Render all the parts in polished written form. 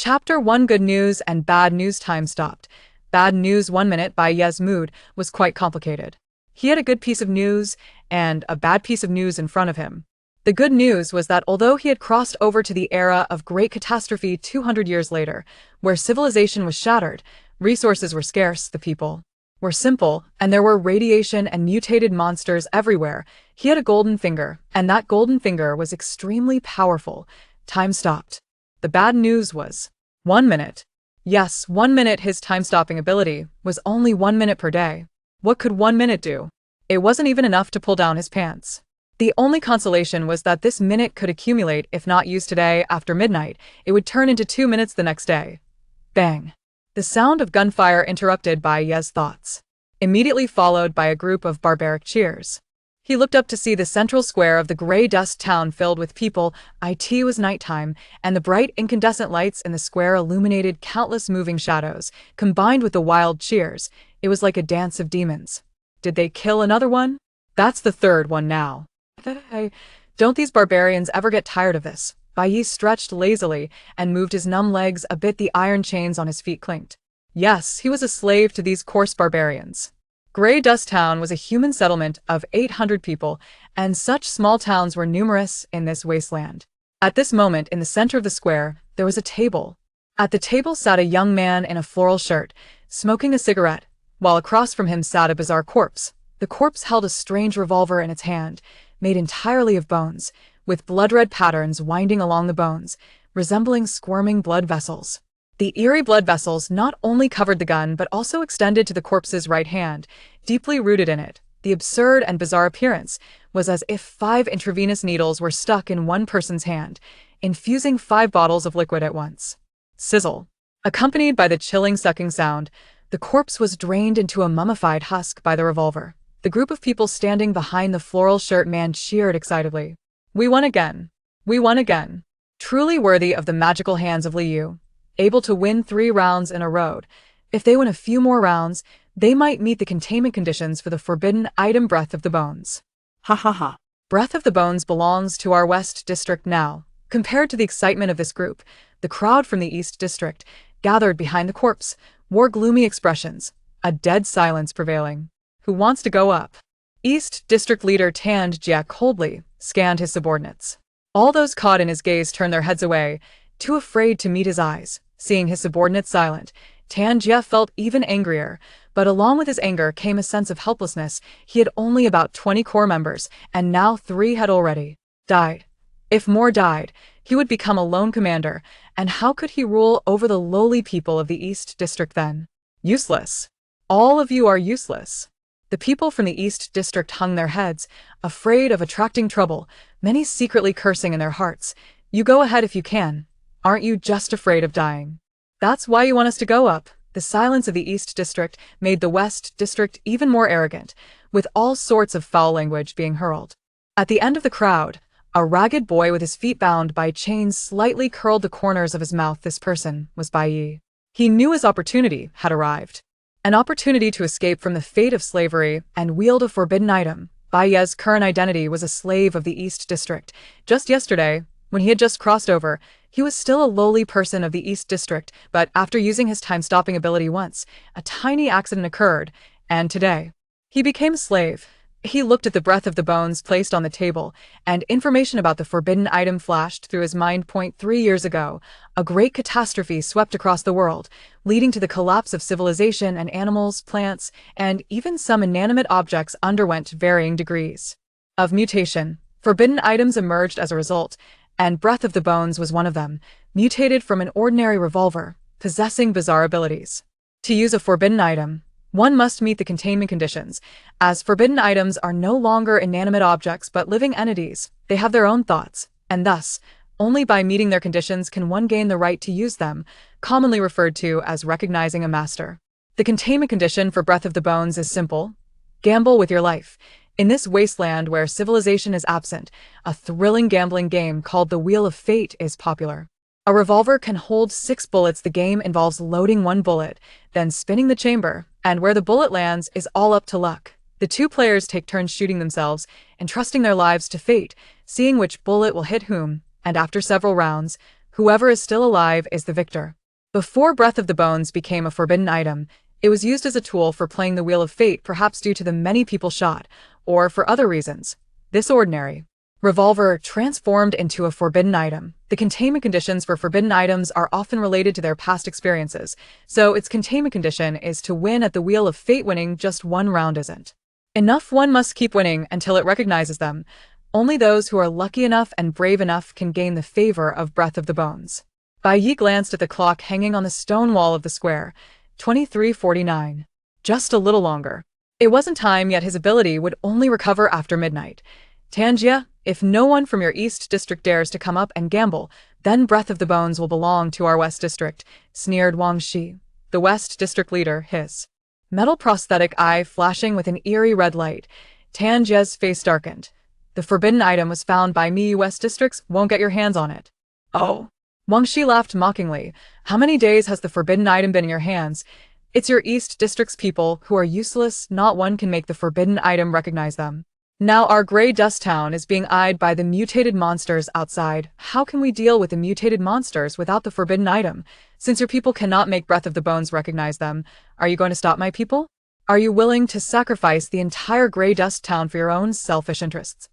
Chapter 1 Good News and Bad News. Time stopped. Bad news 1 minute. Bai Ye's mood was quite complicated. He had a good piece of news and a bad piece of news in front of him. The good news was that although he had crossed over to the era of great catastrophe 200 years later, where civilization was shattered, resources were scarce, the people were simple, and there were radiation and mutated monsters everywhere, he had a golden finger, and that golden finger was extremely powerful. Time stopped. The bad news was 1 minute. Yes, 1 minute. His time-stopping ability was only 1 minute per day. What could 1 minute do? It wasn't even enough to pull down his pants. The only consolation was that this minute could accumulate. If not used today after midnight, it would turn into 2 minutes the next day. Bang! The sound of gunfire interrupted Bai Ye's thoughts, immediately followed by a group of barbaric cheers. He looked up to see the central square of the gray dust town filled with people. It was nighttime, and the bright incandescent lights in the square illuminated countless moving shadows, combined with the wild cheers. It was like a dance of demons. Did they kill another one? That's the third one now. Don't these barbarians ever get tired of this? Bai Ye stretched lazily and moved his numb legs a bit. The iron chains on his feet clinked. Yes, he was a slave to these coarse barbarians. Grey Dust Town was a human settlement of 800 people, and such small towns were numerous in this wasteland. At this moment, in the center of the square, there was a table. At the table sat a young man in a floral shirt, smoking a cigarette, while across from him sat a bizarre corpse. The corpse held a strange revolver in its hand, made entirely of bones, with blood-red patterns winding along the bones, resembling squirming blood vessels. The eerie blood vessels not only covered the gun but also extended to the corpse's right hand, deeply rooted in it. The absurd and bizarre appearance was as if 5 intravenous needles were stuck in one person's hand, infusing 5 bottles of liquid at once. Sizzle. Accompanied by the chilling sucking sound, the corpse was drained into a mummified husk by the revolver. The group of people standing behind the floral shirt man cheered excitedly. We won again. We won again. Truly worthy of the magical hands of Liu. Able to win 3 rounds in a row. If they win a few more rounds, they might meet the containment conditions for the forbidden item Breath of the Bones. Ha ha ha. Breath of the Bones belongs to our West District now. Compared to the excitement of this group, the crowd from the East District, gathered behind the corpse, wore gloomy expressions, a dead silence prevailing. Who wants to go up? East District Leader Tan Jia coldly scanned his subordinates. All those caught in his gaze turned their heads away, too afraid to meet his eyes. Seeing his subordinates silent, Tan Jia felt even angrier, but along with his anger came a sense of helplessness. He had only about 20 core members, and now 3 had already died. If more died, he would become a lone commander, and how could he rule over the lowly people of the East District then? Useless. All of you are useless. The people from the East District hung their heads, afraid of attracting trouble, many secretly cursing in their hearts. You go ahead if you can. Aren't you just afraid of dying? That's why you want us to go up. The silence of the East District made the West District even more arrogant, with all sorts of foul language being hurled. At the end of the crowd, a ragged boy with his feet bound by chains slightly curled the corners of his mouth. This person was Bai Ye. He knew his opportunity had arrived. An opportunity to escape from the fate of slavery and wield a forbidden item. Bai Ye's current identity was a slave of the East District. Just yesterday, when he had just crossed over, he was still a lowly person of the East District, but after using his time-stopping ability once, a tiny accident occurred, and today, he became a slave. He looked at the Breath of the Bones placed on the table, and information about the forbidden item flashed through his mind. 3 years ago, a great catastrophe swept across the world, leading to the collapse of civilization, and animals, plants, and even some inanimate objects underwent varying degrees of mutation. Forbidden items emerged as a result, and Breath of the Bones was one of them, mutated from an ordinary revolver, possessing bizarre abilities. To use a forbidden item, one must meet the containment conditions, as forbidden items are no longer inanimate objects but living entities. They have their own thoughts, and thus, only by meeting their conditions can one gain the right to use them, commonly referred to as recognizing a master. The containment condition for Breath of the Bones is simple: gamble with your life. In this wasteland where civilization is absent, a thrilling gambling game called the Wheel of Fate is popular. A revolver can hold 6 bullets. The game involves loading 1 bullet, then spinning the chamber, and where the bullet lands is all up to luck. The 2 players take turns shooting themselves, entrusting their lives to fate, seeing which bullet will hit whom, and after several rounds, Whoever is still alive is the victor. Before Breath of the Bones became a forbidden item, it was used as a tool for playing the Wheel of Fate, perhaps due to the many people shot, or for other reasons. This ordinary revolver transformed into a forbidden item. The containment conditions for forbidden items are often related to their past experiences, so its containment condition is to win at the Wheel of Fate. Winning just one round isn't enough. One must keep winning until it recognizes them. Only those who are lucky enough and brave enough can gain the favor of Breath of the Bones. Bai Ye glanced at the clock hanging on the stone wall of the square. 23:49. Just a little longer. It wasn't time yet. His ability would only recover after midnight. Tanjia, if no one from your East District dares to come up and gamble, then Breath of the Bones will belong to our West District, sneered Wang Shi, the West District leader, his metal prosthetic eye flashing with an eerie red light. Tanjia's face darkened. The forbidden item was found by me. West Districts won't get your hands on it. Oh. Wang Shi laughed mockingly. How many days has the forbidden item been in your hands? It's your East District's people who are useless. Not one can make the forbidden item recognize them. Now our gray dust town is being eyed by the mutated monsters outside. How can we deal with the mutated monsters without the forbidden item? Since your people cannot make Breath of the Bones recognize them, are you going to stop my people? Are you willing to sacrifice the entire gray dust town for your own selfish interests?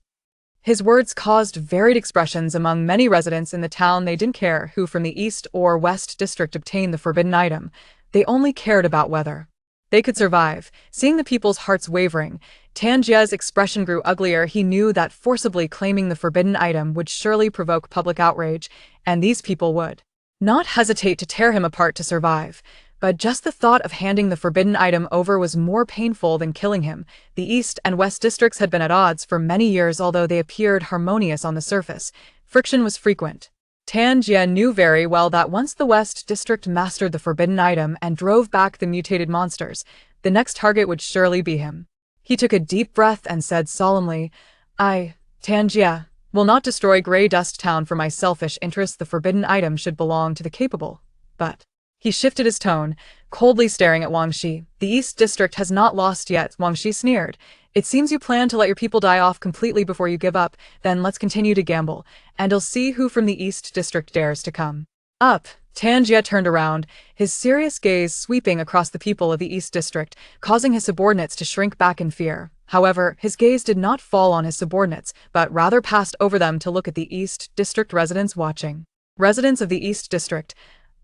His words caused varied expressions among many residents in the town. They didn't care who from the East or West District obtained the forbidden item. They only cared about whether they could survive. Seeing the people's hearts wavering, Tanjia's expression grew uglier. He knew that forcibly claiming the forbidden item would surely provoke public outrage, and these people would not hesitate to tear him apart to survive. But just the thought of handing the forbidden item over was more painful than killing him. The East and West Districts had been at odds for many years. Although they appeared harmonious on the surface, friction was frequent. Tanjia knew very well that once the West District mastered the forbidden item and drove back the mutated monsters, the next target would surely be him. He took a deep breath and said solemnly, I, Tanjia, will not destroy Grey Dust Town for my selfish interests. The forbidden item should belong to the capable. But he shifted his tone, coldly staring at Wang Shi. The East District has not lost yet, Wang Shi sneered. It seems you plan to let your people die off completely before you give up. Then let's continue to gamble, and I'll see who from the East District dares to come up. Tanjia turned around, his serious gaze sweeping across the people of the East District, causing his subordinates to shrink back in fear. However, his gaze did not fall on his subordinates, but rather passed over them to look at the East District residents watching. Residents of the East District,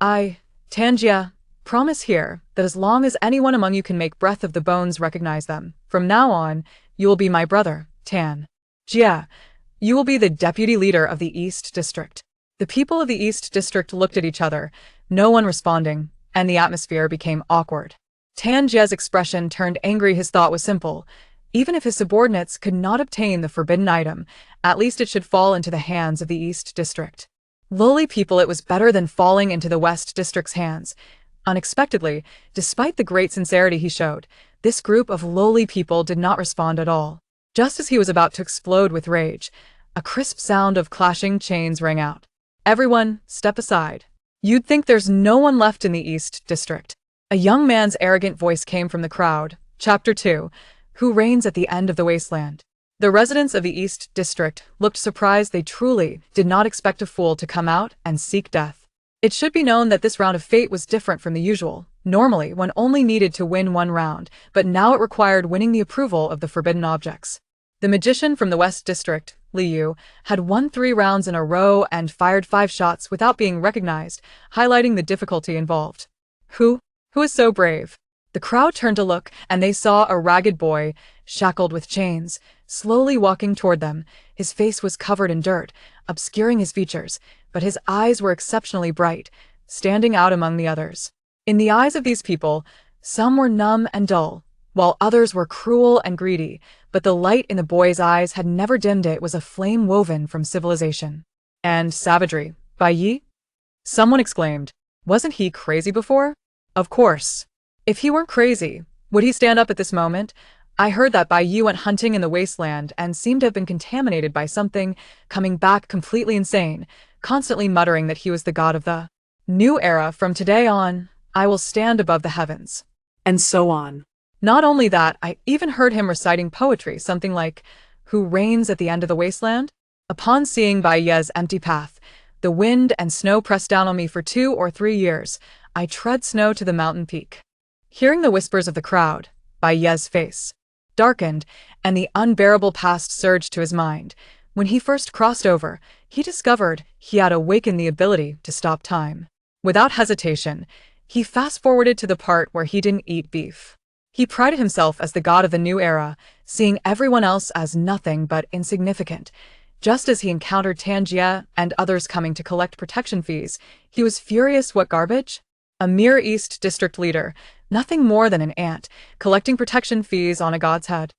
Tanjia, promise here that as long as anyone among you can make Breath of the Bones recognize them, from now on, you will be my brother, Tanjia. You will be the deputy leader of the East District. The people of the East District looked at each other, no one responding, and the atmosphere became awkward. Tanjia's expression turned angry. His thought was simple. Even if his subordinates could not obtain the forbidden item, at least it should fall into the hands of the East District. Lowly people, it was better than falling into the West District's hands. Unexpectedly, despite the great sincerity he showed, this group of lowly people did not respond at all. Just as he was about to explode with rage, a crisp sound of clashing chains rang out. Everyone, step aside. You'd think there's no one left in the East District. A young man's arrogant voice came from the crowd. Chapter 2. Who reigns at the end of the wasteland? The residents of the East District looked surprised. They truly did not expect a fool to come out and seek death. It should be known that this round of fate was different from the usual. Normally, one only needed to win one round, but now it required winning the approval of the forbidden objects. The magician from the West District, Liu, had won 3 rounds in a row and fired 5 shots without being recognized, highlighting the difficulty involved. Who is so brave? The crowd turned to look, and they saw a ragged boy, shackled with chains, slowly walking toward them. His face was covered in dirt, obscuring his features, but his eyes were exceptionally bright, standing out among the others. In the eyes of these people, some were numb and dull, while others were cruel and greedy, but the light in the boy's eyes had never dimmed. It was a flame woven from civilization and savagery. Bai Ye? Someone exclaimed. Wasn't he crazy before? Of course. If he weren't crazy, would he stand up at this moment? I heard that Bai Ye went hunting in the wasteland and seemed to have been contaminated by something, coming back completely insane, constantly muttering that he was the god of the new era. From today on, I will stand above the heavens. And so on. Not only that, I even heard him reciting poetry, something like, who reigns at the end of the wasteland? Upon seeing Bai Ye's empty path, The wind and snow pressed down on me for 2 or 3 years. I tread snow to the mountain peak. Hearing the whispers of the crowd, Bai Ye's face darkened, and the unbearable past surged to his mind. When he first crossed over, he discovered he had awakened the ability to stop time. Without hesitation, he fast-forwarded to the part where he didn't eat beef. He prided himself as the god of the new era, seeing everyone else as nothing but insignificant. Just as he encountered Tanjia and others coming to collect protection fees, he was furious. What garbage? A mere East District leader, nothing more than an ant, collecting protection fees on a god's head.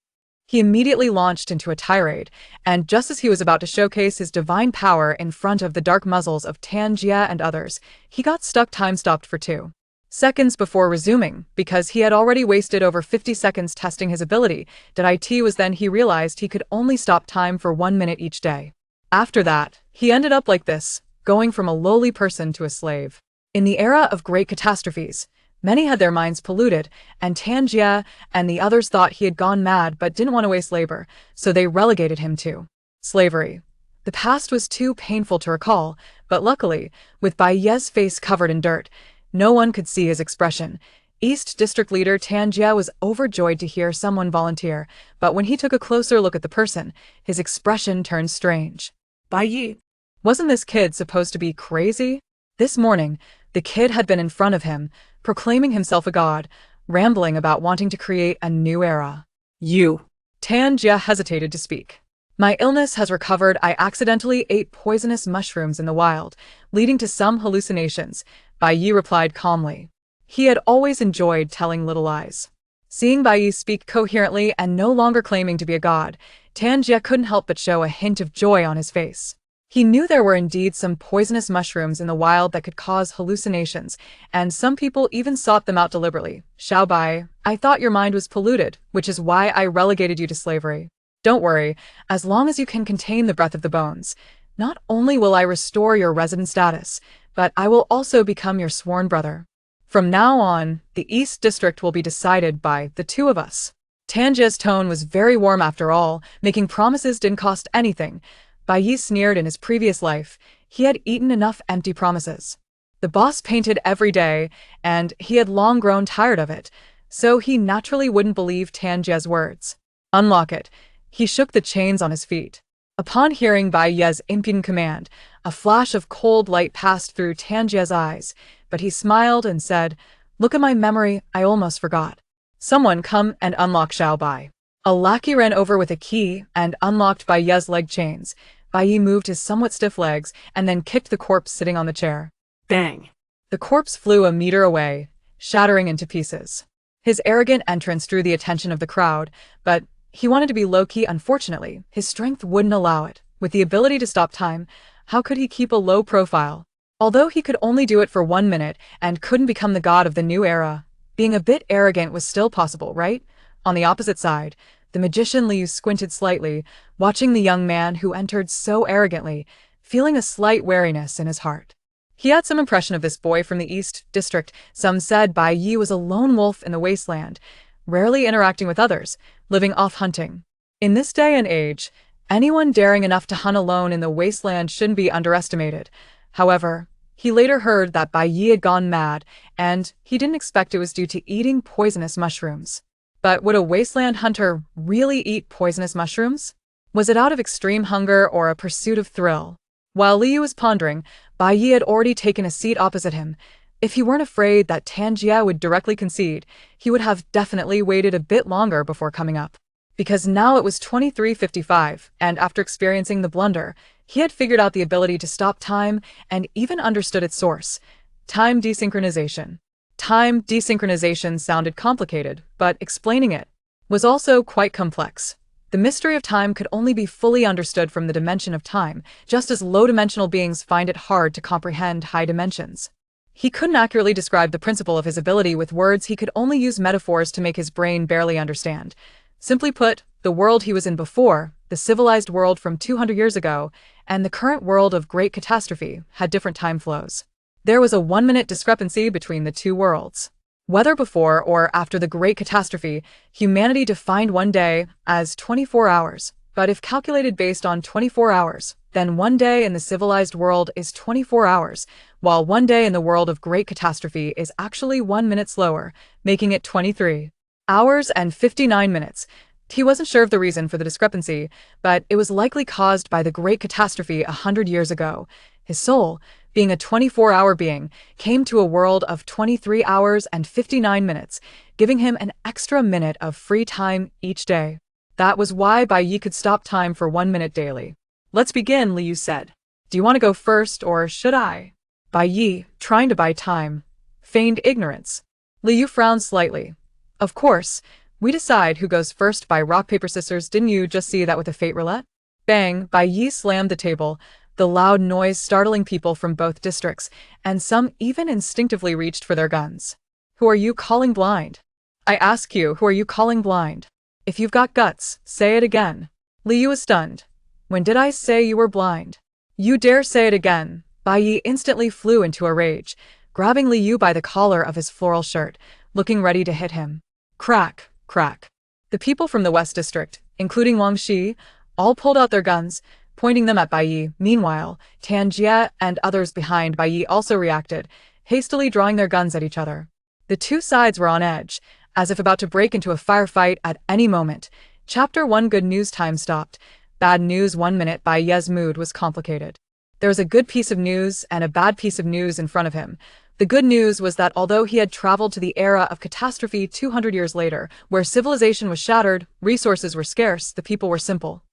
He immediately launched into a tirade, and just as he was about to showcase his divine power in front of the dark muzzles of Tanjia and others, he got stuck time-stopped for 2 seconds before resuming, because he had already wasted over 50 seconds testing his ability. It was then he realized he could only stop time for 1 minute each day. After that, he ended up like this, going from a lowly person to a slave. In the era of great catastrophes, many had their minds polluted, and Tanjia and the others thought he had gone mad but didn't want to waste labor, so they relegated him to slavery. The past was too painful to recall, but luckily, with Bai Ye's face covered in dirt, no one could see his expression. East District Leader Tanjia was overjoyed to hear someone volunteer, but when he took a closer look at the person, his expression turned strange. Bai Ye. Wasn't this kid supposed to be crazy? This morning, the kid had been in front of him, proclaiming himself a god, rambling about wanting to create a new era. You. Tanjia hesitated to speak. My illness has recovered. I accidentally ate poisonous mushrooms in the wild, leading to some hallucinations, Bai Ye replied calmly. He had always enjoyed telling little lies. Seeing Bai Ye speak coherently and no longer claiming to be a god, Tanjia couldn't help but show a hint of joy on his face. He knew there were indeed some poisonous mushrooms in the wild that could cause hallucinations, and some people even sought them out deliberately. Xiao Bai, I thought your mind was polluted, which is why I relegated you to slavery. Don't worry, as long as you can contain the breath of the bones, not only will I restore your resident status, but I will also become your sworn brother. From now on, the East District will be decided by the 2 of us. Tanjia's tone was very warm after all. Making promises didn't cost anything. Bai Ye sneered. In his previous life, he had eaten enough empty promises. The boss painted every day, and he had long grown tired of it, so he naturally wouldn't believe Tanjia's words. Unlock it. He shook the chains on his feet. Upon hearing Bai Ye's impudent command, a flash of cold light passed through Tanjia's eyes, but he smiled and said, Look at my memory, I almost forgot. Someone come and unlock Xiao Bai. A lackey ran over with a key and unlocked Bai Ye's leg chains. Bai Ye moved his somewhat stiff legs and then kicked the corpse sitting on the chair. Bang. The corpse flew a meter away, shattering into pieces. His arrogant entrance drew the attention of the crowd, but he wanted to be low-key. Unfortunately, his strength wouldn't allow it. With the ability to stop time, how could he keep a low profile? Although he could only do it for 1 minute and couldn't become the god of the new era, being a bit arrogant was still possible, right? On the opposite side, the magician Liu squinted slightly, watching the young man who entered so arrogantly, feeling a slight wariness in his heart. He had some impression of this boy from the East District. Some said Bai Ye was a lone wolf in the wasteland, rarely interacting with others, living off hunting. In this day and age, anyone daring enough to hunt alone in the wasteland shouldn't be underestimated. However, he later heard that Bai Ye had gone mad, and he didn't expect it was due to eating poisonous mushrooms. But would a wasteland hunter really eat poisonous mushrooms? Was it out of extreme hunger or a pursuit of thrill? While Liu was pondering, Bai Ye had already taken a seat opposite him. If he weren't afraid that Tanjia would directly concede, he would have definitely waited a bit longer before coming up. Because now it was 23:55, and after experiencing the blunder, he had figured out the ability to stop time and even understood its source: time desynchronization. Time desynchronization sounded complicated, but explaining it was also quite complex. The mystery of time could only be fully understood from the dimension of time, just as low-dimensional beings find it hard to comprehend high dimensions. He couldn't accurately describe the principle of his ability with words. He could only use metaphors to make his brain barely understand. Simply put, the world he was in before, the civilized world from 200 years ago, and the current world of great catastrophe had different time flows. There was a 1-minute discrepancy between the two worlds. Whether before or after the Great Catastrophe, humanity defined one day as 24 hours, but if calculated based on 24 hours, then one day in the civilized world is 24 hours, while one day in the world of great catastrophe is actually 1 minute slower, making it 23 hours and 59 minutes. He wasn't sure of the reason for the discrepancy, but it was likely caused by the great catastrophe 100 years ago. His soul, being a 24-hour being, came to a world of 23 hours and 59 minutes, giving him an extra minute of free time each day. That was why Bai Ye could stop time for 1 minute daily. "Let's begin," Liu said. "Do you want to go first, or should I?" Bai Ye, trying to buy time, feigned ignorance. Liu frowned slightly. "Of course, we decide who goes first by rock, paper, scissors. Didn't you just see that with the fate roulette?" Bang! Bai Ye slammed the table, the loud noise startling people from both districts, and some even instinctively reached for their guns. "Who are you calling blind? I ask you, who are you calling blind? If you've got guts, say it again." Liu was stunned. "When did I say you were blind? You dare say it again?" Bai Ye instantly flew into a rage, grabbing Liu by the collar of his floral shirt, looking ready to hit him. Crack, crack. The people from the West District, including Wang Shi, all pulled out their guns, pointing them at Bai Ye. Meanwhile, Tan Jie and others behind Bai Ye also reacted, hastily drawing their guns at each other. The two sides were on edge, as if about to break into a firefight at any moment. Chapter 1. Good news. Time stopped. Bad news. 1 minute. Bai Ye's mood was complicated. There was a good piece of news and a bad piece of news in front of him. The good news was that although he had traveled to the era of catastrophe 200 years later, where civilization was shattered, resources were scarce, the people were simple,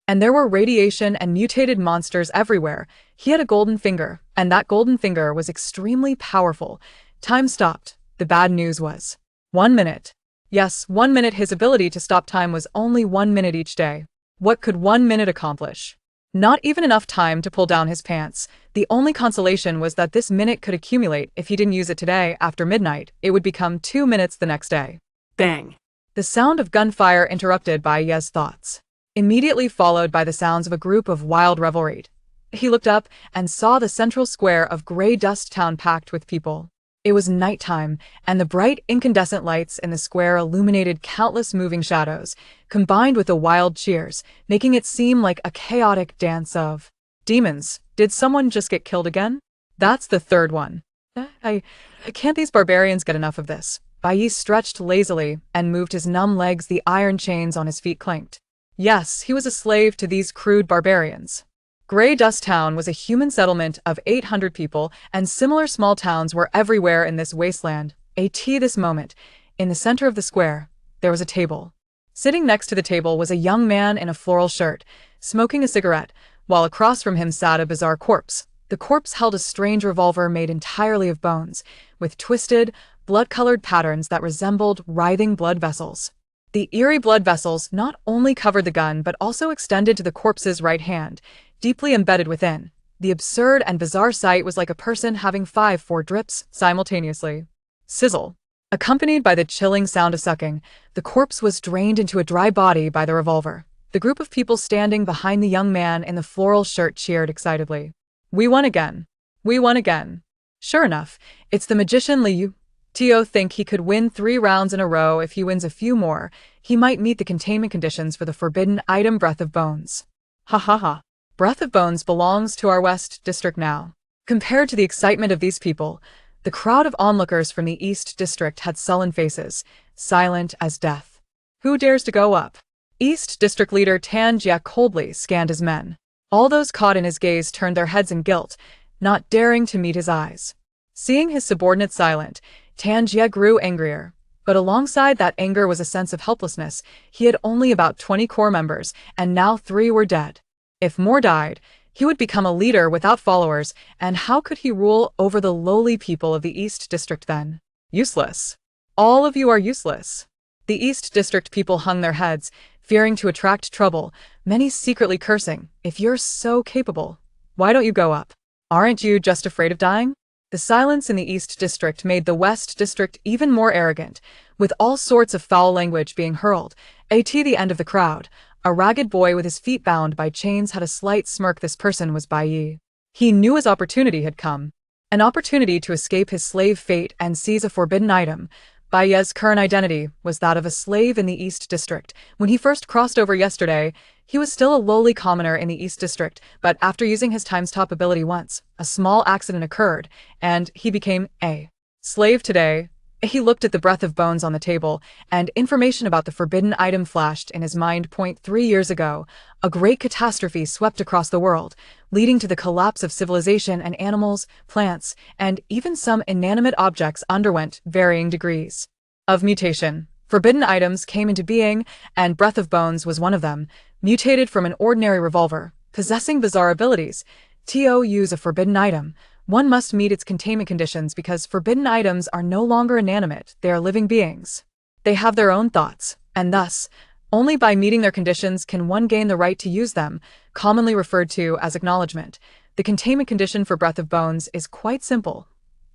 and there were radiation and mutated monsters everywhere, he had a golden finger, and that golden finger was extremely powerful. Time stopped. The bad news was 1 minute. Yes, 1 minute. His ability to stop time was only 1 minute each day. What could 1 minute accomplish? Not even enough time to pull down his pants. The only consolation was that this minute could accumulate. If he didn't use it today, after midnight, it would become 2 minutes the next day. Bang! The sound of gunfire interrupted Bai Ye's thoughts, immediately followed by the sounds of a group of wild revelry. He looked up and saw the central square of Grey Dust Town packed with people. It was nighttime, and the bright incandescent lights in the square illuminated countless moving shadows, combined with the wild cheers, making it seem like a chaotic dance of demons. Did someone just get killed again? That's the third one. I can't these barbarians get enough of this? Bai Ye stretched lazily and moved his numb legs. The iron chains on his feet clinked. Yes, he was a slave to these crude barbarians. Grey Dust Town was a human settlement of 800 people, and similar small towns were everywhere in this wasteland. This moment, in the center of the square, there was a table. Sitting next to the table was a young man in a floral shirt, smoking a cigarette, while across from him sat a bizarre corpse. The corpse held a strange revolver made entirely of bones, with twisted, blood-colored patterns that resembled writhing blood vessels. The eerie blood vessels not only covered the gun but also extended to the corpse's right hand, deeply embedded within. The absurd and bizarre sight was like a person having 4 drips simultaneously. Sizzle. Accompanied by the chilling sound of sucking, the corpse was drained into a dry body by the revolver. The group of people standing behind the young man in the floral shirt cheered excitedly. "We won again. We won again." Sure enough, it's the magician Liu. Tio think he could win 3 rounds in a row. If he wins a few more, he might meet the containment conditions for the forbidden item Breath of Bones. Ha ha ha. Breath of Bones belongs to our West District now. Compared to the excitement of these people, the crowd of onlookers from the East District had sullen faces, silent as death. Who dares to go up? East District leader Tan Jie coldly scanned his men. All those caught in his gaze turned their heads in guilt, not daring to meet his eyes. Seeing his subordinate silent, Tan Jie grew angrier. But alongside that anger was a sense of helplessness. He had only about 20 core members, and now 3 were dead. If more died, he would become a leader without followers, and how could he rule over the lowly people of the East District then? Useless. All of you are useless. The East District people hung their heads, fearing to attract trouble, many secretly cursing, "If you're so capable, why don't you go up? Aren't you just afraid of dying?" The silence in the East District made the West District even more arrogant, with all sorts of foul language being hurled. At the end of the crowd, a ragged boy with his feet bound by chains had a slight smirk. This person was Bai Ye. He knew his opportunity had come. An opportunity to escape his slave fate and seize a forbidden item. Bai Ye's current identity was that of a slave in the East District. When he first crossed over yesterday, He was still a lowly commoner in the East District, but after using his times top ability once, a small accident occurred, and he became a slave today. He looked at the breath of bones on the table, and information about the forbidden item flashed in his mind. 3 years ago, a great catastrophe swept across the world, leading to the collapse of civilization, and animals, plants, and even some inanimate objects underwent varying degrees of mutation. Forbidden items came into being, and Breath of Bones was one of them, mutated from an ordinary revolver, possessing bizarre abilities. To use a forbidden item, one must meet its containment conditions because forbidden items are no longer inanimate, they are living beings. They have their own thoughts, and thus, only by meeting their conditions can one gain the right to use them, commonly referred to as acknowledgement. The containment condition for Breath of Bones is quite simple.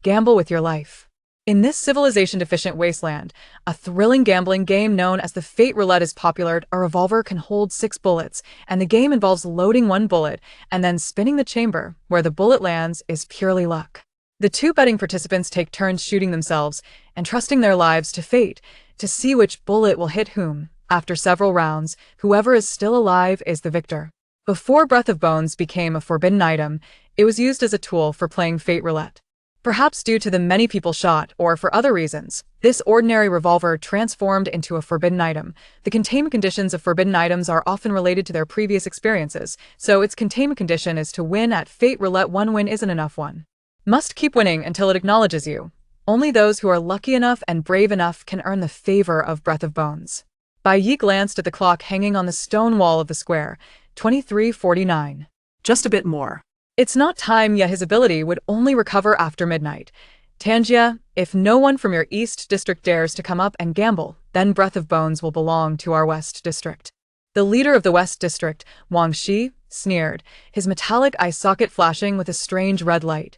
Gamble with your life. In this civilization-deficient wasteland, a thrilling gambling game known as the Fate Roulette is popular. A revolver can hold 6 bullets, and the game involves loading 1 bullet and then spinning the chamber. Where the bullet lands is purely luck. The 2 betting participants take turns shooting themselves and trusting their lives to fate to see which bullet will hit whom. After several rounds, whoever is still alive is the victor. Before Breath of Bones became a forbidden item, it was used as a tool for playing Fate Roulette. Perhaps due to the many people shot, or for other reasons, this ordinary revolver transformed into a forbidden item. The containment conditions of forbidden items are often related to their previous experiences, so its containment condition is to win at Fate Roulette. One win isn't enough. One must keep winning until it acknowledges you. Only those who are lucky enough and brave enough can earn the favor of Breath of Bones. Bai Ye glanced at the clock hanging on the stone wall of the square. 23:49. Just a bit more. It's not time yet. His ability would only recover after midnight. Tangia, if no one from your East District dares to come up and gamble, then Breath of Bones will belong to our West District. The leader of the West District, Wang Shi, sneered, his metallic eye socket flashing with a strange red light.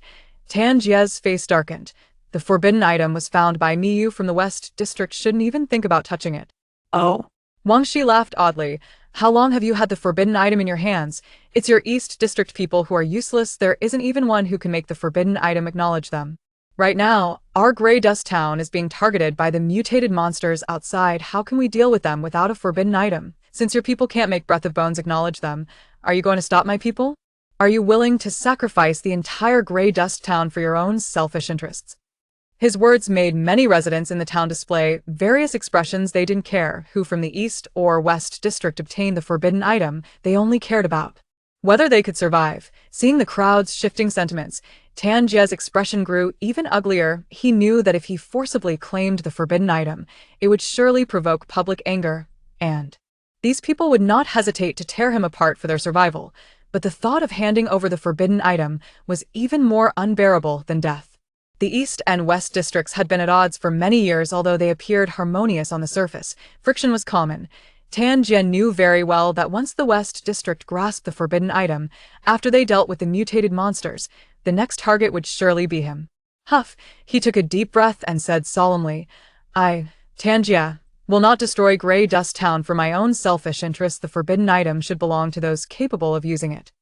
Tangia's face darkened. The forbidden item was found by me. You from the West District shouldn't even think about touching it. Oh? Wang Shi laughed oddly. How long have you had the forbidden item in your hands? It's your East District people who are useless. There isn't even one who can make the forbidden item acknowledge them. Right now, our Grey Dust Town is being targeted by the mutated monsters outside. How can we deal with them without a forbidden item? Since your people can't make Breath of Bones acknowledge them, are you going to stop my people? Are you willing to sacrifice the entire Grey Dust Town for your own selfish interests? His words made many residents in the town display various expressions. They didn't care who from the East or West District obtained the forbidden item. They only cared about whether they could survive. Seeing the crowd's shifting sentiments, Tangia's expression grew even uglier. He knew that if he forcibly claimed the forbidden item, it would surely provoke public anger, and these people would not hesitate to tear him apart for their survival. But the thought of handing over the forbidden item was even more unbearable than death. The East and West districts had been at odds for many years. Although they appeared harmonious on the surface, friction was common. Tangia knew very well that once the West District grasped the forbidden item, after they dealt with the mutated monsters, the next target would surely be him. Huff, he took a deep breath and said solemnly, Tangia, will not destroy Grey Dust Town for my own selfish interests. The forbidden item should belong to those capable of using it.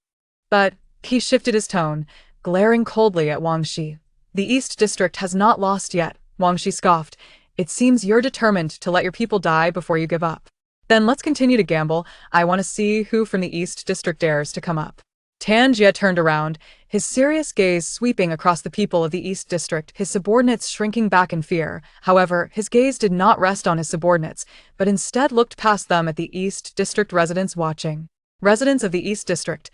But he shifted his tone, glaring coldly at Wang Shi. The East District has not lost yet, Wang Shi scoffed. It seems you're determined to let your people die before you give up. Then let's continue to gamble. I want to see who from the East District dares to come up. Tangia turned around, his serious gaze sweeping across the people of the East District, his subordinates shrinking back in fear. However, his gaze did not rest on his subordinates, but instead looked past them at the East District residents watching. Residents of the East District,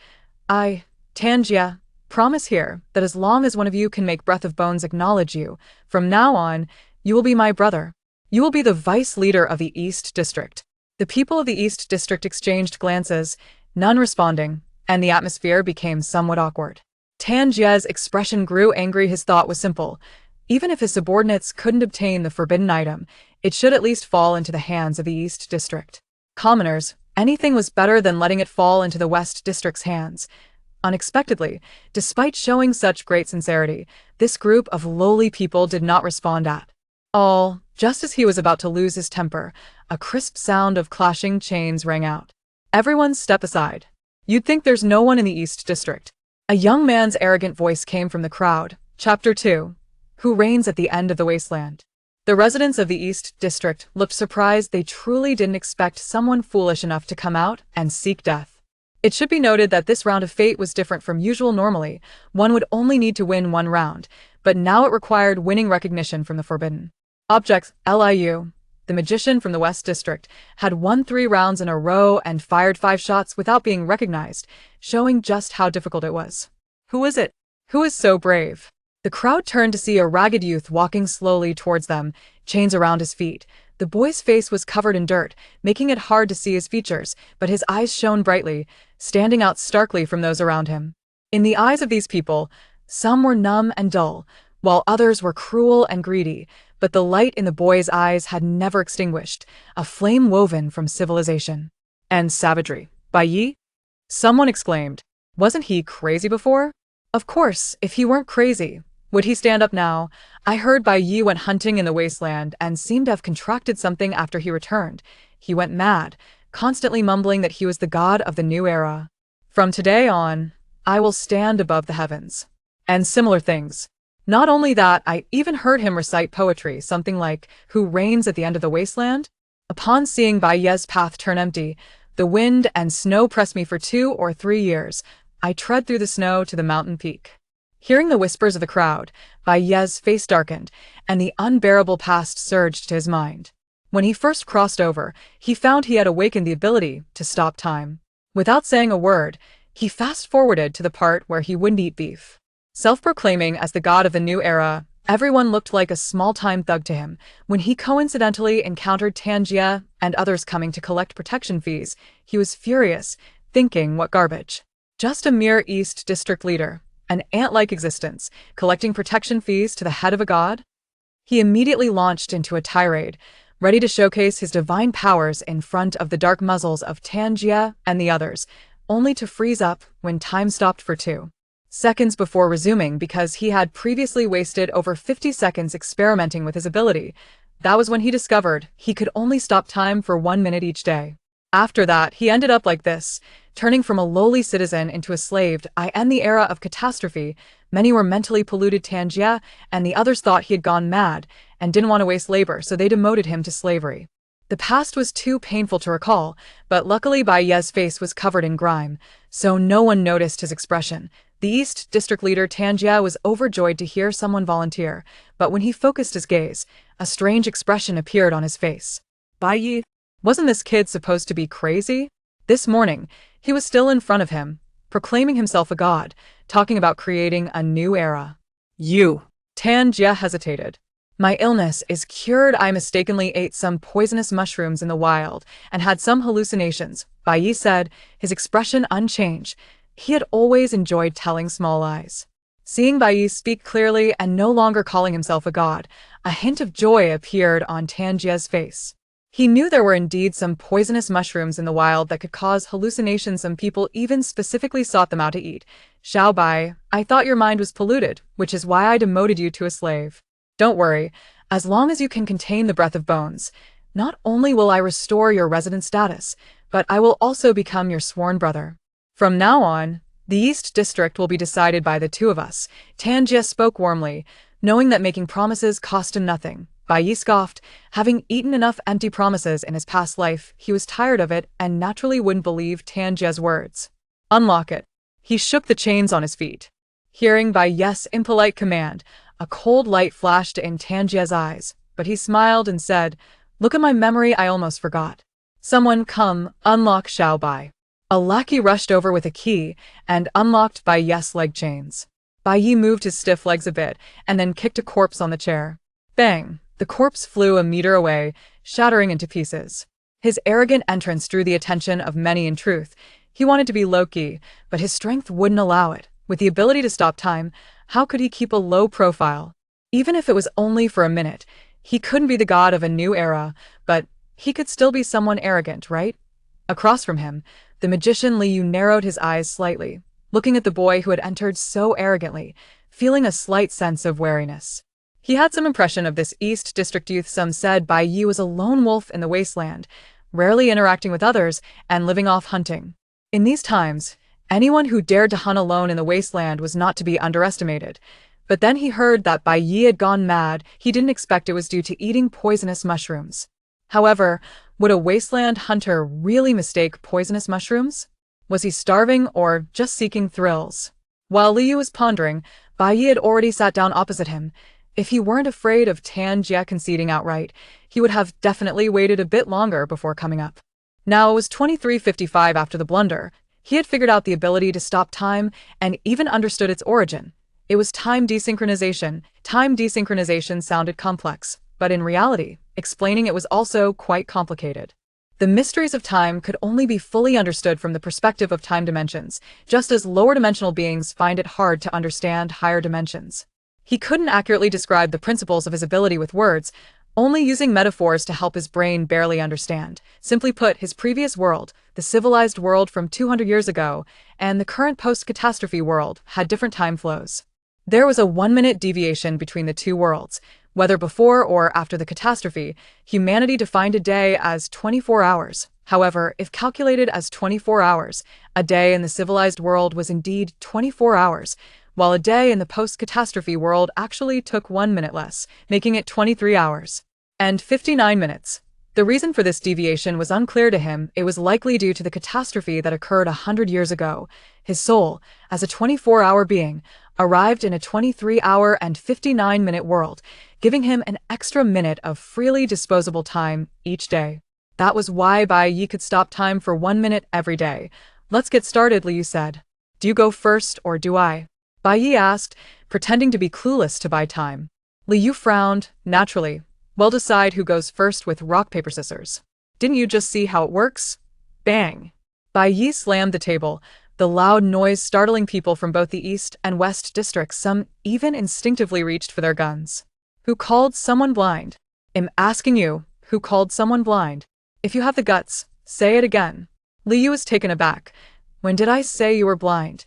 Tangia, promise here that as long as one of you can make Breath of Bones acknowledge you, from now on, you will be my brother. You will be the vice leader of the East District. The people of the East District exchanged glances, none responding, and the atmosphere became somewhat awkward. Tangia's expression grew angry. His thought was simple. Even if his subordinates couldn't obtain the forbidden item, it should at least fall into the hands of the East District. Commoners, anything was better than letting it fall into the West District's hands. Unexpectedly, despite showing such great sincerity, this group of lowly people did not respond at all. Just as he was about to lose his temper, a crisp sound of clashing chains rang out. Everyone step aside. You'd think there's no one in the East District. A young man's arrogant voice came from the crowd. Chapter 2. Who reigns at the end of the wasteland? The residents of the East District looked surprised. They truly didn't expect someone foolish enough to come out and seek death. It should be noted that this round of fate was different from usual. Normally, one would only need to win one round, but now it required winning recognition from the forbidden objects. Liu, the magician from the West District, had won 3 rounds in a row and fired 5 shots without being recognized, showing just how difficult it was. Who is it? Who is so brave? The crowd turned to see a ragged youth walking slowly towards them, chains around his feet. The boy's face was covered in dirt, making it hard to see his features, but his eyes shone brightly, standing out starkly from those around him. In the eyes of these people, some were numb and dull, while others were cruel and greedy, but the light in the boy's eyes had never extinguished, a flame woven from civilization and savagery. Bai Ye? Someone exclaimed. Wasn't he crazy before? Of course, if he weren't crazy, would he stand up now? I heard Bai Ye went hunting in the wasteland and seemed to have contracted something after he returned. He went mad, constantly mumbling that he was the god of the new era. From today on, I will stand above the heavens. And similar things. Not only that, I even heard him recite poetry, something like, "Who reigns at the end of the wasteland?" Upon seeing Bai Ye's path turn empty, the wind and snow pressed me for 2 or 3 years. I tread through the snow to the mountain peak. Hearing the whispers of the crowd, Bai Ye's face darkened, and the unbearable past surged to his mind. When he first crossed over, he found he had awakened the ability to stop time. Without saying a word, he fast-forwarded to the part where he wouldn't eat beef. Self-proclaiming as the god of the new era, everyone looked like a small-time thug to him. When he coincidentally encountered Tanjia and others coming to collect protection fees, he was furious, thinking, what garbage. Just a mere East District leader, an ant-like existence, collecting protection fees to the head of a god? He immediately launched into a tirade, ready to showcase his divine powers in front of the dark muzzles of Tanjia and the others, only to freeze up when time stopped for 2 seconds before resuming because he had previously wasted over 50 seconds experimenting with his ability. That was when he discovered he could only stop time for 1 minute each day. After that, he ended up like this, turning from a lowly citizen into a slave. I end the era of catastrophe. Many were mentally polluted. Tanjia and the others thought he had gone mad and didn't want to waste labor, so they demoted him to slavery. The past was too painful to recall, but luckily Bai Ye's face was covered in grime, so no one noticed his expression. The East District leader Tanjia was overjoyed to hear someone volunteer, but when he focused his gaze, a strange expression appeared on his face. Bai Ye? Wasn't this kid supposed to be crazy? This morning, he was still in front of him, proclaiming himself a god, talking about creating a new era. You. Tanjia hesitated. My illness is cured. I mistakenly ate some poisonous mushrooms in the wild and had some hallucinations, Bai Ye said, his expression unchanged. He had always enjoyed telling small lies. Seeing Bai Ye speak clearly and no longer calling himself a god, a hint of joy appeared on Tanjia's face. He knew there were indeed some poisonous mushrooms in the wild that could cause hallucinations. Some people even specifically sought them out to eat. Xiao Bai, I thought your mind was polluted, which is why I demoted you to a slave. Don't worry, as long as you can contain the breath of bones, not only will I restore your resident status, but I will also become your sworn brother. From now on, the East District will be decided by the 2 of us. Tanjia spoke warmly, knowing that making promises cost him nothing. Bai Ye scoffed. Having eaten enough empty promises in his past life, he was tired of it and naturally wouldn't believe Tanjia's words. Unlock it. He shook the chains on his feet. Hearing Bai Ye's impolite command, a cold light flashed in Tanjia's eyes, but he smiled and said, Look at my memory, I almost forgot. Someone come, unlock Xiao Bai. A lackey rushed over with a key and unlocked Bai Ye's leg chains. Bai Ye moved his stiff legs a bit and then kicked a corpse on the chair. Bang! The corpse flew a meter away, shattering into pieces. His arrogant entrance drew the attention of many. In truth, he wanted to be low-key, but his strength wouldn't allow it. With the ability to stop time, how could he keep a low profile? Even if it was only for a minute, he couldn't be the god of a new era, but he could still be someone arrogant, right? Across from him, the magician Liu narrowed his eyes slightly, looking at the boy who had entered so arrogantly, feeling a slight sense of wariness. He had some impression of this East District youth. Some said Bai Ye was a lone wolf in the wasteland, rarely interacting with others and living off hunting. In these times, anyone who dared to hunt alone in the wasteland was not to be underestimated. But then he heard that Bai Ye had gone mad. He didn't expect it was due to eating poisonous mushrooms. However, would a wasteland hunter really mistake poisonous mushrooms? Was he starving or just seeking thrills? While Liu was pondering, Bai Ye had already sat down opposite him. If he weren't afraid of Tan Jie conceding outright, he would have definitely waited a bit longer before coming up. Now it was 23:55 after the blunder. He had figured out the ability to stop time and even understood its origin. It was time desynchronization. Time desynchronization sounded complex, but in reality, explaining it was also quite complicated. The mysteries of time could only be fully understood from the perspective of time dimensions, just as lower-dimensional beings find it hard to understand higher dimensions. He couldn't accurately describe the principles of his ability with words, only using metaphors to help his brain barely understand. Simply put, his previous world, the civilized world from 200 years ago, and the current post-catastrophe world had different time flows. There was a 1-minute deviation between the two worlds. Whether before or after the catastrophe, humanity defined a day as 24 hours. However, if calculated as 24 hours, a day in the civilized world was indeed 24 hours, while a day in the post-catastrophe world actually took 1 minute less, making it 23 hours and 59 minutes. The reason for this deviation was unclear to him. It was likely due to the catastrophe that occurred 100 years ago. His soul, as a 24-hour being, arrived in a 23-hour and 59-minute world, giving him an extra minute of freely disposable time each day. That was why Bai Ye could stop time for 1 minute every day. "Let's get started," Liu said. "Do you go first or do I?" Bai Ye asked, pretending to be clueless to buy time. Liu frowned, naturally. "We'll decide who goes first with rock, paper, scissors. Didn't you just see how it works?" Bang! Bai Ye slammed the table, the loud noise startling people from both the east and west districts. Some even instinctively reached for their guns. "Who called someone blind?" "I'm asking you, who called someone blind? If you have the guts, say it again." Liu was taken aback. "When did I say you were blind?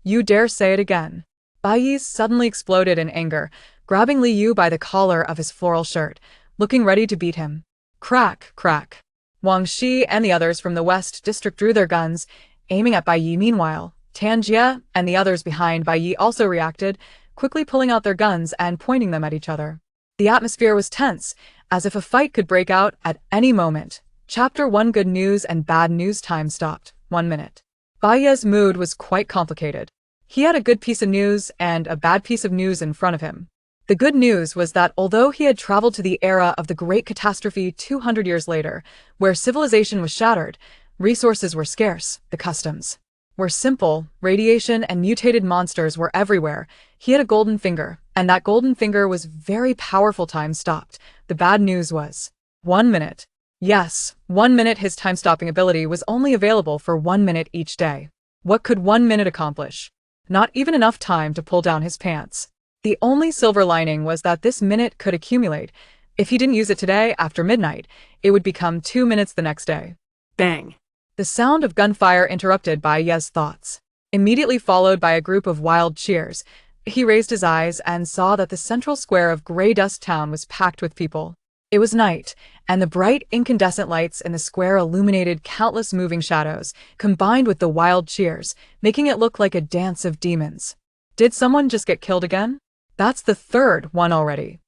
You dare say it again?" Bai Ye suddenly exploded in anger, grabbing Liu by the collar of his floral shirt, looking ready to beat him. Crack, crack. Wang Shi and the others from the West District drew their guns, aiming at Bai Ye. Meanwhile, Tan Jie and the others behind Bai Ye also reacted, quickly pulling out their guns and pointing them at each other. The atmosphere was tense, as if a fight could break out at any moment. Chapter 1: Good News and Bad News. Time stopped. 1 minute. Bai Ye's mood was quite complicated. He had a good piece of news and a bad piece of news in front of him. The good news was that although he had traveled to the era of the Great Catastrophe 200 years later, where civilization was shattered, resources were scarce, the customs were simple, radiation and mutated monsters were everywhere. He had a golden finger, and that golden finger was very powerful. Time stopped. The bad news was 1 minute. Yes, 1 minute. His time-stopping ability was only available for 1 minute each day. What could 1 minute accomplish? Not even enough time to pull down his pants. The only silver lining was that this minute could accumulate. If he didn't use it today after midnight, it would become 2 minutes the next day. Bang! The sound of gunfire interrupted Bai Ye's thoughts, immediately followed by a group of wild cheers. He raised his eyes and saw that the central square of Grey Dust Town was packed with people. It was night, and the bright incandescent lights in the square illuminated countless moving shadows, combined with the wild cheers, making it look like a dance of demons. Did someone just get killed again? That's the third one already.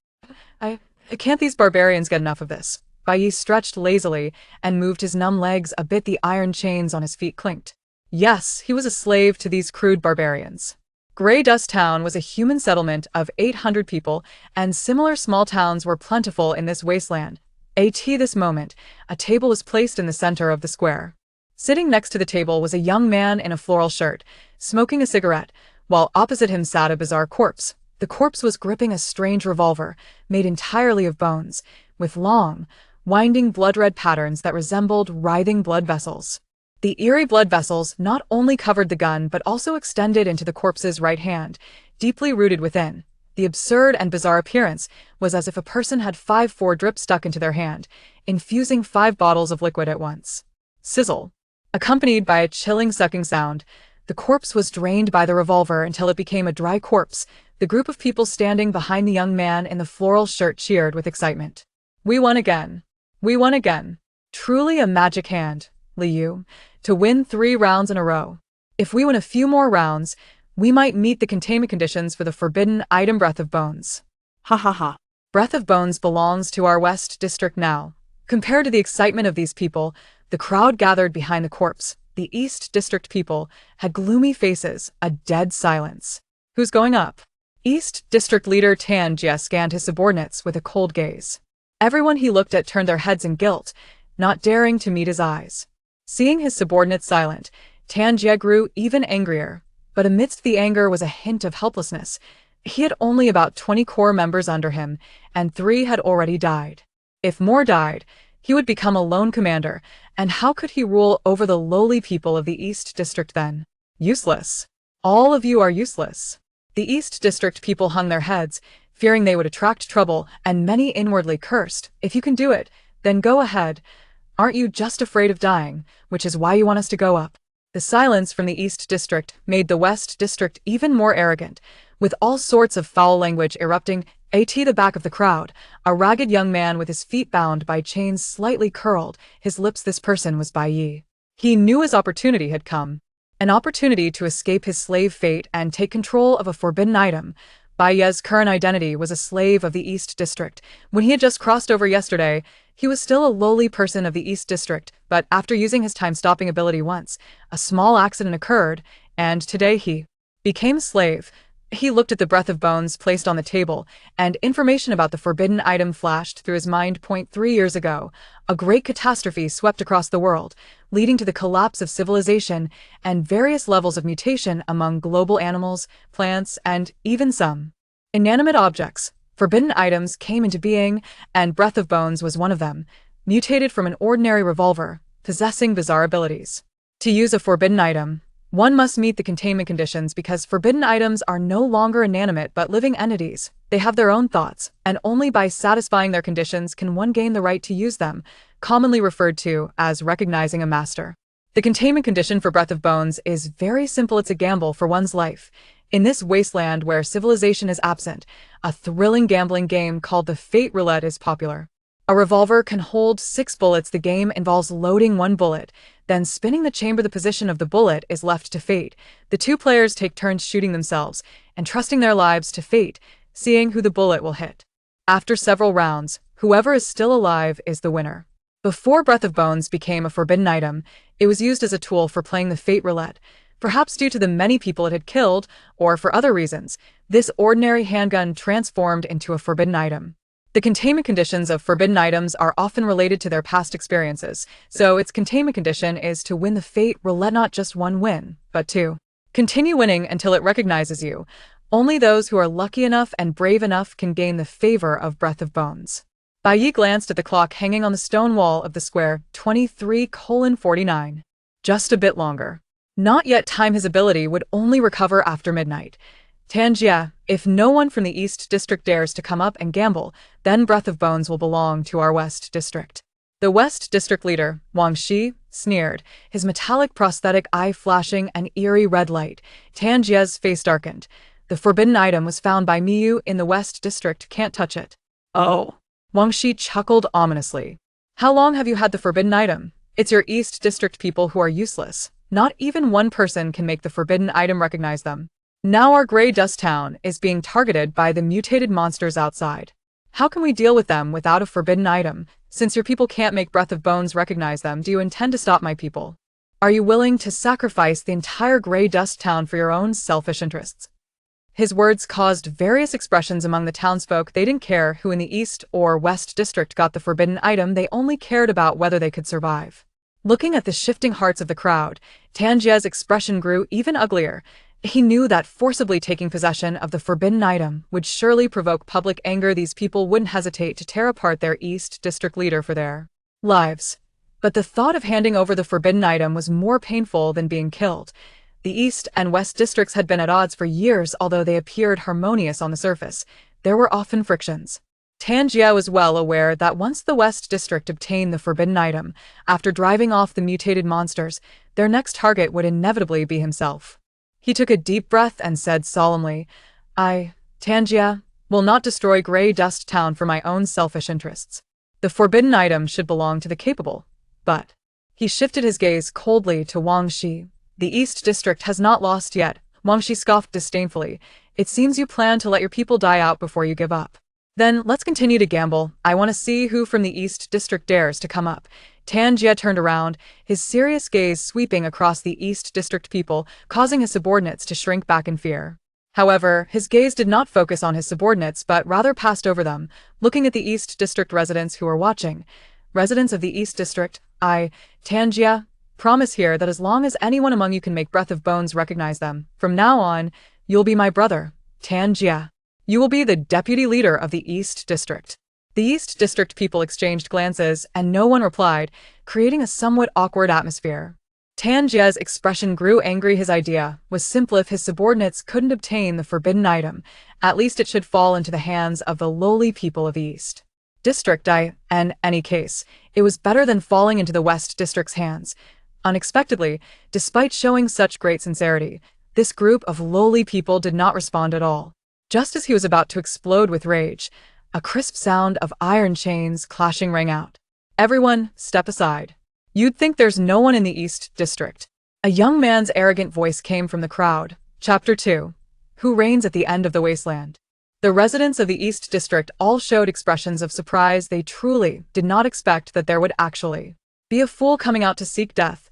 Can't these barbarians get enough of this? Bai Ye stretched lazily and moved his numb legs a bit. The iron chains on his feet clinked. Yes, he was a slave to these crude barbarians. Grey Dust Town was a human settlement of 800 people, and similar small towns were plentiful in this wasteland. At this moment, a table was placed in the center of the square. Sitting next to the table was a young man in a floral shirt, smoking a cigarette, while opposite him sat a bizarre corpse. The corpse was gripping a strange revolver, made entirely of bones, with long, winding blood-red patterns that resembled writhing blood vessels. The eerie blood vessels not only covered the gun but also extended into the corpse's right hand, deeply rooted within. The absurd and bizarre appearance was as if a person had 5-4 drips stuck into their hand, infusing 5 bottles of liquid at once. Sizzle. Accompanied by a chilling sucking sound, the corpse was drained by the revolver until it became a dry corpse. The group of people standing behind the young man in the floral shirt cheered with excitement. "We won again. We won again. Truly a magic hand, Liu, to win 3 rounds in a row. If we win a few more rounds, we might meet the containment conditions for the forbidden item Breath of Bones. Ha ha ha. Breath of Bones belongs to our West District now. Compared to the excitement of these people, the crowd gathered behind the corpse, the East District people, had gloomy faces, a dead silence. Who's going up? East District Leader Tan Jie scanned his subordinates with a cold gaze. Everyone he looked at turned their heads in guilt, not daring to meet his eyes. Seeing his subordinates silent, Tan Jie grew even angrier, but amidst the anger was a hint of helplessness. He had only about 20 core members under him, and 3 had already died. If more died, he would become a lone commander, and how could he rule over the lowly people of the East District then? Useless. All of you are useless. The East District people hung their heads, fearing they would attract trouble, and many inwardly cursed. If you can do it, then go ahead. Aren't you just afraid of dying, which is why you want us to go up? The silence from the East District made the West District even more arrogant, with all sorts of foul language erupting. At the back of the crowd, a ragged young man with his feet bound by chains slightly curled, his lips. This person was Bai Ye. He knew his opportunity had come. An opportunity to escape his slave fate and take control of a forbidden item. Bai Ye's current identity was a slave of the East District. When he had just crossed over yesterday, he was still a lowly person of the East District, but after using his time-stopping ability once, a small accident occurred, and today he became a slave. He looked at the Breath of Bones placed on the table, and information about the forbidden item flashed through his mind. 3 years ago, a great catastrophe swept across the world, leading to the collapse of civilization and various levels of mutation among global animals, plants, and even some inanimate objects. Forbidden items came into being, and Breath of Bones was one of them, mutated from an ordinary revolver, possessing bizarre abilities. To use a forbidden item, one must meet the containment conditions because forbidden items are no longer inanimate but living entities. They have their own thoughts, and only by satisfying their conditions can one gain the right to use them, commonly referred to as recognizing a master. The containment condition for Breath of Bones is very simple. It's a gamble for one's life. In this wasteland where civilization is absent, a thrilling gambling game called the Fate Roulette is popular. A revolver can hold 6 bullets. The game involves loading 1 bullet, then spinning the chamber. The position of the bullet is left to fate. The 2 players take turns shooting themselves and trusting their lives to fate, seeing who the bullet will hit. After several rounds, whoever is still alive is the winner. Before Breath of Bones became a forbidden item, it was used as a tool for playing the Fate Roulette. Perhaps due to the many people it had killed, or for other reasons, this ordinary handgun transformed into a forbidden item. The containment conditions of forbidden items are often related to their past experiences, so its containment condition is to win the Fate Roulette, not just 1 win, but 2. Continue winning until it recognizes you. Only those who are lucky enough and brave enough can gain the favor of Breath of Bones. Bai Ye glanced at the clock hanging on the stone wall of the square. 23:49. Just a bit longer. Not yet time. His ability would only recover after midnight. Tan Jie, if no one from the East District dares to come up and gamble, then Breath of Bones will belong to our West District. The West District leader, Wang Shi, sneered, his metallic prosthetic eye flashing an eerie red light. Tan Jie's face darkened. The forbidden item was found by Miyu in the West District. Can't touch it. Oh. Wang Shi chuckled ominously. How long have you had the forbidden item? It's your East District people who are useless. Not even one person can make the forbidden item recognize them. Now our Grey Dust Town is being targeted by the mutated monsters outside. How can we deal with them without a forbidden item? Since your people can't make Breath of Bones recognize them, do you intend to stop my people? Are you willing to sacrifice the entire Grey Dust Town for your own selfish interests? His words caused various expressions among the townsfolk. They didn't care who in the East or West District got the forbidden item, they only cared about whether they could survive. Looking at the shifting hearts of the crowd, Tan Jie's expression grew even uglier. He knew that forcibly taking possession of the forbidden item would surely provoke public anger. These people wouldn't hesitate to tear apart their East District leader for their lives. But the thought of handing over the forbidden item was more painful than being killed. The East and West Districts had been at odds for years. Although they appeared harmonious on the surface, there were often frictions. Tan Jie was well aware that once the West District obtained the forbidden item, after driving off the mutated monsters, their next target would inevitably be himself. He took a deep breath and said solemnly, I, Tan Jie, will not destroy Grey Dust Town for my own selfish interests. The forbidden item should belong to the capable. But he shifted his gaze coldly to Wang Shi. The East District has not lost yet. Shi scoffed disdainfully. It seems you plan to let your people die out before you give up. Then let's continue to gamble. I want to see who from the East District dares to come up. Tan Jie turned around, his serious gaze sweeping across the East District people, causing his subordinates to shrink back in fear. However, his gaze did not focus on his subordinates but rather passed over them, looking at the East District residents who were watching. Residents of the East District, Tan Jie, promise here that as long as anyone among you can make Breath of Bones recognize them, from now on, you'll be my brother, Tan Jie. You will be the deputy leader of the East District. The East District people exchanged glances, and no one replied, creating a somewhat awkward atmosphere. Tan Jie's expression grew angry. His idea was simple: if his subordinates couldn't obtain the forbidden item, at least it should fall into the hands of the lowly people of East District. In any case, it was better than falling into the West District's hands. Unexpectedly, despite showing such great sincerity, this group of lowly people did not respond at all. Just as he was about to explode with rage, a crisp sound of iron chains clashing rang out. Everyone, step aside. You'd think there's no one in the East District. A young man's arrogant voice came from the crowd. Chapter 2. Who reigns at the end of the wasteland? The residents of the East District all showed expressions of surprise. They truly did not expect that there would actually be a fool coming out to seek death.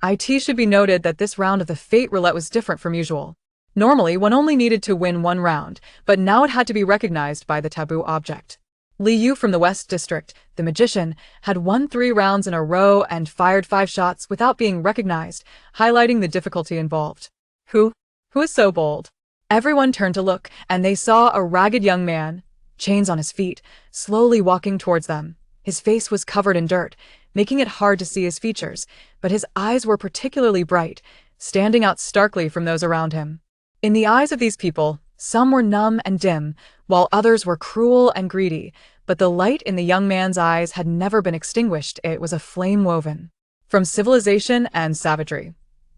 It should be noted that this round of the Fate Roulette was different from usual. Normally, one only needed to win one round, but now it had to be recognized by the taboo object. Li Yu from the West District, the magician, had won 3 rounds in a row and fired 5 shots without being recognized, highlighting the difficulty involved. Who is so bold? Everyone turned to look, and they saw a ragged young man, chains on his feet, slowly walking towards them. His face was covered in dirt, making it hard to see his features, but his eyes were particularly bright, standing out starkly from those around him. In the eyes of these people, some were numb and dim, while others were cruel and greedy, but the light in the young man's eyes had never been extinguished. It was a flame woven from civilization and savagery.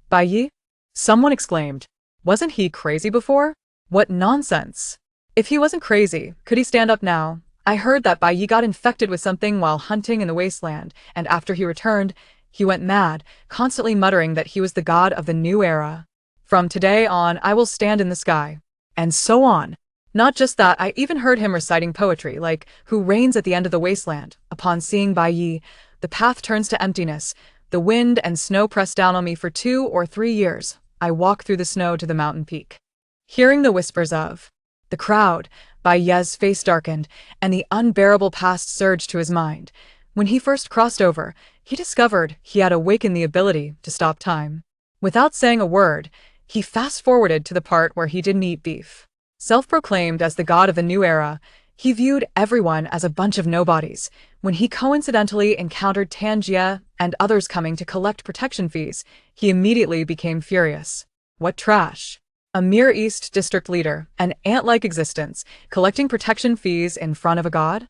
Bai Ye? Someone exclaimed. Wasn't he crazy before? What nonsense! If he wasn't crazy, could he stand up now? I heard that Bai Ye got infected with something while hunting in the wasteland, and after he returned, he went mad, constantly muttering that he was the god of the new era. From today on, I will stand in the sky. And so on. Not just that, I even heard him reciting poetry, like, who reigns at the end of the wasteland. Upon seeing Bai Ye, the path turns to emptiness. The wind and snow press down on me for 2 or 3 years. I walk through the snow to the mountain peak. Hearing the whispers of the crowd, Bai Ye's face darkened, and the unbearable past surged to his mind. When he first crossed over, he discovered he had awakened the ability to stop time. Without saying a word, he fast-forwarded to the part where he didn't eat beef. Self-proclaimed as the god of the new era, he viewed everyone as a bunch of nobodies. When he coincidentally encountered Tan Jie and others coming to collect protection fees, he immediately became furious. What trash! A mere East District leader, an ant-like existence, collecting protection fees in front of a god?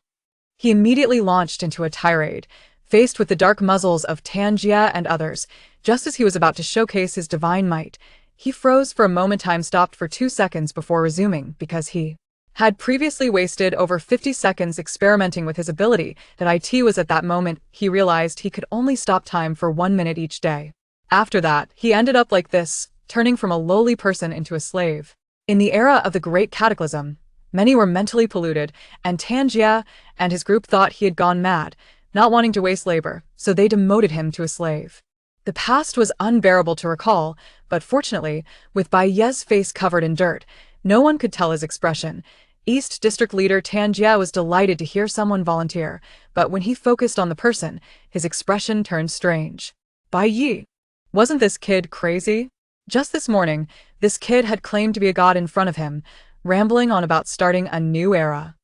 He immediately launched into a tirade, faced with the dark muzzles of Tan Jie and others. Just as he was about to showcase his divine might, he froze for a moment. Time stopped for 2 seconds before resuming because he had previously wasted over 50 seconds experimenting with his ability. That it was at that moment he realized he could only stop time for 1 minute each day. After that, he ended up like this, turning from a lowly person into a slave. In the era of the Great Cataclysm, many were mentally polluted, and Tan Jie and his group thought he had gone mad, not wanting to waste labor, so they demoted him to a slave. The past was unbearable to recall, but fortunately, with Bai Ye's face covered in dirt, no one could tell his expression. East District leader Tan Jie was delighted to hear someone volunteer, but when he focused on the person, his expression turned strange. Bai Ye. Wasn't this kid crazy? Just this morning, this kid had claimed to be a god in front of him, rambling on about starting a new era.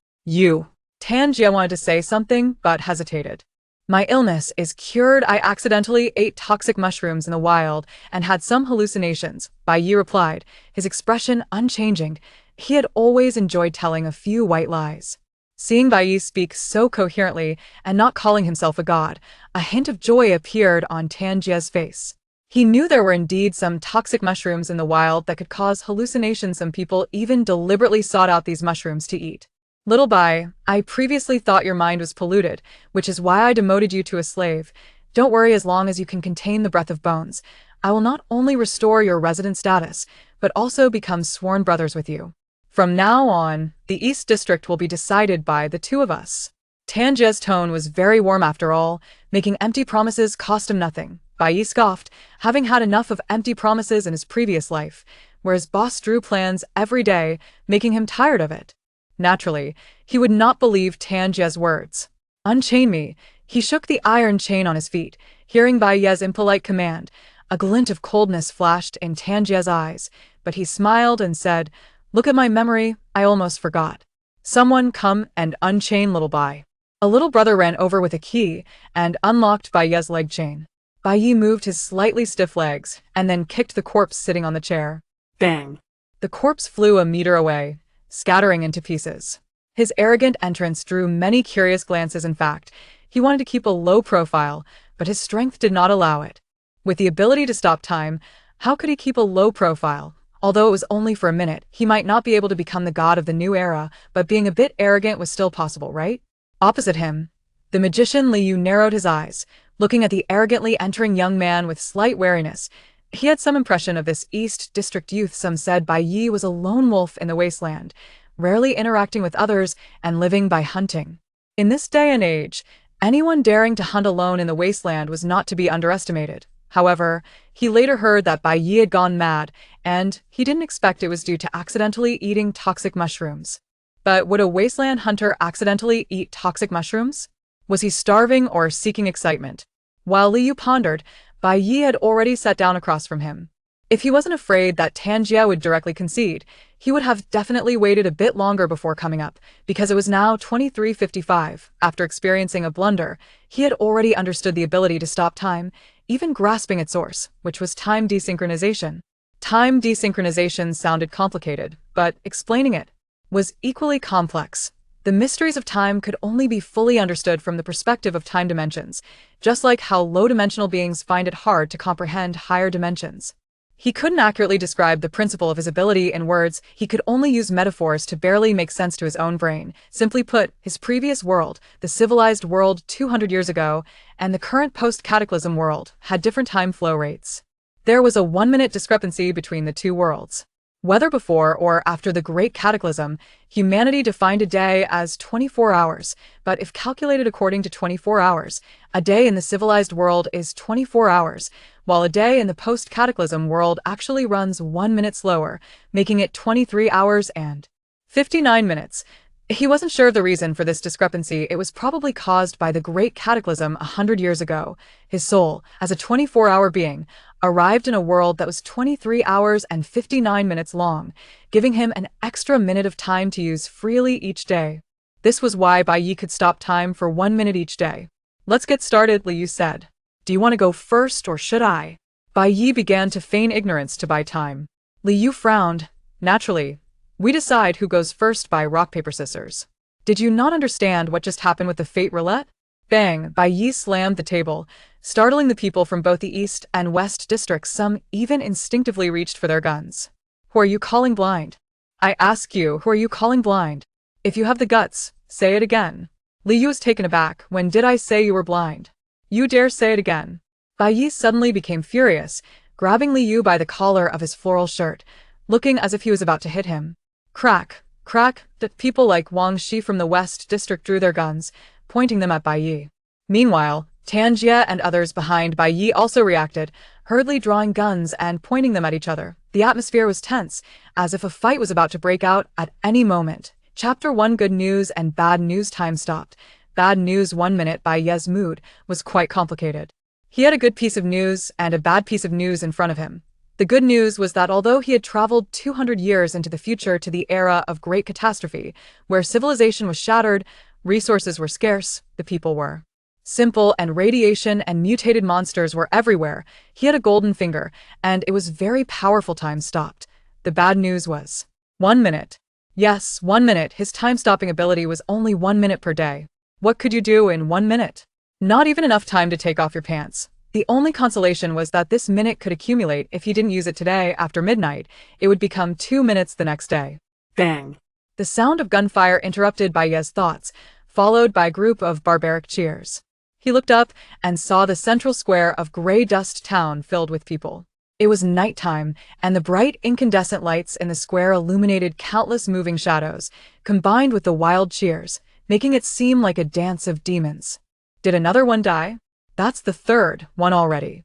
Tan Jie wanted to say something, but hesitated. My illness is cured. I accidentally ate toxic mushrooms in the wild and had some hallucinations, Bai Ye replied, his expression unchanging. He had always enjoyed telling a few white lies. Seeing Bai Ye speak so coherently and not calling himself a god, a hint of joy appeared on Tan Jie's face. He knew there were indeed some toxic mushrooms in the wild that could cause hallucinations. Some people even deliberately sought out these mushrooms to eat. Little Bai, I previously thought your mind was polluted, which is why I demoted you to a slave. Don't worry, as long as you can contain the breath of bones, I will not only restore your resident status, but also become sworn brothers with you. From now on, the East District will be decided by the two of us. Tangia's tone was very warm after all, making empty promises cost him nothing. Bai Ye scoffed, having had enough of empty promises in his previous life, where his boss drew plans every day, making him tired of it. Naturally, he would not believe Tangia's words. Unchain me. He shook the iron chain on his feet, hearing Bai Ye's impolite command. A glint of coldness flashed in Tangia's eyes, but he smiled and said, "Look at my memory, I almost forgot. Someone come and unchain little Bai." A little brother ran over with a key and unlocked Bai Ye's leg chain. Bai Ye moved his slightly stiff legs and then kicked the corpse sitting on the chair. Bang! The corpse flew a meter away, scattering into pieces. His arrogant entrance drew many curious glances. In fact, he wanted to keep a low profile, but his strength did not allow it. With the ability to stop time, how could he keep a low profile? Although it was only for a minute, he might not be able to become the god of the new era, but being a bit arrogant was still possible, right? Opposite him, the magician Liu narrowed his eyes, looking at the arrogantly entering young man with slight wariness. He had some impression of this East District youth. Some said Bai Ye was a lone wolf in the wasteland, rarely interacting with others and living by hunting. In this day and age, anyone daring to hunt alone in the wasteland was not to be underestimated. However, he later heard that Bai Ye had gone mad, and he didn't expect it was due to accidentally eating toxic mushrooms. But would a wasteland hunter accidentally eat toxic mushrooms? Was he starving or seeking excitement? While Liu pondered, Bai Ye had already sat down across from him. If he wasn't afraid that Tanjia would directly concede, he would have definitely waited a bit longer before coming up, because it was now 23:55. After experiencing a blunder, he had already understood the ability to stop time, even grasping its source, which was time desynchronization. Time desynchronization sounded complicated, but explaining it was equally complex. The mysteries of time could only be fully understood from the perspective of time dimensions, just like how low-dimensional beings find it hard to comprehend higher dimensions. He couldn't accurately describe the principle of his ability in words. He could only use metaphors to barely make sense to his own brain. Simply put, his previous world, the civilized world 200 years ago, and the current post-cataclysm world, had different time flow rates. There was a 1-minute discrepancy between the two worlds. Whether before or after the Great Cataclysm, humanity defined a day as 24 hours, but if calculated according to 24 hours, a day in the civilized world is 24 hours, while a day in the post-cataclysm world actually runs 1 minute slower, making it 23 hours and 59 minutes. He wasn't sure of the reason for this discrepancy. It was probably caused by the Great Cataclysm 100 years ago. His soul, as a 24-hour being, arrived in a world that was 23 hours and 59 minutes long, giving him an extra minute of time to use freely each day. This was why Bai Ye could stop time for 1 minute each day. "Let's get started," Liu said. "Do you want to go first or should I?" Bai Ye began to feign ignorance to buy time. Liu frowned. "Naturally. We decide who goes first by rock, paper, scissors." "Did you not understand what just happened with the fate roulette?" Bang! Bai Ye slammed the table, startling the people from both the East and West districts. Some even instinctively reached for their guns. "Who are you calling blind? I ask you, who are you calling blind? If you have the guts, say it again." Liu was taken aback. "When did I say you were blind? You dare say it again?" Bai Ye suddenly became furious, grabbing Liu by the collar of his floral shirt, looking as if he was about to hit him. Crack, crack, the people like Wang Shi from the West District drew their guns, pointing them at Bai Ye. Meanwhile, Tanjia and others behind Bai Ye also reacted, hurriedly drawing guns and pointing them at each other. The atmosphere was tense, as if a fight was about to break out at any moment. Chapter 1: Good News and Bad News. Time stopped. Bad news. 1 minute. Bai Ye's mood was quite complicated. He had a good piece of news and a bad piece of news in front of him. The good news was that although he had traveled 200 years into the future to the era of great catastrophe, where civilization was shattered, resources were scarce, the people were simple, and radiation and mutated monsters were everywhere, he had a golden finger, and it was very powerful. Time stopped. The bad news was 1 minute. Yes, 1 minute. His time-stopping ability was only 1 minute per day. What could you do in 1 minute? Not even enough time to take off your pants. The only consolation was that this minute could accumulate. If he didn't use it today after midnight, it would become 2 minutes the next day. Bang! The sound of gunfire interrupted Bai Ye's thoughts, followed by a group of barbaric cheers. He looked up and saw the central square of gray dust town filled with people. It was nighttime, and the bright incandescent lights in the square illuminated countless moving shadows, combined with the wild cheers, making it seem like a dance of demons. Did another one die? That's the third one already.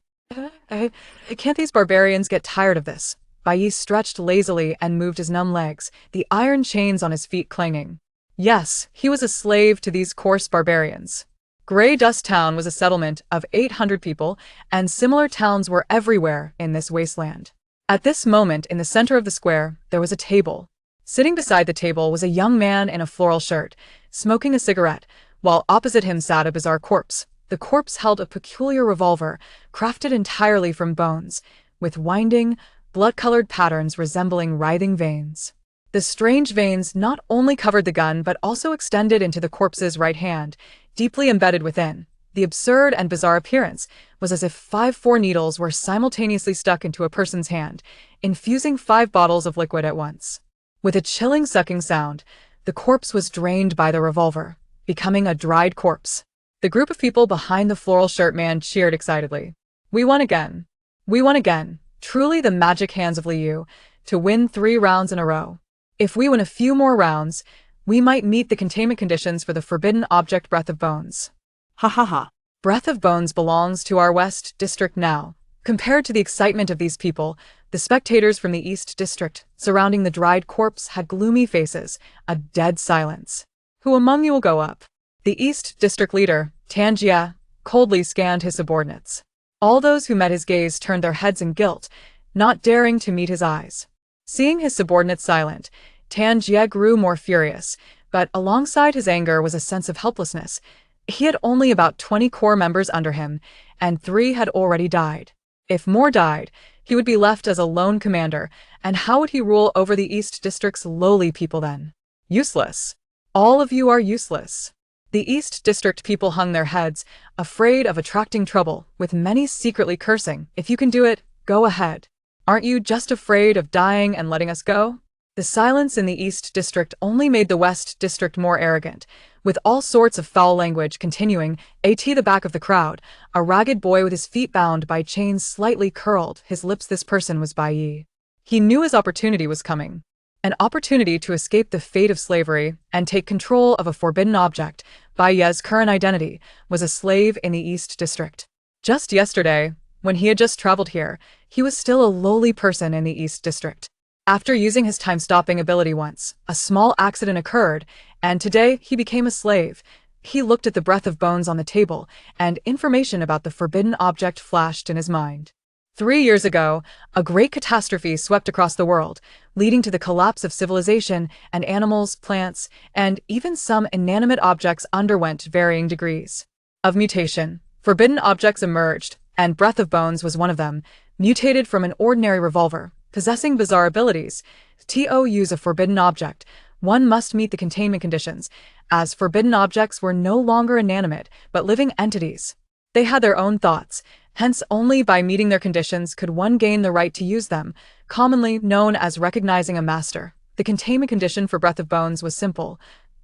I can't these barbarians get tired of this? Bai Ye stretched lazily and moved his numb legs, the iron chains on his feet clanging. Yes, he was a slave to these coarse barbarians. Grey Dust Town was a settlement of 800 people, and similar towns were everywhere in this wasteland. At this moment, in the center of the square, there was a table. Sitting beside the table was a young man in a floral shirt, smoking a cigarette, while opposite him sat a bizarre corpse. The corpse held a peculiar revolver, crafted entirely from bones, with winding, blood-colored patterns resembling writhing veins. The strange veins not only covered the gun but also extended into the corpse's right hand, deeply embedded within. The absurd and bizarre appearance was as if 5 needles were simultaneously stuck into a person's hand, infusing 5 bottles of liquid at once. With a chilling sucking sound, the corpse was drained by the revolver, becoming a dried corpse. The group of people behind the floral shirt man cheered excitedly. We won again. We won again. Truly the magic hands of Liu, to win 3 rounds in a row. If we win a few more rounds, we might meet the containment conditions for the forbidden object Breath of Bones. Ha ha ha. Breath of Bones belongs to our West District now. Compared to the excitement of these people, the spectators from the East District surrounding the dried corpse had gloomy faces, a dead silence. Who among you will go up? The East District leader, Tan Jie, coldly scanned his subordinates. All those who met his gaze turned their heads in guilt, not daring to meet his eyes. Seeing his subordinates silent, Tan Jie grew more furious, but alongside his anger was a sense of helplessness. He had only about 20 core members under him, and 3 had already died. If more died, he would be left as a lone commander, and how would he rule over the East District's lowly people then? Useless. All of you are useless. The East District people hung their heads, afraid of attracting trouble, with many secretly cursing. If you can do it, go ahead. Aren't you just afraid of dying and letting us go? The silence in the East District only made the West District more arrogant, with all sorts of foul language continuing. At the back of the crowd, a ragged boy with his feet bound by chains slightly curled his lips. This person was Bai Ye. He knew his opportunity was coming. An opportunity to escape the fate of slavery and take control of a forbidden object. Bai Ye's current identity was a slave in the East District. Just yesterday, when he had just traveled here, he was still a lowly person in the East District. After using his time-stopping ability once, a small accident occurred, and today he became a slave. He looked at the Breath of Bones on the table, and information about the forbidden object flashed in his mind. 3 years ago, a great catastrophe swept across the world, leading to the collapse of civilization, and animals, plants, and even some inanimate objects underwent varying degrees of mutation. Forbidden objects emerged, and Breath of Bones was one of them, mutated from an ordinary revolver, possessing bizarre abilities. To use a forbidden object, one must meet the containment conditions, as forbidden objects were no longer inanimate, but living entities. They had their own thoughts, hence only by meeting their conditions could one gain the right to use them, commonly known as recognizing a master. The containment condition for Breath of Bones was simple: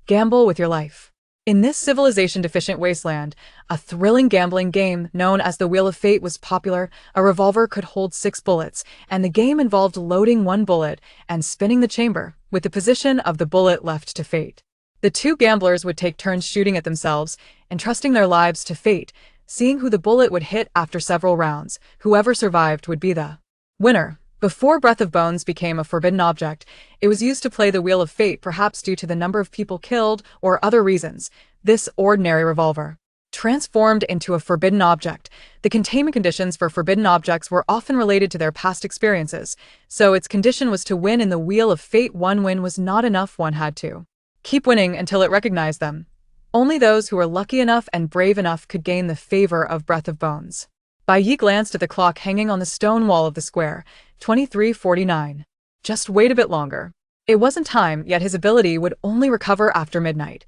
gamble with your life. In this civilization-deficient wasteland, a thrilling gambling game known as the Wheel of Fate was popular. A revolver could hold 6 bullets, and the game involved loading 1 bullet and spinning the chamber, with the position of the bullet left to fate. The 2 gamblers would take turns shooting at themselves, entrusting their lives to fate, seeing who the bullet would hit after several rounds. Whoever survived would be the winner. Before Breath of Bones became a forbidden object, it was used to play the Wheel of Fate, perhaps due to the number of people killed or other reasons. This ordinary revolver transformed into a forbidden object. The containment conditions for forbidden objects were often related to their past experiences, so its condition was to win in the Wheel of Fate. One win was not enough, one had to keep winning until it recognized them. Only those who were lucky enough and brave enough could gain the favor of Breath of Bones. Bai Ye glanced at the clock hanging on the stone wall of the square. 23:49. Just wait a bit longer. It wasn't time, yet his ability would only recover after midnight.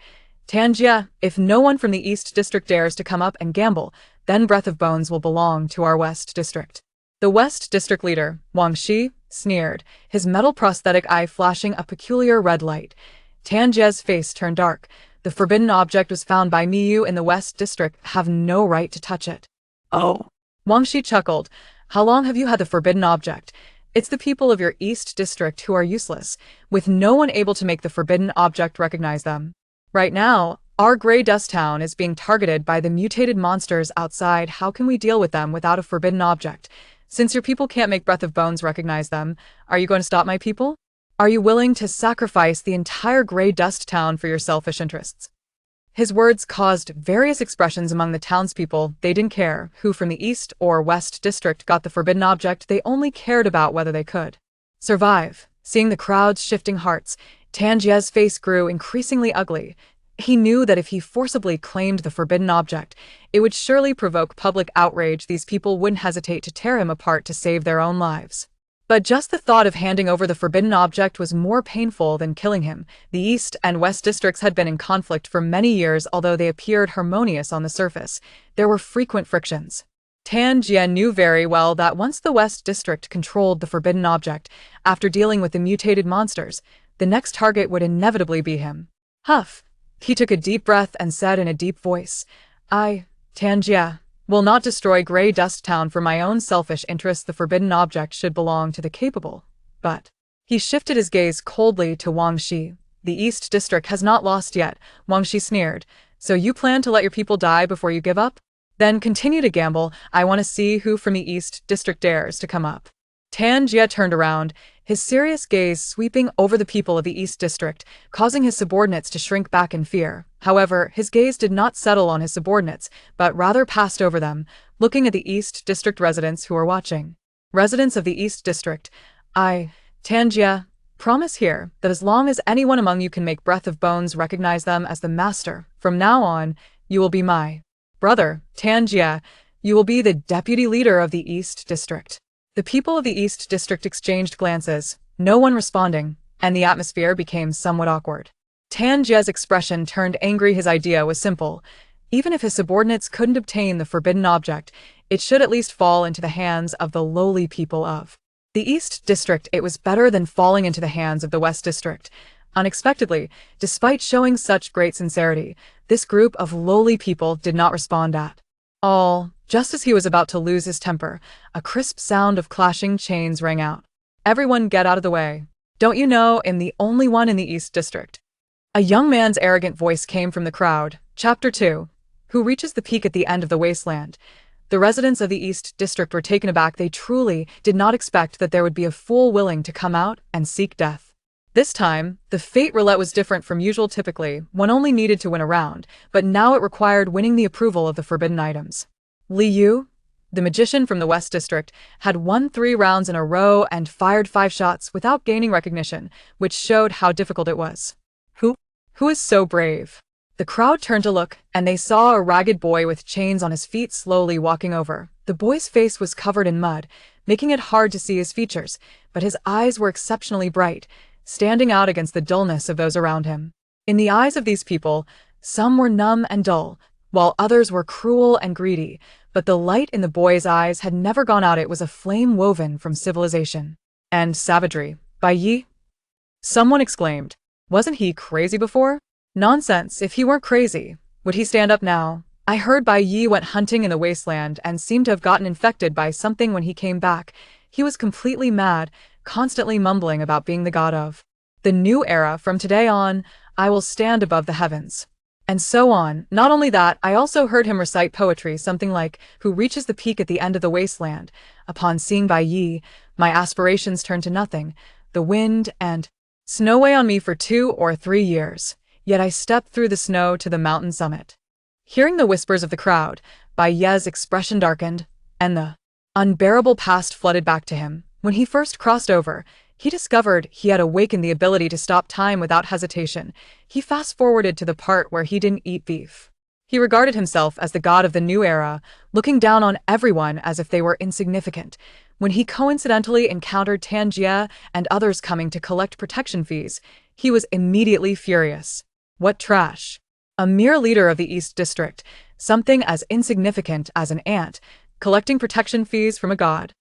Tan Jie, if no one from the East District dares to come up and gamble, then Breath of Bones will belong to our West District. The West District leader, Wang Shi, sneered, his metal prosthetic eye flashing a peculiar red light. Tan Jie's face turned dark. The forbidden object was found by me. You in the West District have no right to touch it. Oh. Wang Shi chuckled. How long have you had the forbidden object? It's the people of your East District who are useless, with no one able to make the forbidden object recognize them. Right now, our Grey Dust Town is being targeted by the mutated monsters outside. How can we deal with them without a forbidden object? Since your people can't make Breath of Bones recognize them, are you going to stop my people? Are you willing to sacrifice the entire Grey Dust Town for your selfish interests? His words caused various expressions among the townspeople. They didn't care who from the East or West District got the forbidden object. They only cared about whether they could survive. Seeing the crowd's shifting hearts, Tangia's face grew increasingly ugly. He knew that if he forcibly claimed the forbidden object, it would surely provoke public outrage. These people wouldn't hesitate to tear him apart to save their own lives. But just the thought of handing over the forbidden object was more painful than killing him. The East and West districts had been in conflict for many years, although they appeared harmonious on the surface. There were frequent frictions. Tanjia knew very well that once the West District controlled the forbidden object, after dealing with the mutated monsters, the next target would inevitably be him. Huff. He took a deep breath and said in a deep voice, Tanjia, will not destroy Grey Dust Town for my own selfish interests. The forbidden object should belong to the capable. But he shifted his gaze coldly to Wang Shi. The East District has not lost yet, Wang Shi sneered. So you plan to let your people die before you give up? Then continue to gamble. I want to see who from the East District dares to come up. Tanjia turned around, his serious gaze sweeping over the people of the East District, causing his subordinates to shrink back in fear. However, his gaze did not settle on his subordinates, but rather passed over them, looking at the East District residents who were watching. Residents of the East District, Tanjia, promise here that as long as anyone among you can make Breath of Bones recognize them as the master, from now on, you will be my brother, Tanjia. You will be the deputy leader of the East District. The people of the East District exchanged glances, no one responding, and the atmosphere became somewhat awkward. Tanjia's expression turned angry. His idea was simple. Even if his subordinates couldn't obtain the forbidden object, it should at least fall into the hands of the lowly people of the East District. It was better than falling into the hands of the West District. Unexpectedly, despite showing such great sincerity, this group of lowly people did not respond at all. Just as he was about to lose his temper, a crisp sound of clashing chains rang out. Everyone get out of the way. Don't you know I'm the only one in the East District? A young man's arrogant voice came from the crowd. Chapter 2. Who reaches the peak at the end of the wasteland? The residents of the East District were taken aback. They truly did not expect that there would be a fool willing to come out and seek death. This time, the fate roulette was different from usual. Typically, one only needed to win a round, but now it required winning the approval of the forbidden items. Li Yu, the magician from the West District, had won 3 rounds in a row and fired 5 shots without gaining recognition, which showed how difficult it was. Who is so brave? The crowd turned to look, and they saw a ragged boy with chains on his feet slowly walking over. The boy's face was covered in mud, making it hard to see his features, but his eyes were exceptionally bright, standing out against the dullness of those around him. In the eyes of these people, some were numb and dull, while others were cruel and greedy, but the light in the boy's eyes had never gone out. It was a flame woven from civilization and savagery. Bai Ye? Someone exclaimed. Wasn't he crazy before? Nonsense. If he weren't crazy, would he stand up now? I heard Bai Ye went hunting in the wasteland and seemed to have gotten infected by something when he came back. He was completely mad, constantly mumbling about being the god of the new era. From today on, I will stand above the heavens. And so on. Not only that, I also heard him recite poetry, something like, who reaches the peak at the end of the wasteland. Upon seeing Bai Ye, my aspirations turned to nothing. The wind and snow weigh on me for 2 or 3 years, yet I stepped through the snow to the mountain summit. Hearing the whispers of the crowd, Bai Ye's expression darkened, and the unbearable past flooded back to him. When he first crossed over, he discovered he had awakened the ability to stop time without hesitation. He fast-forwarded to the part where he didn't eat beef. He regarded himself as the god of the new era, looking down on everyone as if they were insignificant. When he coincidentally encountered Tanjia and others coming to collect protection fees, he was immediately furious. What trash! A mere leader of the East District, something as insignificant as an ant, collecting protection fees from a god.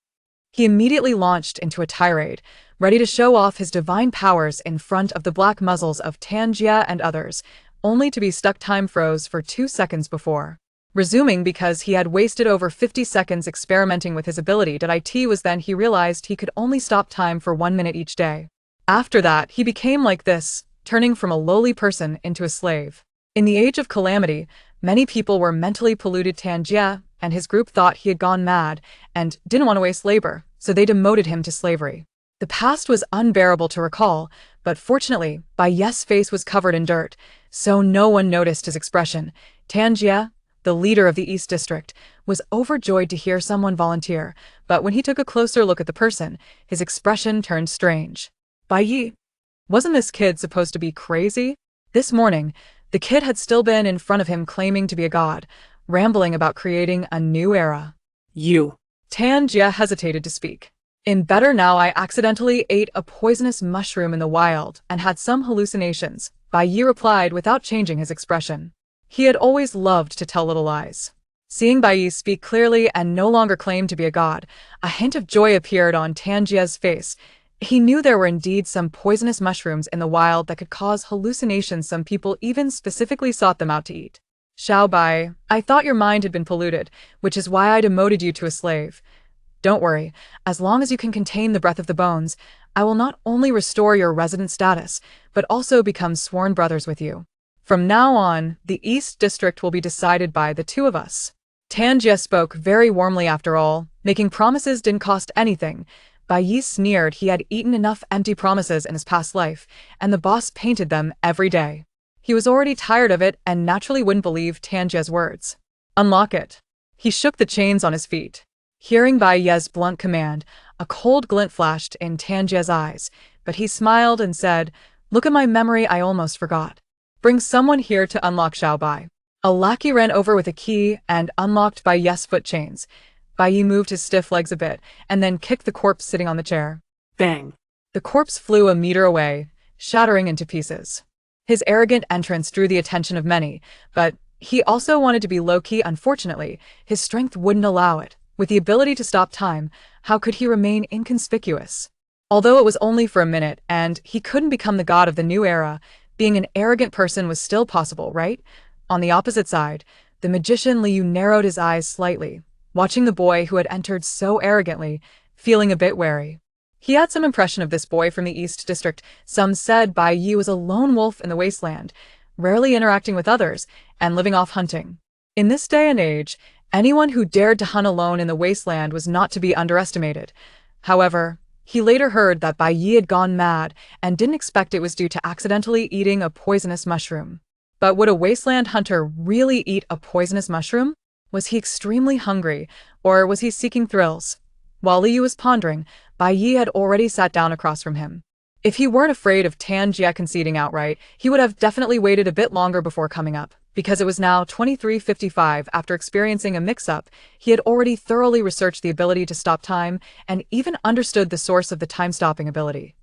He immediately launched into a tirade, ready to show off his divine powers in front of the black muzzles of Tanjia and others, only to be stuck. Time froze for 2 seconds before Resuming because he had wasted over 50 seconds experimenting with his ability. It was then he realized he could only stop time for 1 minute each day. After that, he became like this, turning from a lowly person into a slave. In the age of calamity, many people were mentally polluted. Tanjie and his group thought he had gone mad and didn't want to waste labor, so they demoted him to slavery. The past was unbearable to recall, but fortunately, Bai Ye's face was covered in dirt, so no one noticed his expression. Tanjie, the leader of the East District, was overjoyed to hear someone volunteer, but when he took a closer look at the person, his expression turned strange. Bai Ye, wasn't this kid supposed to be crazy? This morning, the kid had still been in front of him claiming to be a god, rambling about creating a new era. You. Tanjie hesitated to speak. In better now, I accidentally ate a poisonous mushroom in the wild and had some hallucinations, Bai Ye replied without changing his expression. He had always loved to tell little lies. Seeing Bai Ye speak clearly and no longer claim to be a god, a hint of joy appeared on Tanjie's face. He knew there were indeed some poisonous mushrooms in the wild that could cause hallucinations. Some people even specifically sought them out to eat. Xiao Bai, I thought your mind had been polluted, which is why I demoted you to a slave. Don't worry, as long as you can contain the breath of the bones, I will not only restore your resident status, but also become sworn brothers with you. From now on, the East District will be decided by the two of us. Tanjie spoke very warmly. After all, making promises didn't cost anything. Bai Ye sneered. He had eaten enough empty promises in his past life, and the boss painted them every day. He was already tired of it and naturally wouldn't believe Tanjie's words. Unlock it. He shook the chains on his feet. Hearing Bai Ye's blunt command, a cold glint flashed in Tanjie's eyes, but he smiled and said, Look at my memory, I almost forgot. Bring someone here to unlock Xiao Bai. A lackey ran over with a key and unlocked Bai Ye's foot chains. Bai Ye moved his stiff legs a bit, and then kicked the corpse sitting on the chair. Bang. The corpse flew a meter away, shattering into pieces. His arrogant entrance drew the attention of many, but he also wanted to be low-key. Unfortunately, his strength wouldn't allow it. With the ability to stop time, how could he remain inconspicuous? Although it was only for a minute, and he couldn't become the god of the new era, being an arrogant person was still possible, right? On the opposite side, the magician Liu narrowed his eyes slightly, watching the boy who had entered so arrogantly, feeling a bit wary. He had some impression of this boy from the East District. Some said Bai Ye was a lone wolf in the wasteland, rarely interacting with others, and living off hunting. In this day and age, anyone who dared to hunt alone in the wasteland was not to be underestimated. However, he later heard that Bai Ye had gone mad and didn't expect it was due to accidentally eating a poisonous mushroom. But would a wasteland hunter really eat a poisonous mushroom? Was he extremely hungry, or was he seeking thrills? While Liu was pondering, Bai Ye had already sat down across from him. If he weren't afraid of Tanjie conceding outright, he would have definitely waited a bit longer before coming up. Because it was now 23:55 after experiencing a mix-up, he had already thoroughly researched the ability to stop time and even understood the source of the time-stopping ability.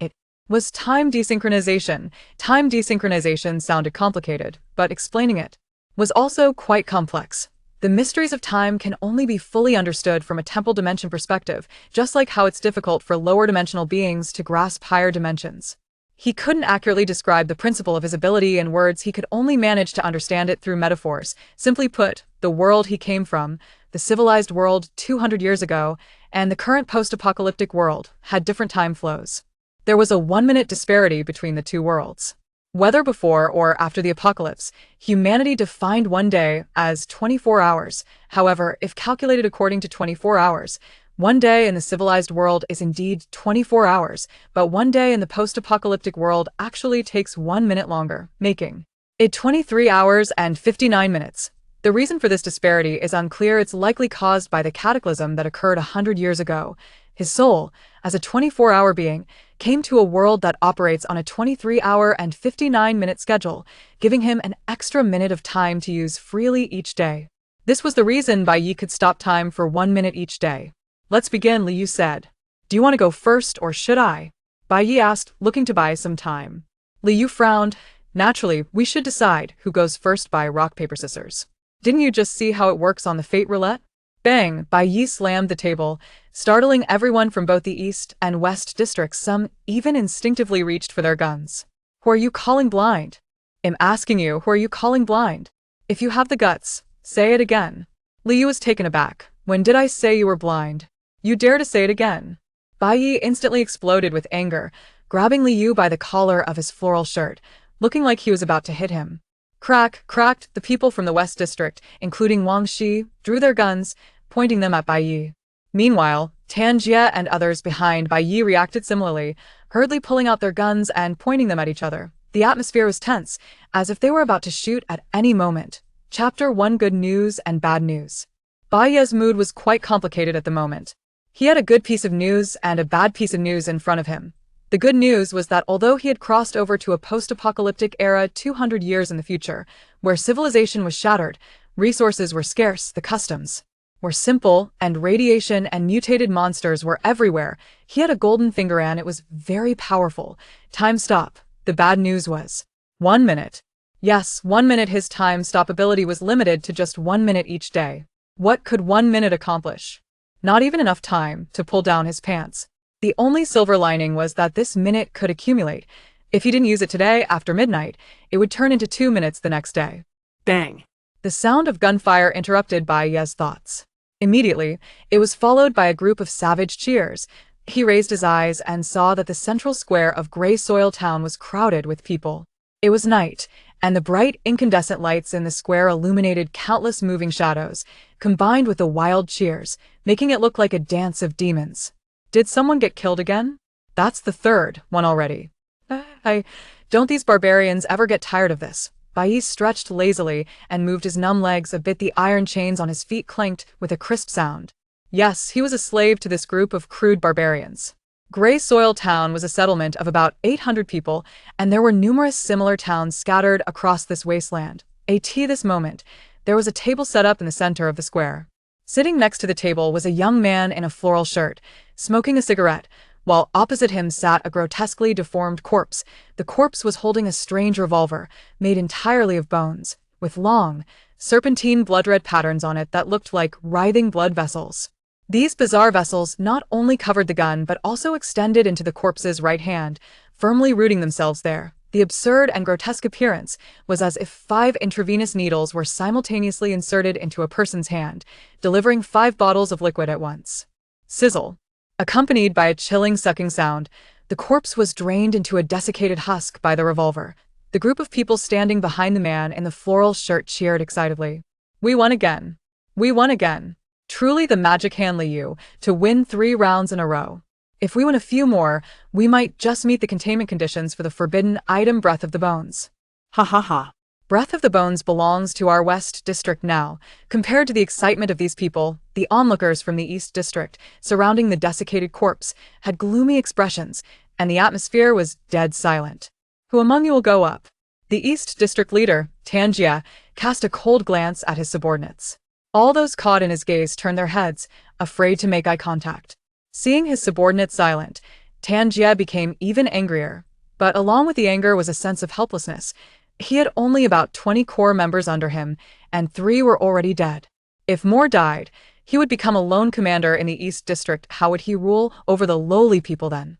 It was time desynchronization. Time desynchronization sounded complicated, but explaining it was also quite complex. The mysteries of time can only be fully understood from a temporal dimension perspective, just like how it's difficult for lower-dimensional beings to grasp higher dimensions. He couldn't accurately describe the principle of his ability in words. He could only manage to understand it through metaphors. Simply put, the world he came from, the civilized world 200 years ago, and the current post-apocalyptic world had different time flows. There was a 1-minute disparity between the two worlds. Whether before or after the apocalypse, humanity defined one day as 24 hours. However, if calculated according to 24 hours, one day in the civilized world is indeed 24 hours, but one day in the post-apocalyptic world actually takes 1 minute longer, making it 23 hours and 59 minutes. The reason for this disparity is unclear. It's likely caused by the cataclysm that occurred 100 years ago. His soul, as a 24-hour being, came to a world that operates on a 23-hour and 59-minute schedule, giving him an extra minute of time to use freely each day. This was the reason Bai Ye could stop time for 1 minute each day. Let's begin, Liu said. Do you want to go first or should I? Bai Ye asked, looking to buy some time. Liu frowned. Naturally, we should decide who goes first by rock, paper, scissors. Didn't you just see how it works on the fate roulette? Bang! Bai Ye slammed the table, startling everyone from both the East and West districts. Some even instinctively reached for their guns. Who are you calling blind? I'm asking you, who are you calling blind? If you have the guts, Say it again. Liu was taken aback. When did I say you were blind? You dare to say it again? Bai Ye instantly exploded with anger, grabbing Liu by the collar of his floral shirt, looking like he was about to hit him. Cracked, the people from the West District, including Wang Shi, drew their guns, pointing them at Bai Ye. Meanwhile, Tan Jie and others behind Bai Ye reacted similarly, hurriedly pulling out their guns and pointing them at each other. The atmosphere was tense, as if they were about to shoot at any moment. Chapter 1: Good News and Bad News. Bai Ye's mood was quite complicated at the moment. He had a good piece of news and a bad piece of news in front of him. The good news was that although he had crossed over to a post-apocalyptic era 200 years in the future, where civilization was shattered, resources were scarce, the customs were simple, and radiation and mutated monsters were everywhere, he had a golden finger and it was very powerful. Time stop. The bad news was 1 minute. Yes, 1 minute. His time stop ability was limited to just 1 minute each day. What could 1 minute accomplish? Not even enough time to pull down his pants. The only silver lining was that this minute could accumulate. If he didn't use it today after midnight, it would turn into 2 minutes the next day. Bang! The sound of gunfire interrupted Bai Ye's thoughts. Immediately, it was followed by a group of savage cheers. He raised his eyes and saw that the central square of Grey Soil Town was crowded with people. It was night, and the bright incandescent lights in the square illuminated countless moving shadows, combined with the wild cheers, making it look like a dance of demons. Did someone get killed again? That's the third one already. Don't these barbarians ever get tired of this? Bai Ye stretched lazily and moved his numb legs a bit. The iron chains on his feet clanked with a crisp sound. Yes, he was a slave to this group of crude barbarians. Grey Soil Town was a settlement of about 800 people, and there were numerous similar towns scattered across this wasteland. This moment, there was a table set up in the center of the square. Sitting next to the table was a young man in a floral shirt, smoking a cigarette, while opposite him sat a grotesquely deformed corpse. The corpse was holding a strange revolver, made entirely of bones, with long, serpentine blood-red patterns on it that looked like writhing blood vessels. These bizarre vessels not only covered the gun but also extended into the corpse's right hand, firmly rooting themselves there. The absurd and grotesque appearance was as if 5 intravenous needles were simultaneously inserted into a person's hand, delivering 5 bottles of liquid at once. Sizzle. Accompanied by a chilling sucking sound, the corpse was drained into a desiccated husk by the revolver. The group of people standing behind the man in the floral shirt cheered excitedly. We won again. We won again. Truly the magic hand, Liu, to win 3 rounds in a row. If we win a few more, we might just meet the containment conditions for the forbidden item Breath of the Bones. Ha ha ha. Breath of the Bones belongs to our West District now. Compared to the excitement of these people, the onlookers from the East District, surrounding the desiccated corpse, had gloomy expressions, and the atmosphere was dead silent. Who among you will go up? The East District leader, Tan Jie, cast a cold glance at his subordinates. All those caught in his gaze turned their heads, afraid to make eye contact. Seeing his subordinates silent, Tan Jie became even angrier. But along with the anger was a sense of helplessness. He had only about 20 core members under him, and 3 were already dead. If more died, he would become a lone commander in the East District. How would he rule over the lowly people then?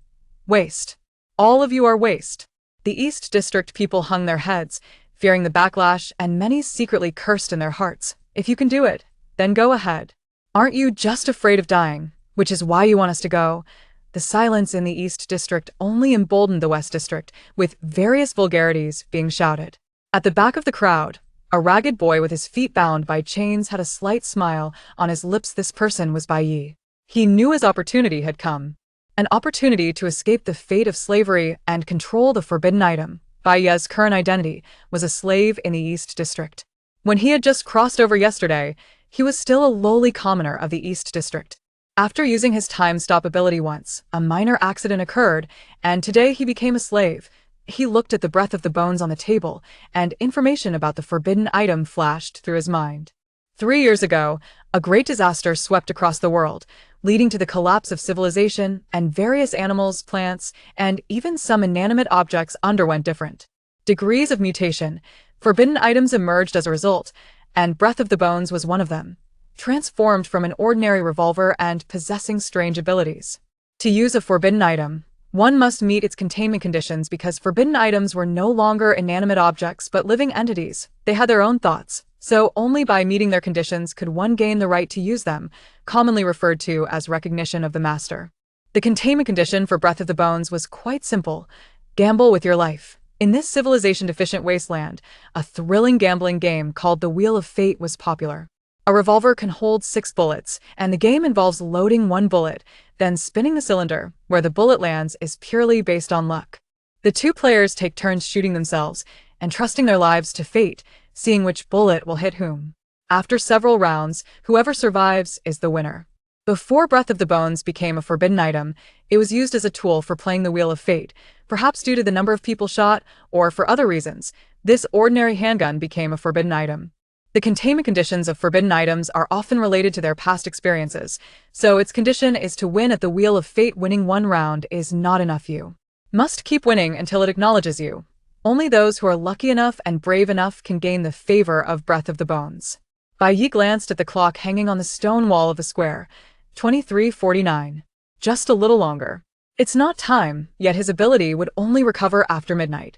Waste. All of you are waste. The East District people hung their heads, fearing the backlash, and many secretly cursed in their hearts. If you can do it, then go ahead. Aren't you just afraid of dying, which is why you want us to go? The silence in the East District only emboldened the West District, with various vulgarities being shouted. At the back of the crowd, a ragged boy with his feet bound by chains had a slight smile on his lips. This person was Bai Ye. He knew his opportunity had come. An opportunity to escape the fate of slavery and control the forbidden item. Bai Ye's current identity was a slave in the East District. When he had just crossed over yesterday, he was still a lowly commoner of the East District. After using his time stop ability once, a minor accident occurred, and today he became a slave. He looked at the Breath of the Bones on the table, and information about the forbidden item flashed through his mind. 3 years ago, a great disaster swept across the world, leading to the collapse of civilization, and various animals, plants, and even some inanimate objects underwent different degrees of mutation. Forbidden items emerged as a result, and Breath of the Bones was one of them. Transformed from an ordinary revolver and possessing strange abilities. To use a forbidden item, one must meet its containment conditions because forbidden items were no longer inanimate objects but living entities. They had their own thoughts, So only by meeting their conditions could one gain the right to use them, commonly referred to as recognition of the master. The containment condition for Breath of the Bones was quite simple: gamble with your life. In this civilization-deficient wasteland, a thrilling gambling game called the Wheel of Fate was popular. A revolver can hold 6 bullets, and the game involves loading one bullet, then spinning the cylinder. Where the bullet lands is purely based on luck. The two players take turns shooting themselves and trusting their lives to fate, seeing which bullet will hit whom. After several rounds, whoever survives is the winner. Before Breath of the Bones became a forbidden item, it was used as a tool for playing the Wheel of Fate, perhaps due to the number of people shot, or for other reasons. This ordinary handgun became a forbidden item. The containment conditions of forbidden items are often related to their past experiences, so its condition is to win at the Wheel of Fate. Winning one round is not enough. You must keep winning until it acknowledges you. Only those who are lucky enough and brave enough can gain the favor of Breath of the Bones. Bai Ye glanced at the clock hanging on the stone wall of the square. 23:49. Just a little longer. It's not time, yet his ability would only recover after midnight.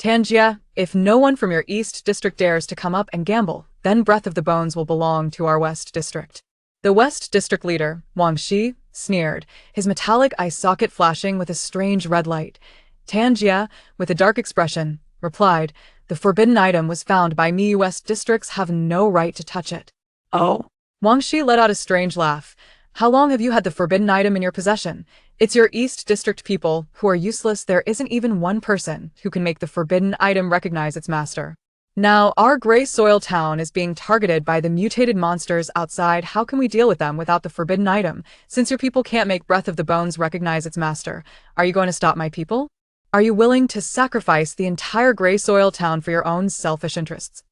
Tanjia, if no one from your East District dares to come up and gamble, then Breath of the Bones will belong to our West District. The West District leader, Wang Shi, sneered, his metallic eye socket flashing with a strange red light. Tanjia, with a dark expression, replied, "The forbidden item was found by me. West Districts have no right to touch it." "Oh?" Wang Shi let out a strange laugh. "How long have you had the forbidden item in your possession? It's your East District people who are useless. There isn't even one person who can make the forbidden item recognize its master. Now, our gray soil town is being targeted by the mutated monsters outside. How can we deal with them without the forbidden item? Since your people can't make Breath of the Bones recognize its master, are you going to stop my people? Are you willing to sacrifice the entire gray soil town for your own selfish interests?"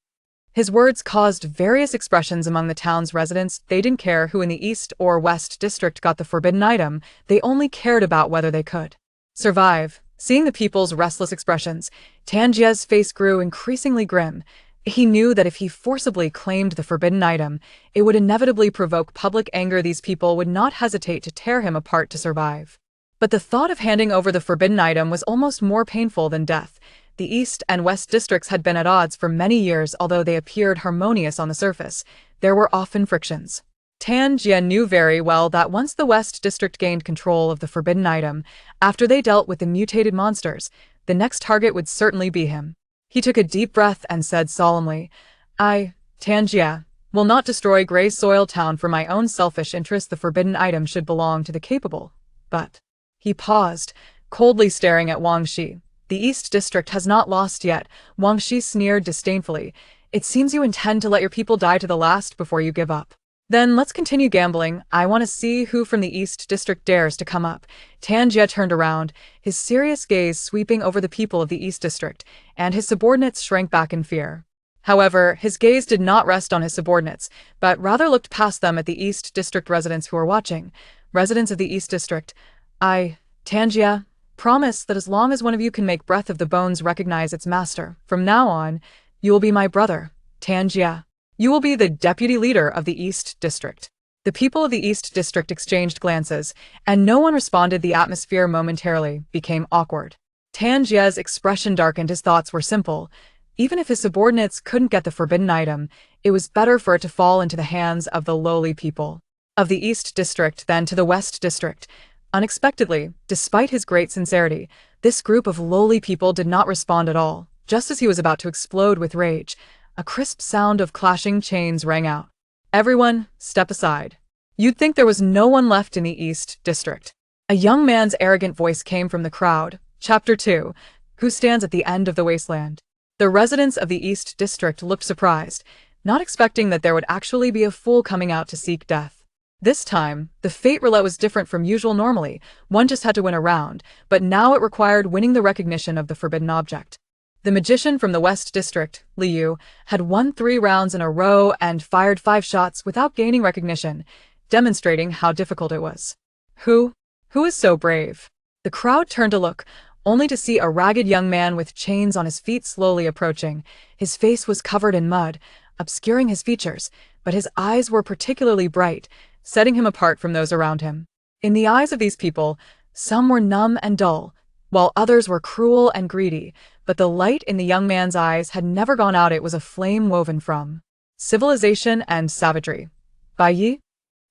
His words caused various expressions among the town's residents. They didn't care who in the East or West District got the forbidden item, they only cared about whether they could survive. Seeing the people's restless expressions, Tanjia's face grew increasingly grim. He knew that if he forcibly claimed the forbidden item, it would inevitably provoke public anger. These people would not hesitate to tear him apart to survive. But the thought of handing over the forbidden item was almost more painful than death. The East and West Districts had been at odds for many years. Although they appeared harmonious on the surface, there were often frictions. Tanjia knew very well that once the West District gained control of the forbidden item, after they dealt with the mutated monsters, the next target would certainly be him. He took a deep breath and said solemnly, "I, Tanjia, will not destroy Gray Soil Town for my own selfish interest. The forbidden item should belong to the capable." But he paused, coldly staring at Wang Shi. "The East District has not lost yet." Wang Shi sneered disdainfully. "It seems you intend to let your people die to the last before you give up. Then let's continue gambling. I want to see who from the East District dares to come up." Tanjia turned around, his serious gaze sweeping over the people of the East District, and his subordinates shrank back in fear. However, his gaze did not rest on his subordinates, but rather looked past them at the East District residents who were watching. "Residents of the East District, I, Tanjia, promise that as long as one of you can make Breath of the Bones recognize its master, from now on, you will be my brother, Tanjia. You will be the deputy leader of the East District." The people of the East District exchanged glances, and no one responded. The atmosphere momentarily became awkward. Tanjia's expression darkened. His thoughts were simple. Even if his subordinates couldn't get the forbidden item, it was better for it to fall into the hands of the lowly people of the East District than to the West District. Unexpectedly, despite his great sincerity, this group of lowly people did not respond at all. Just as he was about to explode with rage, a crisp sound of clashing chains rang out. "Everyone, step aside. You'd think there was no one left in the East District." A young man's arrogant voice came from the crowd. Chapter 2. Who stands at the end of the wasteland? The residents of the East District looked surprised, not expecting that there would actually be a fool coming out to seek death. This time, the fate roulette was different from usual. Normally, one just had to win a round, but now it required winning the recognition of the forbidden object. The magician from the West District, Liu, had won 3 rounds in a row and fired 5 shots without gaining recognition, demonstrating how difficult it was. Who is so brave? The crowd turned to look, only to see a ragged young man with chains on his feet slowly approaching. His face was covered in mud, obscuring his features, but his eyes were particularly bright, setting him apart from those around him. In the eyes of these people, some were numb and dull, while others were cruel and greedy, but the light in the young man's eyes had never gone out. It was a flame woven from Civilization and savagery. Bai Ye?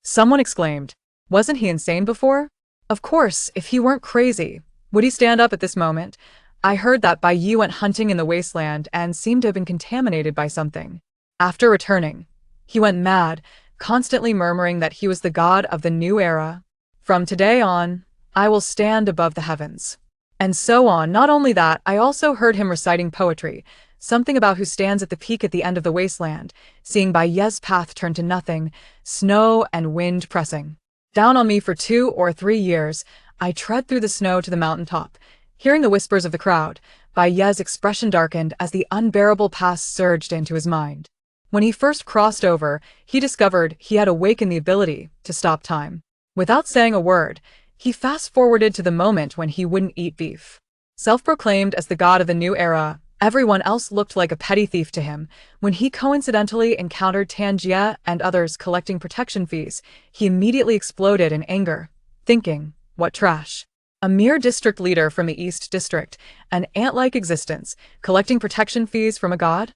Someone exclaimed. Wasn't he insane before? Of course, if he weren't crazy, would he stand up at this moment? I heard that Bai Ye went hunting in the wasteland and seemed to have been contaminated by something. After returning, he went mad, constantly murmuring that he was the god of the new era. From today on, I will stand above the heavens. And so on. Not only that, I also heard him reciting poetry, something about who stands at the peak at the end of the wasteland, seeing Bai Ye's path turn to nothing, snow and wind pressing down on me for 2 or 3 years. I tread through the snow to the mountaintop. Hearing the whispers of the crowd, Bai Ye's expression darkened as the unbearable past surged into his mind. When he first crossed over, he discovered he had awakened the ability to stop time. Without saying a word, he fast-forwarded to the moment when he wouldn't eat beef. Self-proclaimed as the god of the new era, everyone else looked like a petty thief to him. When he coincidentally encountered Tanjia and others collecting protection fees, he immediately exploded in anger, thinking, what trash. A mere district leader from the East District, an ant-like existence, collecting protection fees from a god?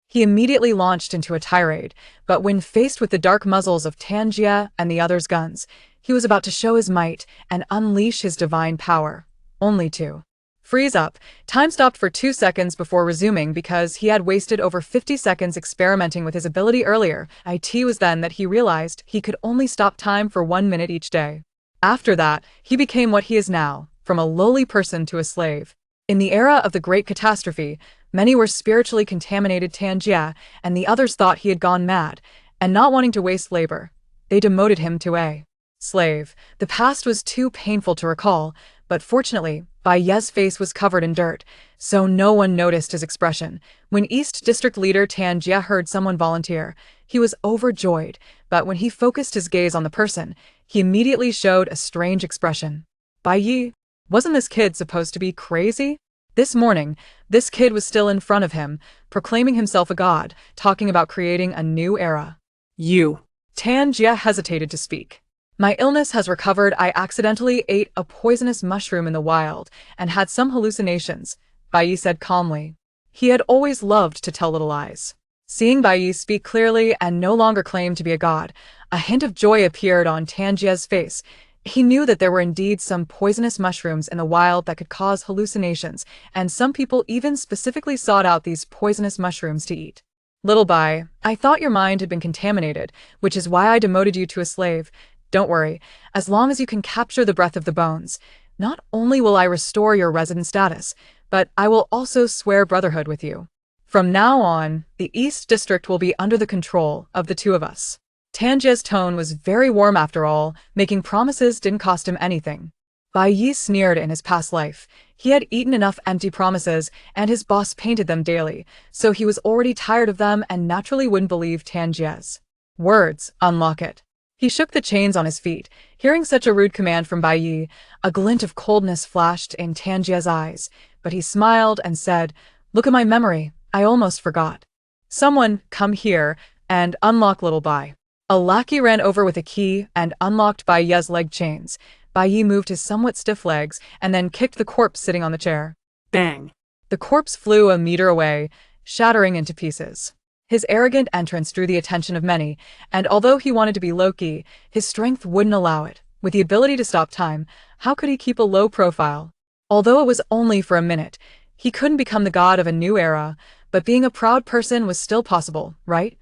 He immediately launched into a tirade, but when faced with the dark muzzles of Tanjia and the others' guns, he was about to show his might and unleash his divine power, only to freeze up. Time stopped for 2 seconds before resuming because he had wasted over 50 seconds experimenting with his ability earlier. It was then that he realized he could only stop time for 1 minute each day. After that, he became what he is now, from a lowly person to a slave. In the era of the Great Catastrophe, many were spiritually contaminated Tanjia, and the others thought he had gone mad, and not wanting to waste labor, they demoted him to a slave. The past was too painful to recall, but fortunately, Bai Ye's face was covered in dirt, so no one noticed his expression. When East District Leader Tanjia heard someone volunteer, he was overjoyed, but when he focused his gaze on the person, he immediately showed a strange expression. Bai Ye? Wasn't this kid supposed to be crazy? This morning, this kid was still in front of him, proclaiming himself a god, talking about creating a new era. You. Tanjia hesitated to speak. My illness has recovered. I accidentally ate a poisonous mushroom in the wild and had some hallucinations, Bai Ye said calmly. He had always loved to tell little lies. Seeing Bai Ye speak clearly and no longer claim to be a god, a hint of joy appeared on Tanjia's face. He knew that there were indeed some poisonous mushrooms in the wild that could cause hallucinations, and some people even specifically sought out these poisonous mushrooms to eat. Little Bai, I thought your mind had been contaminated, which is why I demoted you to a slave. Don't worry, as long as you can capture the breath of the bones, not only will I restore your resident status, but I will also swear brotherhood with you. From now on, the East District will be under the control of the two of us. Tanjia's tone was very warm after all, making promises didn't cost him anything. Bai Ye sneered in his past life. He had eaten enough empty promises, and his boss painted them daily, so he was already tired of them and naturally wouldn't believe Tanjia's words. Unlock it. He shook the chains on his feet. Hearing such a rude command from Bai Ye, a glint of coldness flashed in Tanjia's eyes, but he smiled and said, Look at my memory, I almost forgot. Someone, come here, and unlock little Bai. A lackey ran over with a key and unlocked Bai Ye's leg chains. Bai Ye moved his somewhat stiff legs and then kicked the corpse sitting on the chair. Bang! The corpse flew a meter away, shattering into pieces. His arrogant entrance drew the attention of many, and although he wanted to be low-key, his strength wouldn't allow it. With the ability to stop time, how could he keep a low profile? Although it was only for a minute, he couldn't become the god of a new era, but being a proud person was still possible, right?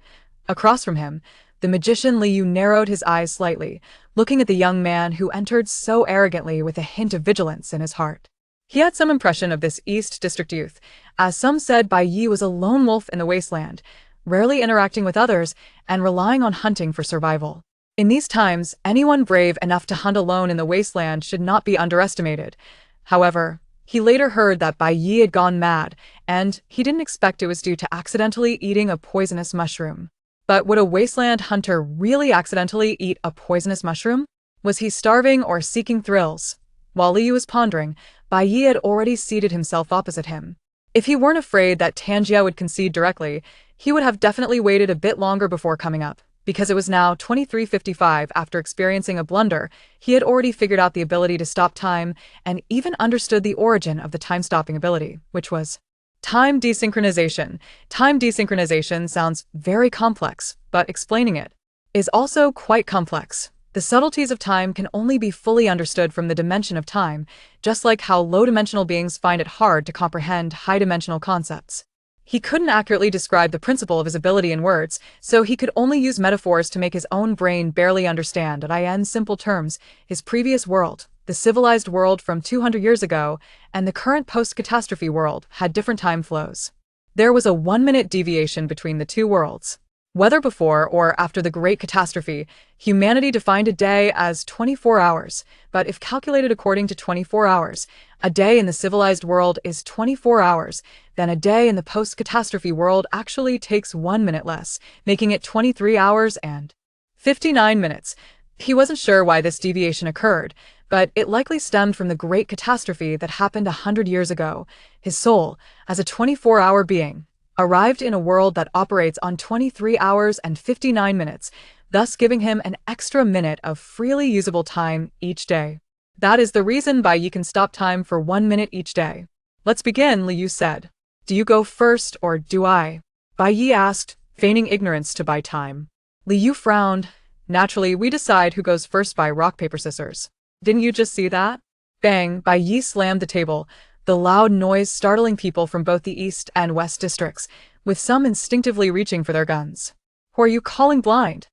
Across from him, the magician Liu narrowed his eyes slightly, looking at the young man who entered so arrogantly with a hint of vigilance in his heart. He had some impression of this East District youth, as some said Bai Ye was a lone wolf in the wasteland, rarely interacting with others and relying on hunting for survival. In these times, anyone brave enough to hunt alone in the wasteland should not be underestimated. However, he later heard that Bai Ye had gone mad, and he didn't expect it was due to accidentally eating a poisonous mushroom. But would a wasteland hunter really accidentally eat a poisonous mushroom? Was he starving or seeking thrills? While Liu was pondering, Bai Ye had already seated himself opposite him. If he weren't afraid that Tanjia would concede directly, he would have definitely waited a bit longer before coming up. Because it was now 23:55 after experiencing a blunder, he had already figured out the ability to stop time and even understood the origin of the time-stopping ability, which was Time desynchronization. Time desynchronization sounds very complex, but explaining it is also quite complex. The subtleties of time can only be fully understood from the dimension of time, just like how low-dimensional beings find it hard to comprehend high-dimensional concepts. He couldn't accurately describe the principle of his ability in words, so he could only use metaphors to make his own brain barely understand, in simple terms, his previous world, the civilized world from 200 years ago, and the current post-catastrophe world had different time flows. There was a 1-minute deviation between the two worlds. Whether before or after the Great Catastrophe, humanity defined a day as 24 hours, but if calculated according to 24 hours, a day in the civilized world is 24 hours, then a day in the post-catastrophe world actually takes 1 minute less, making it 23 hours and 59 minutes. He wasn't sure why this deviation occurred, but it likely stemmed from the Great Catastrophe that happened 100 years ago. His soul, as a 24-hour being, arrived in a world that operates on 23 hours and 59 minutes, thus giving him an extra minute of freely usable time each day. That is the reason Bai Ye can stop time for 1 minute each day. Let's begin, Liu said. Do you go first or do I? Bai Ye asked, feigning ignorance to buy time. Liu frowned. Naturally, we decide who goes first by rock, paper, scissors. Didn't you just see that? Bang, Bai Ye slammed the table, the loud noise startling people from both the east and west districts, with some instinctively reaching for their guns. Who are you calling blind?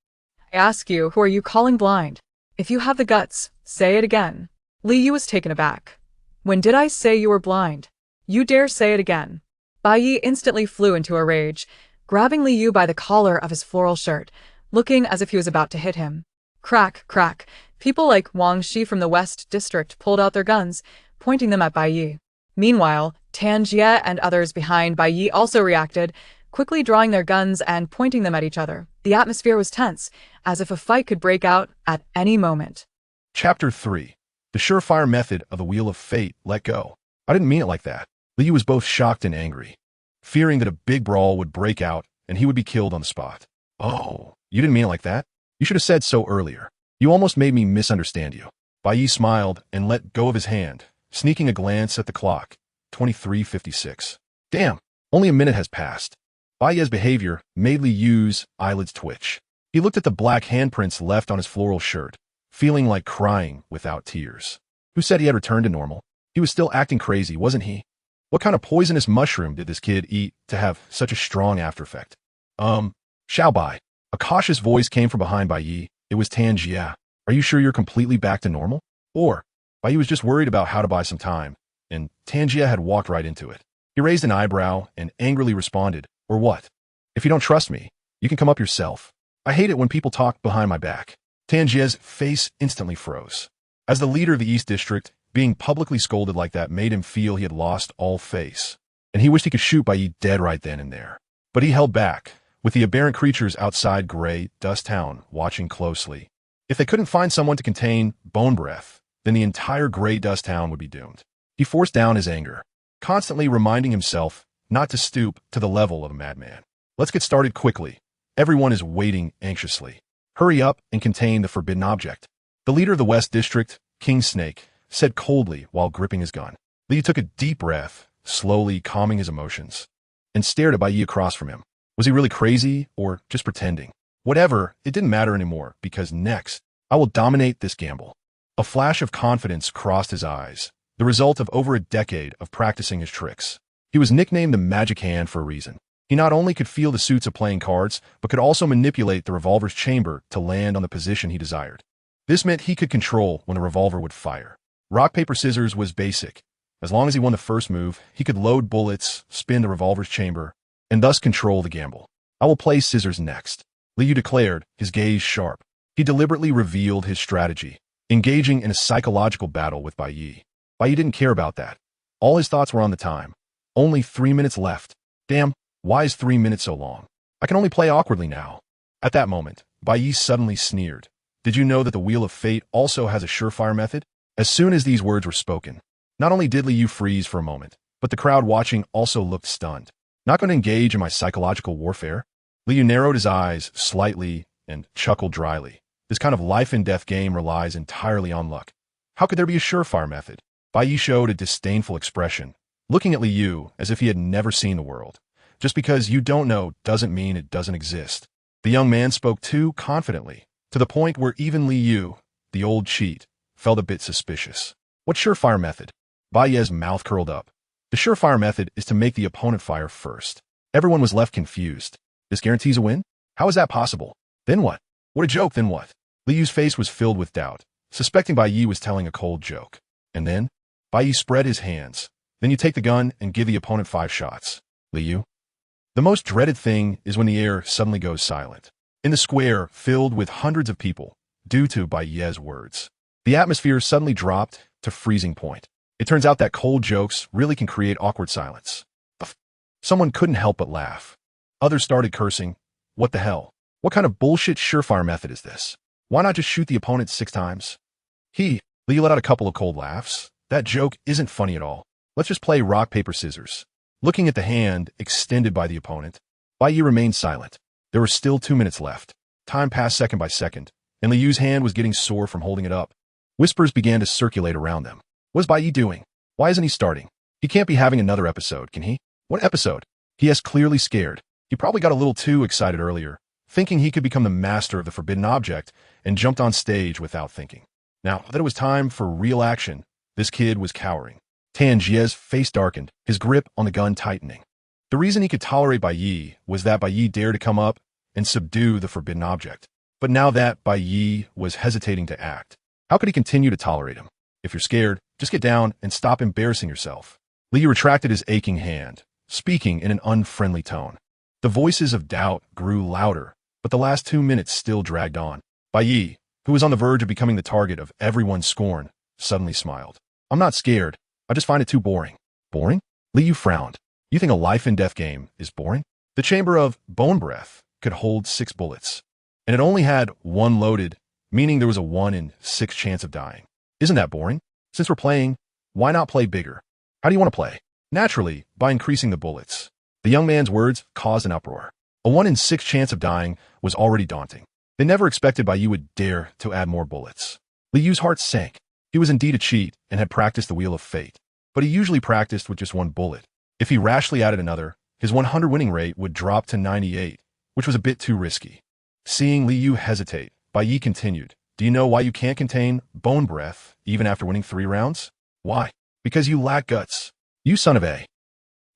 I ask you, who are you calling blind? If you have the guts, say it again. Liu was taken aback. When did I say you were blind? You dare say it again. Bai Ye instantly flew into a rage, grabbing Liu by the collar of his floral shirt, looking as if he was about to hit him. Crack, crack. People like Wang Shi from the West District pulled out their guns, pointing them at Bai Ye. Meanwhile, Tan Jie and others behind Bai Ye also reacted, quickly drawing their guns and pointing them at each other. The atmosphere was tense, as if a fight could break out at any moment. Chapter 3. The surefire method of the Wheel of Fate let go. I didn't mean it like that. Liu was both shocked and angry, fearing that a big brawl would break out and he would be killed on the spot. Oh, you didn't mean it like that? You should have said so earlier. You almost made me misunderstand you. Bai Ye smiled and let go of his hand, sneaking a glance at the clock. 23:56. Damn, only a minute has passed. Bai Ye's behavior made Liu's eyelids twitch. He looked at the black handprints left on his floral shirt, feeling like crying without tears. Who said he had returned to normal? He was still acting crazy, wasn't he? What kind of poisonous mushroom did this kid eat to have such a strong after effect? Xiao Bai. A cautious voice came from behind Bai Ye. It was Tan Jie. Are you sure you're completely back to normal? Or, Bai Ye was just worried about how to buy some time, and Tan Jie had walked right into it. He raised an eyebrow and angrily responded, or what? If you don't trust me, you can come up yourself. I hate it when people talk behind my back. Tan Jie's face instantly froze. As the leader of the East District, being publicly scolded like that made him feel he had lost all face, and he wished he could shoot Bai Ye dead right then and there. But he held back, with the aberrant creatures outside Gray Dust Town watching closely. If they couldn't find someone to contain Bone Breath, then the entire Gray Dust Town would be doomed. He forced down his anger, constantly reminding himself not to stoop to the level of a madman. Let's get started quickly. Everyone is waiting anxiously. Hurry up and contain the forbidden object. The leader of the West District, King Snake, said coldly while gripping his gun. Liu took a deep breath, slowly calming his emotions, and stared at Bai Ye across from him. Was he really crazy or just pretending? Whatever, it didn't matter anymore, because next, I will dominate this gamble. A flash of confidence crossed his eyes, the result of over a decade of practicing his tricks. He was nicknamed the Magic Hand for a reason. He not only could feel the suits of playing cards, but could also manipulate the revolver's chamber to land on the position he desired. This meant he could control when the revolver would fire. Rock, paper, scissors was basic. As long as he won the first move, he could load bullets, spin the revolver's chamber, and thus control the gamble. I will play scissors next, Liu declared, his gaze sharp. He deliberately revealed his strategy, engaging in a psychological battle with Bai Ye. Bai Ye didn't care about that. All his thoughts were on the time. Only 3 minutes left. Damn, why is 3 minutes so long? I can only play awkwardly now. At that moment, Bai Ye suddenly sneered. Did you know that the Wheel of Fate also has a surefire method? As soon as these words were spoken, not only did Liu freeze for a moment, but the crowd watching also looked stunned. Not going to engage in my psychological warfare? Liu narrowed his eyes slightly and chuckled dryly. This kind of life-and-death game relies entirely on luck. How could there be a surefire method? Bai Ye showed a disdainful expression, looking at Liu as if he had never seen the world. Just because you don't know doesn't mean it doesn't exist. The young man spoke too confidently, to the point where even Liu, the old cheat, felt a bit suspicious. What surefire method? Bai Ye's mouth curled up. The surefire method is to make the opponent fire first. Everyone was left confused. This guarantees a win? How is that possible? Then what? What a joke, then what? Liu's face was filled with doubt, suspecting Bai Ye was telling a cold joke. And then? Bai Ye spread his hands. Then you take the gun and give the opponent 5 shots. Liu? The most dreaded thing is when the air suddenly goes silent. In the square, filled with hundreds of people, due to Bai Ye's words, the atmosphere suddenly dropped to freezing point. It turns out that cold jokes really can create awkward silence. Someone couldn't help but laugh. Others started cursing. What the hell? What kind of bullshit surefire method is this? Why not just shoot the opponent 6 times? Liu let out a couple of cold laughs. That joke isn't funny at all. Let's just play rock, paper, scissors. Looking at the hand extended by the opponent, Bai Ye remained silent. There were still 2 minutes left. Time passed second by second, and Liu's hand was getting sore from holding it up. Whispers began to circulate around them. What is Bai Ye doing? Why isn't he starting? He can't be having another episode, can he? What episode? He is clearly scared. He probably got a little too excited earlier, thinking he could become the master of the forbidden object, and jumped on stage without thinking. Now that it was time for real action, this kid was cowering. Tan Jie's face darkened, his grip on the gun tightening. The reason he could tolerate Bai Ye was that Bai Ye dared to come up and subdue the forbidden object. But now that Bai Ye was hesitating to act, how could he continue to tolerate him? If you're scared, just get down and stop embarrassing yourself. Liu retracted his aching hand, speaking in an unfriendly tone. The voices of doubt grew louder, but the last 2 minutes still dragged on. Bai Ye, who was on the verge of becoming the target of everyone's scorn, suddenly smiled. I'm not scared. I just find it too boring. Boring? Liu frowned. You think a life-and-death game is boring? The chamber of bone breath could hold 6 bullets, and it only had 1 loaded, meaning there was a 1 in 6 chance of dying. Isn't that boring? Since we're playing, why not play bigger? How do you want to play? Naturally, by increasing the bullets. The young man's words caused an uproar. A 1 in 6 chance of dying was already daunting. They never expected Bai Ye would dare to add more bullets. Liu's heart sank. He was indeed a cheat and had practiced the wheel of fate, but he usually practiced with just 1 bullet. If he rashly added another, his 100 winning rate would drop to 98, which was a bit too risky. Seeing Liu hesitate, Bai Ye continued, Do you know why you can't contain bone breath even after winning 3 rounds? Why? Because you lack guts. You son of a.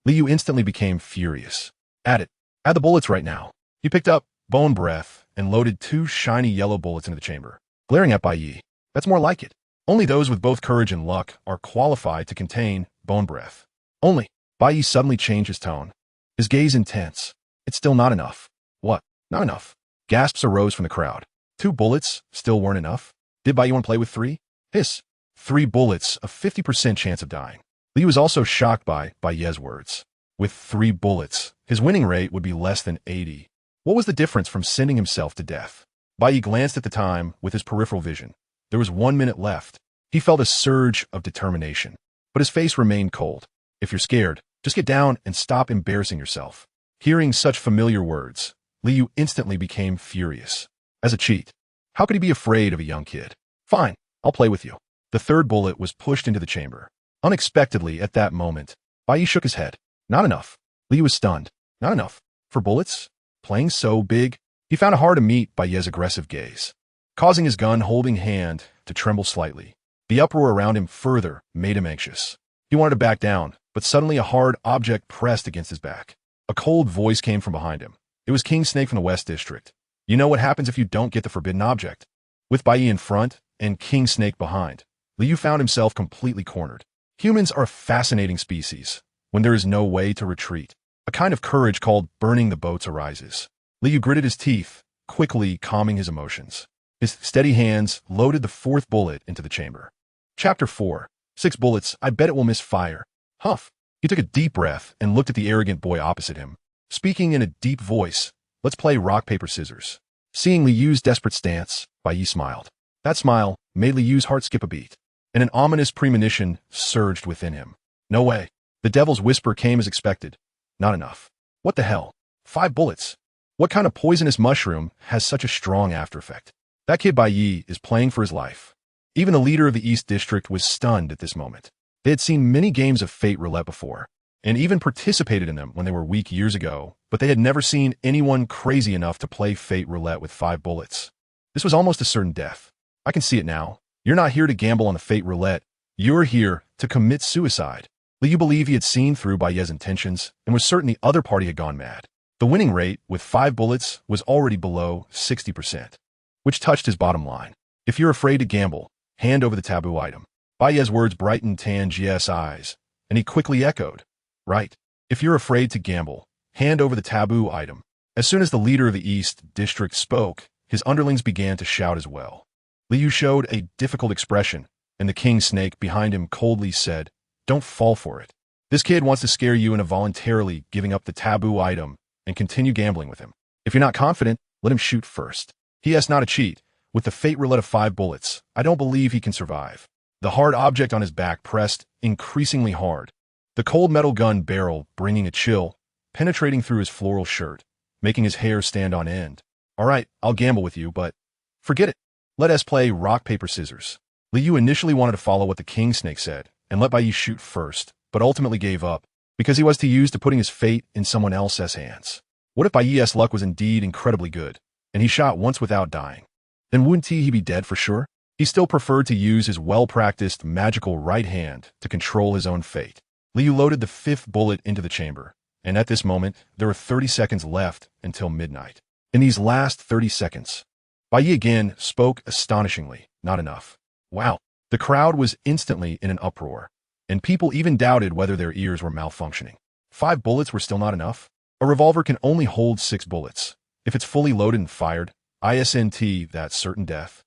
Liu instantly became furious. Add it. Add the bullets right now. He picked up bone breath and loaded 2 shiny yellow bullets into the chamber, glaring at Bai Ye. That's more like it. Only those with both courage and luck are qualified to contain bone breath. Only. Bai Ye suddenly changed his tone, his gaze intense. It's still not enough. What? Not enough. Gasps arose from the crowd. 2 bullets still weren't enough. Did Bai Ye want to play with 3? Hiss. 3 bullets, a 50% chance of dying. Liu was also shocked by Bai Ye's words. With 3 bullets, his winning rate would be less than 80. What was the difference from sending himself to death? Bai Ye glanced at the time with his peripheral vision. There was 1 minute left. He felt a surge of determination, but his face remained cold. If you're scared, just get down and stop embarrassing yourself. Hearing such familiar words, Liu instantly became furious. As a cheat, how could he be afraid of a young kid? Fine, I'll play with you. The 3rd bullet was pushed into the chamber. Unexpectedly, at that moment, Bai Ye shook his head. Not enough. Liu was stunned. Not enough. For bullets? Playing so big? He found it hard to meet Bai Ye's aggressive gaze, causing his gun-holding hand to tremble slightly. The uproar around him further made him anxious. He wanted to back down, but suddenly a hard object pressed against his back. A cold voice came from behind him. It was King Snake from the West District. You know what happens if you don't get the forbidden object? With Bai Ye in front and King Snake behind, Liu found himself completely cornered. Humans are a fascinating species when there is no way to retreat. A kind of courage called burning the boats arises. Liu gritted his teeth, quickly calming his emotions. His steady hands loaded the 4th bullet into the chamber. Chapter 4. 6 bullets, I bet it will miss fire. Huff. He took a deep breath and looked at the arrogant boy opposite him. Speaking in a deep voice, let's play rock, paper, scissors. Seeing Liu's desperate stance, Bai Ye smiled. That smile made Liu's heart skip a beat, and an ominous premonition surged within him. No way. The devil's whisper came as expected. Not enough. What the hell? 5 bullets. What kind of poisonous mushroom has such a strong after effect? That kid Bai Ye is playing for his life. Even the leader of the East District was stunned at this moment. They had seen many games of Fate Roulette before, and even participated in them when they were weak years ago, but they had never seen anyone crazy enough to play Fate Roulette with 5 bullets. This was almost a certain death. I can see it now. You're not here to gamble on the Fate Roulette. You're here to commit suicide. Liu believed he had seen through Bai Ye's intentions and was certain the other party had gone mad. The winning rate, with 5 bullets, was already below 60%, which touched his bottom line. If you're afraid to gamble, hand over the taboo item. Bai Ye's words brightened Tan Jie's eyes, and he quickly echoed, right. If you're afraid to gamble, hand over the taboo item. As soon as the leader of the East District spoke, his underlings began to shout as well. Liu showed a difficult expression, and the king snake behind him coldly said, don't fall for it. This kid wants to scare you into voluntarily giving up the taboo item and continue gambling with him. If you're not confident, let him shoot first. He has not a cheat. With the Fate Roulette of 5 bullets, I don't believe he can survive. The hard object on his back pressed increasingly hard, the cold metal gun barrel bringing a chill, penetrating through his floral shirt, making his hair stand on end. All right, I'll gamble with you, but forget it. Let us play rock, paper, scissors. Liu initially wanted to follow what the king snake said and let Bai Ye shoot first, but ultimately gave up because he was too used to putting his fate in someone else's hands. What if Bai Ye's luck was indeed incredibly good, and he shot once without dying? Then wouldn't he be dead for sure? He still preferred to use his well-practiced magical right hand to control his own fate. Liu loaded the 5th bullet into the chamber, and at this moment, there were 30 seconds left until midnight. In these last 30 seconds, Bai Ye again spoke astonishingly, not enough. Wow. The crowd was instantly in an uproar, and people even doubted whether their ears were malfunctioning. 5 bullets were still not enough. A revolver can only hold 6 bullets. If it's fully loaded and fired, ISNT, that's certain death.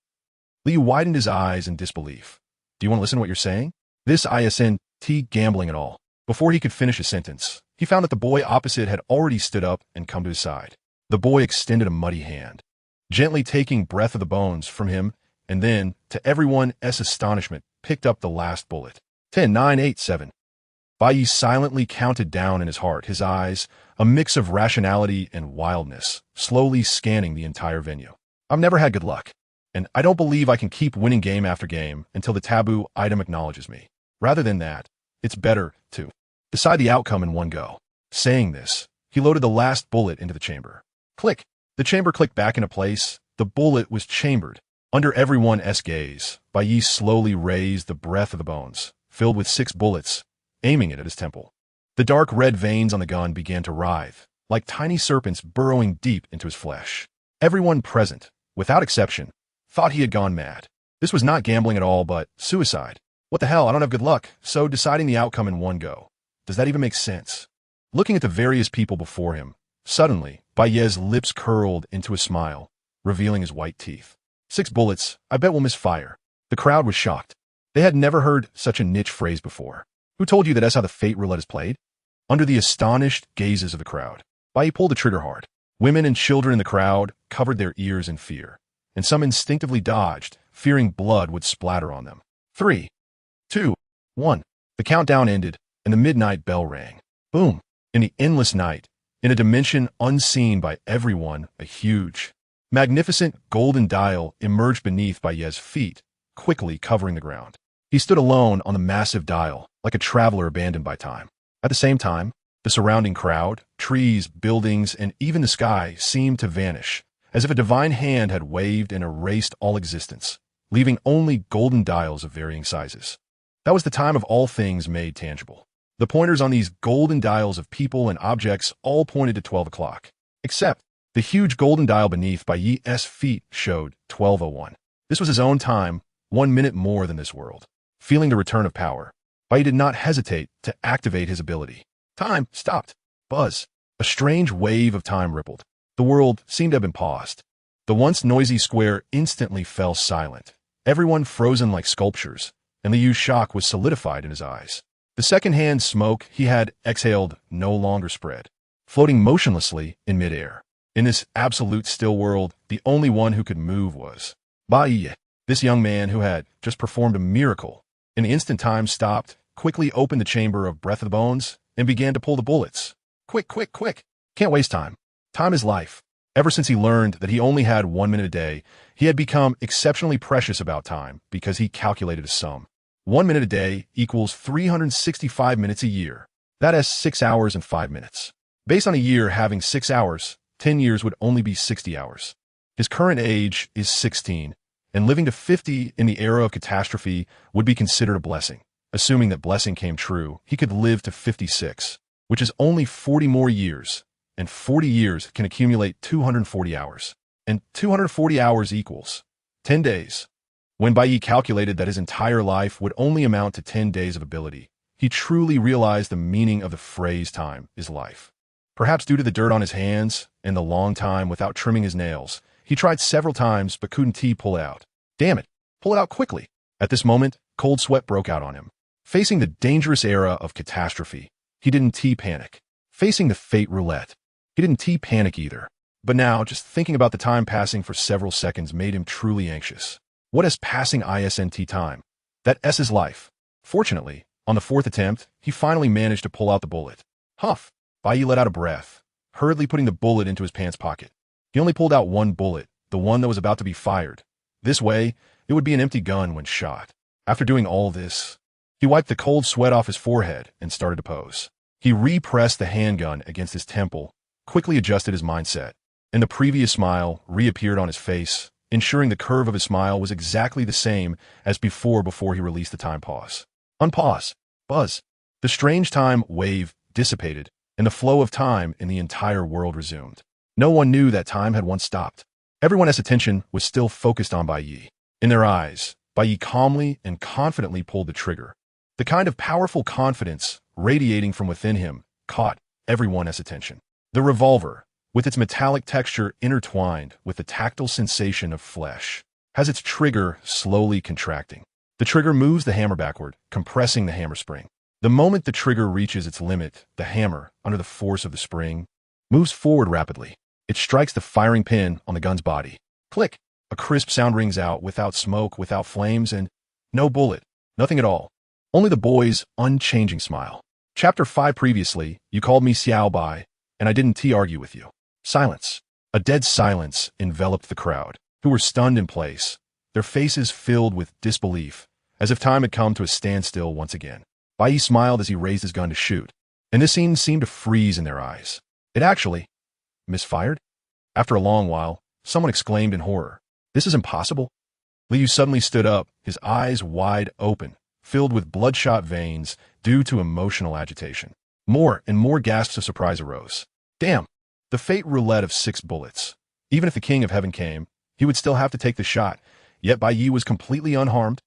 Liu widened his eyes in disbelief. Do you want to listen to what you're saying? This ISNT gambling at all. Before he could finish his sentence, he found that the boy opposite had already stood up and come to his side. The boy extended a muddy hand, gently taking breath of the bones from him, and then, to everyone's astonishment, picked up the last bullet. 10, 9, 8, 7. Bai Ye silently counted down in his heart, his eyes, a mix of rationality and wildness, slowly scanning the entire venue. I've never had good luck, and I don't believe I can keep winning game after game until the taboo item acknowledges me. Rather than that, it's better to decide the outcome in one go. Saying this, he loaded the last bullet into the chamber. Click. The chamber clicked back into place. The bullet was chambered. Under everyone's gaze, Bai Ye slowly raised the breath of the bones, filled with 6 bullets, aiming it at his temple. The dark red veins on the gun began to writhe, like tiny serpents burrowing deep into his flesh. Everyone present, without exception, thought he had gone mad. This was not gambling at all, but suicide. What the hell, I don't have good luck, so deciding the outcome in one go. Does that even make sense? Looking at the various people before him, suddenly, Bai Ye's lips curled into a smile, revealing his white teeth. 6 bullets, I bet we'll miss fire. The crowd was shocked. They had never heard such a niche phrase before. Who told you that that's how the Fate Roulette is played? Under the astonished gazes of the crowd, Bai Ye pulled the trigger hard. Women and children in the crowd covered their ears in fear, and some instinctively dodged, fearing blood would splatter on them. 3, 2, 1. The countdown ended, and the midnight bell rang. Boom. In the endless night, in a dimension unseen by everyone, a huge, magnificent golden dial emerged beneath Bai Ye's feet, quickly covering the ground. He stood alone on the massive dial, like a traveler abandoned by time. At the same time, the surrounding crowd, trees, buildings, and even the sky seemed to vanish, as if a divine hand had waved and erased all existence, leaving only golden dials of varying sizes. That was the time of all things made tangible. The pointers on these golden dials of people and objects all pointed to 12 o'clock, except the huge golden dial beneath Bai Ye's feet showed 12:01. This was his own time, 1 minute more than this world. Feeling the return of power, Bai Ye did not hesitate to activate his ability. Time stopped. Buzz. A strange wave of time rippled. The world seemed to have been paused. The once noisy square instantly fell silent, everyone frozen like sculptures, and Liu's shock was solidified in his eyes. The second-hand smoke he had exhaled no longer spread, floating motionlessly in midair. In this absolute still world, the only one who could move was Bai Ye, this young man who had just performed a miracle. In the instant time stopped, quickly opened the chamber of Breath of the Bones, and began to pull the bullets. Quick, quick, quick. Can't waste time. Time is life. Ever since he learned that he only had 1 minute a day, he had become exceptionally precious about time because he calculated a sum. 1 minute a day equals 365 minutes a year. That is 6 hours and 5 minutes. Based on a year having 6 hours, 10 years would only be 60 hours. His current age is 16, and living to 50 in the era of catastrophe would be considered a blessing. Assuming that blessing came true, he could live to 56, which is only 40 more years, and 40 years can accumulate 240 hours. And 240 hours equals 10 days. When Bai Ye calculated that his entire life would only amount to 10 days of ability, he truly realized the meaning of the phrase time is life. Perhaps due to the dirt on his hands and the long time without trimming his nails, he tried several times but couldn't pull it out. Damn it, pull it out quickly. At this moment, cold sweat broke out on him. Facing the dangerous era of catastrophe, he didn't panic. Facing the fate roulette, he didn't panic either. But now, just thinking about the time passing for several seconds made him truly anxious. What is passing ISNT time? That S is life. Fortunately, on the fourth attempt, he finally managed to pull out the bullet. Huff! Bai Ye let out a breath, hurriedly putting the bullet into his pants pocket. He only pulled out one bullet, the one that was about to be fired. This way, it would be an empty gun when shot. After doing all this, he wiped the cold sweat off his forehead and started to pose. He repressed the handgun against his temple, quickly adjusted his mindset, and the previous smile reappeared on his face, ensuring the curve of his smile was exactly the same as before he released the time pause. Unpause. Buzz. The strange time wave dissipated, and the flow of time in the entire world resumed. No one knew that time had once stopped. Everyone's attention was still focused on Bai Ye. In their eyes, Bai Ye calmly and confidently pulled the trigger. The kind of powerful confidence radiating from within him caught everyone's attention. The revolver, with its metallic texture intertwined with the tactile sensation of flesh, has its trigger slowly contracting. The trigger moves the hammer backward, compressing the hammer spring. The moment the trigger reaches its limit, the hammer, under the force of the spring, moves forward rapidly. It strikes the firing pin on the gun's body. Click! A crisp sound rings out, without smoke, without flames, and no bullet. Nothing at all. Only the boy's unchanging smile. Chapter 5 previously, you called me Xiao Bai, and I didn't argue with you. Silence. A dead silence enveloped the crowd, who were stunned in place, their faces filled with disbelief, as if time had come to a standstill once again. Bai Ye smiled as he raised his gun to shoot, and this scene seemed to freeze in their eyes. It actually misfired? After a long while, someone exclaimed in horror, "This is impossible." Liu suddenly stood up, his eyes wide open, filled with bloodshot veins due to emotional agitation. More and more gasps of surprise arose. Damn! The fate roulette of 6 bullets. Even if the King of Heaven came, he would still have to take the shot, yet Bai Ye was completely unharmed.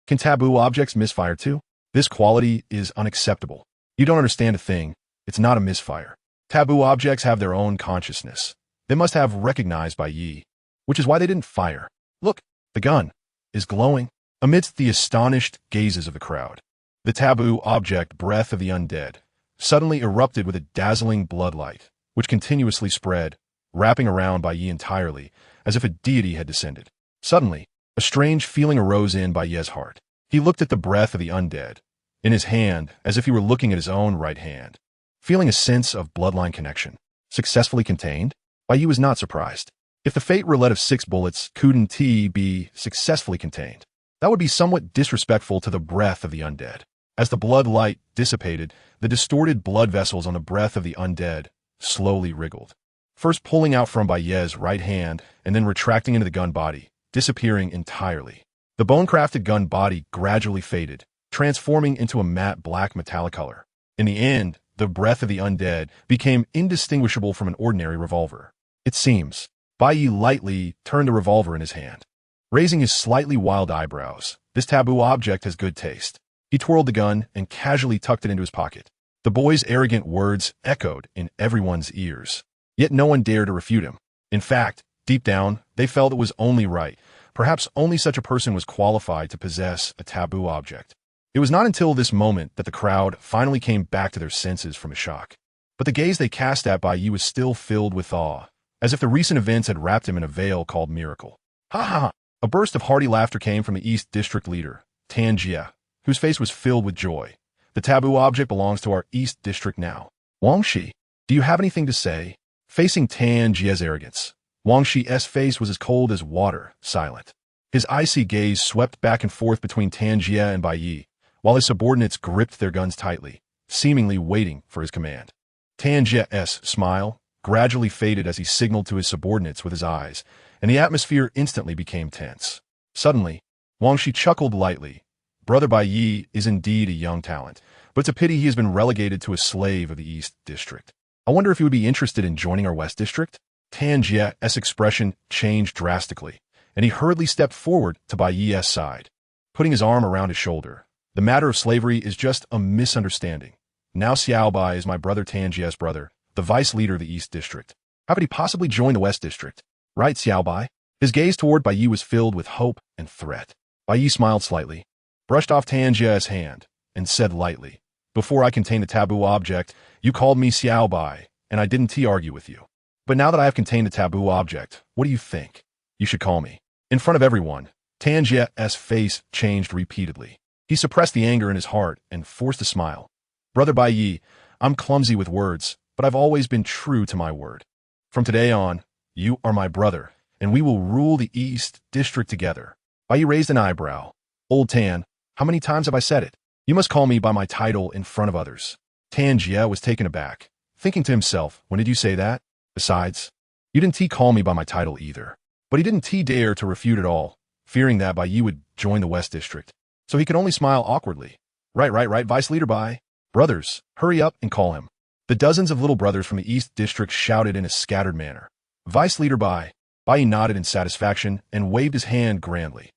Can taboo objects misfire too? This quality is unacceptable. You don't understand a thing. It's not a misfire. Taboo objects have their own consciousness. They must have recognized Bai Ye, which is why they didn't fire. Look, the gun is glowing. Amidst the astonished gazes of the crowd, the taboo object, Breath of the Undead, suddenly erupted with a dazzling bloodlight, which continuously spread, wrapping around Bai Ye entirely, as if a deity had descended. Suddenly, a strange feeling arose in Bai Ye's heart. He looked at the Breath of the Undead in his hand as if he were looking at his own right hand, feeling a sense of bloodline connection. Successfully contained? Bai Ye was not surprised. If the fate roulette of 6 bullets couldn't be successfully contained, that would be somewhat disrespectful to the Breath of the Undead. As the blood light dissipated, the distorted blood vessels on the Breath of the Undead slowly wriggled, first pulling out from Bai Ye's right hand and then retracting into the gun body, disappearing entirely. The bone-crafted gun body gradually faded, transforming into a matte black metallic color. In the end, the Breath of the Undead became indistinguishable from an ordinary revolver. It seems. Bai Ye lightly turned the revolver in his hand. Raising his slightly wild eyebrows, this taboo object has good taste. He twirled the gun and casually tucked it into his pocket. The boy's arrogant words echoed in everyone's ears, yet no one dared to refute him. In fact, deep down, they felt it was only right. Perhaps only such a person was qualified to possess a taboo object. It was not until this moment that the crowd finally came back to their senses from a shock. But the gaze they cast at Bai Ye was still filled with awe, as if the recent events had wrapped him in a veil called miracle. Ha ha ha! A burst of hearty laughter came from the East District leader, Tan Jie, whose face was filled with joy. The taboo object belongs to our East District now. Wang Shi, do you have anything to say? Facing Tan Jie's arrogance, Wang Shi's face was as cold as water, silent. His icy gaze swept back and forth between Tanjia and Bai Ye, while his subordinates gripped their guns tightly, seemingly waiting for his command. Tanjia's smile gradually faded as he signaled to his subordinates with his eyes, and the atmosphere instantly became tense. Suddenly, Wang Shi chuckled lightly. Brother Bai Ye is indeed a young talent, but it's a pity he has been relegated to a slave of the East District. I wonder if he would be interested in joining our West District? Tanjia's expression changed drastically, and he hurriedly stepped forward to Bai Ye's side, putting his arm around his shoulder. The matter of slavery is just a misunderstanding. Now Xiao Bai is my brother Tanjia's brother, the vice leader of the East District. How could he possibly join the West District? Right, Xiao Bai? His gaze toward Bai Ye was filled with hope and threat. Bai Ye smiled slightly, brushed off Tanjia's hand, and said lightly, "Before I contained the taboo object, you called me Xiao Bai, and I didn't argue with you. But now that I have contained the taboo object, what do you think? You should call me." In front of everyone, Tanjia's face changed repeatedly. He suppressed the anger in his heart and forced a smile. "Brother Bai Ye, I'm clumsy with words, but I've always been true to my word. From today on, you are my brother, and we will rule the East District together." Bai Ye raised an eyebrow. "Old Tan, how many times have I said it? You must call me by my title in front of others." Tanjia was taken aback, thinking to himself, "When did you say that? Besides, you didn't call me by my title either." But he didn't dare to refute at all, fearing that Bai Ye would join the West District. So he could only smile awkwardly. Right, Vice Leader Bai. Brothers, hurry up and call him." The dozens of little brothers from the East District shouted in a scattered manner. "Vice Leader Bai." Bai Ye nodded in satisfaction and waved his hand grandly.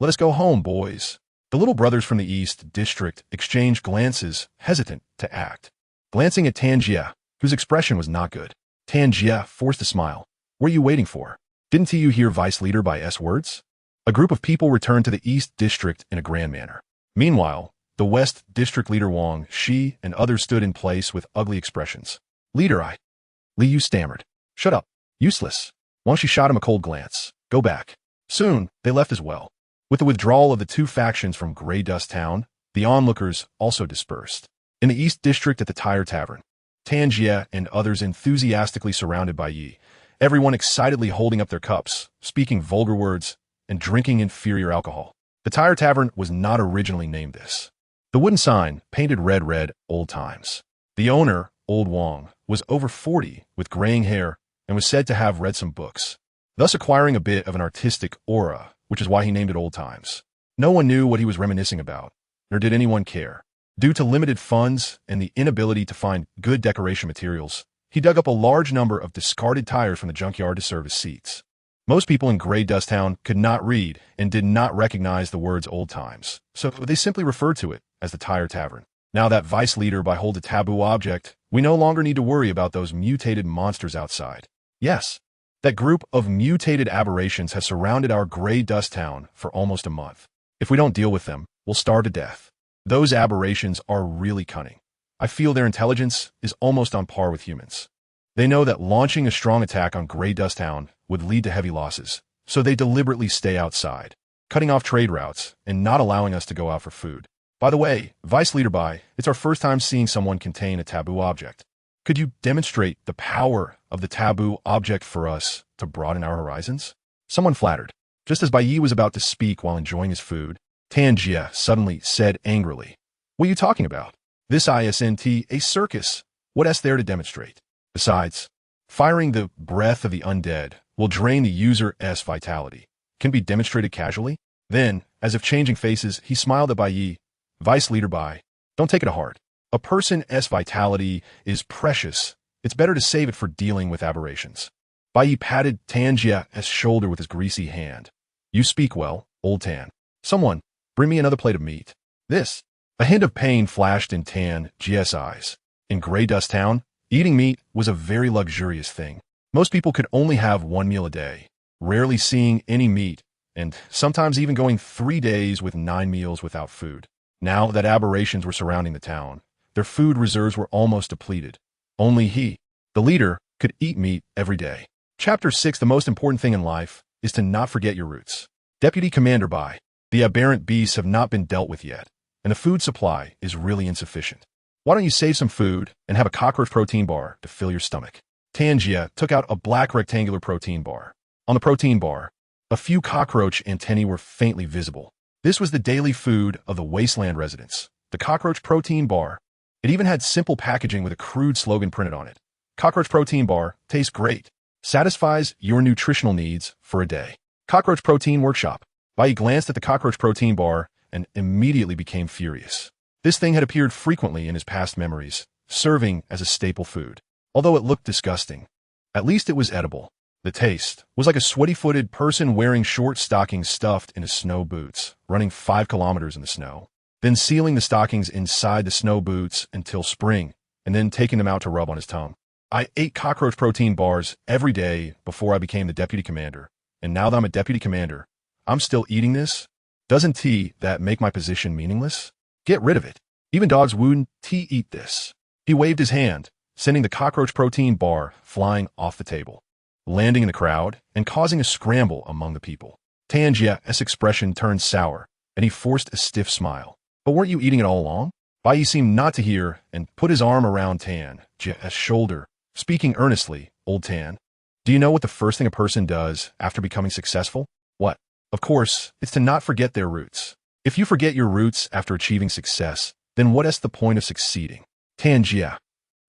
"Let us go home, boys." The little brothers from the East District exchanged glances, hesitant to act. Glancing at Tanjia, whose expression was not good, Tanjia forced a smile. "What are you waiting for? Didn't you hear Vice Leader Bai's words?" A group of people returned to the East District in a grand manner. Meanwhile, the West District leader Wang Shi and others stood in place with ugly expressions. "Leader, Li Yu stammered. "Shut up. Useless." Wang Shi shot him a cold glance. "Go back." Soon, they left as well. With the withdrawal of the two factions from Grey Dust Town, the onlookers also dispersed. In the East District at the Tire Tavern, Tanjia and others enthusiastically surrounded Bai Ye, everyone excitedly holding up their cups, speaking vulgar words, and drinking inferior alcohol. The Tire Tavern was not originally named this. The wooden sign, painted red, Old Times. The owner, Old Wang, was over 40 with graying hair and was said to have read some books, thus acquiring a bit of an artistic aura, which is why he named it Old Times. No one knew what he was reminiscing about, nor did anyone care. Due to limited funds and the inability to find good decoration materials, he dug up a large number of discarded tires from the junkyard to serve as seats. Most people in Grey Dust Town could not read and did not recognize the words Old Times, so they simply referred to it as the Tire Tavern. Now that Vice Leader Bai holds a taboo object, we no longer need to worry about those mutated monsters outside. Yes, that group of mutated aberrations has surrounded our Grey Dust Town for almost a month. If we don't deal with them, we'll starve to death. Those aberrations are really cunning. I feel their intelligence is almost on par with humans. They know that launching a strong attack on Grey Dust Town would lead to heavy losses, so they deliberately stay outside, cutting off trade routes and not allowing us to go out for food. By the way, Vice Leader Bai, it's our first time seeing someone contain a taboo object. Could you demonstrate the power of the taboo object for us to broaden our horizons? Someone flattered. Just as Bai Ye was about to speak while enjoying his food, Tanjia suddenly said angrily, "What are you talking about? This isn't a circus. What is there to demonstrate? Besides, firing the breath of the undead will drain the user's vitality. Can be demonstrated casually?" Then, as if changing faces, he smiled at Bai Ye. "Vice Leader Bai, don't take it to heart. A person's vitality is precious. It's better to save it for dealing with aberrations." Bai Ye patted Tanjia's shoulder with his greasy hand. "You speak well, Old Tan. Someone, bring me another plate of meat." This. A hint of pain flashed in Tanjia's eyes. In Grey Dust Town, eating meat was a very luxurious thing. Most people could only have one meal a day, rarely seeing any meat, and sometimes even going 3 days with 9 meals without food. Now that aberrations were surrounding the town, their food reserves were almost depleted. Only he, the leader, could eat meat every day. Chapter 6. The most important thing in life is to not forget your roots. Deputy Commander Bai, the aberrant beasts have not been dealt with yet, and the food supply is really insufficient. Why don't you save some food and have a cockroach protein bar to fill your stomach? Tanjia took out a black rectangular protein bar. On the protein bar, A few cockroach antennae were faintly visible. This was the daily food of the wasteland residents, the cockroach protein bar. It even had simple packaging with a crude slogan printed on it. Cockroach protein bar tastes great. Satisfies your nutritional needs for a day. Cockroach protein workshop. Bai Ye glanced at the cockroach protein bar and immediately became furious. This thing had appeared frequently in his past memories, serving as a staple food. Although it looked disgusting, at least it was edible. The taste was like a sweaty-footed person wearing short stockings stuffed into snow boots, running 5 kilometers in the snow, then sealing the stockings inside the snow boots until spring, and then taking them out to rub on his tongue. I ate cockroach protein bars every day before I became the deputy commander, and now that I'm a deputy commander, I'm still eating this? Doesn't that make my position meaningless? Get rid of it. Even dogs wouldn't eat this. He waved his hand, sending the cockroach protein bar flying off the table, landing in the crowd and causing a scramble among the people. Tanjia's expression turned sour, and he forced a stiff smile. But weren't you eating it all along? Bai Ye seemed not to hear and put his arm around Tanjia's shoulder, speaking earnestly. Old Tan, do you know what the first thing a person does after becoming successful? What? Of course, it's to not forget their roots. If you forget your roots after achieving success, then what is the point of succeeding? Tanjia,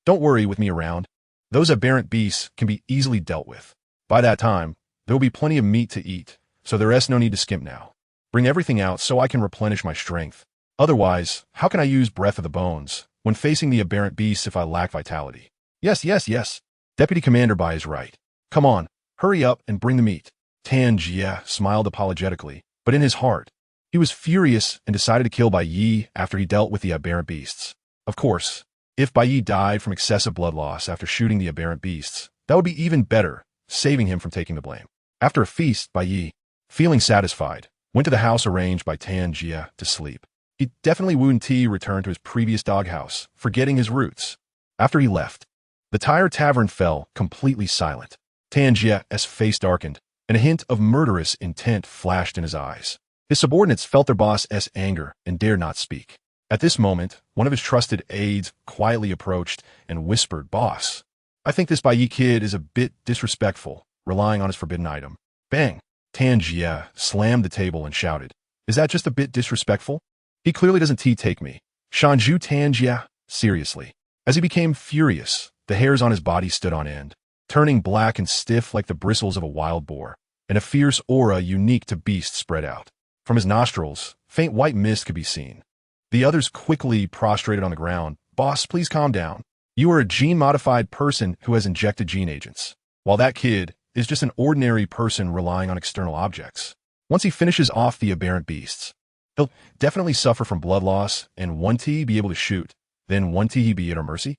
don't worry with me around. Those aberrant beasts can be easily dealt with. By that time, there will be plenty of meat to eat, so there is no need to skimp now. Bring everything out so I can replenish my strength. Otherwise, how can I use breath of the bones when facing the aberrant beasts if I lack vitality? Yes. Deputy Commander Bai is right. Come on, hurry up and bring the meat. Tanjia smiled apologetically, but in his heart, he was furious and decided to kill Bai Ye after he dealt with the aberrant beasts. Of course, if Bai Ye died from excessive blood loss after shooting the aberrant beasts, that would be even better, saving him from taking the blame. After a feast, Bai Ye, feeling satisfied, went to the house arranged by Tanjia to sleep. He definitely wouldn't return to his previous doghouse, forgetting his roots. After he left, the Tyre Tavern fell completely silent. Tanjia's face darkened, and a hint of murderous intent flashed in his eyes. His subordinates felt their boss's anger and dared not speak. At this moment, one of his trusted aides quietly approached and whispered, "Boss, I think this Bai Ye kid is a bit disrespectful, relying on his forbidden item." Bang! Tanjia slammed the table and shouted, "Is that just a bit disrespectful? He clearly doesn't take me." Shanju Tanjia, seriously. As he became furious, the hairs on his body stood on end, turning black and stiff like the bristles of a wild boar, and a fierce aura unique to beasts spread out. From his nostrils, faint white mist could be seen. The others quickly prostrated on the ground. "Boss, please calm down. You are a gene-modified person who has injected gene agents, while that kid is just an ordinary person relying on external objects. Once he finishes off the aberrant beasts, he'll definitely suffer from blood loss and won't he be able to shoot, then won't he be at our mercy?"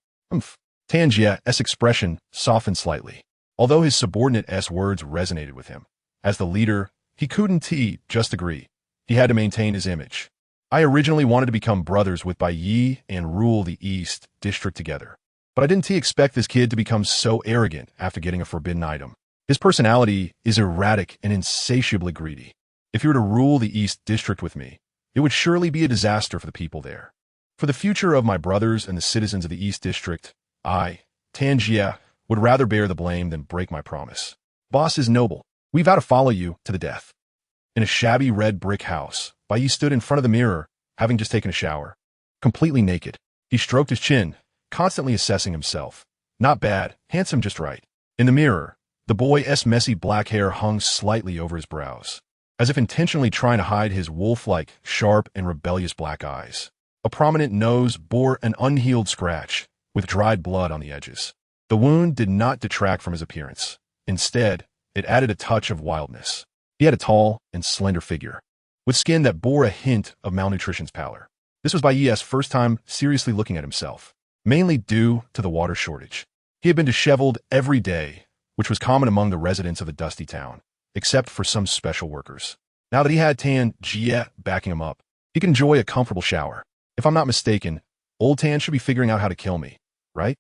Tanjia's expression softened slightly, although his subordinate's words resonated with him. As the leader, he couldn't just agree. He had to maintain his image. "I originally wanted to become brothers with Bai Ye and rule the East District together. But I didn't expect this kid to become so arrogant after getting a forbidden item. His personality is erratic and insatiably greedy. If he were to rule the East District with me, it would surely be a disaster for the people there. For the future of my brothers and the citizens of the East District, I, Tanjia, would rather bear the blame than break my promise. Boss is noble. We vow to follow you to the death." In a shabby red brick house, Bai Ye stood in front of the mirror, having just taken a shower. Completely naked, he stroked his chin, constantly assessing himself. Not bad, handsome just right. In the mirror, the boy's messy black hair hung slightly over his brows, as if intentionally trying to hide his wolf-like, sharp, and rebellious black eyes. A prominent nose bore an unhealed scratch, with dried blood on the edges. The wound did not detract from his appearance. Instead, it added a touch of wildness. He had a tall and slender figure, with skin that bore a hint of malnutrition's pallor. This was Bai Ye's first time seriously looking at himself, mainly due to the water shortage. He had been disheveled every day, which was common among the residents of the dusty town, except for some special workers. Now that he had Tan Jie backing him up, he could enjoy a comfortable shower. If I'm not mistaken, Old Tan should be figuring out how to kill me, right?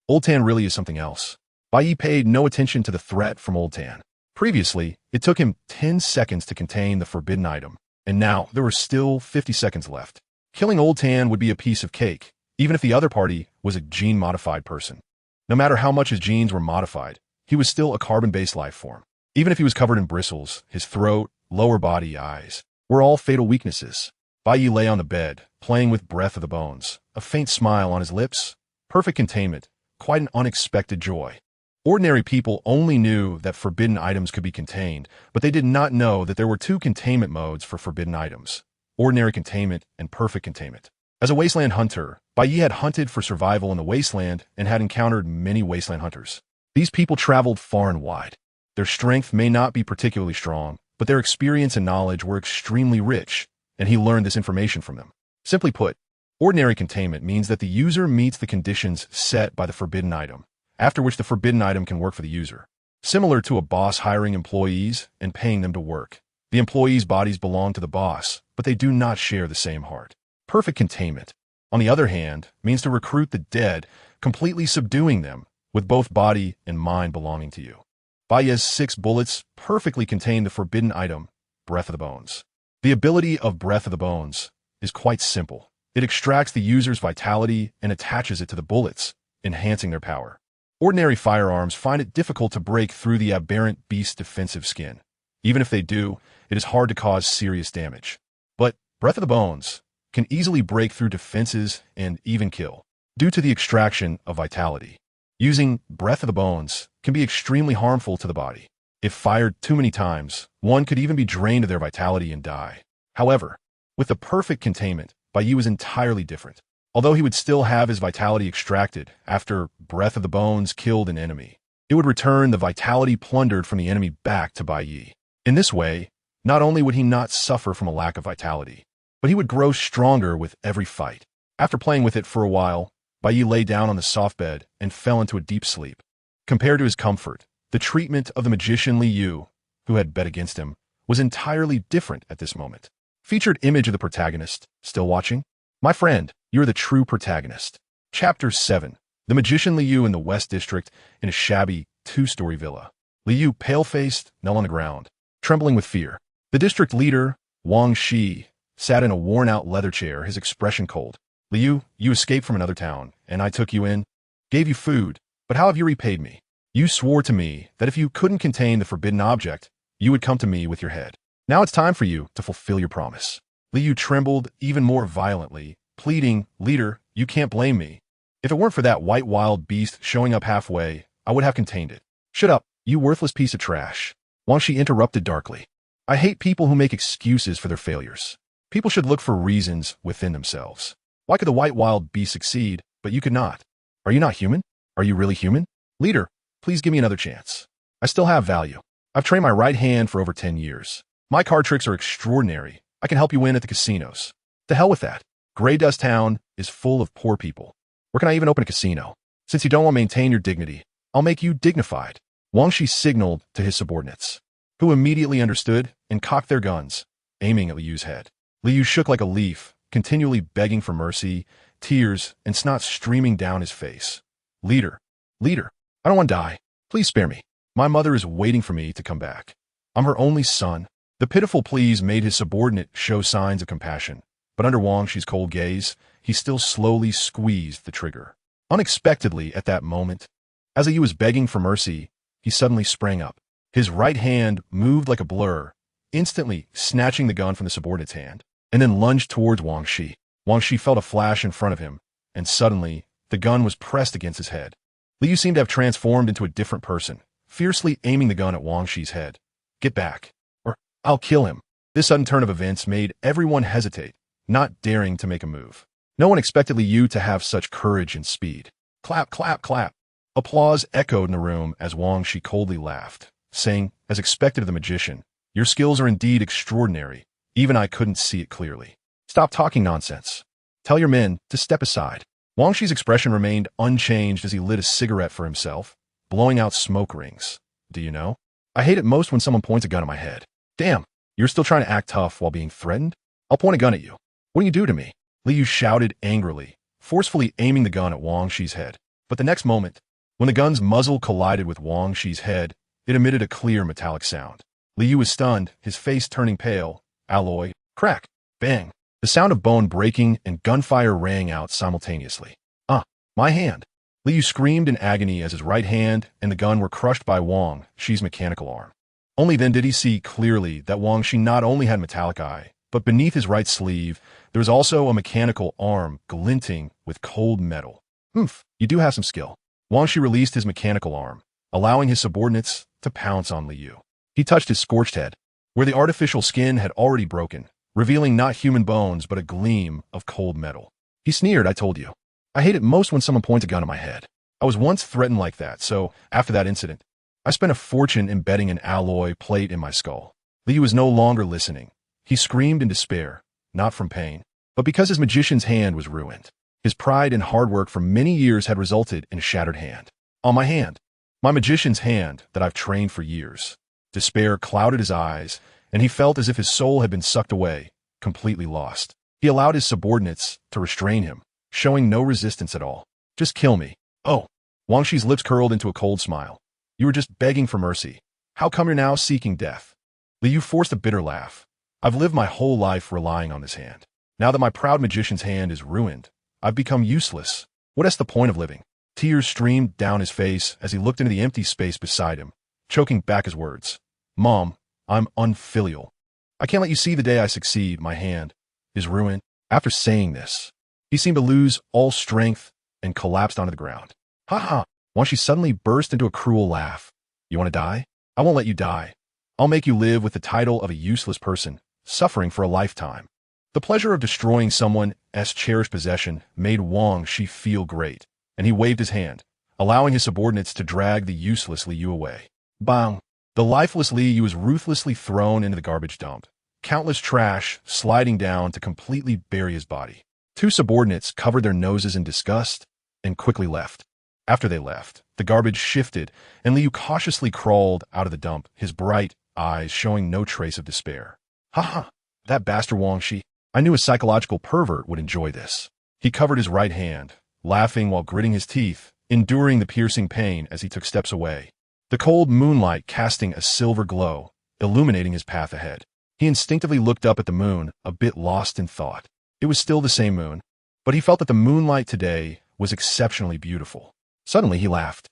Old Tan really is something else. Bai Ye paid no attention to the threat from Old Tan. Previously, it took him 10 seconds to contain the forbidden item, and now there were still 50 seconds left. Killing Old Tan would be a piece of cake, even if the other party was a gene-modified person. No matter how much his genes were modified, he was still a carbon-based life form. Even if he was covered in bristles, his throat, lower body, eyes were all fatal weaknesses. Bai Ye lay on the bed, playing with breath of the bones, a faint smile on his lips, perfect containment, quite an unexpected joy. Ordinary people only knew that forbidden items could be contained, but they did not know that there were two containment modes for forbidden items: ordinary containment and perfect containment. As a wasteland hunter, Bai Ye had hunted for survival in the wasteland and had encountered many wasteland hunters. These people traveled far and wide. Their strength may not be particularly strong, but their experience and knowledge were extremely rich, and he learned this information from them. Simply put, ordinary containment means that the user meets the conditions set by the forbidden item, after which the forbidden item can work for the user. Similar to a boss hiring employees and paying them to work. The employees' bodies belong to the boss, but they do not share the same heart. Perfect containment, on the other hand, means to recruit the dead, completely subduing them, with both body and mind belonging to you. Bai Ye's 6 bullets perfectly contain the forbidden item, Breath of the Bones. The ability of Breath of the Bones is quite simple. It extracts the user's vitality and attaches it to the bullets, enhancing their power. Ordinary firearms find it difficult to break through the aberrant beast's defensive skin. Even if they do, it is hard to cause serious damage. But Breath of the Bones can easily break through defenses and even kill, due to the extraction of vitality. Using Breath of the Bones can be extremely harmful to the body. If fired too many times, one could even be drained of their vitality and die. However, with the perfect containment, Bai Ye was entirely different. Although he would still have his vitality extracted after Breath of the Bones killed an enemy, it would return the vitality plundered from the enemy back to Bai Ye. In this way, not only would he not suffer from a lack of vitality, but he would grow stronger with every fight. After playing with it for a while, Bai Ye lay down on the soft bed and fell into a deep sleep. Compared to his comfort, the treatment of the magician Liu, who had bet against him, was entirely different at this moment. Featured image of the protagonist, still watching? My friend, you're the true protagonist. Chapter 7. The magician Liu in the West District in a shabby 2-story villa. Liu, pale-faced, knelt on the ground, trembling with fear. The district leader, Wang Shi, sat in a worn-out leather chair, his expression cold. Liu, you escaped from another town, and I took you in, gave you food, but how have you repaid me? You swore to me that if you couldn't contain the forbidden object, you would come to me with your head. Now it's time for you to fulfill your promise. Liu trembled even more violently, pleading, Leader, you can't blame me. If it weren't for that white wild beast showing up halfway, I would have contained it. Shut up, you worthless piece of trash. Wang Shi interrupted darkly. I hate people who make excuses for their failures. People should look for reasons within themselves. Why could the white wild beast succeed, but you could not? Are you not human? Are you really human? Leader, please give me another chance. I still have value. I've trained my right hand for over 10 years. My card tricks are extraordinary. I can help you win at the casinos. To hell with that. Grey Dust Town is full of poor people. Where can I even open a casino? Since you don't want to maintain your dignity, I'll make you dignified. Wang Shi signaled to his subordinates, who immediately understood and cocked their guns, aiming at Liu's head. Liu shook like a leaf, continually begging for mercy, tears and snot streaming down his face. Leader, I don't want to die. Please spare me. My mother is waiting for me to come back. I'm her only son. The pitiful pleas made his subordinate show signs of compassion, but under Wang Shi's cold gaze, he still slowly squeezed the trigger. Unexpectedly at that moment, as Liu was begging for mercy, he suddenly sprang up. His right hand moved like a blur, instantly snatching the gun from the subordinate's hand, and then lunged towards Wang Shi. Wang Shi felt a flash in front of him, and suddenly, the gun was pressed against his head. Liu seemed to have transformed into a different person, fiercely aiming the gun at Wang Shi's head. Get back, or I'll kill him. This sudden turn of events made everyone hesitate, not daring to make a move. No one expected Liu to have such courage and speed. Clap, clap, clap. Applause echoed in the room as Wang Shi coldly laughed, saying, as expected of the magician, your skills are indeed extraordinary. Even I couldn't see it clearly. Stop talking nonsense. Tell your men to step aside. Wang Shi's expression remained unchanged as he lit a cigarette for himself, blowing out smoke rings. Do you know? I hate it most when someone points a gun at my head. Damn, you're still trying to act tough while being threatened? I'll point a gun at you. What do you do to me? Liu shouted angrily, forcefully aiming the gun at Wang Shi's head. But the next moment, when the gun's muzzle collided with Wang Shi's head, it emitted a clear metallic sound. Liu was stunned, his face turning pale. Alloy, crack, bang. The sound of bone breaking and gunfire rang out simultaneously. My hand. Liu screamed in agony as his right hand and the gun were crushed by Wang Shi's mechanical arm. Only then did he see clearly that Wang Shi not only had metallic eye, but beneath his right sleeve, there was also a mechanical arm glinting with cold metal. Oomph, you do have some skill. Wang Shi released his mechanical arm, allowing his subordinates to pounce on Liu. He touched his scorched head, where the artificial skin had already broken, revealing not human bones but a gleam of cold metal. He sneered, I told you. I hate it most when someone points a gun at my head. I was once threatened like that, so after that incident, I spent a fortune embedding an alloy plate in my skull. Liu was no longer listening. He screamed in despair, not from pain, but because his magician's hand was ruined. His pride and hard work for many years had resulted in a shattered hand. On my hand, my magician's hand that I've trained for years. Despair clouded his eyes, and he felt as if his soul had been sucked away, completely lost. He allowed his subordinates to restrain him, showing no resistance at all. Just kill me. Oh. Wang Shi's lips curled into a cold smile. You were just begging for mercy. How come you're now seeking death? Liu forced a bitter laugh. I've lived my whole life relying on this hand. Now that my proud magician's hand is ruined, I've become useless. What is the point of living? Tears streamed down his face as he looked into the empty space beside him, choking back his words. Mom, I'm unfilial. I can't let you see the day I succeed. My hand is ruined. After saying this, he seemed to lose all strength and collapsed onto the ground. Ha ha! Wang Shi suddenly burst into a cruel laugh. You want to die? I won't let you die. I'll make you live with the title of a useless person, suffering for a lifetime. The pleasure of destroying someone's cherished possession made Wang Shi feel great, and he waved his hand, allowing his subordinates to drag the useless Liu away. Bang! The lifeless Liu was ruthlessly thrown into the garbage dump, countless trash sliding down to completely bury his body. Two subordinates covered their noses in disgust and quickly left. After they left, the garbage shifted, and Liu cautiously crawled out of the dump, his bright eyes showing no trace of despair. Ha ha! That bastard Wang Shi. I knew a psychological pervert would enjoy this. He covered his right hand, laughing while gritting his teeth, enduring the piercing pain as he took steps away. The cold moonlight casting a silver glow, illuminating his path ahead. He instinctively looked up at the moon, a bit lost in thought. It was still the same moon, but he felt that the moonlight today was exceptionally beautiful. Suddenly he laughed.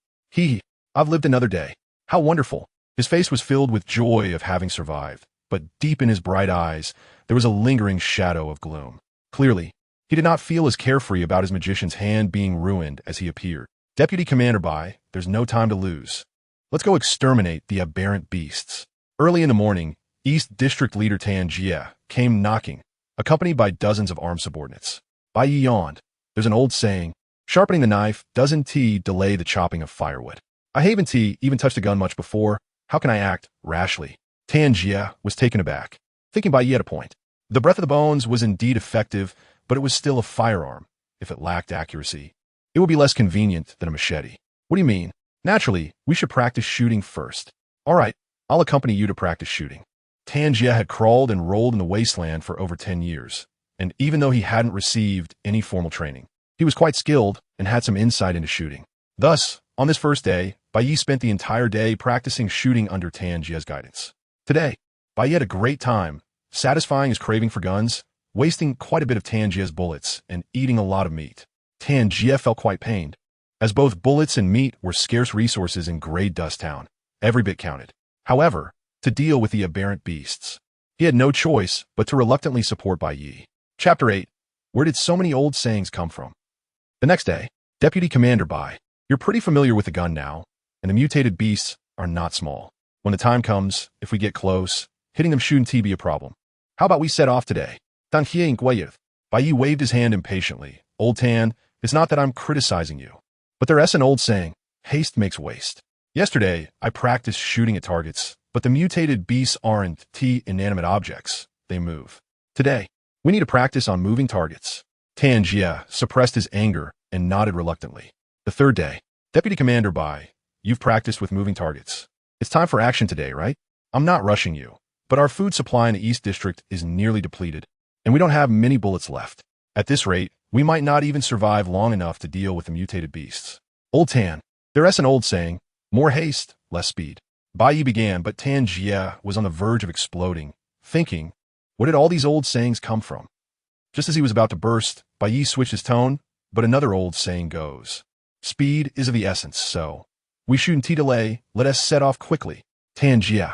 I've lived another day. How wonderful. His face was filled with joy of having survived, but deep in his bright eyes, there was a lingering shadow of gloom. Clearly, he did not feel as carefree about his magician's hand being ruined as he appeared. Deputy Commander Bai, there's no time to lose. Let's go exterminate the aberrant beasts. Early in the morning, East District Leader Tan Jie came knocking, accompanied by dozens of armed subordinates. Bai Ye yawned. There's an old saying, sharpening the knife doesn't delay the chopping of firewood. I haven't even touched a gun much before. How can I act rashly? Tan Jie was taken aback, thinking Bai Ye had a point. The breath of the bones was indeed effective, but it was still a firearm. If it lacked accuracy, it would be less convenient than a machete. What do you mean? Naturally, we should practice shooting first. All right, I'll accompany you to practice shooting. Tan Jie had crawled and rolled in the wasteland for over 10 years, and even though he hadn't received any formal training, he was quite skilled and had some insight into shooting. Thus, on this first day, Bai Ye spent the entire day practicing shooting under Tan Jie's guidance. Today, Bai Ye had a great time, satisfying his craving for guns, wasting quite a bit of Tan Jie's bullets, and eating a lot of meat. Tan Jie felt quite pained, as both bullets and meat were scarce resources in Grey Dust Town. Every bit counted. However, to deal with the aberrant beasts, he had no choice but to reluctantly support Bai Ye. Chapter 8. Where did so many old sayings come from? The next day, Deputy Commander Bai, you're pretty familiar with the gun now, and the mutated beasts are not small. When the time comes, if we get close, hitting them shouldn't be a problem. How about we set off today? Bai Ye waved his hand impatiently. Old Tan, it's not that I'm criticizing you, but there's an old saying, haste makes waste. Yesterday, I practiced shooting at targets, but the mutated beasts aren't inanimate objects. They move. Today, we need to practice on moving targets. Tan Jie suppressed his anger and nodded reluctantly. The third day, Deputy Commander Bai, you've practiced with moving targets. It's time for action today, right? I'm not rushing you, but our food supply in the East District is nearly depleted, and we don't have many bullets left. At this rate, we might not even survive long enough to deal with the mutated beasts. Old Tan, there's an old saying, more haste, less speed. Bai Ye began, but Tan Jie was on the verge of exploding, thinking, where did all these old sayings come from? Just as he was about to burst, Bai Ye switched his tone, but another old saying goes, speed is of the essence, so we shouldn't delay, let us set off quickly. Tan Jie,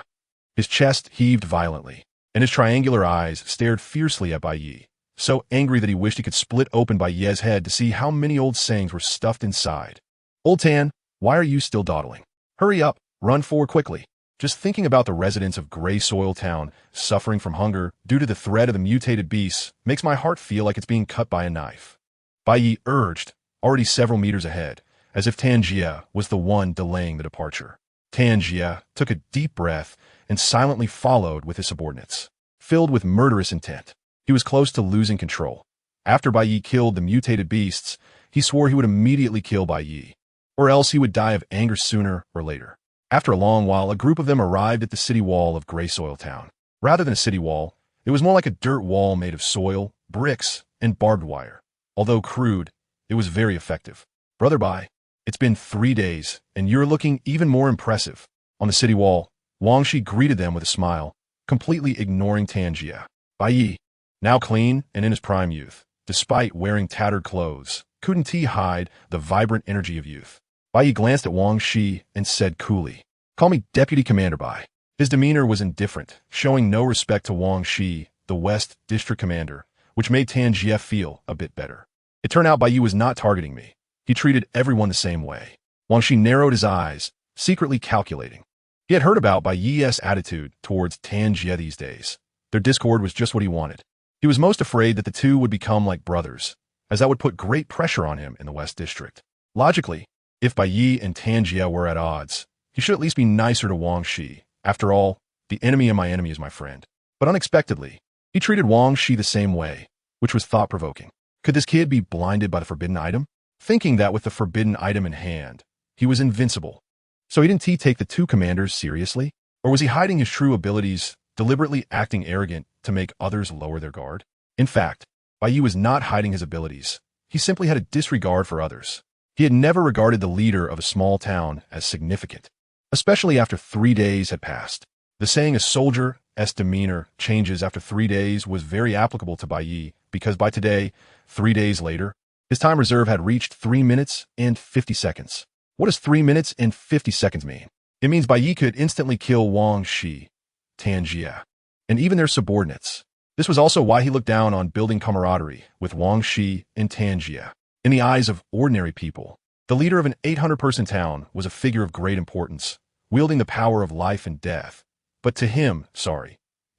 His chest heaved violently, and his triangular eyes stared fiercely at Bai Ye, so angry that he wished he could split open Bai Ye's head to see how many old sayings were stuffed inside. Old Tan, why are you still dawdling? Hurry up, run forward quickly. Just thinking about the residents of Gray Soil Town suffering from hunger due to the threat of the mutated beasts makes my heart feel like it's being cut by a knife. Bai Ye urged, already several meters ahead, as if Tanjia was the one delaying the departure. Tanjia took a deep breath and silently followed with his subordinates. Filled with murderous intent, he was close to losing control. After Bai Ye killed the mutated beasts, he swore he would immediately kill Bai Ye, or else he would die of anger sooner or later. After a long while, a group of them arrived at the city wall of Gray Soil Town. Rather than a city wall, it was more like a dirt wall made of soil, bricks, and barbed wire. Although crude, it was very effective. Brother Bai, it's been 3 days, and you're looking even more impressive. On the city wall, Wang Shi greeted them with a smile, completely ignoring Tanjia. Bai Ye, now clean and in his prime youth, despite wearing tattered clothes, couldn't he hide the vibrant energy of youth? Bai Ye glanced at Wang Shi and said coolly, "Call me Deputy Commander Bai." His demeanor was indifferent, showing no respect to Wang Shi, the West District Commander, which made Tanjia feel a bit better. It turned out Bai Ye was not targeting me. He treated everyone the same way. Wang Shi narrowed his eyes, secretly calculating. He had heard about Bai Ye's attitude towards Tanjia these days. Their discord was just what he wanted. He was most afraid that the two would become like brothers, as that would put great pressure on him in the West District. Logically, if Bai Ye and Tanjia were at odds, he should at least be nicer to Wang Shi. After all, the enemy of my enemy is my friend. But unexpectedly, he treated Wang Shi the same way, which was thought-provoking. Could this kid be blinded by the forbidden item? Thinking that with the forbidden item in hand, he was invincible. So didn't he take the two commanders seriously? Or was he hiding his true abilities, deliberately acting arrogant to make others lower their guard? In fact, Bai Ye was not hiding his abilities. He simply had a disregard for others. He had never regarded the leader of a small town as significant, especially after 3 days had passed. The saying a soldier's demeanor changes after 3 days was very applicable to Bai Ye, because by today, 3 days later, his time reserve had reached 3 minutes and 50 seconds. What does 3 minutes and 50 seconds mean? It means Bai Ye could instantly kill Wang Shi, Tanjia, and even their subordinates. This was also why he looked down on building camaraderie with Wang Shi and Tanjia. In the eyes of ordinary people, the leader of an 800-person town was a figure of great importance, wielding the power of life and death. But to him,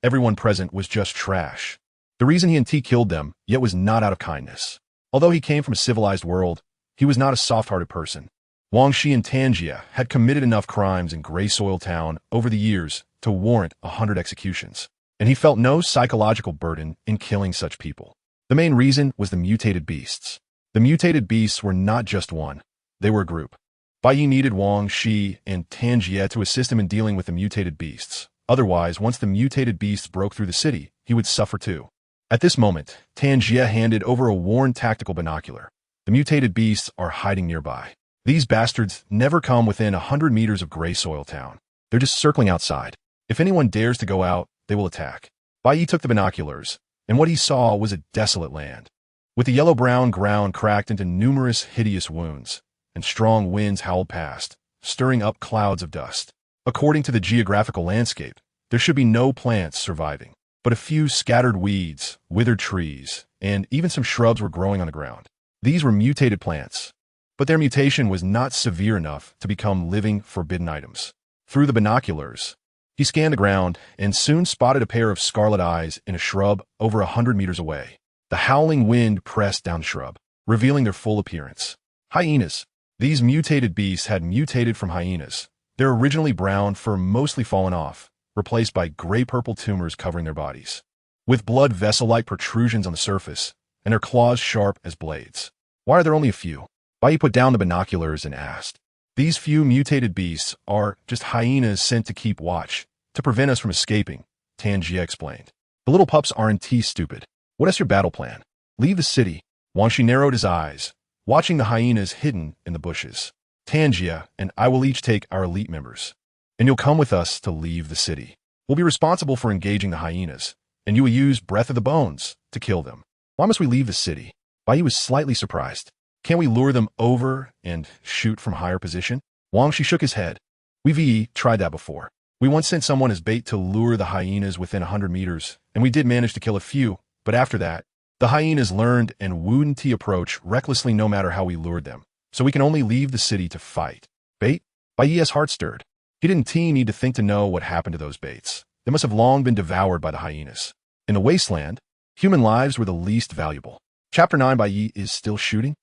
everyone present was just trash. The reason he and T killed them yet was not out of kindness. Although he came from a civilized world, he was not a soft-hearted person. Wang Shi and Tanjia had committed enough crimes in Gray Soil Town over the years to warrant 100 executions, and he felt no psychological burden in killing such people. The main reason was the mutated beasts. The mutated beasts were not just one, they were a group. Bai Ye needed Wang Shi and Tanjia to assist him in dealing with the mutated beasts. Otherwise, once the mutated beasts broke through the city, he would suffer too. At this moment, Tanjia handed over a worn tactical binocular. The mutated beasts are hiding nearby. These bastards never come within 100 meters of Gray Soil Town. They're just circling outside. If anyone dares to go out, they will attack. Bai Ye took the binoculars, and what he saw was a desolate land, with the yellow-brown ground cracked into numerous hideous wounds, and strong winds howled past, stirring up clouds of dust. According to the geographical landscape, there should be no plants surviving, but a few scattered weeds, withered trees, and even some shrubs were growing on the ground. These were mutated plants, but their mutation was not severe enough to become living forbidden items. Through the binoculars, he scanned the ground and soon spotted a pair of scarlet eyes in a shrub over 100 meters away. The howling wind pressed down the shrub, revealing their full appearance. Hyenas. These mutated beasts had mutated from hyenas. Their originally brown fur mostly fallen off, replaced by gray-purple tumors covering their bodies, with blood vessel-like protrusions on the surface, and their claws sharp as blades. Why are there only a few? Bai Ye put down the binoculars and asked. These few mutated beasts are just hyenas sent to keep watch, to prevent us from escaping, Tanjia explained. The little pups aren't stupid. What is your battle plan? Leave the city. Wang Shi narrowed his eyes, watching the hyenas hidden in the bushes. Tanjia and I will each take our elite members, and you'll come with us to leave the city. We'll be responsible for engaging the hyenas, and you will use Breath of the Bones to kill them. Why must we leave the city? Bai Ye was slightly surprised. Can't we lure them over and shoot from higher position? Wang Shi shook his head. We've tried that before. We once sent someone as bait to lure the hyenas within 100 meters, and we did manage to kill a few, but after that, the hyenas learned and wouldn't approach recklessly no matter how we lured them, so we can only leave the city to fight. Bait? Bai Ye's heart stirred. He didn't need to think to know what happened to those baits. They must have long been devoured by the hyenas. In the wasteland, human lives were the least valuable. Chapter 9. Bai Ye is still shooting?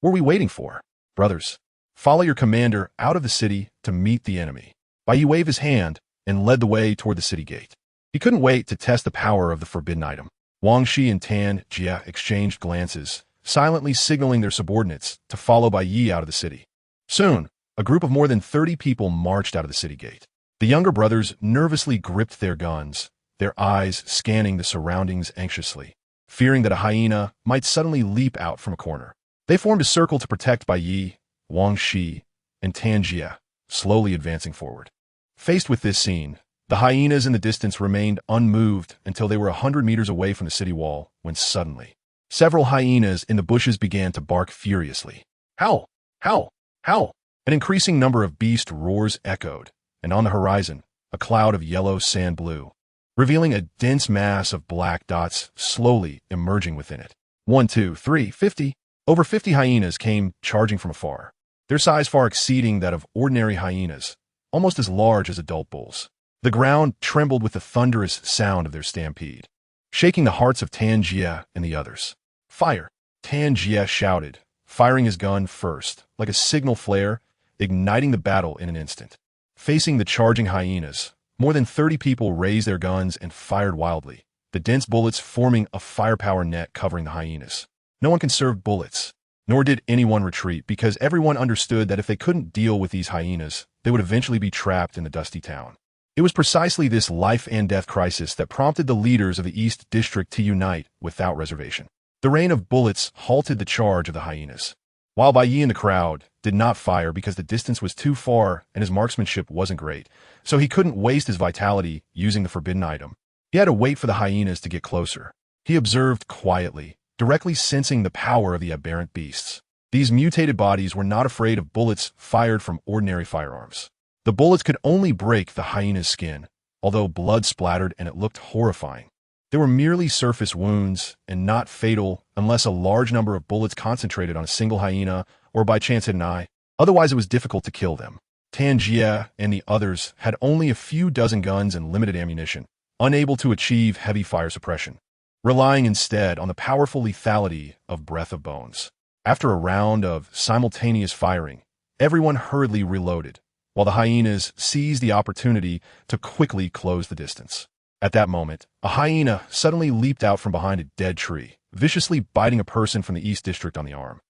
What are we waiting for? Brothers, follow your commander out of the city to meet the enemy. Bai Ye waved his hand and led the way toward the city gate. He couldn't wait to test the power of the forbidden item. Wang Shi and Tan Jie exchanged glances, silently signaling their subordinates to follow Bai Ye out of the city. Soon, a group of more than 30 people marched out of the city gate. The younger brothers nervously gripped their guns, their eyes scanning the surroundings anxiously, fearing that a hyena might suddenly leap out from a corner. They formed a circle to protect Bai Ye, Wang Shi, and Tan Jie, slowly advancing forward. Faced with this scene, the hyenas in the distance remained unmoved until they were 100 meters away from the city wall, when suddenly, several hyenas in the bushes began to bark furiously. Howl! Howl! Howl! An increasing number of beast roars echoed, and on the horizon, a cloud of yellow sand blew, revealing a dense mass of black dots slowly emerging within it. 1, 2, 3, 50. Over 50 hyenas came charging from afar, their size far exceeding that of ordinary hyenas, almost as large as adult bulls. The ground trembled with the thunderous sound of their stampede, shaking the hearts of Tan Jie and the others. Fire! Tan Jie shouted, firing his gun first, like a signal flare, igniting the battle in an instant. Facing the charging hyenas, more than 30 people raised their guns and fired wildly, the dense bullets forming a firepower net covering the hyenas. No one conserved bullets, nor did anyone retreat, because everyone understood that if they couldn't deal with these hyenas, they would eventually be trapped in the dusty town. It was precisely this life and death crisis that prompted the leaders of the East District to unite without reservation. The rain of bullets halted the charge of the hyenas, while Bai Ye in the crowd did not fire because the distance was too far and his marksmanship wasn't great, so he couldn't waste his vitality using the forbidden item. He had to wait for the hyenas to get closer. He observed quietly, directly sensing the power of the aberrant beasts. These mutated bodies were not afraid of bullets fired from ordinary firearms. The bullets could only break the hyena's skin, although blood splattered and it looked horrifying. They were merely surface wounds and not fatal unless a large number of bullets concentrated on a single hyena or by chance hit an eye. Otherwise, it was difficult to kill them. Tan Jie and the others had only a few dozen guns and limited ammunition, unable to achieve heavy fire suppression, relying instead on the powerful lethality of Breath of Bones. After a round of simultaneous firing, everyone hurriedly reloaded, while the hyenas seized the opportunity to quickly close the distance. At that moment, a hyena suddenly leaped out from behind a dead tree, viciously biting a person from the East District on the arm.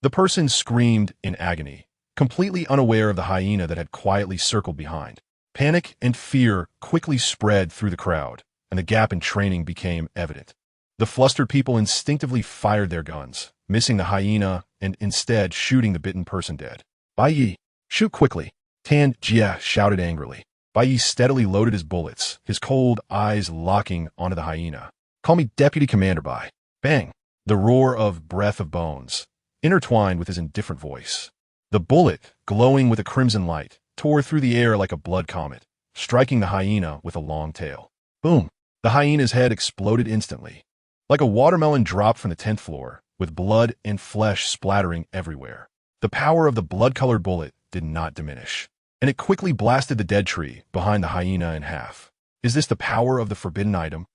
The person screamed in agony, completely unaware of the hyena that had quietly circled behind. Panic and fear quickly spread through the crowd, and the gap in training became evident. The flustered people instinctively fired their guns, missing the hyena and instead shooting the bitten person dead. Bai Ye, shoot quickly! Tan Jie shouted angrily. Bai Ye steadily loaded his bullets, his cold eyes locking onto the hyena. Call me Deputy Commander Bai. Bang! The roar of Breath of Bones intertwined with his indifferent voice. The bullet, glowing with a crimson light, tore through the air like a blood comet, striking the hyena with a long tail. Boom! The hyena's head exploded instantly, like a watermelon dropped from the 10th floor, with blood and flesh splattering everywhere. The power of the blood-colored bullet did not diminish, and it quickly blasted the dead tree behind the hyena in half. Is this the power of the forbidden item?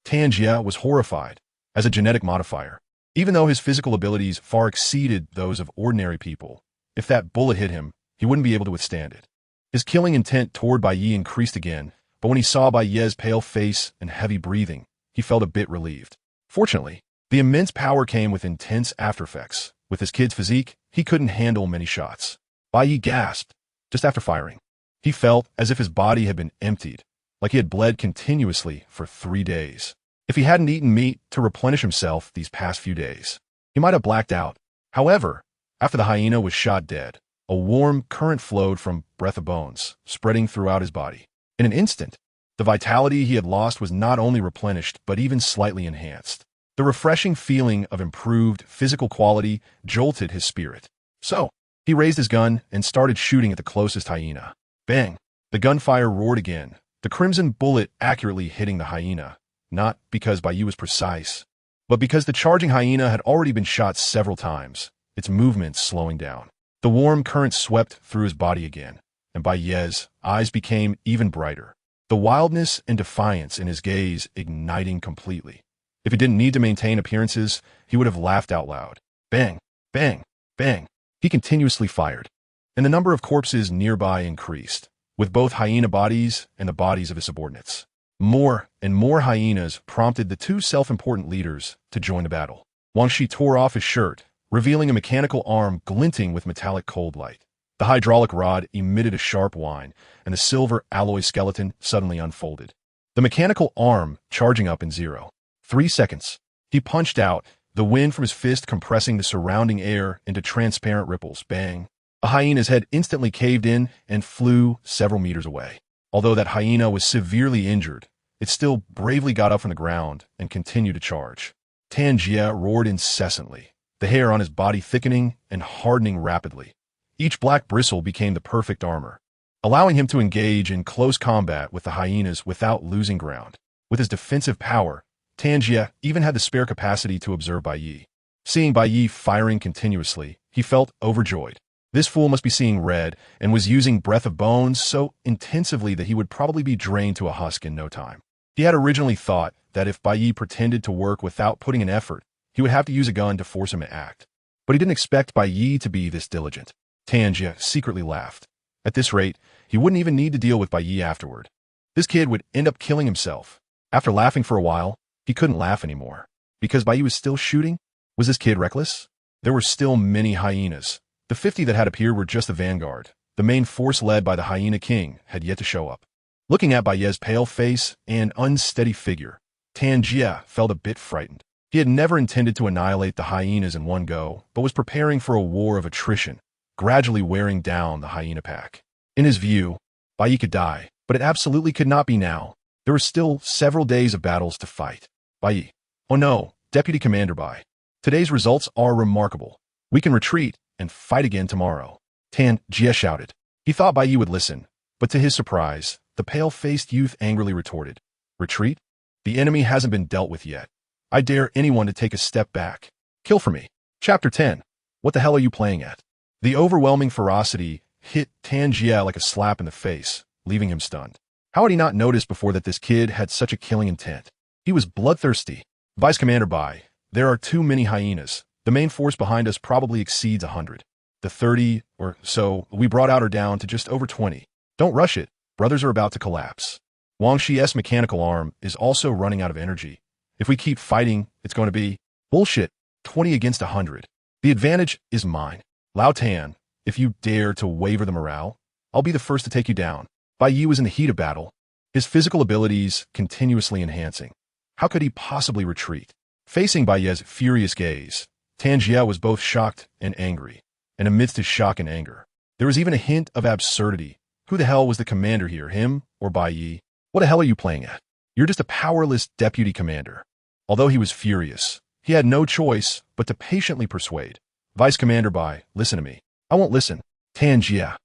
Tan Jie was horrified. As a genetic modifier, even though his physical abilities far exceeded those of ordinary people, if that bullet hit him, he wouldn't be able to withstand it. His killing intent toward Bai Ye increased again, but when he saw Bai Ye's pale face and heavy breathing, he felt a bit relieved. Fortunately, the immense power came with intense aftereffects. With his kid's physique, he couldn't handle many shots. Bai Ye gasped just after firing. He felt as if his body had been emptied, like he had bled continuously for 3 days. If he hadn't eaten meat to replenish himself these past few days, he might have blacked out. However, after the hyena was shot dead, a warm current flowed from Breath of Bones, spreading throughout his body. In an instant, the vitality he had lost was not only replenished, but even slightly enhanced. The refreshing feeling of improved physical quality jolted his spirit. So, he raised his gun and started shooting at the closest hyena. Bang! The gunfire roared again, the crimson bullet accurately hitting the hyena, not because Bai Ye was precise, but because the charging hyena had already been shot several times, its movements slowing down. The warm current swept through his body again, and Bai Ye's eyes became even brighter, the wildness and defiance in his gaze igniting completely. If he didn't need to maintain appearances, he would have laughed out loud. Bang, bang, bang. He continuously fired, and the number of corpses nearby increased, with both hyena bodies and the bodies of his subordinates. More and more hyenas prompted the two self-important leaders to join the battle. Wang Shi tore off his shirt, revealing a mechanical arm glinting with metallic cold light. The hydraulic rod emitted a sharp whine, and the silver alloy skeleton suddenly unfolded. The mechanical arm charging up in 0.3 seconds. He punched out, the wind from his fist compressing the surrounding air into transparent ripples. Bang! A hyena's head instantly caved in and flew several meters away. Although that hyena was severely injured, it still bravely got up from the ground and continued to charge. Tan Jie roared incessantly, the hair on his body thickening and hardening rapidly. Each black bristle became the perfect armor, allowing him to engage in close combat with the hyenas without losing ground. With his defensive power, Tan Jie even had the spare capacity to observe Bai Ye. Seeing Bai Ye firing continuously, he felt overjoyed. This fool must be seeing red and was using Breath of Bones so intensively that he would probably be drained to a husk in no time. He had originally thought that if Bai Ye pretended to work without putting in effort, he would have to use a gun to force him to act. But he didn't expect Bai Ye to be this diligent. Tan Jie secretly laughed. At this rate, he wouldn't even need to deal with Bai Ye afterward. This kid would end up killing himself. After laughing for a while, he couldn't laugh anymore. Because Bai Ye was still shooting? Was this kid reckless? There were still many hyenas. The 50 that had appeared were just the vanguard. The main force led by the Hyena King had yet to show up. Looking at Bai Ye's pale face and unsteady figure, Tan Jie felt a bit frightened. He had never intended to annihilate the hyenas in one go, but was preparing for a war of attrition, gradually wearing down the hyena pack. In his view, Bai Ye could die, but it absolutely could not be now. There were still several days of battles to fight. Bai Ye. Oh no, Deputy Commander Bai. Today's results are remarkable. We can retreat and fight again tomorrow. Tan Jie shouted. He thought Bai Ye would listen, but to his surprise, the pale-faced youth angrily retorted. Retreat? The enemy hasn't been dealt with yet. I dare anyone to take a step back. Kill for me. Chapter 10. What the hell are you playing at? The overwhelming ferocity hit Tan Jie like a slap in the face, leaving him stunned. How had he not noticed before that this kid had such a killing intent? He was bloodthirsty. Vice Commander Bai, there are too many hyenas. The main force behind us probably exceeds 100. The 30 or so we brought out are down to just over 20. Don't rush it. Brothers are about to collapse. Wang Shi's mechanical arm is also running out of energy. If we keep fighting, it's going to be bullshit. 20 against 100. The advantage is mine. Lao Tan, if you dare to waver the morale, I'll be the first to take you down. Bai Ye was in the heat of battle, his physical abilities continuously enhancing. How could he possibly retreat? Facing Bai Ye's furious gaze, Tan Jie was both shocked and angry, and amidst his shock and anger, there was even a hint of absurdity. Who the hell was the commander here, him or Bai Ye? What the hell are you playing at? You're just a powerless deputy commander. Although he was furious, he had no choice but to patiently persuade. Vice Commander Bai, listen to me. I won't listen. Tan Jie,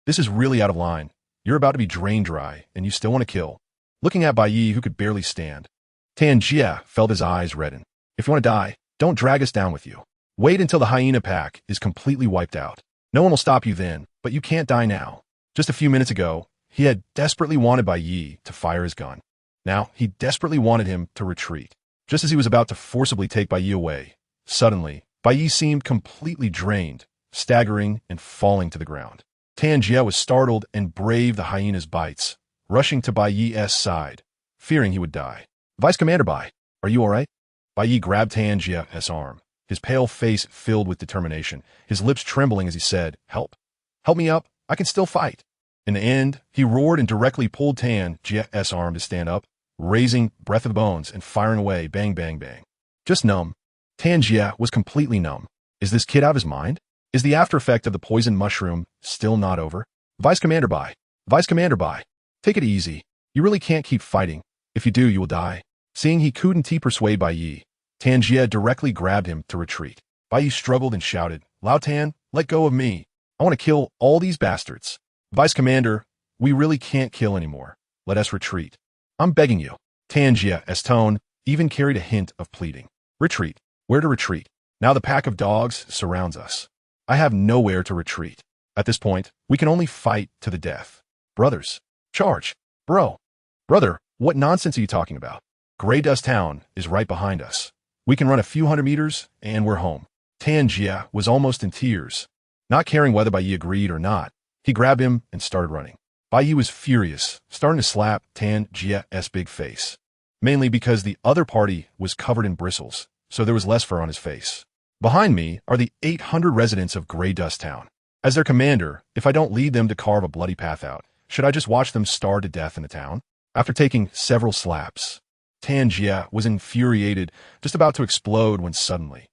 this is really out of line. You're about to be drained dry, and you still want to kill. Looking at Bai Ye, who could barely stand, Tan Jie felt his eyes redden. If you want to die, don't drag us down with you. Wait until the hyena pack is completely wiped out. No one will stop you then, but you can't die now. Just a few minutes ago, he had desperately wanted Bai Ye to fire his gun. Now, he desperately wanted him to retreat. Just as he was about to forcibly take Bai Ye away, suddenly, Bai Ye seemed completely drained, staggering and falling to the ground. Tan Jie was startled and braved the hyena's bites, rushing to Bai Ye's side, fearing he would die. Vice Commander Bai, are you all right? Bai Ye grabbed Tan Jie's arm, his pale face filled with determination, his lips trembling as he said, Help. Help me up. I can still fight. In the end, he roared and directly pulled Tan Jie's arm to stand up, raising Breath of Bones and firing away, bang, bang, bang. Just numb. Tan Jie was completely numb. Is this kid out of his mind? Is the after effect of the poison mushroom still not over? Vice Commander Bai. Vice Commander Bai. Take it easy. You really can't keep fighting. If you do, you will die. Seeing he couldn't persuade Bai Ye, Tan Jie directly grabbed him to retreat. Bai Ye struggled and shouted, Lao Tan, let go of me. I want to kill all these bastards. Vice Commander, We really can't kill anymore. Let us retreat. I'm begging you. Tangia's tone even carried a hint of pleading. Retreat. Where to retreat? Now the pack of dogs surrounds us. I have nowhere to retreat. At this point, we can only fight to the death. Brothers. Charge. Bro. Brother, what nonsense are you talking about? Grey Dust Town is right behind us. We can run a few hundred meters, and we're home. Tangia was almost in tears. Not caring whether Bai Ye agreed or not, he grabbed him and started running. Bai Ye was furious, starting to slap Tangia's big face. Mainly because the other party was covered in bristles, so there was less fur on his face. Behind me are the 800 residents of Grey Dust Town. As their commander, if I don't lead them to carve a bloody path out, should I just watch them starve to death in the town? After taking several slaps, Tangia was infuriated, just about to explode when suddenly,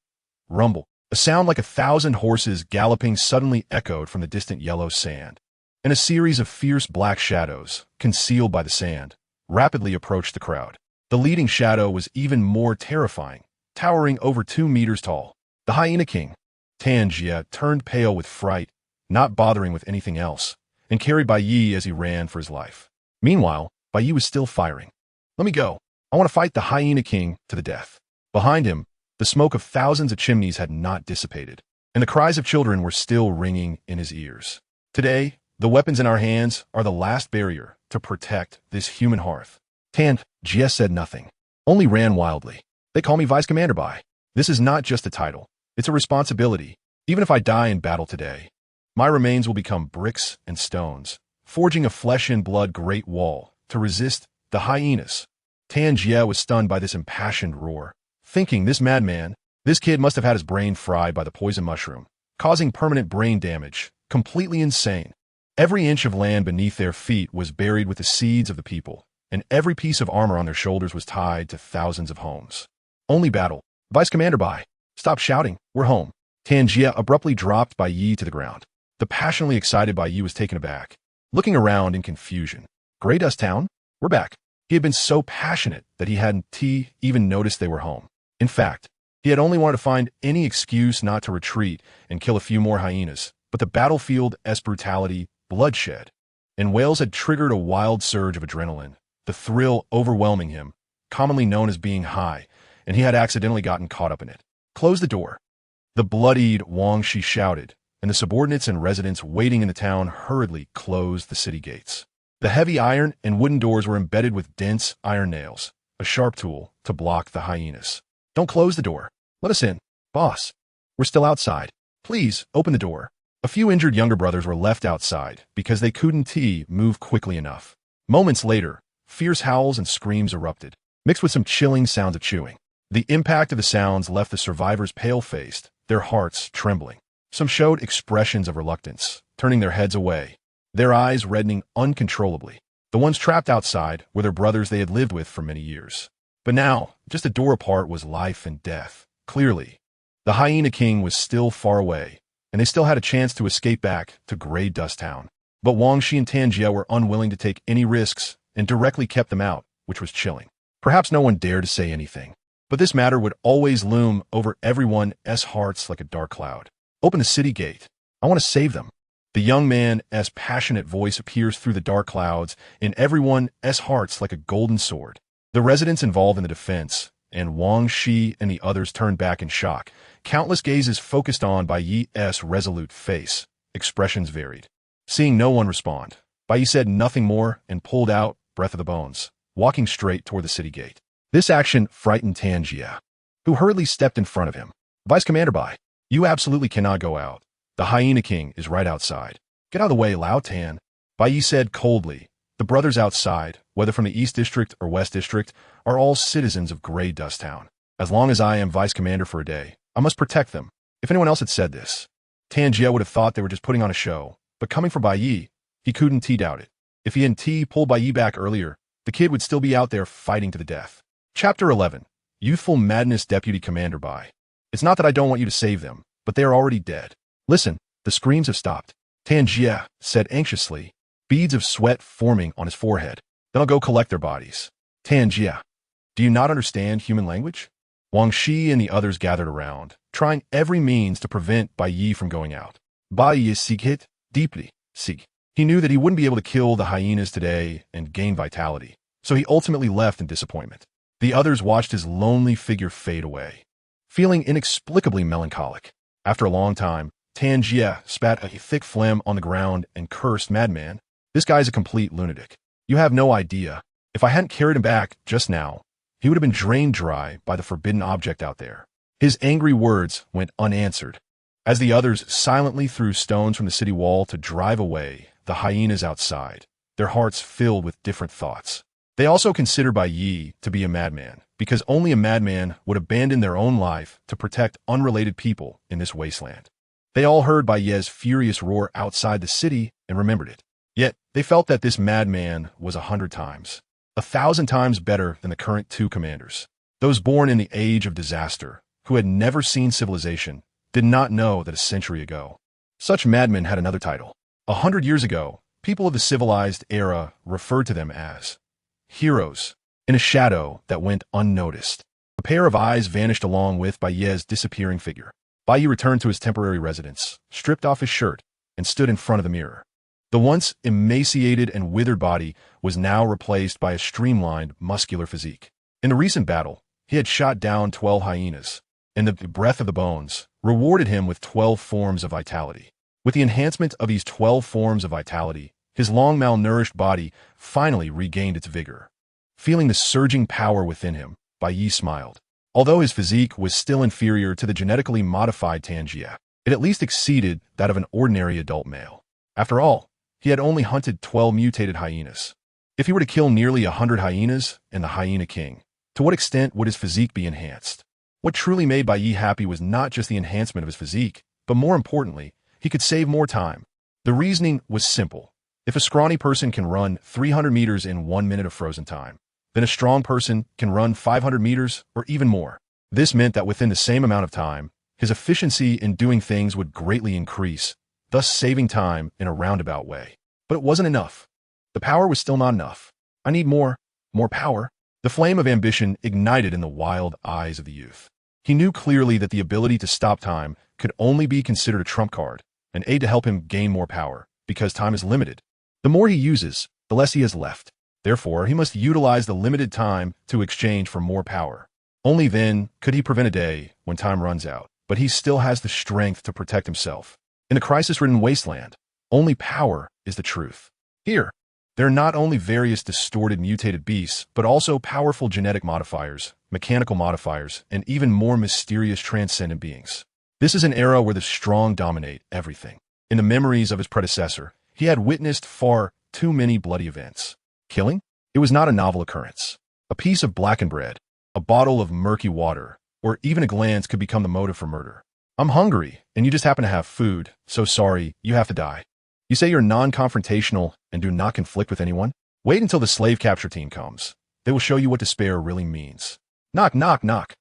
rumble, a sound like 1,000 horses galloping suddenly echoed from the distant yellow sand, and a series of fierce black shadows, concealed by the sand, rapidly approached the crowd. The leading shadow was even more terrifying, towering over 2 meters tall. The Hyena King. Tangia turned pale with fright, not bothering with anything else, and carried Bai Ye as he ran for his life. Meanwhile, Bai Ye was still firing. Let me go. I want to fight the Hyena King to the death. Behind him, the smoke of thousands of chimneys had not dissipated, and the cries of children were still ringing in his ears. Today, the weapons in our hands are the last barrier to protect this human hearth. Tangia said nothing, only ran wildly. They call me Vice Commander Bai. This is not just a title. It's a responsibility. Even if I die in battle today, my remains will become bricks and stones, forging a flesh and blood great wall to resist the hyenas. Tangia was stunned by this impassioned roar, thinking this madman, this kid must have had his brain fried by the poison mushroom, causing permanent brain damage, completely insane. Every inch of land beneath their feet was buried with the seeds of the people, and every piece of armor on their shoulders was tied to thousands of homes. Only battle. Vice Commander Bai. Stop shouting. We're home. Tangia abruptly dropped Bai Ye to the ground. The passionately excited Bai Ye was taken aback, looking around in confusion. Grey Dust Town? We're back. He had been so passionate that he hadn't even noticed they were home. In fact, he had only wanted to find any excuse not to retreat and kill a few more hyenas, but the battlefield's brutality, bloodshed, and wails had triggered a wild surge of adrenaline, the thrill overwhelming him, commonly known as being high, and he had accidentally gotten caught up in it. Close the door. The bloodied Wang Shi shouted, and the subordinates and residents waiting in the town hurriedly closed the city gates. The heavy iron and wooden doors were embedded with dense iron nails, a sharp tool to block the hyenas. Don't close the door. Let us in. Boss. We're still outside. Please, open the door. A few injured younger brothers were left outside because they couldn't move quickly enough. Moments later, fierce howls and screams erupted, mixed with some chilling sounds of chewing. The impact of the sounds left the survivors pale-faced, their hearts trembling. Some showed expressions of reluctance, turning their heads away, their eyes reddening uncontrollably. The ones trapped outside were their brothers they had lived with for many years. But now, just a door apart was life and death. Clearly, the Hyena King was still far away, and they still had a chance to escape back to Grey Dust Town. But Wang Shi and Tangia were unwilling to take any risks and directly kept them out, which was chilling. Perhaps no one dared to say anything, but this matter would always loom over everyone's hearts like a dark cloud. Open the city gate. I want to save them. The young man's passionate voice appears through the dark clouds in everyone's hearts like a golden sword. The residents involved in the defense, and Wang Shi and the others turned back in shock. Countless gazes focused on Bai Ye's resolute face. Expressions varied. Seeing no one respond, Bai Ye said nothing more and pulled out Breath of the Bones, walking straight toward the city gate. This action frightened Tangia, who hurriedly stepped in front of him. Vice Commander Bai, you absolutely cannot go out. The Hyena King is right outside. Get out of the way, Lao Tan. Bai Ye said coldly. The brothers outside, whether from the East District or West District, are all citizens of Grey Dust Town. As long as I am Vice Commander for a day, I must protect them. If anyone else had said this, Tangia would have thought they were just putting on a show. But coming from Bai Ye, he couldn't doubt it. If he hadn't pulled Bai Ye back earlier, the kid would still be out there fighting to the death. Chapter 11. Youthful Madness Deputy Commander Bai. It's not that I don't want you to save them, but they are already dead. Listen, the screams have stopped. Tangia said anxiously, beads of sweat forming on his forehead. Then I'll go collect their bodies. Tangia, do you not understand human language? Wang Shi and the others gathered around, trying every means to prevent Bai Ye from going out. Bai Ye sighed deeply. Sig. He knew that he wouldn't be able to kill the hyenas today and gain vitality, so he ultimately left in disappointment. The others watched his lonely figure fade away, feeling inexplicably melancholic. After a long time, Tanjia spat a thick phlegm on the ground and cursed, "Madman, this guy's a complete lunatic. You have no idea. If I hadn't carried him back just now, he would have been drained dry by the forbidden object out there." His angry words went unanswered. As the others silently threw stones from the city wall to drive away the hyenas outside, their hearts filled with different thoughts. They also considered Bai Ye to be a madman, because only a madman would abandon their own life to protect unrelated people in this wasteland. They all heard Bai Ye's furious roar outside the city and remembered it. Yet, they felt that this madman was 100 times, 1,000 times better than the current two commanders. Those born in the age of disaster, who had never seen civilization, did not know that a century ago, such madmen had another title. 100 years ago, people of the civilized era referred to them as heroes. In a shadow that went unnoticed, a pair of eyes vanished along with Bai Ye's disappearing figure. Bai Ye returned to his temporary residence, stripped off his shirt, and stood in front of the mirror. The once emaciated and withered body was now replaced by a streamlined, muscular physique. In a recent battle, he had shot down 12 hyenas, and the breath of the bones rewarded him with 12 forms of vitality. With the enhancement of these 12 forms of vitality, his long malnourished body finally regained its vigor. Feeling the surging power within him, Bai Ye smiled. Although his physique was still inferior to the genetically modified Tanjia, it at least exceeded that of an ordinary adult male. After all, he had only hunted 12 mutated hyenas. If he were to kill nearly 100 hyenas and the hyena king, to what extent would his physique be enhanced? What truly made Bai Ye happy was not just the enhancement of his physique, but more importantly, he could save more time. The reasoning was simple. If a scrawny person can run 300 meters in 1 minute of frozen time, then a strong person can run 500 meters or even more. This meant that within the same amount of time, his efficiency in doing things would greatly increase, thus saving time in a roundabout way. But it wasn't enough. The power was still not enough. "I need more power." The flame of ambition ignited in the wild eyes of the youth. He knew clearly that the ability to stop time could only be considered a trump card, an aid to help him gain more power, because time is limited. The more he uses, the less he has left. Therefore, he must utilize the limited time to exchange for more power. Only then could he prevent a day when time runs out, but he still has the strength to protect himself. In the crisis-ridden wasteland, only power is the truth. Here, there are not only various distorted mutated beasts, but also powerful genetic modifiers, mechanical modifiers, and even more mysterious transcendent beings. This is an era where the strong dominate everything. In the memories of his predecessor, he had witnessed far too many bloody events. Killing? It was not a novel occurrence. A piece of blackened bread, a bottle of murky water, or even a glance could become the motive for murder. "I'm hungry, and you just happen to have food, so sorry, you have to die." You say you're non-confrontational and do not conflict with anyone? Wait until the slave capture team comes. They will show you what despair really means. Knock, knock, knock.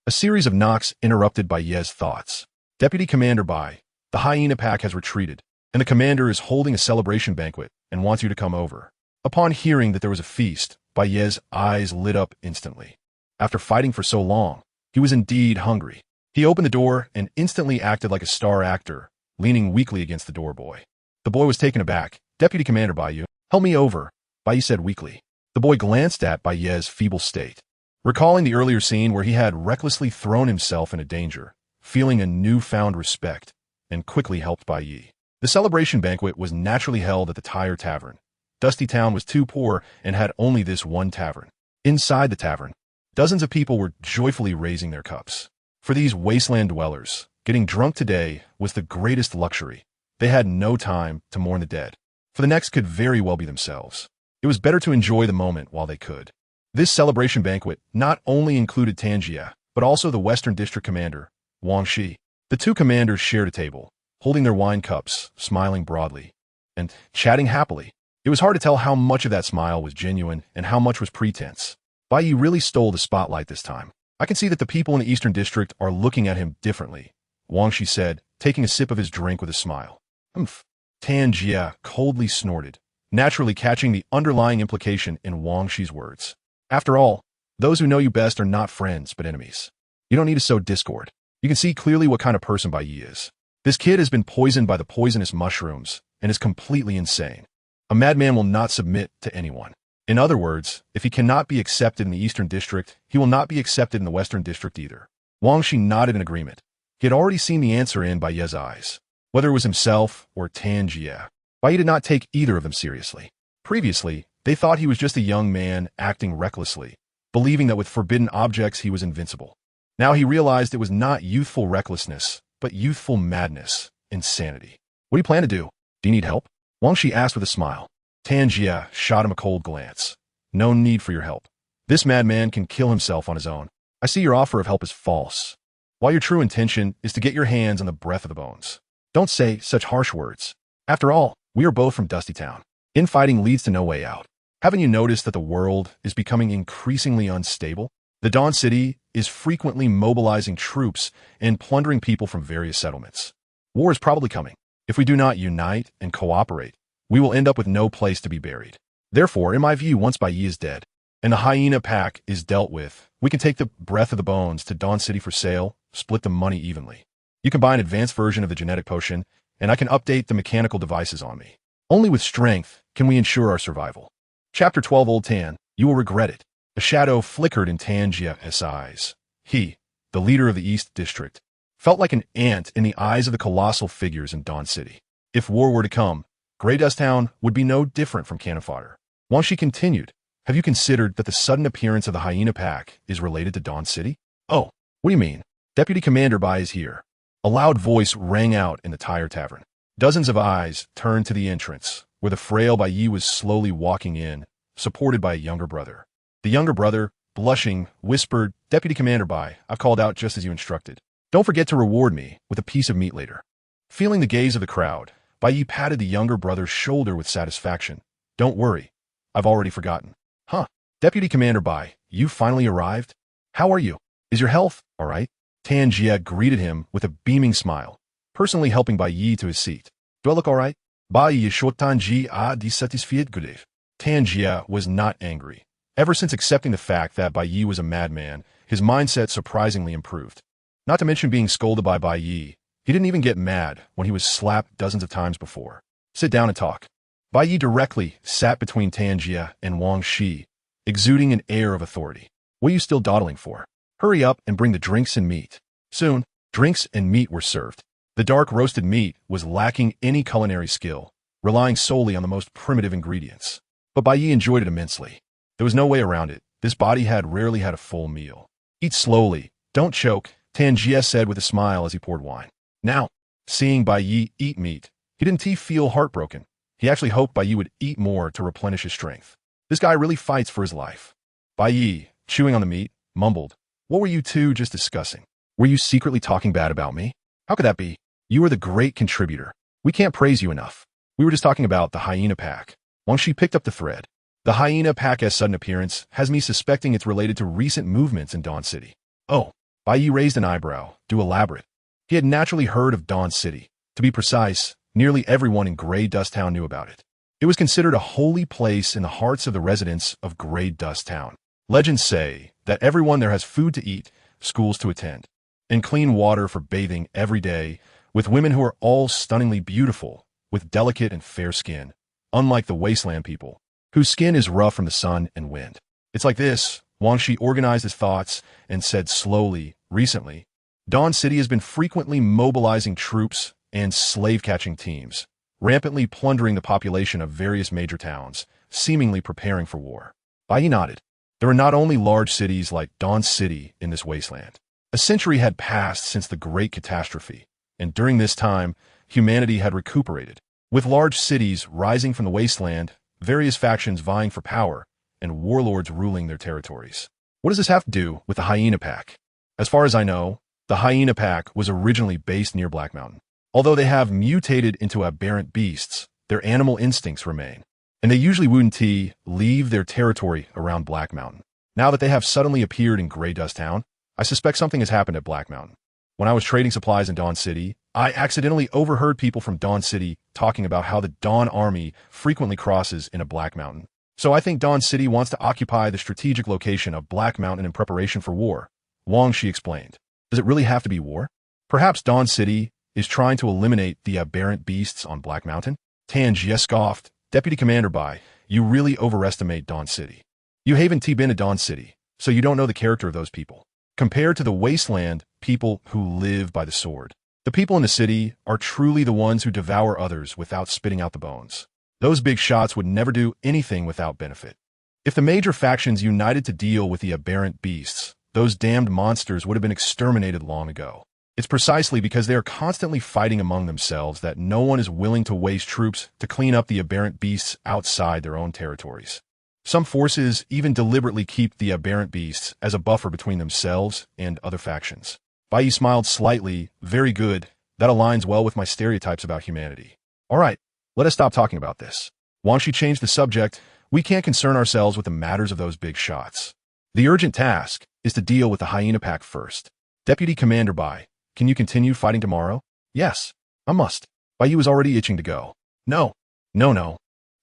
A series of knocks interrupted Bai Ye's thoughts. "Deputy Commander Bai, the hyena pack has retreated, and the commander is holding a celebration banquet and wants you to come over." Upon hearing that there was a feast, Bai Ye's eyes lit up instantly. After fighting for so long, he was indeed hungry. He opened the door and instantly acted like a star actor, leaning weakly against the doorboy. The boy was taken aback. "Deputy Commander Bai Ye, help me over," Bai Ye said weakly. The boy glanced at Bai Ye's feeble state, recalling the earlier scene where he had recklessly thrown himself into danger, feeling a newfound respect, and quickly helped Bai Ye. The celebration banquet was naturally held at the Tyre Tavern. Dusty Town was too poor and had only this one tavern. Inside the tavern, dozens of people were joyfully raising their cups. For these wasteland dwellers, getting drunk today was the greatest luxury. They had no time to mourn the dead, for the next could very well be themselves. It was better to enjoy the moment while they could. This celebration banquet not only included Tanjia, but also the Western District Commander, Wang Shi. The two commanders shared a table, holding their wine cups, smiling broadly, and chatting happily. It was hard to tell how much of that smile was genuine and how much was pretense. Bai Ye really stole the spotlight this time. "I can see that the people in the Eastern District are looking at him differently," Wang Shi said, taking a sip of his drink with a smile. "Humph." Tanjia coldly snorted, naturally catching the underlying implication in Wang Shi's words. "After all, those who know you best are not friends, but enemies. You don't need to sow discord. You can see clearly what kind of person Bai Ye is. This kid has been poisoned by the poisonous mushrooms, and is completely insane. A madman will not submit to anyone. In other words, if he cannot be accepted in the Eastern District, he will not be accepted in the Western District either. Wang Shi nodded in agreement. He had already seen the answer in Bai Ye's eyes. Whether it was himself or Tan Jie, Bai Ye did not take either of them seriously. Previously, they thought he was just a young man acting recklessly, believing that with forbidden objects he was invincible. Now he realized it was not youthful recklessness, but youthful madness, insanity. What do you plan to do? Do you need help? Wang Shi asked with a smile. Tan Jie shot him a cold glance. No need for your help. This madman can kill himself on his own. I see your offer of help is false. While your true intention is to get your hands on the breath of the bones. Don't say such harsh words. After all, we are both from Dusty Town. Infighting leads to no way out. Haven't you noticed that the world is becoming increasingly unstable? The Dawn City is frequently mobilizing troops and plundering people from various settlements. War is probably coming. If we do not unite and cooperate, we will end up with no place to be buried. Therefore, in my view, once Bai Ye is dead, and the hyena pack is dealt with, we can take the breath of the bones to Dawn City for sale, split the money evenly. You can buy an advanced version of the genetic potion, and I can update the mechanical devices on me. Only with strength can we ensure our survival. Chapter 12. Old Tan, you will regret it. A shadow flickered in Tan Jie's eyes. He, the leader of the East District, felt like an ant in the eyes of the colossal figures in Dawn City. If war were to come, Grey Dust Town would be no different from cannon fodder. Wang Shi continued, have you considered that the sudden appearance of the hyena pack is related to Dawn City? Oh, what do you mean? Deputy Commander Bai is here. A loud voice rang out in the Tire Tavern. Dozens of eyes turned to the entrance, where the frail Bai Ye was slowly walking in, supported by a younger brother. The younger brother, blushing, whispered, Deputy Commander Bai, I've called out just as you instructed. Don't forget to reward me with a piece of meat later. Feeling the gaze of the crowd, Bai Ye patted the younger brother's shoulder with satisfaction. Don't worry, I've already forgotten. Huh, Deputy Commander Bai, you finally arrived? How are you? Is your health all right? Tan Jie greeted him with a beaming smile, personally helping Bai Ye to his seat. Do I look all right? Bai Ye shotan ji a dissatisfied gudev. Tan Jie was not angry. Ever since accepting the fact that Bai Ye was a madman, his mindset surprisingly improved. Not to mention being scolded by Bai Ye, he didn't even get mad when he was slapped dozens of times before. Sit down and talk. Bai Ye directly sat between Tan Jie and Wang Shi, exuding an air of authority. What are you still dawdling for? Hurry up and bring the drinks and meat. Soon, drinks and meat were served. The dark roasted meat was lacking any culinary skill, relying solely on the most primitive ingredients. But Bai Ye enjoyed it immensely. There was no way around it. This body had rarely had a full meal. Eat slowly. Don't choke, Tan Jie said with a smile as he poured wine. Now, seeing Bai Ye eat meat, he didn't feel heartbroken. He actually hoped Bai Ye would eat more to replenish his strength. This guy really fights for his life. Bai Ye, chewing on the meat, mumbled, what were you two just discussing? Were you secretly talking bad about me? How could that be? You are the great contributor. We can't praise you enough. We were just talking about the hyena pack. Wang Shi picked up the thread. The hyena pack's sudden appearance has me suspecting it's related to recent movements in Dawn City. Oh, Bai Ye raised an eyebrow, do elaborate. He had naturally heard of Dawn City. To be precise, nearly everyone in Grey Dust Town knew about it. It was considered a holy place in the hearts of the residents of Grey Dust Town. Legends say that everyone there has food to eat, schools to attend, and clean water for bathing every day, with women who are all stunningly beautiful, with delicate and fair skin, unlike the wasteland people, whose skin is rough from the sun and wind. It's like this, Wang Shi organized his thoughts and said slowly, recently, Dawn City has been frequently mobilizing troops and slave-catching teams, rampantly plundering the population of various major towns, seemingly preparing for war. Bai Ye nodded. There were not only large cities like Dawn City in this wasteland. A century had passed since the Great Catastrophe, and during this time, humanity had recuperated. With large cities rising from the wasteland, various factions vying for power, and warlords ruling their territories. What does this have to do with the hyena pack? As far as I know, the hyena pack was originally based near Black Mountain. Although they have mutated into aberrant beasts, their animal instincts remain, and they usually wouldn't leave their territory around Black Mountain. Now that they have suddenly appeared in Grey Dust Town, I suspect something has happened at Black Mountain. When I was trading supplies in Dawn City, I accidentally overheard people from Dawn City talking about how the Dawn Army frequently crosses into Black Mountain. So I think Dawn City wants to occupy the strategic location of Black Mountain in preparation for war. Wang Shi explained. Does it really have to be war? Perhaps Dawn City is trying to eliminate the aberrant beasts on Black Mountain? Tangia scoffed. Deputy Commander Bai, you really overestimate Dawn City. You haven't been to Dawn City, so you don't know the character of those people. Compared to the wasteland, people who live by the sword. The people in the city are truly the ones who devour others without spitting out the bones. Those big shots would never do anything without benefit. If the major factions united to deal with the aberrant beasts, those damned monsters would have been exterminated long ago. It's precisely because they are constantly fighting among themselves that no one is willing to waste troops to clean up the aberrant beasts outside their own territories. Some forces even deliberately keep the aberrant beasts as a buffer between themselves and other factions. Bai Ye smiled slightly. Very good. That aligns well with my stereotypes about humanity. All right, let us stop talking about this. Wang Shi changed the subject. We can't concern ourselves with the matters of those big shots. The urgent task is to deal with the hyena pack first. Deputy Commander Bai, can you continue fighting tomorrow? Yes, I must. Bai Ye was already itching to go. No.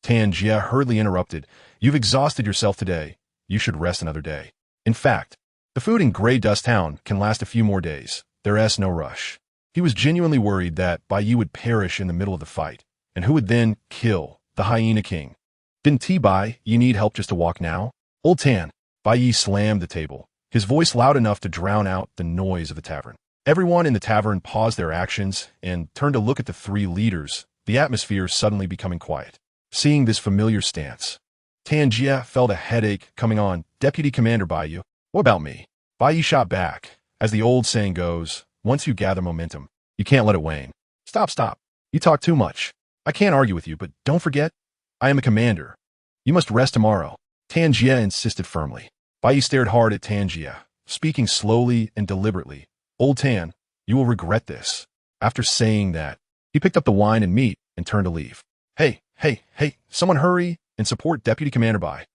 Tan Jia hurriedly interrupted. You've exhausted yourself today. You should rest another day. In fact, the food in Grey Dust Town can last a few more days. There's no rush. He was genuinely worried that Bai Ye would perish in the middle of the fight, and who would then kill the Hyena King. Didn't Bai Ye need help just to walk now? Old Tan. Bai Ye slammed the table, his voice loud enough to drown out the noise of the tavern. Everyone in the tavern paused their actions and turned to look at the three leaders, the atmosphere suddenly becoming quiet. Seeing this familiar stance, Tangia felt a headache coming on. Deputy Commander Bai Ye, what about me? Bai Ye shot back. As the old saying goes, once you gather momentum, you can't let it wane. Stop. You talk too much. I can't argue with you, but don't forget, I am a commander. You must rest tomorrow. Tangia insisted firmly. Bai Ye stared hard at Tangia, speaking slowly and deliberately. Old Tan, you will regret this. After saying that, he picked up the wine and meat and turned to leave. Hey, someone hurry and support Deputy Commander Bai.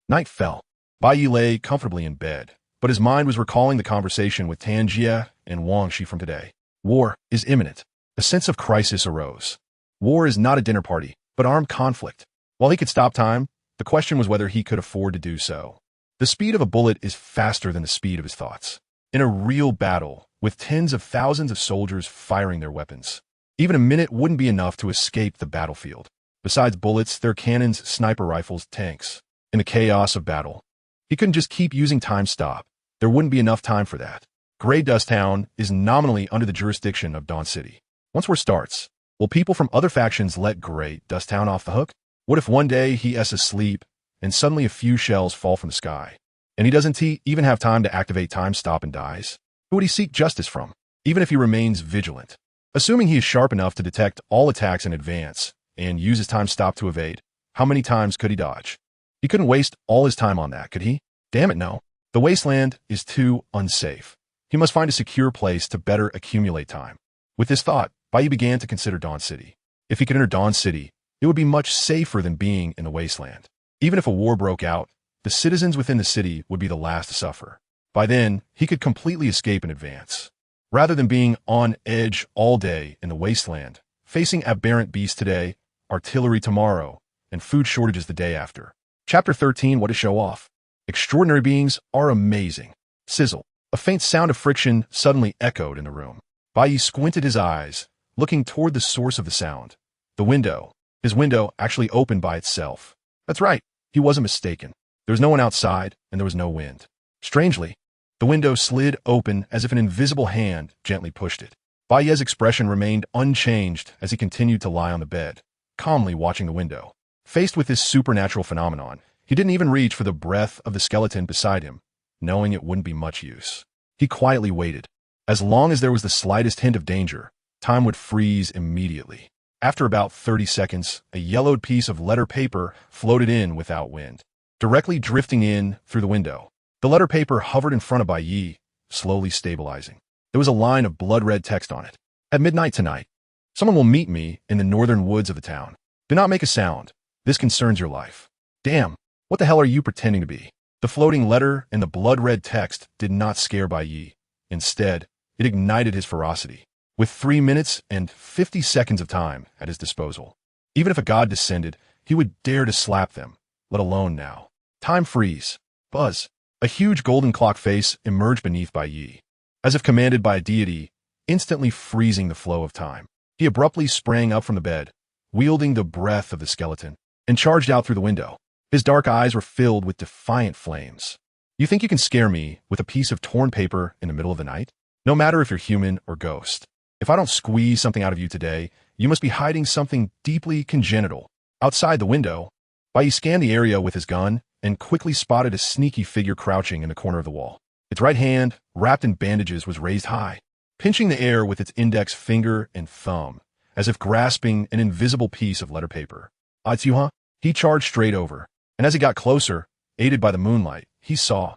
Night fell. Bai Ye lay comfortably in bed, but his mind was recalling the conversation with Tangia and Wang Shi from today. War is imminent. A sense of crisis arose. War is not a dinner party, but armed conflict. While he could stop time, the question was whether he could afford to do so. The speed of a bullet is faster than the speed of his thoughts. In a real battle, with tens of thousands of soldiers firing their weapons, even a minute wouldn't be enough to escape the battlefield. Besides bullets, there are cannons, sniper rifles, tanks. In the chaos of battle, he couldn't just keep using time stop. There wouldn't be enough time for that. Grey Dust Town is nominally under the jurisdiction of Dawn City. Once war starts, will people from other factions let Grey Dust Town off the hook? What if one day he is asleep and suddenly a few shells fall from the sky, and he doesn't even have time to activate time stop and dies? Who would he seek justice from, even if he remains vigilant? Assuming he is sharp enough to detect all attacks in advance and uses time stop to evade, how many times could he dodge? He couldn't waste all his time on that, could he? Damn it, no. The wasteland is too unsafe. He must find a secure place to better accumulate time. With this thought, Bai Ye began to consider Dawn City. If he could enter Dawn City, it would be much safer than being in the wasteland. Even if a war broke out, the citizens within the city would be the last to suffer. By then, he could completely escape in advance. Rather than being on edge all day in the wasteland, facing aberrant beasts today, artillery tomorrow, and food shortages the day after. Chapter 13, What to Show Off. Extraordinary beings are amazing. Sizzle. A faint sound of friction suddenly echoed in the room. Bai Ye squinted his eyes, looking toward the source of the sound. The window. His window actually opened by itself. That's right, he wasn't mistaken. There was no one outside, and there was no wind. Strangely, the window slid open as if an invisible hand gently pushed it. Bai Ye's expression remained unchanged as he continued to lie on the bed, calmly watching the window. Faced with this supernatural phenomenon, he didn't even reach for the breath of the skeleton beside him, knowing it wouldn't be much use. He quietly waited. As long as there was the slightest hint of danger, time would freeze immediately. After about 30 seconds, a yellowed piece of letter paper floated in without wind, directly drifting in through the window. The letter paper hovered in front of Bai Ye, slowly stabilizing. There was a line of blood-red text on it. At midnight tonight, someone will meet me in the northern woods of the town. Do not make a sound. This concerns your life. Damn, what the hell are you pretending to be? The floating letter and the blood-red text did not scare Bai Ye. Instead, it ignited his ferocity. With 3 minutes and 50 seconds of time at his disposal, even if a god descended, he would dare to slap them, let alone now. Time freeze. Buzz. A huge golden clock face emerged beneath Bai Ye, as if commanded by a deity, instantly freezing the flow of time. He abruptly sprang up from the bed, wielding the breath of the skeleton, and charged out through the window. His dark eyes were filled with defiant flames. You think you can scare me with a piece of torn paper in the middle of the night? No matter if you're human or ghost. If I don't squeeze something out of you today, you must be hiding something deeply congenital. Outside the window, Bai Ye scanned the area with his gun and quickly spotted a sneaky figure crouching in the corner of the wall. Its right hand, wrapped in bandages, was raised high, pinching the air with its index finger and thumb, as if grasping an invisible piece of letter paper. It's you, huh? He charged straight over, and as he got closer, aided by the moonlight, he saw.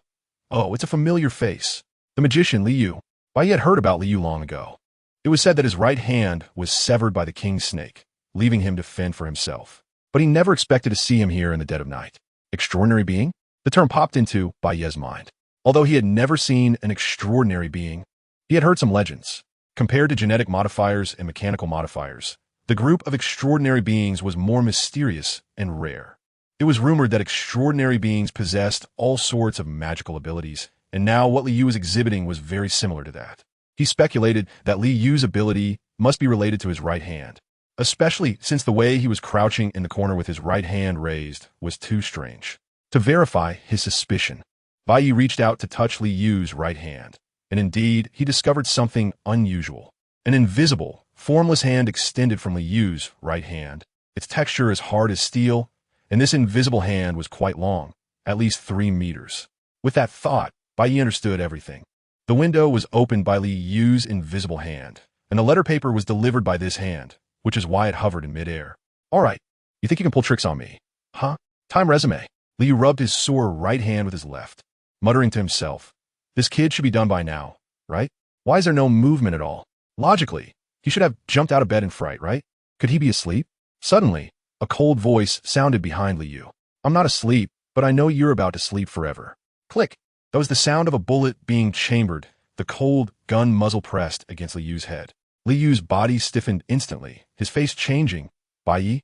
Oh, it's a familiar face. The magician Li Yu. Bai Ye had heard about Li Yu long ago. It was said that his right hand was severed by the king's snake, leaving him to fend for himself. But he never expected to see him here in the dead of night. Extraordinary being? The term popped into Bai Ye's mind. Although he had never seen an extraordinary being, he had heard some legends. Compared to genetic modifiers and mechanical modifiers, the group of extraordinary beings was more mysterious and rare. It was rumored that extraordinary beings possessed all sorts of magical abilities, and now what Li Yu was exhibiting was very similar to that. He speculated that Li Yu's ability must be related to his right hand, especially since the way he was crouching in the corner with his right hand raised was too strange. To verify his suspicion, Bai Ye reached out to touch Li Yu's right hand, and indeed, he discovered something unusual. An invisible, formless hand extended from Li Yu's right hand. Its texture as hard as steel, and this invisible hand was quite long, at least 3 meters. With that thought, Bai Ye understood everything. The window was opened by Li Yu's invisible hand, and the letter paper was delivered by this hand, which is why it hovered in midair. All right, you think you can pull tricks on me? Huh? Time resume. Li Yu rubbed his sore right hand with his left, muttering to himself, this kid should be done by now, right? Why is there no movement at all? Logically, he should have jumped out of bed in fright, right? Could he be asleep? Suddenly, a cold voice sounded behind Li Yu. I'm not asleep, but I know you're about to sleep forever. Click. That was the sound of a bullet being chambered, the cold gun muzzle pressed against Li Yu's head. Li Yu's body stiffened instantly, his face changing. Bai Ye?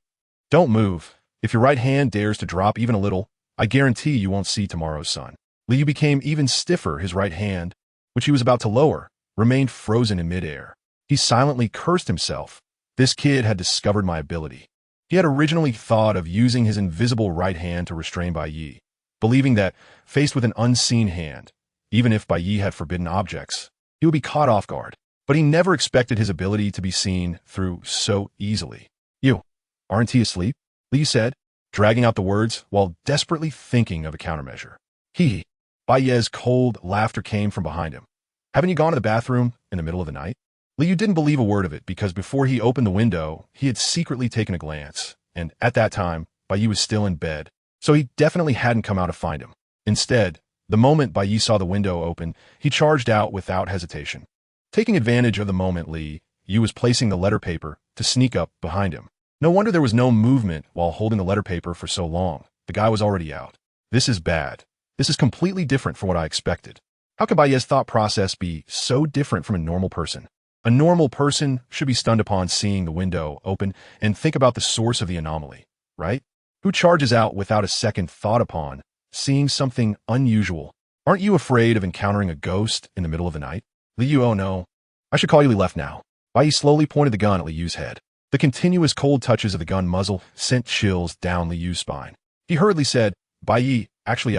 Don't move. If your right hand dares to drop even a little, I guarantee you won't see tomorrow's sun. Li Yu became even stiffer. His right hand, which he was about to lower, remained frozen in midair. He silently cursed himself. This kid had discovered my ability. He had originally thought of using his invisible right hand to restrain Bai Ye, believing that, faced with an unseen hand, even if Bai Ye had forbidden objects, he would be caught off guard. But he never expected his ability to be seen through so easily. You, aren't he asleep? Li Yu said, dragging out the words while desperately thinking of a countermeasure. He. Bai Ye's cold laughter came from behind him. Haven't you gone to the bathroom in the middle of the night? Li Yu didn't believe a word of it because before he opened the window, he had secretly taken a glance, and at that time, Bai Ye was still in bed, so he definitely hadn't come out to find him. Instead, the moment Bai Ye saw the window open, he charged out without hesitation. Taking advantage of the moment, Li Yu was placing the letter paper to sneak up behind him. No wonder there was no movement while holding the letter paper for so long. The guy was already out. This is bad. This is completely different from what I expected. How could Bai Ye's thought process be so different from a normal person? A normal person should be stunned upon seeing the window open and think about the source of the anomaly, right? Who charges out without a second thought upon seeing something unusual? Aren't you afraid of encountering a ghost in the middle of the night? Li Yu, oh no. I should call you Li left now. Bai Ye slowly pointed the gun at Li Yu's head. The continuous cold touches of the gun muzzle sent chills down Li Yu's spine. He hurriedly said, Bai Ye, actually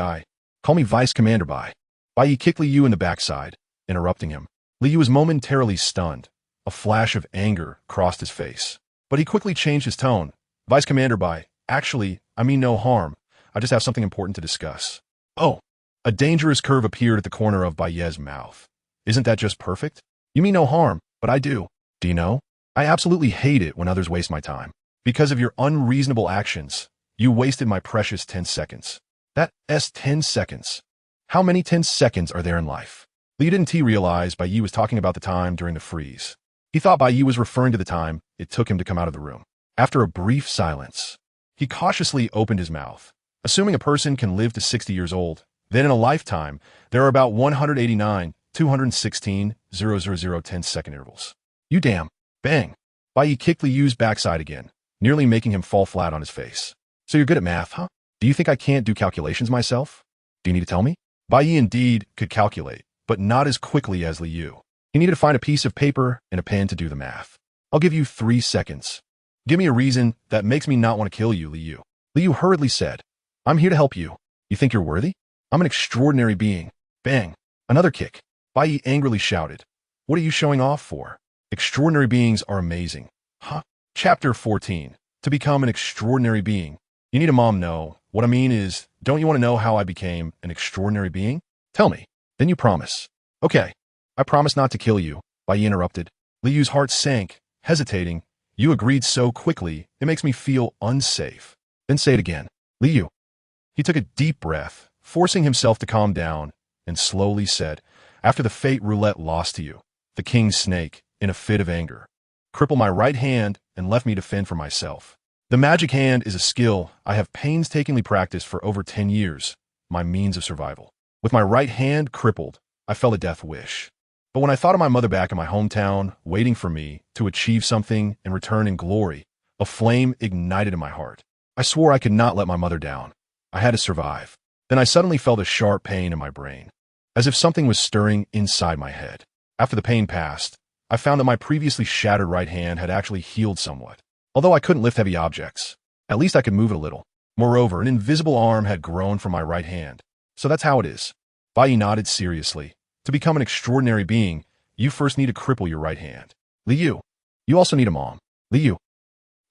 call me Vice Commander Bai. Bai Ye kicked Li Yu in the backside, interrupting him. Li Yu was momentarily stunned. A flash of anger crossed his face. But he quickly changed his tone. Vice Commander Bai, actually, I mean no harm. I just have something important to discuss. Oh, a dangerous curve appeared at the corner of Bai Ye's mouth. Isn't that just perfect? You mean no harm, but I do. Do you know? I absolutely hate it when others waste my time. Because of your unreasonable actions, you wasted my precious 10 seconds. That's 10 seconds. How many 10 seconds are there in life? Li didn't realize Bai Ye was talking about the time during the freeze. He thought Bai Ye was referring to the time it took him to come out of the room. After a brief silence, he cautiously opened his mouth. Assuming a person can live to 60 years old, then in a lifetime, there are about 189, 216, 000 10-second intervals. You damn. Bang. Bai Ye kicked Li Yu's backside again, nearly making him fall flat on his face. So you're good at math, huh? Do you think I can't do calculations myself? Do you need to tell me? Bai Ye indeed could calculate, but not as quickly as Li Yu. He needed to find a piece of paper and a pen to do the math. I'll give you 3 seconds. Give me a reason that makes me not want to kill you, Liu. Liu hurriedly said, I'm here to help you. You think you're worthy? I'm an extraordinary being. Bang. Another kick. Bai Ye angrily shouted. What are you showing off for? Extraordinary beings are amazing. Huh? Chapter 14. To become an extraordinary being. You need a mom, no. What I mean is, don't you want to know how I became an extraordinary being? Tell me. Then you promise. Okay. I promise not to kill you, Bai Ye interrupted. Liu's heart sank, hesitating. You agreed so quickly, it makes me feel unsafe. Then say it again. Liu. He took a deep breath, forcing himself to calm down, and slowly said, after the fate roulette lost to you, the king's snake, in a fit of anger, crippled my right hand and left me to fend for myself. The magic hand is a skill I have painstakingly practiced for over 10 years, my means of survival. With my right hand crippled, I felt a death wish. But when I thought of my mother back in my hometown, waiting for me to achieve something and return in glory, a flame ignited in my heart. I swore I could not let my mother down. I had to survive. Then I suddenly felt a sharp pain in my brain, as if something was stirring inside my head. After the pain passed, I found that my previously shattered right hand had actually healed somewhat. Although I couldn't lift heavy objects, at least I could move it a little. Moreover, an invisible arm had grown from my right hand. So that's how it is. Bai Ye nodded seriously. To become an extraordinary being, you first need to cripple your right hand. Liu, you also need a mom. Liu.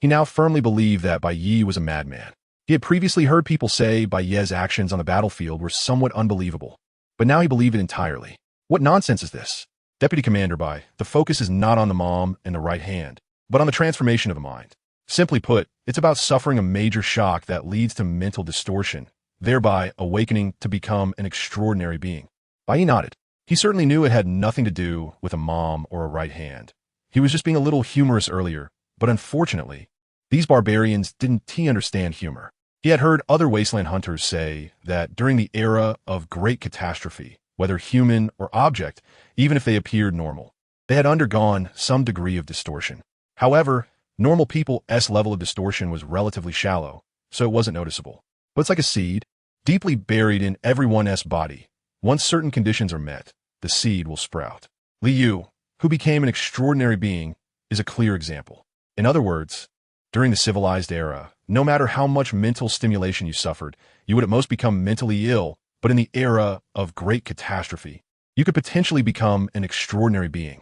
He now firmly believed that Bai Ye was a madman. He had previously heard people say Bai Ye's actions on the battlefield were somewhat unbelievable, but now he believed it entirely. What nonsense is this? Deputy Commander Bai, the focus is not on the mom and the right hand, but on the transformation of the mind. Simply put, it's about suffering a major shock that leads to mental distortion, thereby awakening to become an extraordinary being. Bai Ye nodded. He certainly knew it had nothing to do with a mom or a right hand. He was just being a little humorous earlier, but unfortunately, these barbarians didn't understand humor. He had heard other wasteland hunters say that during the era of great catastrophe, whether human or object, even if they appeared normal, they had undergone some degree of distortion. However, normal people's level of distortion was relatively shallow, so it wasn't noticeable. But it's like a seed, deeply buried in everyone's body. Once certain conditions are met, the seed will sprout. Liu, who became an extraordinary being, is a clear example. In other words, during the civilized era, no matter how much mental stimulation you suffered, you would at most become mentally ill, but in the era of great catastrophe, you could potentially become an extraordinary being.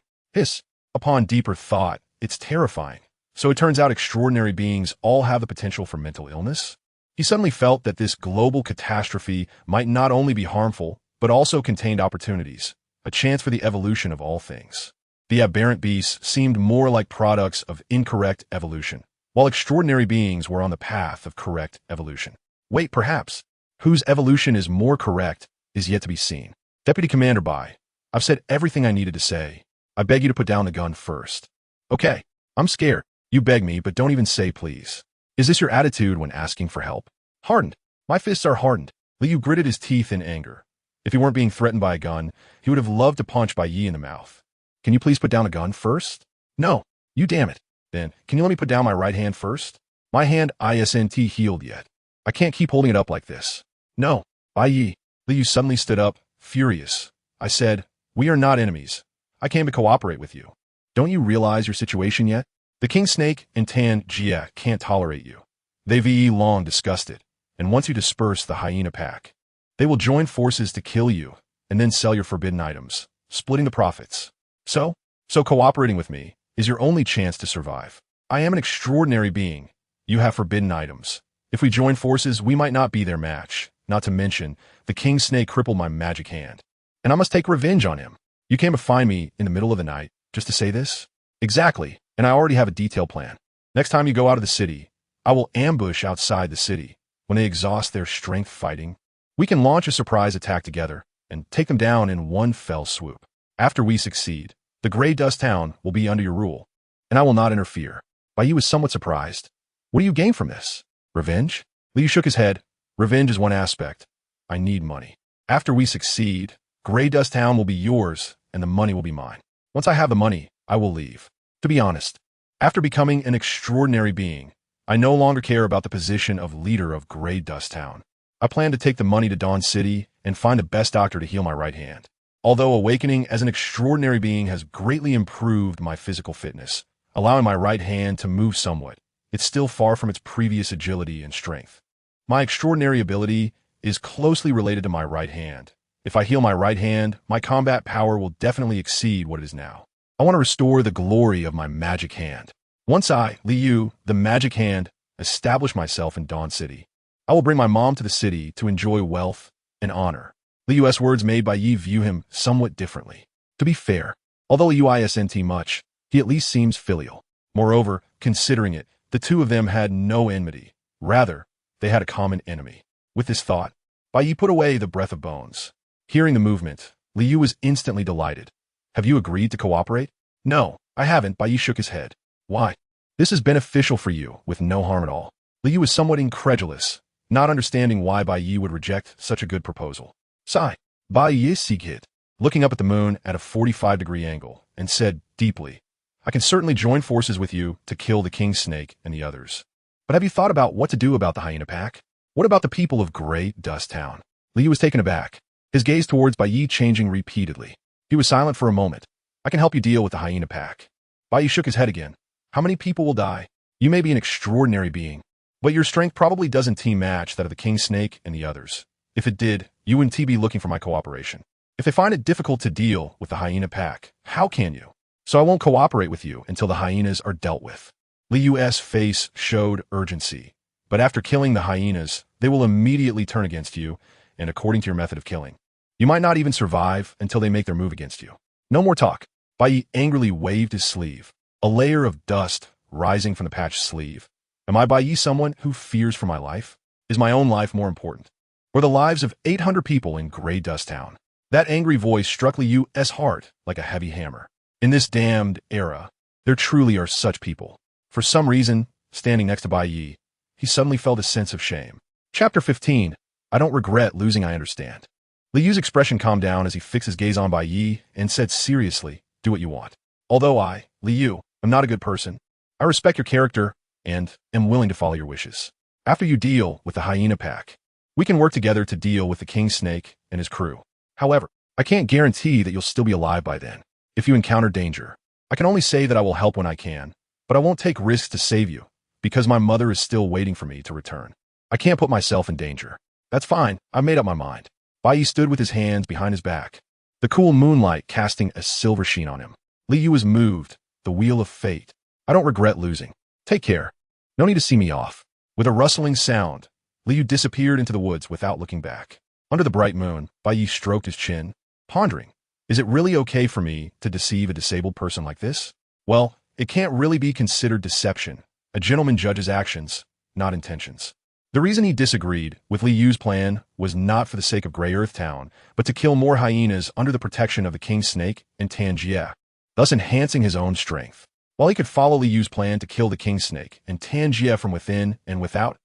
Upon deeper thought, it's terrifying. So it turns out extraordinary beings all have the potential for mental illness? He suddenly felt that this global catastrophe might not only be harmful, but also contained opportunities, a chance for the evolution of all things. The aberrant beasts seemed more like products of incorrect evolution, while extraordinary beings were on the path of correct evolution. Wait, perhaps, whose evolution is more correct is yet to be seen. Deputy Commander Bai, I've said everything I needed to say. I beg you to put down the gun first. Okay, I'm scared. You beg me, but don't even say please. Is this your attitude when asking for help? Hardened. My fists are hardened. Liu gritted his teeth in anger. If he weren't being threatened by a gun, he would have loved to punch Bai Ye in the mouth. Can you please put down a gun first? No. You damn it. Then, can you let me put down my right hand first? My hand isn't healed yet. I can't keep holding it up like this. No. Bai Ye. Liu suddenly stood up, furious. I said, we are not enemies. I came to cooperate with you. Don't you realize your situation yet? The King Snake and Tan Jia can't tolerate you. They've long discussed it, and once you disperse the hyena pack, they will join forces to kill you, and then sell your forbidden items, splitting the profits. So cooperating with me is your only chance to survive. I am an extraordinary being. You have forbidden items. If we join forces, we might not be their match. Not to mention, the King Snake crippled my magic hand. And I must take revenge on him. You came to find me in the middle of the night, just to say this? Exactly, and I already have a detailed plan. Next time you go out of the city, I will ambush outside the city. When they exhaust their strength fighting, we can launch a surprise attack together and take them down in one fell swoop. After we succeed, the Grey Dust Town will be under your rule, and I will not interfere. Bai Ye was somewhat surprised. What do you gain from this? Revenge? Liu shook his head. Revenge is one aspect. I need money. After we succeed, Grey Dust Town will be yours, and the money will be mine. Once I have the money, I will leave. To be honest, after becoming an extraordinary being, I no longer care about the position of leader of Grey Dust Town. I plan to take the money to Dawn City and find the best doctor to heal my right hand. Although awakening as an extraordinary being has greatly improved my physical fitness, allowing my right hand to move somewhat, it's still far from its previous agility and strength. My extraordinary ability is closely related to my right hand. If I heal my right hand, my combat power will definitely exceed what it is now. I want to restore the glory of my magic hand. Once I, Liu, the magic hand, establish myself in Dawn City, I will bring my mom to the city to enjoy wealth and honor. Liu's words made Bai Ye view him somewhat differently. To be fair, although Liu isn't much, he at least seems filial. Moreover, considering it, the two of them had no enmity. Rather, they had a common enemy. With this thought, Bai Ye put away the breath of bones. Hearing the movement, Liu was instantly delighted. Have you agreed to cooperate? No, I haven't. Bai Ye shook his head. Why? This is beneficial for you, with no harm at all. Liu was somewhat incredulous, not understanding why Bai Ye would reject such a good proposal. Sigh. Bai Ye sighed, looking up at the moon at a 45-degree angle, and said deeply, I can certainly join forces with you to kill the king snake and the others. But have you thought about what to do about the hyena pack? What about the people of Great Dust Town? Liu was taken aback, his gaze towards Bai Ye changing repeatedly. He was silent for a moment. I can help you deal with the hyena pack. Bai Ye shook his head again. How many people will die? You may be an extraordinary being, but your strength probably doesn't team match that of the king snake and the others. If it did, you wouldn't be looking for my cooperation. If they find it difficult to deal with the hyena pack, how can you? So I won't cooperate with you until the hyenas are dealt with. Liu's face showed urgency, but after killing the hyenas, they will immediately turn against you, and according to your method of killing, you might not even survive until they make their move against you. No more talk. Bai Ye angrily waved his sleeve, a layer of dust rising from the patched sleeve. Am I Bai Ye someone who fears for my life? Is my own life more important? Or the lives of 800 people in Grey Dust Town? That angry voice struck Liu's heart like a heavy hammer. In this damned era, there truly are such people. For some reason, standing next to Bai Ye, he suddenly felt a sense of shame. Chapter 15. I don't regret losing, I understand. Liu's expression calmed down as he fixed his gaze on Bai Ye and said seriously, do what you want. Although I, Liu, am not a good person, I respect your character and am willing to follow your wishes. After you deal with the hyena pack, we can work together to deal with the king snake and his crew. However, I can't guarantee that you'll still be alive by then. If you encounter danger, I can only say that I will help when I can, but I won't take risks to save you, because my mother is still waiting for me to return. I can't put myself in danger. That's fine, I've made up my mind. Bai Ye stood with his hands behind his back, the cool moonlight casting a silver sheen on him. Liu was moved, the wheel of fate. I don't regret losing. Take care. No need to see me off. With a rustling sound, Liu disappeared into the woods without looking back. Under the bright moon, Bai Ye stroked his chin, pondering, is it really okay for me to deceive a disabled person like this? Well, it can't really be considered deception. A gentleman judges actions, not intentions. The reason he disagreed with Liu's plan was not for the sake of Grey Earth Town, but to kill more hyenas under the protection of the King Snake and Tanjie, thus enhancing his own strength. While he could follow Liu's plan to kill the King Snake and Tanjie from within and without,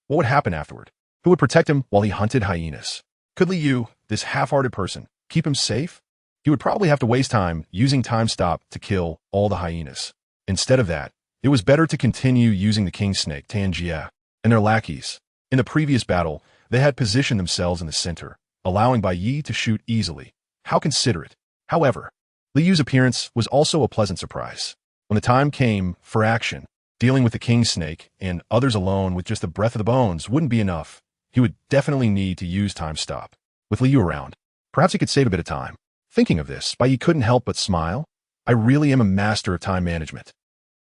what would happen afterward? Who would protect him while he hunted hyenas? Could Liu, this half-hearted person, keep him safe? He would probably have to waste time using Time Stop to kill all the hyenas. Instead of that, it was better to continue using the King Snake, Tanjie, and their lackeys. In the previous battle, they had positioned themselves in the center, allowing Bai Ye to shoot easily. How considerate. However, Liu's appearance was also a pleasant surprise. When the time came for action, dealing with the King Snake and others alone with just the breath of the bones wouldn't be enough. He would definitely need to use Time Stop. With Liu around, perhaps he could save a bit of time. Thinking of this, Bai Ye couldn't help but smile. I really am a master of time management.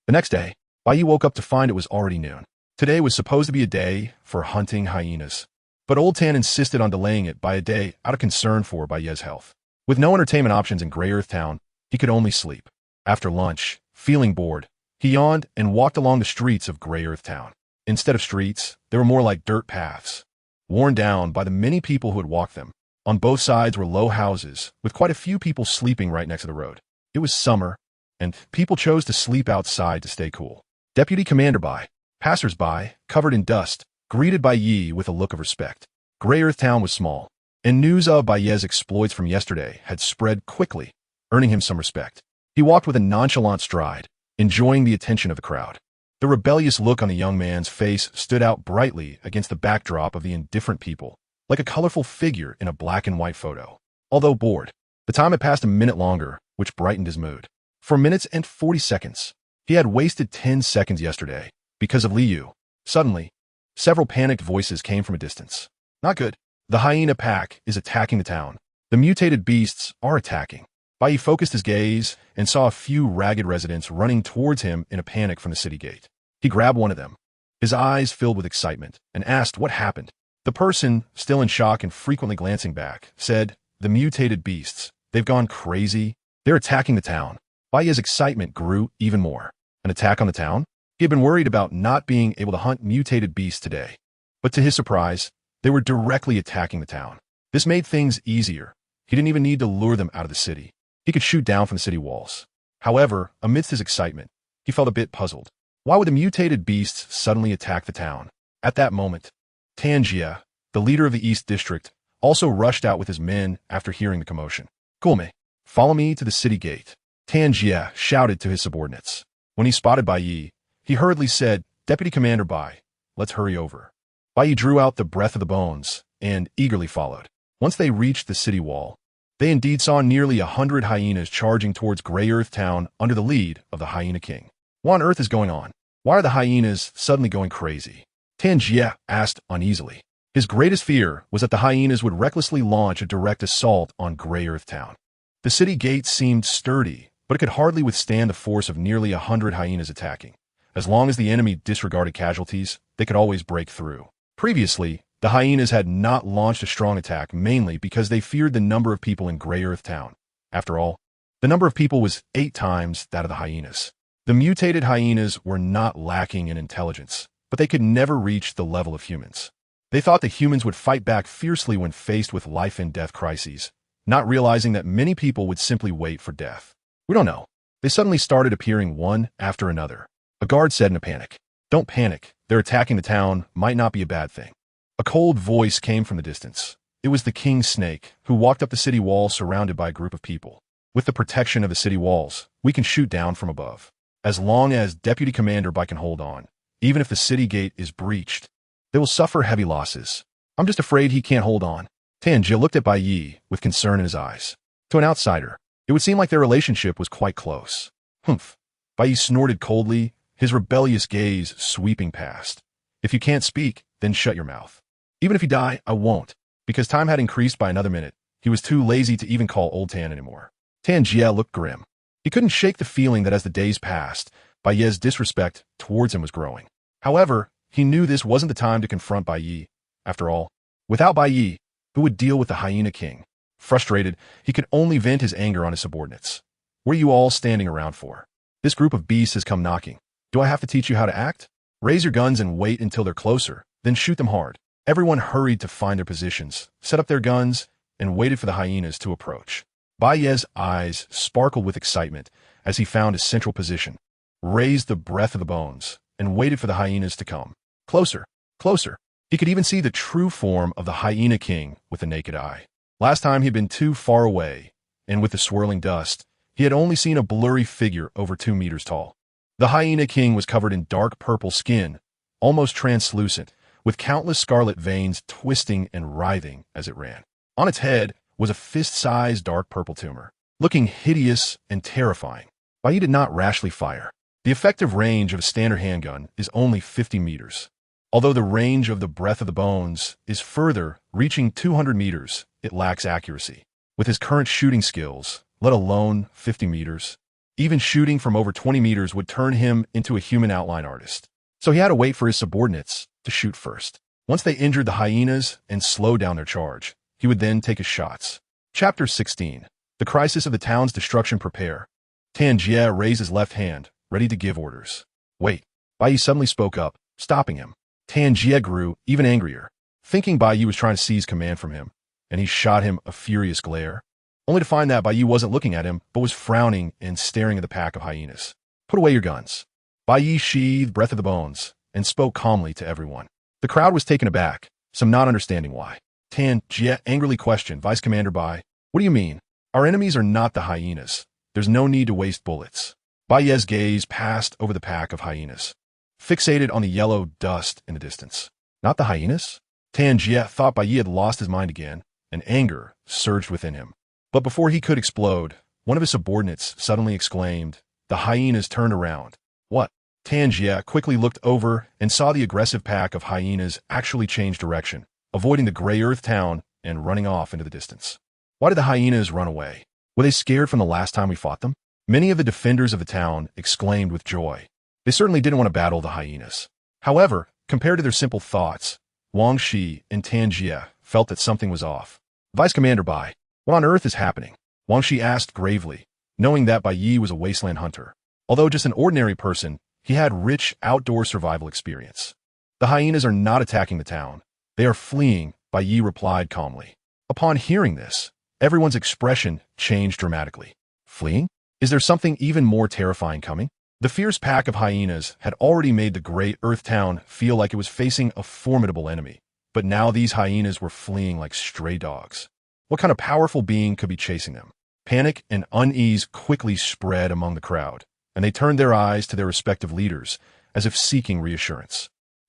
The next day, Bai Ye woke up to find it was already noon. Today was supposed to be a day for hunting hyenas, but Old Tan insisted on delaying it by a day out of concern for Bai Ye's health. With no entertainment options in Grey Earth Town, he could only sleep. After lunch, feeling bored, he yawned and walked along the streets of Grey Earth Town. Instead of streets, they were more like dirt paths, worn down by the many people who had walked them. On both sides were low houses, with quite a few people sleeping right next to the road. It was summer, and people chose to sleep outside to stay cool. Deputy Commander Bai, passers-by, covered in dust, greeted Bai Ye with a look of respect. Grey Earth Town was small, and news of Bai Ye's exploits from yesterday had spread quickly, earning him some respect. He walked with a nonchalant stride, enjoying the attention of the crowd. The rebellious look on the young man's face stood out brightly against the backdrop of the indifferent people, like a colorful figure in a black and white photo. Although bored, the time had passed a minute longer, which brightened his mood. For minutes and 40 seconds, he had wasted 10 seconds yesterday, Because of Liu. Suddenly, several panicked voices came from a distance. Not good. The hyena pack is attacking the town. The mutated beasts are attacking. Bai Ye focused his gaze and saw a few ragged residents running towards him in a panic from the city gate. He grabbed one of them, his eyes filled with excitement, and asked what happened. The person, still in shock and frequently glancing back, said, "The mutated beasts. They've gone crazy. They're attacking the town." Bai Ye's excitement grew even more. An attack on the town? He had been worried about not being able to hunt mutated beasts today. But to his surprise, they were directly attacking the town. This made things easier. He didn't even need to lure them out of the city. He could shoot down from the city walls. However, amidst his excitement, he felt a bit puzzled. Why would the mutated beasts suddenly attack the town? At that moment, Tan Jie, the leader of the East District, also rushed out with his men after hearing the commotion. "Gulme, follow me to the city gate," Tan Jie shouted to his subordinates. When he spotted Bai Ye, he hurriedly said, "Deputy Commander Bai, let's hurry over." Bai Ye drew out the breath of the bones and eagerly followed. Once they reached the city wall, they indeed saw nearly 100 hyenas charging towards Grey Earth Town under the lead of the Hyena King. What on earth is going on? Why are the hyenas suddenly going crazy? Tan Jie asked uneasily. His greatest fear was that the hyenas would recklessly launch a direct assault on Grey Earth Town. The city gates seemed sturdy, but it could hardly withstand the force of nearly 100 hyenas attacking. As long as the enemy disregarded casualties, they could always break through. Previously, the hyenas had not launched a strong attack mainly because they feared the number of people in Grey Earth Town. After all, the number of people was 8 times that of the hyenas. The mutated hyenas were not lacking in intelligence, but they could never reach the level of humans. They thought the humans would fight back fiercely when faced with life-and-death crises, not realizing that many people would simply wait for death. "We don't know." They suddenly started appearing one after another. A guard said in a panic, "Don't panic. They're attacking the town. Might not be a bad thing." A cold voice came from the distance. It was the King Snake, who walked up the city wall surrounded by a group of people. "With the protection of the city walls, we can shoot down from above. As long as Deputy Commander Bai can hold on, even if the city gate is breached, they will suffer heavy losses. I'm just afraid he can't hold on." Tan Jie looked at Bai Ye with concern in his eyes. To an outsider, it would seem like their relationship was quite close. "Humph." Bai Ye snorted coldly, his rebellious gaze sweeping past. "If you can't speak, then shut your mouth. Even if you die, I won't." Because time had increased by another minute, he was too lazy to even call Old Tan anymore. Tan Jie looked grim. He couldn't shake the feeling that as the days passed, Bai Ye's disrespect towards him was growing. However, he knew this wasn't the time to confront Bai Ye. After all, without Bai Ye, who would deal with the Hyena King? Frustrated, he could only vent his anger on his subordinates. "What are you all standing around for? This group of beasts has come knocking. Do I have to teach you how to act? Raise your guns and wait until they're closer, then shoot them hard." Everyone hurried to find their positions, set up their guns, and waited for the hyenas to approach. Bai Ye's eyes sparkled with excitement as he found his central position, raised the breath of the bones, and waited for the hyenas to come. Closer, closer. He could even see the true form of the Hyena King with the naked eye. Last time he had been too far away, and with the swirling dust, he had only seen a blurry figure over 2 meters tall. The Hyena King was covered in dark purple skin, almost translucent, with countless scarlet veins twisting and writhing as it ran. On its head was a fist-sized dark purple tumor, looking hideous and terrifying. Bai Ye did not rashly fire. The effective range of a standard handgun is only 50 meters. Although the range of the breath of the bones is further, reaching 200 meters, it lacks accuracy. With his current shooting skills, let alone 50 meters, even shooting from over 20 meters would turn him into a human outline artist. So he had to wait for his subordinates to shoot first. Once they injured the hyenas and slowed down their charge, he would then take his shots. Chapter 16. The Crisis of the Town's Destruction. Prepare. Tan Jie raised his left hand, ready to give orders. "Wait." Bai Ye suddenly spoke up, stopping him. Tan Jie grew even angrier, thinking Bai Ye was trying to seize command from him, and he shot him a furious glare, only to find that Bai Ye wasn't looking at him, but was frowning and staring at the pack of hyenas. "Put away your guns." Bai Ye sheathed Breath of the Bones and spoke calmly to everyone. The crowd was taken aback, some not understanding why. Tan Jie angrily questioned Vice Commander Bai. "What do you mean? Our enemies are not the hyenas. There's no need to waste bullets." Bai Ye's gaze passed over the pack of hyenas, fixated on the yellow dust in the distance. Not the hyenas? Tan Jie thought Bai Ye had lost his mind again, and anger surged within him. But before he could explode, one of his subordinates suddenly exclaimed, "The hyenas turned around." "What?" Tanjia quickly looked over and saw the aggressive pack of hyenas actually change direction, avoiding the gray earth town and running off into the distance. Why did the hyenas run away? Were they scared from the last time we fought them? Many of the defenders of the town exclaimed with joy. They certainly didn't want to battle the hyenas. However, compared to their simple thoughts, Wang Shi and Tanjia felt that something was off. Vice Commander Bai, what on earth is happening? Wang Shi asked gravely, knowing that Bai Ye was a wasteland hunter. Although just an ordinary person, he had rich outdoor survival experience. The hyenas are not attacking the town. They are fleeing, Bai Ye replied calmly. Upon hearing this, everyone's expression changed dramatically. Fleeing? Is there something even more terrifying coming? The fierce pack of hyenas had already made the great earth town feel like it was facing a formidable enemy, but now these hyenas were fleeing like stray dogs. What kind of powerful being could be chasing them? Panic and unease quickly spread among the crowd, and they turned their eyes to their respective leaders, as if seeking reassurance.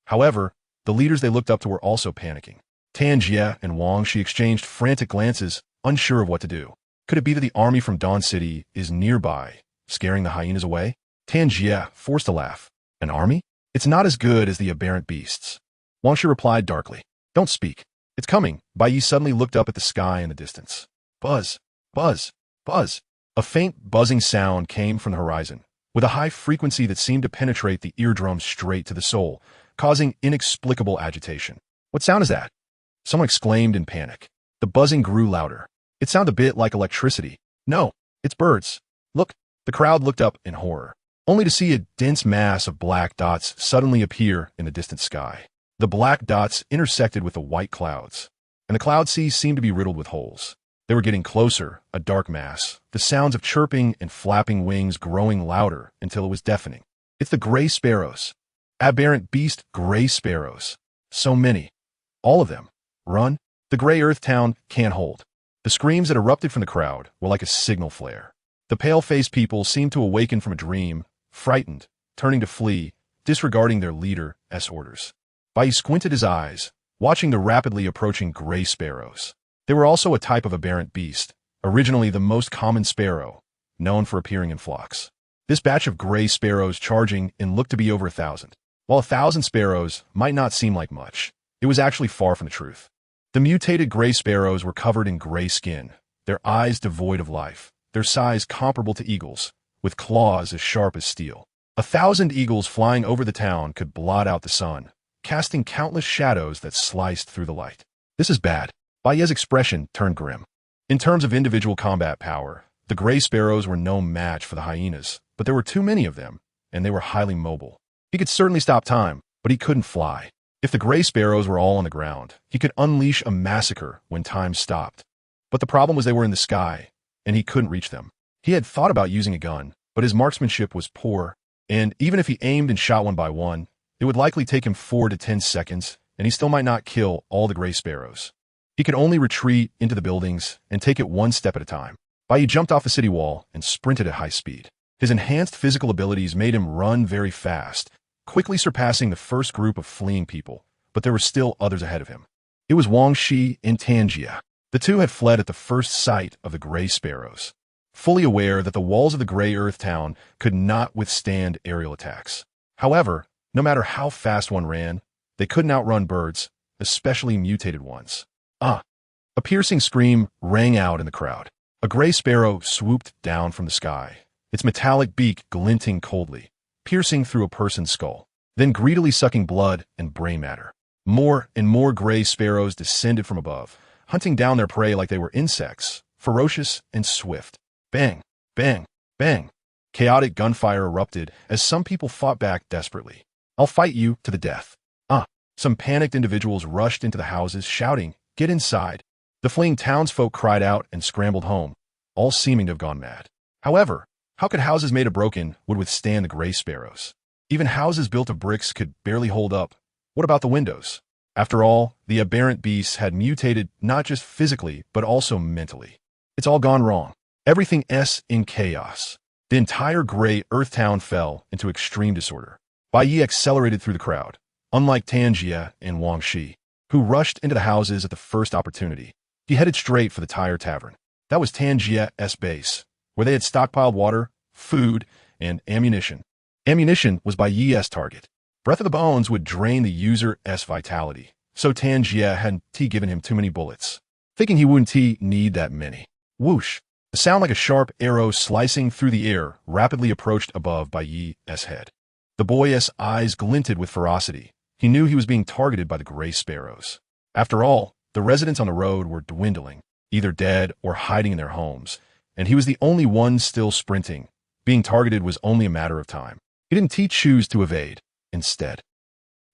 However, the leaders they looked up to were also panicking. Tanjia and Wang Shi exchanged frantic glances, unsure of what to do. Could it be that the army from Dawn City is nearby, scaring the hyenas away? Tanjia forced a laugh. An army? It's not as good as the aberrant beasts. Wang Shi replied darkly. Don't speak. It's coming. Bai Ye suddenly looked up at the sky in the distance. Buzz, buzz, buzz. A faint buzzing sound came from the horizon, with a high frequency that seemed to penetrate the eardrum straight to the soul, causing inexplicable agitation. What sound is that? Someone exclaimed in panic. The buzzing grew louder. It sounded a bit like electricity. No, it's birds. Look, the crowd looked up in horror, only to see a dense mass of black dots suddenly appear in the distant sky. The black dots intersected with the white clouds, and the cloud seas seemed to be riddled with holes. They were getting closer, a dark mass, the sounds of chirping and flapping wings growing louder until it was deafening. It's the gray sparrows. Aberrant beast gray sparrows. So many. All of them. Run. The gray earth town can't hold. The screams that erupted from the crowd were like a signal flare. The pale-faced people seemed to awaken from a dream, frightened, turning to flee, disregarding their leader's orders. Bai Ye squinted his eyes, watching the rapidly approaching gray sparrows. They were also a type of aberrant beast, originally the most common sparrow, known for appearing in flocks. This batch of gray sparrows charging in looked to be over 1,000. While 1,000 sparrows might not seem like much, it was actually far from the truth. The mutated gray sparrows were covered in gray skin, their eyes devoid of life, their size comparable to eagles, with claws as sharp as steel. 1,000 eagles flying over the town could blot out the sun, casting countless shadows that sliced through the light. This is bad. Bai Ye's expression turned grim. In terms of individual combat power, the gray sparrows were no match for the hyenas, but there were too many of them, and they were highly mobile. He could certainly stop time, but he couldn't fly. If the gray sparrows were all on the ground, he could unleash a massacre when time stopped. But the problem was they were in the sky, and he couldn't reach them. He had thought about using a gun, but his marksmanship was poor, and even if he aimed and shot one by one, it would likely take him 4 to 10 seconds, and he still might not kill all the gray sparrows. He could only retreat into the buildings and take it one step at a time. Bai Ye jumped off the city wall and sprinted at high speed. His enhanced physical abilities made him run very fast, quickly surpassing the first group of fleeing people, but there were still others ahead of him. It was Wang Shi and Tanjia. The two had fled at the first sight of the gray sparrows, fully aware that the walls of the gray earth town could not withstand aerial attacks. However, no matter how fast one ran, they couldn't outrun birds, especially mutated ones. Ah! A piercing scream rang out in the crowd. A gray sparrow swooped down from the sky, its metallic beak glinting coldly, piercing through a person's skull, then greedily sucking blood and brain matter. More and more gray sparrows descended from above, hunting down their prey like they were insects, ferocious and swift. Bang! Bang! Bang! Chaotic gunfire erupted as some people fought back desperately. I'll fight you to the death. Some panicked individuals rushed into the houses, shouting, "Get inside!" The fleeing townsfolk cried out and scrambled home, all seeming to have gone mad. However, how could houses made of broken wood withstand the gray sparrows? Even houses built of bricks could barely hold up. What about the windows? After all, the aberrant beasts had mutated not just physically, but also mentally. It's all gone wrong. Everything's in chaos. The entire gray earth town fell into extreme disorder. Bai Ye accelerated through the crowd, unlike Tanjia and Wang Shi, who rushed into the houses at the first opportunity. He headed straight for the Tire Tavern. That was Tanjia's base, where they had stockpiled water, food, and ammunition. Ammunition was Bai Ye's target. Breath of the Bones would drain the user's vitality, so Tan Jie hadn't given him too many bullets. Thinking he wouldn't need that many. Whoosh! A sound like a sharp arrow slicing through the air rapidly approached above Bai Ye's head. The boy's eyes glinted with ferocity. He knew he was being targeted by the gray sparrows. After all, the residents on the road were dwindling, either dead or hiding in their homes, and he was the only one still sprinting. Being targeted was only a matter of time. He didn't choose to evade. Instead,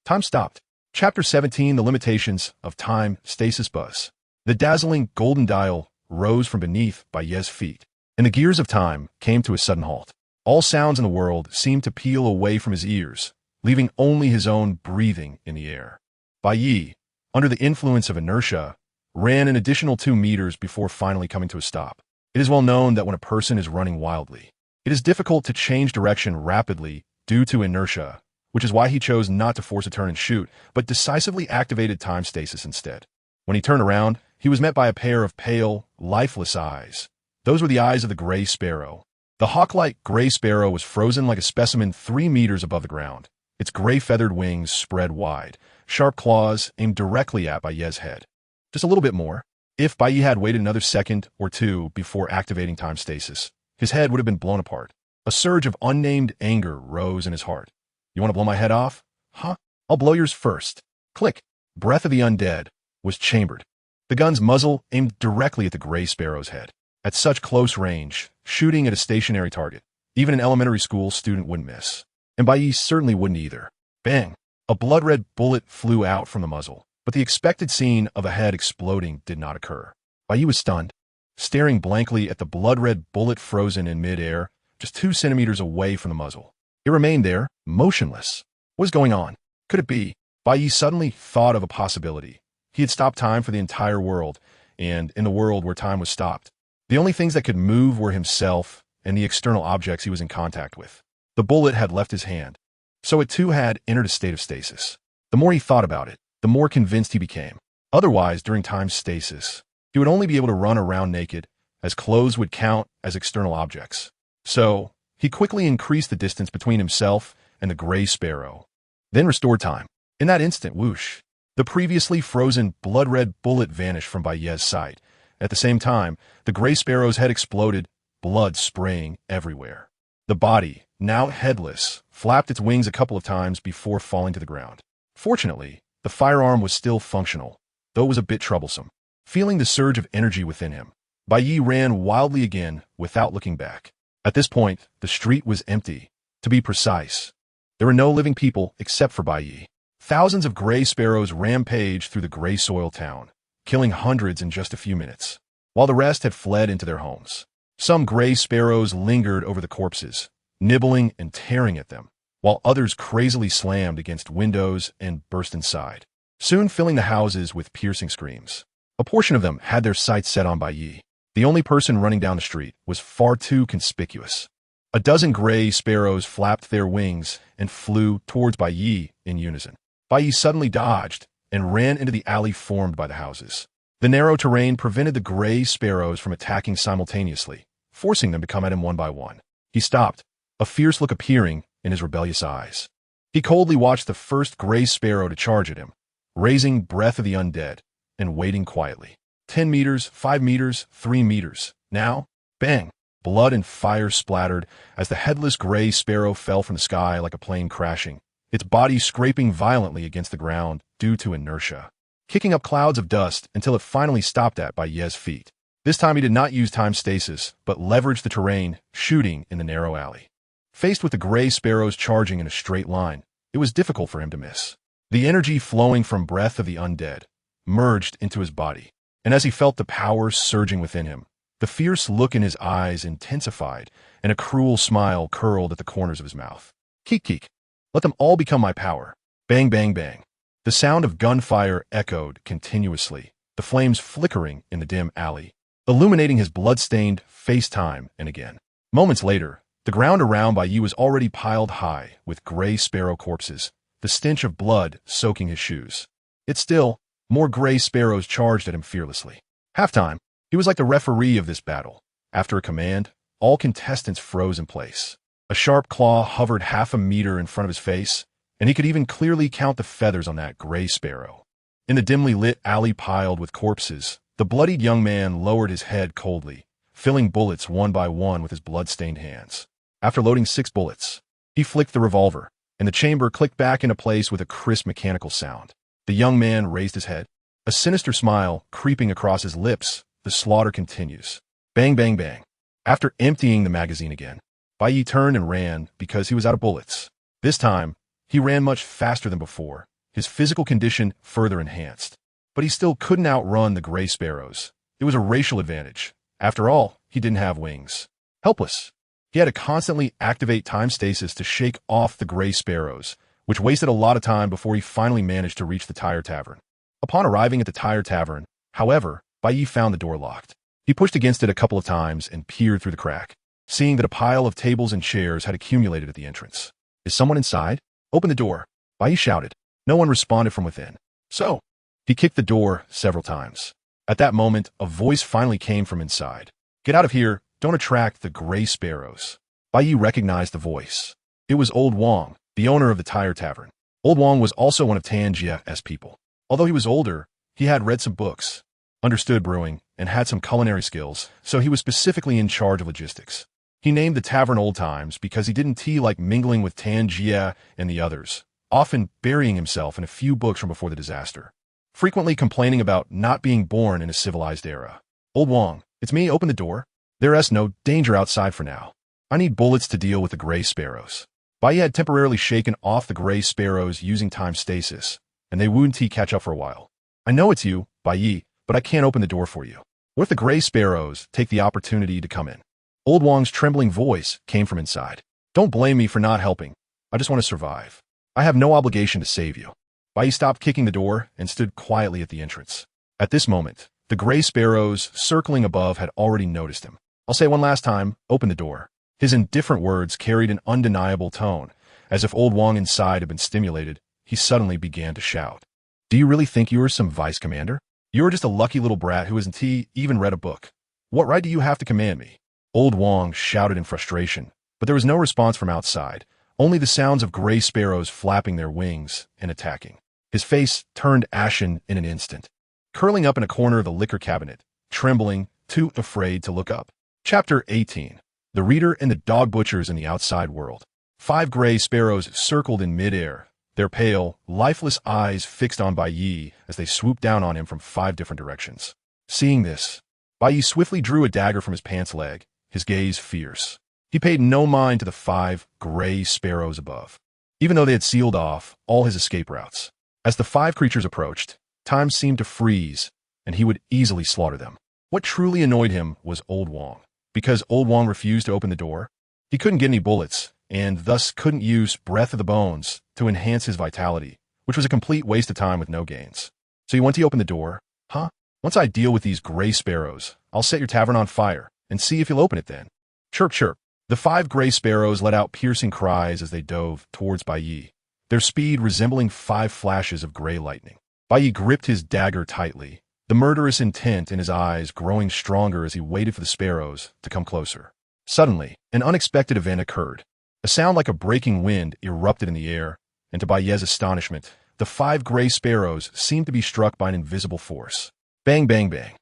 time stopped. Chapter 17: The Limitations of Time Stasis Buzz. The dazzling golden dial rose from beneath Bai Ye's feet, and the gears of time came to a sudden halt. All sounds in the world seemed to peel away from his ears, leaving only his own breathing in the air. Bai Ye, under the influence of inertia, ran an additional 2 meters before finally coming to a stop. It is well known that when a person is running wildly, it is difficult to change direction rapidly due to inertia, which is why he chose not to force a turn and shoot, but decisively activated time stasis instead. When he turned around, he was met by a pair of pale, lifeless eyes. Those were the eyes of the gray sparrow. The hawk-like gray sparrow was frozen like a specimen 3 meters above the ground. Its gray feathered wings spread wide, sharp claws aimed directly at Bai Ye's head. Just a little bit more. If Bai Ye had waited another second or two before activating time stasis, his head would have been blown apart. A surge of unnamed anger rose in his heart. You want to blow my head off? Huh? I'll blow yours first. Click. Breath of the Undead was chambered. The gun's muzzle aimed directly at the gray sparrow's head. At such close range, shooting at a stationary target, even an elementary school student wouldn't miss. And Bai Ye certainly wouldn't either. Bang! A blood-red bullet flew out from the muzzle, but the expected scene of a head exploding did not occur. Bai Ye was stunned, staring blankly at the blood-red bullet frozen in mid-air, just 2 centimeters away from the muzzle. It remained there, motionless. What was going on? Could it be? Bai Ye suddenly thought of a possibility. He had stopped time for the entire world, and in the world where time was stopped, the only things that could move were himself and the external objects he was in contact with. The bullet had left his hand, so it too had entered a state of stasis. The more he thought about it, the more convinced he became. Otherwise, during time stasis, he would only be able to run around naked, as clothes would count as external objects. So, he quickly increased the distance between himself and the gray sparrow, then restored time. In that instant, whoosh, the previously frozen blood-red bullet vanished from Bai Ye's sight. At the same time, the gray sparrow's head exploded, blood spraying everywhere. The body, now headless, flapped its wings a couple of times before falling to the ground. Fortunately, the firearm was still functional, though it was a bit troublesome. Feeling the surge of energy within him, Bai Ye ran wildly again without looking back. At this point, the street was empty. To be precise, there were no living people except for Bai Ye. Thousands of gray sparrows rampaged through the gray soil town, killing hundreds in just a few minutes, while the rest had fled into their homes. Some gray sparrows lingered over the corpses, nibbling and tearing at them, while others crazily slammed against windows and burst inside, soon filling the houses with piercing screams. A portion of them had their sights set on Bai Ye. The only person running down the street was far too conspicuous. A dozen gray sparrows flapped their wings and flew towards Bai Ye in unison. Bai Ye suddenly dodged and ran into the alley formed by the houses. The narrow terrain prevented the gray sparrows from attacking simultaneously, forcing them to come at him one by one. He stopped, a fierce look appearing in his rebellious eyes. He coldly watched the first gray sparrow to charge at him, raising Breath of the Undead and waiting quietly. 10 meters, 5 meters, 3 meters. Now, bang! Blood and fire splattered as the headless gray sparrow fell from the sky like a plane crashing, its body scraping violently against the ground due to inertia, kicking up clouds of dust until it finally stopped at Bai Ye's feet. This time he did not use time stasis, but leveraged the terrain, shooting in the narrow alley. Faced with the gray sparrows charging in a straight line, it was difficult for him to miss. The energy flowing from Breath of the Undead merged into his body, and as he felt the power surging within him, the fierce look in his eyes intensified, and a cruel smile curled at the corners of his mouth. Keek keek. Let them all become my power. Bang bang bang. The sound of gunfire echoed continuously, the flames flickering in the dim alley, illuminating his blood-stained face time and again. Moments later, the ground around Bai Ye was already piled high with gray sparrow corpses, the stench of blood soaking his shoes. Yet still, more gray sparrows charged at him fearlessly. Halftime, he was like the referee of this battle. After a command, all contestants froze in place. A sharp claw hovered half a meter in front of his face, and he could even clearly count the feathers on that gray sparrow. In the dimly lit alley piled with corpses, the bloodied young man lowered his head coldly, filling bullets one by one with his blood-stained hands. After loading 6 bullets, he flicked the revolver, and the chamber clicked back into place with a crisp mechanical sound. The young man raised his head, a sinister smile creeping across his lips. The slaughter continues. Bang, bang, bang. After emptying the magazine again, Bai Ye turned and ran because he was out of bullets. This time, he ran much faster than before, his physical condition further enhanced. But he still couldn't outrun the gray sparrows. It was a racial advantage. After all, he didn't have wings. Helpless, he had to constantly activate time stasis to shake off the gray sparrows, which wasted a lot of time before he finally managed to reach the Tire Tavern. Upon arriving at the Tire Tavern, however, Bai Ye found the door locked. He pushed against it a couple of times and peered through the crack, seeing that a pile of tables and chairs had accumulated at the entrance. Is someone inside? Open the door, Bai Ye shouted. No one responded from within. So, he kicked the door several times. At that moment, a voice finally came from inside. Get out of here, don't attract the gray sparrows. Bai Ye recognized the voice. It was Old Wong, the owner of the Tire Tavern. Old Wong was also one of Tan Jie's people. Although he was older, he had read some books, understood brewing, and had some culinary skills, so he was specifically in charge of logistics. He named the tavern Old Times because he didn't like mingling with Tan Jie and the others, often burying himself in a few books from before the disaster, frequently complaining about not being born in a civilized era. Old Wong, it's me, open the door. There's no danger outside for now. I need bullets to deal with the gray sparrows. Bai Ye had temporarily shaken off the gray sparrows using time stasis, and they wouldn't catch up for a while. I know it's you, Bai Ye, but I can't open the door for you. What if the gray sparrows take the opportunity to come in? Old Wong's trembling voice came from inside. Don't blame me for not helping. I just want to survive. I have no obligation to save you. Bai Ye stopped kicking the door and stood quietly at the entrance. At this moment, the gray sparrows circling above had already noticed him. I'll say one last time, open the door. His indifferent words carried an undeniable tone. As if Old Wong inside had been stimulated, he suddenly began to shout. Do you really think you are some vice commander? You are just a lucky little brat who hasn't even read a book. What right do you have to command me? Old Wong shouted in frustration, but there was no response from outside, only the sounds of gray sparrows flapping their wings and attacking. His face turned ashen in an instant, curling up in a corner of the liquor cabinet, trembling, too afraid to look up. Chapter 18. The Reader and the Dog Butchers in the Outside World. 5 gray sparrows circled in midair, their pale, lifeless eyes fixed on Bai Ye as they swooped down on him from 5 different directions. Seeing this, Bai Ye swiftly drew a dagger from his pants leg, his gaze fierce. He paid no mind to the 5 gray sparrows above, even though they had sealed off all his escape routes. As the 5 creatures approached, time seemed to freeze, and he would easily slaughter them. What truly annoyed him was Old Wong. Because Old Wong refused to open the door, he couldn't get any bullets, and thus couldn't use Breath of the Bones to enhance his vitality, which was a complete waste of time with no gains. So you want to open the door? Huh? Once I deal with these gray sparrows, I'll set your tavern on fire, and see if you'll open it then. Chirp, chirp. The 5 gray sparrows let out piercing cries as they dove towards Bai Ye, their speed resembling 5 flashes of gray lightning. Bai Ye gripped his dagger tightly, the murderous intent in his eyes growing stronger as he waited for the sparrows to come closer. Suddenly, an unexpected event occurred. A sound like a breaking wind erupted in the air, and to Bai Ye's astonishment, the 5 gray sparrows seemed to be struck by an invisible force. Bang, bang, bang.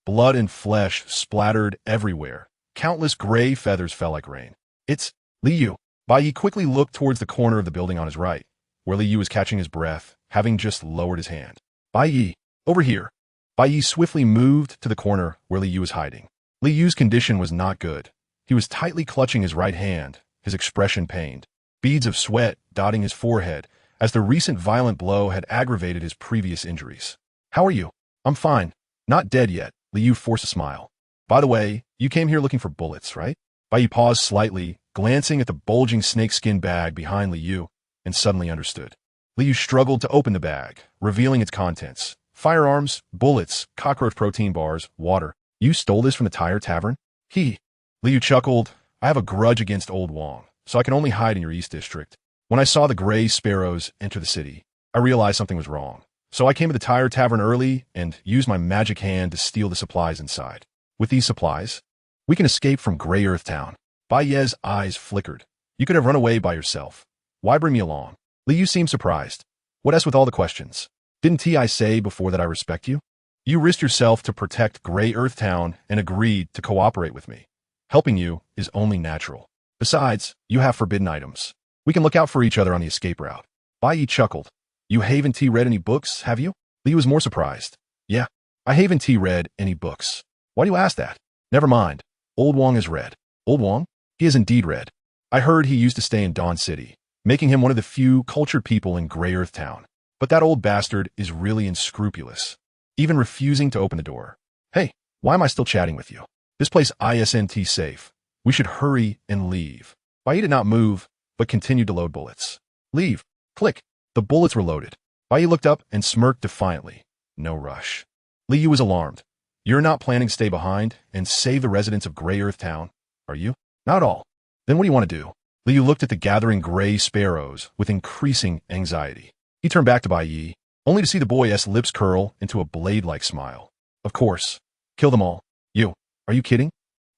Blood and flesh splattered everywhere. Countless gray feathers fell like rain. It's Li Yu. Bai Ye quickly looked towards the corner of the building on his right, where Li Yu was catching his breath, having just lowered his hand. Bai Ye, over here. Bai Ye swiftly moved to the corner where Li Yu was hiding. Li Yu's condition was not good. He was tightly clutching his right hand, his expression pained, beads of sweat dotting his forehead, as the recent violent blow had aggravated his previous injuries. How are you? I'm fine. Not dead yet. Li Yu forced a smile. By the way, you came here looking for bullets, right? Bai Ye paused slightly, glancing at the bulging snakeskin bag behind Li Yu, and suddenly understood. Li Yu struggled to open the bag, revealing its contents. Firearms, bullets, cockroach protein bars, water. You stole this from the Tire Tavern? Li Yu chuckled. I have a grudge against Old Wong, so I can only hide in your East District. When I saw the gray sparrows enter the city, I realized something was wrong. So I came to the Tire Tavern early and used my magic hand to steal the supplies inside. With these supplies, we can escape from Grey Earth Town. Bai Ye's eyes flickered. You could have run away by yourself. Why bring me along? Li Yu seemed surprised. What else with all the questions? Didn't I say before that I respect you? You risked yourself to protect Grey Earth Town and agreed to cooperate with me. Helping you is only natural. Besides, you have forbidden items. We can look out for each other on the escape route. Bai Ye chuckled. You haven't read any books, have you? Li was more surprised. Yeah, I haven't read any books. Why do you ask that? Never mind. Old Wong has read. Old Wong? He has indeed read. I heard he used to stay in Dawn City, making him one of the few cultured people in Grey Earth Town. But that old bastard is really unscrupulous, even refusing to open the door. Hey, why am I still chatting with you? This place isn't safe. We should hurry and leave. Bai Ye did not move, but continued to load bullets. Leave. Click. The bullets were loaded. Bai Ye looked up and smirked defiantly. No rush. Li Yu was alarmed. You're not planning to stay behind and save the residents of Grey Earth Town, are you? Not at all. Then what do you want to do? Li Yu looked at the gathering gray sparrows with increasing anxiety. He turned back to Bai Ye, only to see the boy's lips curl into a blade-like smile. Of course. Kill them all. You. Are you kidding?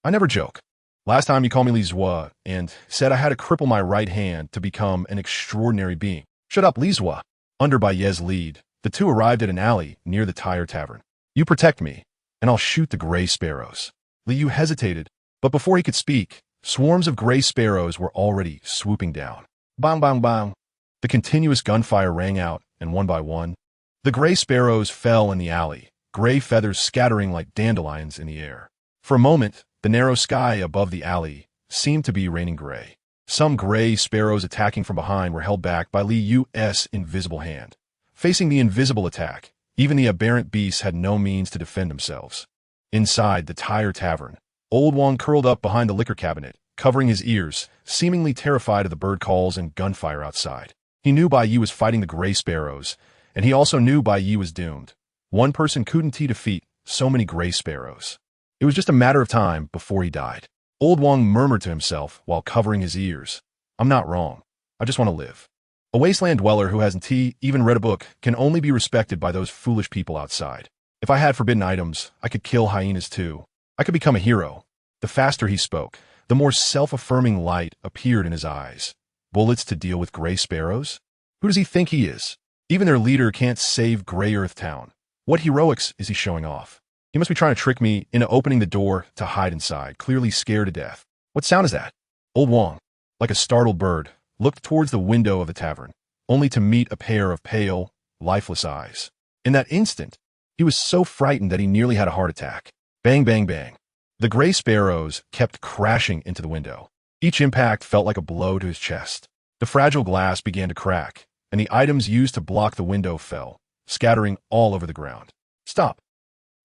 I never joke. Last time you called me Li Zua and said I had to cripple my right hand to become an extraordinary being. Shut up, Li Zua. Under Bai Ye's lead, the two arrived at an alley near the Tavern. You protect me, and I'll shoot the gray sparrows. Li Yu hesitated, but before he could speak, swarms of gray sparrows were already swooping down. Bang, bang, bang. The continuous gunfire rang out, and one by one, the gray sparrows fell in the alley, gray feathers scattering like dandelions in the air. For a moment, the narrow sky above the alley seemed to be raining gray. Some gray sparrows attacking from behind were held back by Li Yu's invisible hand. Facing the invisible attack, even the aberrant beasts had no means to defend themselves. Inside the Tavern, Old Wong curled up behind the liquor cabinet, covering his ears, seemingly terrified of the bird calls and gunfire outside. He knew Bai Ye was fighting the gray sparrows, and he also knew Bai Ye was doomed. One person couldn't defeat so many gray sparrows. It was just a matter of time before he died. Old Wong murmured to himself while covering his ears. I'm not wrong. I just want to live. A wasteland dweller who hasn't even read a book can only be respected by those foolish people outside. If I had forbidden items, I could kill hyenas too. I could become a hero. The faster he spoke, the more self-affirming light appeared in his eyes. Bullets to deal with gray sparrows? Who does he think he is? Even their leader can't save Grey Earth Town. What heroics is he showing off? He must be trying to trick me into opening the door to hide inside, clearly scared to death. What sound is that? Old Wong, like a startled bird, looked towards the window of the tavern, only to meet a pair of pale, lifeless eyes. In that instant, he was so frightened that he nearly had a heart attack. Bang, bang, bang. The gray sparrows kept crashing into the window. Each impact felt like a blow to his chest. The fragile glass began to crack, and the items used to block the window fell, scattering all over the ground. Stop.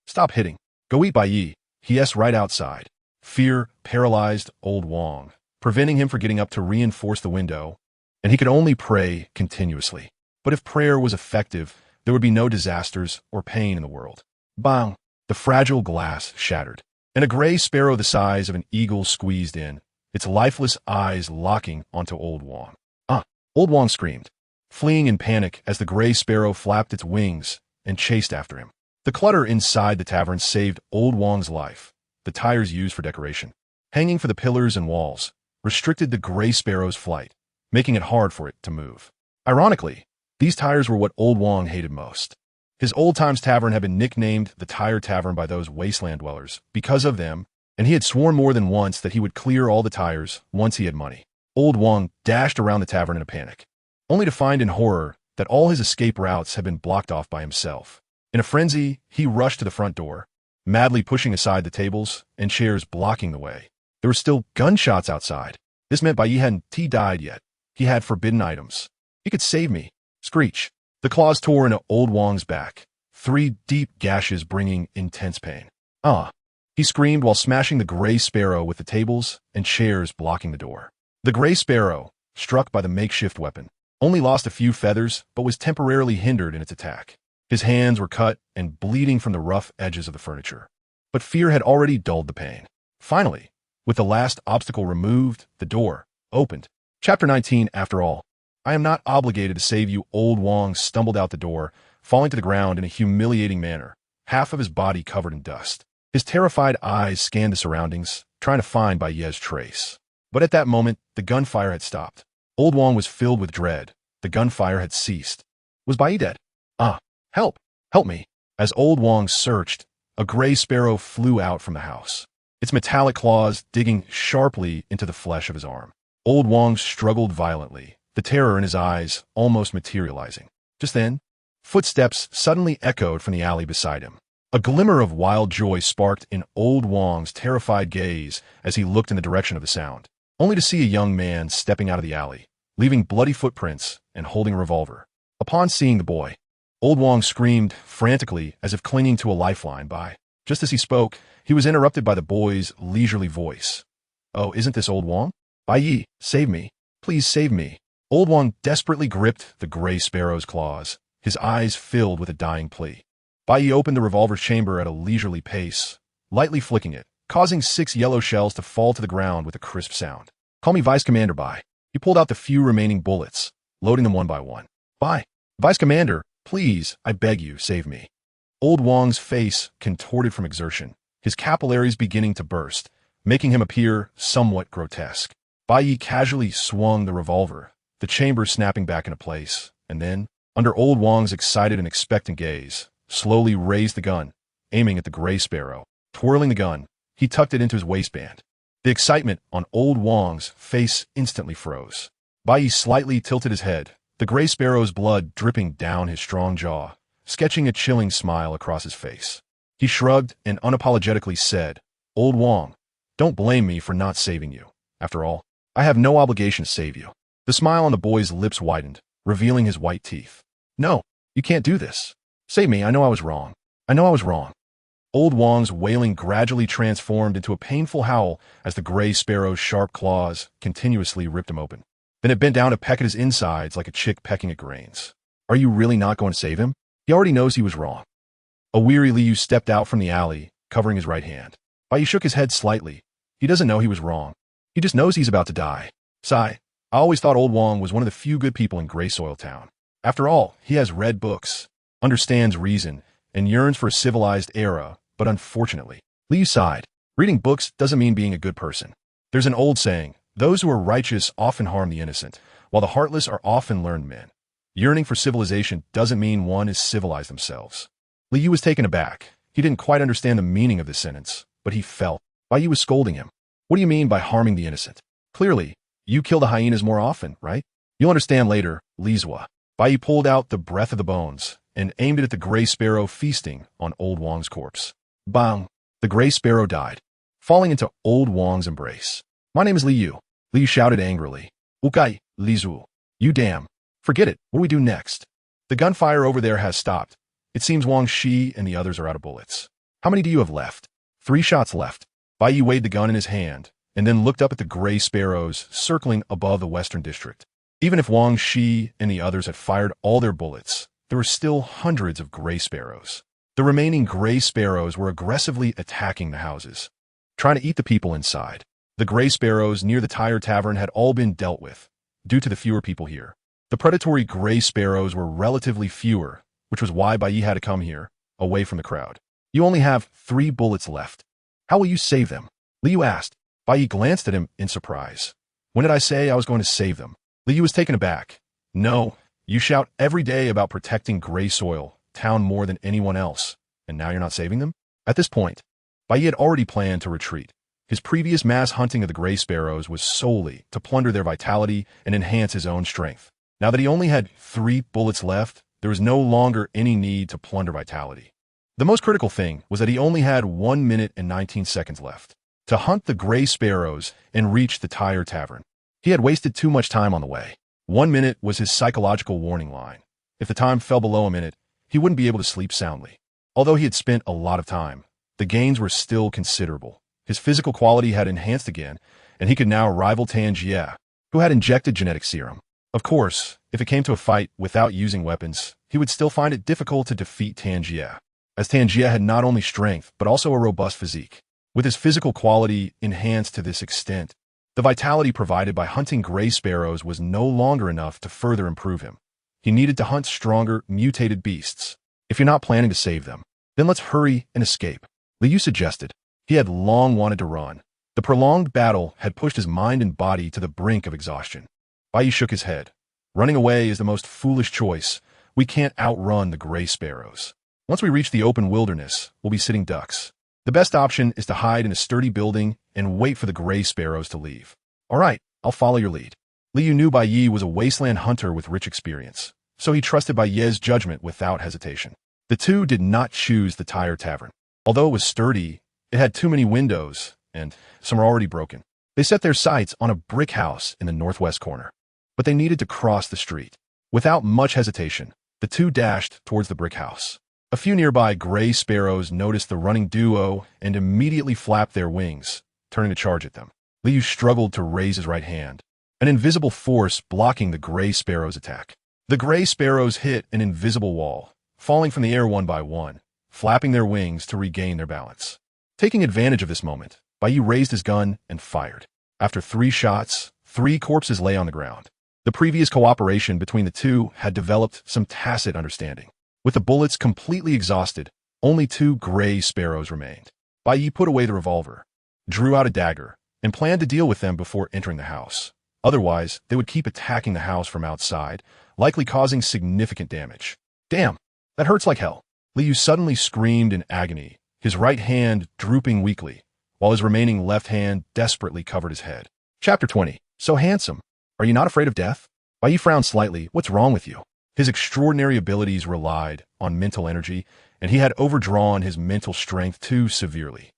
Stop hitting. Go eat Bai Ye. He yes right outside. Fear paralyzed Old Wong, preventing him from getting up to reinforce the window, and he could only pray continuously. But if prayer was effective, there would be no disasters or pain in the world. Bang! The fragile glass shattered, and a gray sparrow the size of an eagle squeezed in, its lifeless eyes locking onto Old Wong. Old Wong screamed, fleeing in panic as the gray sparrow flapped its wings and chased after him. The clutter inside the tavern saved Old Wong's life. The tires used for decoration, hanging for the pillars and walls, restricted the gray sparrow's flight, making it hard for it to move. Ironically, these tires were what Old Wong hated most. His old-times tavern had been nicknamed the Tire Tavern by those wasteland dwellers because of them, and he had sworn more than once that he would clear all the tires once he had money. Old Wong dashed around the tavern in a panic, only to find in horror that all his escape routes had been blocked off by himself. In a frenzy, he rushed to the front door, madly pushing aside the tables and chairs blocking the way. There were still gunshots outside. This meant Bai Ye hadn't died yet. He had forbidden items. He could save me. Screech. The claws tore into Old Wong's back, 3 deep gashes bringing intense pain. He screamed while smashing the gray sparrow with the tables and chairs blocking the door. The gray sparrow, struck by the makeshift weapon, only lost a few feathers but was temporarily hindered in its attack. His hands were cut and bleeding from the rough edges of the furniture. But fear had already dulled the pain. Finally, with the last obstacle removed, the door opened. Chapter 19, after all. I am not obligated to save you. Old Wong stumbled out the door, falling to the ground in a humiliating manner, half of his body covered in dust. His terrified eyes scanned the surroundings, trying to find Bai Ye's trace. But at that moment, the gunfire had stopped. Old Wong was filled with dread. The gunfire had ceased. Was Bai Ye dead? Ah, help! Help me! As Old Wong searched, a gray sparrow flew out from the house, its metallic claws digging sharply into the flesh of his arm. Old Wong struggled violently, the terror in his eyes almost materializing. Just then, footsteps suddenly echoed from the alley beside him. A glimmer of wild joy sparked in Old Wong's terrified gaze as he looked in the direction of the sound, only to see a young man stepping out of the alley, leaving bloody footprints and holding a revolver. Upon seeing the boy, Old Wong screamed frantically as if clinging to a lifeline. Just as he spoke, he was interrupted by the boy's leisurely voice. "Oh, isn't this Old Wong? Bai Ye, save me. Please save me." Old Wong desperately gripped the gray sparrow's claws, his eyes filled with a dying plea. Bai Ye opened the revolver's chamber at a leisurely pace, lightly flicking it, causing 6 yellow shells to fall to the ground with a crisp sound. "Call me Vice Commander Bai." He pulled out the few remaining bullets, loading them one by one. "Bai, Vice Commander, please, I beg you, save me." Old Wong's face contorted from exertion, his capillaries beginning to burst, making him appear somewhat grotesque. Bai Ye casually swung the revolver, the chamber snapping back into place, and then, under Old Wong's excited and expectant gaze, slowly raised the gun, aiming at the gray sparrow. Twirling the gun, he tucked it into his waistband. The excitement on Old Wong's face instantly froze. Bai Ye slightly tilted his head, the gray sparrow's blood dripping down his strong jaw, sketching a chilling smile across his face. He shrugged and unapologetically said, "Old Wong, don't blame me for not saving you. After all, I have no obligation to save you." The smile on the boy's lips widened, revealing his white teeth. "No, you can't do this. Save me, I know I was wrong. I know I was wrong." Old Wong's wailing gradually transformed into a painful howl as the gray sparrow's sharp claws continuously ripped him open. Then it bent down to peck at his insides like a chick pecking at grains. "Are you really not going to save him? He already knows he was wrong." A weary Liu stepped out from the alley, covering his right hand. Bai Ye shook his head slightly. He doesn't know he was wrong. He just knows he's about to die. Sigh. I always thought Old Wong was one of the few good people in Gray Soil Town. After all, he has read books, understands reason, and yearns for a civilized era, but unfortunately, Liu sighed. Reading books doesn't mean being a good person. There's an old saying, those who are righteous often harm the innocent, while the heartless are often learned men. Yearning for civilization doesn't mean one is civilized themselves. Liu was taken aback. He didn't quite understand the meaning of this sentence, but he felt Bai Ye was scolding him. "What do you mean by harming the innocent? Clearly, you kill the hyenas more often, right? You'll understand later, Lizwa." Bai Ye pulled out the breath of the bones and aimed it at the gray sparrow feasting on Old Wong's corpse. Bang! The gray sparrow died, falling into Old Wong's embrace. "My name is Liu," Liu shouted angrily. "Ukai, Lizu. You damn. Forget it. What do we do next? The gunfire over there has stopped. It seems Wang Shi and the others are out of bullets. How many do you have left?" 3 shots left. Bai Ye weighed the gun in his hand and then looked up at the gray sparrows circling above the western district. Even if Wang Shi and the others had fired all their bullets, there were still hundreds of gray sparrows. The remaining gray sparrows were aggressively attacking the houses, trying to eat the people inside. The gray sparrows near the Tire Tavern had all been dealt with, due to the fewer people here. The predatory gray sparrows were relatively fewer, which was why Bai Ye had to come here, away from the crowd. "You only have 3 bullets left. How will you save them?" Liu asked. Bai Ye glanced at him in surprise. "When did I say I was going to save them?" Liu was taken aback. "No, you shout every day about protecting Gray Soil Town more than anyone else, and now you're not saving them?" At this point, Bai Ye had already planned to retreat. His previous mass hunting of the gray sparrows was solely to plunder their vitality and enhance his own strength. Now that he only had 3 bullets left, there was no longer any need to plunder vitality. The most critical thing was that he only had 1 minute and 19 seconds left to hunt the gray sparrows and reach the Tire Tavern. He had wasted too much time on the way. 1 minute was his psychological warning line. If the time fell below a minute, he wouldn't be able to sleep soundly. Although he had spent a lot of time, the gains were still considerable. His physical quality had enhanced again, and he could now rival Tan Jie, who had injected genetic serum. Of course, if it came to a fight without using weapons, he would still find it difficult to defeat Tan Jie, as Tan Jie had not only strength, but also a robust physique. With his physical quality enhanced to this extent, the vitality provided by hunting gray sparrows was no longer enough to further improve him. He needed to hunt stronger, mutated beasts. "If you're not planning to save them, then let's hurry and escape," Liu suggested. He had long wanted to run, The prolonged battle had pushed his mind and body to the brink of exhaustion. Bai Ye shook his head. Running away is the most foolish choice. We can't outrun the gray sparrows. Once we reach the open wilderness, we'll be sitting ducks. The best option is to hide in a sturdy building and wait for the gray sparrows to leave. All right, I'll follow your lead. Liu knew Bai Ye was a wasteland hunter with rich experience, so he trusted Bai Ye's judgment without hesitation. The two did not choose the Tire Tavern. Although it was sturdy, it had too many windows, and some were already broken. They set their sights on a brick house in the northwest corner. But they needed to cross the street. Without much hesitation, the two dashed towards the brick house. A few nearby gray sparrows noticed the running duo and immediately flapped their wings, turning to charge at them. Liu struggled to raise his right hand, an invisible force blocking the gray sparrows' attack. The gray sparrows hit an invisible wall, falling from the air one by one, flapping their wings to regain their balance. Taking advantage of this moment, Bai Ye raised his gun and fired. After 3 shots, 3 corpses lay on the ground. The previous cooperation between the two had developed some tacit understanding. With the bullets completely exhausted, only 2 gray sparrows remained. Bai Ye put away the revolver, drew out a dagger, and planned to deal with them before entering the house. Otherwise, they would keep attacking the house from outside, likely causing significant damage. Damn, that hurts like hell. Liu suddenly screamed in agony, his right hand drooping weakly, while his remaining left hand desperately covered his head. Chapter 20. So handsome. Are you not afraid of death? Bai Ye frowned slightly. What's wrong with you? His extraordinary abilities relied on mental energy, and he had overdrawn his mental strength too severely.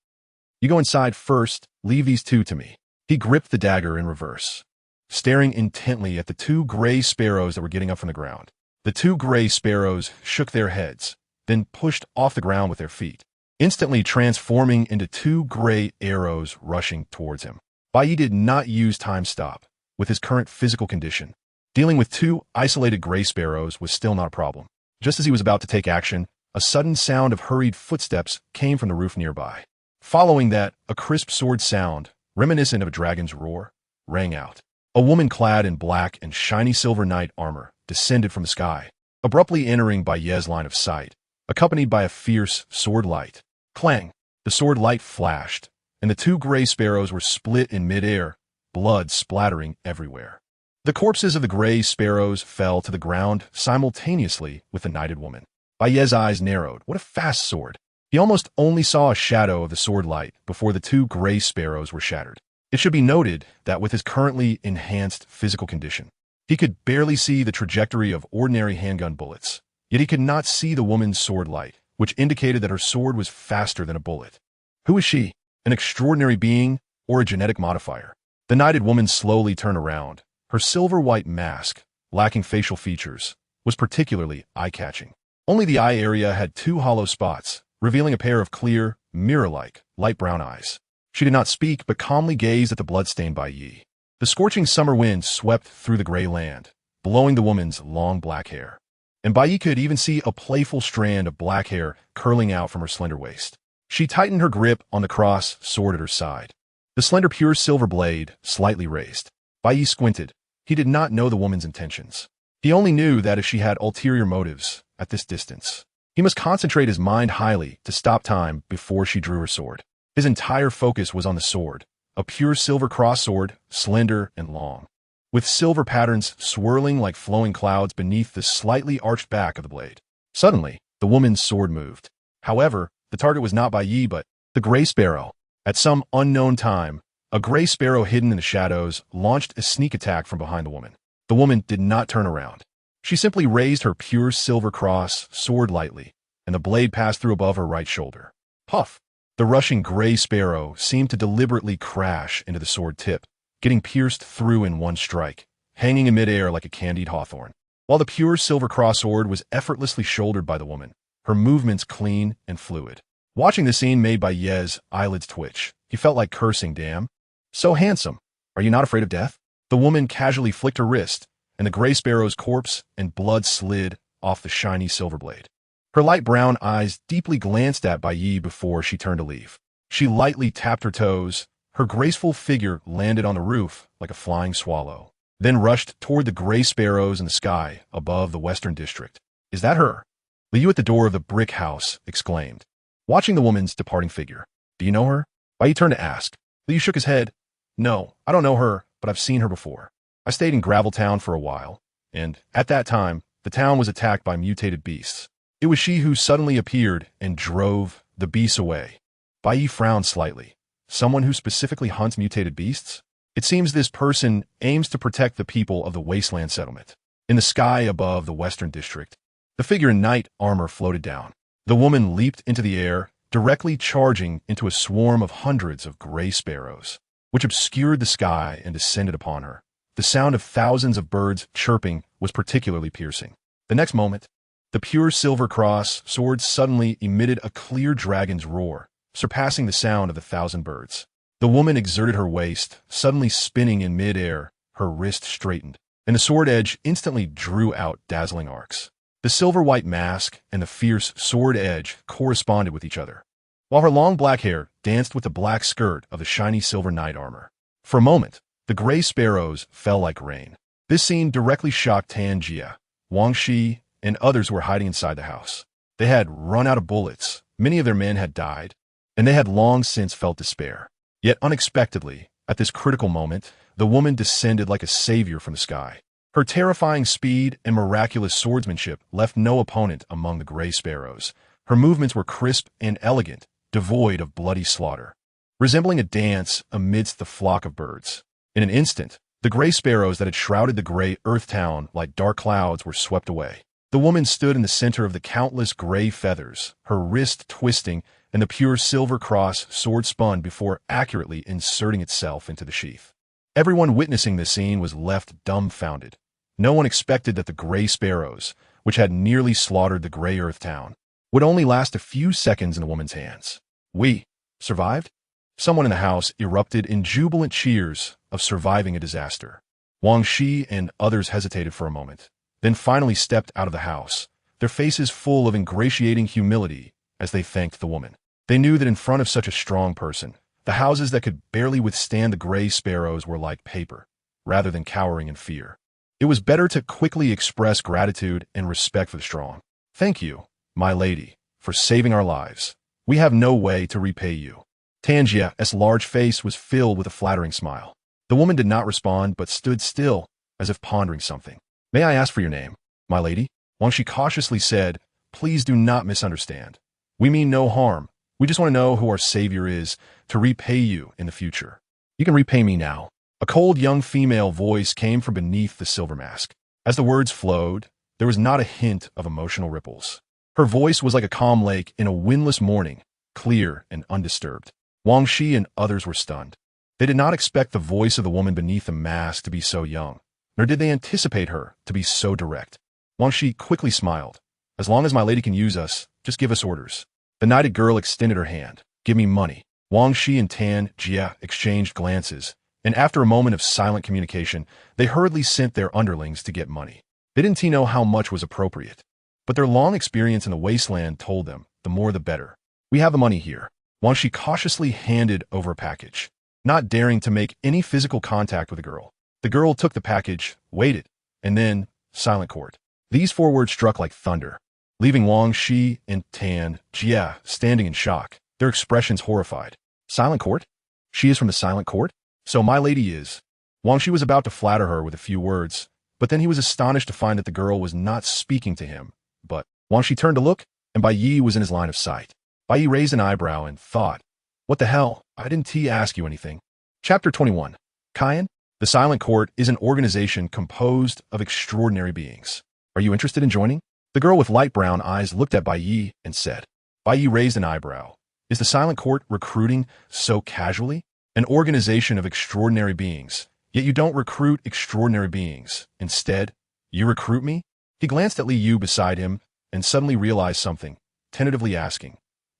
You go inside first, leave these 2 to me. He gripped the dagger in reverse, staring intently at the 2 gray sparrows that were getting up from the ground. The 2 gray sparrows shook their heads, then pushed off the ground with their feet, instantly transforming into 2 gray arrows rushing towards him. Bai Ye did not use time stop. With his current physical condition, dealing with 2 isolated gray sparrows was still not a problem. Just as he was about to take action, a sudden sound of hurried footsteps came from the roof nearby. Following that, a crisp sword sound, reminiscent of a dragon's roar, rang out. A woman clad in black and shiny silver knight armor descended from the sky, abruptly entering Bai Ye's line of sight, accompanied by a fierce sword light. Clang! The sword light flashed, and the 2 gray sparrows were split in midair, blood splattering everywhere. The corpses of the gray sparrows fell to the ground simultaneously with the knighted woman. Bai Ye's eyes narrowed. What a fast sword! He almost only saw a shadow of the sword light before the 2 gray sparrows were shattered. It should be noted that with his currently enhanced physical condition, he could barely see the trajectory of ordinary handgun bullets, yet he could not see the woman's sword light, which indicated that her sword was faster than a bullet. Who is she? An extraordinary being or a genetic modifier? The knighted woman slowly turned around. Her silver-white mask, lacking facial features, was particularly eye-catching. Only the eye area had 2 hollow spots, revealing a pair of clear, mirror-like, light brown eyes. She did not speak, but calmly gazed at the blood-stained Bai Ye. The scorching summer wind swept through the gray land, blowing the woman's long black hair. And Bai Ye could even see a playful strand of black hair curling out from her slender waist. She tightened her grip on the cross sword at her side, the slender pure silver blade slightly raised. Bai Ye squinted. He did not know the woman's intentions. He only knew that if she had ulterior motives at this distance, he must concentrate his mind highly to stop time before she drew her sword. His entire focus was on the sword, a pure silver cross sword, slender and long, with silver patterns swirling like flowing clouds beneath the slightly arched back of the blade. Suddenly, the woman's sword moved. However, the target was not Bai Ye, but the gray sparrow. At some unknown time, a gray sparrow hidden in the shadows launched a sneak attack from behind the woman. The woman did not turn around. She simply raised her pure silver cross sword lightly, and the blade passed through above her right shoulder. Puff! The rushing gray sparrow seemed to deliberately crash into the sword tip, getting pierced through in one strike, hanging in midair like a candied hawthorn. While the pure silver cross sword was effortlessly shouldered by the woman, her movements clean and fluid. Watching the scene made Bai Ye's eyelids twitch. He felt like cursing, damn. So handsome. Are you not afraid of death? The woman casually flicked her wrist, and the gray sparrow's corpse and blood slid off the shiny silver blade. Her light brown eyes deeply glanced at Bai Ye before she turned to leave. She lightly tapped her toes. Her graceful figure landed on the roof like a flying swallow, then rushed toward the gray sparrows in the sky above the western district. Is that her? Liu at the door of the brick house exclaimed, watching the woman's departing figure. Do you know her? Bai Ye turned to ask. Liu shook his head. No, I don't know her, but I've seen her before. I stayed in Graveltown for a while, and at that time, the town was attacked by mutated beasts. It was she who suddenly appeared and drove the beasts away. Bai Ye frowned slightly. Someone who specifically hunts mutated beasts? It seems this person aims to protect the people of the wasteland settlement. In the sky above the western district, the figure in knight armor floated down. The woman leaped into the air, directly charging into a swarm of hundreds of gray sparrows, which obscured the sky and descended upon her. The sound of thousands of birds chirping was particularly piercing. The next moment, the pure silver cross sword suddenly emitted a clear dragon's roar, surpassing the sound of 1,000 birds. The woman exerted her waist, suddenly spinning in mid-air, her wrist straightened, and the sword edge instantly drew out dazzling arcs. The silver-white mask and the fierce sword edge corresponded with each other, while her long black hair danced with the black skirt of the shiny silver knight armor. For a moment, the gray sparrows fell like rain. This scene directly shocked Tan Jia, Wang Shi, and others who were hiding inside the house. They had run out of bullets, many of their men had died, and they had long since felt despair. Yet unexpectedly, at this critical moment, the woman descended like a savior from the sky. Her terrifying speed and miraculous swordsmanship left no opponent among the gray sparrows. Her movements were crisp and elegant, devoid of bloody slaughter, resembling a dance amidst the flock of birds. In an instant, the gray sparrows that had shrouded the gray earth town like dark clouds were swept away. The woman stood in the center of the countless gray feathers, her wrist twisting, and the pure silver cross sword spun before accurately inserting itself into the sheath. Everyone witnessing this scene was left dumbfounded. No one expected that the gray sparrows, which had nearly slaughtered the gray earth town, would only last a few seconds in a woman's hands. We survived? Someone in the house erupted in jubilant cheers of surviving a disaster. Wang Shi and others hesitated for a moment, then finally stepped out of the house, their faces full of ingratiating humility as they thanked the woman. They knew that in front of such a strong person, the houses that could barely withstand the gray sparrows were like paper, rather than cowering in fear. It was better to quickly express gratitude and respect for the strong. Thank you, my lady, for saving our lives. We have no way to repay you. Tan Jia's large face was filled with a flattering smile. The woman did not respond but stood still, as if pondering something. May I ask for your name, my lady? Wang Shi cautiously said, please do not misunderstand. We mean no harm. We just want to know who our savior is to repay you in the future. You can repay me now. A cold young female voice came from beneath the silver mask. As the words flowed, there was not a hint of emotional ripples. Her voice was like a calm lake in a windless morning, clear and undisturbed. Wang Shi and others were stunned. They did not expect the voice of the woman beneath the mask to be so young, nor did they anticipate her to be so direct. Wang Shi quickly smiled. As long as my lady can use us, just give us orders. The knighted girl extended her hand. Give me money. Wang Shi and Tan Jia exchanged glances, and after a moment of silent communication, they hurriedly sent their underlings to get money. They didn't know how much was appropriate, but their long experience in the wasteland told them the more the better. We have the money here. Wang Shi cautiously handed over a package, not daring to make any physical contact with the girl. The girl took the package, waited, and then, silent court. These 4 words struck like thunder, leaving Wang Shi and Tan Jia standing in shock, their expressions horrified. Silent court? She is from the silent court? So my lady is. Wang Shi was about to flatter her with a few words, but then he was astonished to find that the girl was not speaking to him. But Wang Shi turned to look, and Bai Ye was in his line of sight. Bai Ye raised an eyebrow and thought, what the hell? I didn't ask you anything. Chapter 21. Kayan? The Silent Court is an organization composed of extraordinary beings. Are you interested in joining? The girl with light brown eyes looked at Bai Ye and said. Bai Ye raised an eyebrow. Is the Silent Court recruiting so casually? An organization of extraordinary beings, yet you don't recruit extraordinary beings. Instead, you recruit me? He glanced at Li Yu beside him and suddenly realized something, tentatively asking,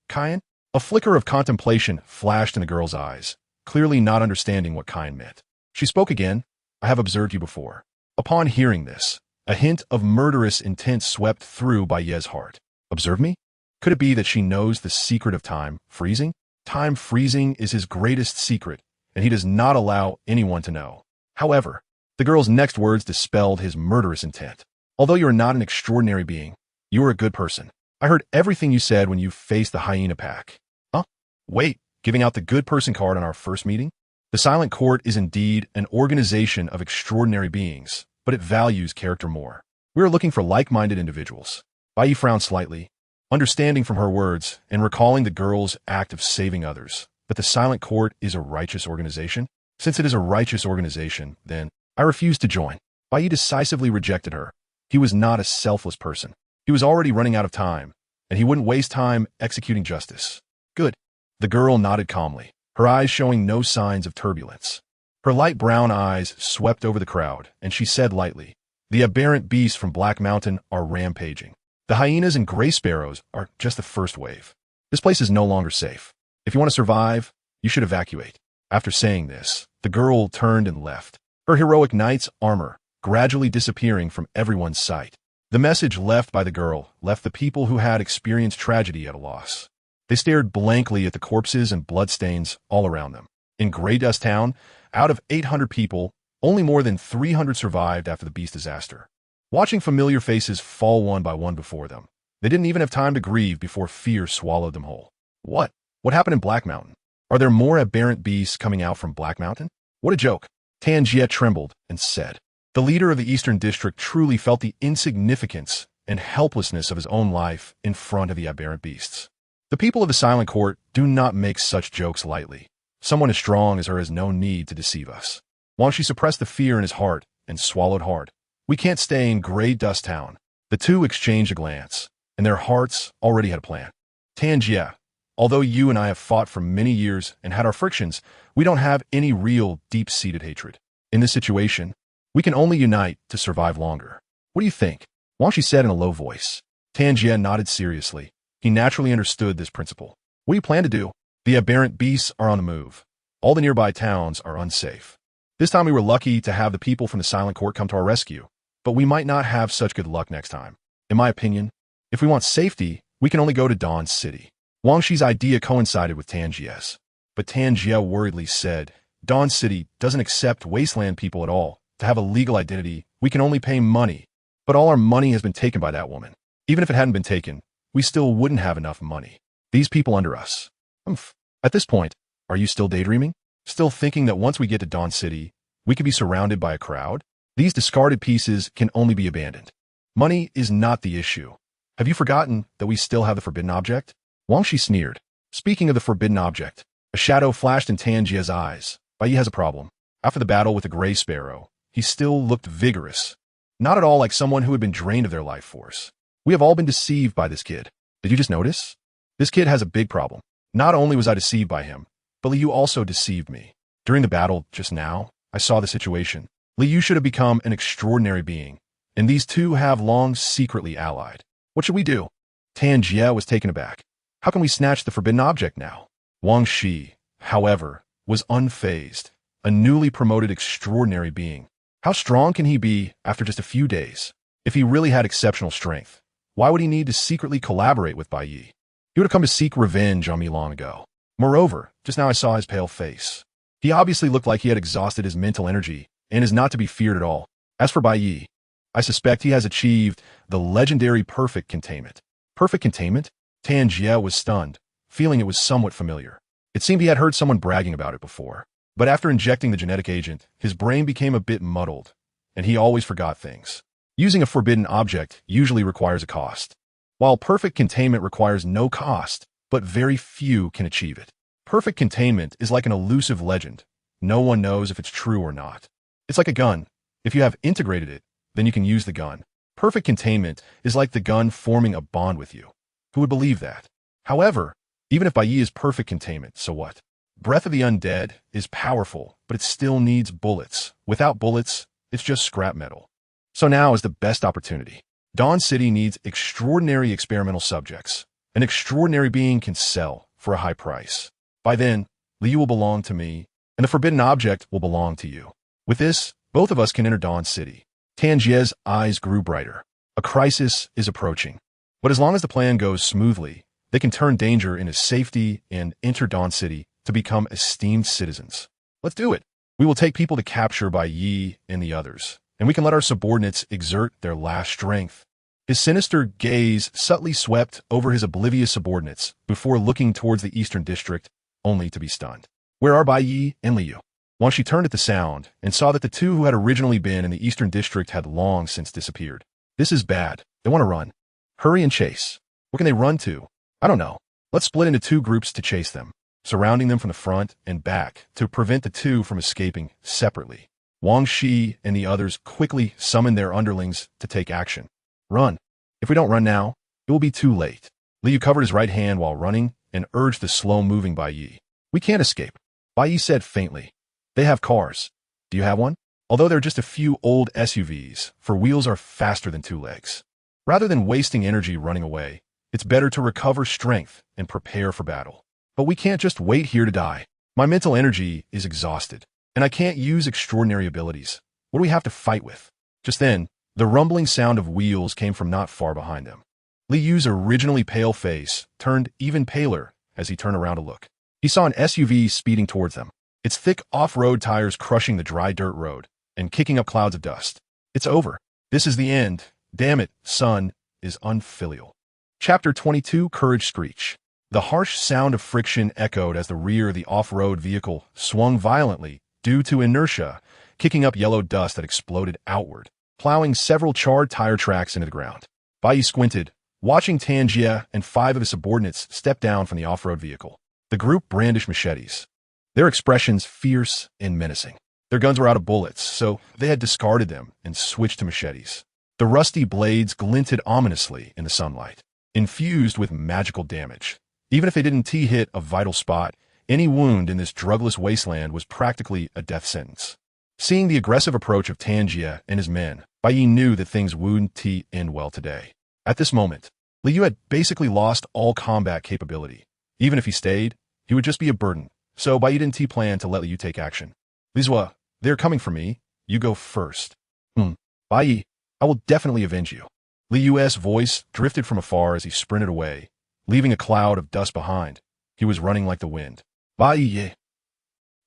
Kayan? A flicker of contemplation flashed in the girl's eyes, clearly not understanding what Kayan meant. She spoke again. I have observed you before. Upon hearing this, a hint of murderous intent swept through Bai Ye's heart. Observe me? Could it be that she knows the secret of time freezing? Time freezing is his greatest secret, and he does not allow anyone to know. However, the girl's next words dispelled his murderous intent. Although you are not an extraordinary being, you are a good person. I heard everything you said when you faced the hyena pack. Huh? Wait, giving out the good person card on our first meeting? The Silent Court is indeed an organization of extraordinary beings, but it values character more. We are looking for like-minded individuals. Bai Ye frowned slightly, understanding from her words and recalling the girl's act of saving others. But the Silent Court is a righteous organization? Since it is a righteous organization, then I refuse to join. Bai Ye decisively rejected her. He was not a selfless person. He was already running out of time, and he wouldn't waste time executing justice. Good. The girl nodded calmly, her eyes showing no signs of turbulence. Her light brown eyes swept over the crowd, and she said lightly, "The aberrant beasts from Black Mountain are rampaging. The hyenas and gray sparrows are just the first wave. This place is no longer safe. If you want to survive, you should evacuate." After saying this, the girl turned and left, her heroic knight's armor gradually disappearing from everyone's sight. The message left by the girl left the people who had experienced tragedy at a loss. They stared blankly at the corpses and bloodstains all around them. In Grey Dust Town, out of 800 people, only more than 300 survived after the beast disaster. Watching familiar faces fall one by one before them, they didn't even have time to grieve before fear swallowed them whole. What? What happened in Black Mountain? Are there more aberrant beasts coming out from Black Mountain? What a joke. Tan Jie trembled and said. The leader of the Eastern District truly felt the insignificance and helplessness of his own life in front of the aberrant beasts. The people of the Silent Court do not make such jokes lightly. Someone as strong as her has no need to deceive us. While she suppressed the fear in his heart and swallowed hard. We can't stay in Grey Dust Town. The two exchanged a glance, and their hearts already had a plan. Tan Jie, although you and I have fought for many years and had our frictions, we don't have any real deep-seated hatred. In this situation, we can only unite to survive longer. What do you think? Wang Shi said in a low voice. Tan Jie nodded seriously. He naturally understood this principle. What do you plan to do? The aberrant beasts are on the move. All the nearby towns are unsafe. This time we were lucky to have the people from the Silent Court come to our rescue, but we might not have such good luck next time. In my opinion, if we want safety, we can only go to Dawn City. Wang Shi's idea coincided with Tan Jie's, but Tan Jie worriedly said, Dawn City doesn't accept wasteland people at all. To have a legal identity, we can only pay money, but all our money has been taken by that woman. Even if it hadn't been taken, we still wouldn't have enough money. These people under us. At this point, are you still daydreaming? Still thinking that once we get to Dawn City, we could be surrounded by a crowd? These discarded pieces can only be abandoned. Money is not the issue. Have you forgotten that we still have the forbidden object? Wang Shi sneered. Speaking of the forbidden object, a shadow flashed in Tan Jie's eyes. Bai Ye has a problem. After the battle with the gray sparrow, he still looked vigorous. Not at all like someone who had been drained of their life force. We have all been deceived by this kid. Did you just notice? This kid has a big problem. Not only was I deceived by him, but Li Yu also deceived me. During the battle just now, I saw the situation. Li Yu should have become an extraordinary being, and these two have long secretly allied. What should we do? Tan Jie was taken aback. How can we snatch the forbidden object now? Wang Shi, however, was unfazed, a newly promoted extraordinary being. How strong can he be after just a few days? If he really had exceptional strength, why would he need to secretly collaborate with Bai Ye? He would have come to seek revenge on me long ago. Moreover, just now I saw his pale face. He obviously looked like he had exhausted his mental energy and is not to be feared at all. As for Bai Ye, I suspect he has achieved the legendary perfect containment. Perfect containment? Tan Jie was stunned, feeling it was somewhat familiar. It seemed he had heard someone bragging about it before. But after injecting the genetic agent, his brain became a bit muddled, and he always forgot things. Using a forbidden object usually requires a cost, while perfect containment requires no cost, but very few can achieve it. Perfect containment is like an elusive legend. No one knows if it's true or not. It's like a gun. If you have integrated it, then you can use the gun. Perfect containment is like the gun forming a bond with you. Who would believe that? However, even if Bai Ye is perfect containment, so what? Breath of the Undead is powerful, but it still needs bullets. Without bullets, it's just scrap metal. So now is the best opportunity. Dawn City needs extraordinary experimental subjects. An extraordinary being can sell for a high price. By then, Li Yu will belong to me, and the forbidden object will belong to you. With this, both of us can enter Dawn City. Tan Jie's eyes grew brighter. A crisis is approaching. But as long as the plan goes smoothly, they can turn danger into safety and enter Dawn City to become esteemed citizens. Let's do it. We will take people to capture Bai Ye and the others, and we can let our subordinates exert their last strength. His sinister gaze subtly swept over his oblivious subordinates before looking towards the Eastern District, only to be stunned. Where are Bai Ye and Li Yu? Wang Shi turned at the sound and saw that the two who had originally been in the eastern district had long since disappeared. This is bad. They want to run. Hurry and chase. Where can they run to? I don't know. Let's split into two groups to chase them, surrounding them from the front and back to prevent the two from escaping separately. Wang Shi and the others quickly summoned their underlings to take action. Run. If we don't run now, it will be too late. Liu covered his right hand while running and urged the slow-moving Bai Ye. We can't escape. Bai Ye said faintly. They have cars. Do you have one? Although they're just a few old SUVs, for wheels are faster than two legs. Rather than wasting energy running away, it's better to recover strength and prepare for battle. But we can't just wait here to die. My mental energy is exhausted, and I can't use extraordinary abilities. What do we have to fight with? Just then, the rumbling sound of wheels came from not far behind them. Liu's originally pale face turned even paler as he turned around to look. He saw an SUV speeding towards them, its thick off-road tires crushing the dry dirt road and kicking up clouds of dust. It's over. This is the end. Damn it, son, is unfilial. Chapter 22, Courage Screech. The harsh sound of friction echoed as the rear of the off-road vehicle swung violently due to inertia, kicking up yellow dust that exploded outward, plowing several charred tire tracks into the ground. Bai Ye squinted, watching Tan Jie and 5 of his subordinates step down from the off-road vehicle. The group brandished machetes, their expressions fierce and menacing. Their guns were out of bullets, so they had discarded them and switched to machetes. The rusty blades glinted ominously in the sunlight, infused with magical damage. Even if they didn't hit a vital spot, any wound in this drugless wasteland was practically a death sentence. Seeing the aggressive approach of Tan Jie and his men, Bai Ye knew that things wouldn't end well today. At this moment, Liu had basically lost all combat capability. Even if he stayed, he would just be a burden, so Bai Ye didn't plan to let Liu take action. Lizua, they're coming for me. You go first. Bai Ye, I will definitely avenge you. Liu's voice drifted from afar as he sprinted away, leaving a cloud of dust behind. He was running like the wind. Bai Ye.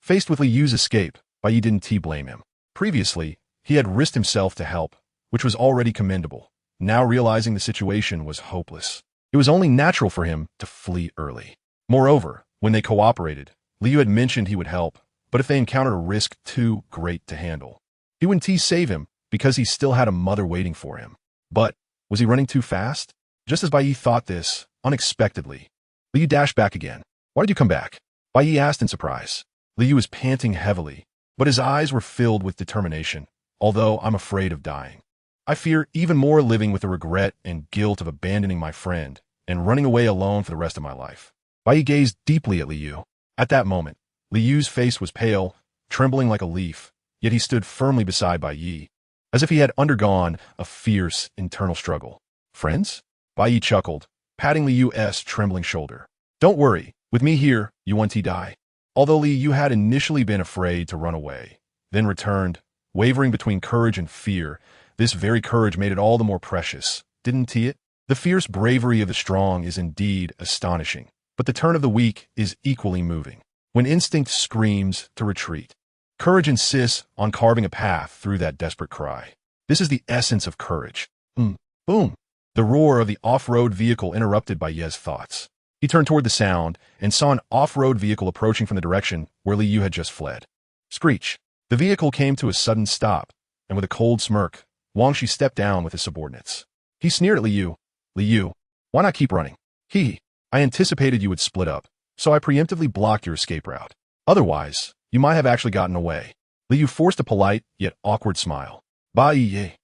Faced with Liu's escape, Bai Ye didn't blame him. Previously, he had risked himself to help, which was already commendable. Now realizing the situation was hopeless, it was only natural for him to flee early. Moreover, when they cooperated, Liu had mentioned he would help, but if they encountered a risk too great to handle, he wouldn't save him because he still had a mother waiting for him. But was he running too fast? Just as Bai Ye thought this, unexpectedly, Liu dashed back again. Why did you come back? Bai Ye asked in surprise. Liu was panting heavily, but his eyes were filled with determination. Although I'm afraid of dying, I fear even more living with the regret and guilt of abandoning my friend and running away alone for the rest of my life. Bai Ye gazed deeply at Liu. At that moment, Liu's face was pale, trembling like a leaf, yet he stood firmly beside Bai Ye, as if he had undergone a fierce internal struggle. Friends? Bai Ye chuckled, patting Liu's trembling shoulder. Don't worry, with me here, you won't die. Although Liu had initially been afraid to run away, then returned, wavering between courage and fear, this very courage made it all the more precious, didn't it? The fierce bravery of the strong is indeed astonishing, but the turn of the weak is equally moving. When instinct screams to retreat, courage insists on carving a path through that desperate cry. This is the essence of courage. Boom! The roar of the off-road vehicle interrupted Bai Ye's thoughts. He turned toward the sound and saw an off-road vehicle approaching from the direction where Liu had just fled. Screech! The vehicle came to a sudden stop, and with a cold smirk, Wang Shi stepped down with his subordinates. He sneered at Liu. Liu, why not keep running? I anticipated you would split up, so I preemptively blocked your escape route. Otherwise, you might have actually gotten away. Liu forced a polite yet awkward smile. Bai Ye,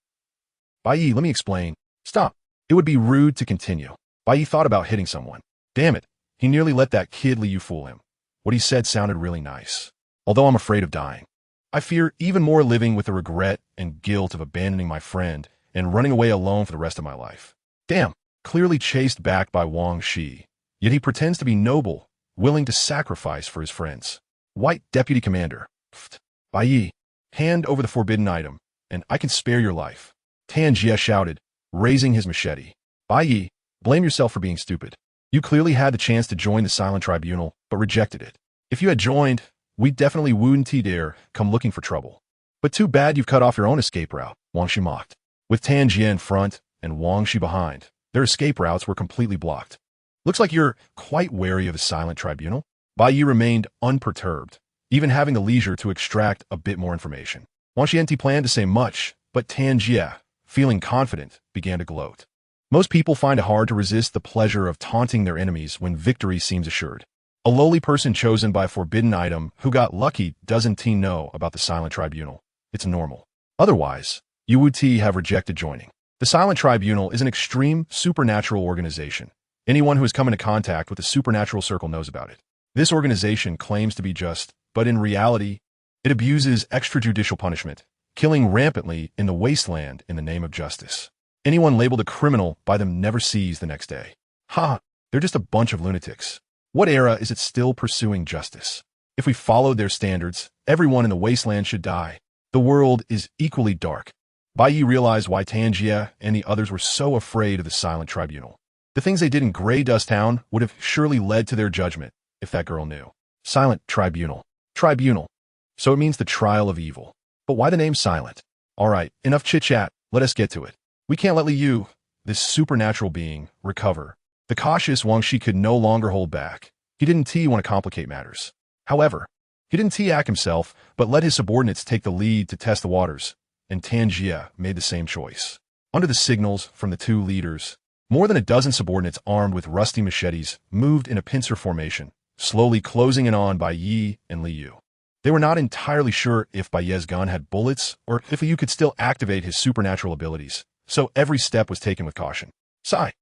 let me explain. Stop. It would be rude to continue. Bai Ye thought about hitting someone. Damn it, he nearly let that kid Liu fool him. What he said sounded really nice. Although I'm afraid of dying, I fear even more living with the regret and guilt of abandoning my friend and running away alone for the rest of my life. Damn, clearly chased back by Wang Shi, yet he pretends to be noble, willing to sacrifice for his friends. White Deputy Commander. Bai Ye, hand over the forbidden item, and I can spare your life. Tan Jie shouted, raising his machete. Bai Ye, blame yourself for being stupid. You clearly had the chance to join the Silent Tribunal, but rejected it. If you had joined, we definitely wouldn't dare come looking for trouble. But too bad you've cut off your own escape route, Wang Shi mocked. With Tan Jie in front and Wang Shi behind, their escape routes were completely blocked. Looks like you're quite wary of the Silent Tribunal. Bai Ye remained unperturbed, even having the leisure to extract a bit more information. Wang Xianti planned to say much, but Tan Jie, feeling confident, began to gloat. Most people find it hard to resist the pleasure of taunting their enemies when victory seems assured. A lowly person chosen by a forbidden item who got lucky doesn't know about the Silent Tribunal. It's normal. Otherwise, you would have rejected joining. The Silent Tribunal is an extreme supernatural organization. Anyone who has come into contact with the supernatural circle knows about it. This organization claims to be just, but in reality, it abuses extrajudicial punishment, killing rampantly in the wasteland in the name of justice. Anyone labeled a criminal by them never sees the next day. Ha! They're just a bunch of lunatics. What era is it still pursuing justice? If we followed their standards, everyone in the wasteland should die. The world is equally dark. Bai Ye realized why Tan Jie and the others were so afraid of the Silent Tribunal. The things they did in Grey Dust Town would have surely led to their judgment, if that girl knew. Silent Tribunal. Tribunal. So it means the trial of evil. But why the name Silent? Alright, enough chit-chat, let us get to it. We can't let Liu, this supernatural being, recover. The cautious Wang Shi could no longer hold back. He didn't want to complicate matters. However, he didn't act himself, but let his subordinates take the lead to test the waters, and Tan Jie made the same choice. Under the signals from the two leaders, more than a dozen subordinates armed with rusty machetes moved in a pincer formation, slowly closing in on Bai Ye and Liu. They were not entirely sure if Bai Ye's gun had bullets or if Liu could still activate his supernatural abilities, so every step was taken with caution. Sigh.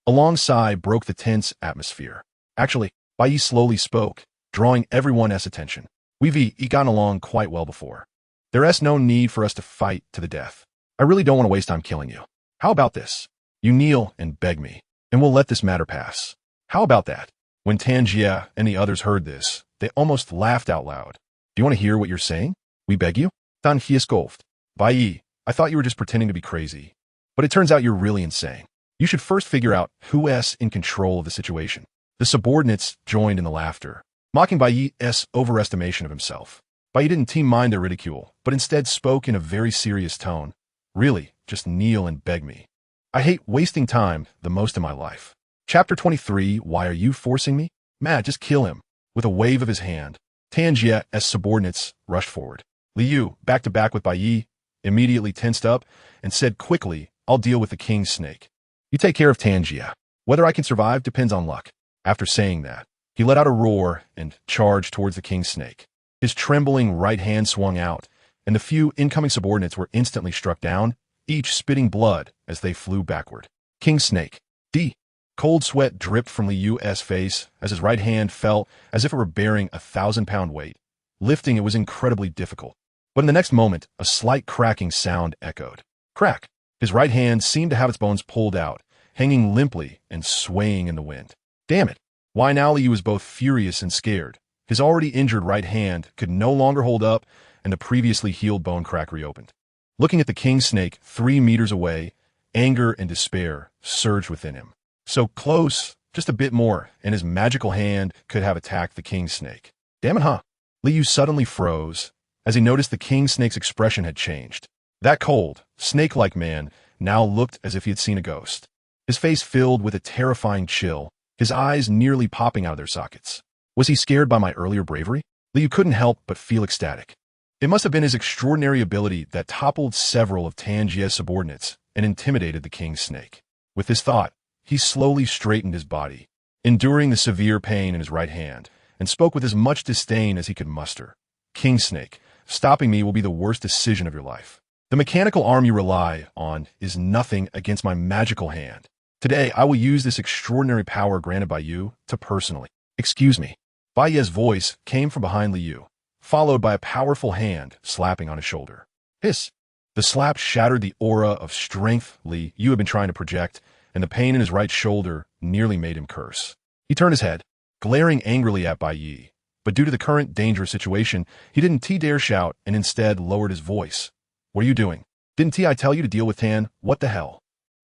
A long sigh broke the tense atmosphere. Actually, Bai Ye slowly spoke, drawing everyone's attention. We've gotten along quite well before. There's no need for us to fight to the death. I really don't want to waste time killing you. How about this? You kneel and beg me, and we'll let this matter pass. How about that? When Tan Jie and the others heard this, they almost laughed out loud. Do you want to hear what you're saying? We beg you? Tan Jie scoffed. Bai Ye, I thought you were just pretending to be crazy. But it turns out you're really insane. You should first figure out who's in control of the situation. The subordinates joined in the laughter, mocking Bai Ye's overestimation of himself. Bai Ye didn't mind their ridicule, but instead spoke in a very serious tone. Really, just kneel and beg me. I hate wasting time the most in my life. Chapter 23, Why Are You Forcing Me? Matt, just kill him. With a wave of his hand, Tan Jie's subordinates rushed forward. Liu, back to back with Bai Ye, immediately tensed up and said quickly, I'll deal with the king's snake. You take care of Tan Jie. Whether I can survive depends on luck. After saying that, he let out a roar and charged towards the king's snake. His trembling right hand swung out, and the few incoming subordinates were instantly struck down, each spitting blood as they flew backward. King Snake. D. Cold sweat dripped from Liu's face as his right hand felt as if it were bearing 1,000-pound weight. Lifting it was incredibly difficult. But in the next moment, a slight cracking sound echoed. Crack! His right hand seemed to have its bones pulled out, hanging limply and swaying in the wind. Damn it! Why now Liu was both furious and scared. His already injured right hand could no longer hold up, and the previously healed bone crack reopened. Looking at the king snake 3 meters away, anger and despair surged within him. So close, just a bit more, and his magical hand could have attacked the king snake. Damn it, huh? Liu suddenly froze as he noticed the king snake's expression had changed. That cold, snake-like man now looked as if he had seen a ghost. His face filled with a terrifying chill, his eyes nearly popping out of their sockets. Was he scared by my earlier bravery? Liu couldn't help but feel ecstatic. It must have been his extraordinary ability that toppled several of Tan Jie's subordinates and intimidated the king's snake. With this thought, he slowly straightened his body, enduring the severe pain in his right hand, and spoke with as much disdain as he could muster. King Snake, stopping me will be the worst decision of your life. The mechanical arm you rely on is nothing against my magical hand. Today, I will use this extraordinary power granted by you to personally. Excuse me. Bai Ye's voice came from behind Liu, followed by a powerful hand slapping on his shoulder. Hiss! The slap shattered the aura of strength Liu had been trying to project, and the pain in his right shoulder nearly made him curse. He turned his head, glaring angrily at Bai Ye, but due to the current dangerous situation, he didn't dare shout and instead lowered his voice. What are you doing? Didn't I tell you to deal with Tan? What the hell?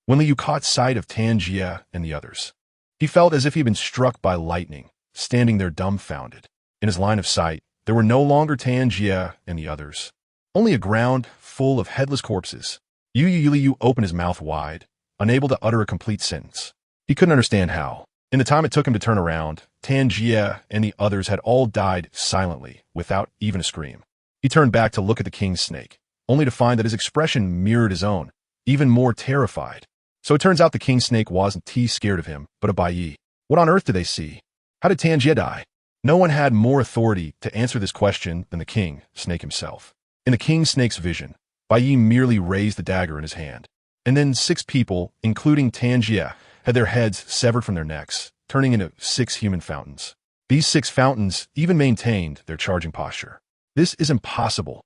When Liu caught sight of Tan Jie and the others, he felt as if he'd been struck by lightning, standing there dumbfounded. In his line of sight, there were no longer Tan Jie and the others, only a ground full of headless corpses. Liu opened his mouth wide, unable to utter a complete sentence. He couldn't understand how. In the time it took him to turn around, Tangier and the others had all died silently, without even a scream. He turned back to look at the king's snake, only to find that his expression mirrored his own, even more terrified. So it turns out the king's snake wasn't scared of him, but of Bai Ye. What on earth did they see? How did Tangier die? No one had more authority to answer this question than the king snake himself. In the king snake's vision, Bai Ye merely raised the dagger in his hand. And then 6 people, including Tangier, had their heads severed from their necks, turning into 6 human fountains. These 6 fountains even maintained their charging posture. This is impossible.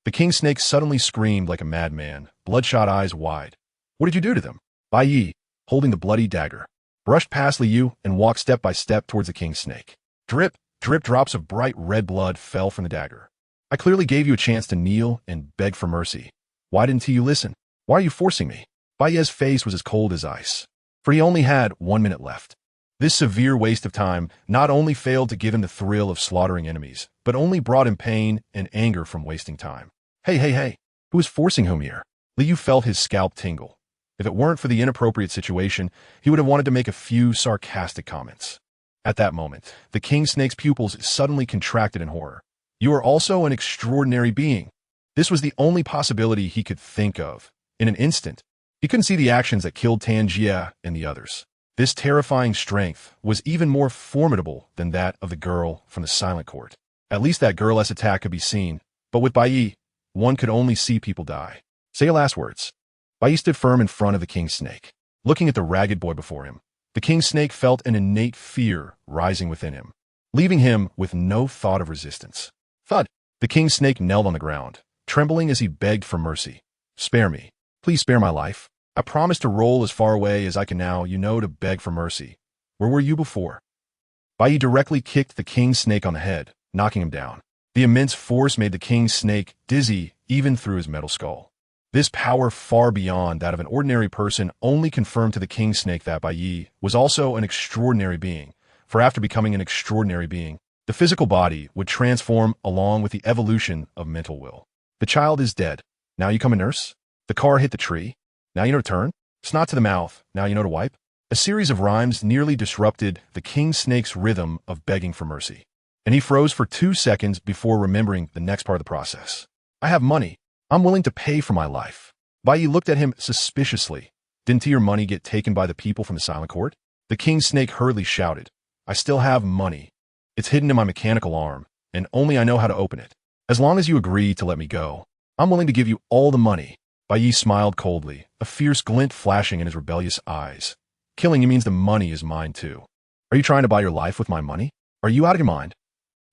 The king snake suddenly screamed like a madman, bloodshot eyes wide. What did you do to them? Bai Ye, holding the bloody dagger, brushed past Liu and walked step by step towards the king snake. Drip, drip drops of bright red blood fell from the dagger. I clearly gave you a chance to kneel and beg for mercy. Why didn't you listen? Why are you forcing me? Bai Ye's face was as cold as ice, for he only had 1 minute left. This severe waste of time not only failed to give him the thrill of slaughtering enemies, but only brought him pain and anger from wasting time. Hey, who is forcing whom here? Liu felt his scalp tingle. If it weren't for the inappropriate situation, he would have wanted to make a few sarcastic comments. At that moment, the king snake's pupils suddenly contracted in horror. You are also an extraordinary being. This was the only possibility he could think of. In an instant, he couldn't see the actions that killed Tangier and the others. This terrifying strength was even more formidable than that of the girl from the silent court. At least that girl's attack could be seen, but with Bai Ye, one could only see people die. Say your last words. Bai Ye stood firm in front of the king snake, looking at the ragged boy before him. The king snake felt an innate fear rising within him, leaving him with no thought of resistance. Thud! The king snake knelt on the ground, trembling as he begged for mercy. Spare me. Please spare my life. I promise to roll as far away as I can now, to beg for mercy. Where were you before? Bai Ye directly kicked the king snake on the head, knocking him down. The immense force made the king snake dizzy even through his metal skull. This power far beyond that of an ordinary person only confirmed to the king snake that Bai Ye was also an extraordinary being, for after becoming an extraordinary being, the physical body would transform along with the evolution of mental will. The child is dead. Now you come a nurse? The car hit the tree. Now you know to turn. Snot to the mouth. Now you know to wipe. A series of rhymes nearly disrupted the king snake's rhythm of begging for mercy, and he froze for 2 seconds before remembering the next part of the process. I have money. I'm willing to pay for my life. Bai Ye looked at him suspiciously. Didn't your money get taken by the people from the silent court? The king snake hurriedly shouted. I still have money. It's hidden in my mechanical arm, and only I know how to open it. As long as you agree to let me go, I'm willing to give you all the money. Bai Ye smiled coldly, a fierce glint flashing in his rebellious eyes. Killing you means the money is mine too. Are you trying to buy your life with my money? Are you out of your mind?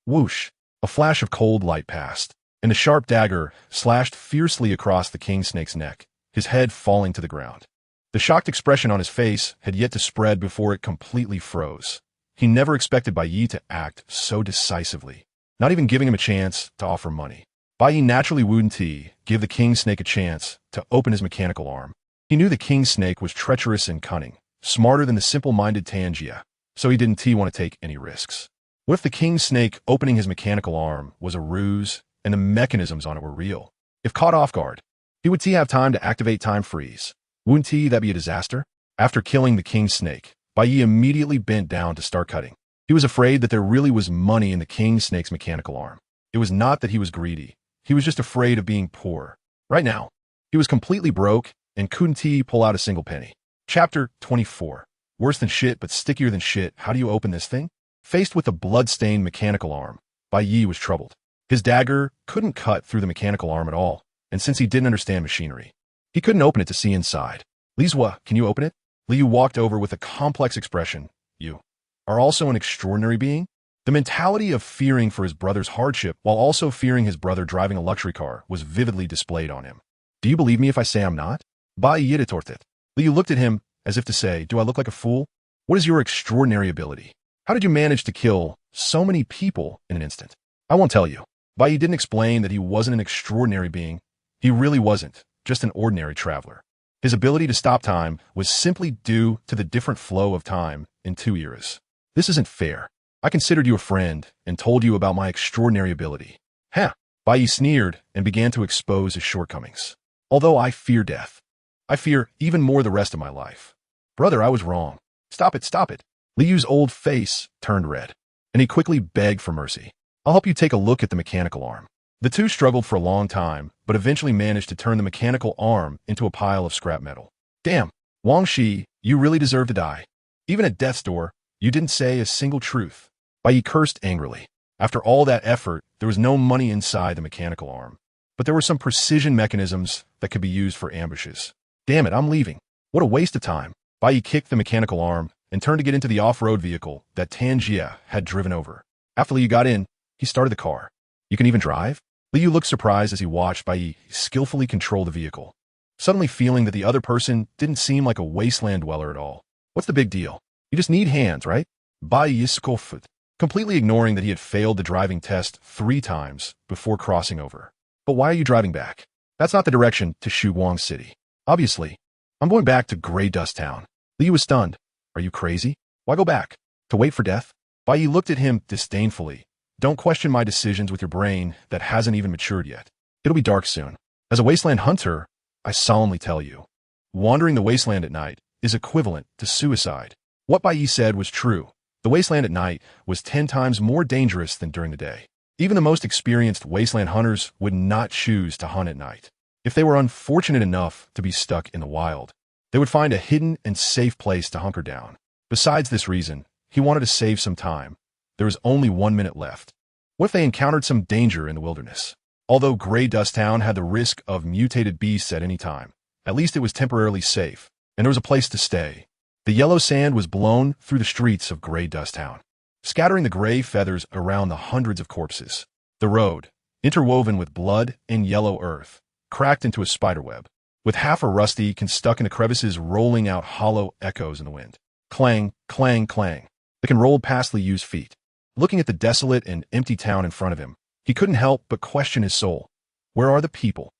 Whoosh! A flash of cold light passed, and the sharp dagger slashed fiercely across the king snake's neck, his head falling to the ground. The shocked expression on his face had yet to spread before it completely froze. He never expected Bai Ye to act so decisively, not even giving him a chance to offer money. Bai Ye naturally wouldn't give the king snake a chance to open his mechanical arm. He knew the king snake was treacherous and cunning, smarter than the simple-minded Tangier, so he didn't want to take any risks. What if the king snake opening his mechanical arm was a ruse and the mechanisms on it were real? If caught off guard, he would have time to activate time freeze. Wouldn't that be a disaster? After killing the king snake, Bai Ye immediately bent down to start cutting. He was afraid that there really was money in the king snake's mechanical arm. It was not that he was greedy. He was just afraid of being poor. Right now, he was completely broke and couldn't pull out a single penny. Chapter 24. Worse than shit, but stickier than shit. How do you open this thing? Faced with a blood-stained mechanical arm, Bai Ye was troubled. His dagger couldn't cut through the mechanical arm at all, and since he didn't understand machinery, he couldn't open it to see inside. Lizwa, can you open it? Liu walked over with a complex expression. You are also an extraordinary being? The mentality of fearing for his brother's hardship while also fearing his brother driving a luxury car was vividly displayed on him. Do you believe me if I say I'm not? Bai Ye retorted. Liu looked at him as if to say, do I look like a fool? What is your extraordinary ability? How did you manage to kill so many people in an instant? I won't tell you. Bai Ye didn't explain that he wasn't an extraordinary being. He really wasn't, just an ordinary traveler. His ability to stop time was simply due to the different flow of time in 2 eras. This isn't fair. I considered you a friend and told you about my extraordinary ability. Huh. Bai Ye sneered and began to expose his shortcomings. Although I fear death, I fear even more the rest of my life. Brother, I was wrong. Stop it, stop it. Liu's old face turned red, and he quickly begged for mercy. I'll help you take a look at the mechanical arm. The two struggled for a long time, but eventually managed to turn the mechanical arm into a pile of scrap metal. Damn, Wang Shi, you really deserve to die. Even at death's door, you didn't say a single truth. Bai Ye cursed angrily. After all that effort, there was no money inside the mechanical arm. But there were some precision mechanisms that could be used for ambushes. Damn it, I'm leaving. What a waste of time. Bai Ye kicked the mechanical arm and turned to get into the off-road vehicle that Tanjia had driven over. After Liu got in, he started the car. You can even drive? Liu looked surprised as he watched Bai Ye skillfully control the vehicle, suddenly feeling that the other person didn't seem like a wasteland dweller at all. What's the big deal? You just need hands, right? Bai Ye scoffed, completely ignoring that he had failed the driving test 3 times before crossing over. But why are you driving back? That's not the direction to Shuguang City. Obviously, I'm going back to Grey Dust Town. Liu was stunned. Are you crazy? Why go back? To wait for death? Bai Ye looked at him disdainfully. Don't question my decisions with your brain that hasn't even matured yet. It'll be dark soon. As a wasteland hunter, I solemnly tell you, wandering the wasteland at night is equivalent to suicide. What Bai Ye said was true. The wasteland at night was 10 times more dangerous than during the day. Even the most experienced wasteland hunters would not choose to hunt at night. If they were unfortunate enough to be stuck in the wild, they would find a hidden and safe place to hunker down. Besides this reason, he wanted to save some time. There was only 1 minute left. What if they encountered some danger in the wilderness? Although Grey Dust Town had the risk of mutated beasts at any time, at least it was temporarily safe, and there was a place to stay. The yellow sand was blown through the streets of Grey Dust Town, scattering the gray feathers around the hundreds of corpses. The road, interwoven with blood and yellow earth, cracked into a spiderweb, with half a rusty can stuck in the crevices rolling out hollow echoes in the wind. Clang, clang, clang. The can rolled past Liu's feet. Looking at the desolate and empty town in front of him, he couldn't help but question his soul. Where are the people?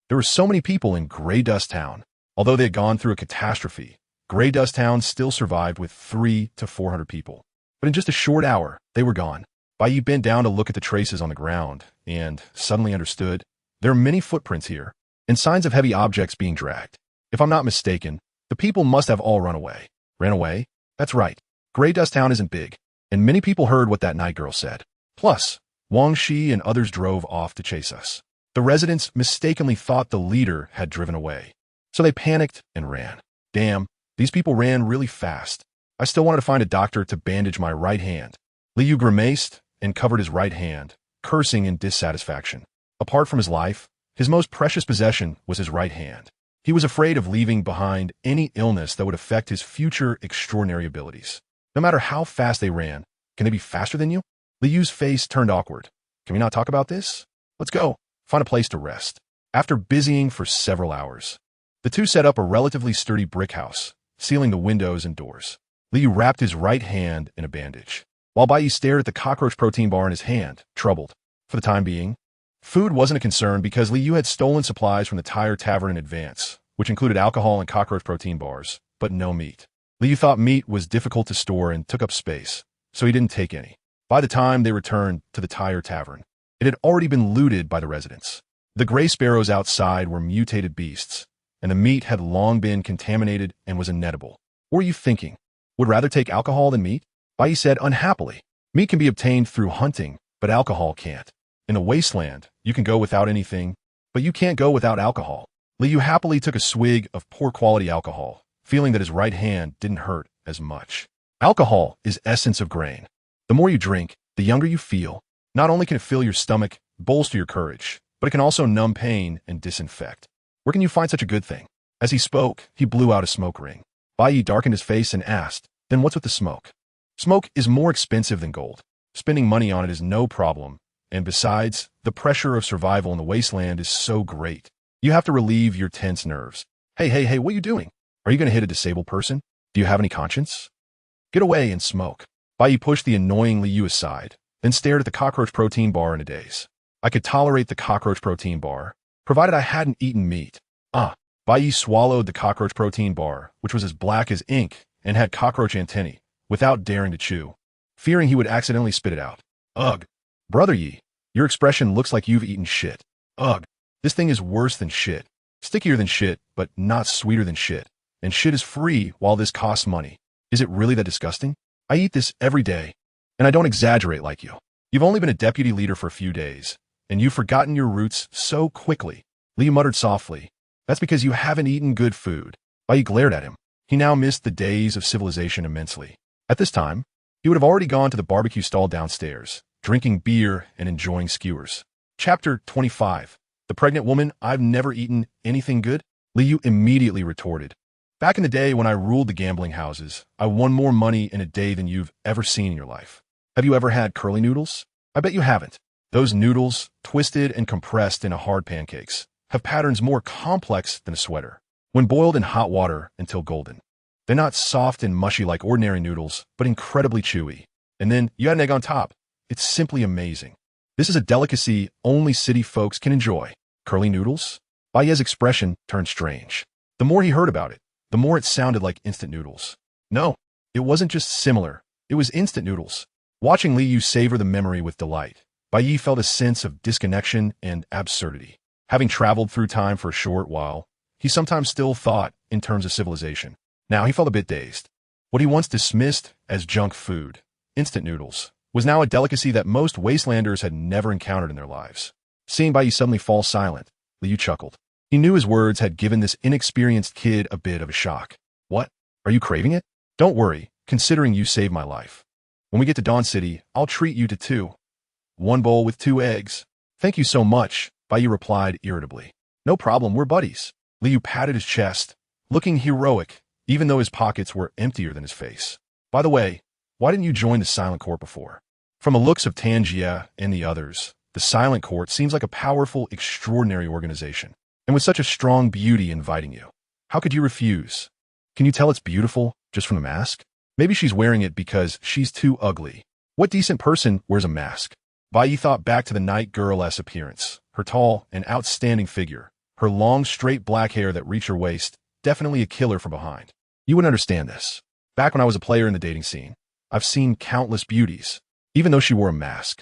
There were so many people in Grey Dust Town. Although they had gone through a catastrophe, Grey Dust Town still survived with 300 to 400 people. But in just a short hour, they were gone. Bai Ye bent down to look at the traces on the ground, and suddenly understood. There are many footprints here, and signs of heavy objects being dragged. If I'm not mistaken, the people must have all run away. Ran away? That's right. Grey Dust Town isn't big, and many people heard what that night girl said. Plus, Wang Shi and others drove off to chase us. The residents mistakenly thought the leader had driven away, so they panicked and ran. Damn, these people ran really fast. I still wanted to find a doctor to bandage my right hand. Liu grimaced and covered his right hand, cursing in dissatisfaction. Apart from his life, his most precious possession was his right hand. He was afraid of leaving behind any illness that would affect his future extraordinary abilities. No matter how fast they ran, can they be faster than you? Liu's face turned awkward. Can we not talk about this? Let's go. Find a place to rest. After busying for several hours, the two set up a relatively sturdy brick house, sealing the windows and doors. Liu wrapped his right hand in a bandage, while Bai Ye stared at the cockroach protein bar in his hand, troubled. For the time being, food wasn't a concern because Liu had stolen supplies from the Tavern in advance, which included alcohol and cockroach protein bars, but no meat. Liu thought meat was difficult to store and took up space, so he didn't take any. By the time they returned to the Tavern, it had already been looted by the residents. The gray sparrows outside were mutated beasts, and the meat had long been contaminated and was inedible. What were you thinking? Would rather take alcohol than meat? Bai Ye said unhappily. Meat can be obtained through hunting, but alcohol can't. In the wasteland, you can go without anything, but you can't go without alcohol. Liu happily took a swig of poor quality alcohol, feeling that his right hand didn't hurt as much. Alcohol is essence of grain. The more you drink, the younger you feel. Not only can it fill your stomach, bolster your courage, but it can also numb pain and disinfect. Where can you find such a good thing? As he spoke, he blew out a smoke ring. Bai Ye darkened his face and asked, then what's with the smoke? Smoke is more expensive than gold. Spending money on it is no problem. And besides, the pressure of survival in the wasteland is so great. You have to relieve your tense nerves. Hey, what are you doing? Are you going to hit a disabled person? Do you have any conscience? Get away and smoke. Bai Ye pushed the annoying Liu aside, then stared at the cockroach protein bar in a daze. I could tolerate the cockroach protein bar, provided I hadn't eaten meat. Bai Ye swallowed the cockroach protein bar, which was as black as ink and had cockroach antennae, without daring to chew, fearing he would accidentally spit it out. Ugh. Brother Ye, your expression looks like you've eaten shit. Ugh. This thing is worse than shit. Stickier than shit, but not sweeter than shit. And shit is free while this costs money. Is it really that disgusting? I eat this every day, and I don't exaggerate like you. You've only been a deputy leader for a few days, and you've forgotten your roots so quickly. Liu muttered softly. That's because you haven't eaten good food. Bai Ye glared at him. He now missed the days of civilization immensely. At this time, he would have already gone to the barbecue stall downstairs, drinking beer and enjoying skewers. Chapter 25. The pregnant woman. I've never eaten anything good? Liu immediately retorted. Back in the day when I ruled the gambling houses, I won more money in a day than you've ever seen in your life. Have you ever had curly noodles? I bet you haven't. Those noodles, twisted and compressed into hard pancakes, have patterns more complex than a sweater. When boiled in hot water until golden, they're not soft and mushy like ordinary noodles, but incredibly chewy. And then you add an egg on top. It's simply amazing. This is a delicacy only city folks can enjoy. Curly noodles? Bai Ye's expression turned strange. The more he heard about it, the more it sounded like instant noodles. No, it wasn't just similar. It was instant noodles. Watching Liu savor the memory with delight, Bai Ye felt a sense of disconnection and absurdity. Having traveled through time for a short while, he sometimes still thought in terms of civilization. Now he felt a bit dazed. What he once dismissed as junk food, instant noodles, was now a delicacy that most wastelanders had never encountered in their lives. Seeing Bai Ye suddenly fall silent, Liu chuckled. He knew his words had given this inexperienced kid a bit of a shock. What? Are you craving it? Don't worry, considering you saved my life. When we get to Dawn City, I'll treat you to two. One bowl with 2 eggs. Thank you so much, Bai Ye replied irritably. No problem, we're buddies. Liu patted his chest, looking heroic, even though his pockets were emptier than his face. By the way, why didn't you join the Silent Court before? From the looks of Tangia and the others, the Silent Court seems like a powerful, extraordinary organization. And with such a strong beauty inviting you, how could you refuse? Can you tell it's beautiful just from the mask? Maybe she's wearing it because she's too ugly. What decent person wears a mask? Bai Ye thought back to the night girl-esque appearance, her tall and outstanding figure, her long, straight black hair that reached her waist, definitely a killer from behind. You wouldn't understand this. Back when I was a player in the dating scene, I've seen countless beauties, even though she wore a mask.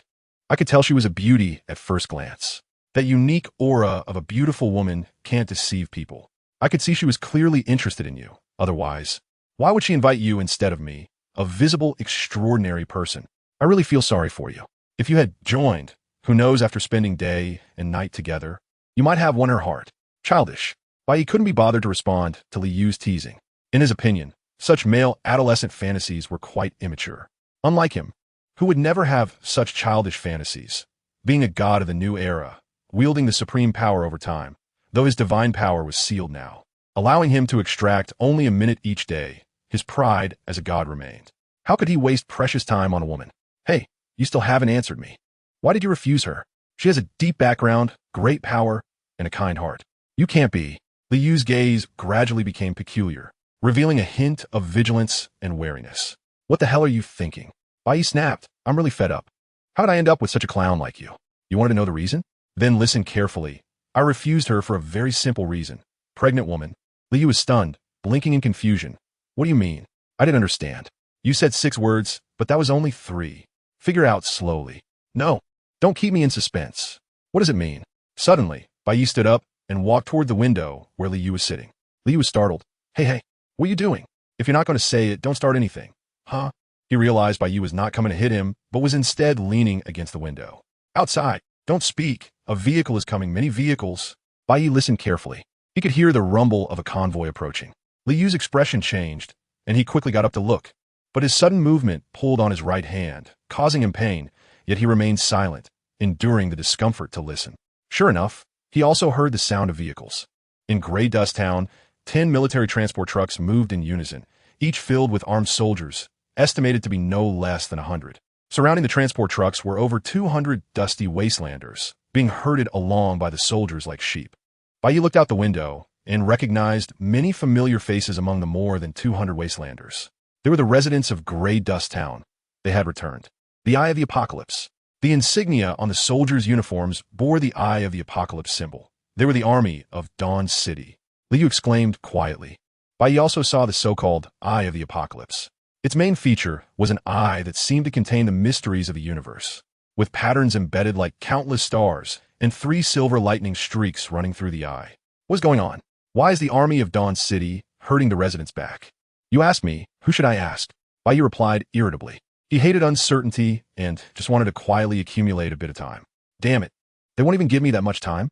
I could tell she was a beauty at first glance. That unique aura of a beautiful woman can't deceive people. I could see she was clearly interested in you. Otherwise, why would she invite you instead of me, a visible, extraordinary person? I really feel sorry for you. If you had joined, who knows, after spending day and night together, you might have won her heart. Childish. Bai Ye couldn't be bothered to respond to Liu's teasing. In his opinion, such male adolescent fantasies were quite immature. Unlike him, who would never have such childish fantasies, being a god of the new era, wielding the supreme power over time, though his divine power was sealed now, allowing him to extract only a minute each day, his pride as a god remained. How could he waste precious time on a woman? Hey, you still haven't answered me. Why did you refuse her? She has a deep background, great power, and a kind heart. You can't be. Liu's gaze gradually became peculiar, revealing a hint of vigilance and wariness. What the hell are you thinking? Bai Ye snapped. I'm really fed up. How'd I end up with such a clown like you? You wanted to know the reason? Then listen carefully. I refused her for a very simple reason. Pregnant woman. Liu was stunned, blinking in confusion. What do you mean? I didn't understand. You said 6 words, but that was only 3. Figure out slowly. No, don't keep me in suspense. What does it mean? Suddenly, Bai Ye stood up and walked toward the window where Liu was sitting. Liu was startled. Hey, what are you doing? If you're not going to say it, don't start anything. Huh? He realized Bai Ye was not coming to hit him, but was instead leaning against the window. Outside. Don't speak. A vehicle is coming. Many vehicles. Bai Ye listened carefully. He could hear the rumble of a convoy approaching. Liu's expression changed, and he quickly got up to look. But his sudden movement pulled on his right hand, causing him pain, yet he remained silent, enduring the discomfort to listen. Sure enough, he also heard the sound of vehicles. In Gray Dust Town, 10 military transport trucks moved in unison, each filled with armed soldiers, estimated to be no less than 100. Surrounding the transport trucks were over 200 dusty wastelanders, being herded along by the soldiers like sheep. Bai Ye looked out the window and recognized many familiar faces among the more than 200 wastelanders. They were the residents of Gray Dust Town. They had returned. The Eye of the Apocalypse. The insignia on the soldiers' uniforms bore the Eye of the Apocalypse symbol. They were the army of Dawn City. Liu exclaimed quietly. Bai Ye also saw the so-called Eye of the Apocalypse. Its main feature was an eye that seemed to contain the mysteries of the universe, with patterns embedded like countless stars and 3 silver lightning streaks running through the eye. What's going on? Why is the army of Dawn City herding the residents back? You ask me, who should I ask? Bai Ye replied irritably. He hated uncertainty and just wanted to quietly accumulate a bit of time. Damn it. They won't even give me that much time?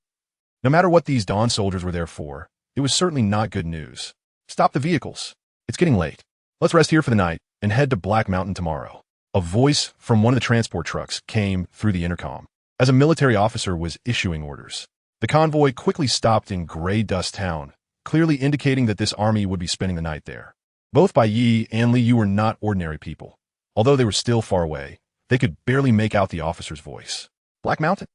No matter what these Dawn soldiers were there for, it was certainly not good news. Stop the vehicles. It's getting late. Let's rest here for the night and head to Black Mountain tomorrow. A voice from one of the transport trucks came through the intercom as a military officer was issuing orders. The convoy quickly stopped in Gray Dust Town, clearly indicating that this army would be spending the night there. Both Bai Ye and Li Yu were not ordinary people. Although they were still far away, they could barely make out the officer's voice. Black Mountain?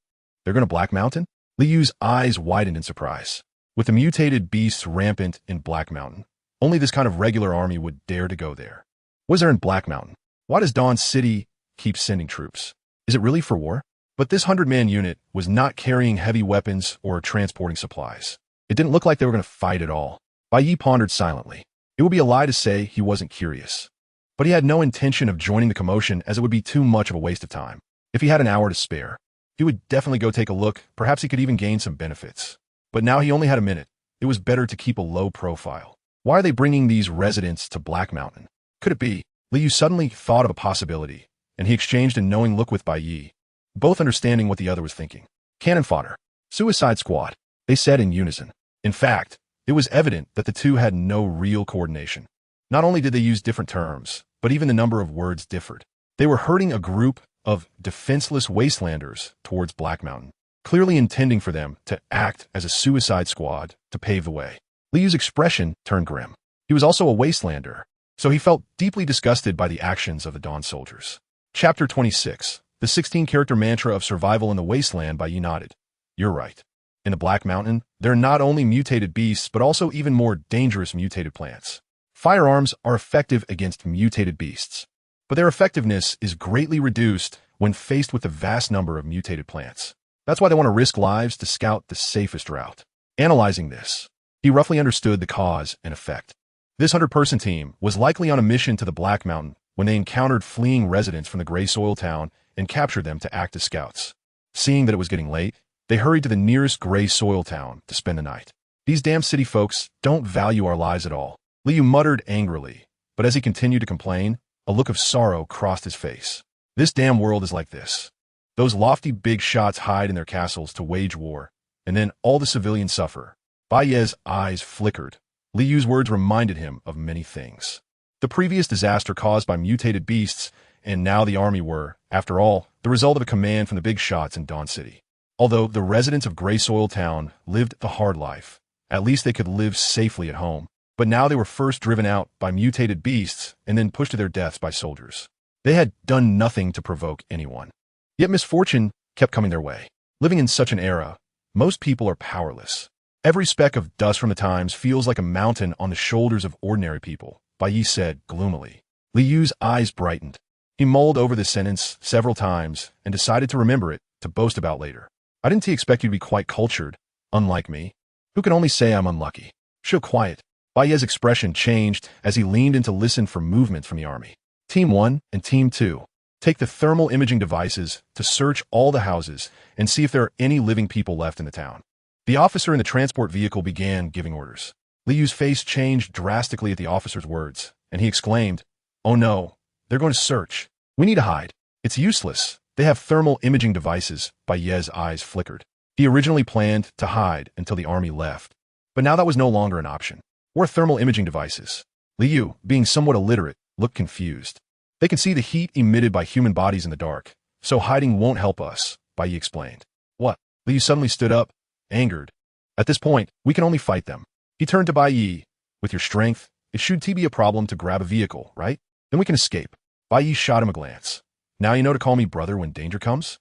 They're going to Black Mountain? Li Yu's eyes widened in surprise. With the mutated beasts rampant in Black Mountain, only this kind of regular army would dare to go there. What is there in Black Mountain? Why does Dawn City keep sending troops? Is it really for war? But this 100-man unit was not carrying heavy weapons or transporting supplies. It didn't look like they were going to fight at all. Bai Ye pondered silently. It would be a lie to say he wasn't curious. But he had no intention of joining the commotion as it would be too much of a waste of time. If he had an hour to spare, he would definitely go take a look. Perhaps he could even gain some benefits. But now he only had a minute. It was better to keep a low profile. Why are they bringing these residents to Black Mountain? Could it be? Li Yu suddenly thought of a possibility, and he exchanged a knowing look with Bai Ye, both understanding what the other was thinking. Cannon fodder. Suicide squad, they said in unison. In fact, it was evident that the two had no real coordination. Not only did they use different terms, but even the number of words differed. They were herding a group of defenseless wastelanders towards Black Mountain, clearly intending for them to act as a suicide squad to pave the way. Li Yu's expression turned grim. He was also a wastelander, so he felt deeply disgusted by the actions of the Dawn soldiers. Chapter 26. The 16-character mantra of survival in the wasteland. Bai Ye nodded. You're right. In the Black Mountain, there are not only mutated beasts, but also even more dangerous mutated plants. Firearms are effective against mutated beasts, but their effectiveness is greatly reduced when faced with the vast number of mutated plants. That's why they want to risk lives to scout the safest route. Analyzing this, he roughly understood the cause and effect. This 100-person team was likely on a mission to the Black Mountain when they encountered fleeing residents from the Gray Soil town and captured them to act as scouts. Seeing that it was getting late, they hurried to the nearest Gray Soil town to spend the night. These damn city folks don't value our lives at all. Li Yu muttered angrily, but as he continued to complain, a look of sorrow crossed his face. This damn world is like this. Those lofty big shots hide in their castles to wage war, and then all the civilians suffer. Bai Ye's eyes flickered. Li Yu's words reminded him of many things. The previous disaster caused by mutated beasts, and now the army were, after all, the result of a command from the big shots in Dawn City. Although the residents of Gray Soil Town lived the hard life, at least they could live safely at home. But now they were first driven out by mutated beasts and then pushed to their deaths by soldiers. They had done nothing to provoke anyone. Yet misfortune kept coming their way. Living in such an era, most people are powerless. Every speck of dust from the times feels like a mountain on the shoulders of ordinary people, Bai Ye said gloomily. Li Yu's eyes brightened. He mulled over this sentence several times and decided to remember it to boast about later. I didn't expect you to be quite cultured, unlike me. Who can only say I'm unlucky? Show quiet. Bai Ye's expression changed as he leaned in to listen for movement from the army. Team 1 and Team 2. Take the thermal imaging devices to search all the houses and see if there are any living people left in the town. The officer in the transport vehicle began giving orders. Li Yu's face changed drastically at the officer's words, and he exclaimed, Oh no, they're going to search. We need to hide. It's useless. They have thermal imaging devices. Bai Ye's eyes flickered. He originally planned to hide until the army left, but now that was no longer an option. Or thermal imaging devices. Li Yu, being somewhat illiterate, looked confused. They can see the heat emitted by human bodies in the dark, so hiding won't help us, Bai Ye explained. What? Li Yu suddenly stood up, angered. At this point, we can only fight them. He turned to Bai Ye. With your strength, it should be a problem to grab a vehicle, right? Then we can escape. Bai Ye shot him a glance. Now you know to call me brother when danger comes?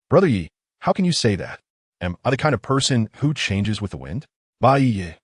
Brother Ye, how can you say that? Am I the kind of person who changes with the wind? Bai Ye.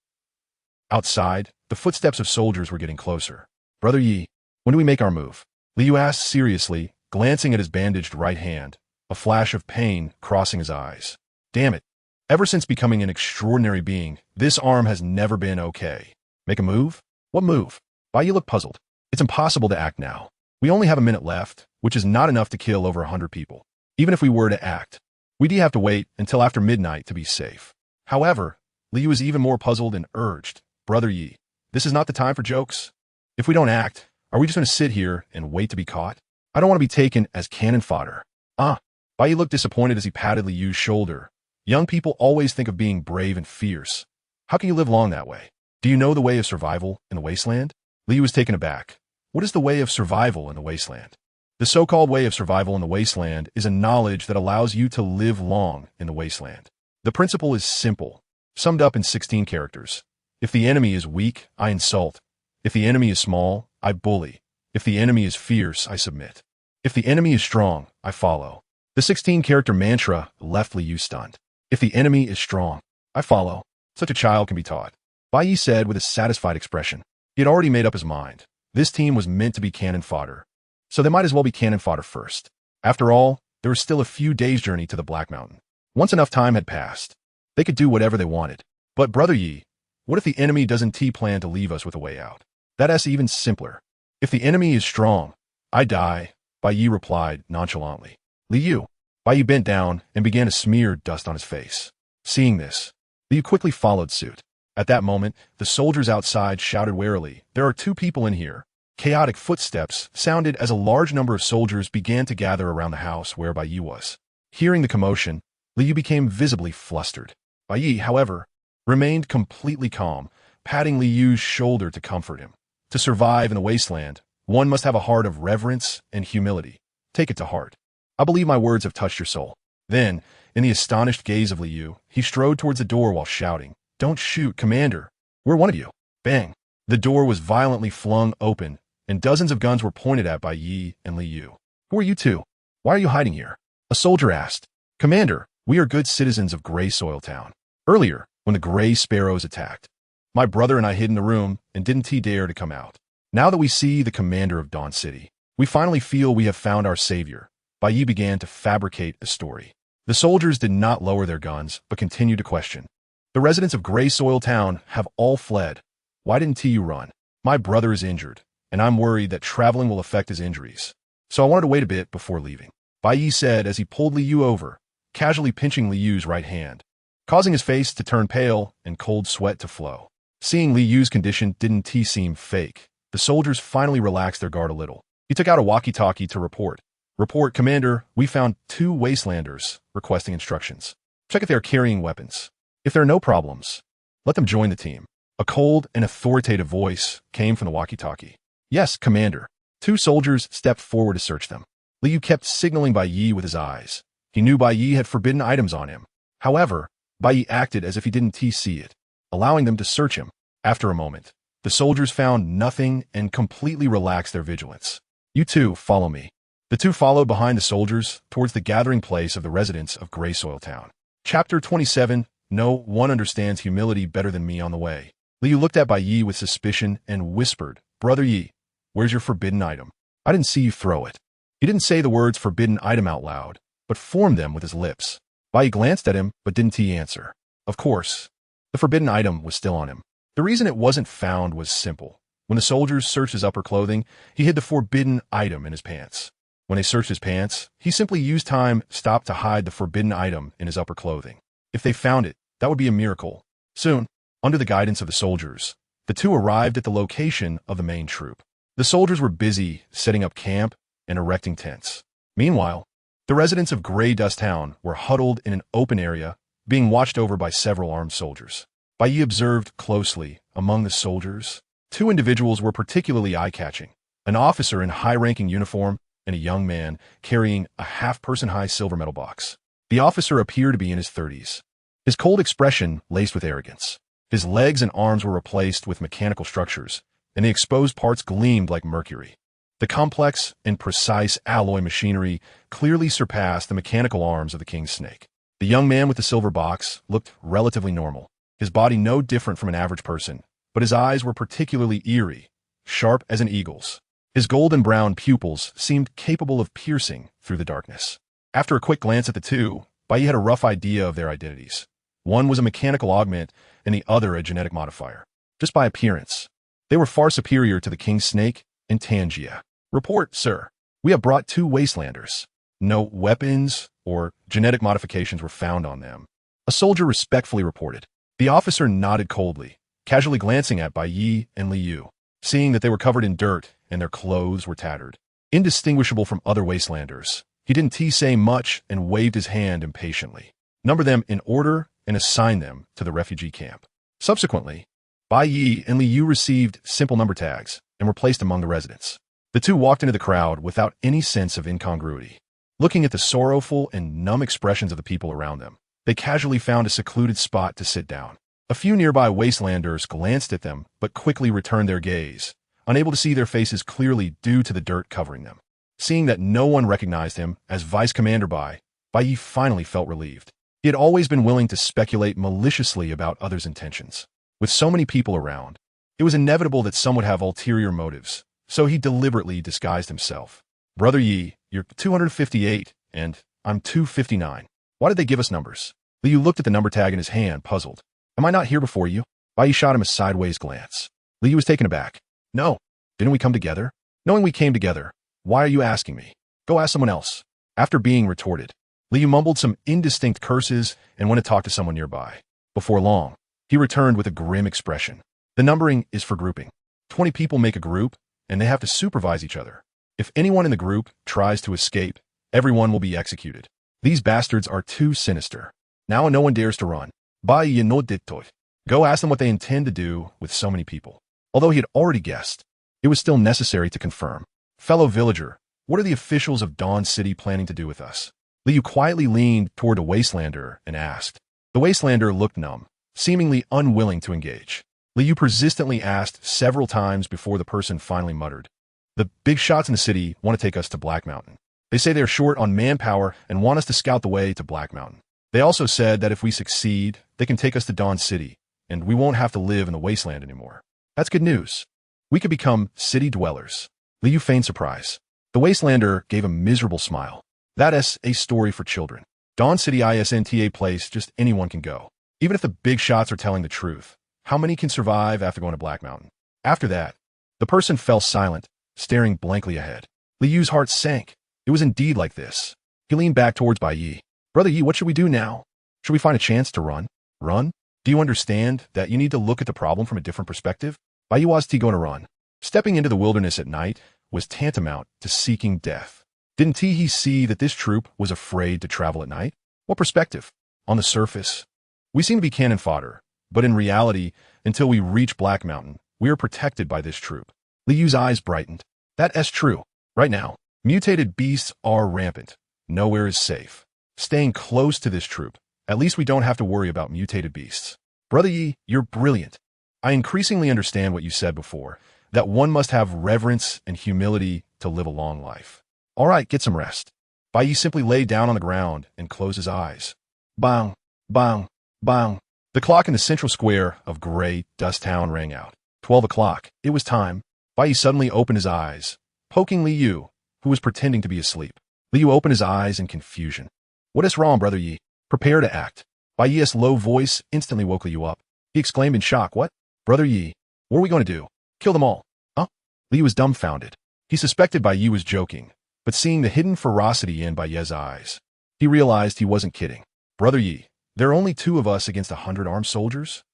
Outside, the footsteps of soldiers were getting closer. Brother Ye, when do we make our move? Li Yu asked seriously, glancing at his bandaged right hand, a flash of pain crossing his eyes. Damn it. Ever since becoming an extraordinary being, this arm has never been okay. Make a move? What move? Bai Ye looked puzzled. It's impossible to act now. We only have a minute left, which is not enough to kill over 100 people. Even if we were to act, we'd have to wait until after midnight to be safe. However, Li Yu was even more puzzled and urged, Brother Ye, this is not the time for jokes. If we don't act, Are we just going to sit here and wait to be caught? I don't want to be taken as cannon fodder. Bai Ye looked disappointed as he patted Li Yu's shoulder. Young people always think of being brave and fierce. How can you live long that way? Do you know the way of survival in the wasteland? Li Yu was taken aback. What is the way of survival in the wasteland? The so-called way of survival in the wasteland is a knowledge that allows you to live long in the wasteland. The principle is simple, summed up in 16 characters. If the enemy is weak, I insult. If the enemy is small, I bully. If the enemy is fierce, I submit. If the enemy is strong, I follow. The 16-character mantra left Li Yu stunned. If the enemy is strong, I follow. Such a child can be taught. Bai Ye said with a satisfied expression. He had already made up his mind. This team was meant to be cannon fodder, so they might as well be cannon fodder first. After all, there was still a few days' journey to the Black Mountain. Once enough time had passed, they could do whatever they wanted. But Brother Yi, what if the enemy doesn't plan to leave us with a way out? That's even simpler. If the enemy is strong, I die, Bai Ye replied nonchalantly. Li Yu. Bai Ye bent down and began to smear dust on his face. Seeing this, Li Yu quickly followed suit. At that moment, the soldiers outside shouted warily, "There are 2 people in here." Chaotic footsteps sounded as a large number of soldiers began to gather around the house where Bai Ye was. Hearing the commotion, Li Yu became visibly flustered. Bai Ye, however, remained completely calm, patting Li Yu's shoulder to comfort him. To survive in the wasteland, one must have a heart of reverence and humility. Take it to heart. I believe my words have touched your soul. Then, in the astonished gaze of Li Yu, he strode towards the door while shouting, "Don't shoot, Commander. We're one of you." Bang! The door was violently flung open, and dozens of guns were pointed at Bai Ye and Li Yu. "Who are you 2? Why are you hiding here?" A soldier asked. "Commander, we are good citizens of Gray Soil Town. Earlier, when the Gray Sparrows attacked, my brother and I hid in the room and didn't dare to come out. Now that we see the commander of Dawn City, we finally feel we have found our savior." Bai Ye began to fabricate a story. The soldiers did not lower their guns, but continued to question. "The residents of Gray Soil Town have all fled. Why didn't you run? My brother is injured, and I'm worried that traveling will affect his injuries. So I wanted to wait a bit before leaving," Bai Ye said as he pulled Li Yu over, casually pinching Li Yu's right hand, causing his face to turn pale and cold sweat to flow. Seeing Li Yu's condition didn't seem fake, the soldiers finally relaxed their guard a little. He took out a walkie-talkie to report. "Report, Commander, we found 2 wastelanders requesting instructions. Check if they are carrying weapons. If there are no problems, let them join the team." A cold and authoritative voice came from the walkie-talkie. "Yes, Commander." 2 soldiers stepped forward to search them. Li Yu kept signaling Bai Ye with his eyes. He knew Bai Ye had forbidden items on him. However, Bai Ye acted as if he didn't see it, allowing them to search him. After a moment, the soldiers found nothing and completely relaxed their vigilance. "You 2, follow me." The 2 followed behind the soldiers towards the gathering place of the residents of Gray Soil Town. Chapter 27, No one understands humility better than me on the way. Li Yu looked at Bai Ye with suspicion and whispered, "Brother Yi, where's your forbidden item? I didn't see you throw it." He didn't say the words forbidden item out loud, but formed them with his lips. Bai Ye glanced at him, but didn't answer. Of course, the forbidden item was still on him. The reason it wasn't found was simple. When the soldiers searched his upper clothing, he hid the forbidden item in his pants. When they searched his pants, he simply used time stopped to hide the forbidden item in his upper clothing. If they found it, that would be a miracle. Soon, under the guidance of the soldiers, the 2 arrived at the location of the main troop. The soldiers were busy setting up camp and erecting tents. Meanwhile, the residents of Gray Dust Town were huddled in an open area, being watched over by several armed soldiers. Bai Ye observed closely. Among the soldiers, 2 individuals were particularly eye-catching, an officer in high-ranking uniform and a young man carrying a half-person-high silver metal box. The officer appeared to be in his 30s. His cold expression laced with arrogance. His legs and arms were replaced with mechanical structures, and the exposed parts gleamed like mercury. The complex and precise alloy machinery clearly surpassed the mechanical arms of the king's snake. The young man with the silver box looked relatively normal, his body no different from an average person, but his eyes were particularly eerie, sharp as an eagle's. His golden brown pupils seemed capable of piercing through the darkness. After a quick glance at the 2, Bai Ye had a rough idea of their identities. One was a mechanical augment and the other a genetic modifier. Just by appearance, they were far superior to the king's snake and Tangia. "Report, sir. We have brought 2 wastelanders. No weapons or genetic modifications were found on them," a soldier respectfully reported. The officer nodded coldly, casually glancing at Bai Ye and Li Yu. seeing that they were covered in dirt and their clothes were tattered. Indistinguishable from other wastelanders, he didn't say much and waved his hand impatiently. Number them in order and assign them to the refugee camp. Subsequently, Bai Ye and Li Yu received simple number tags and were placed among the residents. The two walked into the crowd without any sense of incongruity. Looking at the sorrowful and numb expressions of the people around them, they casually found a secluded spot to sit down. A few nearby wastelanders glanced at them but quickly returned their gaze, unable to see their faces clearly due to the dirt covering them. Seeing that no one recognized him as Vice Commander Bai Ye finally felt relieved. He had always been willing to speculate maliciously about others' intentions. With so many people around, it was inevitable that some would have ulterior motives, so he deliberately disguised himself. Brother Yi, you're 258, and I'm 259. Why did they give us numbers? Li Yu looked at the number tag in his hand, puzzled. Am I not here before you? Bai Ye shot him a sideways glance. Li Yu was taken aback. No. Didn't we come together? Knowing we came together, why are you asking me? Go ask someone else. After being retorted, Li Yu mumbled some indistinct curses and went to talk to someone nearby. Before long, he returned with a grim expression. The numbering is for grouping. 20 people make a group, and they have to supervise each other. If anyone in the group tries to escape, everyone will be executed. These bastards are too sinister. Now no one dares to run. Bai Ye no dittoy. Go ask them what they intend to do with so many people. Although he had already guessed, it was still necessary to confirm. Fellow villager, what are the officials of Dawn City planning to do with us? Li Yu quietly leaned toward a wastelander and asked. The wastelander looked numb, seemingly unwilling to engage. Li Yu persistently asked several times before the person finally muttered. The big shots in the city want to take us to Black Mountain. They say they're short on manpower and want us to scout the way to Black Mountain. They also said that if we succeed, they can take us to Dawn City, and we won't have to live in the wasteland anymore. That's good news. We could become city dwellers. Li Yu feigned surprise. The wastelander gave a miserable smile. That's a story for children. Dawn City isn't a place just anyone can go. Even if the big shots are telling the truth, how many can survive after going to Black Mountain? After that, the person fell silent, staring blankly ahead. Li Yu's heart sank. It was indeed like this. He leaned back towards Bai Ye. Brother Yi, what should we do now? Should we find a chance to run? Run? Do you understand that you need to look at the problem from a different perspective? Bai Ye was going to run. Stepping into the wilderness at night was tantamount to seeking death. Didn't he see that this troop was afraid to travel at night? What perspective? On the surface, we seem to be cannon fodder, but in reality, until we reach Black Mountain, we are protected by this troop. Li Yu's eyes brightened. That's true. Right now, mutated beasts are rampant. Nowhere is safe. Staying close to this troop, at least we don't have to worry about mutated beasts. Brother Yi, you're brilliant. I increasingly understand what you said before, that one must have reverence and humility to live a long life. All right, get some rest. Bai Ye simply lay down on the ground and closed his eyes. Bang, bang, bang. The clock in the central square of gray Dust Town rang out. 12 o'clock. It was time. Bai Ye suddenly opened his eyes, poking Li Yu, who was pretending to be asleep. Li Yu opened his eyes in confusion. What is wrong, Brother Yi? Prepare to act. Bai Ye's low voice instantly woke Li Yu up. He exclaimed in shock, What? Brother Yi, what are we going to do? Kill them all? Huh? Li Yu was dumbfounded. He suspected Bai Ye was joking, but seeing the hidden ferocity in Bai Ye's eyes, he realized he wasn't kidding. Brother Yi, there are only 2 of us against 100 armed soldiers?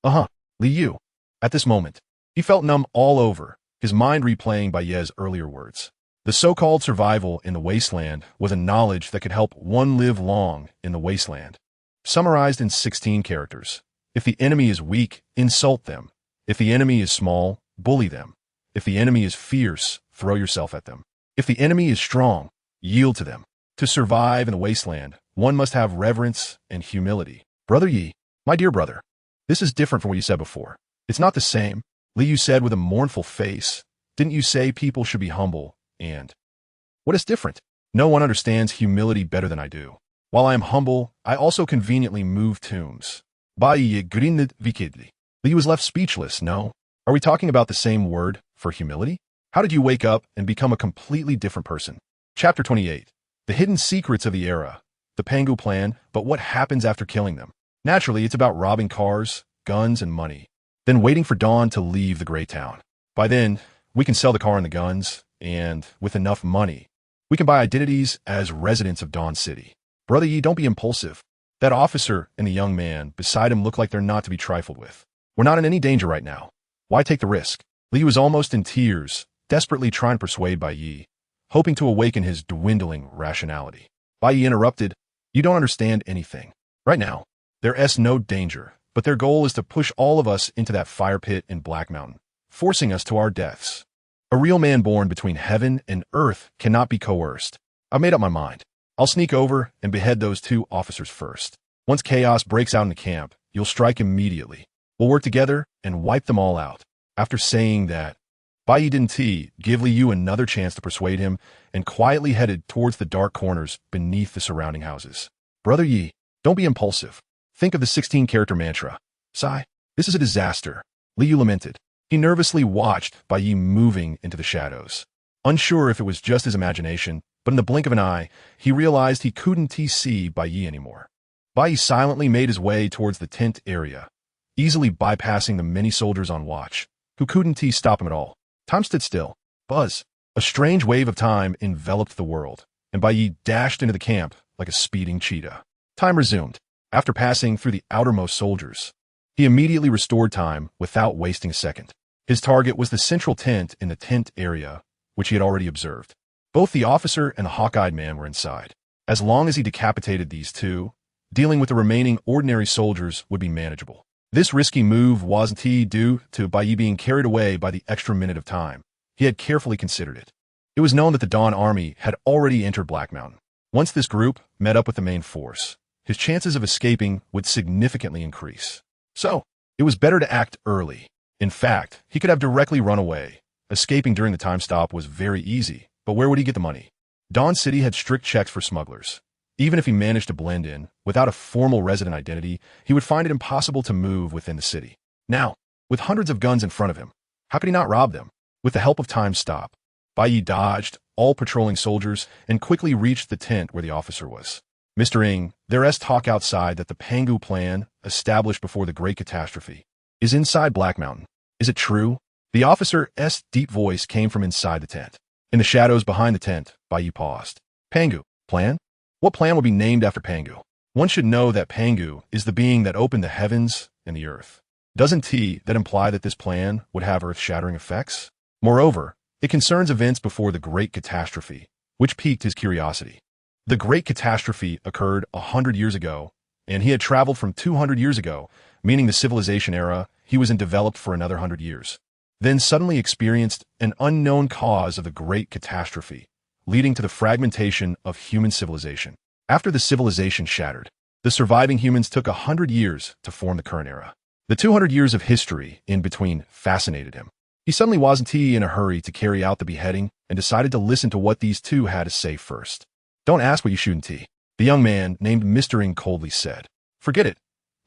Uh-huh, Li Yu. At this moment, he felt numb all over, his mind replaying Bai Ye's earlier words. The so-called survival in the wasteland was a knowledge that could help one live long in the wasteland. Summarized in 16 characters. If the enemy is weak, insult them. If the enemy is small, bully them. If the enemy is fierce, throw yourself at them. If the enemy is strong, yield to them. To survive in the wasteland, one must have reverence and humility. Brother Yi, my dear brother, this is different from what you said before. It's not the same. Li Yu said with a mournful face. Didn't you say people should be humble? And what is different? No one understands humility better than I do. While I am humble, I also conveniently move tombs. Bai Ye grinned wickedly. Li was left speechless. No? Are we talking about the same word for humility? How did you wake up and become a completely different person? Chapter 28. The hidden secrets of the era. The Pengu plan, but what happens after killing them? Naturally, it's about robbing cars, guns, and money. Then waiting for dawn to leave the gray town. By then, we can sell the car and the guns, and with enough money, we can buy identities as residents of Dawn City. Brother Yi, don't be impulsive. That officer and the young man beside him look like they're not to be trifled with. We're not in any danger right now. Why take the risk? Li was almost in tears, desperately trying to persuade Bai Ye, hoping to awaken his dwindling rationality. Bai Ye interrupted, "You don't understand anything. Right now, there's no danger, but their goal is to push all of us into that fire pit in Black Mountain, forcing us to our deaths. A real man born between heaven and earth cannot be coerced. I've made up my mind. I'll sneak over and behead those 2 officers first. Once chaos breaks out in the camp, you'll strike immediately. We'll work together and wipe them all out." After saying that, Bai Ye didn't give Li Yu another chance to persuade him and quietly headed towards the dark corners beneath the surrounding houses. "Brother Yi, don't be impulsive. Think of the 16-character mantra. Sigh, this is a disaster," Li Yu lamented. He nervously watched Bai Ye moving into the shadows. Unsure if it was just his imagination, but in the blink of an eye, he realized he couldn't see Bai Ye anymore. Bai Ye silently made his way towards the tent area, easily bypassing the many soldiers on watch, who couldn't stop him at all. Time stood still. Buzz. A strange wave of time enveloped the world, and Bai Ye dashed into the camp like a speeding cheetah. Time resumed. After passing through the outermost soldiers, he immediately restored time without wasting a second. His target was the central tent in the tent area, which he had already observed. Both the officer and the hawk-eyed man were inside. As long as he decapitated these 2, dealing with the remaining ordinary soldiers would be manageable. This risky move wasn't due to Bai Ye being carried away by the extra minute of time. He had carefully considered it. It was known that the Dawn Army had already entered Black Mountain. Once this group met up with the main force, his chances of escaping would significantly increase. So, it was better to act early. In fact, he could have directly run away. Escaping during the time stop was very easy, but where would he get the money? Dawn City had strict checks for smugglers. Even if he managed to blend in, without a formal resident identity, he would find it impossible to move within the city. Now, with hundreds of guns in front of him, how could he not rob them? With the help of Time Stop, Bai Ye dodged all patrolling soldiers and quickly reached the tent where the officer was. "Mr. Ng, there's talk outside that the Pangu plan, established before the Great Catastrophe, is inside Black Mountain. Is it true?" The officer's deep voice came from inside the tent. In the shadows behind the tent, Bai Ye paused. "Pangu, plan? What plan will be named after Pangu? One should know that Pangu is the being that opened the heavens and the earth. Doesn't that imply that this plan would have earth-shattering effects? Moreover, it concerns events before the Great Catastrophe, which piqued his curiosity. The Great Catastrophe occurred 100 years ago, and he had traveled from 200 years ago, meaning the civilization era he was in developed for another 100 years. Then suddenly experienced an unknown cause of the Great Catastrophe, leading to the fragmentation of human civilization. After the civilization shattered, the surviving humans took 100 years to form the current era. The 200 years of history in between fascinated him. He suddenly wasn't in a hurry to carry out the beheading and decided to listen to what these 2 had to say first. "Don't ask what you shouldn't." The young man, named Mr. Ng, coldly said. "Forget it.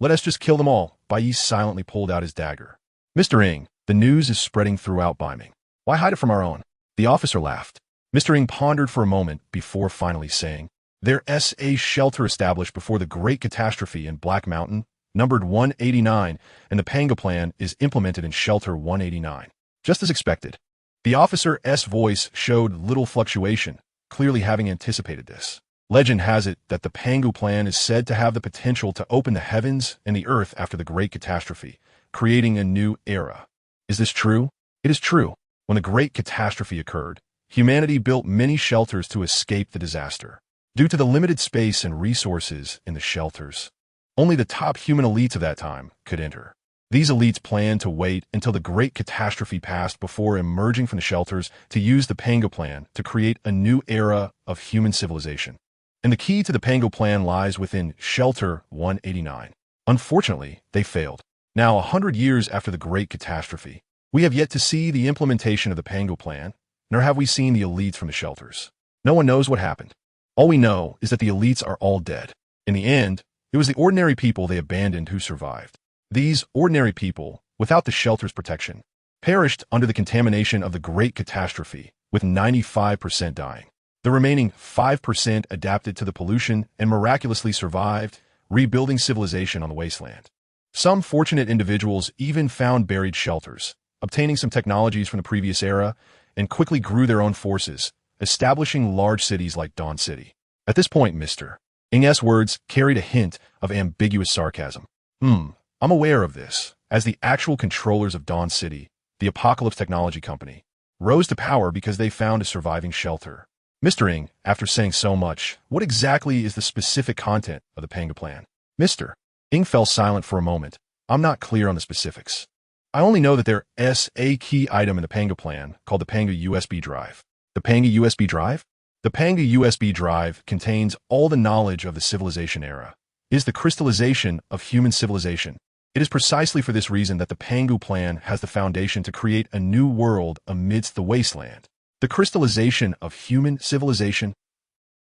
Let us just kill them all." Bai Ye silently pulled out his dagger. "Mr. Ng, the news is spreading throughout Baiming. Why hide it from our own?" The officer laughed. Mr. Ng pondered for a moment before finally saying, "There's a shelter established before the Great Catastrophe in Black Mountain, numbered 189, and the Panga plan is implemented in Shelter 189. Just as expected." The officer's voice showed little fluctuation, clearly having anticipated this. Legend has it that the Pangu plan is said to have the potential to open the heavens and the earth after the Great Catastrophe, creating a new era. Is this true? It is true. When the Great Catastrophe occurred, humanity built many shelters to escape the disaster. Due to the limited space and resources in the shelters, only the top human elites of that time could enter. These elites planned to wait until the Great Catastrophe passed before emerging from the shelters to use the Pangu plan to create a new era of human civilization. And the key to the Pangu plan lies within Shelter 189. Unfortunately, they failed. Now, 100 years after the Great Catastrophe, we have yet to see the implementation of the Pangu plan, nor have we seen the elites from the shelters. No one knows what happened. All we know is that the elites are all dead. In the end, it was the ordinary people they abandoned who survived. These ordinary people, without the shelter's protection, perished under the contamination of the Great Catastrophe, with 95% dying. The remaining 5% adapted to the pollution and miraculously survived, rebuilding civilization on the wasteland. Some fortunate individuals even found buried shelters, obtaining some technologies from the previous era, and quickly grew their own forces, establishing large cities like Dawn City. At this point, Mr. Ng's words carried a hint of ambiguous sarcasm. I'm aware of this, as the actual controllers of Dawn City the Apocalypse Technology Company, rose to power because they found a surviving shelter. Mr. Ng, after saying so much, what exactly is the specific content of the Pangu plan? Mr. Ng fell silent for a moment. I'm not clear on the specifics. I only know that there's a key item in the Pangu plan called the Pangu USB drive. The Pangu USB drive? The Pangu USB drive contains all the knowledge of the civilization era. It is the crystallization of human civilization. It is precisely for this reason that the Pangu plan has the foundation to create a new world amidst the wasteland. The crystallization of human civilization?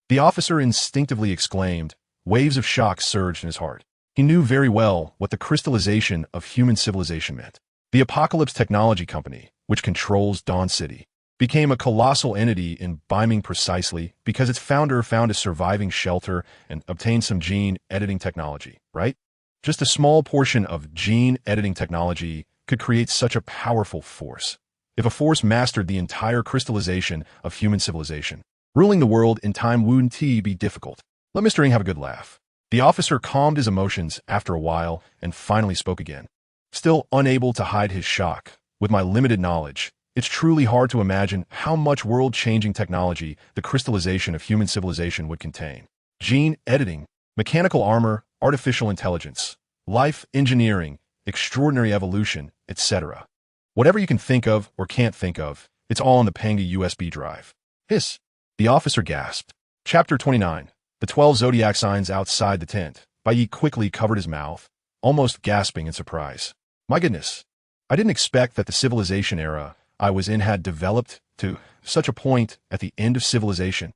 The officer instinctively exclaimed. Waves of shock surged in his heart. He knew very well what the crystallization of human civilization meant. The Apocalypse Technology Company, which controls Dawn City, became a colossal entity in Biming precisely because its founder found a surviving shelter and obtained some gene editing technology, right? Just a small portion of gene editing technology could create such a powerful force. If a force mastered the entire crystallization of human civilization, ruling the world in time wouldn't be difficult. Let Mr. Ng have a good laugh. The officer calmed his emotions after a while and finally spoke again. Still unable to hide his shock, with my limited knowledge, it's truly hard to imagine how much world-changing technology the crystallization of human civilization would contain. Gene editing, mechanical armor, artificial intelligence, life engineering, extraordinary evolution, etc. Whatever you can think of or can't think of, it's all on the Pangu USB drive. Hiss! The officer gasped. Chapter 29. The 12 zodiac signs outside the tent. Bai Ye quickly covered his mouth, almost gasping in surprise. My goodness. I didn't expect that the civilization era I was in had developed to such a point at the end of civilization.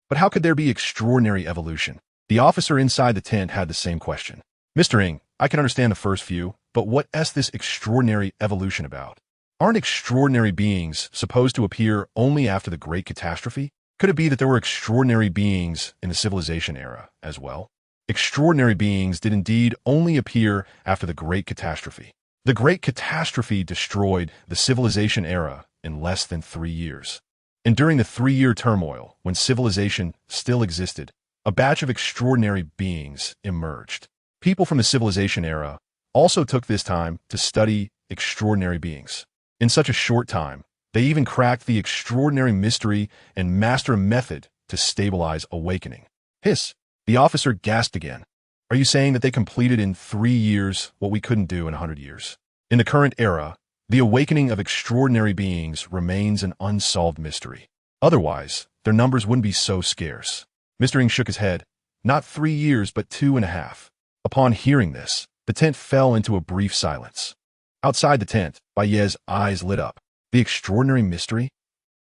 But how could there be extraordinary evolution? The officer inside the tent had the same question. Mr. Ng, I can understand the first few, but what's this extraordinary evolution about? Aren't extraordinary beings supposed to appear only after the Great Catastrophe? Could it be that there were extraordinary beings in the civilization era as well? Extraordinary beings did indeed only appear after the Great Catastrophe. The Great Catastrophe destroyed the civilization era in less than 3 years. And during the 3-year turmoil, when civilization still existed, a batch of extraordinary beings emerged. People from the civilization era also took this time to study extraordinary beings. In such a short time, they even cracked the extraordinary mystery and master a method to stabilize awakening. Hiss! The officer gasped again. Are you saying that they completed in 3 years what we couldn't do in 100 years? In the current era, the awakening of extraordinary beings remains an unsolved mystery. Otherwise, their numbers wouldn't be so scarce. Mr. Ng shook his head. Not 3 years, but 2.5. Upon hearing this, the tent fell into a brief silence. Outside the tent, Bai Ye's eyes lit up. The extraordinary mystery?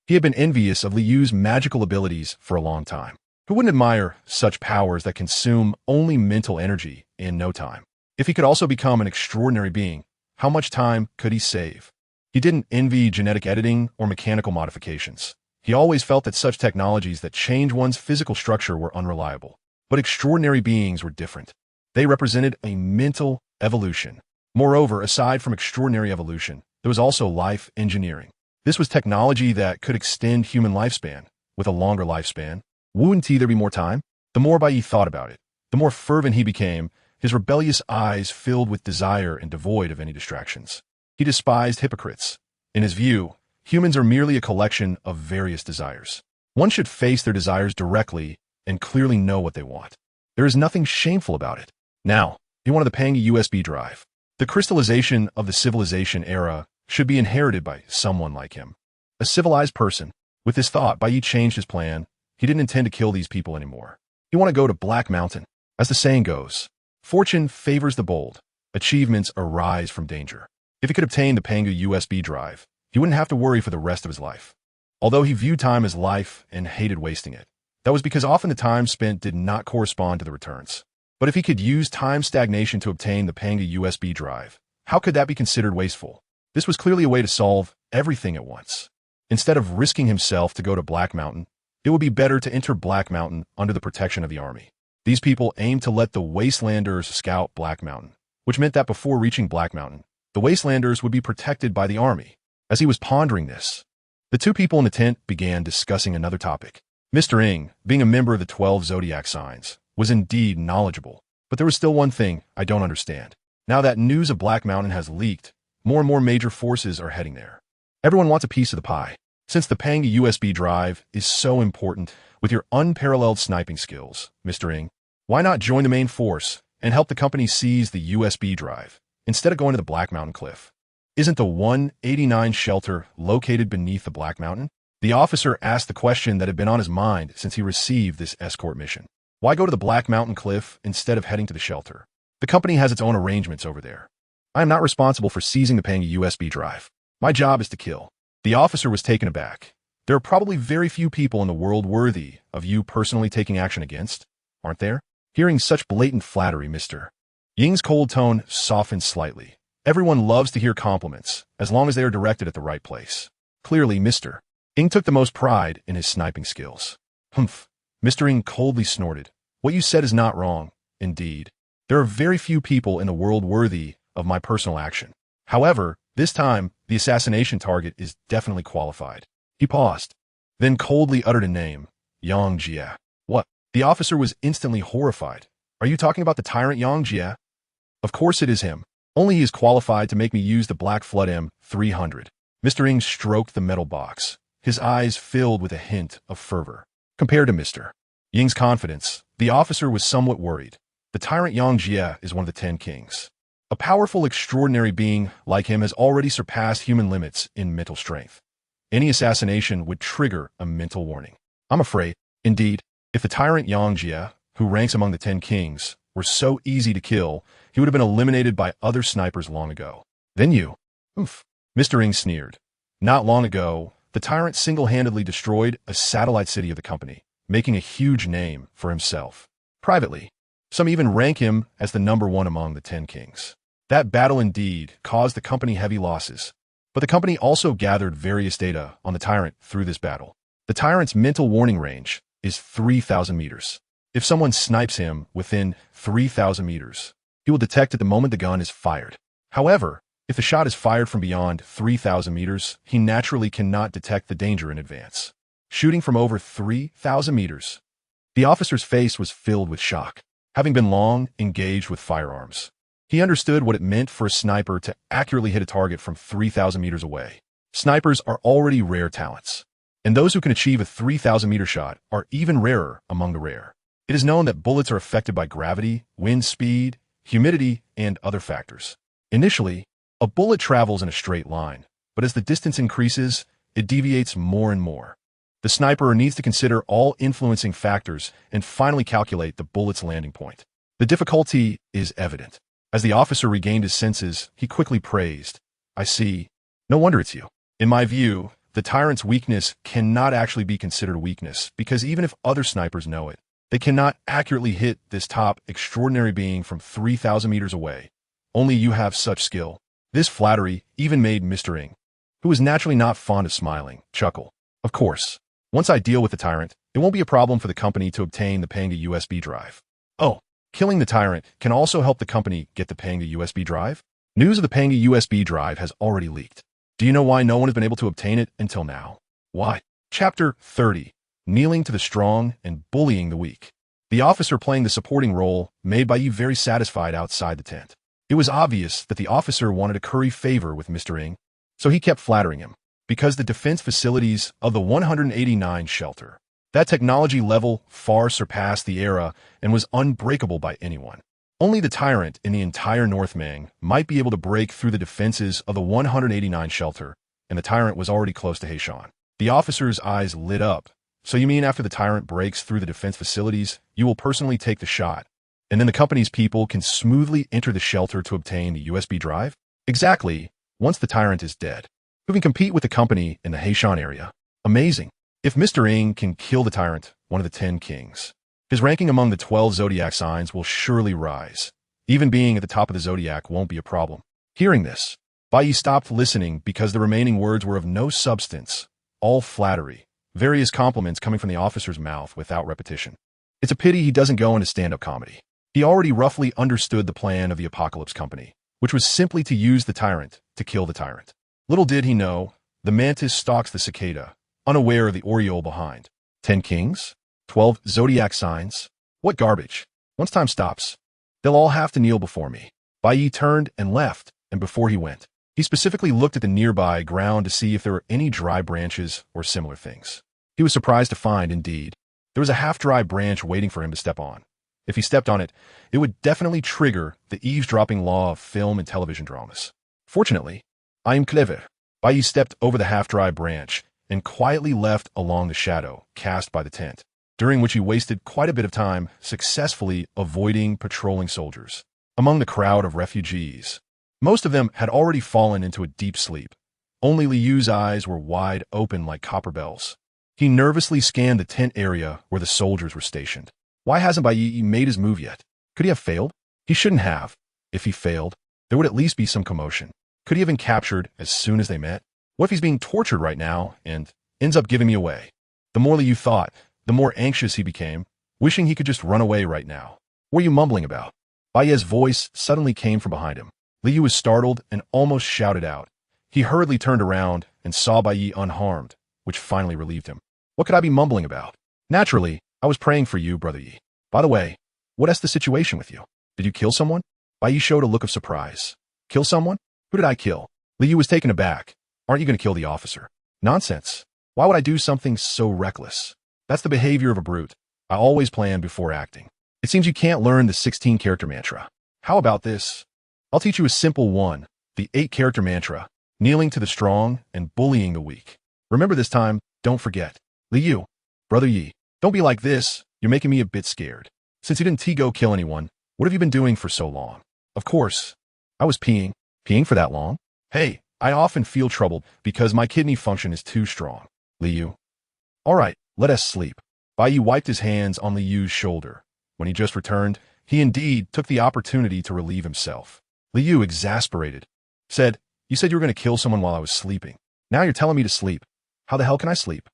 He had been envious of Liu's magical abilities for a long time. Who wouldn't admire such powers that consume only mental energy in no time? If he could also become an extraordinary being, how much time could he save? He didn't envy genetic editing or mechanical modifications. He always felt that such technologies that change one's physical structure were unreliable. But extraordinary beings were different. They represented a mental evolution. Moreover, aside from extraordinary evolution, there was also life engineering. This was technology that could extend human lifespan. With a longer lifespan, wouldn't there be more time? The more Bai Ye thought about it, the more fervent he became, his rebellious eyes filled with desire and devoid of any distractions. He despised hypocrites. In his view, humans are merely a collection of various desires. One should face their desires directly and clearly know what they want. There is nothing shameful about it. Now, he wanted the Pangu USB drive. The crystallization of the civilization era should be inherited by someone like him. A civilized person. With this thought, Bai Ye changed his plan. He didn't intend to kill these people anymore. He wanted to go to Black Mountain. As the saying goes, fortune favors the bold. Achievements arise from danger. If he could obtain the Pangu USB drive, he wouldn't have to worry for the rest of his life. Although he viewed time as life and hated wasting it, that was because often the time spent did not correspond to the returns. But if he could use time stagnation to obtain the Pangu USB drive, how could that be considered wasteful? This was clearly a way to solve everything at once. Instead of risking himself to go to Black Mountain, it would be better to enter Black Mountain under the protection of the army. These people aimed to let the Wastelanders scout Black Mountain, which meant that before reaching Black Mountain, the Wastelanders would be protected by the army. As he was pondering this, the two people in the tent began discussing another topic. Mr. Ng, being a member of the 12 zodiac signs, was indeed knowledgeable, but there was still one thing I don't understand. Now that news of Black Mountain has leaked, More and more major forces are heading there. Everyone wants a piece of the pie. Since the Bai Ye USB drive is so important with your unparalleled sniping skills, Mr. Ng, why not join the main force and help the company seize the USB drive instead of going to the Black Mountain Cliff? Isn't the 189 shelter located beneath the Black Mountain? The officer asked the question that had been on his mind since he received this escort mission. Why go to the Black Mountain Cliff instead of heading to the shelter? The company has its own arrangements over there. I am not responsible for seizing the Bai Ye USB drive. My job is to kill. The officer was taken aback. There are probably very few people in the world worthy of you personally taking action against, aren't there? Hearing such blatant flattery, Mr. Ying's cold tone softened slightly. Everyone loves to hear compliments, as long as they are directed at the right place. Clearly, Mr. Ying took the most pride in his sniping skills. Humph. Mr. Ying coldly snorted. What you said is not wrong, indeed. There are very few people in the world worthy of my personal action. However, this time, the assassination target is definitely qualified. He paused, then coldly uttered a name, Yang Jie. What? The officer was instantly horrified. Are you talking about the tyrant Yang Jie? Of course it is him. Only he is qualified to make me use the Black Flood M300. Mr. Ng stroked the metal box, his eyes filled with a hint of fervor. Compared to Mr. Ying's confidence, the officer was somewhat worried. The tyrant Yang Jie is one of the 10 kings. A powerful, extraordinary being like him has already surpassed human limits in mental strength. Any assassination would trigger a mental warning. I'm afraid, indeed, if the tyrant Yang Jie, who ranks among the 10 kings, were so easy to kill, he would have been eliminated by other snipers long ago. Then you. Oof. Mr. Ng sneered. Not long ago, the tyrant single-handedly destroyed a satellite city of the company, making a huge name for himself. Privately, some even rank him as the #1 among the 10 kings. That battle indeed caused the company heavy losses, but the company also gathered various data on the tyrant through this battle. The tyrant's mental warning range is 3,000 meters. If someone snipes him within 3,000 meters, he will detect it the moment the gun is fired. However, if the shot is fired from beyond 3,000 meters, he naturally cannot detect the danger in advance. Shooting from over 3,000 meters. The officer's face was filled with shock. Having been long engaged with firearms, he understood what it meant for a sniper to accurately hit a target from 3,000 meters away. Snipers are already rare talents, and those who can achieve a 3,000-meter shot are even rarer among the rare. It is known that bullets are affected by gravity, wind speed, humidity, and other factors. Initially, a bullet travels in a straight line, but as the distance increases, it deviates more and more. The sniper needs to consider all influencing factors and finally calculate the bullet's landing point. The difficulty is evident. As the officer regained his senses, he quickly praised. I see. No wonder it's you. In my view, the tyrant's weakness cannot actually be considered a weakness, because even if other snipers know it, they cannot accurately hit this top extraordinary being from 3,000 meters away. Only you have such skill. This flattery even made Mr. Ng, who was naturally not fond of smiling, chuckle. Of course. Once I deal with the tyrant, it won't be a problem for the company to obtain the Bai Ye USB drive. Oh, killing the tyrant can also help the company get the Bai Ye USB drive? News of the Bai Ye USB drive has already leaked. Do you know why no one has been able to obtain it until now? Why? Chapter 30. Kneeling to the strong and bullying the weak. The officer playing the supporting role made Bai Ye very satisfied outside the tent. It was obvious that the officer wanted to curry favor with Mr. Ng, so he kept flattering him. Because the defense facilities of the 189 shelter, that technology level far surpassed the era and was unbreakable by anyone. Only the tyrant in the entire North Mang might be able to break through the defenses of the 189 shelter, and the tyrant was already close to Heishan. The officer's eyes lit up. So you mean after the tyrant breaks through the defense facilities, you will personally take the shot, and then the company's people can smoothly enter the shelter to obtain the USB drive? Exactly, once the tyrant is dead. Who can compete with the company in the Heishan area? Amazing. If Mr. Ng can kill the tyrant, one of the 10 kings, his ranking among the 12 zodiac signs will surely rise. Even being at the top of the zodiac won't be a problem. Hearing this, Bai Ye stopped listening because the remaining words were of no substance, all flattery, various compliments coming from the officer's mouth without repetition. It's a pity he doesn't go into stand-up comedy. He already roughly understood the plan of the Apocalypse Company, which was simply to use the tyrant to kill the tyrant. Little did he know, the mantis stalks the cicada, unaware of the oriole behind. 10 kings? 12 zodiac signs? What garbage. Once time stops, they'll all have to kneel before me. Bai Ye turned and left, and before he went, He specifically looked at the nearby ground to see if there were any dry branches or similar things. He was surprised to find, indeed, there was a half-dry branch waiting for him to step on. If he stepped on it, it would definitely trigger the eavesdropping law of film and television dramas. Fortunately, I am clever. Bai Ye stepped over the half-dry branch and quietly left along the shadow cast by the tent, during which he wasted quite a bit of time successfully avoiding patrolling soldiers. Among the crowd of refugees, most of them had already fallen into a deep sleep. Only Liu's eyes were wide open like copper bells. He nervously scanned the tent area where the soldiers were stationed. Why hasn't Bai Ye made his move yet? Could he have failed? He shouldn't have. If he failed, there would at least be some commotion. Could he have been captured as soon as they met? What if he's being tortured right now and ends up giving me away? The more Liu thought, the more anxious he became, wishing he could just run away right now. What are you mumbling about? Bai Ye's voice suddenly came from behind him. Liu was startled and almost shouted out. He hurriedly turned around and saw Bai Ye unharmed, which finally relieved him. What could I be mumbling about? Naturally, I was praying for you, Brother Ye. By the way, what's the situation with you? Did you kill someone? Bai Ye showed a look of surprise. Kill someone? Who did I kill? Liu was taken aback. Aren't you going to kill the officer? Nonsense. Why would I do something so reckless? That's the behavior of a brute. I always plan before acting. It seems you can't learn the 16-character mantra. How about this? I'll teach you a simple one, the 8-character mantra, kneeling to the strong and bullying the weak. Remember this time, don't forget. Liu, Brother Ye, don't be like this. You're making me a bit scared. Since you didn't go kill anyone, what have you been doing for so long? Of course, I was peeing. Peeing for that long? Hey, I often feel troubled because my kidney function is too strong. Liu. All right, let us sleep. Bai Ye wiped his hands on Liu's shoulder. When he just returned, he indeed took the opportunity to relieve himself. Liu, exasperated, said, You said you were going to kill someone while I was sleeping. Now you're telling me to sleep. How the hell can I sleep?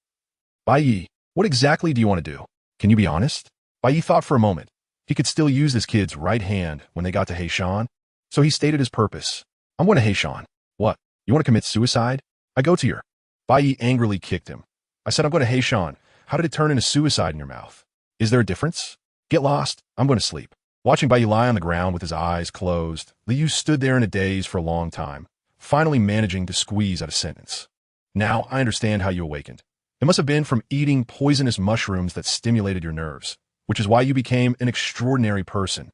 Bai Ye, what exactly do you want to do? Can you be honest? Bai Ye thought for a moment. He could still use this kid's right hand when they got to Heishan, so he stated his purpose. I'm going to Heishan. What? You want to commit suicide? I go to your. Bai Ye angrily kicked him. I said I'm going to Heishan. How did it turn into suicide in your mouth? Is there a difference? Get lost. I'm going to sleep. Watching Bai Ye lie on the ground with his eyes closed, Liu stood there in a daze for a long time, finally managing to squeeze out a sentence. Now I understand how you awakened. It must have been from eating poisonous mushrooms that stimulated your nerves, which is why you became an extraordinary person.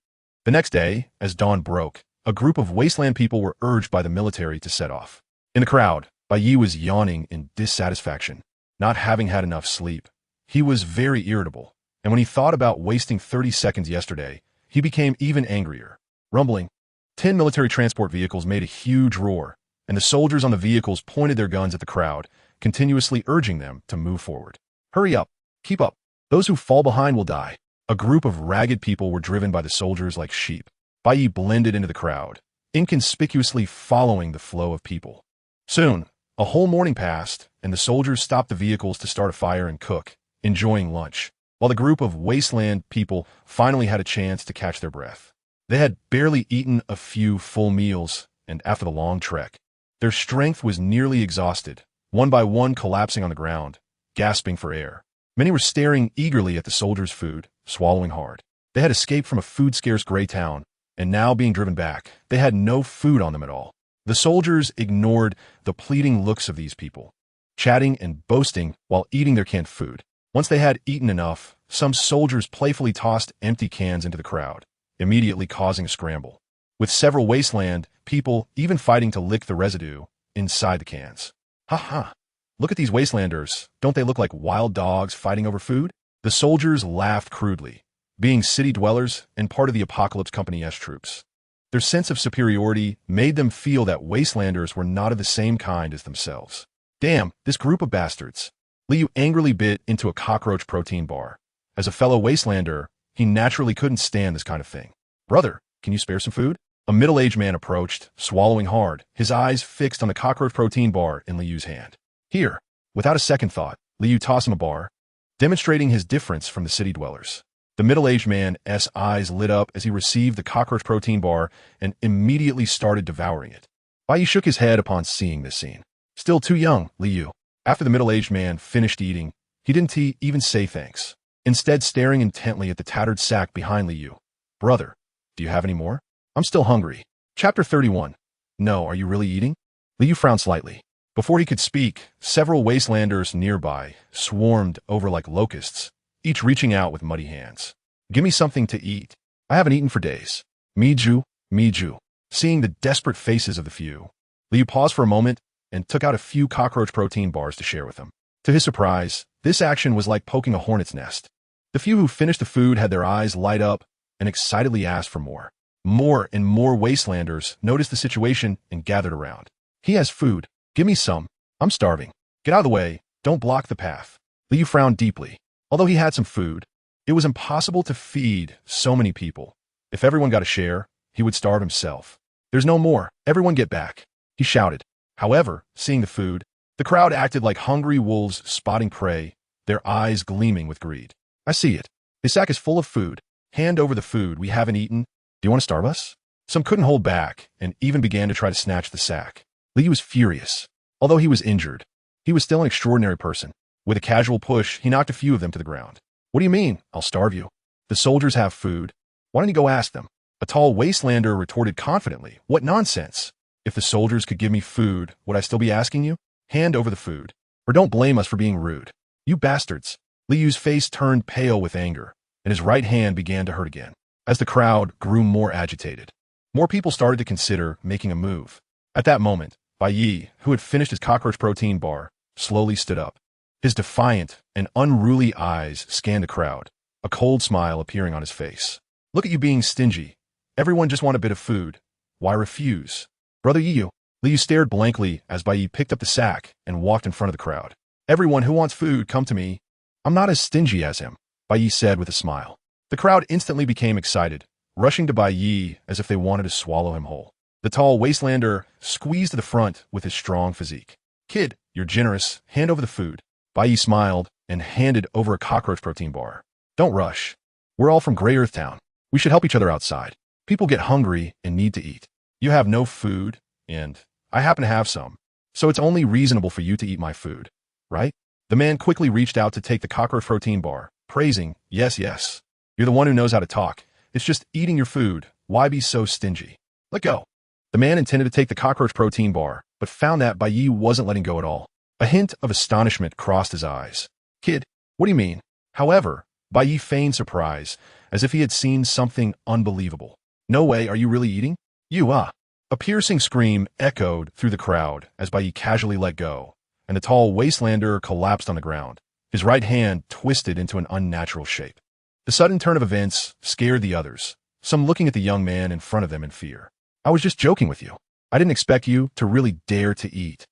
The next day, as dawn broke, a group of wasteland people were urged by the military to set off. In the crowd, Bai Ye was yawning in dissatisfaction, not having had enough sleep. He was very irritable, and when he thought about wasting 30 seconds yesterday, he became even angrier. Rumbling, 10 military transport vehicles made a huge roar, and the soldiers on the vehicles pointed their guns at the crowd, continuously urging them to move forward. Hurry up, keep up. Those who fall behind will die. A group of ragged people were driven by the soldiers like sheep. Bai Ye blended into the crowd, inconspicuously following the flow of people. Soon, a whole morning passed, and the soldiers stopped the vehicles to start a fire and cook, enjoying lunch, while the group of wasteland people finally had a chance to catch their breath. They had barely eaten a few full meals, and after the long trek, their strength was nearly exhausted, one by one collapsing on the ground, gasping for air. Many were staring eagerly at the soldiers' food, swallowing hard. They had escaped from a food-scarce gray town, and now being driven back, they had no food on them at all. The soldiers ignored the pleading looks of these people, chatting and boasting while eating their canned food. Once they had eaten enough, some soldiers playfully tossed empty cans into the crowd, immediately causing a scramble, with several wasteland people even fighting to lick the residue inside the cans. Ha ha! Look at these wastelanders. Don't they look like wild dogs fighting over food? The soldiers laughed crudely, being city dwellers and part of the Apocalypse Company's troops. Their sense of superiority made them feel that wastelanders were not of the same kind as themselves. Damn, this group of bastards. Liu angrily bit into a cockroach protein bar. As a fellow wastelander, he naturally couldn't stand this kind of thing. Brother, can you spare some food? A middle-aged man approached, swallowing hard, his eyes fixed on the cockroach protein bar in Liu's hand. Here, without a second thought, Liu tossed him a bar, demonstrating his difference from the city dwellers. The middle-aged man's eyes lit up as he received the cockroach protein bar and immediately started devouring it. Bai Ye shook his head upon seeing this scene. Still too young, Liu. After the middle-aged man finished eating, he didn't even say thanks, instead staring intently at the tattered sack behind Liu. Brother, do you have any more? I'm still hungry. Chapter 31. No, are you really eating? Liu frowned slightly. Before he could speak, several wastelanders nearby swarmed over like locusts, each reaching out with muddy hands. Give me something to eat. I haven't eaten for days. Miju, Miju. Seeing the desperate faces of the few, Liu paused for a moment and took out a few cockroach protein bars to share with them. To his surprise, this action was like poking a hornet's nest. The few who finished the food had their eyes light up and excitedly asked for more. More and more wastelanders noticed the situation and gathered around. He has food. Give me some. I'm starving. Get out of the way. Don't block the path. Liu frowned deeply. Although he had some food, it was impossible to feed so many people. If everyone got a share, he would starve himself. There's no more. Everyone get back. He shouted. However, seeing the food, the crowd acted like hungry wolves spotting prey, their eyes gleaming with greed. I see it. His sack is full of food. Hand over the food we haven't eaten. Do you want to starve us? Some couldn't hold back and even began to try to snatch the sack. Liu was furious. Although he was injured, he was still an extraordinary person. With a casual push, he knocked a few of them to the ground. What do you mean? I'll starve you. The soldiers have food. Why don't you go ask them? A tall wastelander retorted confidently. What nonsense. If the soldiers could give me food, would I still be asking you? Hand over the food. Or don't blame us for being rude. You bastards. Liu's face turned pale with anger, and his right hand began to hurt again. As the crowd grew more agitated, more people started to consider making a move. At that moment, Bai Ye, who had finished his cockroach protein bar, slowly stood up. His defiant and unruly eyes scanned the crowd, a cold smile appearing on his face. Look at you being stingy. Everyone just want a bit of food. Why refuse? Brother Liu. Liu stared blankly as Bai Ye picked up the sack and walked in front of the crowd. Everyone who wants food, come to me. I'm not as stingy as him, Bai Ye said with a smile. The crowd instantly became excited, rushing to Bai Ye as if they wanted to swallow him whole. The tall wastelander squeezed to the front with his strong physique. Kid, you're generous. Hand over the food. Bai Ye smiled and handed over a cockroach protein bar. Don't rush. We're all from Grey Earth Town. We should help each other outside. People get hungry and need to eat. You have no food, and I happen to have some. So it's only reasonable for you to eat my food, right? The man quickly reached out to take the cockroach protein bar, praising, yes, yes. You're the one who knows how to talk. It's just eating your food. Why be so stingy? Let go. The man intended to take the cockroach protein bar, but found that Bai Ye wasn't letting go at all. A hint of astonishment crossed his eyes. Kid, what do you mean? However, Bai Ye feigned surprise, as if he had seen something unbelievable. No way, are you really eating? You, A piercing scream echoed through the crowd as Bai Ye casually let go, and the tall wastelander collapsed on the ground, his right hand twisted into an unnatural shape. The sudden turn of events scared the others, some looking at the young man in front of them in fear. I was just joking with you. I didn't expect you to really dare to eat.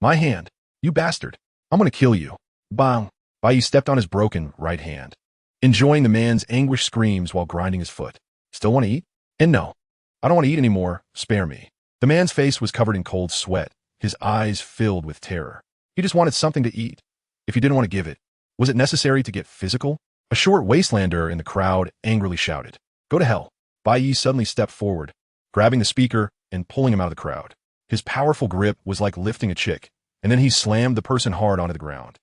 My hand. You bastard. I'm gonna kill you. Bang. Bai Ye stepped on his broken right hand, enjoying the man's anguished screams while grinding his foot. Still want to eat? And no. I don't want to eat anymore. Spare me. The man's face was covered in cold sweat, his eyes filled with terror. He just wanted something to eat. If you didn't want to give it, was it necessary to get physical? A short wastelander in the crowd angrily shouted. Go to hell. Bai Ye suddenly stepped forward, grabbing the speaker and pulling him out of the crowd. His powerful grip was like lifting a chick, and then he slammed the person hard onto the ground.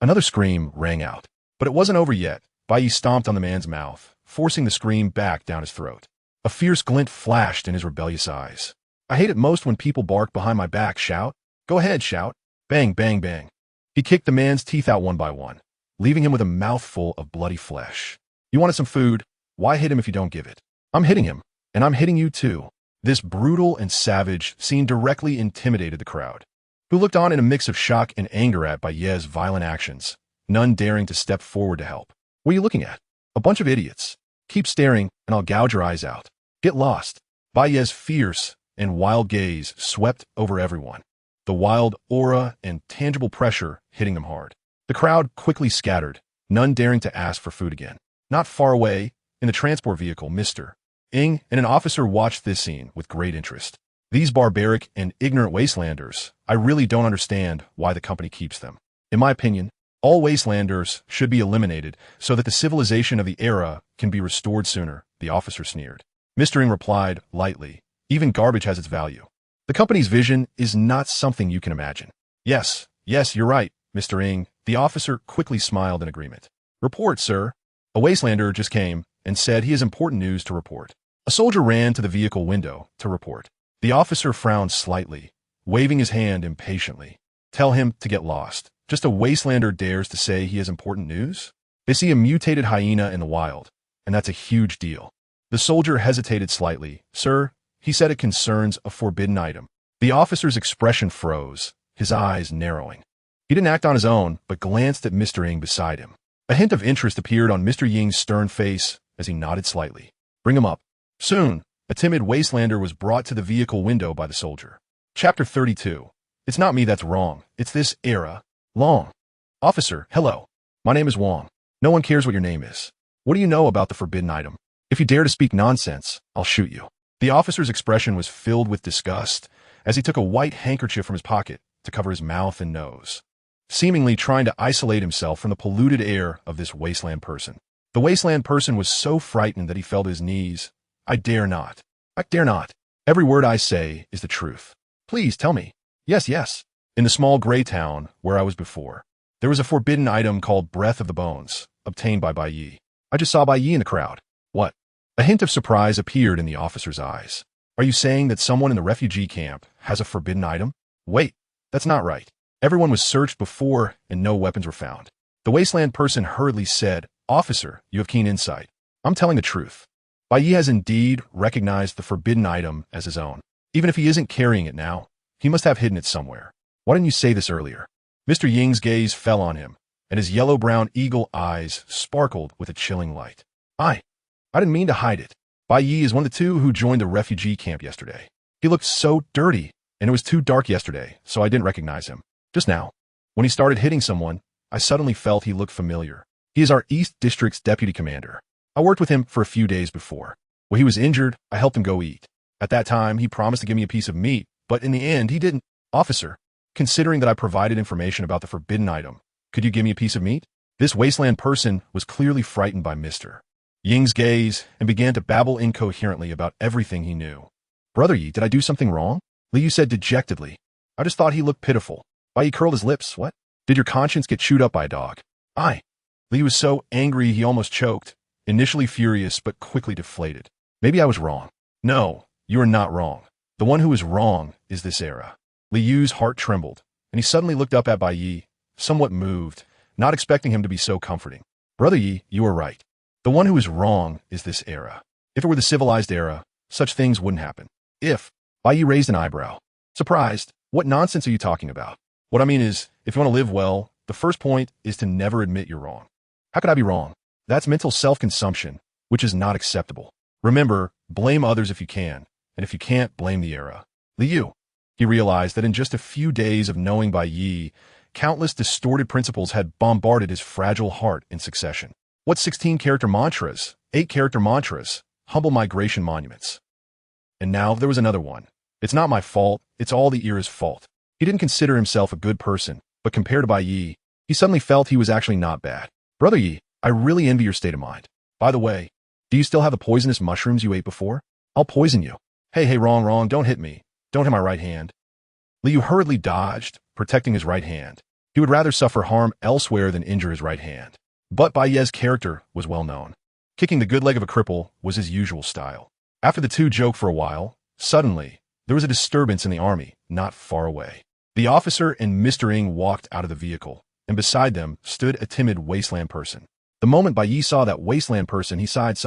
Another scream rang out. But it wasn't over yet. Bai Ye stomped on the man's mouth, forcing the scream back down his throat. A fierce glint flashed in his rebellious eyes. I hate it most when people bark behind my back. Shout. Go ahead, shout. Bang, bang, bang. He kicked the man's teeth out one by one, leaving him with a mouthful of bloody flesh. You wanted some food? Why hit him if you don't give it? I'm hitting him, and I'm hitting you too. This brutal and savage scene directly intimidated the crowd, who looked on in a mix of shock and anger at Bai Ye's violent actions, none daring to step forward to help. What are you looking at? A bunch of idiots. Keep staring, and I'll gouge your eyes out. Get lost. Bai Ye's fierce and wild gaze swept over everyone, the wild aura and tangible pressure hitting them hard. The crowd quickly scattered, none daring to ask for food again. Not far away, in the transport vehicle, Mr. Ing and an officer watched this scene with great interest. These barbaric and ignorant wastelanders, I really don't understand why the company keeps them. In my opinion, all wastelanders should be eliminated so that the civilization of the era can be restored sooner, the officer sneered. Mr. Ing replied lightly, even garbage has its value. The company's vision is not something you can imagine. Yes, you're right, Mr. Ing. The officer quickly smiled in agreement. Report, sir. A wastelander just came and said he has important news to report. A soldier ran to the vehicle window to report. The officer frowned slightly waving his hand impatiently. Tell him to get lost. Just a wastelander dares to say he has important news? They see a mutated hyena in the wild, and that's a huge deal. The soldier hesitated slightly. Sir, he said, it concerns a forbidden item. The officer's expression froze, his eyes narrowing. He didn't act on his own, but glanced at Mr. Ying beside him. A hint of interest appeared on Mr. Ying's stern face as he nodded slightly. Bring him up. Soon, a timid wastelander was brought to the vehicle window by the soldier. Chapter 32. It's not me that's wrong. It's this era. Long. Officer, hello. My name is Wong. No one cares what your name is. What do you know about the forbidden item? If you dare to speak nonsense, I'll shoot you. The officer's expression was filled with disgust as he took a white handkerchief from his pocket to cover his mouth and nose, seemingly trying to isolate himself from the polluted air of this wasteland person. The wasteland person was so frightened that he fell to his knees. I dare not. I dare not. Every word I say is the truth. Please tell me. Yes, yes. In the small gray town where I was before, there was a forbidden item called Breath of the Bones, obtained by Bai Ye. I just saw Bai Ye in the crowd. What? A hint of surprise appeared in the officer's eyes. Are you saying that someone in the refugee camp has a forbidden item? Wait, that's not right. Everyone was searched before and no weapons were found. The wasteland person hurriedly said, Officer, you have keen insight. I'm telling the truth. Bai Ye has indeed recognized the forbidden item as his own. Even if he isn't carrying it now, he must have hidden it somewhere. Why didn't you say this earlier? Mr. Ying's gaze fell on him, and his yellow-brown eagle eyes sparkled with a chilling light. I didn't mean to hide it. Bai Ye is one of the two who joined the refugee camp yesterday. He looked so dirty, and it was too dark yesterday, so I didn't recognize him. Just now, when he started hitting someone, I suddenly felt he looked familiar. He is our East District's deputy commander. I worked with him for a few days before. When he was injured, I helped him go eat. At that time, he promised to give me a piece of meat, but in the end, he didn't. Officer, considering that I provided information about the forbidden item, could you give me a piece of meat? This wasteland person was clearly frightened by Mr. Ying's gaze and began to babble incoherently about everything he knew. Brother Yi, did I do something wrong? Liu said dejectedly. I just thought he looked pitiful. Bai Yi curled his lips. What? Did your conscience get chewed up by a dog? Liu was so angry he almost choked, initially furious but quickly deflated. Maybe I was wrong. No, you are not wrong. The one who is wrong is this era. Liu's heart trembled, and he suddenly looked up at Bai Yi, somewhat moved, not expecting him to be so comforting. Brother Yi, you are right. The one who is wrong is this era. If it were the civilized era, such things wouldn't happen. Bai Yi raised an eyebrow. Surprised, what nonsense are you talking about? What I mean is, if you want to live well, the first point is to never admit you're wrong. How could I be wrong? That's mental self-consumption, which is not acceptable. Remember, blame others if you can, and if you can't, blame the era. Liu. He realized that in just a few days of knowing Bai Yi, countless distorted principles had bombarded his fragile heart in succession. What 16-character mantras, 8-character mantras, humble migration monuments. And now there was another one. It's not my fault, it's all the era's fault. He didn't consider himself a good person, but compared to Bai Yi, he suddenly felt he was actually not bad. Brother Yi, I really envy your state of mind. By the way, do you still have the poisonous mushrooms you ate before? I'll poison you. Hey, wrong, don't hit me. Don't hit my right hand. Liu hurriedly dodged, protecting his right hand. He would rather suffer harm elsewhere than injure his right hand. But Bai Ye's character was well known. Kicking the good leg of a cripple was his usual style. After the two joked for a while, suddenly, there was a disturbance in the army, not far away. The officer and Mr. Ying walked out of the vehicle, and beside them stood a timid wasteland person. The moment Bai Yi saw that wasteland person, he sighed.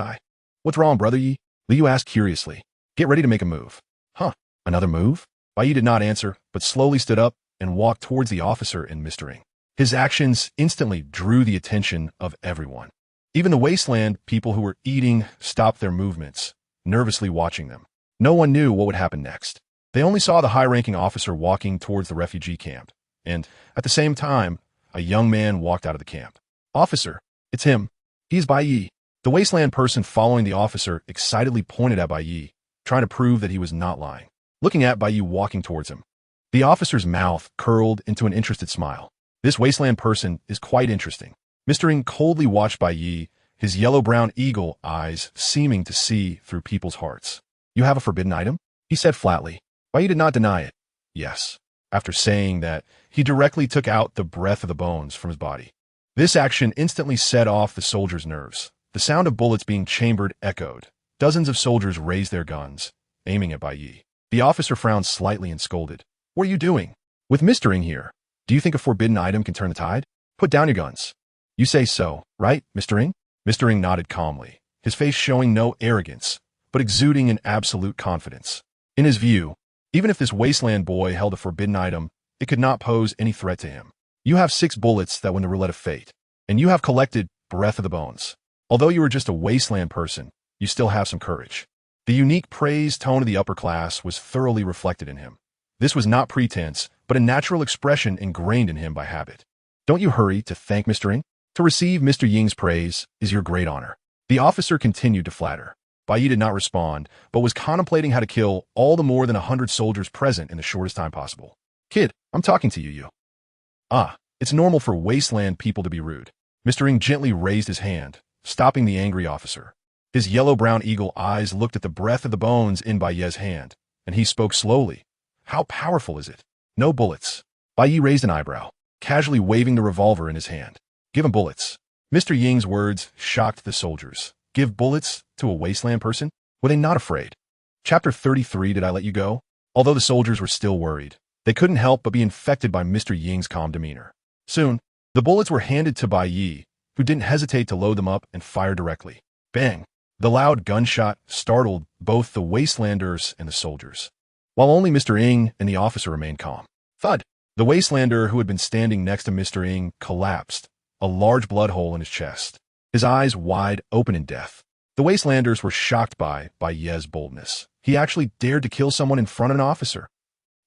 What's wrong, Brother Yi? Liu asked curiously. Get ready to make a move. Huh, another move? Bai Yi did not answer, but slowly stood up and walked towards the officer and Mr. Ying. His actions instantly drew the attention of everyone. Even the wasteland people who were eating stopped their movements, nervously watching them. No one knew what would happen next. They only saw the high-ranking officer walking towards the refugee camp, and, at the same time, a young man walked out of the camp. Officer, it's him. He's Bai Yi. The wasteland person following the officer excitedly pointed at Bai Yi, trying to prove that he was not lying. Looking at Bai Yi walking towards him, the officer's mouth curled into an interested smile. This wasteland person is quite interesting. Mr. Ying coldly watched Bai Yi, his yellow-brown eagle eyes seeming to see through people's hearts. You have a forbidden item? He said flatly. Bai Yi did not deny it. Yes. After saying that, he directly took out the breath of the bones from his body. This action instantly set off the soldiers' nerves. The sound of bullets being chambered echoed. Dozens of soldiers raised their guns, aiming at Bai Yi. The officer frowned slightly and scolded. What are you doing? With Mr. Ing here, do you think a forbidden item can turn the tide? Put down your guns. You say so, right, Mr. Ing? Mr. Ing nodded calmly, his face showing no arrogance, but exuding an absolute confidence. In his view, even if this wasteland boy held a forbidden item, it could not pose any threat to him. You have 6 bullets that win the roulette of fate, and you have collected Breath of the Bones. Although you are just a wasteland person, you still have some courage. The unique praise tone of the upper class was thoroughly reflected in him. This was not pretense, but a natural expression ingrained in him by habit. Don't you hurry to thank Mr. Ing? To receive Mr. Ying's praise is your great honor. The officer continued to flatter. Bai Ye did not respond, but was contemplating how to kill all the more than 100 soldiers present in the shortest time possible. Kid, I'm talking to you. Ah, it's normal for wasteland people to be rude. Mr. Ing gently raised his hand, stopping the angry officer. His yellow-brown eagle eyes looked at the breath of the bones in Bai Ye's hand, and he spoke slowly. How powerful is it? No bullets. Bai Ye raised an eyebrow, casually waving the revolver in his hand. Give him bullets. Mr. Ying's words shocked the soldiers. Give bullets to a wasteland person? Were they not afraid? Chapter 33, Did I Let You Go? Although the soldiers were still worried, they couldn't help but be infected by Mr. Ying's calm demeanor. Soon, the bullets were handed to Bai Ye, who didn't hesitate to load them up and fire directly. Bang! The loud gunshot startled both the wastelanders and the soldiers, while only Mr. Ing and the officer remained calm. Thud! The wastelander who had been standing next to Mr. Ing collapsed, a large blood hole in his chest, his eyes wide open in death. The wastelanders were shocked by Bai Ye's boldness. He actually dared to kill someone in front of an officer.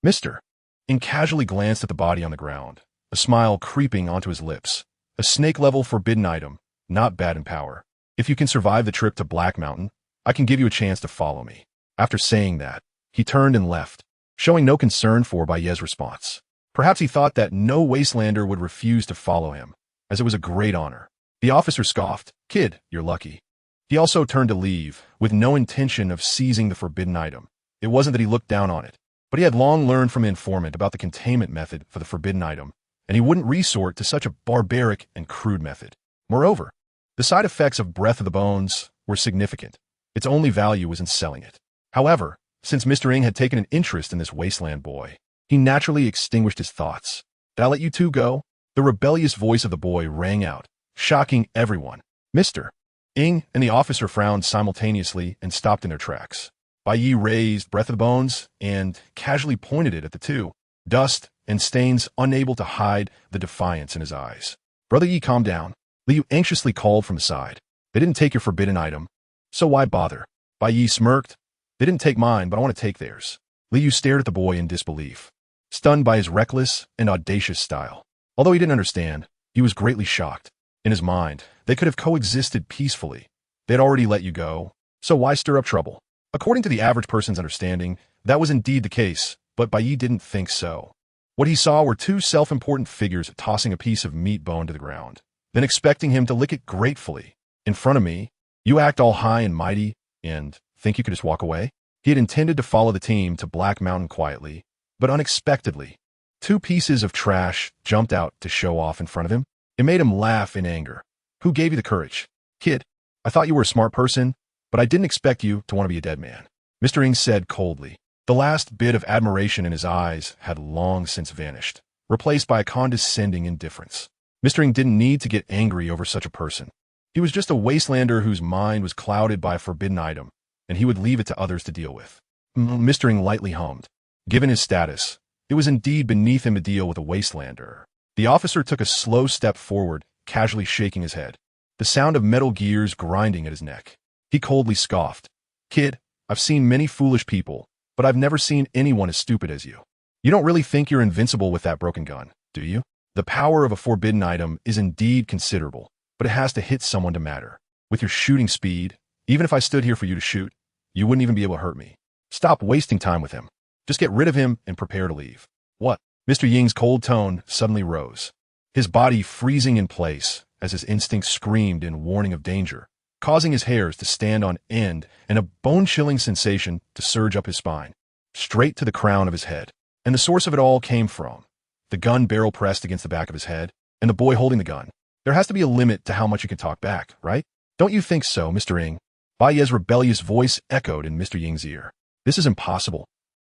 Mr. Ing casually glanced at the body on the ground, a smile creeping onto his lips. A snake-level forbidden item, not bad in power. If you can survive the trip to Black Mountain, I can give you a chance to follow me. After saying that, he turned and left, showing no concern for Bai Ye's response. Perhaps he thought that no wastelander would refuse to follow him, as it was a great honor. The officer scoffed. Kid, you're lucky. He also turned to leave, with no intention of seizing the forbidden item. It wasn't that he looked down on it, but he had long learned from an informant about the containment method for the forbidden item, and he wouldn't resort to such a barbaric and crude method. Moreover, the side effects of Breath of the Bones were significant. Its only value was in selling it. However, since Mr. Ing had taken an interest in this wasteland boy, he naturally extinguished his thoughts. Did I let you two go? The rebellious voice of the boy rang out, shocking everyone. Mr. Ing and the officer frowned simultaneously and stopped in their tracks. Bai Ye raised Breath of the Bones and casually pointed it at the two, dust and stains unable to hide the defiance in his eyes. Brother Yi, calm down. Liu anxiously called from the side. They didn't take your forbidden item, so why bother? Bai Ye smirked. They didn't take mine, but I want to take theirs. Liu stared at the boy in disbelief, stunned by his reckless and audacious style. Although he didn't understand, he was greatly shocked. In his mind, they could have coexisted peacefully. They had already let you go, so why stir up trouble? According to the average person's understanding, that was indeed the case, but Bai Ye didn't think so. What he saw were two self-important figures tossing a piece of meat bone to the ground, then expecting him to lick it gratefully. In front of me, you act all high and mighty, and think you could just walk away? He had intended to follow the team to Black Mountain quietly, but unexpectedly, two pieces of trash jumped out to show off in front of him. It made him laugh in anger. Who gave you the courage? Kid, I thought you were a smart person, but I didn't expect you to want to be a dead man. Mr. Ing said coldly. The last bit of admiration in his eyes had long since vanished, replaced by a condescending indifference. Mr. Ing didn't need to get angry over such a person. He was just a wastelander whose mind was clouded by a forbidden item, and he would leave it to others to deal with. Mr. Ing lightly hummed. Given his status, it was indeed beneath him to deal with a wastelander. The officer took a slow step forward, casually shaking his head, the sound of metal gears grinding at his neck. He coldly scoffed. Kid, I've seen many foolish people, but I've never seen anyone as stupid as you. You don't really think you're invincible with that broken gun, do you? The power of a forbidden item is indeed considerable, but it has to hit someone to matter. With your shooting speed, even if I stood here for you to shoot, you wouldn't even be able to hurt me. Stop wasting time with him. Just get rid of him and prepare to leave. What? Mr. Ying's cold tone suddenly rose, his body freezing in place as his instincts screamed in warning of danger, causing his hairs to stand on end and a bone-chilling sensation to surge up his spine, straight to the crown of his head. And the source of it all came from the gun barrel pressed against the back of his head, and the boy holding the gun. There has to be a limit to how much you can talk back, right? Don't you think so, Mr. Ing? Bai Ye's rebellious voice echoed in Mr. Ying's ear. This is impossible.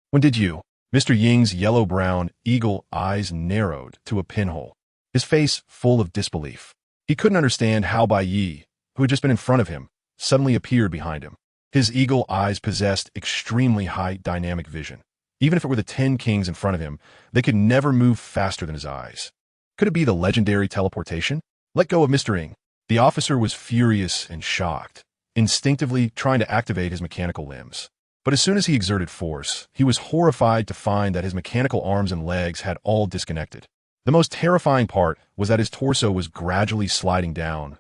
When did you? Mr. Ying's yellow-brown eagle eyes narrowed to a pinhole, his face full of disbelief. He couldn't understand how Bai Ye, who had just been in front of him, suddenly appeared behind him. His eagle eyes possessed extremely high dynamic vision. Even if it were the 10 kings in front of him, they could never move faster than his eyes. Could it be the legendary teleportation? Let go of Mr. Ing. The officer was furious and shocked, instinctively trying to activate his mechanical limbs. But as soon as he exerted force, he was horrified to find that his mechanical arms and legs had all disconnected. The most terrifying part was that his torso was gradually sliding down.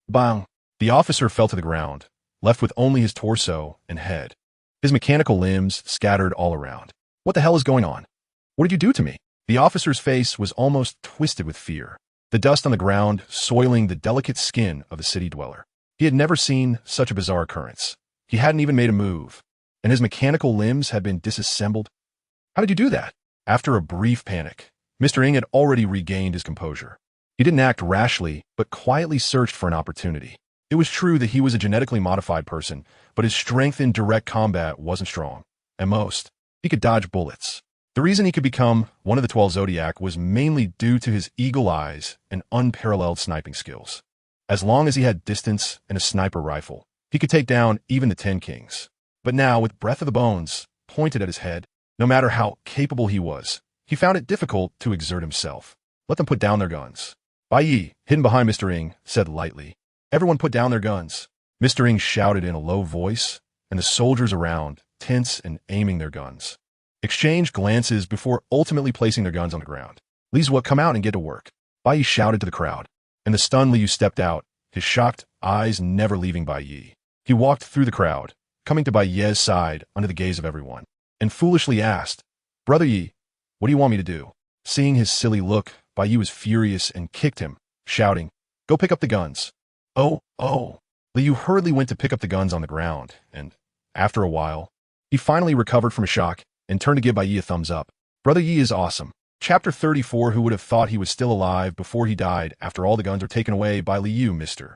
Bang! The officer fell to the ground, left with only his torso and head. His mechanical limbs scattered all around. What the hell is going on? What did you do to me? The officer's face was almost twisted with fear, the dust on the ground soiling the delicate skin of the city dweller. He had never seen such a bizarre occurrence. He hadn't even made a move, and his mechanical limbs had been disassembled. How did you do that? After a brief panic, Mr. Ing had already regained his composure. He didn't act rashly, but quietly searched for an opportunity. It was true that he was a genetically modified person, but his strength in direct combat wasn't strong. At most, he could dodge bullets. The reason he could become one of the 12 Zodiac was mainly due to his eagle eyes and unparalleled sniping skills. As long as he had distance and a sniper rifle, he could take down even the 10 kings. But now, with Breath of the Bones pointed at his head, no matter how capable he was, he found it difficult to exert himself. Let them put down their guns. Bai Ye, hidden behind Mr. Ing, said lightly. Everyone put down their guns. Mr. Ing shouted in a low voice, and the soldiers around, tense and aiming their guns, exchanged glances before ultimately placing their guns on the ground. Li's come out and get to work. Bai Ye shouted to the crowd, and the stunned Liu stepped out, his shocked eyes never leaving Bai Ye. He walked through the crowd, coming to Bai Ye's side under the gaze of everyone, and foolishly asked, Brother Ye, what do you want me to do? Seeing his silly look, Bai Ye was furious and kicked him, shouting, Go pick up the guns. Oh. Liu hurriedly went to pick up the guns on the ground, and, after a while, he finally recovered from a shock and turned to give Bai Ye a thumbs up. Brother Ye is awesome. Chapter 34. Who would have thought he was still alive before he died after all the guns were taken away by Liu, Mr.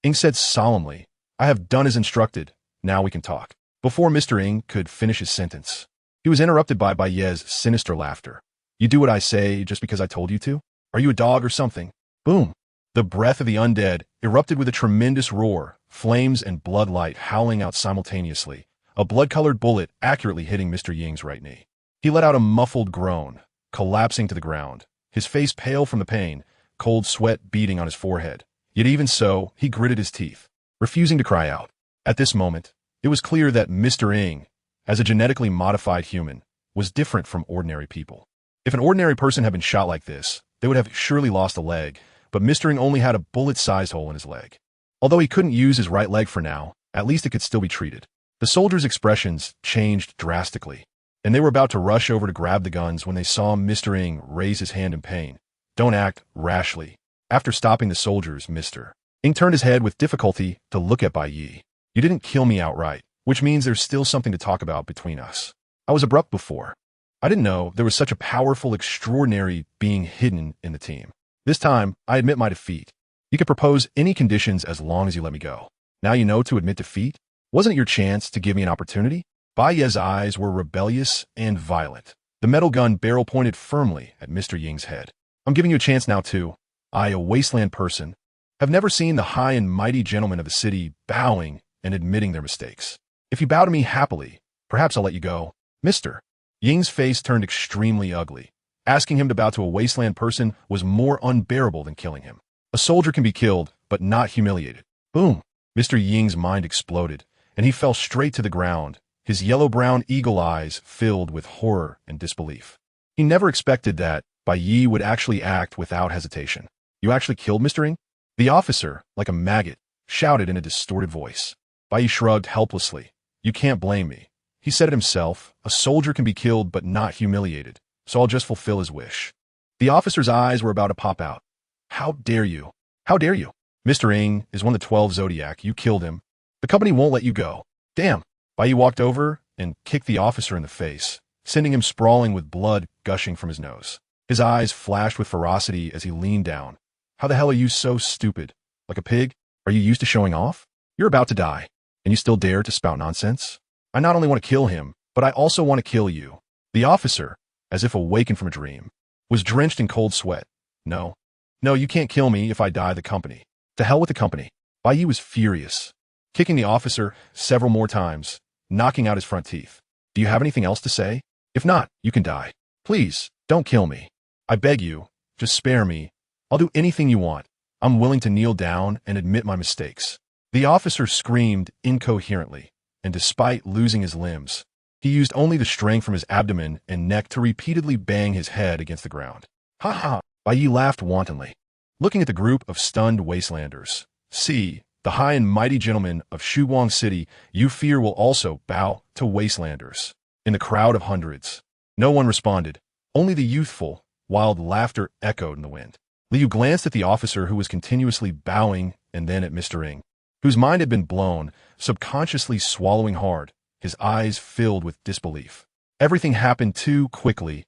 Ing said solemnly, I have done as instructed. Now we can talk. Before Mr. Ing could finish his sentence, he was interrupted by Bai Ye's sinister laughter. You do what I say just because I told you to? Are you a dog or something? Boom. The breath of the undead erupted with a tremendous roar, flames and blood light howling out simultaneously, a blood-colored bullet accurately hitting Mr. Ying's right knee. He let out a muffled groan, collapsing to the ground, his face pale from the pain, cold sweat beading on his forehead. Yet even so, he gritted his teeth, refusing to cry out. At this moment, it was clear that Mr. Ing, as a genetically modified human, was different from ordinary people. If an ordinary person had been shot like this, they would have surely lost a leg, but Mr. Ing only had a bullet-sized hole in his leg. Although he couldn't use his right leg for now, at least it could still be treated. The soldiers' expressions changed drastically, and they were about to rush over to grab the guns when they saw Mr. Ing raise his hand in pain. Don't act rashly. After stopping the soldiers, Mr. Ing turned his head with difficulty to look at Bai Ye. You didn't kill me outright, which means there's still something to talk about between us. I was abrupt before. I didn't know there was such a powerful, extraordinary being hidden in the team. This time, I admit my defeat. You could propose any conditions as long as you let me go. Now you know to admit defeat? Wasn't it your chance to give me an opportunity? Bai Ye's eyes were rebellious and violent. The metal gun barrel pointed firmly at Mr. Ying's head. I'm giving you a chance now too. I, a wasteland person, have never seen the high and mighty gentlemen of the city bowing and admitting their mistakes. If you bow to me happily, perhaps I'll let you go. Mr. Ying's face turned extremely ugly. Asking him to bow to a wasteland person was more unbearable than killing him. A soldier can be killed, but not humiliated. Boom! Mr. Ying's mind exploded, and he fell straight to the ground, his yellow-brown eagle eyes filled with horror and disbelief. He never expected that Bai Ye would actually act without hesitation. You actually killed Mr. Ing? The officer, like a maggot, shouted in a distorted voice. Bai Ye shrugged helplessly. You can't blame me. He said it himself, a soldier can be killed but not humiliated, so I'll just fulfill his wish. The officer's eyes were about to pop out. How dare you? How dare you? Mr. Ing is one of the 12 Zodiac. You killed him. The company won't let you go. Damn. Bai Ye walked over and kicked the officer in the face, sending him sprawling with blood gushing from his nose. His eyes flashed with ferocity as he leaned down. How the hell are you so stupid? Like a pig? Are you used to showing off? You're about to die, and you still dare to spout nonsense? I not only want to kill him, but I also want to kill you. The officer, as if awakened from a dream, was drenched in cold sweat. No. No, you can't kill me if I die the company. To hell with the company. Bai Ye was furious, kicking the officer several more times, knocking out his front teeth. Do you have anything else to say? If not, you can die. Please, don't kill me. I beg you, just spare me. I'll do anything you want. I'm willing to kneel down and admit my mistakes. The officer screamed incoherently, and despite losing his limbs, he used only the strength from his abdomen and neck to repeatedly bang his head against the ground. Ha ha! Bai Ye laughed wantonly, looking at the group of stunned wastelanders. See, the high and mighty gentlemen of Shuguang City you fear will also bow to wastelanders. In the crowd of hundreds, no one responded. Only the youthful, wild laughter echoed in the wind. Liu glanced at the officer who was continuously bowing and then at Mr. Ng, whose mind had been blown, subconsciously swallowing hard, his eyes filled with disbelief. Everything happened too quickly,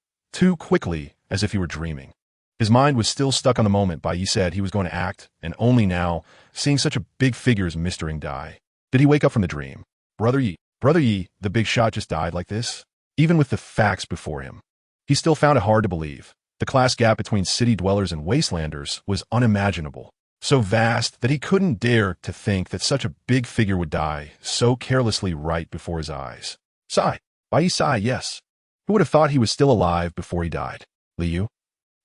as if he were dreaming. His mind was still stuck on the moment Bai Ye said he was going to act, and only now, seeing such a big figure as Mr. Ng die, did he wake up from the dream. Brother Ye, the big shot just died like this? Even with the facts before him, he still found it hard to believe. The class gap between city dwellers and wastelanders was unimaginable, so vast that he couldn't dare to think that such a big figure would die so carelessly right before his eyes. Sigh. Bai Ye sighed, yes. Who would have thought he was still alive before he died? Liu?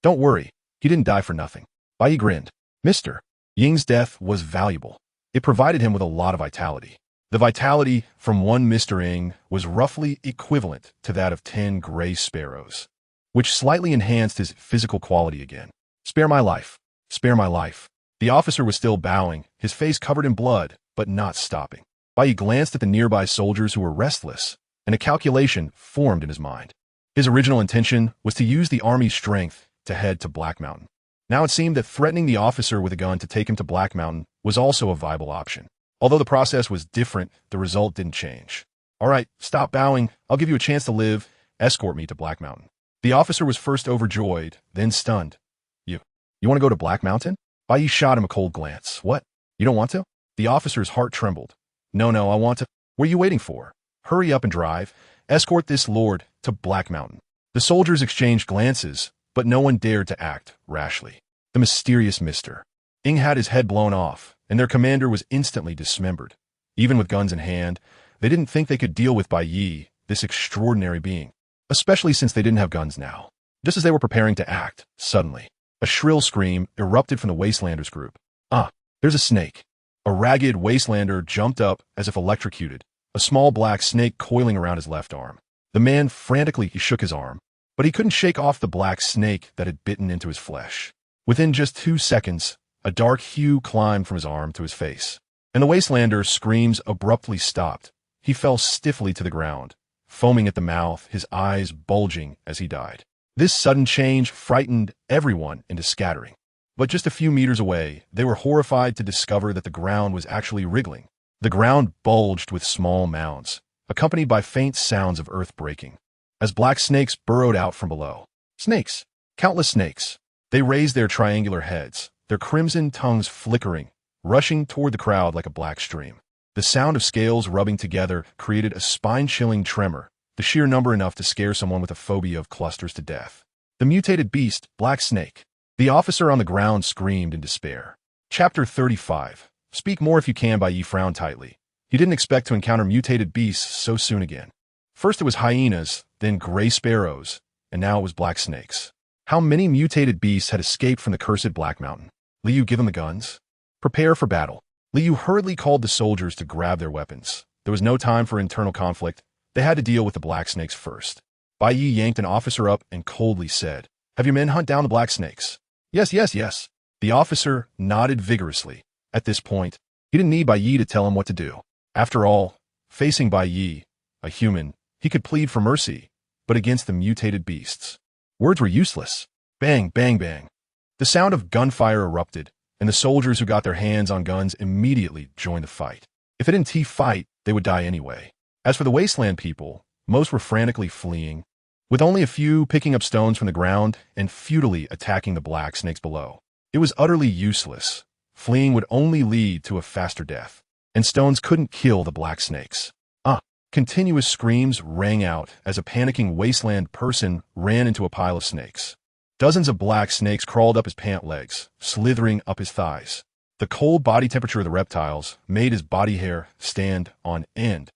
Don't worry, he didn't die for nothing. Bai Ye grinned. Mr. Ying's death was valuable. It provided him with a lot of vitality. The vitality from one Mr. Ng was roughly equivalent to that of 10 gray sparrows, which slightly enhanced his physical quality again. Spare my life. Spare my life. The officer was still bowing, his face covered in blood, but not stopping. Bai Ye glanced at the nearby soldiers who were restless, and a calculation formed in his mind. His original intention was to use the army's strength to head to Black Mountain. Now it seemed that threatening the officer with a gun to take him to Black Mountain was also a viable option. Although the process was different, the result didn't change. All right, stop bowing. I'll give you a chance to live. Escort me to Black Mountain. The officer was first overjoyed, then stunned. You want to go to Black Mountain? Bai Ye shot him a cold glance. What? You don't want to? The officer's heart trembled. No, I want to. What are you waiting for? Hurry up and drive. Escort this lord to Black Mountain. The soldiers exchanged glances, but no one dared to act rashly. The mysterious Mr. Ng had his head blown off, and their commander was instantly dismembered. Even with guns in hand, they didn't think they could deal with Bai Ye, this extraordinary being, especially since they didn't have guns now. Just as they were preparing to act, suddenly, a shrill scream erupted from the Wastelanders group. There's a snake. A ragged Wastelander jumped up as if electrocuted, a small black snake coiling around his left arm. The man frantically shook his arm, but he couldn't shake off the black snake that had bitten into his flesh. Within just 2 seconds, a dark hue climbed from his arm to his face, and the Wastelander's screams abruptly stopped. He fell stiffly to the ground, foaming at the mouth, his eyes bulging as he died. This sudden change frightened everyone into scattering. But just a few meters away, they were horrified to discover that the ground was actually wriggling. The ground bulged with small mounds, accompanied by faint sounds of earth breaking, as black snakes burrowed out from below. Snakes. Countless snakes. They raised their triangular heads, their crimson tongues flickering, rushing toward the crowd like a black stream. The sound of scales rubbing together created a spine-chilling tremor, the sheer number enough to scare someone with a phobia of clusters to death. The mutated beast, Black Snake. The officer on the ground screamed in despair. Chapter 35. Speak more if you can. Bai Ye frowned tightly. He didn't expect to encounter mutated beasts so soon again. First it was hyenas, then gray sparrows, and now it was black snakes. How many mutated beasts had escaped from the cursed Black Mountain? Liu, give them the guns. Prepare for battle. Liu hurriedly called the soldiers to grab their weapons. There was no time for internal conflict. They had to deal with the black snakes first. Bai Ye yanked an officer up and coldly said, "Have your men hunt down the black snakes." Yes. The officer nodded vigorously. At this point, he didn't need Bai Ye to tell him what to do. After all, facing Bai Ye, a human, he could plead for mercy, but against the mutated beasts, words were useless. Bang, bang, bang. The sound of gunfire erupted, and the soldiers who got their hands on guns immediately joined the fight. If they didn't fight, they would die anyway. As for the wasteland people, most were frantically fleeing, with only a few picking up stones from the ground and futilely attacking the black snakes below. It was utterly useless. Fleeing would only lead to a faster death, and stones couldn't kill the black snakes. Continuous screams rang out as a panicking wasteland person ran into a pile of snakes. Dozens of black snakes crawled up his pant legs, slithering up his thighs. The cold body temperature of the reptiles made his body hair stand on end,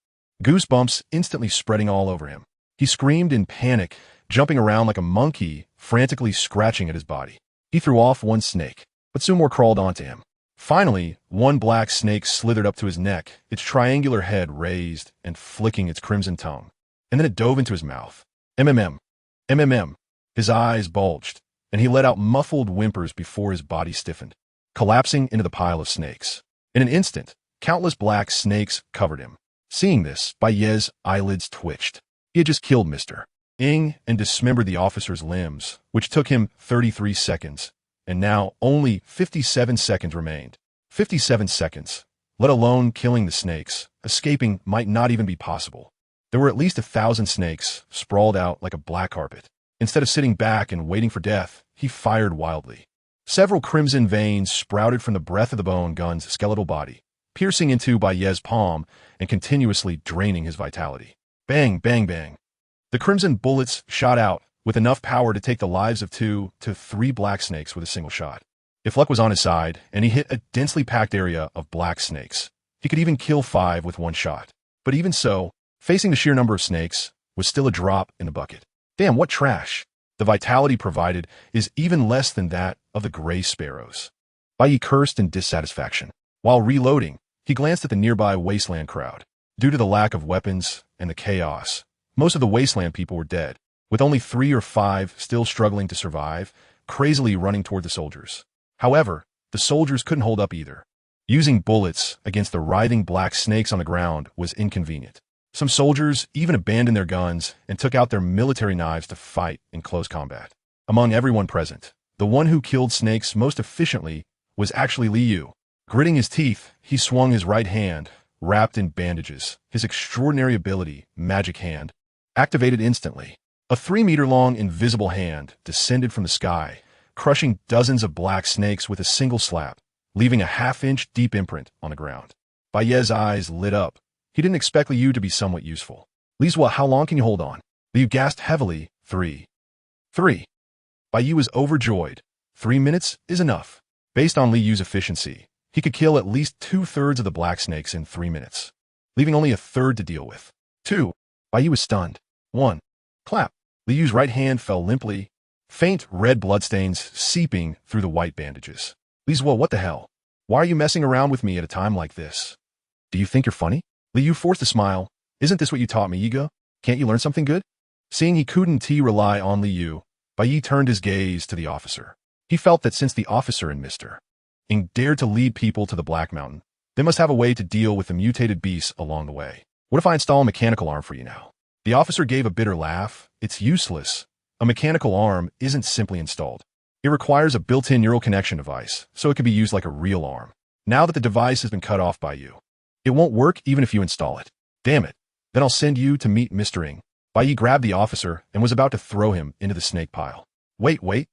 goosebumps instantly spreading all over him. He screamed in panic, jumping around like a monkey, frantically scratching at his body. He threw off one snake, but soon more crawled onto him. Finally, one black snake slithered up to his neck, its triangular head raised and flicking its crimson tongue. And then it dove into his mouth. MMM. MMM. His eyes bulged, and he let out muffled whimpers before his body stiffened, collapsing into the pile of snakes. In an instant, countless black snakes covered him. Seeing this, Bai Ye's eyelids twitched. He had just killed Mr. Ing and dismembered the officer's limbs, which took him 33 seconds. And now only 57 seconds remained. 57 seconds. Let alone killing the snakes. Escaping might not even be possible. There were at least 1,000 snakes, sprawled out like a black carpet. Instead of sitting back and waiting for death, he fired wildly. Several crimson veins sprouted from the breath of the bone gun's skeletal body, piercing into Bai Ye's palm and continuously draining his vitality. Bang, bang, bang. The crimson bullets shot out, with enough power to take the lives of 2 to 3 black snakes with a single shot. If luck was on his side, and he hit a densely packed area of black snakes, he could even kill 5 with one shot. But even so, facing the sheer number of snakes was still a drop in the bucket. Damn, what trash. The vitality provided is even less than that of the gray sparrows. Bai Ye cursed in dissatisfaction. While reloading, he glanced at the nearby wasteland crowd. Due to the lack of weapons and the chaos, most of the wasteland people were dead, with only 3 or 5 still struggling to survive, crazily running toward the soldiers. However, the soldiers couldn't hold up either. Using bullets against the writhing black snakes on the ground was inconvenient. Some soldiers even abandoned their guns and took out their military knives to fight in close combat. Among everyone present, the one who killed snakes most efficiently was actually Li Yu. Gritting his teeth, he swung his right hand, wrapped in bandages. His extraordinary ability, Magic Hand, activated instantly. A 3-meter-long invisible hand descended from the sky, crushing dozens of black snakes with a single slap, leaving a half-inch deep imprint on the ground. Bai Ye's eyes lit up. He didn't expect Li Yu to be somewhat useful. Lizwa, how long can you hold on? Li Yu gasped heavily. 3. Bai Ye was overjoyed. 3 minutes is enough. Based on Li Yu's efficiency, he could kill at least 2/3 of the black snakes in 3 minutes, leaving only a third to deal with. 2. Bai Ye was stunned. 1. Clap. Li Yu's right hand fell limply, faint red bloodstains seeping through the white bandages. Lizwa, what the hell? Why are you messing around with me at a time like this? Do you think you're funny? Li Yu forced a smile. Isn't this what you taught me, Yiga? Can't you learn something good? Seeing he couldn't rely on Li Yu, Bai Ye turned his gaze to the officer. He felt that since the officer and Mr. Ing dared to lead people to the Black Mountain, they must have a way to deal with the mutated beasts along the way. What if I install a mechanical arm for you now? The officer gave a bitter laugh. It's useless. A mechanical arm isn't simply installed. It requires a built-in neural connection device, so it can be used like a real arm. Now that the device has been cut off by you, it won't work even if you install it. Damn it. Then I'll send you to meet Mr. Ing. Bai Ye grabbed the officer and was about to throw him into the snake pile. Wait.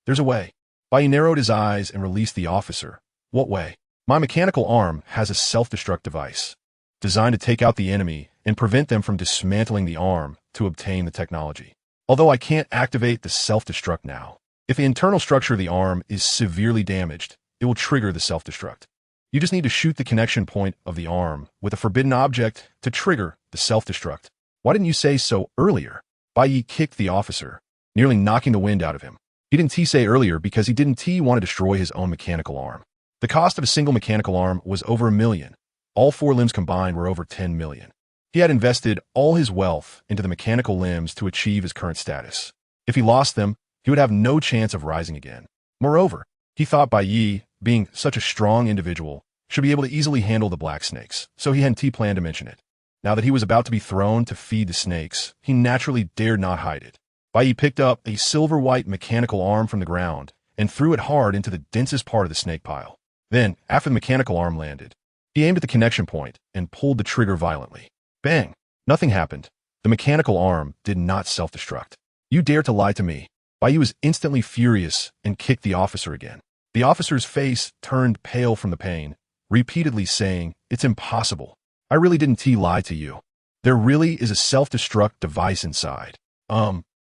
There's a way. Bai Ye narrowed his eyes and released the officer. What way? My mechanical arm has a self-destruct device, designed to take out the enemy and prevent them from dismantling the arm to obtain the technology. Although I can't activate the self-destruct now. If the internal structure of the arm is severely damaged, it will trigger the self-destruct. You just need to shoot the connection point of the arm with a forbidden object to trigger the self-destruct. Why didn't you say so earlier? Bai Ye kicked the officer, nearly knocking the wind out of him. He didn't say earlier because he didn't want to destroy his own mechanical arm. The cost of a single mechanical arm was over $1 million. All 4 limbs combined were over $10 million. He had invested all his wealth into the mechanical limbs to achieve his current status. If he lost them, he would have no chance of rising again. Moreover, he thought Bai Ye, being such a strong individual, should be able to easily handle the black snakes, so he hadn't planned to mention it. Now that he was about to be thrown to feed the snakes, he naturally dared not hide it. Bai Ye picked up a silver-white mechanical arm from the ground and threw it hard into the densest part of the snake pile. Then, after the mechanical arm landed, he aimed at the connection point and pulled the trigger violently. Bang! Nothing happened. The mechanical arm did not self-destruct. You dare to lie to me. Bai Ye was instantly furious and kicked the officer again. The officer's face turned pale from the pain, repeatedly saying, "It's impossible. I really didn't lie to you." There really is a self-destruct device inside.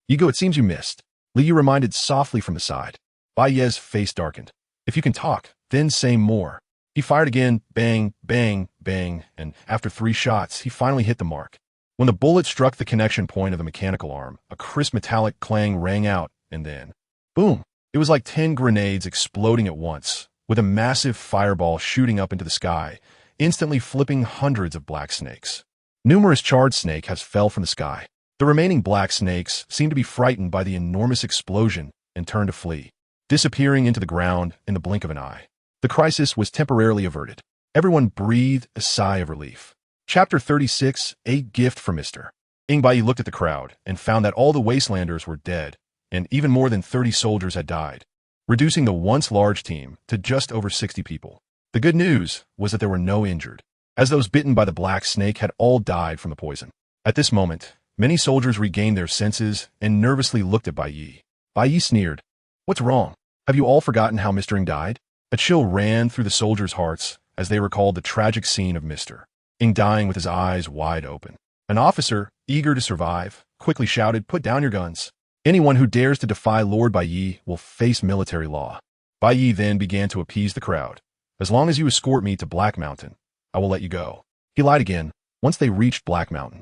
Ego, it seems you missed. Liu reminded softly from the side. Bai Ye's face darkened. If you can talk, then say more. He fired again, bang, bang, bang, and after 3 shots, he finally hit the mark. When the bullet struck the connection point of the mechanical arm, a crisp metallic clang rang out, and then, boom! It was like 10 grenades exploding at once, with a massive fireball shooting up into the sky, instantly flipping hundreds of black snakes. Numerous charred snake has fell from the sky. The remaining black snakes seemed to be frightened by the enormous explosion and turned to flee, disappearing into the ground in the blink of an eye. The crisis was temporarily averted. Everyone breathed a sigh of relief. Chapter 36, A Gift for Mr. Bai Ye looked at the crowd and found that all the wastelanders were dead, and even more than 30 soldiers had died, reducing the once large team to just over 60 people. The good news was that there were no injured, as those bitten by the black snake had all died from the poison. At this moment, many soldiers regained their senses and nervously looked at Bai Ye. Bai Ye sneered. What's wrong? Have you all forgotten how Mr. Ing died? A chill ran through the soldiers' hearts as they recalled the tragic scene of Mr. Ing dying with his eyes wide open. An officer, eager to survive, quickly shouted, "Put down your guns. Anyone who dares to defy Lord Bai Ye will face military law." Bai Ye then began to appease the crowd. "As long as you escort me to Black Mountain, I will let you go." He lied again. Once they reached Black Mountain,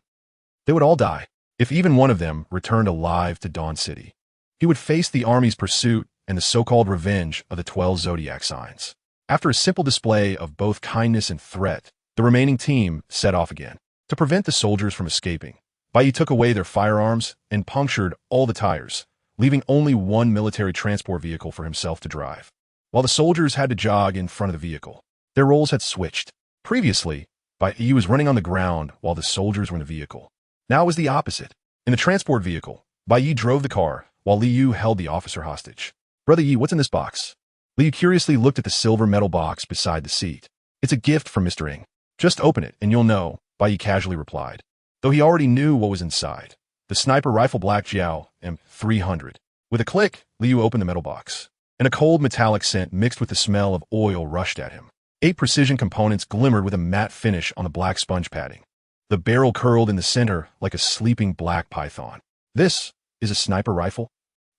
they would all die. If even one of them returned alive to Dawn City, he would face the army's pursuit and the so-called revenge of the 12 zodiac signs. After a simple display of both kindness and threat, the remaining team set off again. To prevent the soldiers from escaping, Bai Ye took away their firearms and punctured all the tires, leaving only one military transport vehicle for himself to drive. While the soldiers had to jog in front of the vehicle, their roles had switched. Previously, Bai Ye was running on the ground while the soldiers were in the vehicle. Now it was the opposite. In the transport vehicle, Bai Ye drove the car while Liu held the officer hostage. "Brother Ye, what's in this box?" Liu curiously looked at the silver metal box beside the seat. "It's a gift from Mr. Ing. Just open it and you'll know," Bai Ye casually replied. Though he already knew what was inside. The sniper rifle Black Jiao M300. With a click, Liu opened the metal box, and a cold metallic scent mixed with the smell of oil rushed at him. 8 precision components glimmered with a matte finish on the black sponge padding. The barrel curled in the center like a sleeping black python. "This is a sniper rifle?"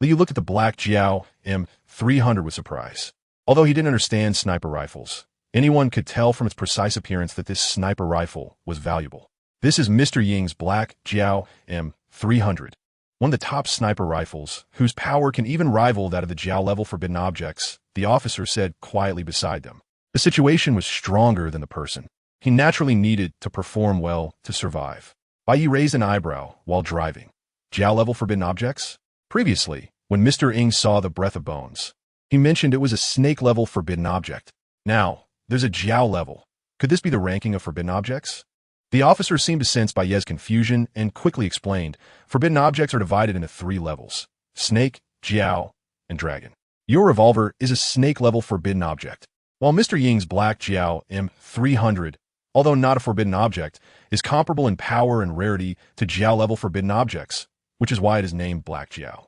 Liu looked at the Black Jiao M300 with surprise. Although he didn't understand sniper rifles, anyone could tell from its precise appearance that this sniper rifle was valuable. "This is Mr. Ying's Black Jiao M300, one of the top sniper rifles, whose power can even rival that of the Jiao-level forbidden objects," the officer said quietly beside them. The situation was stronger than the person. He naturally needed to perform well to survive. Bai Ye raised an eyebrow while driving. Jiao-level forbidden objects? Previously, when Mr. Ing saw the breath of bones, he mentioned it was a snake-level forbidden object. Now, there's a Jiao level. Could this be the ranking of forbidden objects? The officer seemed to sense Bai Ye's confusion and quickly explained, "Forbidden objects are divided into 3 levels: snake, Jiao, and dragon. Your revolver is a snake-level forbidden object, while Mr. Ying's Black Jiao M300, although not a forbidden object, is comparable in power and rarity to Jiao-level forbidden objects, which is why it is named Black Jiao.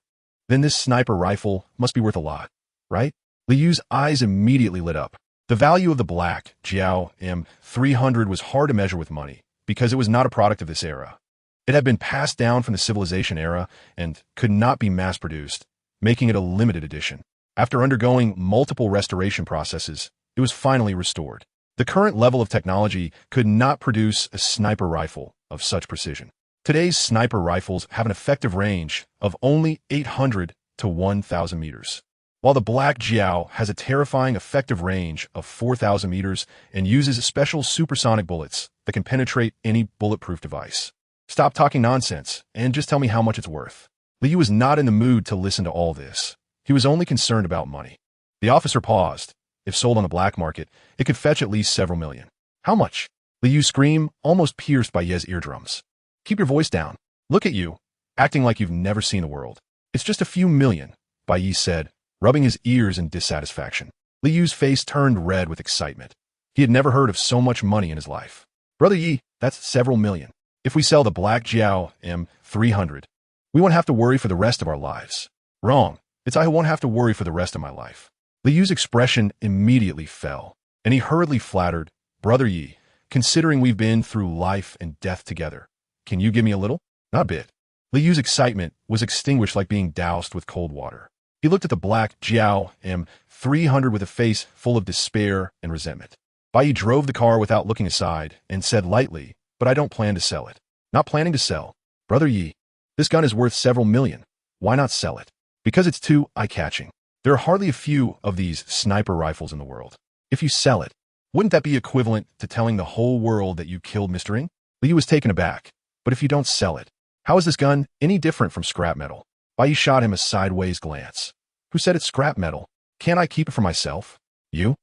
Then this sniper rifle must be worth a lot, right?" Liu's eyes immediately lit up. The value of the Black Jiao M300 was hard to measure with money, because it was not a product of this era. It had been passed down from the civilization era and could not be mass-produced, making it a limited edition. After undergoing multiple restoration processes, it was finally restored. The current level of technology could not produce a sniper rifle of such precision. Today's sniper rifles have an effective range of only 800 to 1,000 meters, while the Black Jiao has a terrifying effective range of 4,000 meters and uses special supersonic bullets that can penetrate any bulletproof device. "Stop talking nonsense and just tell me how much it's worth." Liu was not in the mood to listen to all this. He was only concerned about money. The officer paused. If sold on the black market, it could fetch at least several million. "How much?" Liu's scream almost pierced Bai Ye's eardrums. "Keep your voice down. Look at you, acting like you've never seen the world. It's just a few million," Bai Ye said, rubbing his ears in dissatisfaction. Liu's face turned red with excitement. He had never heard of so much money in his life. "Brother Ye, that's several million. If we sell the Black Jiao M300, we won't have to worry for the rest of our lives." "Wrong. It's I who won't have to worry for the rest of my life." Liu's expression immediately fell, and he hurriedly flattered, "Brother Ye, considering we've been through life and death together, Can you give me a little? Not a bit. Li Yu's excitement was extinguished like being doused with cold water. He looked at the black Jiao M300 with a face full of despair and resentment. Bai Ye drove the car without looking aside and said lightly, "But I don't plan to sell it." "Not planning to sell? Brother Yi, this gun is worth several million. Why not sell it?" "Because it's too eye-catching. There are hardly a few of these sniper rifles in the world. If you sell it, wouldn't that be equivalent to telling the whole world that you killed Mr. Ing?" Li Yu was taken aback. "But if you don't sell it, how is this gun any different from scrap metal?" Bai Ye shot him a sideways glance. "Who said it's scrap metal? Can't I keep it for myself?" "You?"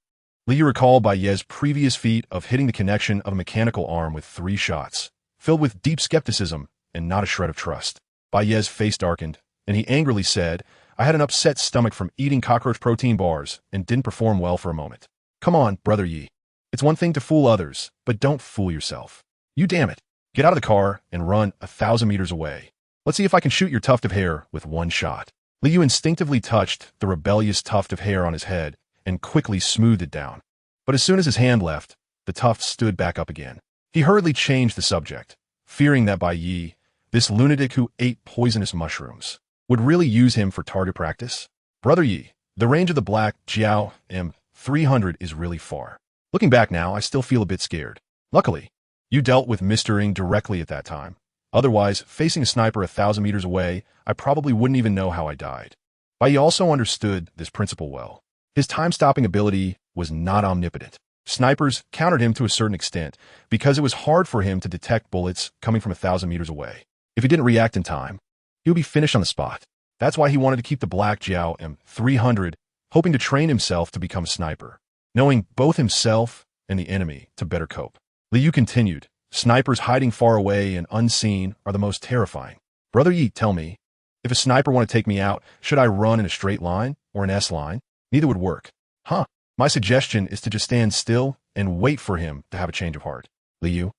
Li Yu recalled Bai Ye's previous feat of hitting the connection of a mechanical arm with 3 shots, filled with deep skepticism and not a shred of trust. Bai Ye's face darkened, and he angrily said, "I had an upset stomach from eating cockroach protein bars and didn't perform well for a moment. Come on, Brother Yi. It's one thing to fool others, but don't fool yourself. You damn it. Get out of the car and run 1,000 meters away. Let's see if I can shoot your tuft of hair with 1 shot." Li Yu instinctively touched the rebellious tuft of hair on his head and quickly smoothed it down. But as soon as his hand left, the tuft stood back up again. He hurriedly changed the subject, fearing that Bai Ye, this lunatic who ate poisonous mushrooms, would really use him for target practice. "Brother Yi, the range of the black Jiao M300 is really far. Looking back now, I still feel a bit scared. Luckily, you dealt with Mr. Ing directly at that time. Otherwise, facing a sniper 1,000 meters away, I probably wouldn't even know how I died." Bai Ye also understood this principle well. His time-stopping ability was not omnipotent. Snipers countered him to a certain extent because it was hard for him to detect bullets coming from 1,000 meters away. If he didn't react in time, he would be finished on the spot. That's why he wanted to keep the black Jiao M300, hoping to train himself to become a sniper, knowing both himself and the enemy to better cope. Li Yu continued, "Snipers hiding far away and unseen are the most terrifying. Brother Yi, tell me, if a sniper want to take me out, should I run in a straight line or an S line? Neither would work." "Huh. My suggestion is to just stand still and wait for him to have a change of heart." Li Yu.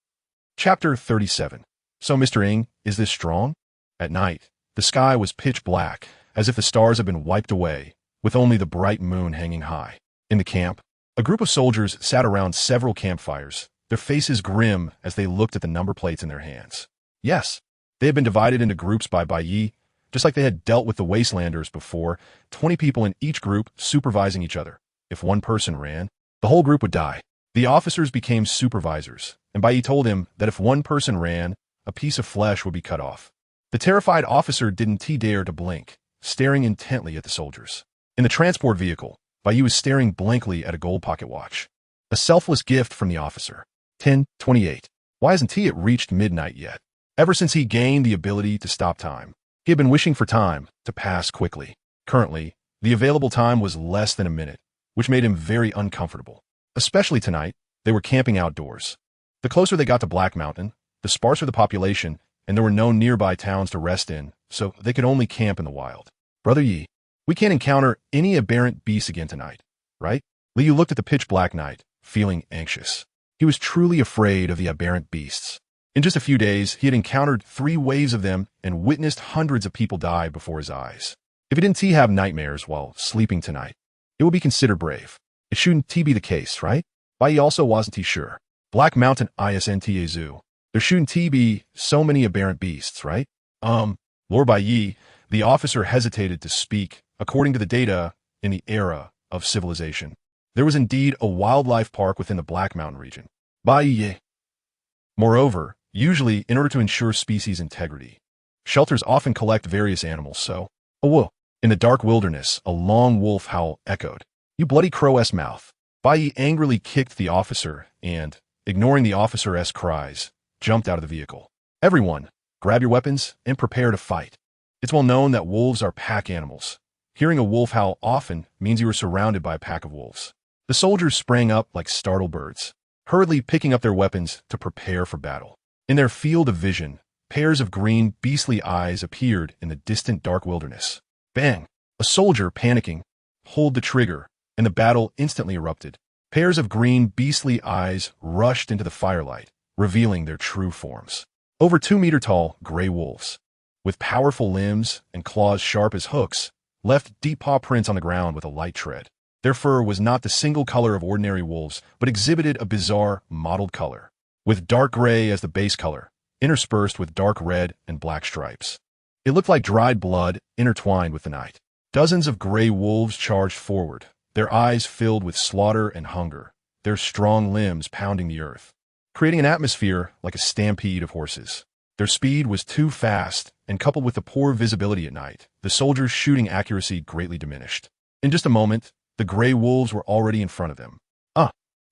Chapter 37. So Mr. Ing, is this strong? At night, the sky was pitch black, as if the stars had been wiped away, with only the bright moon hanging high. In the camp, a group of soldiers sat around several campfires, their faces grim as they looked at the number plates in their hands. Yes, they had been divided into groups by Bai Ye, just like they had dealt with the wastelanders before, 20 people in each group supervising each other. If one person ran, the whole group would die. The officers became supervisors, and Bai Ye told him that if one person ran, a piece of flesh would be cut off. The terrified officer didn't dare to blink, staring intently at the soldiers. In the transport vehicle, Bai Ye was staring blankly at a gold pocket watch. A selfless gift from the officer. 10:28. Why hasn't he reached midnight yet? Ever since he gained the ability to stop time, he had been wishing for time to pass quickly. Currently, the available time was less than a minute, which made him very uncomfortable. Especially tonight, they were camping outdoors. The closer they got to Black Mountain, the sparser the population, and there were no nearby towns to rest in, so they could only camp in the wild. "Brother Yi, we can't encounter any aberrant beasts again tonight, right?" Li Yu looked at the pitch-black night, feeling anxious. He was truly afraid of the aberrant beasts. In just a few days, he had encountered 3 waves of them and witnessed hundreds of people die before his eyes. If he didn't have nightmares while sleeping tonight, it would be considered brave. It shouldn't be the case, right? Bai Ye also wasn't sure. Black Mountain Isn't Zoo. There shouldn't be so many aberrant beasts, right? Lord Bai Ye, the officer hesitated to speak. According to the data in the era of civilization, there was indeed a wildlife park within the Black Mountain region. Bai Ye. Moreover, usually in order to ensure species integrity, shelters often collect various animals, so, whoa. In the dark wilderness, a long wolf howl echoed. "You bloody crow-s mouth." Bai Ye angrily kicked the officer and, ignoring the officer's cries, jumped out of the vehicle. "Everyone, grab your weapons and prepare to fight." It's well known that wolves are pack animals. Hearing a wolf howl often means you are surrounded by a pack of wolves. The soldiers sprang up like startled birds, hurriedly picking up their weapons to prepare for battle. In their field of vision, pairs of green, beastly eyes appeared in the distant dark wilderness. Bang! A soldier, panicking, pulled the trigger, and the battle instantly erupted. Pairs of green, beastly eyes rushed into the firelight, revealing their true forms. Over 2-meter-tall gray wolves, with powerful limbs and claws sharp as hooks, left deep paw prints on the ground with a light tread. Their fur was not the single color of ordinary wolves, but exhibited a bizarre, mottled color. With dark gray as the base color, interspersed with dark red and black stripes. It looked like dried blood intertwined with the night. Dozens of gray wolves charged forward, their eyes filled with slaughter and hunger, their strong limbs pounding the earth, creating an atmosphere like a stampede of horses. Their speed was too fast, and coupled with the poor visibility at night, the soldiers' shooting accuracy greatly diminished. In just a moment, the gray wolves were already in front of them.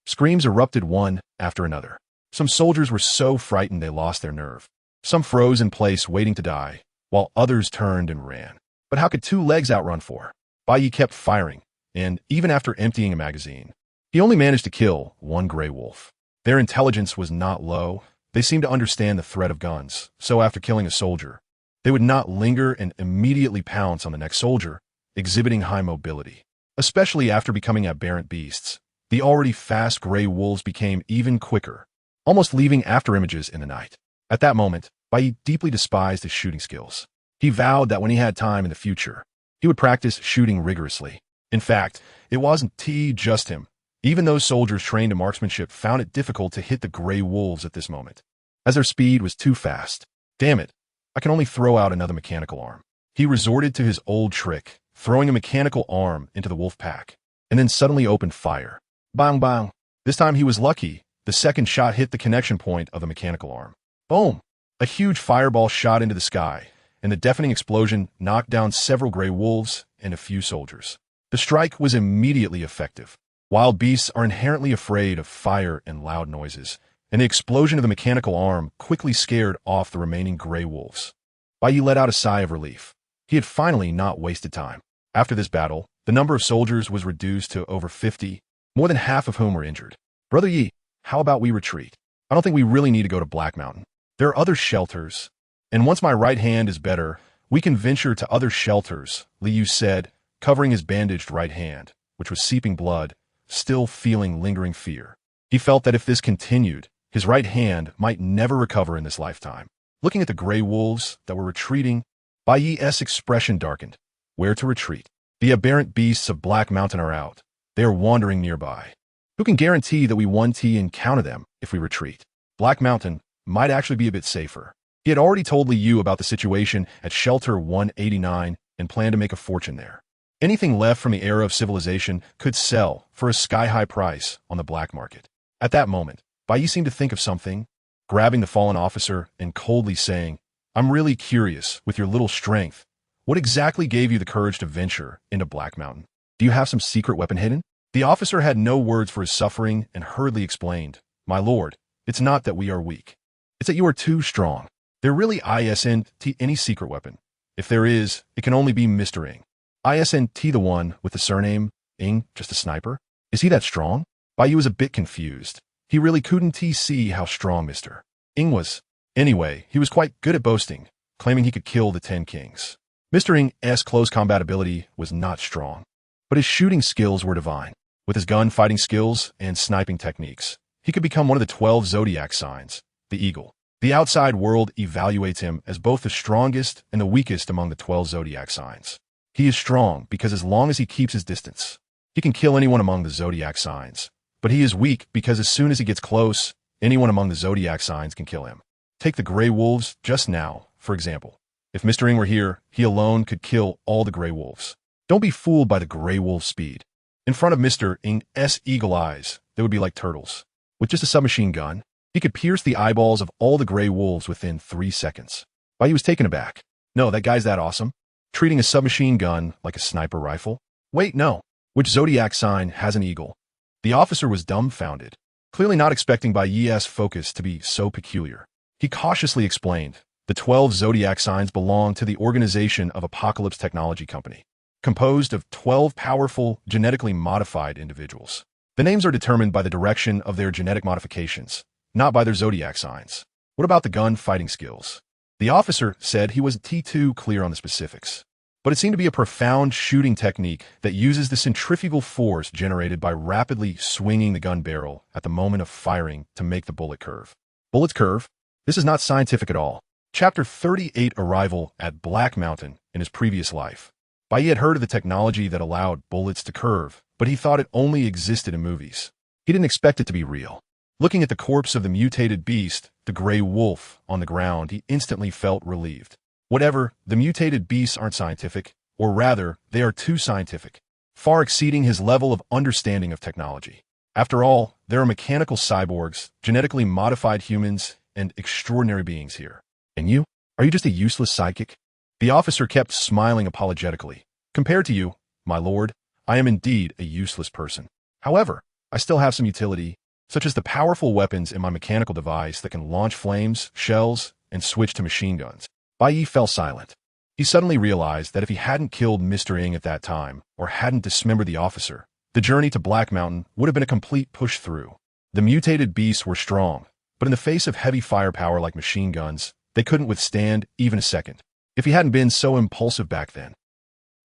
Screams erupted one after another. Some soldiers were so frightened they lost their nerve. Some froze in place waiting to die, while others turned and ran. But how could two legs outrun four? Bai Ye kept firing, and even after emptying a magazine, he only managed to kill one gray wolf. Their intelligence was not low. They seemed to understand the threat of guns, so after killing a soldier, they would not linger and immediately pounce on the next soldier, exhibiting high mobility. Especially after becoming aberrant beasts, the already fast gray wolves became even quicker, almost leaving afterimages in the night. At that moment, Bai Ye deeply despised his shooting skills. He vowed that when he had time in the future, he would practice shooting rigorously. In fact, it wasn't just him. Even those soldiers trained in marksmanship found it difficult to hit the gray wolves at this moment, as their speed was too fast. Damn it, I can only throw out another mechanical arm. He resorted to his old trick, throwing a mechanical arm into the wolf pack, and then suddenly opened fire. Bang bang. This time he was lucky. The second shot hit the connection point of the mechanical arm. Boom! A huge fireball shot into the sky, and the deafening explosion knocked down several gray wolves and a few soldiers. The strike was immediately effective. Wild beasts are inherently afraid of fire and loud noises, and the explosion of the mechanical arm quickly scared off the remaining gray wolves. Bai Ye let out a sigh of relief. He had finally not wasted time. After this battle, the number of soldiers was reduced to over 50, more than half of whom were injured. Brother Yi, how about we retreat? I don't think we really need to go to Black Mountain. There are other shelters, and once my right hand is better, we can venture to other shelters, Liu said, covering his bandaged right hand, which was seeping blood, still feeling lingering fear. He felt that if this continued, his right hand might never recover in this lifetime. Looking at the gray wolves that were retreating, Bai Ye's expression darkened. Where to retreat? The aberrant beasts of Black Mountain are out. They are wandering nearby. Who can guarantee that we encounter them if we retreat? Black Mountain might actually be a bit safer. He had already told Liu about the situation at Shelter 189 and planned to make a fortune there. Anything left from the era of civilization could sell for a sky-high price on the black market. At that moment, Bai Ye seemed to think of something, grabbing the fallen officer and coldly saying, I'm really curious, with your little strength, what exactly gave you the courage to venture into Black Mountain? Do you have some secret weapon hidden? The officer had no words for his suffering and hurriedly explained, My lord, it's not that we are weak. It's that you are too strong. There really isn't any secret weapon. If there is, it can only be Mr. Ing. Isn't the one with the surname, Ing, just a sniper? Is he that strong? Bai Ye was a bit confused. He really couldn't see how strong Mr. Ing was. Anyway, he was quite good at boasting, claiming he could kill the 10 kings. Mr. Ing's close combat ability was not strong, but his shooting skills were divine. With his gun-fighting skills and sniping techniques, he could become one of the 12 zodiac signs, the eagle. The outside world evaluates him as both the strongest and the weakest among the 12 zodiac signs. He is strong because as long as he keeps his distance, he can kill anyone among the zodiac signs. But he is weak because as soon as he gets close, anyone among the zodiac signs can kill him. Take the gray wolves just now, for example. If Mr. Ing were here, he alone could kill all the gray wolves. Don't be fooled by the gray wolf speed. In front of Mr. Ing's eagle eyes, they would be like turtles. With just a submachine gun, he could pierce the eyeballs of all the gray wolves within 3 seconds. Bai Ye was taken aback. No, that guy's that awesome? Treating a submachine gun like a sniper rifle? Wait, no. Which zodiac sign has an eagle? The officer was dumbfounded, clearly not expecting Bai Ye's focus to be so peculiar. He cautiously explained, the 12 zodiac signs belong to the Organization of Apocalypse Technology Company, composed of 12 powerful, genetically modified individuals. The names are determined by the direction of their genetic modifications, not by their zodiac signs. What about the gun-fighting skills? The officer said he wasn't too clear on the specifics, but it seemed to be a profound shooting technique that uses the centrifugal force generated by rapidly swinging the gun barrel at the moment of firing to make the bullet curve. Bullets curve? This is not scientific at all. Chapter 38 Arrival at Black Mountain in his previous life. Bai Ye had heard of the technology that allowed bullets to curve, but he thought it only existed in movies. He didn't expect it to be real. Looking at the corpse of the mutated beast, the gray wolf, on the ground, he instantly felt relieved. Whatever, the mutated beasts aren't scientific, or rather, they are too scientific, far exceeding his level of understanding of technology. After all, there are mechanical cyborgs, genetically modified humans, and extraordinary beings here. And you? Are you just a useless psychic? The officer kept smiling apologetically. Compared to you, my lord, I am indeed a useless person. However, I still have some utility, such as the powerful weapons in my mechanical device that can launch flames, shells, and switch to machine guns. Bai Ye fell silent. He suddenly realized that if he hadn't killed Mr. Ing at that time, or hadn't dismembered the officer, the journey to Black Mountain would have been a complete push-through. The mutated beasts were strong, but in the face of heavy firepower like machine guns, they couldn't withstand even a second. If he hadn't been so impulsive back then.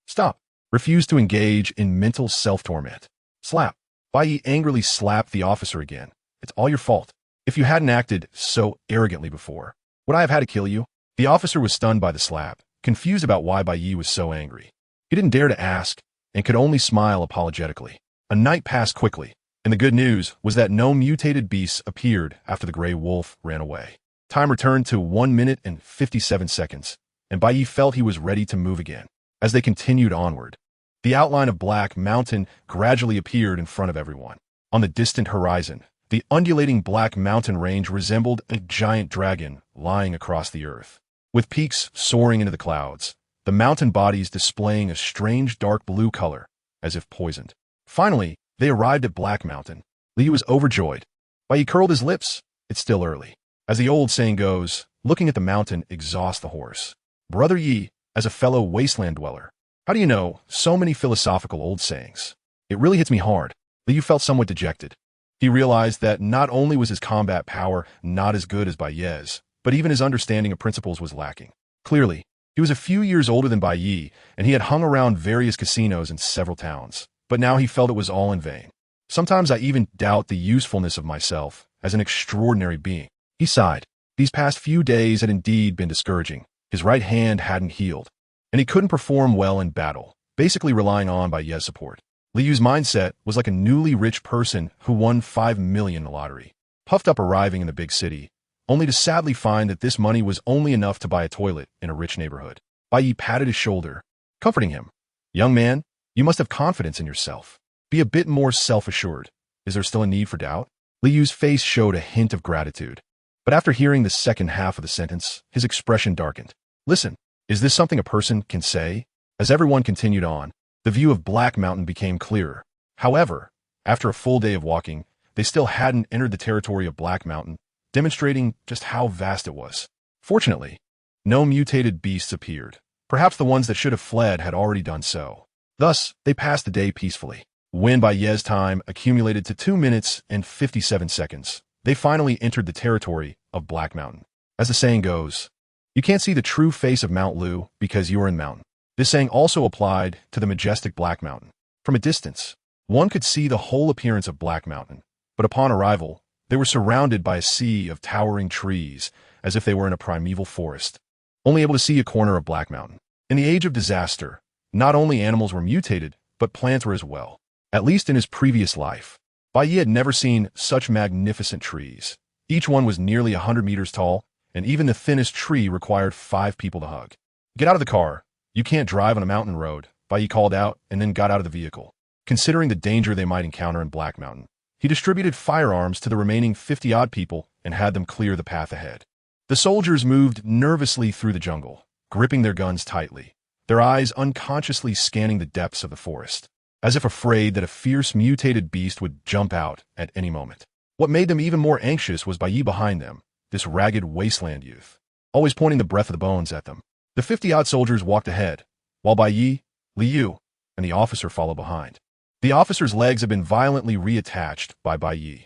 Stop. Refused to engage in mental self-torment. Slap. Bai Ye angrily slapped the officer again. It's all your fault. If you hadn't acted so arrogantly before, would I have had to kill you? The officer was stunned by the slap, confused about why Bai Ye was so angry. He didn't dare to ask, and could only smile apologetically. A night passed quickly, and the good news was that no mutated beasts appeared after the gray wolf ran away. Time returned to 1 minute and 57 seconds, and Bai Ye felt he was ready to move again. As they continued onward, the outline of Black Mountain gradually appeared in front of everyone. On the distant horizon, the undulating Black Mountain range resembled a giant dragon lying across the earth. With peaks soaring into the clouds, the mountain bodies displaying a strange dark blue color, as if poisoned. Finally, they arrived at Black Mountain. Li was overjoyed. Bai Ye curled his lips. It's still early. As the old saying goes, looking at the mountain exhausts the horse. Brother Yi, as a fellow wasteland dweller, how do you know so many philosophical old sayings? It really hits me hard. Liu felt somewhat dejected. He realized that not only was his combat power not as good as Bai Ye's, but even his understanding of principles was lacking. Clearly, he was a few years older than Bai Ye, and he had hung around various casinos in several towns, but now he felt it was all in vain. Sometimes I even doubt the usefulness of myself as an extraordinary being. He sighed. These past few days had indeed been discouraging. His right hand hadn't healed, and he couldn't perform well in battle, basically relying on Bai Ye's support. Liu's mindset was like a newly rich person who won 5 million in the lottery, puffed up arriving in the big city, only to sadly find that this money was only enough to buy a toilet in a rich neighborhood. Bai Ye patted his shoulder, comforting him. Young man, you must have confidence in yourself. Be a bit more self-assured. Is there still a need for doubt? Liu's face showed a hint of gratitude, but after hearing the second half of the sentence, his expression darkened. Listen, is this something a person can say? As everyone continued on, the view of Black Mountain became clearer. However, after a full day of walking, they still hadn't entered the territory of Black Mountain, demonstrating just how vast it was. Fortunately, no mutated beasts appeared. Perhaps the ones that should have fled had already done so. Thus, they passed the day peacefully. When Bai Ye's time accumulated to 2 minutes and 57 seconds, they finally entered the territory of Black Mountain. As the saying goes, you can't see the true face of Mount Lu because you are in mountain. This saying also applied to the majestic Black Mountain. From a distance, one could see the whole appearance of Black Mountain, but upon arrival, they were surrounded by a sea of towering trees, as if they were in a primeval forest, only able to see a corner of Black Mountain. In the age of disaster, not only animals were mutated, but plants were as well. At least in his previous life, Bai Ye had never seen such magnificent trees. Each one was nearly 100 meters tall, and even the thinnest tree required 5 people to hug. Get out of the car. You can't drive on a mountain road, Bai Ye called out and then got out of the vehicle. Considering the danger they might encounter in Black Mountain, he distributed firearms to the remaining 50-odd people and had them clear the path ahead. The soldiers moved nervously through the jungle, gripping their guns tightly, their eyes unconsciously scanning the depths of the forest, as if afraid that a fierce mutated beast would jump out at any moment. What made them even more anxious was Bai Ye behind them, this ragged wasteland youth, always pointing the breath of the bones at them. The 50-odd soldiers walked ahead, while Bai Ye, Liu, and the officer followed behind. The officer's legs had been violently reattached by Bai Ye.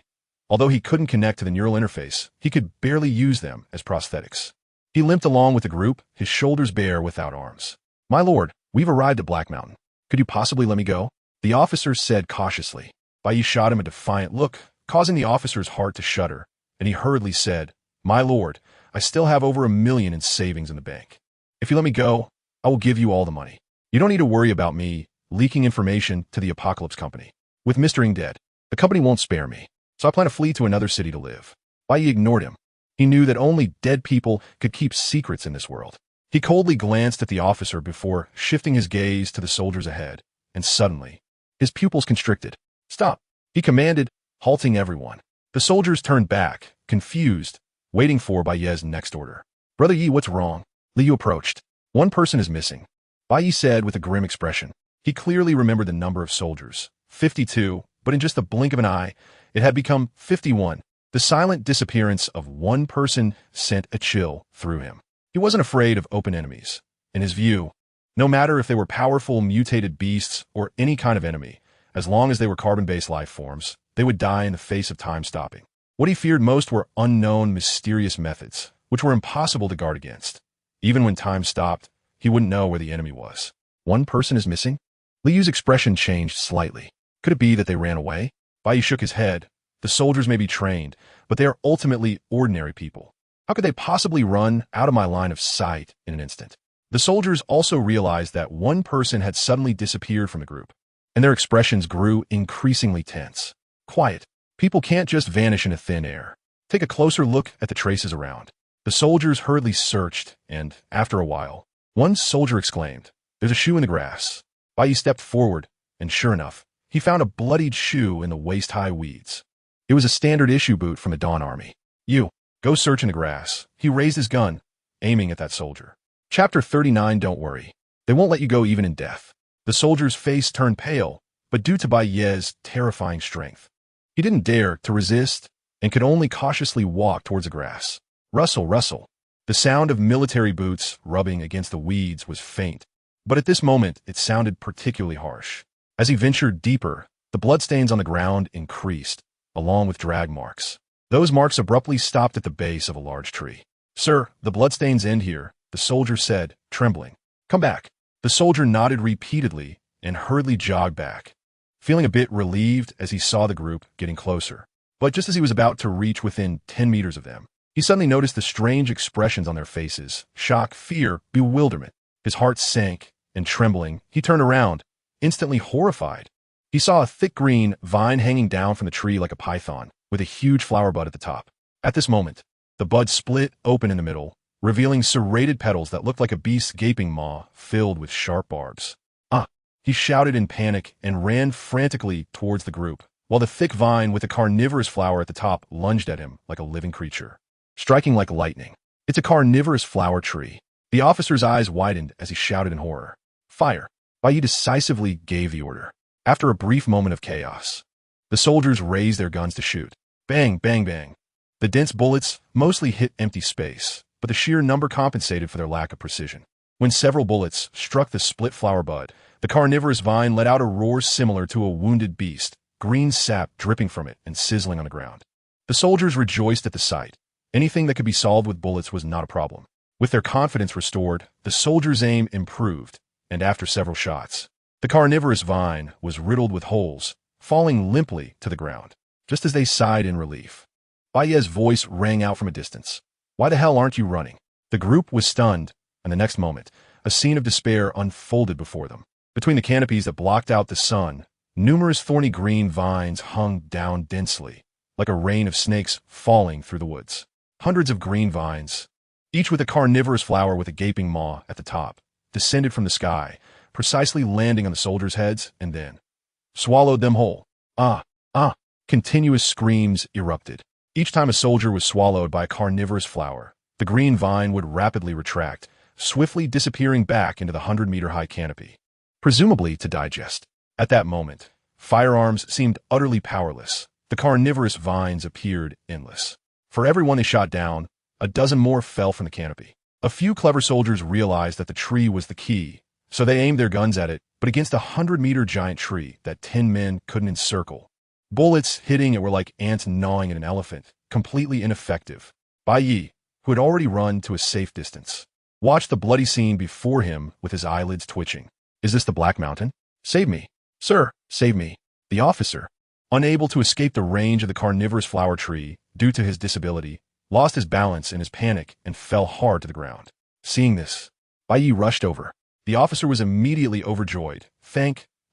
Although he couldn't connect to the neural interface, he could barely use them as prosthetics. He limped along with the group, his shoulders bare without arms. My lord, we've arrived at Black Mountain. Could you possibly let me go? The officer said cautiously. Bai Ye shot him a defiant look, causing the officer's heart to shudder, and he hurriedly said, My lord, I still have over 1 million in savings in the bank. If you let me go, I will give you all the money. You don't need to worry about me leaking information to the Apocalypse Company. With Mr. Ing dead, the company won't spare me. so I plan to flee to another city to live. Bai Ye ignored him. He knew that only dead people could keep secrets in this world. He coldly glanced at the officer before shifting his gaze to the soldiers ahead, and suddenly, his pupils constricted. Stop, he commanded, halting everyone. The soldiers turned back, confused, waiting for Bai Ye's next order. Brother Yi, what's wrong? Liu approached. One person is missing, Bai Ye said with a grim expression. He clearly remembered the number of soldiers, 52, but in just the blink of an eye, it had become 51. The silent disappearance of one person sent a chill through him. He wasn't afraid of open enemies. In his view, no matter if they were powerful mutated beasts or any kind of enemy, as long as they were carbon-based life forms, they would die in the face of time stopping. What he feared most were unknown, mysterious methods, which were impossible to guard against. Even when time stopped, he wouldn't know where the enemy was. One person is missing? Liu's expression changed slightly. Could it be that they ran away? Bai Ye shook his head. The soldiers may be trained, but they are ultimately ordinary people. How could they possibly run out of my line of sight in an instant? The soldiers also realized that one person had suddenly disappeared from the group, and their expressions grew increasingly tense. Quiet. People can't just vanish into thin air. Take a closer look at the traces around. The soldiers hurriedly searched, and, after a while, one soldier exclaimed, "There's a shoe in the grass." Bai Ye stepped forward, and sure enough, he found a bloodied shoe in the waist-high weeds. It was a standard issue boot from the Dawn Army. "You, go search in the grass." He raised his gun, aiming at that soldier. Chapter 39. Don't worry. They won't let you go even in death. The soldier's face turned pale, but due to Bai Ye's terrifying strength, he didn't dare to resist and could only cautiously walk towards the grass. Rustle, rustle. The sound of military boots rubbing against the weeds was faint, but at this moment it sounded particularly harsh. As he ventured deeper, the bloodstains on the ground increased, along with drag marks. Those marks abruptly stopped at the base of a large tree. "Sir, the bloodstains end here," the soldier said, trembling. "Come back." The soldier nodded repeatedly and hurriedly jogged back, feeling a bit relieved as he saw the group getting closer. But just as he was about to reach within 10 meters of them, he suddenly noticed the strange expressions on their faces: shock, fear, bewilderment. His heart sank, and trembling, he turned around, instantly horrified. He saw a thick green vine hanging down from the tree like a python, with a huge flower bud at the top. At this moment, the bud split open in the middle, revealing serrated petals that looked like a beast's gaping maw filled with sharp barbs. "Ah!" He shouted in panic and ran frantically towards the group, while the thick vine with the carnivorous flower at the top lunged at him like a living creature, striking like lightning. "It's a carnivorous flower tree." The officer's eyes widened as he shouted in horror. "Fire!" Bai Ye decisively gave the order. After a brief moment of chaos, the soldiers raised their guns to shoot. Bang, bang, bang. The dense bullets mostly hit empty space, but the sheer number compensated for their lack of precision. When several bullets struck the split flower bud, the carnivorous vine let out a roar similar to a wounded beast, green sap dripping from it and sizzling on the ground. The soldiers rejoiced at the sight. Anything that could be solved with bullets was not a problem. With their confidence restored, the soldiers' aim improved, and after several shots, the carnivorous vine was riddled with holes, falling limply to the ground. Just as they sighed in relief, Bai Ye's voice rang out from a distance. "Why the hell aren't you running?" The group was stunned, and the next moment, a scene of despair unfolded before them. Between the canopies that blocked out the sun, numerous thorny green vines hung down densely, like a rain of snakes falling through the woods. Hundreds of green vines, each with a carnivorous flower with a gaping maw at the top, descended from the sky, precisely landing on the soldiers' heads, and then swallowed them whole. "Ah! Ah!" Continuous screams erupted. Each time a soldier was swallowed by a carnivorous flower, the green vine would rapidly retract, swiftly disappearing back into the 100-meter-high canopy, presumably to digest. At that moment, firearms seemed utterly powerless. The carnivorous vines appeared endless. For every one they shot down, a dozen more fell from the canopy. A few clever soldiers realized that the tree was the key, so they aimed their guns at it, but against a 100-meter giant tree that 10 men couldn't encircle. Bullets hitting it were like ants gnawing at an elephant, completely ineffective. Bai Ye, who had already run to a safe distance, watched the bloody scene before him with his eyelids twitching. "Is this the Black Mountain? Save me. Sir, save me." The officer, unable to escape the range of the carnivorous flower tree due to his disability, lost his balance in his panic and fell hard to the ground. Seeing this, Bai Ye rushed over. The officer was immediately overjoyed.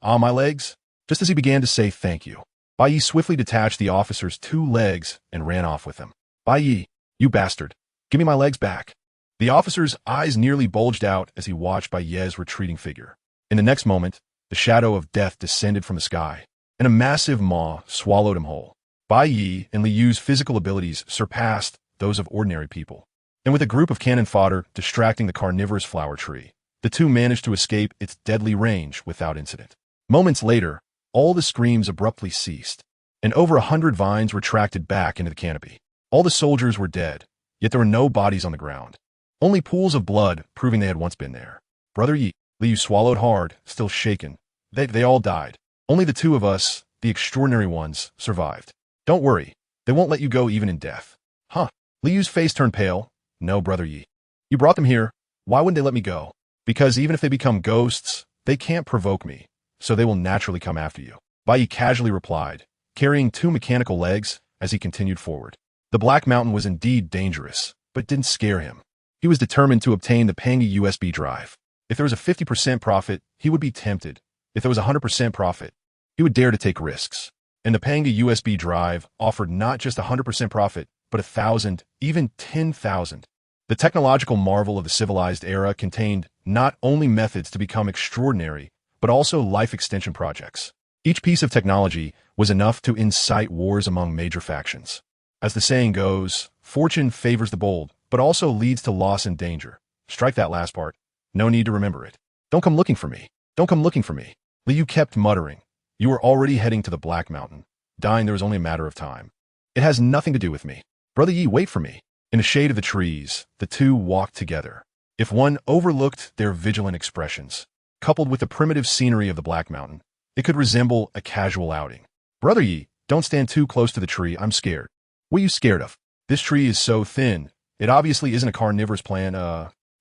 "My legs?" Just as he began to say thank you, Bai Ye swiftly detached the officer's 2 legs and ran off with them. Bai Ye, you bastard. Give me my legs back. The officer's eyes nearly bulged out as he watched Bai Ye's retreating figure. In the next moment, the shadow of death descended from the sky, and a massive maw swallowed him whole. Bai Ye and Li Yu's physical abilities surpassed those of ordinary people, and with a group of cannon fodder distracting the carnivorous flower tree, the two managed to escape its deadly range without incident. Moments later, all the screams abruptly ceased, and over 100 vines retracted back into the canopy. All the soldiers were dead, yet there were no bodies on the ground. Only pools of blood proving they had once been there. Brother Yi, Li Yu swallowed hard, still shaken. They all died. Only the 2 of us, the extraordinary ones, survived. Don't worry, they won't let you go even in death. Huh? Li Yu's face turned pale. No, Brother Yi. You brought them here. Why wouldn't they let me go? Because even if they become ghosts, they can't provoke me, so they will naturally come after you. Bai Ye casually replied, carrying 2 mechanical legs as he continued forward. The Black Mountain was indeed dangerous, but it didn't scare him. He was determined to obtain the Pangi USB drive. If there was a 50% profit, he would be tempted. If there was a 100% profit, he would dare to take risks. And the Pangi USB drive offered not just a 100% profit, but 1,000, even 10,000. The technological marvel of the civilized era contained not only methods to become extraordinary, but also life extension projects. Each piece of technology was enough to incite wars among major factions. As the saying goes, fortune favors the bold, but also leads to loss and danger. Strike that last part. No need to remember it. Don't come looking for me. Don't come looking for me. Li Yu kept muttering. You were already heading to the Black Mountain. Dying there was only a matter of time. It has nothing to do with me. Brother Yi, wait for me. In the shade of the trees, the 2 walked together. If one overlooked their vigilant expressions, coupled with the primitive scenery of the Black Mountain, it could resemble a casual outing. Brother Yi, don't stand too close to the tree. I'm scared. What are you scared of? This tree is so thin. It obviously isn't a carnivorous plant.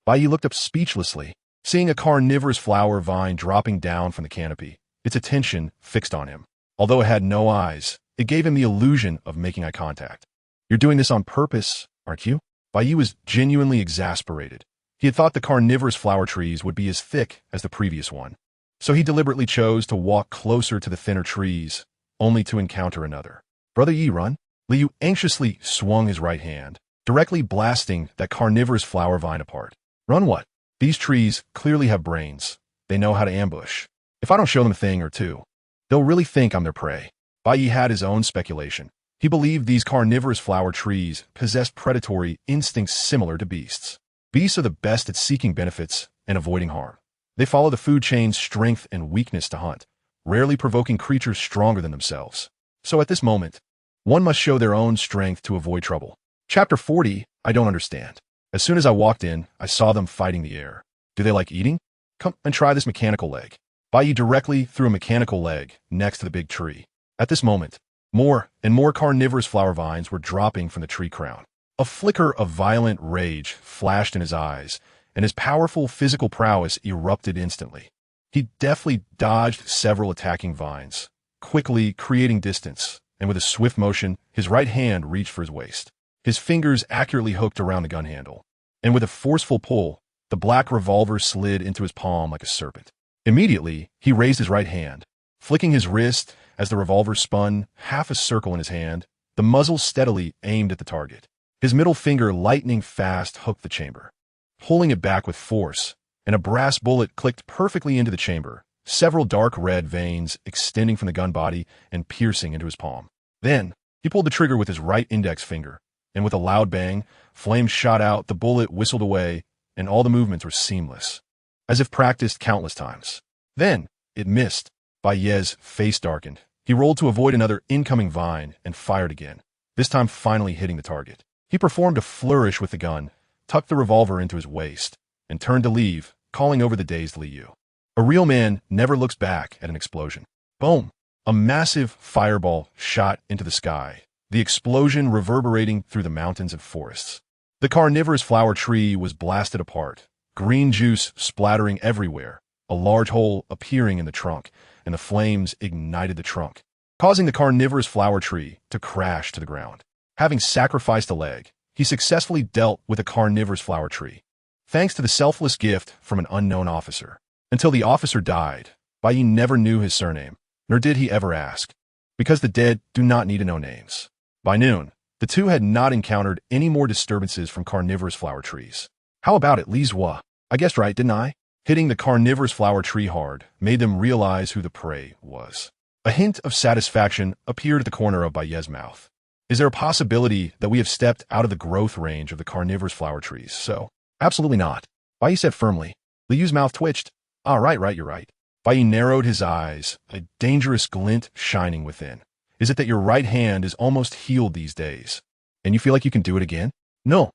Bai Ye looked up speechlessly, seeing a carnivorous flower vine dropping down from the canopy, its attention fixed on him. Although it had no eyes, it gave him the illusion of making eye contact. You're doing this on purpose, aren't you? Bai Ye was genuinely exasperated. He had thought the carnivorous flower trees would be as thick as the previous one. So he deliberately chose to walk closer to the thinner trees, only to encounter another. Brother Yi, run. Li Yu anxiously swung his right hand, directly blasting that carnivorous flower vine apart. Run what? These trees clearly have brains. They know how to ambush. If I don't show them a thing or two, they'll really think I'm their prey. Bai Ye had his own speculation. He believed these carnivorous flower trees possessed predatory instincts similar to beasts. Beasts are the best at seeking benefits and avoiding harm. They follow the food chain's strength and weakness to hunt, rarely provoking creatures stronger than themselves. So at this moment, one must show their own strength to avoid trouble. Chapter 40, I don't understand. As soon as I walked in, I saw them fighting the air. Do they like eating? Come and try this mechanical leg. Bai Ye directly threw a mechanical leg next to the big tree. At this moment, more and more carnivorous flower vines were dropping from the tree crown. A flicker of violent rage flashed in his eyes, and his powerful physical prowess erupted instantly. He deftly dodged several attacking vines, quickly creating distance, and with a swift motion, his right hand reached for his waist. His fingers accurately hooked around the gun handle, and with a forceful pull, the black revolver slid into his palm like a serpent. Immediately, he raised his right hand, flicking his wrist as the revolver spun half a circle in his hand, the muzzle steadily aimed at the target. His middle finger lightning fast hooked the chamber, pulling it back with force, and a brass bullet clicked perfectly into the chamber, several dark red veins extending from the gun body and piercing into his palm. Then, he pulled the trigger with his right index finger, and with a loud bang, flames shot out, the bullet whistled away, and all the movements were seamless, as if practiced countless times. Then, it missed. Bai Ye's face darkened. He rolled to avoid another incoming vine and fired again, this time finally hitting the target. He performed a flourish with the gun, tucked the revolver into his waist, and turned to leave, calling over the dazed Li Yu. A real man never looks back at an explosion. Boom! A massive fireball shot into the sky, the explosion reverberating through the mountains and forests. The carnivorous flower tree was blasted apart, green juice splattering everywhere, a large hole appearing in the trunk, and the flames ignited the trunk, causing the carnivorous flower tree to crash to the ground. Having sacrificed a leg, he successfully dealt with a carnivorous flower tree, thanks to the selfless gift from an unknown officer. Until the officer died, Bai Ye never knew his surname, nor did he ever ask. because the dead do not need to know names. By noon, the two had not encountered any more disturbances from carnivorous flower trees. How about it, Li Zhua? I guessed right, didn't I? Hitting the carnivorous flower tree hard made them realize who the prey was. A hint of satisfaction appeared at the corner of Bai Ye's mouth. Is there a possibility that we have stepped out of the growth range of the carnivorous flower trees? So, absolutely not. Bai Ye said firmly. Li Yu's mouth twitched. Ah, right, you're right. Bai Ye narrowed his eyes, a dangerous glint shining within. Is it that your right hand is almost healed these days, and you feel like you can do it again? No,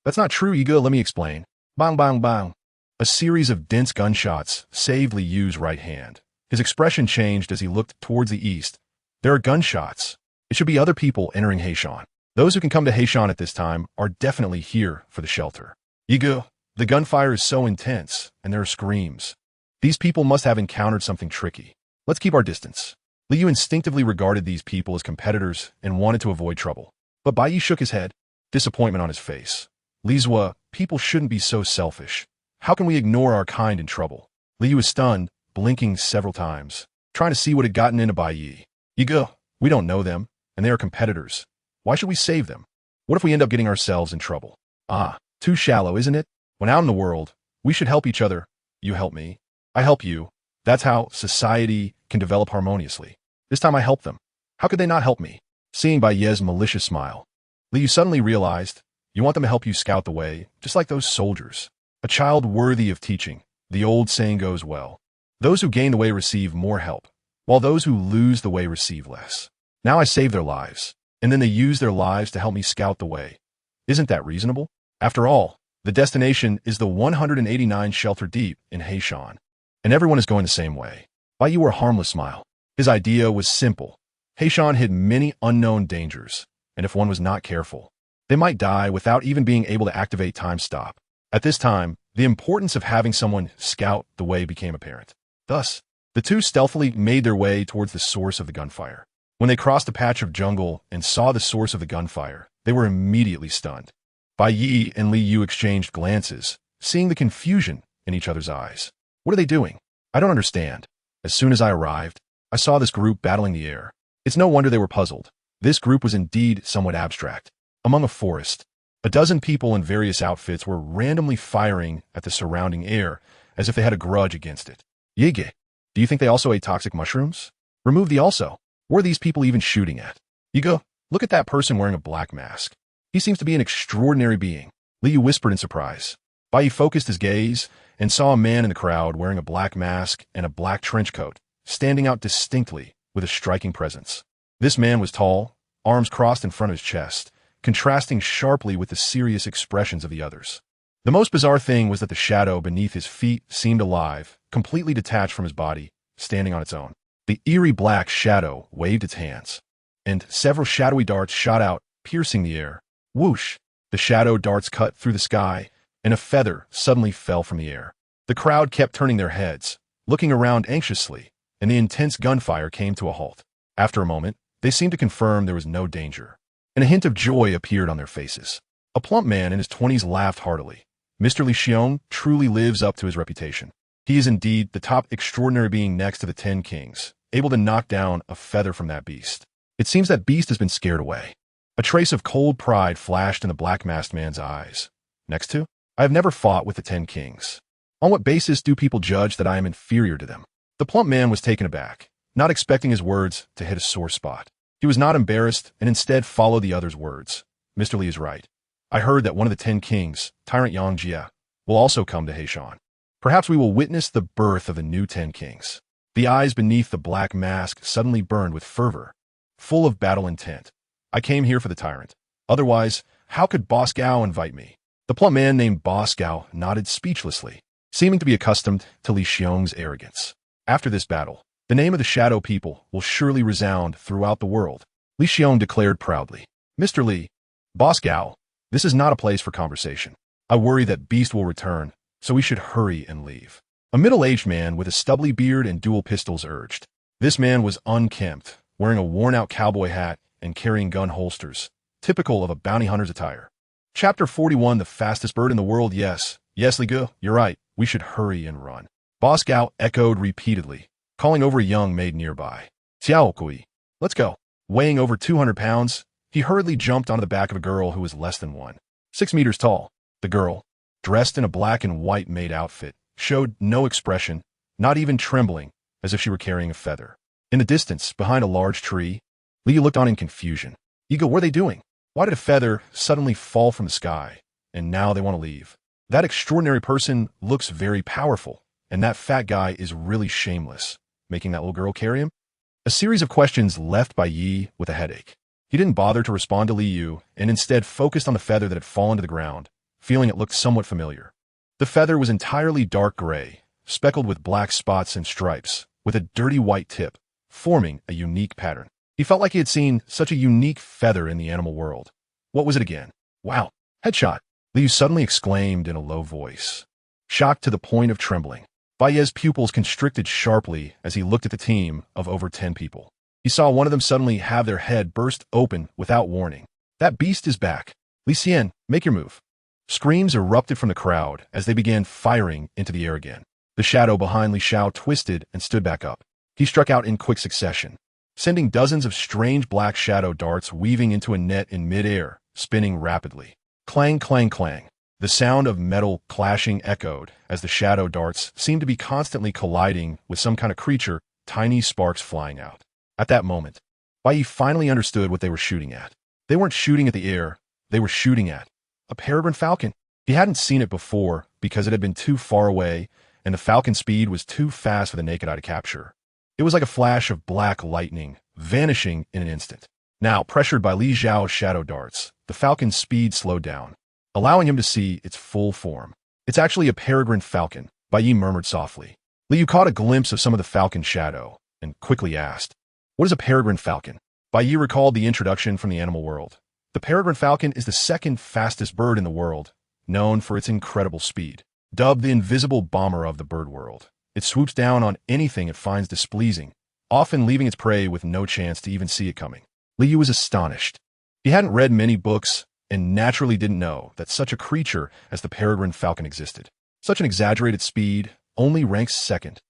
that's not true, Yiga. Let me explain. Bang, bang, bang. A series of dense gunshots saved Li Yu's right hand. His expression changed as he looked towards the east. There are gunshots. It should be other people entering Heishan. Those who can come to Heishan at this time are definitely here for the shelter. Yiga, the gunfire is so intense, and there are screams. These people must have encountered something tricky. Let's keep our distance. Li Yu instinctively regarded these people as competitors and wanted to avoid trouble. But Bai Ye shook his head, disappointment on his face. Li Zhua, people shouldn't be so selfish. How can we ignore our kind in trouble? Li Yu was stunned, blinking several times, trying to see what had gotten into Bai Ye. Yiga, we don't know them, and they are competitors. Why should we save them? What if we end up getting ourselves in trouble? Ah, too shallow, isn't it? When out in the world, we should help each other. You help me. I help you. That's how society can develop harmoniously. This time I help them. How could they not help me? Seeing Bai Ye's malicious smile, Li Yu suddenly realized, you want them to help you scout the way, just like those soldiers. A child worthy of teaching. The old saying goes well. Those who gain the way receive more help, while those who lose the way receive less. Now I save their lives, and then they use their lives to help me scout the way. Isn't that reasonable? After all, the destination is the 189 shelter deep in Heishan, and everyone is going the same way. Bai Ye wore a harmless smile. His idea was simple. Heishan hid many unknown dangers, and if one was not careful, they might die without even being able to activate time stop. At this time, the importance of having someone scout the way became apparent. Thus, the two stealthily made their way towards the source of the gunfire. When they crossed a patch of jungle and saw the source of the gunfire, they were immediately stunned. Bai Ye and Li Yu exchanged glances, seeing the confusion in each other's eyes. What are they doing? I don't understand. As soon as I arrived, I saw this group battling the air. It's no wonder they were puzzled. This group was indeed somewhat abstract. Among a forest, a dozen people in various outfits were randomly firing at the surrounding air as if they had a grudge against it. Yige, do you think they also ate toxic mushrooms? Remove the also. What are these people even shooting at? Yiga, look at that person wearing a black mask. He seems to be an extraordinary being. Li Yu whispered in surprise. Bai Ye focused his gaze and saw a man in the crowd wearing a black mask and a black trench coat, standing out distinctly with a striking presence. This man was tall, arms crossed in front of his chest, contrasting sharply with the serious expressions of the others. The most bizarre thing was that the shadow beneath his feet seemed alive, completely detached from his body, standing on its own. The eerie black shadow waved its hands, and several shadowy darts shot out, piercing the air. Whoosh! The shadow darts cut through the sky, and a feather suddenly fell from the air. The crowd kept turning their heads, looking around anxiously, and the intense gunfire came to a halt. After a moment, they seemed to confirm there was no danger, and a hint of joy appeared on their faces. A plump man in his 20s laughed heartily. Mr. Li Xiong truly lives up to his reputation. He is indeed the top extraordinary being next to the 10 kings, able to knock down a feather from that beast. It seems that beast has been scared away. A trace of cold pride flashed in the black-masked man's eyes. Next to, I have never fought with the 10 kings. On what basis do people judge that I am inferior to them? The plump man was taken aback, not expecting his words to hit a sore spot. He was not embarrassed and instead followed the other's words. Mr. Li is right. I heard that one of the 10 kings, Tyrant Yangjia, will also come to Heishan. Perhaps we will witness the birth of the new 10 kings. The eyes beneath the black mask suddenly burned with fervor, full of battle intent. I came here for the tyrant. Otherwise, how could Boss Gao invite me? The plump man named Boss Gao nodded speechlessly, seeming to be accustomed to Li Xiong's arrogance. After this battle, the name of the Shadow People will surely resound throughout the world, Li Xiong declared proudly. Mr. Li, Boss Gao, this is not a place for conversation. I worry that Beast will return, so we should hurry and leave. A middle-aged man with a stubbly beard and dual pistols urged. This man was unkempt, wearing a worn-out cowboy hat and carrying gun holsters, typical of a bounty hunter's attire. Chapter 41, the fastest bird in the world. Yes, Li Gu, you're right. We should hurry and run. Boss Gao echoed repeatedly, calling over a young maid nearby. Xiao Kui, Let's go. Weighing over 200 pounds, he hurriedly jumped onto the back of a girl who was less than 6 meters tall. The girl, dressed in a black and white maid outfit, showed no expression, not even trembling, as if she were carrying a feather. In the distance, behind a large tree, Lee looked on in confusion. Ego, what are they doing? Why did a feather suddenly fall from the sky, and now they want to leave? That extraordinary person looks very powerful, and that fat guy is really shameless, making that little girl carry him? A series of questions left Bai Ye with a headache. He didn't bother to respond to Li Yu, and instead focused on the feather that had fallen to the ground, feeling it looked somewhat familiar. The feather was entirely dark gray, speckled with black spots and stripes, with a dirty white tip, forming a unique pattern. He felt like he had seen such a unique feather in the animal world. What was it again? Wow, headshot, Li Yu suddenly exclaimed in a low voice. Shocked to the point of trembling, Bai Ye's pupils constricted sharply as he looked at the team of over 10 people. He saw one of them suddenly have their head burst open without warning. That beast is back. Li Xian, make your move. Screams erupted from the crowd as they began firing into the air again. The shadow behind Li Xiao twisted and stood back up. He struck out in quick succession, sending dozens of strange black shadow darts weaving into a net in midair, spinning rapidly. Clang, clang, clang. The sound of metal clashing echoed as the shadow darts seemed to be constantly colliding with some kind of creature, tiny sparks flying out. At that moment, Bai Ye finally understood what they were shooting at. They weren't shooting at the air, they were shooting at a peregrine falcon. He hadn't seen it before because it had been too far away and the falcon's speed was too fast for the naked eye to capture. It was like a flash of black lightning, vanishing in an instant. Now, pressured by Li Xiao's shadow darts, the falcon's speed slowed down, allowing him to see its full form. It's actually a peregrine falcon, Bai Ye murmured softly. Li Yu caught a glimpse of some of the falcon's shadow and quickly asked, "What is a peregrine falcon?" Bai Ye recalled the introduction from the animal world. The peregrine falcon is the second fastest bird in the world, known for its incredible speed. Dubbed the invisible bomber of the bird world, it swoops down on anything it finds displeasing, often leaving its prey with no chance to even see it coming. Li Yu was astonished. He hadn't read many books and naturally didn't know that such a creature as the peregrine falcon existed. Such an exaggerated speed only ranks second.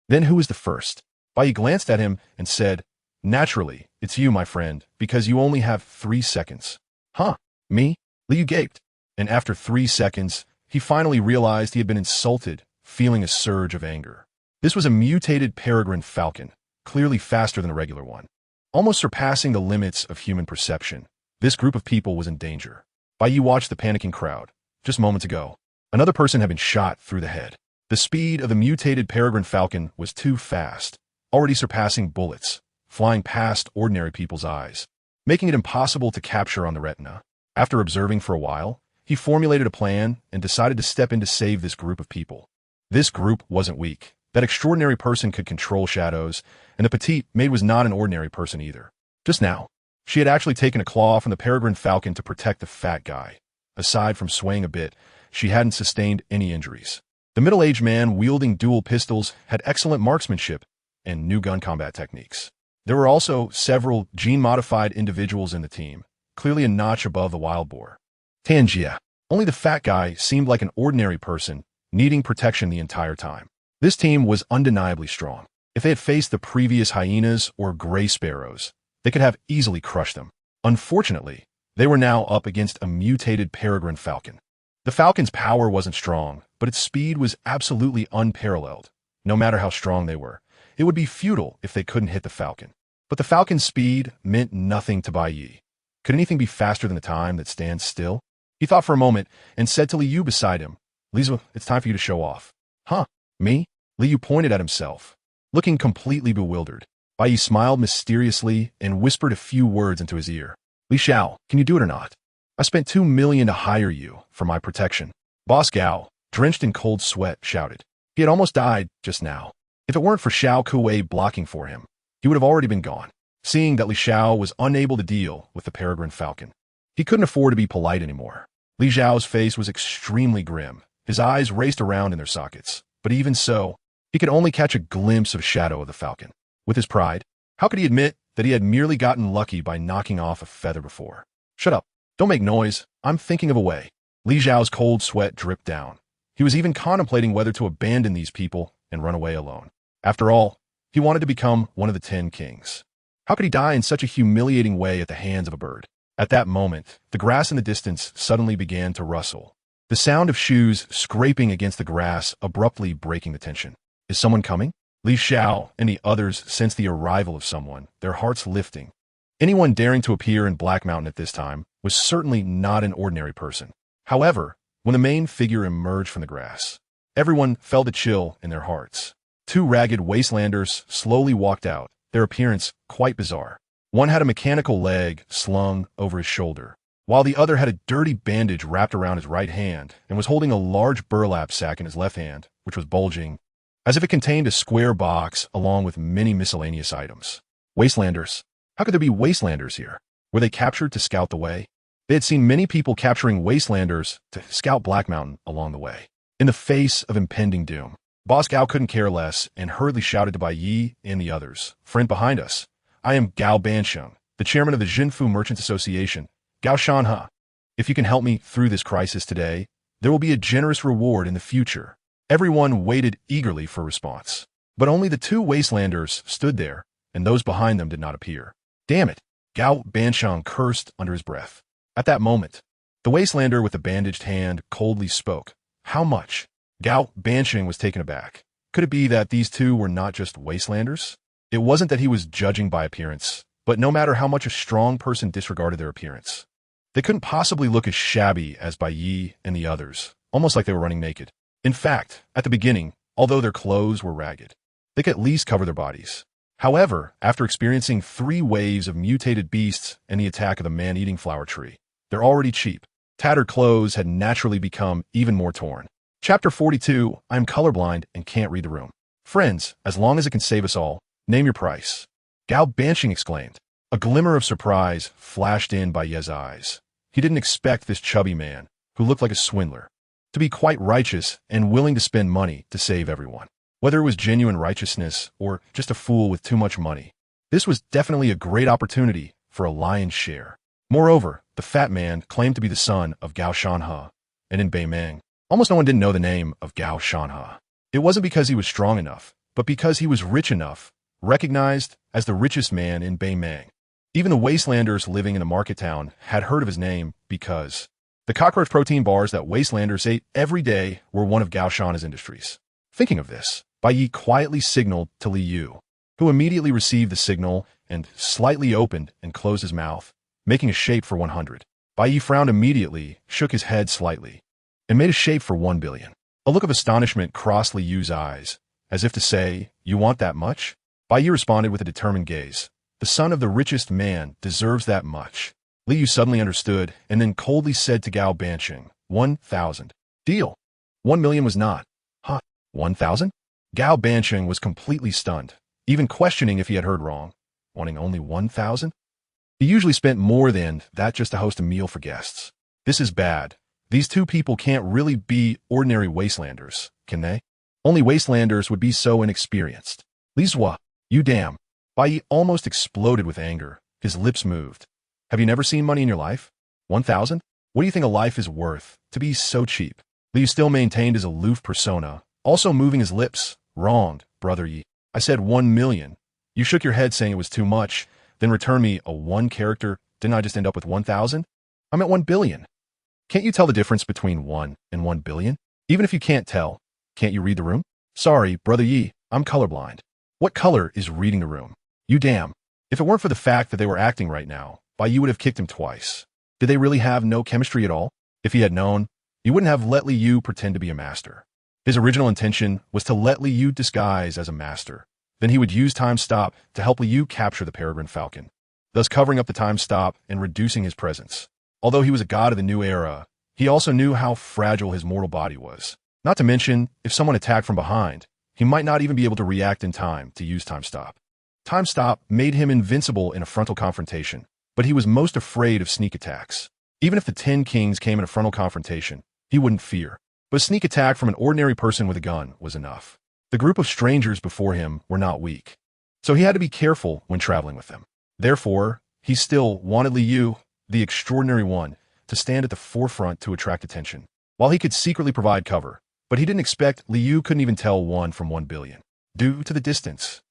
Then who is the first? Bai Ye glanced at him and said, "Naturally, it's you, my friend, because you only have 3 seconds." "Huh? Me?" Li Yu gaped, and after 3 seconds, he finally realized he had been insulted, feeling a surge of anger. This was a mutated peregrine falcon, clearly faster than a regular one. Almost surpassing the limits of human perception, this group of people was in danger. Bai Ye watched the panicking crowd. Just moments ago, another person had been shot through the head. The speed of the mutated peregrine falcon was too fast, already surpassing bullets, flying past ordinary people's eyes, making it impossible to capture on the retina. After observing for a while, he formulated a plan and decided to step in to save this group of people. This group wasn't weak. That extraordinary person could control shadows, and the petite maid was not an ordinary person either. Just now, she had actually taken a claw from the peregrine falcon to protect the fat guy. Aside from swaying a bit, she hadn't sustained any injuries. The middle-aged man wielding dual pistols had excellent marksmanship and new gun combat techniques. There were also several gene-modified individuals in the team, clearly a notch above the wild boar. Tanjia. Only the fat guy seemed like an ordinary person, needing protection the entire time. This team was undeniably strong. If they had faced the previous hyenas or gray sparrows, they could have easily crushed them. Unfortunately, they were now up against a mutated peregrine falcon. The falcon's power wasn't strong, but its speed was absolutely unparalleled. No matter how strong they were, it would be futile if they couldn't hit the falcon. But the falcon's speed meant nothing to Bai Ye. Could anything be faster than the time that stands still? He thought for a moment and said to Li Yu beside him, "Lisa, it's time for you to show off." "Huh? Me?" Li Yu pointed at himself, looking completely bewildered. Bai Ye smiled mysteriously and whispered a few words into his ear. "Li Xiao, can you do it or not? I spent 2 million to hire you for my protection." Boss Gao, drenched in cold sweat, shouted. He had almost died just now. If it weren't for Xiao Kuei blocking for him, he would have already been gone. Seeing that Li Xiao was unable to deal with the peregrine falcon, he couldn't afford to be polite anymore. Li Xiao's face was extremely grim. His eyes raced around in their sockets, but even so, he could only catch a glimpse of shadow of the falcon. With his pride, how could he admit that he had merely gotten lucky by knocking off a feather before? "Shut up. Don't make noise. I'm thinking of a way." Li Xiao's cold sweat dripped down. He was even contemplating whether to abandon these people and run away alone. After all, he wanted to become one of the 10 kings. How could he die in such a humiliating way at the hands of a bird? At that moment, the grass in the distance suddenly began to rustle. The sound of shoes scraping against the grass abruptly breaking the tension. Is someone coming? Li Xiao and the others sensed the arrival of someone, their hearts lifting. Anyone daring to appear in Black Mountain at this time was certainly not an ordinary person. However, when the main figure emerged from the grass, everyone felt a chill in their hearts. Two ragged wastelanders slowly walked out, their appearance quite bizarre. One had a mechanical leg slung over his shoulder, while the other had a dirty bandage wrapped around his right hand and was holding a large burlap sack in his left hand, which was bulging, as if it contained a square box along with many miscellaneous items. Wastelanders. How could there be wastelanders here? Were they captured to scout the way? They had seen many people capturing wastelanders to scout Black Mountain along the way. In the face of impending doom, Boss Gao couldn't care less and hurriedly shouted to Bai Ye and the others, "Friend behind us, I am Gao Bansheng, the chairman of the Jinfu Merchants Association, Gao Shanhe. If you can help me through this crisis today, there will be a generous reward in the future." Everyone waited eagerly for a response, but only the two wastelanders stood there, and those behind them did not appear. Damn it, Gao Bansheng cursed under his breath. At that moment, the wastelander with the bandaged hand coldly spoke. How much? Gao Bansheng was taken aback. Could it be that these two were not just wastelanders? It wasn't that he was judging by appearance, but no matter how much a strong person disregarded their appearance, they couldn't possibly look as shabby as Bai Ye and the others, almost like they were running naked. In fact, at the beginning, although their clothes were ragged, they could at least cover their bodies. However, after experiencing 3 waves of mutated beasts and the attack of the man-eating flower tree, they're already cheap. Tattered clothes had naturally become even more torn. Chapter 42, I'm colorblind and can't read the room. Friends, as long as it can save us all, name your price. Gao Bansheng exclaimed. A glimmer of surprise flashed in Bai Ye's eyes. He didn't expect this chubby man, who looked like a swindler, to be quite righteous and willing to spend money to save everyone. Whether it was genuine righteousness or just a fool with too much money, this was definitely a great opportunity for a lion's share. Moreover, the fat man claimed to be the son of Gao Shanhe, and in Beimeng, almost no one didn't know the name of Gao Shanhe. It wasn't because he was strong enough, but because he was rich enough, recognized as the richest man in Beimeng. Even the wastelanders living in the market town had heard of his name because the cockroach protein bars that wastelanders ate every day were one of Gao Shanhe's industries. Thinking of this, Bai Ye quietly signaled to Li Yu, who immediately received the signal and slightly opened and closed his mouth, making a shape for 100. Bai Ye frowned immediately, shook his head slightly, and made a shape for 1 billion. A look of astonishment crossed Li Yu's eyes, as if to say, "You want that much?" Bai Ye responded with a determined gaze. The son of the richest man deserves that much. Li Yu suddenly understood, and then coldly said to Gao Bansheng, 1,000. Deal. 1 million was not. Huh? 1,000? Gao Bansheng was completely stunned, even questioning if he had heard wrong. Wanting only 1,000? He usually spent more than that just to host a meal for guests. This is bad. These two people can't really be ordinary wastelanders, can they? Only wastelanders would be so inexperienced. Li Zhua, you damn. Bai Ye almost exploded with anger. His lips moved. Have you never seen money in your life? 1,000? What do you think a life is worth, to be so cheap? Li Yu still maintained his aloof persona, also moving his lips. Wronged, brother Yi. I said 1 million. You shook your head saying it was too much, then returned me a 1 character. Didn't I just end up with 1,000? I'm at 1 billion. Can't you tell the difference between 1 and 1 billion? Even if you can't tell, can't you read the room? Sorry, brother Yi, I'm colorblind. What color is reading the room? You damn. If it weren't for the fact that they were acting right now, Bai Ye would have kicked him twice. Did they really have no chemistry at all? If he had known, he wouldn't have let Li Yu pretend to be a master. His original intention was to let Li Yu disguise as a master. Then he would use time stop to help Li Yu capture the peregrine falcon, thus covering up the time stop and reducing his presence. Although he was a god of the new era, he also knew how fragile his mortal body was. Not to mention, if someone attacked from behind, he might not even be able to react in time to use time stop. Time stop made him invincible in a frontal confrontation, but he was most afraid of sneak attacks. Even if the 10 kings came in a frontal confrontation, he wouldn't fear. But a sneak attack from an ordinary person with a gun was enough. The group of strangers before him were not weak, so he had to be careful when traveling with them. Therefore, he still wanted Li Yu, the extraordinary one, to stand at the forefront to attract attention, while he could secretly provide cover. But he didn't expect Li Yu couldn't even tell 1 from 1 billion. Due to the distance,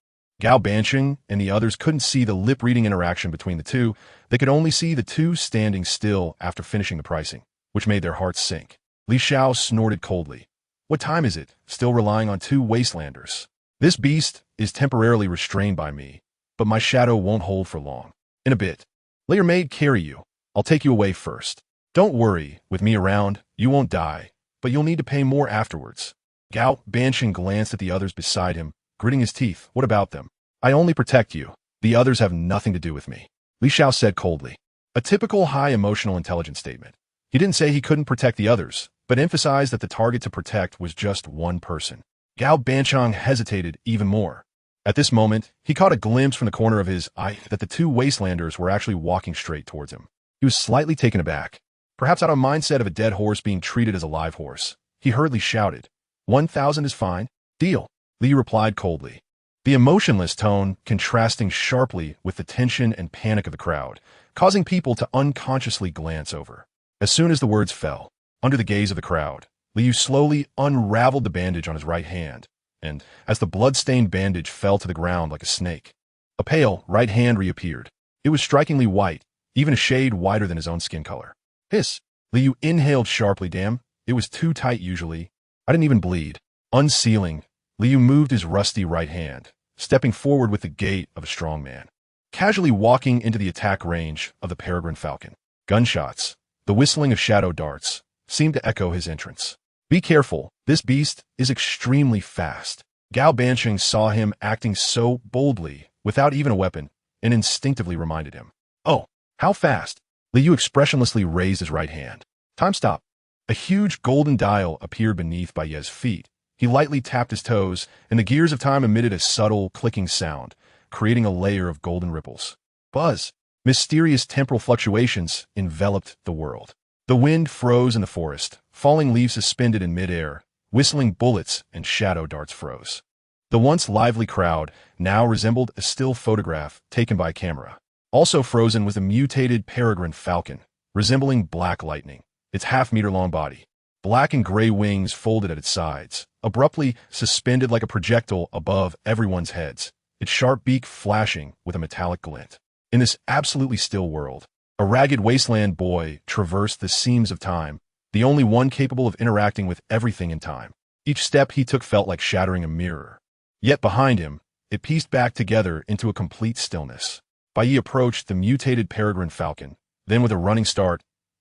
Gao Bansheng and the others couldn't see the lip-reading interaction between the two. They could only see the two standing still after finishing the pricing, which made their hearts sink. Li Xiao snorted coldly. What time is it? Still relying on two wastelanders. This beast is temporarily restrained by me, but my shadow won't hold for long. In a bit. Let your maid carry you. I'll take you away first. Don't worry, with me around, you won't die, but you'll need to pay more afterwards. Gao Bansheng glanced at the others beside him, gritting his teeth. What about them? I only protect you. The others have nothing to do with me. Li Xiao said coldly. A typical high emotional intelligence statement. He didn't say he couldn't protect the others, but emphasized that the target to protect was just one person. Gao Bansheng hesitated even more. At this moment, he caught a glimpse from the corner of his eye that the two wastelanders were actually walking straight towards him. He was slightly taken aback. Perhaps out of a mindset of a dead horse being treated as a live horse. He hurriedly shouted, 1,000 is fine. Deal. Li replied coldly. The emotionless tone contrasting sharply with the tension and panic of the crowd, causing people to unconsciously glance over. As soon as the words fell, under the gaze of the crowd, Liu slowly unraveled the bandage on his right hand, and, as the blood-stained bandage fell to the ground like a snake, a pale right hand reappeared. It was strikingly white, even a shade whiter than his own skin color. Hiss! Liu inhaled sharply. Damn, it was too tight usually. I didn't even bleed. Unsealing, Liu moved his rusty right hand, stepping forward with the gait of a strong man, casually walking into the attack range of the peregrine falcon. Gunshots, the whistling of shadow darts, seemed to echo his entrance. Be careful, this beast is extremely fast. Gao Bansheng saw him acting so boldly, without even a weapon, and instinctively reminded him. Oh, how fast? Liu expressionlessly raised his right hand. Time stop. A huge golden dial appeared beneath Bai Ye's feet. He lightly tapped his toes, and the gears of time emitted a subtle, clicking sound, creating a layer of golden ripples. Buzz! Mysterious temporal fluctuations enveloped the world. The wind froze in the forest, falling leaves suspended in midair, whistling bullets and shadow darts froze. The once lively crowd now resembled a still photograph taken by camera. Also frozen was the mutated peregrine falcon, resembling black lightning, its half-meter-long body. Black and gray wings folded at its sides, abruptly suspended like a projectile above everyone's heads, its sharp beak flashing with a metallic glint. In this absolutely still world, a ragged wasteland boy traversed the seams of time, the only one capable of interacting with everything in time. Each step he took felt like shattering a mirror. Yet behind him, it pieced back together into a complete stillness. Bai Ye approached the mutated peregrine falcon, then with a running start,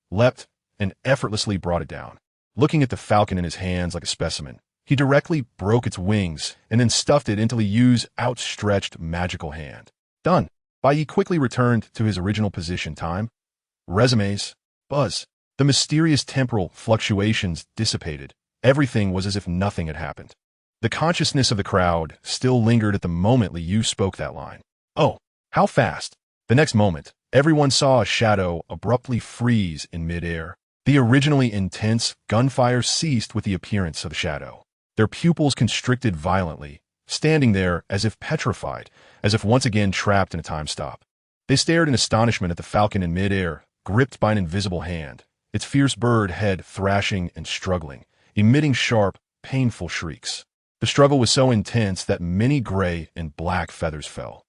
leapt and effortlessly brought it down. Looking at the falcon in his hands like a specimen, he directly broke its wings and then stuffed it into Liu's outstretched magical hand. Done. Bai Ye quickly returned to his original position. Time. Resumes. Buzz. The mysterious temporal fluctuations dissipated. Everything was as if nothing had happened. The consciousness of the crowd still lingered at the moment Liu spoke that line. Oh, how fast! The next moment, everyone saw a shadow abruptly freeze in midair. The originally intense gunfire ceased with the appearance of the shadow. Their pupils constricted violently, standing there as if petrified, as if once again trapped in a time stop. They stared in astonishment at the falcon in midair, gripped by an invisible hand, its fierce bird head thrashing and struggling, emitting sharp, painful shrieks. The struggle was so intense that many gray and black feathers fell.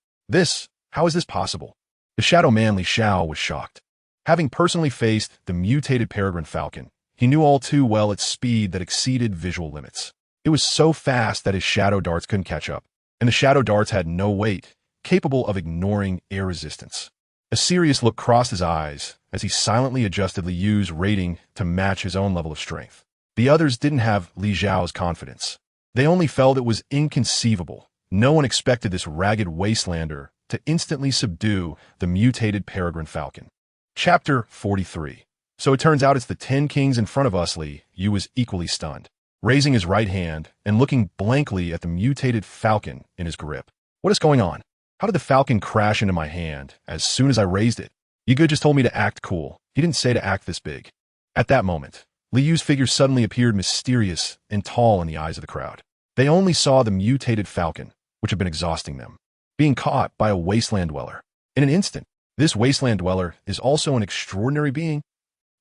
How is this possible? The shadow man Li Xiao was shocked. Having personally faced the mutated peregrine falcon, he knew all too well its speed that exceeded visual limits. It was so fast that his shadow darts couldn't catch up, and the shadow darts had no weight, capable of ignoring air resistance. A serious look crossed his eyes as he silently adjusted Liu's rating to match his own level of strength. The others didn't have Li Xiao's confidence. They only felt it was inconceivable. No one expected this ragged wastelander to instantly subdue the mutated peregrine falcon. Chapter 43. So it turns out it's the 10 kings in front of us. Liu was equally stunned, raising his right hand and looking blankly at the mutated falcon in his grip. What is going on? How did the falcon crash into my hand as soon as I raised it? Yigu just told me to act cool. He didn't say to act this big. At that moment, Liu's figure suddenly appeared mysterious and tall in the eyes of the crowd. They only saw the mutated falcon, which had been exhausting them, being caught by a wasteland dweller. In an instant, this wasteland dweller is also an extraordinary being.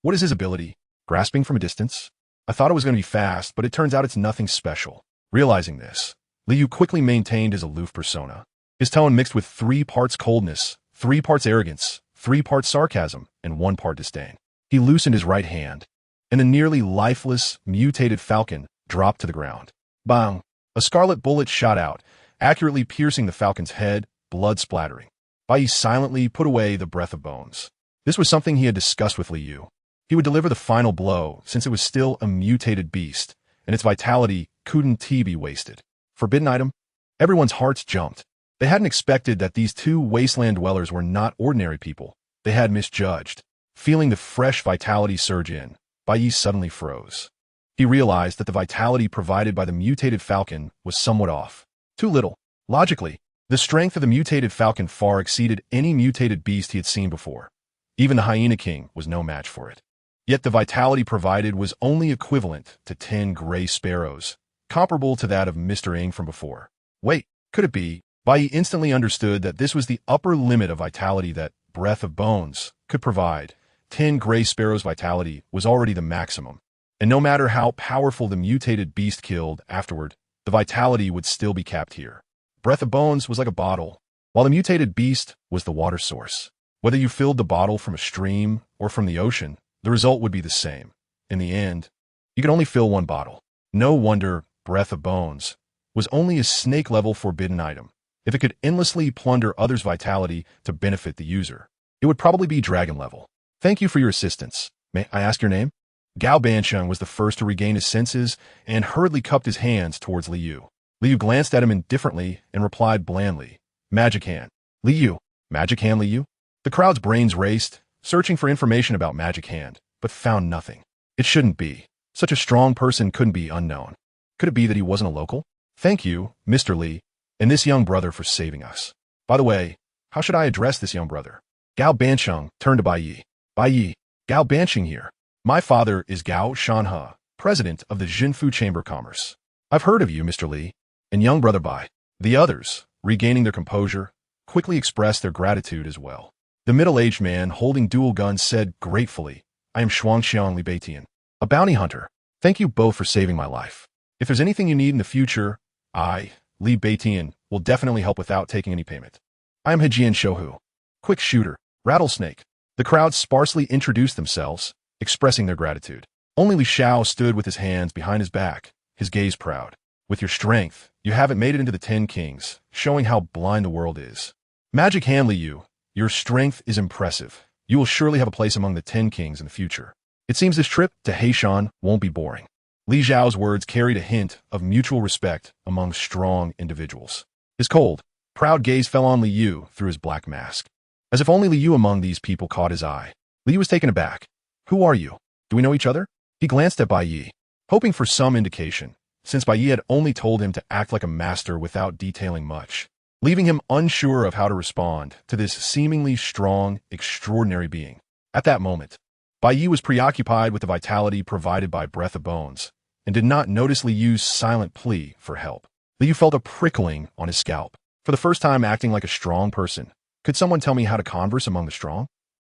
What is his ability? Grasping from a distance? I thought it was going to be fast, but it turns out it's nothing special. Realizing this, Liu quickly maintained his aloof persona. His tone mixed with 3 parts coldness, 3 parts arrogance, 3 parts sarcasm, and 1 part disdain. He loosened his right hand, and the nearly lifeless, mutated falcon dropped to the ground. Bang! A scarlet bullet shot out, accurately piercing the falcon's head, blood splattering. Bai Ye silently put away the breath of bones. This was something he had discussed with Li Yu. He would deliver the final blow, since it was still a mutated beast, and its vitality couldn't be wasted. Forbidden item? Everyone's hearts jumped. They hadn't expected that these 2 wasteland dwellers were not ordinary people. They had misjudged. Feeling the fresh vitality surge in, Bai Ye suddenly froze. He realized that the vitality provided by the mutated falcon was somewhat off. Too little. Logically, the strength of the mutated falcon far exceeded any mutated beast he had seen before. Even the Hyena King was no match for it. Yet the vitality provided was only equivalent to 10 gray sparrows, comparable to that of Mr. Ing from before. Wait, could it be? Bai Ye instantly understood that this was the upper limit of vitality that Breath of Bones could provide. 10 gray sparrows' vitality was already the maximum. And no matter how powerful the mutated beast killed afterward, the vitality would still be capped here. Breath of Bones was like a bottle, while the mutated beast was the water source. Whether you filled the bottle from a stream or from the ocean, the result would be the same. In the end, you could only fill 1 bottle. No wonder Breath of Bones was only a snake-level forbidden item. If it could endlessly plunder others' vitality to benefit the user, it would probably be dragon level. Thank you for your assistance. May I ask your name? Gao Bansheng was the first to regain his senses and hurriedly cupped his hands towards Li Yu. Li Yu glanced at him indifferently and replied blandly, Magic Hand. Li Yu. Magic Hand Li Yu? The crowd's brains raced, searching for information about Magic Hand, but found nothing. It shouldn't be. Such a strong person couldn't be unknown. Could it be that he wasn't a local? Thank you, Mr. Li, and this young brother for saving us. By the way, how should I address this young brother? Gao Bansheng turned to Bai Ye. Bai Ye, Gao Bansheng here. My father is Gao Shanhe, president of the Jinfu Chamber of Commerce. I've heard of you, Mr. Li, and young brother Bai. The others, regaining their composure, quickly expressed their gratitude as well. The middle-aged man holding dual guns said gratefully, I am Shuangxiang Li Beitian, a bounty hunter. Thank you both for saving my life. If there's anything you need in the future, I, Li Beitian, will definitely help without taking any payment. I am Hejian Shouhu, quick shooter, rattlesnake. The crowd sparsely introduced themselves, expressing their gratitude. Only Li Xiao stood with his hands behind his back, his gaze proud. With your strength, you haven't made it into the 10 Kings, showing how blind the world is. Magic Hand Li Yu, your strength is impressive. You will surely have a place among the 10 Kings in the future. It seems this trip to Heishan won't be boring. Li Xiao's words carried a hint of mutual respect among strong individuals. His cold, proud gaze fell on Li Yu through his black mask. As if only Li Yu among these people caught his eye. Li Yu was taken aback. Who are you? Do we know each other? He glanced at Bai Ye, hoping for some indication, since Bai Ye had only told him to act like a master without detailing much, leaving him unsure of how to respond to this seemingly strong, extraordinary being. At that moment, Bai Ye was preoccupied with the vitality provided by Breath of Bones, and did not notice Li Yu's silent plea for help. Li Yu felt a prickling on his scalp. For the first time acting like a strong person, could someone tell me how to converse among the strong?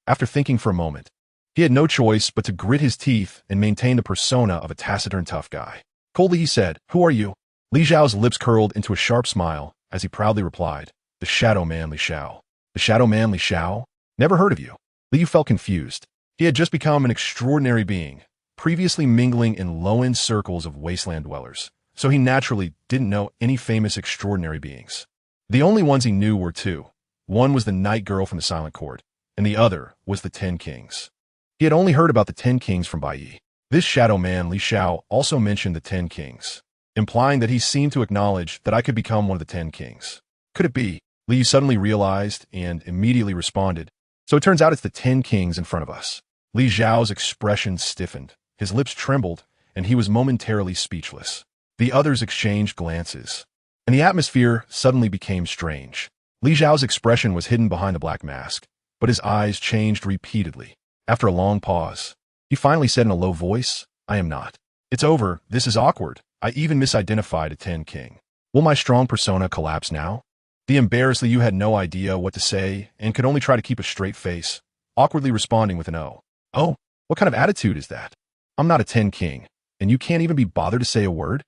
After thinking for a moment, he had no choice but to grit his teeth and maintain the persona of a taciturn tough guy. Coldly he said, Who are you? Li Xiao's lips curled into a sharp smile as he proudly replied, The Shadow Man Li Xiao. The Shadow Man Li Xiao? Never heard of you. Li Yu felt confused. He had just become an extraordinary being, previously mingling in low-end circles of wasteland dwellers, so he naturally didn't know any famous extraordinary beings. The only ones he knew were 2. One was the night girl from the Silent Court, and the other was the 10 Kings. He had only heard about the 10 Kings from Bai Ye. This shadow man Li Xiao also mentioned the 10 Kings, implying that he seemed to acknowledge that I could become one of the 10 Kings. Could it be? Li Yu suddenly realized and immediately responded, So it turns out it's the 10 Kings in front of us. Li Xiao's expression stiffened, his lips trembled, and he was momentarily speechless. The others exchanged glances, and the atmosphere suddenly became strange. Li Xiao's expression was hidden behind the black mask, but his eyes changed repeatedly. After a long pause, he finally said in a low voice, I am not. It's over, this is awkward. I even misidentified a 10 King. Will my strong persona collapse now? The embarrassed Li Yu had no idea what to say and could only try to keep a straight face, awkwardly responding with an O. Oh, what kind of attitude is that? I'm not a 10 King, and you can't even be bothered to say a word?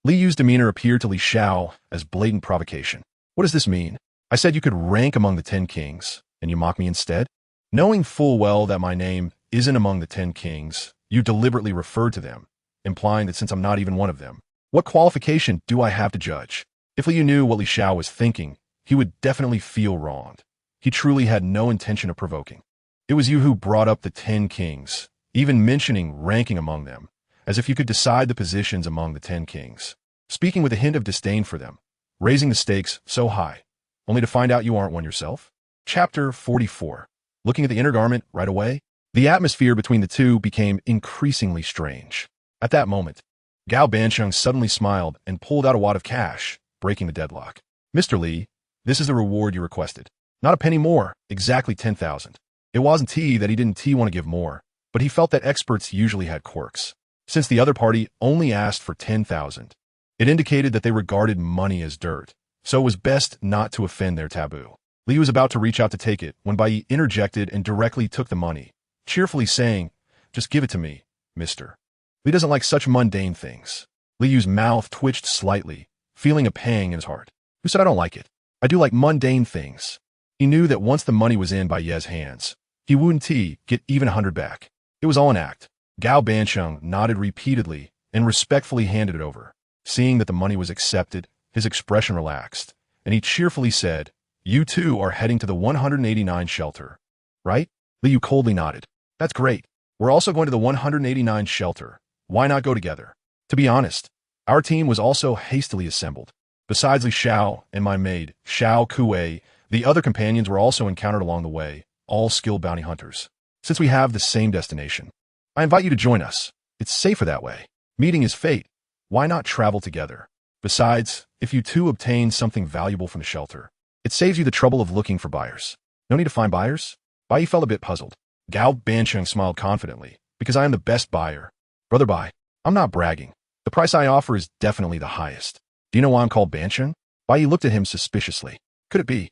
Li Yu's demeanor appeared to Li Xiao as blatant provocation. What does this mean? I said you could rank among the 10 kings, and you mock me instead? Knowing full well that my name isn't among the 10 kings, you deliberately referred to them, implying that since I'm not even one of them, what qualification do I have to judge? If Liu knew what Li Xiao was thinking, he would definitely feel wronged. He truly had no intention of provoking. It was you who brought up the 10 kings, even mentioning ranking among them, as if you could decide the positions among the 10 kings, speaking with a hint of disdain for them, raising the stakes so high, only to find out you aren't one yourself. Chapter 44. Looking at the inner garment right away, the atmosphere between the two became increasingly strange. At that moment, Gao Bansheng suddenly smiled and pulled out a wad of cash, breaking the deadlock. Mr. Li, this is the reward you requested. Not a penny more, exactly 10,000. It wasn't that he didn't want to give more, but he felt that experts usually had quirks. Since the other party only asked for 10,000, it indicated that they regarded money as dirt, so it was best not to offend their taboo. Li was about to reach out to take it when Bai Ye interjected and directly took the money, cheerfully saying, "Just give it to me, mister." Li doesn't like such mundane things. Liu's mouth twitched slightly, feeling a pang in his heart. Who said I don't like it? I do like mundane things. He knew that once the money was in Bai Ye's hands, he wouldn't get even 100 back. It was all an act. Gao Bansheng nodded repeatedly and respectfully handed it over. Seeing that the money was accepted, his expression relaxed, and he cheerfully said, "You two are heading to the 189 shelter, right?" Liu coldly nodded. "That's great. We're also going to the 189 shelter. Why not go together?" To be honest, our team was also hastily assembled. Besides Li Xiao and my maid, Xiao Kuei, the other companions were also encountered along the way, all skilled bounty hunters. Since we have the same destination, I invite you to join us. It's safer that way. Meeting is fate. Why not travel together? Besides, if you two obtain something valuable from the shelter, it saves you the trouble of looking for buyers. No need to find buyers? Bai Ye felt a bit puzzled. Gao Bansheng smiled confidently, because I am the best buyer. Brother Bai, I'm not bragging. The price I offer is definitely the highest. Do you know why I'm called Bansheng? Bai Ye looked at him suspiciously. Could it be?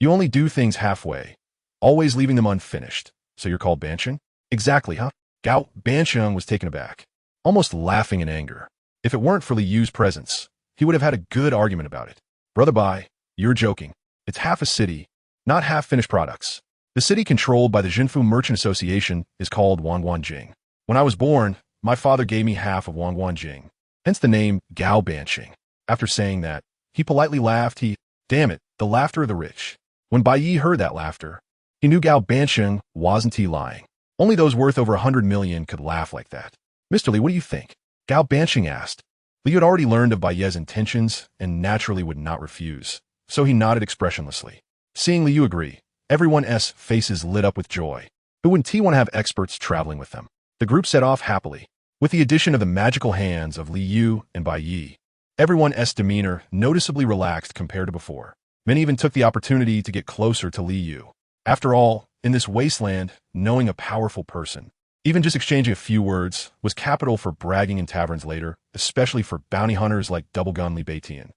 You only do things halfway, always leaving them unfinished. So you're called Bansheng? Exactly, huh? Gao Bansheng was taken aback, almost laughing in anger. If it weren't for Li Yu's presence, he would have had a good argument about it. Brother Bai, you're joking. It's half a city, not half-finished products. The city controlled by the Jinfu Merchant Association is called Wangguanjing. When I was born, my father gave me half of Wangguanjing, hence the name Gao Bansheng. After saying that, he politely laughed. Damn it, the laughter of the rich. When Bai Ye heard that laughter, he knew Gao Bansheng wasn't lying. Only those worth over 100 million could laugh like that. Mr. Li, what do you think? Gao Bansheng asked. Li had already learned of Bai Ye's intentions and naturally would not refuse, so he nodded expressionlessly. Seeing Li Yu agree, everyone's faces lit up with joy. Who wouldn't want to have experts traveling with them? The group set off happily. With the addition of the magical hands of Li Yu and Bai Ye, everyone's demeanor noticeably relaxed compared to before. Many even took the opportunity to get closer to Li Yu. After all, in this wasteland, knowing a powerful person, even just exchanging a few words, was capital for bragging in taverns later, especially for bounty hunters like Double Gun Li Beitian.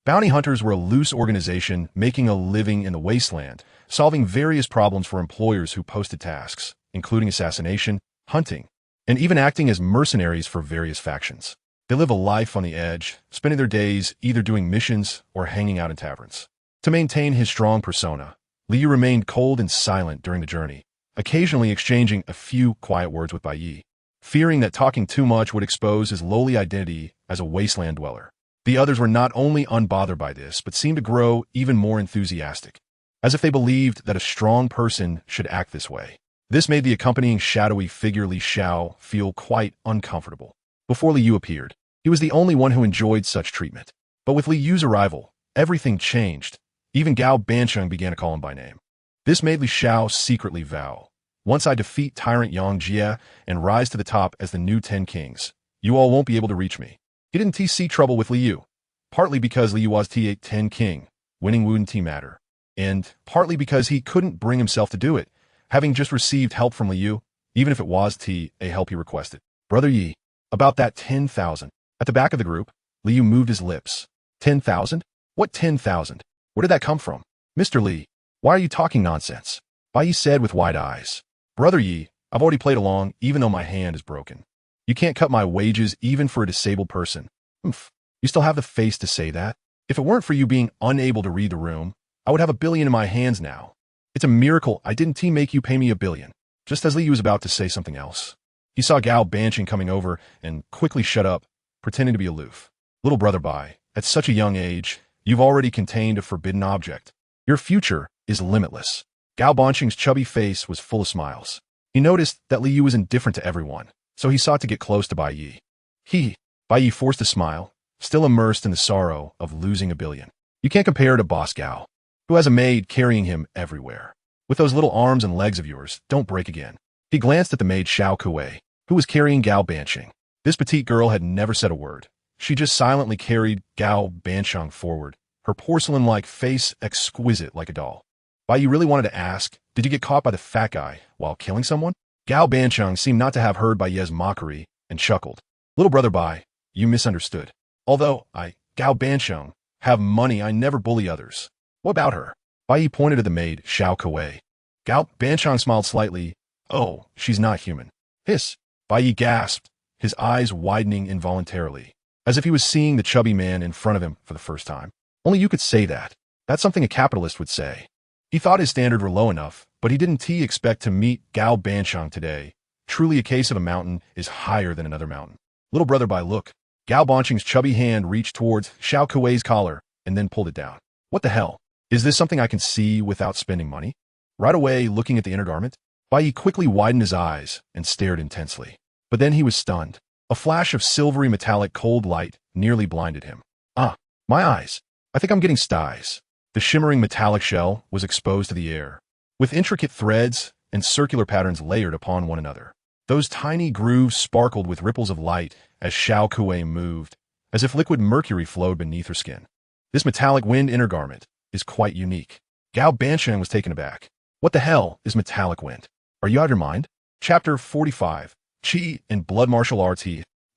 Bounty hunters were a loose organization making a living in the wasteland, solving various problems for employers who posted tasks, including assassination, hunting, and even acting as mercenaries for various factions. They live a life on the edge, spending their days either doing missions or hanging out in taverns. To maintain his strong persona, Li Yu remained cold and silent during the journey, occasionally exchanging a few quiet words with Bai Ye, fearing that talking too much would expose his lowly identity as a wasteland dweller. The others were not only unbothered by this, but seemed to grow even more enthusiastic, as if they believed that a strong person should act this way. This made the accompanying shadowy figure Li Xiao feel quite uncomfortable. Before Li Yu appeared, he was the only one who enjoyed such treatment. But with Li Yu's arrival, everything changed. Even Gao Bansheng began to call him by name. This made Li Xiao secretly vow, once I defeat Tyrant Yang Jie and rise to the top as the new 10 kings, you all won't be able to reach me. He didn't see trouble with Li Yu, partly because Li Yu was T8 10 king, winning wouldn't matter, and partly because he couldn't bring himself to do it, having just received help from Li Yu, even if it was a help he requested. Brother Yi, about that 10,000. At the back of the group, Li Yu moved his lips. 10,000? What 10,000? Where did that come from? Mr. Li, why are you talking nonsense? Bai Ye said with wide eyes. Brother Yi, I've already played along even though my hand is broken. You can't cut my wages even for a disabled person. Oof. You still have the face to say that? If it weren't for you being unable to read the room, I would have 1 billion in my hands now. It's a miracle I didn't make you pay me 1 billion. Just as Li was about to say something else, he saw Gao Banshing coming over and quickly shut up, pretending to be aloof. Little brother Bai, at such a young age, you've already contained a forbidden object. Your future is limitless. Gao Banshing's chubby face was full of smiles. He noticed that Li was indifferent to everyone, so he sought to get close to Bai Ye. Bai Ye forced a smile, still immersed in the sorrow of losing 1 billion. You can't compare to Boss Gao, who has a maid carrying him everywhere. With those little arms and legs of yours, don't break again. He glanced at the maid Xiao Kuei, who was carrying Gao Banshing. This petite girl had never said a word. She just silently carried Gao Banshang forward, her porcelain-like face exquisite like a doll. Bai Ye really wanted to ask, did you get caught by the fat guy while killing someone? Gao Banshang seemed not to have heard Bai Ye's mockery and chuckled. Little brother Bai, you misunderstood. Although I, Gao Banshang, have money, I never bully others. What about her? Bai Ye pointed at the maid Xiao Kuei. Gao Banshang smiled slightly. Oh, she's not human. Hiss. Bai Ye gasped, his eyes widening involuntarily, as if he was seeing the chubby man in front of him for the first time. Only you could say that. That's something a capitalist would say. He thought his standards were low enough, but he didn't expect to meet Gao Banshang today. Truly a case of a mountain is higher than another mountain. Little brother Bai, look. Gao Banshing's chubby hand reached towards Xiao Kuei's collar and then pulled it down. What the hell? Is this something I can see without spending money? Right away, looking at the undergarment, Bai Ye quickly widened his eyes and stared intensely. But then he was stunned. A flash of silvery metallic cold light nearly blinded him. Ah, my eyes. I think I'm getting styes. The shimmering metallic shell was exposed to the air, with intricate threads and circular patterns layered upon one another. Those tiny grooves sparkled with ripples of light as Xiao Kuei moved, as if liquid mercury flowed beneath her skin. This metallic wind undergarment is quite unique. Gao Banshang was taken aback. What the hell is metallic wind? Are you out of your mind? Chapter 45. Qi and Blood Martial Arts.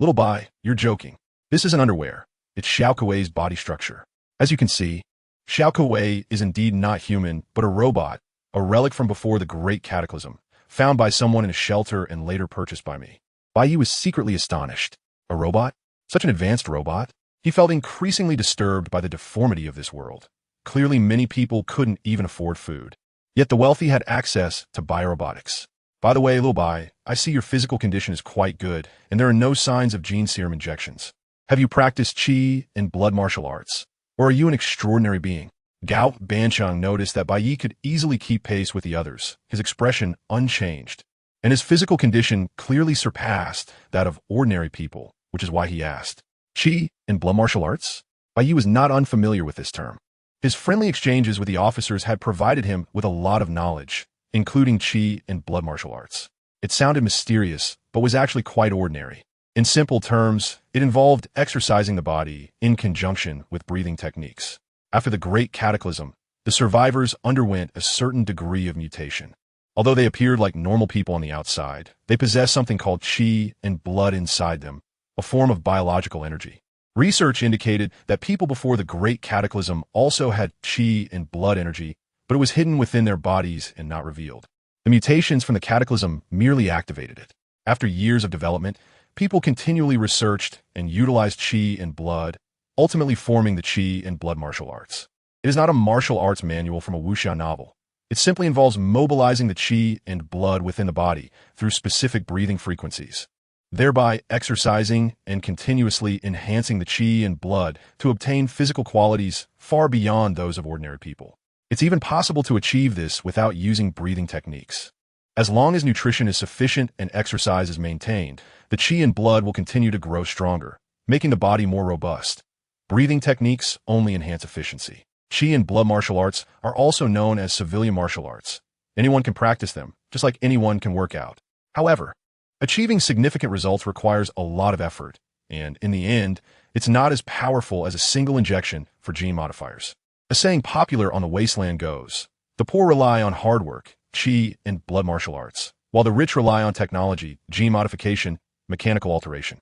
Little Bai, you're joking. This isn't underwear. It's Xiao Kuei's body structure. As you can see, Xiao Kuei is indeed not human, but a robot, a relic from before the Great Cataclysm, found by someone in a shelter and later purchased by me. Bai Ye was secretly astonished. A robot? Such an advanced robot? He felt increasingly disturbed by the deformity of this world. Clearly, many people couldn't even afford food. Yet the wealthy had access to biorobotics. By the way, little Bai, I see your physical condition is quite good, and there are no signs of gene serum injections. Have you practiced Qi and blood martial arts? Or are you an extraordinary being? Gao Banshang noticed that Bai Ye could easily keep pace with the others, his expression unchanged, and his physical condition clearly surpassed that of ordinary people, which is why he asked, Qi and blood martial arts? Bai Ye was not unfamiliar with this term. His friendly exchanges with the officers had provided him with a lot of knowledge, including Qi and blood martial arts. It sounded mysterious, but was actually quite ordinary. In simple terms, it involved exercising the body in conjunction with breathing techniques. After the Great Cataclysm, the survivors underwent a certain degree of mutation. Although they appeared like normal people on the outside, they possessed something called Qi and blood inside them, a form of biological energy. Research indicated that people before the Great Cataclysm also had Qi and blood energy, but it was hidden within their bodies and not revealed. The mutations from the Cataclysm merely activated it. After years of development, people continually researched and utilized Qi and blood, ultimately forming the Qi and blood martial arts. It is not a martial arts manual from a wuxia novel. It simply involves mobilizing the Qi and blood within the body through specific breathing frequencies, thereby exercising and continuously enhancing the Qi and blood to obtain physical qualities far beyond those of ordinary people. It's even possible to achieve this without using breathing techniques. As long as nutrition is sufficient and exercise is maintained, the Qi and blood will continue to grow stronger, making the body more robust. Breathing techniques only enhance efficiency. Qi and blood martial arts are also known as civilian martial arts. Anyone can practice them, just like anyone can work out. However, achieving significant results requires a lot of effort, and in the end, it's not as powerful as a single injection for gene modifiers. A saying popular on the wasteland goes, the poor rely on hard work, Qi and blood martial arts, while the rich rely on technology, gene modification, mechanical alteration.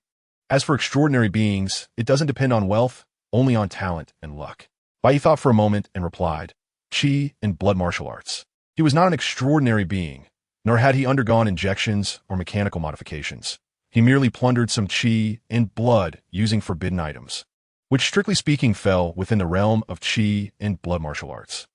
As for extraordinary beings, it doesn't depend on wealth, only on talent and luck. Bai Ye thought for a moment and replied, Qi and blood martial arts. He was not an extraordinary being, nor had he undergone injections or mechanical modifications. He merely plundered some Qi and blood using forbidden items, which strictly speaking fell within the realm of Qi and blood martial arts.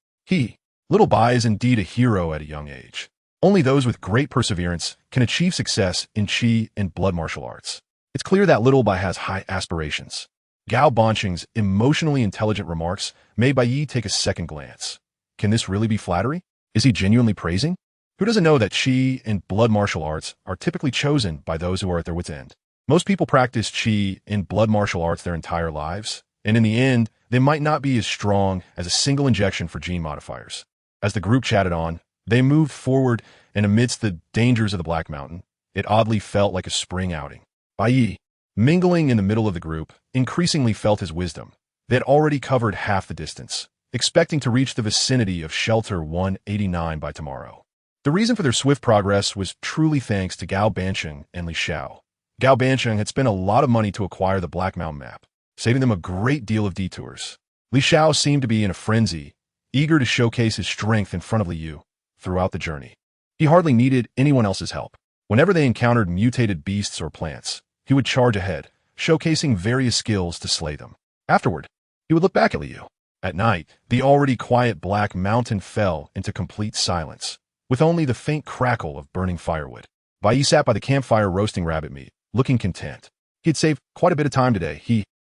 Little Bai is indeed a hero at a young age. Only those with great perseverance can achieve success in Qi and blood martial arts. It's clear that Little Bai has high aspirations. Gao Banqing's emotionally intelligent remarks made Bai Ye take a second glance. Can this really be flattery? Is he genuinely praising? Who doesn't know that Qi and blood martial arts are typically chosen by those who are at their wits' end? Most people practice Qi and blood martial arts their entire lives, and in the end, they might not be as strong as a single injection for gene modifiers. As the group chatted on, they moved forward, and amidst the dangers of the Black Mountain, it oddly felt like a spring outing. Bai Ye, mingling in the middle of the group, increasingly felt his wisdom. They had already covered half the distance, expecting to reach the vicinity of Shelter 189 by tomorrow. The reason for their swift progress was truly thanks to Gao Banqing and Li Xiao. Gao Banqing had spent a lot of money to acquire the Black Mountain map, saving them a great deal of detours. Li Xiao seemed to be in a frenzy, eager to showcase his strength in front of Liu throughout the journey. He hardly needed anyone else's help. Whenever they encountered mutated beasts or plants, he would charge ahead, showcasing various skills to slay them. Afterward, he would look back at Liu. At night, the already quiet Black Mountain fell into complete silence, with only the faint crackle of burning firewood. Bai Ye sat by the campfire roasting rabbit meat, looking content. He had saved quite a bit of time today.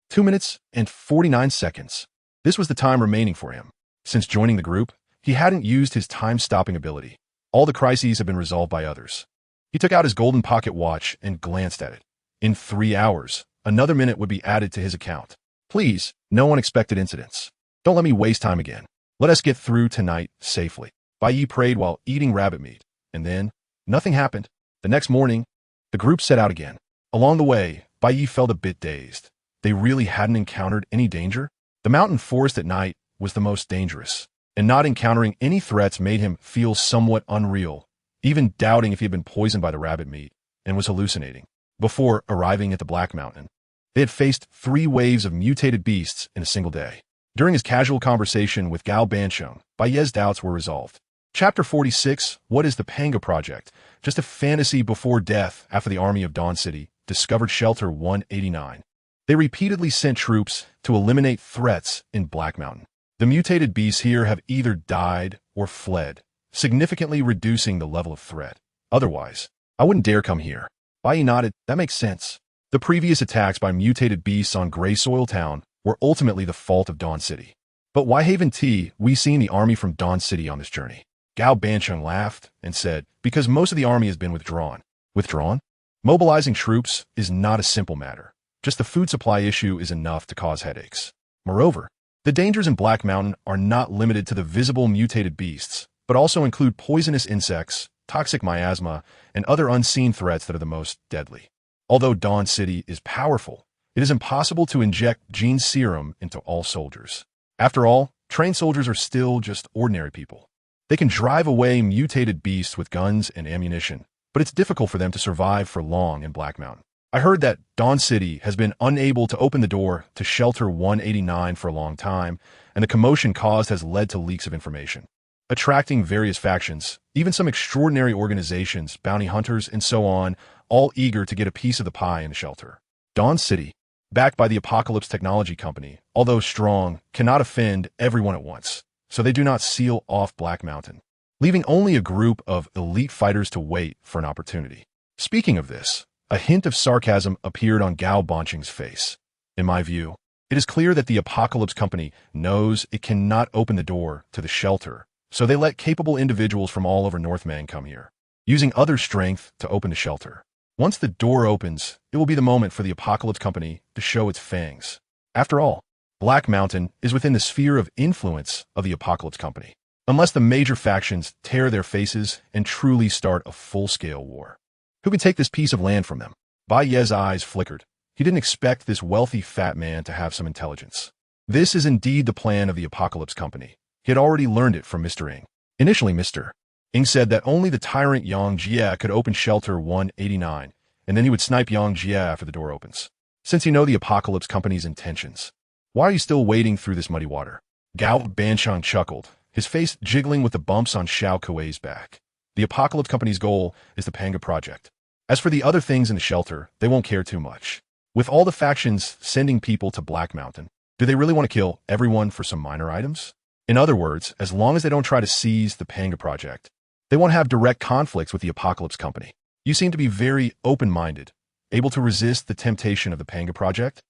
2 minutes and 49 seconds. This was the time remaining for him. Since joining the group, he hadn't used his time-stopping ability. All the crises had been resolved by others. He took out his golden pocket watch and glanced at it. In 3 hours, another minute would be added to his account. Please, no unexpected incidents. Don't let me waste time again. Let us get through tonight safely. Bai Ye prayed while eating rabbit meat, and then, nothing happened. The next morning, the group set out again. Along the way, Bai Ye felt a bit dazed. They really hadn't encountered any danger? The mountain forest at night was the most dangerous, and not encountering any threats made him feel somewhat unreal, even doubting if he had been poisoned by the rabbit meat and was hallucinating. Before arriving at the Black Mountain, they had faced 3 waves of mutated beasts in a single day. During his casual conversation with Gao Banqing, Bai Ye's doubts were resolved. Chapter 46, What is the Panga Project? Just a fantasy before death after the army of Dawn City discovered Shelter 189. They repeatedly sent troops to eliminate threats in Black Mountain. The mutated beasts here have either died or fled, significantly reducing the level of threat. Otherwise, I wouldn't dare come here. Bai Ye nodded. That makes sense. The previous attacks by mutated beasts on Grey Soil Town were ultimately the fault of Dawn City. But why haven't we seen the army from Dawn City on this journey? Gao Banqing laughed and said, because most of the army has been withdrawn. Withdrawn? Mobilizing troops is not a simple matter. Just the food supply issue is enough to cause headaches. Moreover, the dangers in Black Mountain are not limited to the visible mutated beasts, but also include poisonous insects, toxic miasma, and other unseen threats that are the most deadly. Although Dawn City is powerful, it is impossible to inject gene serum into all soldiers. After all, trained soldiers are still just ordinary people. They can drive away mutated beasts with guns and ammunition, but it's difficult for them to survive for long in Black Mountain. I heard that Dawn City has been unable to open the door to Shelter 189 for a long time, and the commotion caused has led to leaks of information, attracting various factions, even some extraordinary organizations, bounty hunters, and so on, all eager to get a piece of the pie in the shelter. Dawn City, backed by the Apocalypse Technology Company, although strong, cannot offend everyone at once, so they do not seal off Black Mountain, leaving only a group of elite fighters to wait for an opportunity. Speaking of this, a hint of sarcasm appeared on Gao Banqing's face. In my view, it is clear that the Apocalypse Company knows it cannot open the door to the shelter, so they let capable individuals from all over Northman come here, using other strength to open the shelter. Once the door opens, it will be the moment for the Apocalypse Company to show its fangs. After all, Black Mountain is within the sphere of influence of the Apocalypse Company, unless the major factions tear their faces and truly start a full-scale war. Who can take this piece of land from them? Bai Ye's eyes flickered. He didn't expect this wealthy fat man to have some intelligence. This is indeed the plan of the Apocalypse Company. He had already learned it from Mr. Ng. Initially, Mr. Ng said that only the tyrant Yang Jie could open Shelter 189, and then he would snipe Yang Jie after the door opens. Since you know the Apocalypse Company's intentions, why are you still wading through this muddy water? Gao Banqing chuckled, his face jiggling with the bumps on Xiao Kuei's back. The Apocalypse Company's goal is the Panga Project. As for the other things in the shelter, they won't care too much. With all the factions sending people to Black Mountain, do they really want to kill everyone for some minor items? In other words, as long as they don't try to seize the Panga project, they won't have direct conflicts with the Apocalypse Company. You seem to be very open-minded, able to resist the temptation of the Panga project?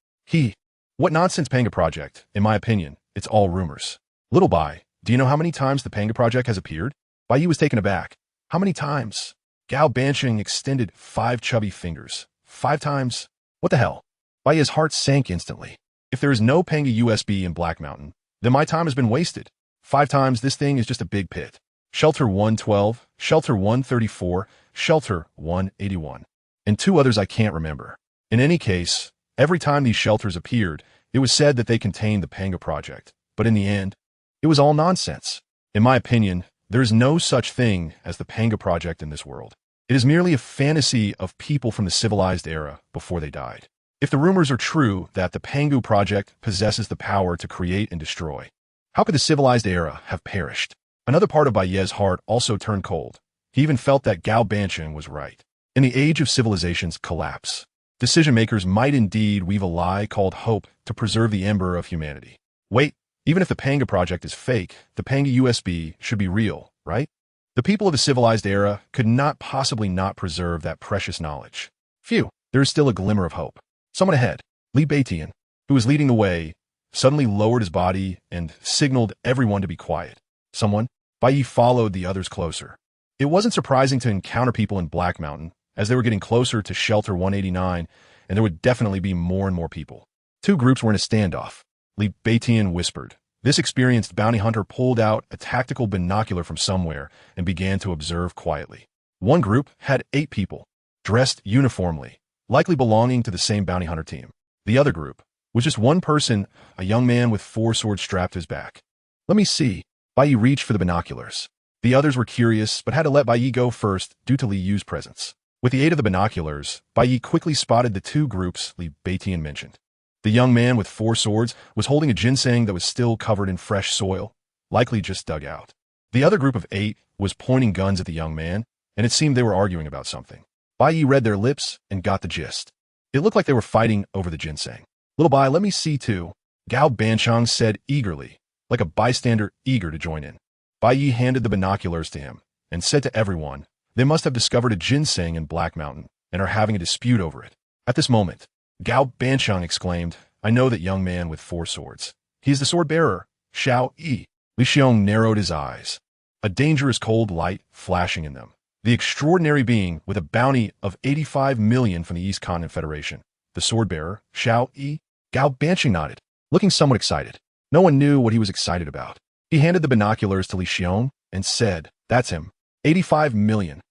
What nonsense Panga project? In my opinion, it's all rumors. Little Bai, do you know how many times the Panga project has appeared? Bai Ye was taken aback. How many times? Gao Bansheng extended 5 chubby fingers. 5 times? What the hell? Bai Ye's heart sank instantly. If there is no Panga USB in Black Mountain, then my time has been wasted. 5 times, this thing is just a big pit. Shelter 112, Shelter 134, Shelter 181. And 2 others I can't remember. In any case, every time these shelters appeared, it was said that they contained the Panga project. But in the end, it was all nonsense. In my opinion, there is no such thing as the Panga project in this world. It is merely a fantasy of people from the civilized era before they died. If the rumors are true that the Pangu project possesses the power to create and destroy, how could the civilized era have perished? Another part of Bai Ye's heart also turned cold. He even felt that Gao Bansheng was right. In the age of civilization's collapse, decision-makers might indeed weave a lie called hope to preserve the ember of humanity. Wait, even if the Panga project is fake, the Panga USB should be real, right? The people of the civilized era could not possibly not preserve that precious knowledge. Phew, there is still a glimmer of hope. Someone ahead, Li Beitian, who was leading the way, suddenly lowered his body and signaled everyone to be quiet. Someone? Bai Ye followed the others closer. It wasn't surprising to encounter people in Black Mountain, as they were getting closer to Shelter 189, and there would definitely be more and more people. 2 groups were in a standoff. Li Beitian whispered. This experienced bounty hunter pulled out a tactical binocular from somewhere and began to observe quietly. One group had 8 people, dressed uniformly, likely belonging to the same bounty hunter team. The other group was just one person, a young man with 4 swords strapped to his back. Let me see. Bai Ye reached for the binoculars. The others were curious, but had to let Bai Ye go first due to Li Yu's presence. With the aid of the binoculars, Bai Ye quickly spotted the 2 groups Li Beitian mentioned. The young man with 4 swords was holding a ginseng that was still covered in fresh soil, likely just dug out. The other group of 8 was pointing guns at the young man, and it seemed they were arguing about something. Bai Ye read their lips and got the gist. It looked like they were fighting over the ginseng. Little Bai, let me see too, Gao Bansheng said eagerly, like a bystander eager to join in. Bai Ye handed the binoculars to him and said to everyone, they must have discovered a ginseng in Black Mountain and are having a dispute over it. At this moment, Gao Bansheng exclaimed, I know that young man with 4 swords. He is the sword bearer, Xiao Yi. Li Xiong narrowed his eyes, a dangerous cold light flashing in them. The extraordinary being with a bounty of 85 million from the East Continent Federation. The sword bearer, Xiao Yi. Gao Bansheng nodded, looking somewhat excited. No one knew what he was excited about. He handed the binoculars to Li Xiong and said, that's him. 85 million.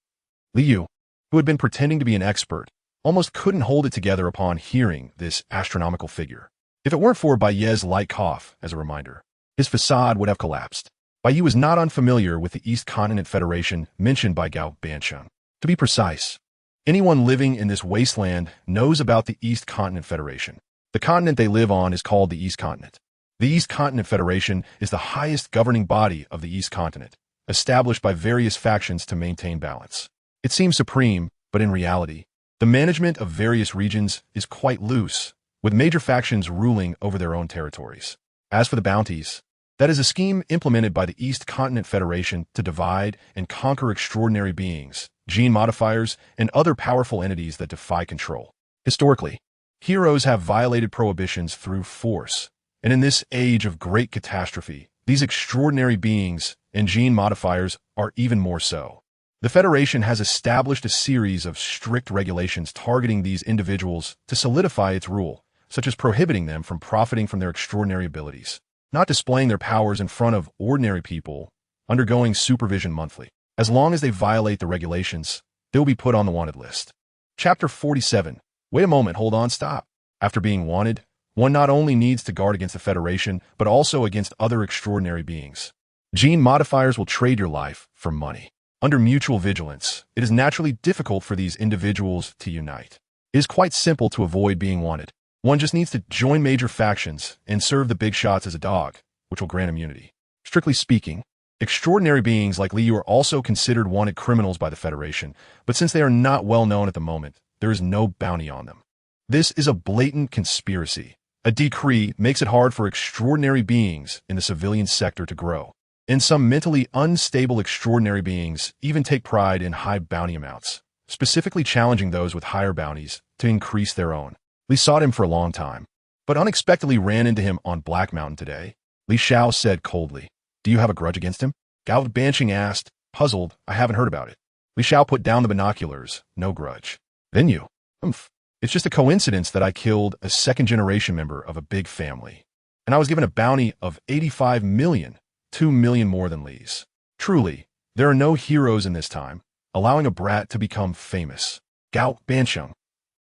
Li Yu, who had been pretending to be an expert, almost couldn't hold it together upon hearing this astronomical figure. If it weren't for Bai Ye's light cough as a reminder, his facade would have collapsed. Bai Ye was not unfamiliar with the East Continent Federation mentioned by Gao Bansheng. To be precise, anyone living in this wasteland knows about the East Continent Federation. The continent they live on is called the East Continent. The East Continent Federation is the highest governing body of the East Continent, established by various factions to maintain balance. It seems supreme, but in reality, the management of various regions is quite loose, with major factions ruling over their own territories. As for the bounties, that is a scheme implemented by the East Continent Federation to divide and conquer extraordinary beings, gene modifiers, and other powerful entities that defy control. Historically, heroes have violated prohibitions through force, and in this age of great catastrophe, these extraordinary beings and gene modifiers are even more so. The Federation has established a series of strict regulations targeting these individuals to solidify its rule, such as prohibiting them from profiting from their extraordinary abilities, not displaying their powers in front of ordinary people, undergoing supervision monthly. As long as they violate the regulations, they will be put on the wanted list. Chapter 47. Wait a moment, hold on, stop. After being wanted, one not only needs to guard against the Federation, but also against other extraordinary beings. Gene modifiers will trade your life for money. Under mutual vigilance, it is naturally difficult for these individuals to unite. It is quite simple to avoid being wanted. One just needs to join major factions and serve the big shots as a dog, which will grant immunity. Strictly speaking, extraordinary beings like Li Yu are also considered wanted criminals by the Federation, but since they are not well known at the moment, there is no bounty on them. This is a blatant conspiracy, A decree makes it hard for extraordinary beings in the civilian sector to grow. And some mentally unstable extraordinary beings even take pride in high bounty amounts, specifically challenging those with higher bounties to increase their own. Li sought him for a long time, but unexpectedly ran into him on Black Mountain today. Li Xiao said coldly, "Do you have a grudge against him?" Gao Bansheng asked, puzzled. "I haven't heard about it." Li Xiao put down the binoculars. "No grudge." "Then you?" "Humph. It's just a coincidence that I killed a second-generation member of a big family, and I was given a bounty of 85 million, 2 million more than Li's. Truly, there are no heroes in this time, allowing a brat to become famous." Gao Bansheng.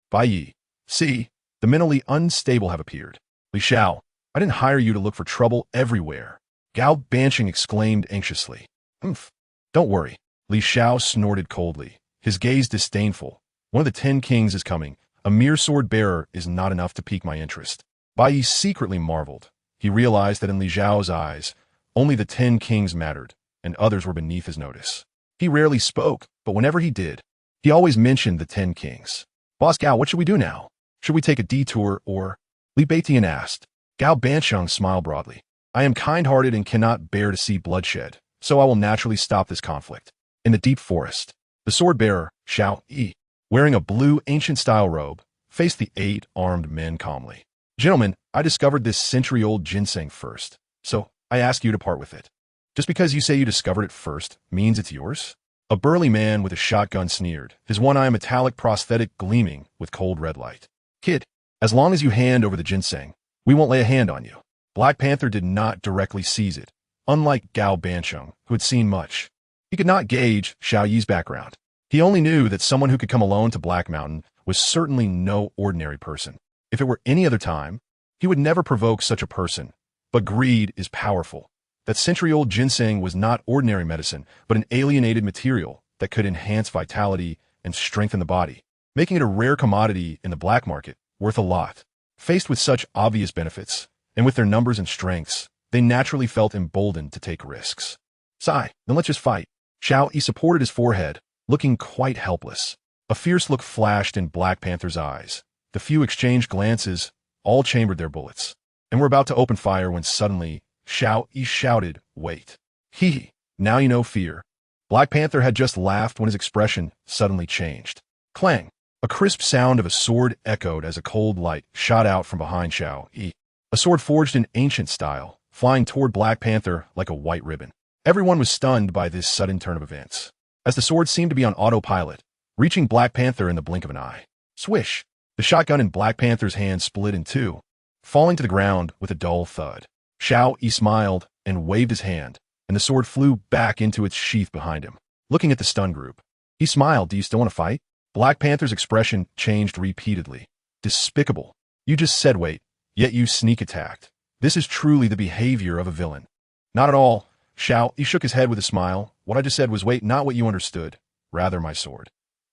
Bai Ye. "See, the mentally unstable have appeared." Li Xiao, "I didn't hire you to look for trouble everywhere." Gao Bansheng exclaimed anxiously. "Humph. Don't worry." Li Xiao snorted coldly, his gaze disdainful. "One of the 10 kings is coming. A mere sword bearer is not enough to pique my interest." Bai Yi secretly marveled. He realized that in Li Xiao's eyes, only the 10 kings mattered, and others were beneath his notice. He rarely spoke, but whenever he did, he always mentioned the 10 kings. "Boss Gao, what should we do now? Should we take a detour or?" Li Beitian asked. Gao Bansheng smiled broadly. "I am kind-hearted and cannot bear to see bloodshed, so I will naturally stop this conflict." In the deep forest, the sword-bearer, Xiao Yi, wearing a blue ancient-style robe, faced the 8 armed men calmly. "Gentlemen, I discovered this century-old ginseng first, so I ask you to part with it." "Just because you say you discovered it first means it's yours?" A burly man with a shotgun sneered, his one eye metallic prosthetic gleaming with cold red light. "Kid, as long as you hand over the ginseng, we won't lay a hand on you." Black Panther did not directly seize it, unlike Gao Bansheng, who had seen much. He could not gauge Xiao Yi's background. He only knew that someone who could come alone to Black Mountain was certainly no ordinary person. If it were any other time, he would never provoke such a person. But greed is powerful. That century-old ginseng was not ordinary medicine, but an alienated material that could enhance vitality and strengthen the body, making it a rare commodity in the black market, worth a lot. Faced with such obvious benefits, and with their numbers and strengths, they naturally felt emboldened to take risks. "Sigh, then let's just fight." Xiao Yi supported his forehead, looking quite helpless. A fierce look flashed in Black Panther's eyes. The few exchanged glances, all chambered their bullets, and were about to open fire when suddenly, Xiao Yi shouted, "Wait." "Hee, now you know fear." Black Panther had just laughed when his expression suddenly changed. Clang! A crisp sound of a sword echoed as a cold light shot out from behind Xiao Yi. A sword forged in ancient style, flying toward Black Panther like a white ribbon. Everyone was stunned by this sudden turn of events, as the sword seemed to be on autopilot, reaching Black Panther in the blink of an eye. Swish! The shotgun in Black Panther's hand split in two, falling to the ground with a dull thud. Xiao Yi smiled and waved his hand, and the sword flew back into its sheath behind him. Looking at the stunned group, he smiled. "Do you still want to fight?" Black Panther's expression changed repeatedly. "Despicable. You just said wait, yet you sneak attacked. This is truly the behavior of a villain." "Not at all." Xiao Yi shook his head with a smile. "What I just said was wait, not what you understood. Rather, my sword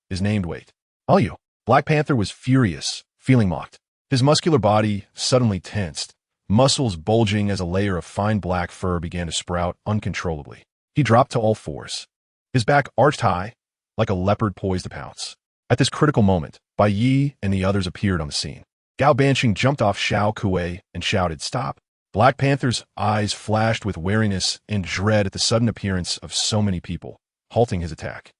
is named Wait." "Are you?" Black Panther was furious, feeling mocked. His muscular body suddenly tensed, muscles bulging as a layer of fine black fur began to sprout uncontrollably. He dropped to all fours, his back arched high, like a leopard poised to pounce. At this critical moment, Bai Ye and the others appeared on the scene. Gao Bansheng jumped off Xiao Kuei and shouted, "Stop!" Black Panther's eyes flashed with wariness and dread at the sudden appearance of so many people, halting his attack.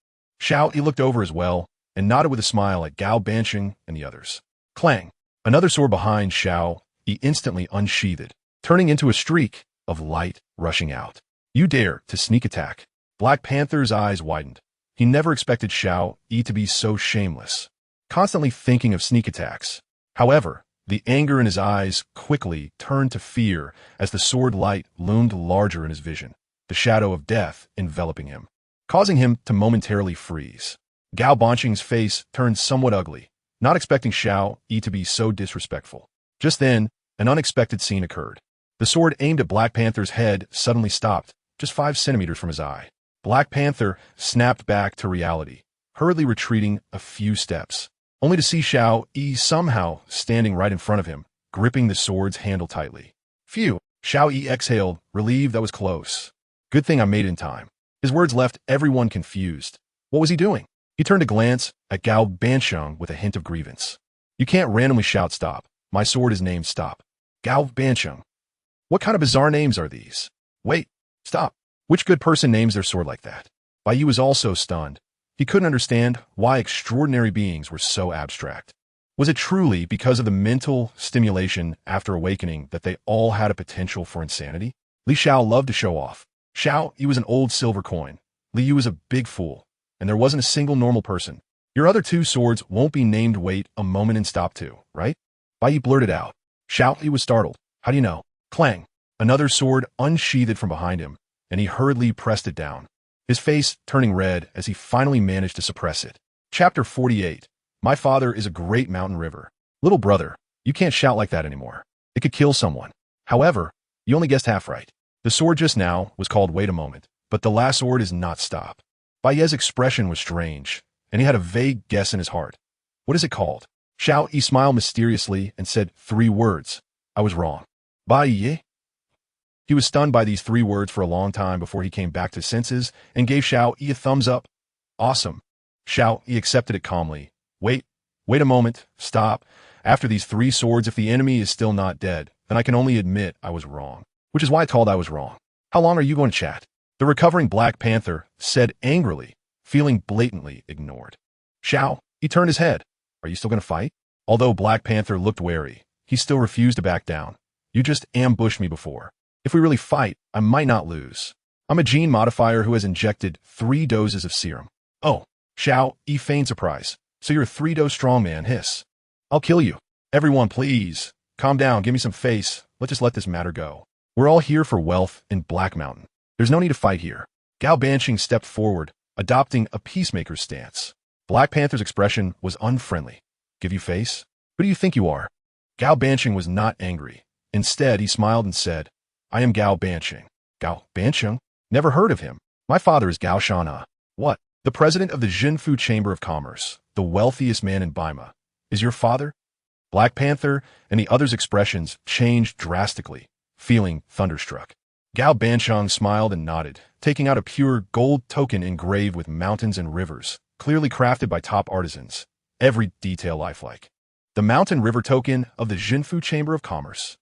Xiao Yi looked over as well, and nodded with a smile at Gao Bansheng and the others. Clang! Another sword behind Xiao Yi instantly unsheathed, turning into a streak of light rushing out. "You dare to sneak attack." Black Panther's eyes widened. He never expected Xiao Yi to be so shameless, constantly thinking of sneak attacks. However, the anger in his eyes quickly turned to fear as the sword light loomed larger in his vision, the shadow of death enveloping him, causing him to momentarily freeze. Gao Bansheng's face turned somewhat ugly, not expecting Xiao Yi to be so disrespectful. Just then, an unexpected scene occurred. The sword aimed at Black Panther's head suddenly stopped, just 5 centimeters from his eye. Black Panther snapped back to reality, hurriedly retreating a few steps, only to see Xiao Yi somehow standing right in front of him, gripping the sword's handle tightly. "Phew!" Xiao Yi exhaled, relieved. "That was close. Good thing I made it in time." His words left everyone confused. What was he doing? He turned to glance at Gao Bansheng with a hint of grievance. "You can't randomly shout stop. My sword is named Stop." Gao Bancheng. What kind of bizarre names are these? Wait, stop. Which good person names their sword like that? Bai Ye was also stunned. He couldn't understand why extraordinary beings were so abstract. Was it truly because of the mental stimulation after awakening that they all had a potential for insanity? Li Xiao loved to show off. Xiao, he was an old silver coin. Li Yu was a big fool, and there wasn't a single normal person. Your other two swords won't be named wait a moment and stop too, right? Bai Ye blurted out. Xiao, he was startled. How do you know? Clang. Another sword unsheathed from behind him, and he hurriedly pressed it down, his face turning red as he finally managed to suppress it. Chapter 48. My father is a great mountain river. Little brother, you can't shout like that anymore. It could kill someone. However, you only guessed half right. The sword just now was called Wait a Moment, but the last sword is not Stop. Bai Ye's expression was strange, and he had a vague guess in his heart. What is it called? Xiao Yi smiled mysteriously and said 3 words. I was wrong. Bai Ye? He was stunned by these 3 words for a long time before he came back to senses and gave Xiao Yi a thumbs up. Awesome. Xiao Yi accepted it calmly. Wait a moment, stop. After these 3 swords, if the enemy is still not dead, then I can only admit I was wrong. Which is why I called I was wrong. How long are you going to chat? The recovering Black Panther said angrily, feeling blatantly ignored. Xiao, he turned his head. Are you still going to fight? Although Black Panther looked wary, he still refused to back down. You just ambushed me before. If we really fight, I might not lose. I'm a gene modifier who has injected 3 doses of serum. Oh, Xiao, he feigned surprise. So you're a 3-dose strongman, hiss. I'll kill you. Everyone, please. Calm down, give me some face. Let's just let this matter go. We're all here for wealth in Black Mountain. There's no need to fight here. Gao Bancheng stepped forward, adopting a peacemaker's stance. Black Panther's expression was unfriendly. Give you face? Who do you think you are? Gao Bancheng was not angry. Instead, he smiled and said, I am Gao Bancheng. Gao Bancheng? Never heard of him. My father is Gao Shana. What? The president of the Jinfu Chamber of Commerce, the wealthiest man in Baima. Is your father? Black Panther and the others' expressions changed drastically, feeling thunderstruck. Gao Bancheng smiled and nodded, taking out a pure gold token engraved with mountains and rivers, clearly crafted by top artisans. Every detail lifelike. The mountain river token of the Jinfu Chamber of Commerce.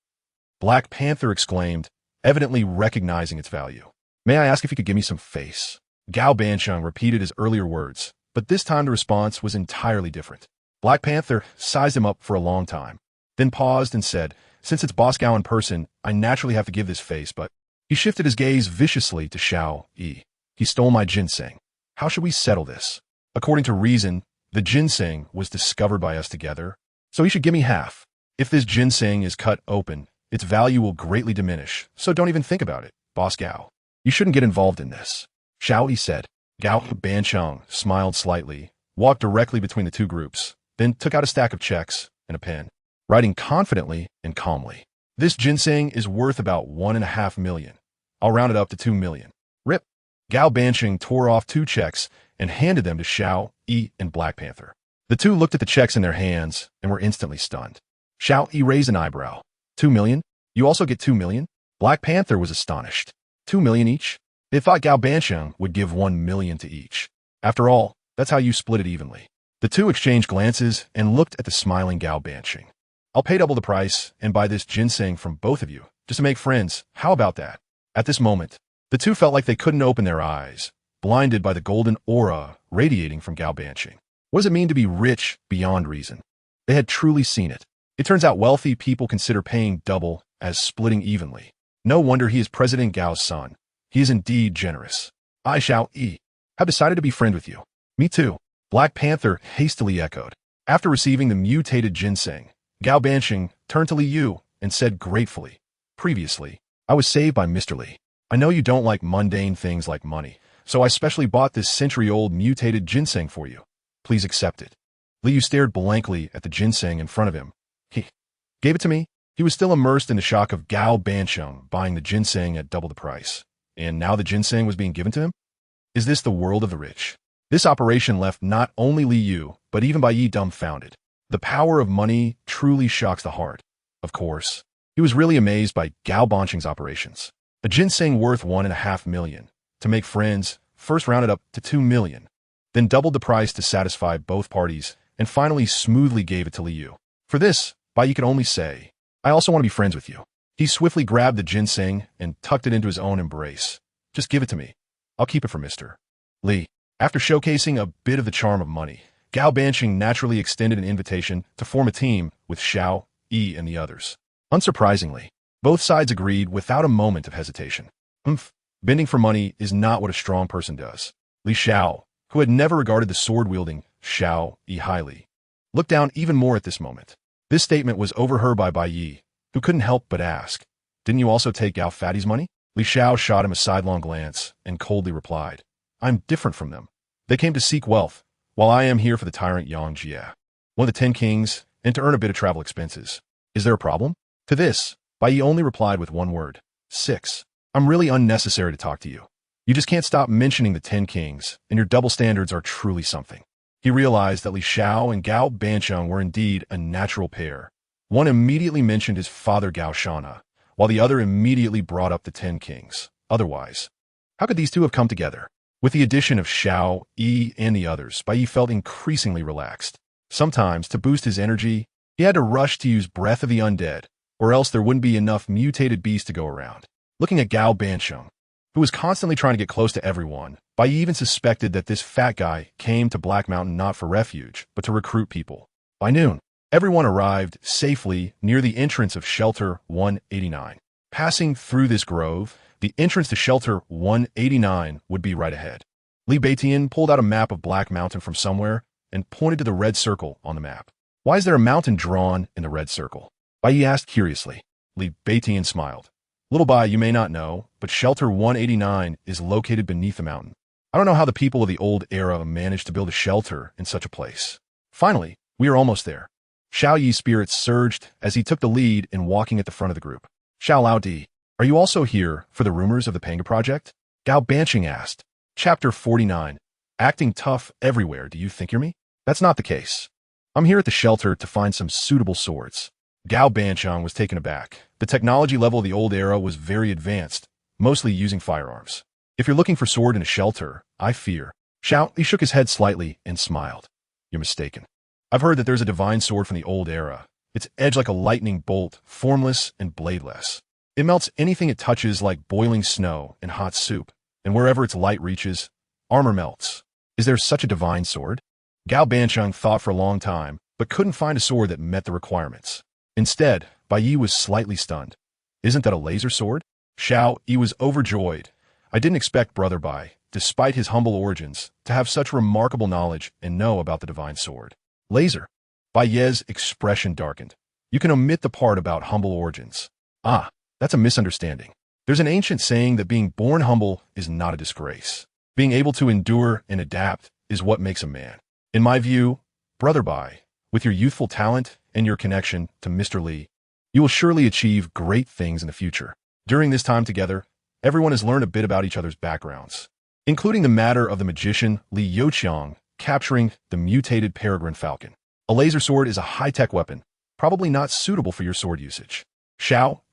Black Panther exclaimed, evidently recognizing its value. May I ask if you could give me some face? Gao Bancheng repeated his earlier words, but this time the response was entirely different. Black Panther sized him up for a long time, then paused and said, since it's Boss Gao in person, I naturally have to give this face, but he shifted his gaze viciously to Xiao Yi. He stole my ginseng. How should we settle this? According to reason, the ginseng was discovered by us together, so he should give me half. If this ginseng is cut open, its value will greatly diminish, so don't even think about it, Boss Gao. You shouldn't get involved in this. Xiao Yi said. Gao Bancheng smiled slightly, walked directly between the 2 groups, then took out a stack of checks and a pen, writing confidently and calmly. This ginseng is worth about 1.5 million. I'll round it up to 2 million. Rip. Gao Bancheng tore off 2 checks and handed them to Xiao Yi and Black Panther. The 2 looked at the checks in their hands and were instantly stunned. Xiao Yi raised an eyebrow. 2 million? You also get 2 million? Black Panther was astonished. 2 million each? They thought Gao Bancheng would give 1 million to each. After all, that's how you split it evenly. The 2 exchanged glances and looked at the smiling Gao Bancheng. I'll pay double the price and buy this ginseng from both of you, just to make friends. How about that? At this moment, the 2 felt like they couldn't open their eyes, blinded by the golden aura radiating from Gao Bancheng. What does it mean to be rich beyond reason? They had truly seen it. It turns out wealthy people consider paying double as splitting evenly. No wonder he is President Gao's son. He is indeed generous. I, Xiao Yi, have decided to be friend with you. Me too. Black Panther hastily echoed. After receiving the mutated ginseng, Gao Bancheng turned to Li Yu and said gratefully, previously, I was saved by Mr. Li. I know you don't like mundane things like money, so I specially bought this century-old mutated ginseng for you. Please accept it. Li Yu stared blankly at the ginseng in front of him. He gave it to me. He was still immersed in the shock of Gao Bancheng buying the ginseng at double the price. And now the ginseng was being given to him? Is this the world of the rich? This operation left not only Li Yu, but even Bai Ye dumbfounded. The power of money truly shocks the heart. Of course, he was really amazed by Gao Bancheng's operations. A ginseng worth 1.5 million. To make friends, first rounded up to 2 million. Then doubled the price to satisfy both parties, and finally smoothly gave it to Li Yu. For this, Bai Ye could only say, I also want to be friends with you. He swiftly grabbed the ginseng and tucked it into his own embrace. Just give it to me. I'll keep it for Mr. Li. After showcasing a bit of the charm of money, Gao Banqing naturally extended an invitation to form a team with Xiao, Yi, and the others. Unsurprisingly, both sides agreed without a moment of hesitation. Bending for money is not what a strong person does. Li Xiao, who had never regarded the sword-wielding Xiao Yi highly, looked down even more at this moment. This statement was overheard by Bai Ye, who couldn't help but ask, "Didn't you also take Gao Fatty's money?" Li Xiao shot him a sidelong glance and coldly replied, "I'm different from them. They came to seek wealth, while I am here for the tyrant Yang Jie, one of the 10 kings, and to earn a bit of travel expenses. Is there a problem?" To this, Bai Ye only replied with one word, 6. "I'm really unnecessary to talk to you. You just can't stop mentioning the 10 kings, and your double standards are truly something." He realized that Li Xiao and Gao Banqing were indeed a natural pair. One immediately mentioned his father Gao Shana, while the other immediately brought up the 10 kings. Otherwise, how could these two have come together? With the addition of Xiao, Yi, and the others, Bai Ye felt increasingly relaxed. Sometimes, to boost his energy, he had to rush to use Breath of the Undead, or else there wouldn't be enough mutated beasts to go around. Looking at Gao Banqing, who was constantly trying to get close to everyone, Bai Ye even suspected that this fat guy came to Black Mountain not for refuge, but to recruit people. By noon, everyone arrived safely near the entrance of Shelter 189. Passing through this grove, the entrance to Shelter 189 would be right ahead. Li Beitian pulled out a map of Black Mountain from somewhere and pointed to the red circle on the map. "Why is there a mountain drawn in the red circle?" Bai Ye asked curiously. Li Beitian smiled. "Little Bai, you may not know, but Shelter 189 is located beneath the mountain. I don't know how the people of the old era managed to build a shelter in such a place. Finally, we are almost there." Xiao Yi's spirits surged as he took the lead in walking at the front of the group. "Xiao Lao Di, are you also here for the rumors of the Panga project?" Gao Banqing asked. Chapter 49. Acting tough everywhere, do you think you're me? That's not the case. I'm here at the shelter to find some suitable swords. Gao Banqing was taken aback. The technology level of the old era was very advanced, mostly using firearms. "If you're looking for sword in a shelter, I fear." He shook his head slightly and smiled. "You're mistaken. I've heard that there's a divine sword from the old era. Its edge like a lightning bolt, formless and bladeless. It melts anything it touches like boiling snow and hot soup, and wherever its light reaches, armor melts. Is there such a divine sword?" Gao Banqing thought for a long time, but couldn't find a sword that met the requirements. Instead, Bai Ye was slightly stunned. "Isn't that a laser sword?" Xiao Yi was overjoyed. "I didn't expect Brother Bai, despite his humble origins, to have such remarkable knowledge and know about the divine sword." "Laser?" Bai Ye's expression darkened. "You can omit the part about humble origins." "Ah, that's a misunderstanding. There's an ancient saying that being born humble is not a disgrace. Being able to endure and adapt is what makes a man. In my view, Brother Bai, with your youthful talent and your connection to Mr. Li, you will surely achieve great things in the future. During this time together, everyone has learned a bit about each other's backgrounds, including the matter of the magician Li Youqiang capturing the mutated peregrine falcon. A laser sword is a high-tech weapon, probably not suitable for your sword usage."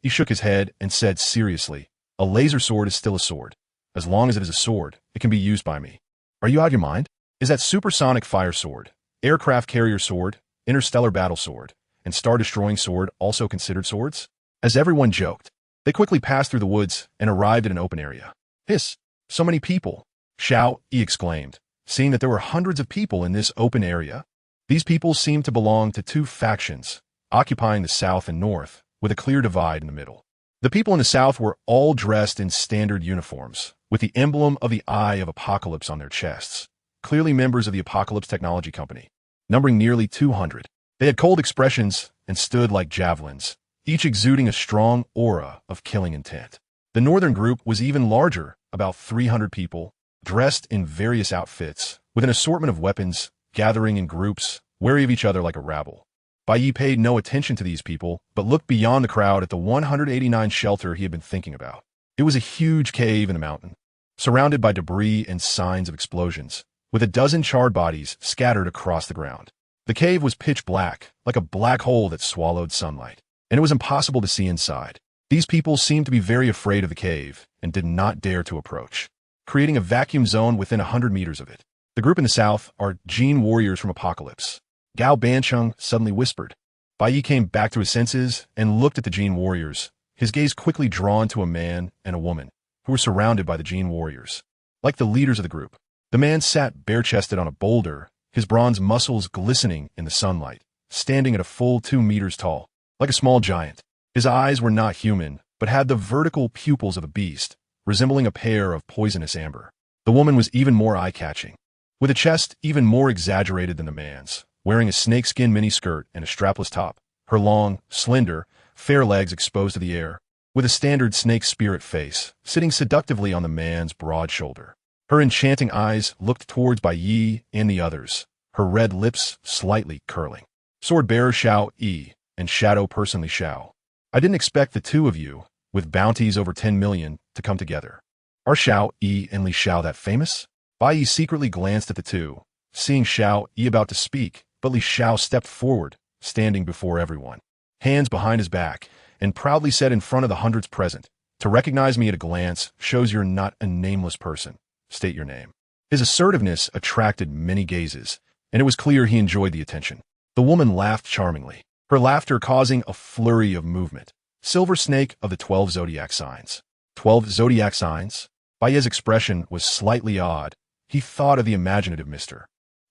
He shook his head and said seriously, "A laser sword is still a sword. As long as it is a sword, it can be used by me." "Are you out of your mind? Is that supersonic fire sword, aircraft carrier sword, interstellar battle sword, and star-destroying sword also considered swords?" As everyone joked, they quickly passed through the woods and arrived at an open area. "Hiss, so many people!" Xiao Yi exclaimed, seeing that there were hundreds of people in this open area. These people seemed to belong to two factions, occupying the south and north, with a clear divide in the middle. The people in the south were all dressed in standard uniforms, with the emblem of the Eye of Apocalypse on their chests, clearly members of the Apocalypse Technology Company. Numbering nearly 200, they had cold expressions and stood like javelins, each exuding a strong aura of killing intent. The northern group was even larger, about 300 people, dressed in various outfits, with an assortment of weapons, gathering in groups, wary of each other like a rabble. Bai Ye paid no attention to these people, but looked beyond the crowd at the 189 shelter he had been thinking about. It was a huge cave in the mountain, surrounded by debris and signs of explosions, with a dozen charred bodies scattered across the ground. The cave was pitch black, like a black hole that swallowed sunlight, and it was impossible to see inside. These people seemed to be very afraid of the cave and did not dare to approach, creating a vacuum zone within 100 meters of it. The group in the south are Gene warriors from Apocalypse. Gao Banqing suddenly whispered, Bai Ye came back to his senses and looked at the Gene warriors, his gaze quickly drawn to a man and a woman who were surrounded by the Gene warriors. Like the leaders of the group, the man sat bare-chested on a boulder, his bronze muscles glistening in the sunlight, standing at a full 2 meters tall, like a small giant. His eyes were not human, but had the vertical pupils of a beast, resembling a pair of poisonous amber. The woman was even more eye-catching, with a chest even more exaggerated than the man's, wearing a snakeskin miniskirt and a strapless top, her long, slender, fair legs exposed to the air, with a standard snake spirit face, sitting seductively on the man's broad shoulder. Her enchanting eyes looked towards Bai Ye and the others, her red lips slightly curling. Sword-bearer Xiao Yi and Shadow Person Li Xiao. I didn't expect the two of you, with bounties over 10 million, to come together. Are Xiao Yi and Li Xiao that famous? Bai Ye secretly glanced at the two, seeing Xiao Yi about to speak, but Li Xiao stepped forward, standing before everyone, hands behind his back, and proudly said in front of the hundreds present, "To recognize me at a glance shows you're not a nameless person. State your name." His assertiveness attracted many gazes, and it was clear he enjoyed the attention. The woman laughed charmingly, her laughter causing a flurry of movement. Silver Snake of the 12 zodiac signs. 12 zodiac signs? Bai Ye's expression was slightly odd. He thought of the imaginative Mr.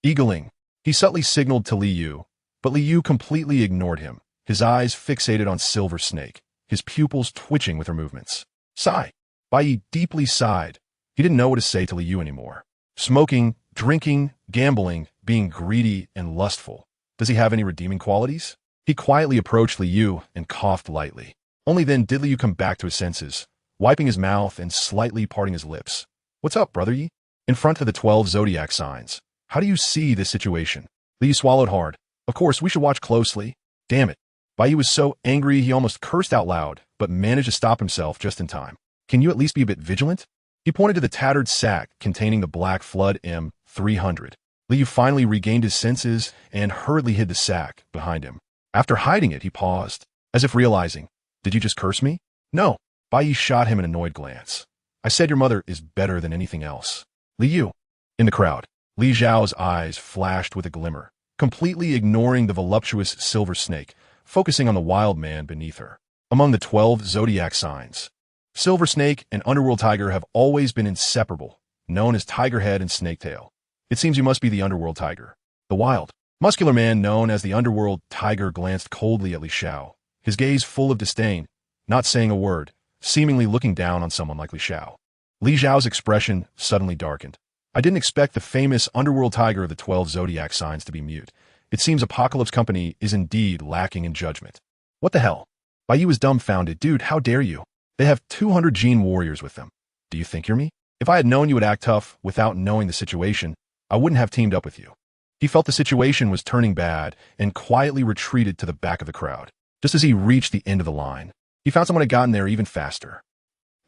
Eagling. He subtly signaled to Li Yu, but Li Yu completely ignored him, his eyes fixated on Silver Snake, his pupils twitching with her movements. Sigh. Bai Ye deeply sighed. He didn't know what to say to Li Yu anymore. Smoking, drinking, gambling, being greedy and lustful. Does he have any redeeming qualities? He quietly approached Li Yu and coughed lightly. Only then did Li Yu come back to his senses, wiping his mouth and slightly parting his lips. What's up, brother Yi? In front of the 12 zodiac signs. How do you see this situation? Li Yu swallowed hard. Of course, we should watch closely. Damn it. Bai Ye was so angry he almost cursed out loud, but managed to stop himself just in time. Can you at least be a bit vigilant? He pointed to the tattered sack containing the Black Flood M300. Li Yu finally regained his senses and hurriedly hid the sack behind him. After hiding it, he paused, as if realizing, "Did you just curse me?" "No." Bai Ye shot him an annoyed glance. "I said your mother is better than anything else." Li Yu. In the crowd, Li Zhao's eyes flashed with a glimmer, completely ignoring the voluptuous Silver Snake, focusing on the wild man beneath her. Among the 12 zodiac signs, Silver Snake and Underworld Tiger have always been inseparable, known as Tigerhead and Snaketail. It seems you must be the Underworld Tiger. The wild, muscular man known as the Underworld Tiger glanced coldly at Li Xiao, his gaze full of disdain, not saying a word, seemingly looking down on someone like Li Xiao. Li Xiao's expression suddenly darkened. I didn't expect the famous Underworld Tiger of the 12 zodiac signs to be mute. It seems Apocalypse Company is indeed lacking in judgment. What the hell? Bai Ye was dumbfounded. Dude, how dare you? They have 200 Gene warriors with them. Do you think you're me? If I had known you would act tough without knowing the situation, I wouldn't have teamed up with you. He felt the situation was turning bad and quietly retreated to the back of the crowd. Just as he reached the end of the line, he found someone had gotten there even faster.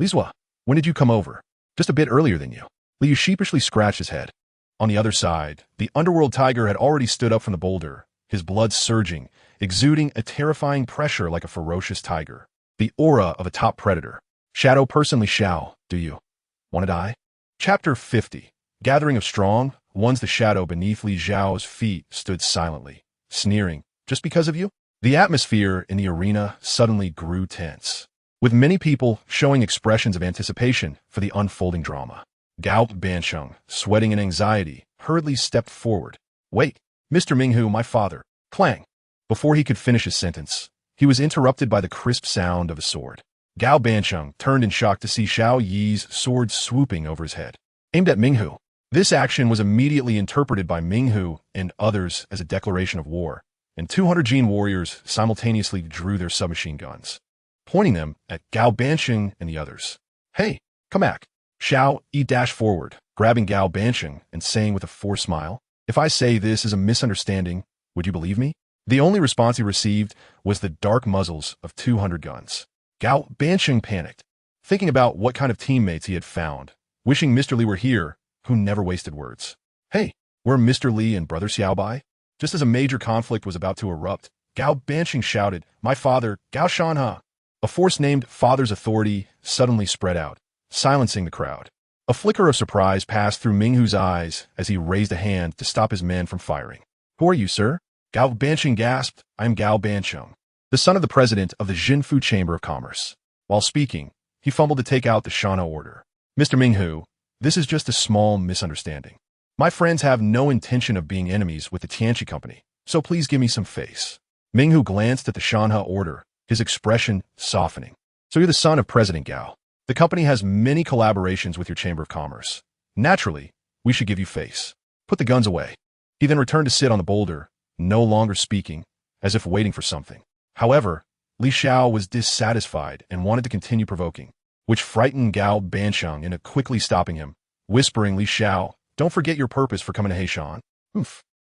Lizwa, when did you come over? Just a bit earlier than you. Li Yu sheepishly scratched his head. On the other side, the Underworld Tiger had already stood up from the boulder, his blood surging, exuding a terrifying pressure like a ferocious tiger. The aura of a top predator. Shadow Person Li Xiao, do you want to die? Chapter 50. Gathering of Strong. Once the shadow beneath Li Zhao's feet stood silently, sneering. Just because of you? The atmosphere in the arena suddenly grew tense, with many people showing expressions of anticipation for the unfolding drama. Gao Bansheng, sweating in anxiety, hurriedly stepped forward. Wait, Mr. Minghu, my father. Clang. Before he could finish his sentence, he was interrupted by the crisp sound of a sword. Gao Bansheng turned in shock to see Xiao Yi's sword swooping over his head, aimed at Minghu. This action was immediately interpreted by Minghu and others as a declaration of war, and 200 Gene warriors simultaneously drew their submachine guns, pointing them at Gao Bansheng and the others. Hey, come back. Xiao Yi dashed forward, grabbing Gao Bansheng and saying with a forced smile, "If I say this is a misunderstanding, would you believe me?" The only response he received was the dark muzzles of 200 guns. Gao Bansheng panicked, thinking about what kind of teammates he had found, wishing Mr. Li were here, who never wasted words. Hey, were Mr. Li and Brother Xiaobai? Just as a major conflict was about to erupt, Gao Bansheng shouted, "My father, Gao Shanha!" A force named Father's Authority suddenly spread out, silencing the crowd. A flicker of surprise passed through Minghu's eyes as he raised a hand to stop his men from firing. "Who are you, sir?" Gao Bansheng gasped, I am Gao Bansheng, the son of the president of the Jinfu Chamber of Commerce. While speaking, he fumbled to take out the Shana order. Mr. Minghu, this is just a small misunderstanding. My friends have no intention of being enemies with the Tianqi Company, so please give me some face. Minghu glanced at the Shanha order, his expression softening. So you're the son of President Gao. The company has many collaborations with your Chamber of Commerce. Naturally, we should give you face. Put the guns away. He then returned to sit on the boulder, no longer speaking, as if waiting for something. However, Li Xiao was dissatisfied and wanted to continue provoking, which frightened Gao Bansheng into quickly stopping him, whispering, Li Xiao, don't forget your purpose for coming to Heishan.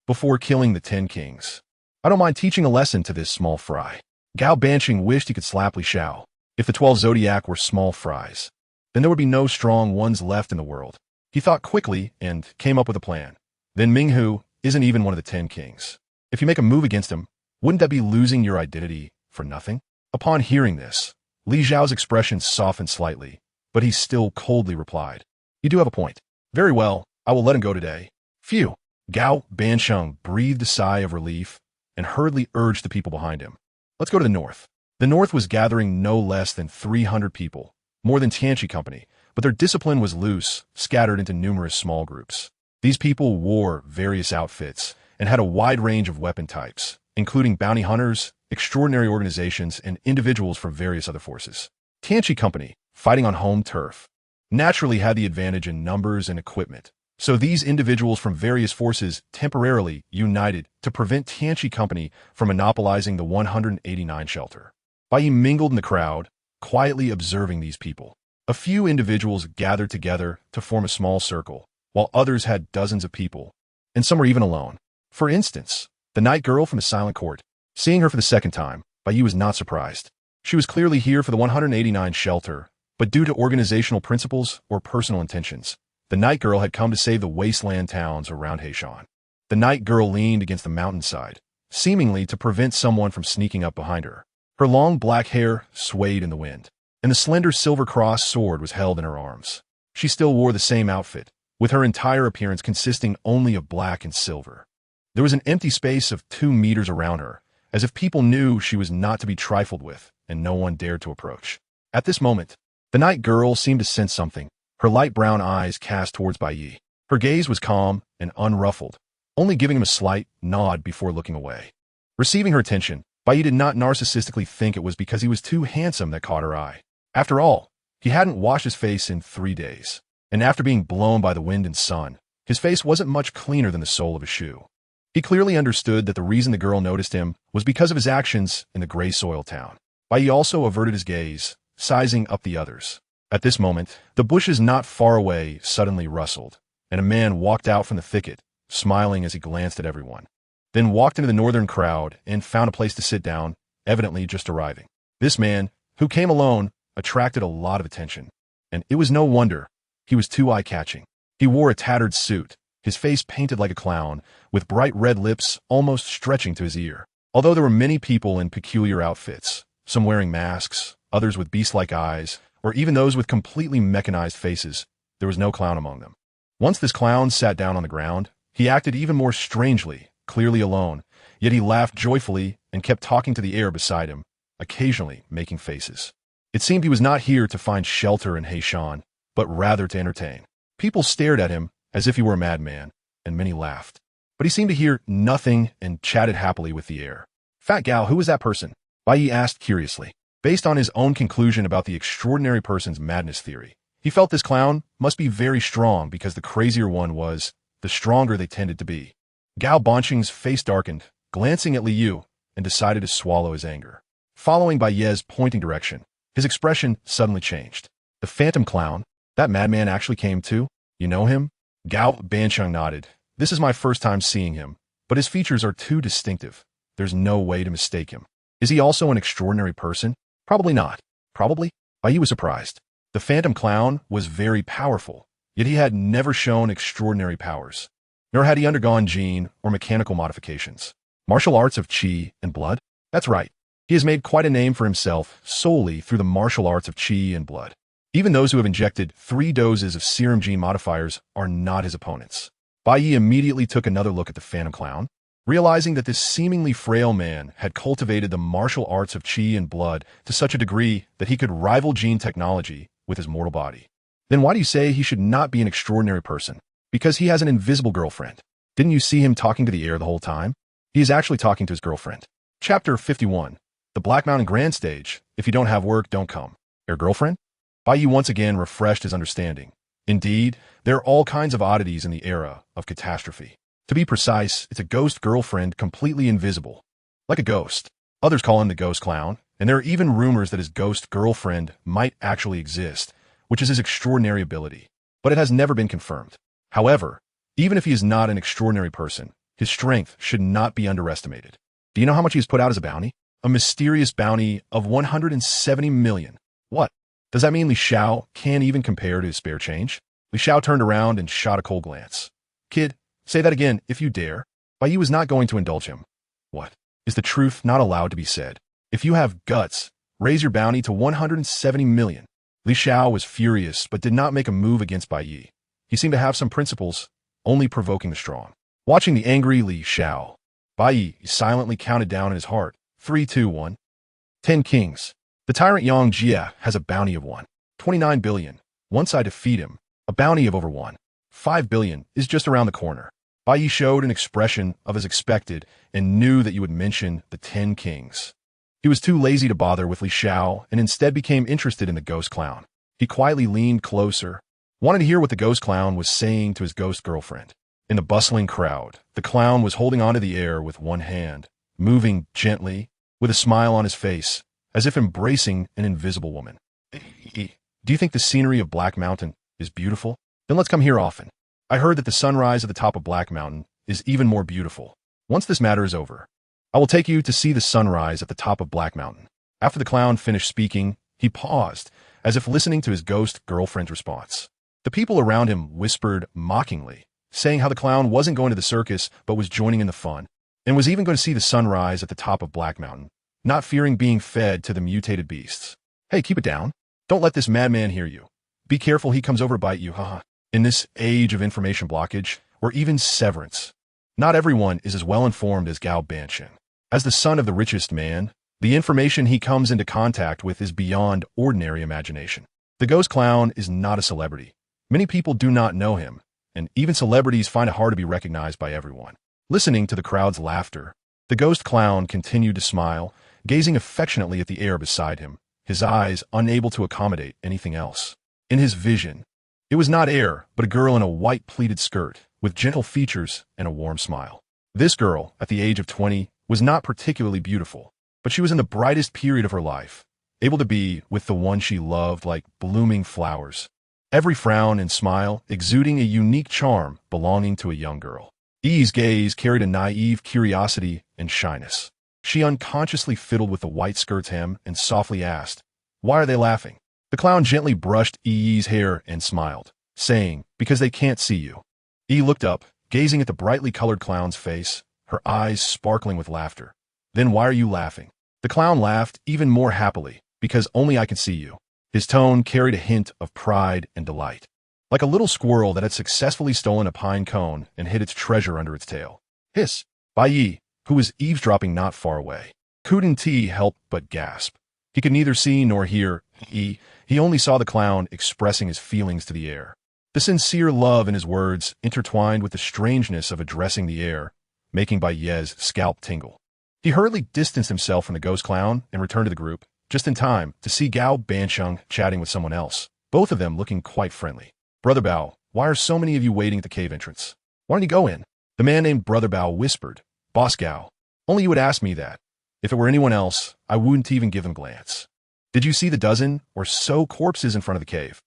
Before killing the 10 kings. I don't mind teaching a lesson to this small fry. Gao Bansheng wished he could slap Li Xiao. If the 12 zodiac were small fries, then there would be no strong ones left in the world. He thought quickly and came up with a plan. Then Minghu isn't even one of the 10 kings. If you make a move against him, wouldn't that be losing your identity for nothing? Upon hearing this, Li Xiao's expression softened slightly, but he still coldly replied, You do have a point. Very well, I will let him go today. Phew. Gao Bansheng breathed a sigh of relief and hurriedly urged the people behind him. Let's go to the north. The north was gathering no less than 300 people, more than Tianqi Company, but their discipline was loose, scattered into numerous small groups. These people wore various outfits and had a wide range of weapon types, including bounty hunters, extraordinary organizations, and individuals from various other forces. Tianqi Company, fighting on home turf, naturally had the advantage in numbers and equipment, so these individuals from various forces temporarily united to prevent Tianqi Company from monopolizing the 189 shelter. Bai Ye mingled in the crowd, quietly observing these people. A few individuals gathered together to form a small circle, while others had dozens of people, and some were even alone. For instance, the night girl from the silent court. Seeing her for the second time, Bai Ye was not surprised. She was clearly here for the 189 shelter, but due to organizational principles or personal intentions, the night girl had come to save the wasteland towns around Heishan. The night girl leaned against the mountainside, seemingly to prevent someone from sneaking up behind her. Her long black hair swayed in the wind, and the slender silver cross sword was held in her arms. She still wore the same outfit, with her entire appearance consisting only of black and silver. There was an empty space of 2 meters around her, as if people knew she was not to be trifled with, and no one dared to approach. At this moment, the night girl seemed to sense something, her light brown eyes cast towards Bai Ye. Her gaze was calm and unruffled, only giving him a slight nod before looking away. Receiving her attention, Bai Ye did not narcissistically think it was because he was too handsome that caught her eye. After all, he hadn't washed his face in 3 days, and after being blown by the wind and sun, his face wasn't much cleaner than the sole of a shoe. He clearly understood that the reason the girl noticed him was because of his actions in the gray soil town. Bai Ye also averted his gaze, sizing up the others. At this moment, the bushes not far away suddenly rustled, and a man walked out from the thicket, smiling as he glanced at everyone. Then walked into the northern crowd and found a place to sit down, evidently just arriving. This man, who came alone, attracted a lot of attention, and it was no wonder. He was too eye-catching. He wore a tattered suit, his face painted like a clown, with bright red lips almost stretching to his ear. Although there were many people in peculiar outfits, some wearing masks, others with beast-like eyes, or even those with completely mechanized faces, there was no clown among them. Once this clown sat down on the ground, he acted even more strangely, clearly alone, yet he laughed joyfully and kept talking to the air beside him, occasionally making faces. It seemed he was not here to find shelter in Heishan, but rather to entertain. People stared at him as if he were a madman, and many laughed. But he seemed to hear nothing and chatted happily with the air. Fat Gao, who was that person? Bai Ye asked curiously. Based on his own conclusion about the extraordinary person's madness theory, he felt this clown must be very strong because the crazier one was, the stronger they tended to be. Gao Bansheng's face darkened, glancing at Li Yu, and decided to swallow his anger. Following Bai Ye's pointing direction, his expression suddenly changed. The phantom clown? That madman actually came too? You know him? Gao Bansheng nodded. This is my first time seeing him, but his features are too distinctive. There's no way to mistake him. Is he also an extraordinary person? Probably not. Probably? Bai Ye was surprised. The phantom clown was very powerful, yet he had never shown extraordinary powers, nor had he undergone gene or mechanical modifications. Martial arts of qi and blood? That's right. He has made quite a name for himself solely through the martial arts of qi and blood. Even those who have injected 3 doses of serum gene modifiers are not his opponents. Bai Ye immediately took another look at the phantom clown. realizing that this seemingly frail man had cultivated the martial arts of chi and blood to such a degree that he could rival gene technology with his mortal body. Then why do you say he should not be an extraordinary person? Because he has an invisible girlfriend. Didn't you see him talking to the air the whole time? He is actually talking to his girlfriend. Chapter 51. The Black Mountain Grand Stage. If you don't have work, don't come. Your girlfriend? Bai Ye once again refreshed his understanding. Indeed, there are all kinds of oddities in the era of catastrophe. To be precise, it's a ghost girlfriend completely invisible. Like a ghost. Others call him the ghost clown, and there are even rumors that his ghost girlfriend might actually exist, which is his extraordinary ability. But it has never been confirmed. However, even if he is not an extraordinary person, his strength should not be underestimated. Do you know how much he has put out as a bounty? A mysterious bounty of 170 million. What? Does that mean Li Xiao can't even compare to his spare change? Li Xiao turned around and shot a cold glance. Kid, say that again if you dare. Bai Ye was not going to indulge him. What? Is the truth not allowed to be said? If you have guts, raise your bounty to 170 million. Li Xiao was furious but did not make a move against Bai Ye. He seemed to have some principles, only provoking the strong. Watching the angry Li Xiao, Bai Ye silently counted down in his heart, 3, 2, 1. 10 kings. The tyrant Yang Jia has a bounty of 29 billion. Once I defeat him, a bounty of over 5 billion is just around the corner. Bai Ye showed an expression of as expected and knew that you would mention the 10 kings. He was too lazy to bother with Li Xiao and instead became interested in the ghost clown. He quietly leaned closer, wanted to hear what the ghost clown was saying to his ghost girlfriend. In the bustling crowd, the clown was holding onto the air with one hand, moving gently, with a smile on his face, as if embracing an invisible woman. Do you think the scenery of Black Mountain is beautiful? Then let's come here often. I heard that the sunrise at the top of Black Mountain is even more beautiful. Once this matter is over, I will take you to see the sunrise at the top of Black Mountain. After the clown finished speaking, he paused, as if listening to his ghost girlfriend's response. The people around him whispered mockingly, saying how the clown wasn't going to the circus but was joining in the fun, and was even going to see the sunrise at the top of Black Mountain, not fearing being fed to the mutated beasts. Hey, keep it down. Don't let this madman hear you. Be careful he comes over to bite you, haha. In this age of information blockage, or even severance, not everyone is as well informed as Gao Bansheng. As the son of the richest man, the information he comes into contact with is beyond ordinary imagination. The ghost clown is not a celebrity. Many people do not know him, and even celebrities find it hard to be recognized by everyone. Listening to the crowd's laughter, the ghost clown continued to smile, gazing affectionately at the air beside him, his eyes unable to accommodate anything else. In his vision, it was not air, but a girl in a white pleated skirt, with gentle features and a warm smile. This girl, at the age of 20, was not particularly beautiful, but she was in the brightest period of her life, able to be with the one she loved like blooming flowers. Every frown and smile exuding a unique charm belonging to a young girl. Yi's gaze carried a naive curiosity and shyness. She unconsciously fiddled with the white skirt's hem and softly asked, "Why are they laughing?" The clown gently brushed Yi's hair and smiled, saying, "Because they can't see you." Yi looked up, gazing at the brightly colored clown's face, her eyes sparkling with laughter. "Then why are you laughing?" The clown laughed even more happily, "Because only I can see you." His tone carried a hint of pride and delight, like a little squirrel that had successfully stolen a pine cone and hid its treasure under its tail. Hiss! Bai Ye, who was eavesdropping not far away, couldn't help but gasp. He could neither see nor hear Yi. He only saw the clown expressing his feelings to the air. The sincere love in his words intertwined with the strangeness of addressing the air, making Bai Ye's scalp tingle. He hurriedly distanced himself from the ghost clown and returned to the group, just in time to see Gao Bansheng chatting with someone else, both of them looking quite friendly. "Brother Bao, why are so many of you waiting at the cave entrance? Why don't you go in?" The man named Brother Bao whispered, "Boss Gao, only you would ask me that. If it were anyone else, I wouldn't even give them a glance. Did you see the dozen or so corpses in front of the cave?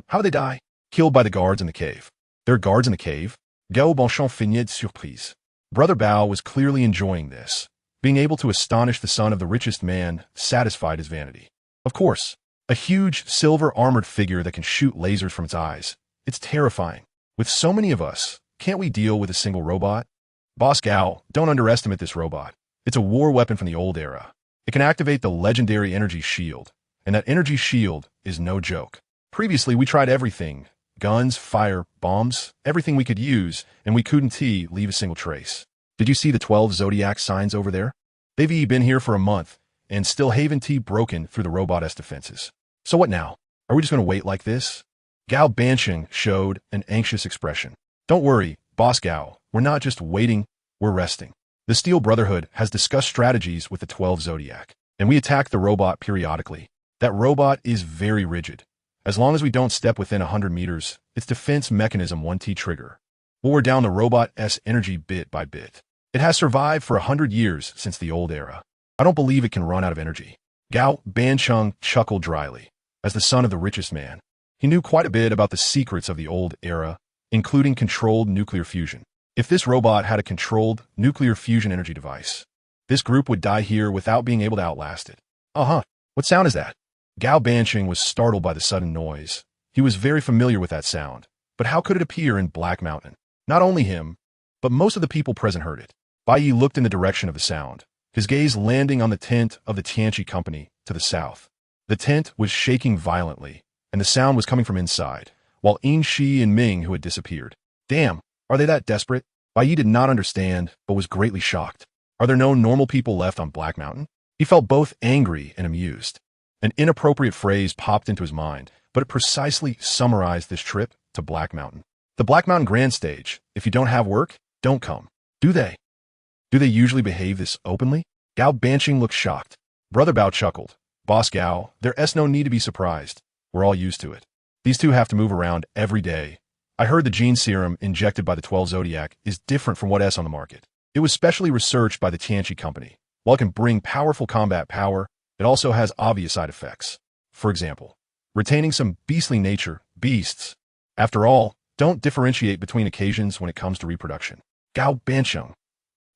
How did they die? Killed by the guards in the cave." "There are guards in the cave?" Gao Bansheng feigned surprise. Brother Bao was clearly enjoying this. Being able to astonish the son of the richest man satisfied his vanity. "Of course, a huge silver-armored figure that can shoot lasers from its eyes. It's terrifying. With so many of us, can't we deal with a single robot?" "Boss Gao, don't underestimate this robot. It's a war weapon from the old era. It can activate the legendary energy shield, and that energy shield is no joke. Previously, we tried everything. Guns, fire, bombs, everything we could use, and we couldn't leave a single trace. Did you see the 12 zodiac signs over there? They've been here for a month, and still haven't broken through the robot's defenses. So what now? Are we just going to wait like this? Gao Bansheng showed an anxious expression. Don't worry, Boss Gao. We're not just waiting, we're resting. The Steel Brotherhood has discussed strategies with the 12 Zodiac, and we attack the robot periodically. That robot is very rigid. As long as we don't step within 100 meters, its defense mechanism 1T trigger. We'll wear down the robot's energy bit by bit. It has survived for 100 years since the old era. I don't believe it can run out of energy. Gao Bansheng chuckled dryly. As the son of the richest man, he knew quite a bit about the secrets of the old era, including controlled nuclear fusion. If this robot had a controlled nuclear fusion energy device, this group would die here without being able to outlast it. What sound is that? Gao Bansheng was startled by the sudden noise. He was very familiar with that sound, but how could it appear in Black Mountain? Not only him, but most of the people present heard it. Bai Ye looked in the direction of the sound, his gaze landing on the tent of the Tianqi Company to the south. The tent was shaking violently, and the sound was coming from inside, while Yin Shi and Ming, who had disappeared. Damn, are they that desperate? Bai Ye did not understand, but was greatly shocked. Are there no normal people left on Black Mountain? He felt both angry and amused. An inappropriate phrase popped into his mind, but it precisely summarized this trip to Black Mountain. The Black Mountain Grand Stage. If you don't have work, don't come. Do they? Do they usually behave this openly? Gao Bansheng looked shocked. Brother Bao chuckled. Boss Gao, there's no need to be surprised. We're all used to it. These two have to move around every day. I heard the gene serum injected by the 12 Zodiac is different from what's on the market. It was specially researched by the Tianqi Company. While it can bring powerful combat power, it also has obvious side effects. For example, retaining some beastly nature, beasts. After all, don't differentiate between occasions when it comes to reproduction. Gao Bansheng.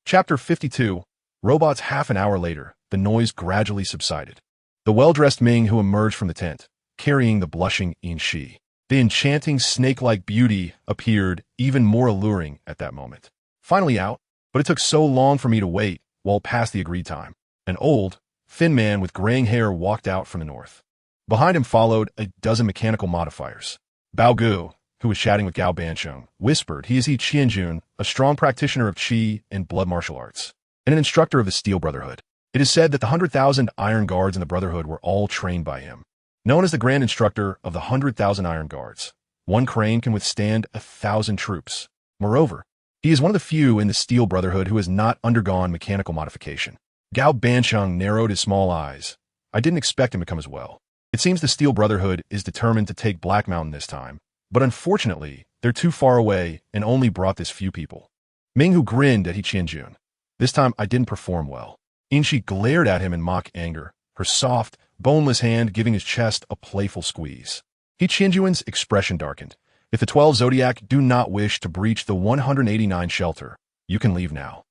Chapter 52. Robots. Half an hour later, the noise gradually subsided. The well-dressed Ming who emerged from the tent, carrying the blushing Yin Shi. The enchanting snake-like beauty appeared even more alluring at that moment. Finally out, but it took so long for me to wait, well past the agreed time. An old, thin man with graying hair walked out from the north. Behind him followed a dozen mechanical modifiers. Bao Gu, who was chatting with Gao Bansheng, whispered he is Qianjun, a strong practitioner of Qi and blood martial arts, and an instructor of the Steel Brotherhood. It is said that the 100,000 Iron Guards in the Brotherhood were all trained by him. Known as the Grand Instructor of the 100,000 Iron Guards, one crane can withstand 1,000 troops. Moreover, he is one of the few in the Steel Brotherhood who has not undergone mechanical modification. Gao Bansheng narrowed his small eyes. I didn't expect him to come as well. It seems the Steel Brotherhood is determined to take Black Mountain this time, but unfortunately, they're too far away and only brought this few people. Ming, who grinned at Qianjun. This time I didn't perform well. Inshi glared at him in mock anger, her soft, boneless hand giving his chest a playful squeeze. Qianjun's expression darkened. If the 12 Zodiac do not wish to breach the 189 shelter, you can leave now.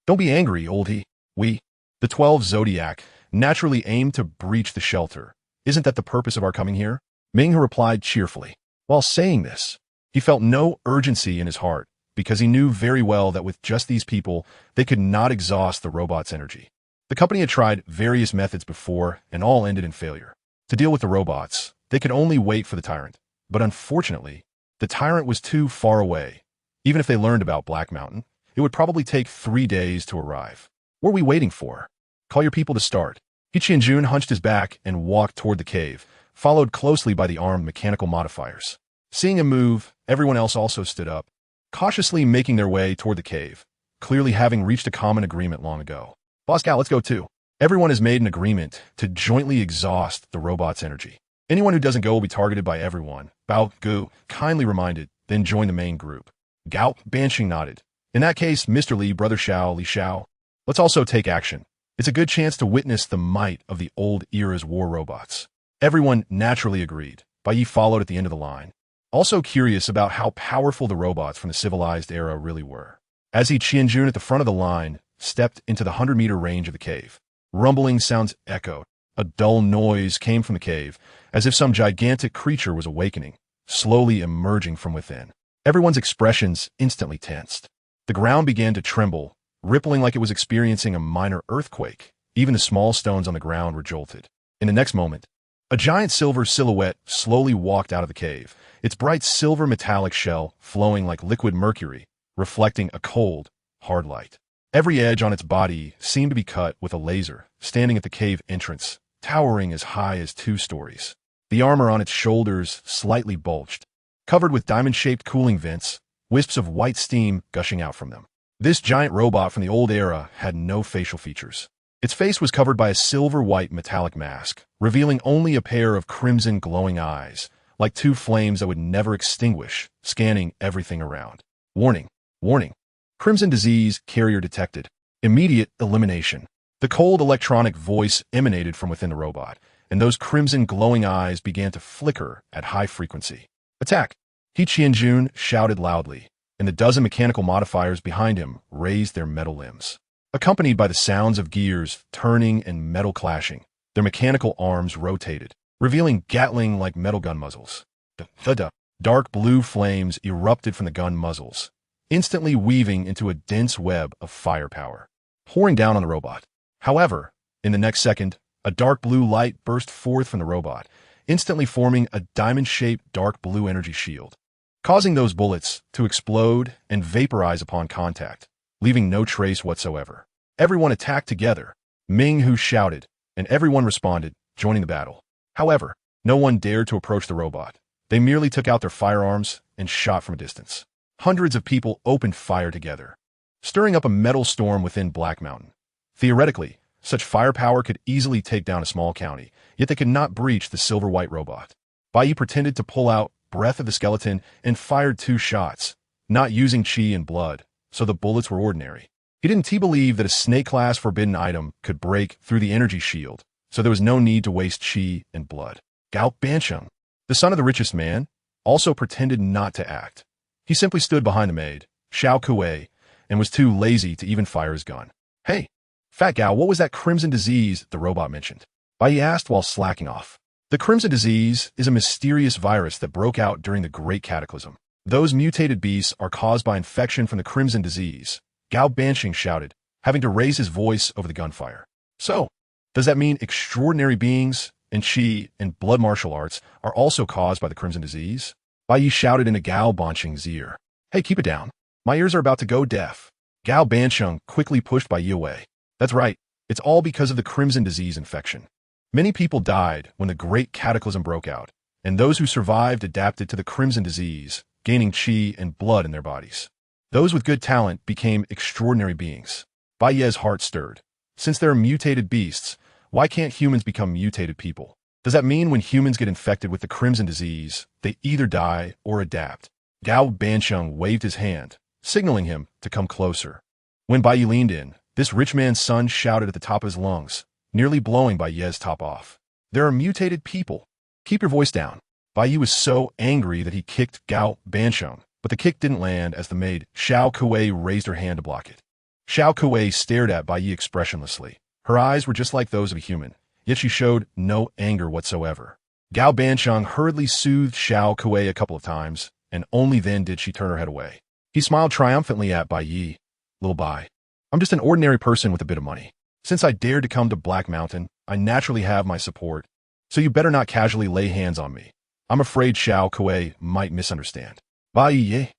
Don't be angry, oldie. We, the 12 Zodiac, naturally aim to breach the shelter. Isn't that the purpose of our coming here? Ming replied cheerfully. While saying this, he felt no urgency in his heart, because he knew very well that with just these people, they could not exhaust the robot's energy. The company had tried various methods before, and all ended in failure. To deal with the robots, they could only wait for the tyrant. But unfortunately, the tyrant was too far away. Even if they learned about Black Mountain, it would probably take 3 days to arrive. What are we waiting for? Call your people to start. Qianjun hunched his back and walked toward the cave, followed closely by the armed mechanical modifiers. Seeing him move, everyone else also stood up, cautiously making their way toward the cave, clearly having reached a common agreement long ago. Boss Gal, let's go too. Everyone has made an agreement to jointly exhaust the robot's energy. Anyone who doesn't go will be targeted by everyone. Bao Gu kindly reminded, then joined the main group. Gao Bansheng nodded. In that case, Mr. Li, Brother Xiao, Li Xiao, let's also take action. It's a good chance to witness the might of the old era's war robots. Everyone naturally agreed. Bai Ye followed at the end of the line, also curious about how powerful the robots from the civilized era really were. As Qianjun at the front of the line stepped into the 100-meter range of the cave, rumbling sounds echoed. A dull noise came from the cave, as if some gigantic creature was awakening, slowly emerging from within. Everyone's expressions instantly tensed. The ground began to tremble, rippling like it was experiencing a minor earthquake. Even the small stones on the ground were jolted. In the next moment, a giant silver silhouette slowly walked out of the cave, its bright silver metallic shell flowing like liquid mercury, reflecting a cold, hard light. Every edge on its body seemed to be cut with a laser, standing at the cave entrance, towering as high as 2 stories. The armor on its shoulders slightly bulged, covered with diamond-shaped cooling vents, wisps of white steam gushing out from them. This giant robot from the old era had no facial features. Its face was covered by a silver-white metallic mask, revealing only a pair of crimson glowing eyes, like 2 flames that would never extinguish, scanning everything around. Warning! Warning! Crimson disease carrier detected. Immediate elimination. The cold electronic voice emanated from within the robot, and those crimson glowing eyes began to flicker at high frequency. Attack! He Qianjun shouted loudly, and the dozen mechanical modifiers behind him raised their metal limbs. Accompanied by the sounds of gears turning and metal clashing, their mechanical arms rotated, revealing Gatling-like metal gun muzzles. The dark blue flames erupted from the gun muzzles, instantly weaving into a dense web of firepower, pouring down on the robot. However, in the next second, a dark blue light burst forth from the robot, instantly forming a diamond-shaped dark blue energy shield, causing those bullets to explode and vaporize upon contact, leaving no trace whatsoever. Everyone attacked together. Ming Hu shouted, and everyone responded, joining the battle. However, no one dared to approach the robot. They merely took out their firearms and shot from a distance. Hundreds of people opened fire together, stirring up a metal storm within Black Mountain. Theoretically, such firepower could easily take down a small county, yet they could not breach the silver-white robot. Bai Ye pretended to pull out Breath of the Skeleton and fired 2 shots, not using qi and blood, so the bullets were ordinary. He didn't believe that a snake-class forbidden item could break through the energy shield, so there was no need to waste qi and blood. Gao Bansheng, the son of the richest man, also pretended not to act. He simply stood behind the maid, Xiao Kuei, and was too lazy to even fire his gun. Hey, Fat Gao, what was that crimson disease the robot mentioned? Bai Ye asked while slacking off. The crimson disease is a mysterious virus that broke out during the Great Cataclysm. Those mutated beasts are caused by infection from the crimson disease, Gao Bansheng shouted, having to raise his voice over the gunfire. So, does that mean extraordinary beings and qi and blood martial arts are also caused by the crimson disease? Bai Ye shouted into Gao Bansheng's ear. Hey, keep it down. My ears are about to go deaf. Gao Bansheng quickly pushed Bai Ye away. That's right. It's all because of the crimson disease infection. Many people died when the Great Cataclysm broke out, and those who survived adapted to the crimson disease, gaining qi and blood in their bodies. Those with good talent became extraordinary beings. Bai Ye's heart stirred. Since there are mutated beasts, why can't humans become mutated people? Does that mean when humans get infected with the crimson disease, they either die or adapt? Gao Bansheng waved his hand, signaling him to come closer. When Bai Ye leaned in, this rich man's son shouted at the top of his lungs, nearly blowing Bai Ye's top off. There are mutated people. Keep your voice down. Bai Ye was so angry that he kicked Gao Bansheng, but the kick didn't land as the maid, Xiao Kuei, raised her hand to block it. Xiao Kuei stared at Bai Ye expressionlessly. Her eyes were just like those of a human, yet she showed no anger whatsoever. Gao Bansheng hurriedly soothed Xiao Kuei a couple of times, and only then did she turn her head away. He smiled triumphantly at Bai Ye. Little Bai, I'm just an ordinary person with a bit of money. Since I dared to come to Black Mountain, I naturally have my support, so you better not casually lay hands on me. I'm afraid Xiao Kuei might misunderstand. Bai Ye.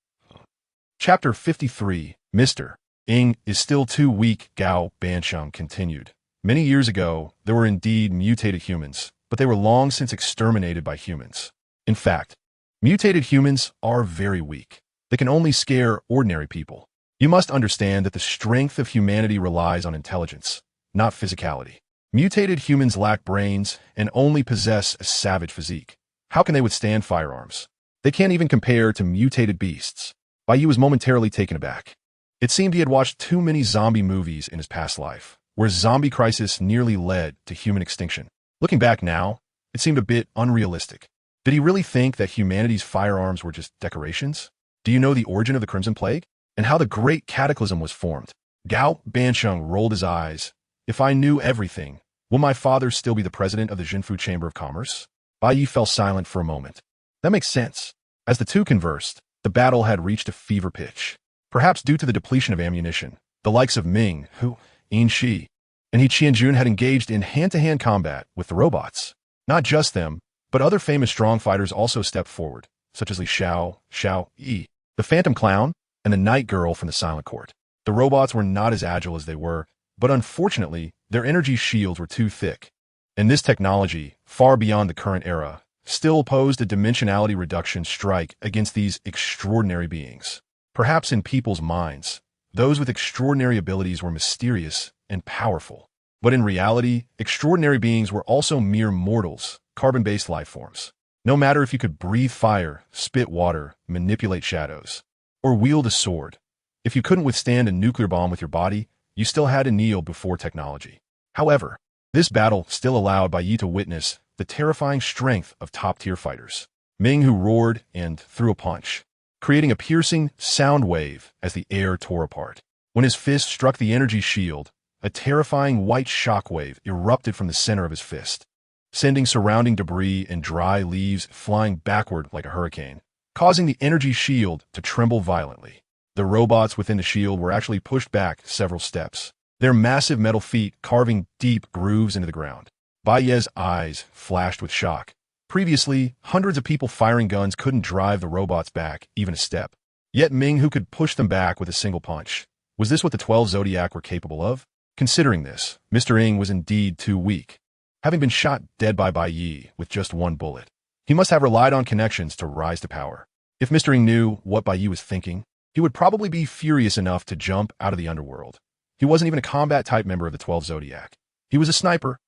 Chapter 53, Mr. Ing is still too weak, Gao Bansheng continued. Many years ago, there were indeed mutated humans, but they were long since exterminated by humans. In fact, mutated humans are very weak. They can only scare ordinary people. You must understand that the strength of humanity relies on intelligence, not physicality. Mutated humans lack brains and only possess a savage physique. How can they withstand firearms? They can't even compare to mutated beasts. Bai Ye was momentarily taken aback. It seemed he had watched too many zombie movies in his past life, where zombie crisis nearly led to human extinction. Looking back now, it seemed a bit unrealistic. Did he really think that humanity's firearms were just decorations? Do you know the origin of the Crimson Plague? And how the Great Cataclysm was formed? Gao Bansheng rolled his eyes. If I knew everything, will my father still be the president of the Jinfu Chamber of Commerce? Bai Ye fell silent for a moment. That makes sense. As the two conversed, the battle had reached a fever pitch. Perhaps due to the depletion of ammunition, the likes of Ming Hu, Yin Shi, and He Qianjun had engaged in hand-to-hand combat with the robots. Not just them, but other famous strong fighters also stepped forward, such as Li Xiao, Xiao Yi, the Phantom Clown, and the Night Girl from the Silent Court. The robots were not as agile as they were, but unfortunately, their energy shields were too thick. And this technology, far beyond the current era, still posed a dimensionality reduction strike against these extraordinary beings. Perhaps in people's minds, those with extraordinary abilities were mysterious and powerful. But in reality, extraordinary beings were also mere mortals, carbon-based life forms. No matter if you could breathe fire, spit water, manipulate shadows, or wield a sword, if you couldn't withstand a nuclear bomb with your body, you still had to kneel before technology. However, this battle still allowed Bai Ye to witness the terrifying strength of top-tier fighters. Ming, who roared and threw a punch, creating a piercing sound wave as the air tore apart. When his fist struck the energy shield, a terrifying white shockwave erupted from the center of his fist, sending surrounding debris and dry leaves flying backward like a hurricane, causing the energy shield to tremble violently. The robots within the shield were actually pushed back several steps, their massive metal feet carving deep grooves into the ground. Bai Ye's eyes flashed with shock. Previously, hundreds of people firing guns couldn't drive the robots back even a step. Yet Ming, who could push them back with a single punch. Was this what the 12 Zodiac were capable of? Considering this, Mr. Ing was indeed too weak. Having been shot dead by Bai Ye with just one bullet, he must have relied on connections to rise to power. If Mr. Ing knew what Bai Ye was thinking, he would probably be furious enough to jump out of the underworld. He wasn't even a combat-type member of the 12 Zodiac. He was a sniper.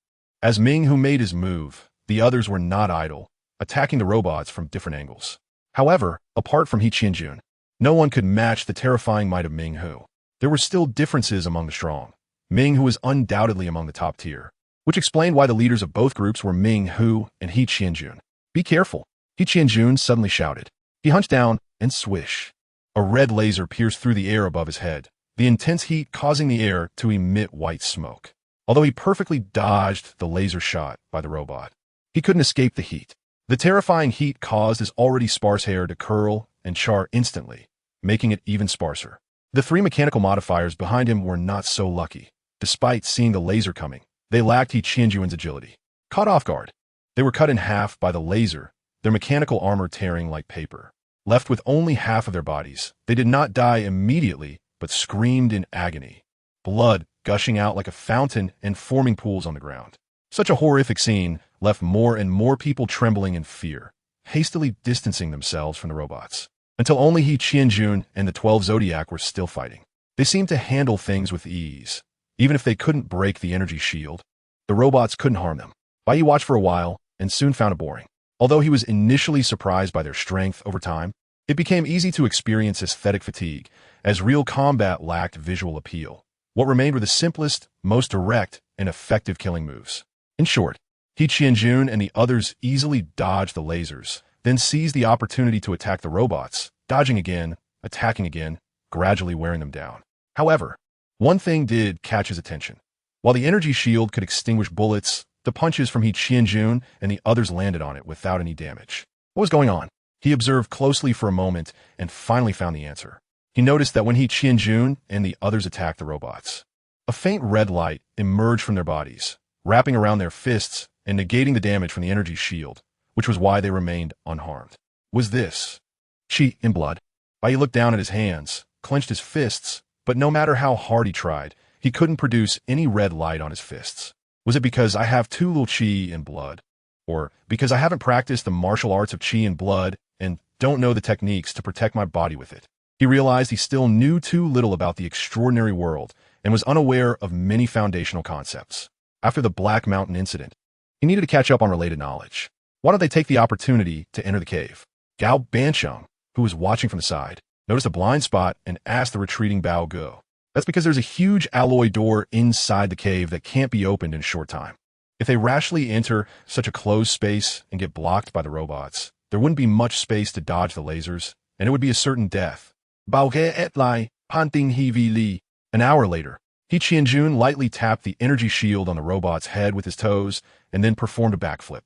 As Ming, who made his move, the others were not idle, attacking the robots from different angles. However, apart from He Qianjun, no one could match the terrifying might of Ming Hu. There were still differences among the strong. Ming Hu was undoubtedly among the top tier, which explained why the leaders of both groups were Ming Hu and He Qianjun. Be careful, He Qianjun suddenly shouted. He hunched down, and swish. A red laser pierced through the air above his head, the intense heat causing the air to emit white smoke. Although he perfectly dodged the laser shot by the robot, he couldn't escape the heat. The terrifying heat caused his already sparse hair to curl and char instantly, making it even sparser. The three mechanical modifiers behind him were not so lucky. Despite seeing the laser coming, they lacked He Qianjun's agility. Caught off guard, they were cut in half by the laser, their mechanical armor tearing like paper. Left with only half of their bodies, they did not die immediately, but screamed in agony, blood gushing out like a fountain and forming pools on the ground. Such a horrific scene left more and more people trembling in fear, hastily distancing themselves from the robots, until only He Qianjun and the 12 Zodiac were still fighting. They seemed to handle things with ease. Even if they couldn't break the energy shield, the robots couldn't harm them. Bai Ye watched for a while and soon found it boring. Although he was initially surprised by their strength over time, it became easy to experience aesthetic fatigue, as real combat lacked visual appeal. What remained were the simplest, most direct, and effective killing moves. In short, He Qianjun and the others easily dodged the lasers, then seized the opportunity to attack the robots, dodging again, attacking again, gradually wearing them down. However, one thing did catch his attention. While the energy shield could extinguish bullets, the punches from He Qianjun and the others landed on it without any damage. What was going on? He observed closely for a moment and finally found the answer. He noticed that when He Qianjun and the others attacked the robots, a faint red light emerged from their bodies, wrapping around their fists and negating the damage from the energy shield, which was why they remained unharmed. Was this Qi in blood? Bai Ye looked down at his hands, clenched his fists, but no matter how hard he tried, he couldn't produce any red light on his fists. Was it because I have too little Qi in blood? Or because I haven't practiced the martial arts of Qi in blood and don't know the techniques to protect my body with it? He realized he still knew too little about the extraordinary world and was unaware of many foundational concepts. After the Black Mountain incident, he needed to catch up on related knowledge. Why don't they take the opportunity to enter the cave? Gao Bancheng, who was watching from the side, noticed a blind spot and asked the retreating Bao Ge. That's because there's a huge alloy door inside the cave that can't be opened in a short time. If they rashly enter such a closed space and get blocked by the robots, there wouldn't be much space to dodge the lasers, and it would be a certain death. Bao Ge et lai, panting he vi li. An hour later, He Qianjun lightly tapped the energy shield on the robot's head with his toes and then performed a backflip,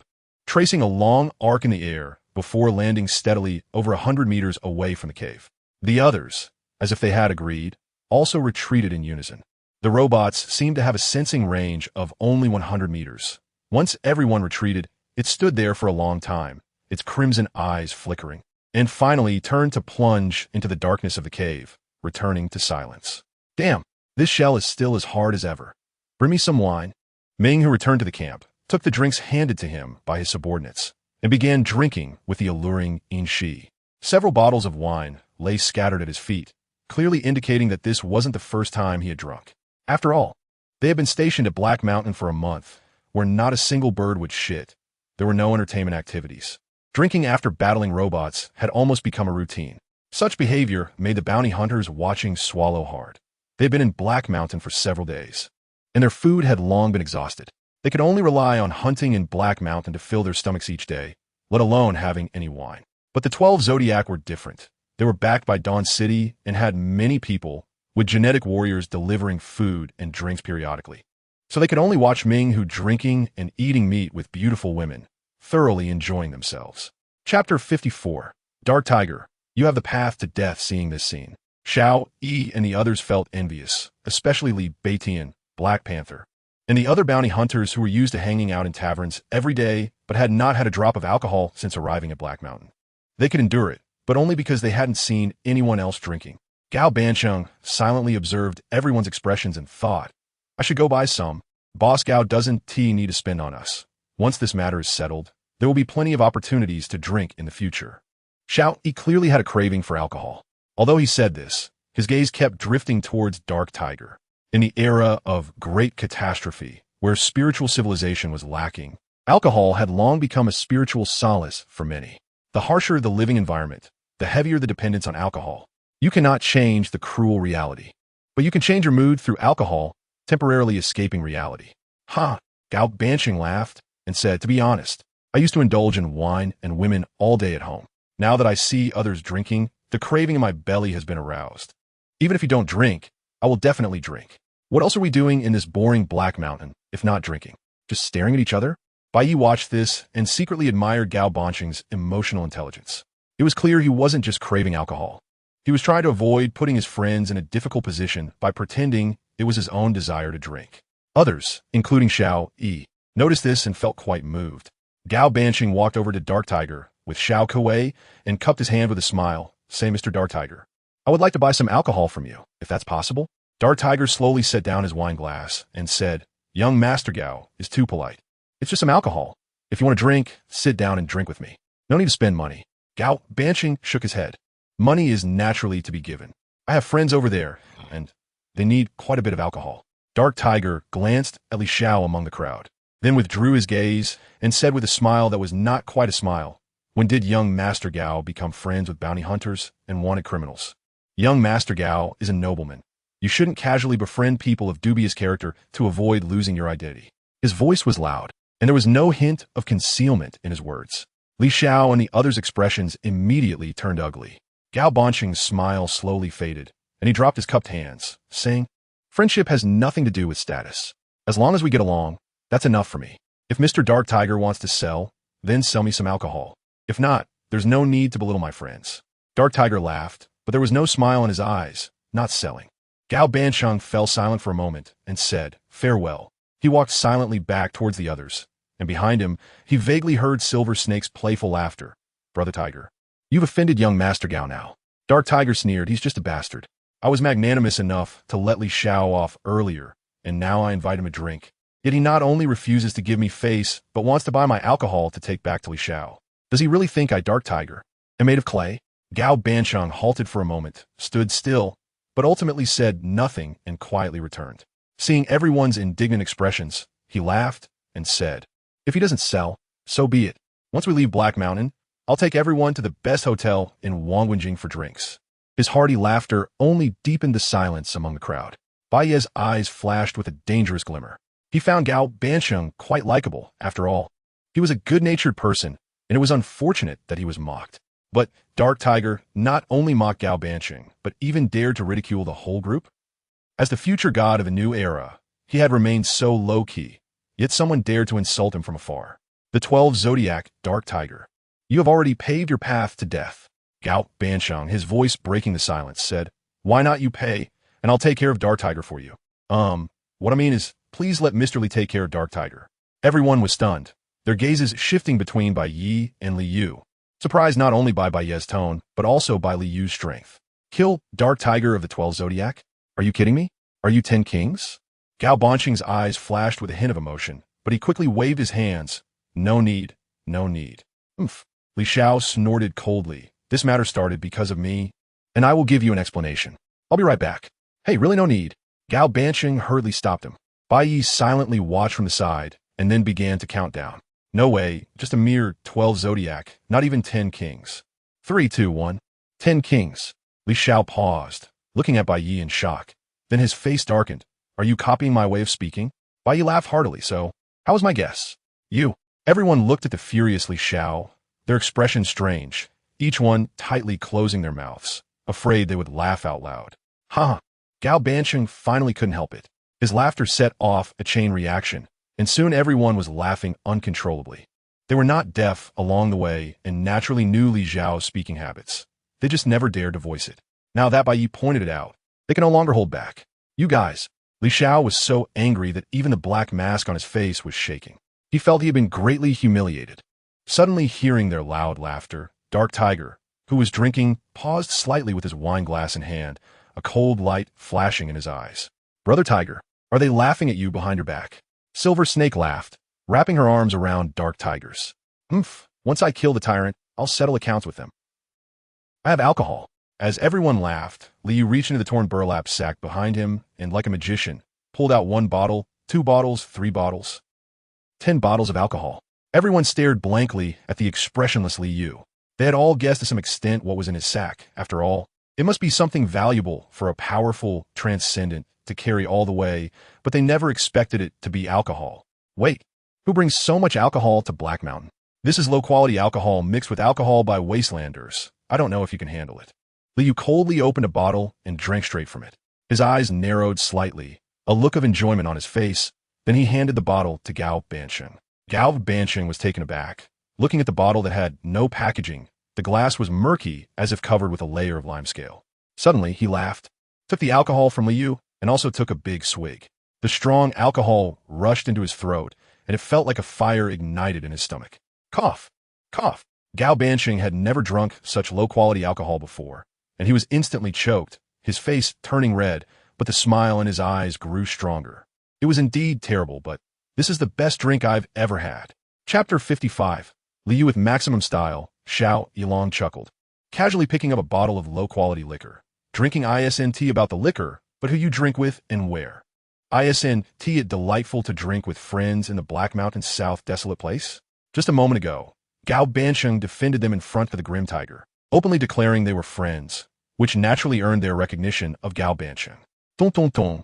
tracing a long arc in the air before landing steadily over 100 meters away from the cave. The others, as if they had agreed, also retreated in unison. The robots seemed to have a sensing range of only 100 meters. Once everyone retreated, it stood there for a long time, its crimson eyes flickering, and finally turned to plunge into the darkness of the cave, returning to silence. Damn, this shell is still as hard as ever. Bring me some wine. Ming, who returned to the camp, took the drinks handed to him by his subordinates and began drinking with the alluring Inshi. Several bottles of wine lay scattered at his feet, clearly indicating that this wasn't the first time he had drunk. After all, they had been stationed at Black Mountain for a month, where not a single bird would shit. There were no entertainment activities. Drinking after battling robots had almost become a routine. Such behavior made the bounty hunters watching swallow hard. They had been in Black Mountain for several days, and their food had long been exhausted. They could only rely on hunting in Black Mountain to fill their stomachs each day, let alone having any wine. But the 12 Zodiac were different. They were backed by Dawn City and had many people, with genetic warriors delivering food and drinks periodically. So they could only watch Ming, who drinking and eating meat with beautiful women, thoroughly enjoying themselves. Chapter 54. Dark Tiger, you have the path to death. Seeing this scene, Xiao, Yi, and the others felt envious, especially Li Beitian, Black Panther, and the other bounty hunters who were used to hanging out in taverns every day but had not had a drop of alcohol since arriving at Black Mountain. They could endure it, but only because they hadn't seen anyone else drinking. Gao Bansheng silently observed everyone's expressions and thought, I should go buy some. Boss Gao doesn't need to spend on us. Once this matter is settled, there will be plenty of opportunities to drink in the future. Xiao Yi clearly had a craving for alcohol. Although he said this, his gaze kept drifting towards Dark Tiger. In the era of great catastrophe, where spiritual civilization was lacking, alcohol had long become a spiritual solace for many. The harsher the living environment, the heavier the dependence on alcohol. You cannot change the cruel reality, but you can change your mood through alcohol, temporarily escaping reality. Ha! Gao Bansheng laughed and said, to be honest, I used to indulge in wine and women all day at home. Now that I see others drinking, the craving in my belly has been aroused. Even if you don't drink, I will definitely drink. What else are we doing in this boring Black Mountain, if not drinking? Just staring at each other? Bai Ye watched this and secretly admired Gao Bansheng's emotional intelligence. It was clear he wasn't just craving alcohol. He was trying to avoid putting his friends in a difficult position by pretending it was his own desire to drink. Others, including Xiao Yi, noticed this and felt quite moved. Gao Bansheng walked over to Dark Tiger with Xiao Kuei and cupped his hand with a smile, saying, Mr. Dark Tiger, I would like to buy some alcohol from you, if that's possible. Dark Tiger slowly set down his wine glass and said, Young Master Gao is too polite. It's just some alcohol. If you want to drink, sit down and drink with me. No need to spend money. Gao Bansheng shook his head. Money is naturally to be given. I have friends over there, and they need quite a bit of alcohol. Dark Tiger glanced at Li Xiao among the crowd, then withdrew his gaze and said with a smile that was not quite a smile, when did young Master Gao become friends with bounty hunters and wanted criminals? Young Master Gao is a nobleman. You shouldn't casually befriend people of dubious character to avoid losing your identity. His voice was loud, and there was no hint of concealment in his words. Li Xiao and the others' expressions immediately turned ugly. Gao Bansheng's smile slowly faded, and he dropped his cupped hands, saying, Friendship has nothing to do with status. As long as we get along, that's enough for me. If Mr. Dark Tiger wants to sell, then sell me some alcohol. If not, there's no need to belittle my friends. Dark Tiger laughed, but there was no smile in his eyes, not selling. Gao Bansheng fell silent for a moment and said, Farewell. He walked silently back towards the others, and behind him, he vaguely heard Silver Snake's playful laughter. Brother Tiger, you've offended young Master Gao now. Dark Tiger sneered, he's just a bastard. I was magnanimous enough to let Li Xiao off earlier, and now I invite him a drink. Yet he not only refuses to give me face, but wants to buy my alcohol to take back to Li Xiao. Does he really think I, Dark Tiger, am made of clay? Gao Bansheng halted for a moment, stood still, but ultimately said nothing and quietly returned. Seeing everyone's indignant expressions, he laughed and said, If he doesn't sell, so be it. Once we leave Black Mountain, I'll take everyone to the best hotel in Wangwenjing for drinks. His hearty laughter only deepened the silence among the crowd. Bai Ye's eyes flashed with a dangerous glimmer. He found Gao Bansheng quite likable, after all. He was a good-natured person, and it was unfortunate that he was mocked. But Dark Tiger not only mocked Gao Bansheng, but even dared to ridicule the whole group. As the future god of a new era, he had remained so low-key, yet someone dared to insult him from afar. The 12 Zodiac, Dark Tiger. You have already paved your path to death. Gao Bansheng, his voice breaking the silence, said, Why not you pay, and I'll take care of Dark Tiger for you. What I mean is, please let Mr. Li take care of Dark Tiger. Everyone was stunned, their gazes shifting between Bai Ye and Li Yu, surprised not only by Bai Ye's tone, but also by Li Yu's strength. Kill Dark Tiger of the 12 Zodiac? Are you kidding me? Are you 10 kings? Gao Banqing's eyes flashed with a hint of emotion, but he quickly waved his hands. No need, no need. Oomph. Li Xiao snorted coldly. This matter started because of me, and I will give you an explanation. I'll be right back. Hey, really no need. Gao Banqing hurriedly stopped him. Bai Ye silently watched from the side, and then began to count down. No way, just a mere 12 zodiac, not even 10 kings. 3, 2, 1. 10 kings. Li Xiao paused, looking at Bai Ye in shock. Then his face darkened. Are you copying my way of speaking? Bai Ye laughed heartily, so, how was my guess? You. Everyone looked at the furious Li Xiao, their expressions strange, each one tightly closing their mouths, afraid they would laugh out loud. Ha! Gao Banqing finally couldn't help it. His laughter set off a chain reaction, and soon everyone was laughing uncontrollably. They were not deaf along the way and naturally knew Li Xiao's speaking habits. They just never dared to voice it. Now that Bai Ye pointed it out, they could no longer hold back. You guys. Li Xiao was so angry that even the black mask on his face was shaking. He felt he had been greatly humiliated. Suddenly hearing their loud laughter, Dark Tiger, who was drinking, paused slightly with his wine glass in hand, a cold light flashing in his eyes. Brother Tiger, are they laughing at you behind your back? Silver Snake laughed, wrapping her arms around Dark Tiger's. Once I kill the tyrant, I'll settle accounts with them. I have alcohol. As everyone laughed, Liu reached into the torn burlap sack behind him and, like a magician, pulled out 1 bottle, 2 bottles, 3 bottles. 10 bottles of alcohol. Everyone stared blankly at the expressionless Liu. They had all guessed to some extent what was in his sack. After all, it must be something valuable for a powerful transcendent to carry all the way, but they never expected it to be alcohol. Wait, who brings so much alcohol to Black Mountain? This is low-quality alcohol mixed with alcohol by wastelanders. I don't know if you can handle it. Liu coldly opened a bottle and drank straight from it. His eyes narrowed slightly, a look of enjoyment on his face. Then he handed the bottle to Gao Banqing. Gao Banqing was taken aback. Looking at the bottle that had no packaging, the glass was murky as if covered with a layer of limescale. Suddenly, he laughed, took the alcohol from Liu, and also took a big swig. The strong alcohol rushed into his throat, and it felt like a fire ignited in his stomach. Cough! Cough! Gao Banqing had never drunk such low-quality alcohol before, and he was instantly choked, his face turning red, but the smile in his eyes grew stronger. It was indeed terrible, but this is the best drink I've ever had. Chapter 55. Liu with maximum style, Xiao Yilong chuckled, casually picking up a bottle of low-quality liquor. Drinking ISNT about the liquor, but who you drink with and where. ISNT it delightful to drink with friends in the Black Mountain South desolate place? Just a moment ago, Gao Banqing defended them in front of the Grim Tiger, openly declaring they were friends, which naturally earned their recognition of Gao Banqing. Ton ton ton.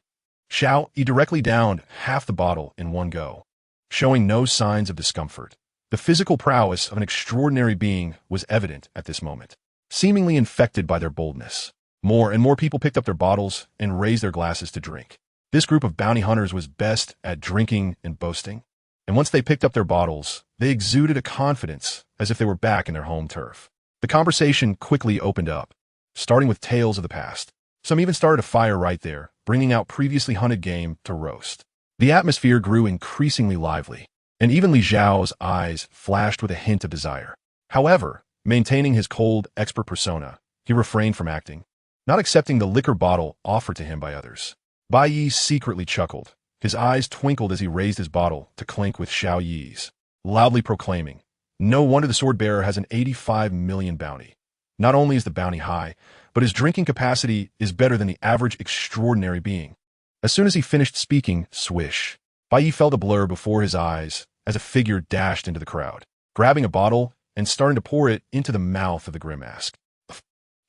Xiao Yi directly downed half the bottle in one go, showing no signs of discomfort. The physical prowess of an extraordinary being was evident at this moment, seemingly infected by their boldness. More and more people picked up their bottles and raised their glasses to drink. This group of bounty hunters was best at drinking and boasting, and once they picked up their bottles, they exuded a confidence as if they were back in their home turf. The conversation quickly opened up, starting with tales of the past. Some even started a fire right there, bringing out previously hunted game to roast. The atmosphere grew increasingly lively, and even Li Xiao's eyes flashed with a hint of desire. However, maintaining his cold, expert persona, he refrained from acting, not accepting the liquor bottle offered to him by others. Bai Ye secretly chuckled. His eyes twinkled as he raised his bottle to clink with Xiao Yi's, loudly proclaiming, "No wonder the sword bearer has an 85 million bounty. Not only is the bounty high, but his drinking capacity is better than the average extraordinary being." As soon as he finished speaking, swish, Bai Ye felt a blur before his eyes as a figure dashed into the crowd, grabbing a bottle and starting to pour it into the mouth of the Grimask.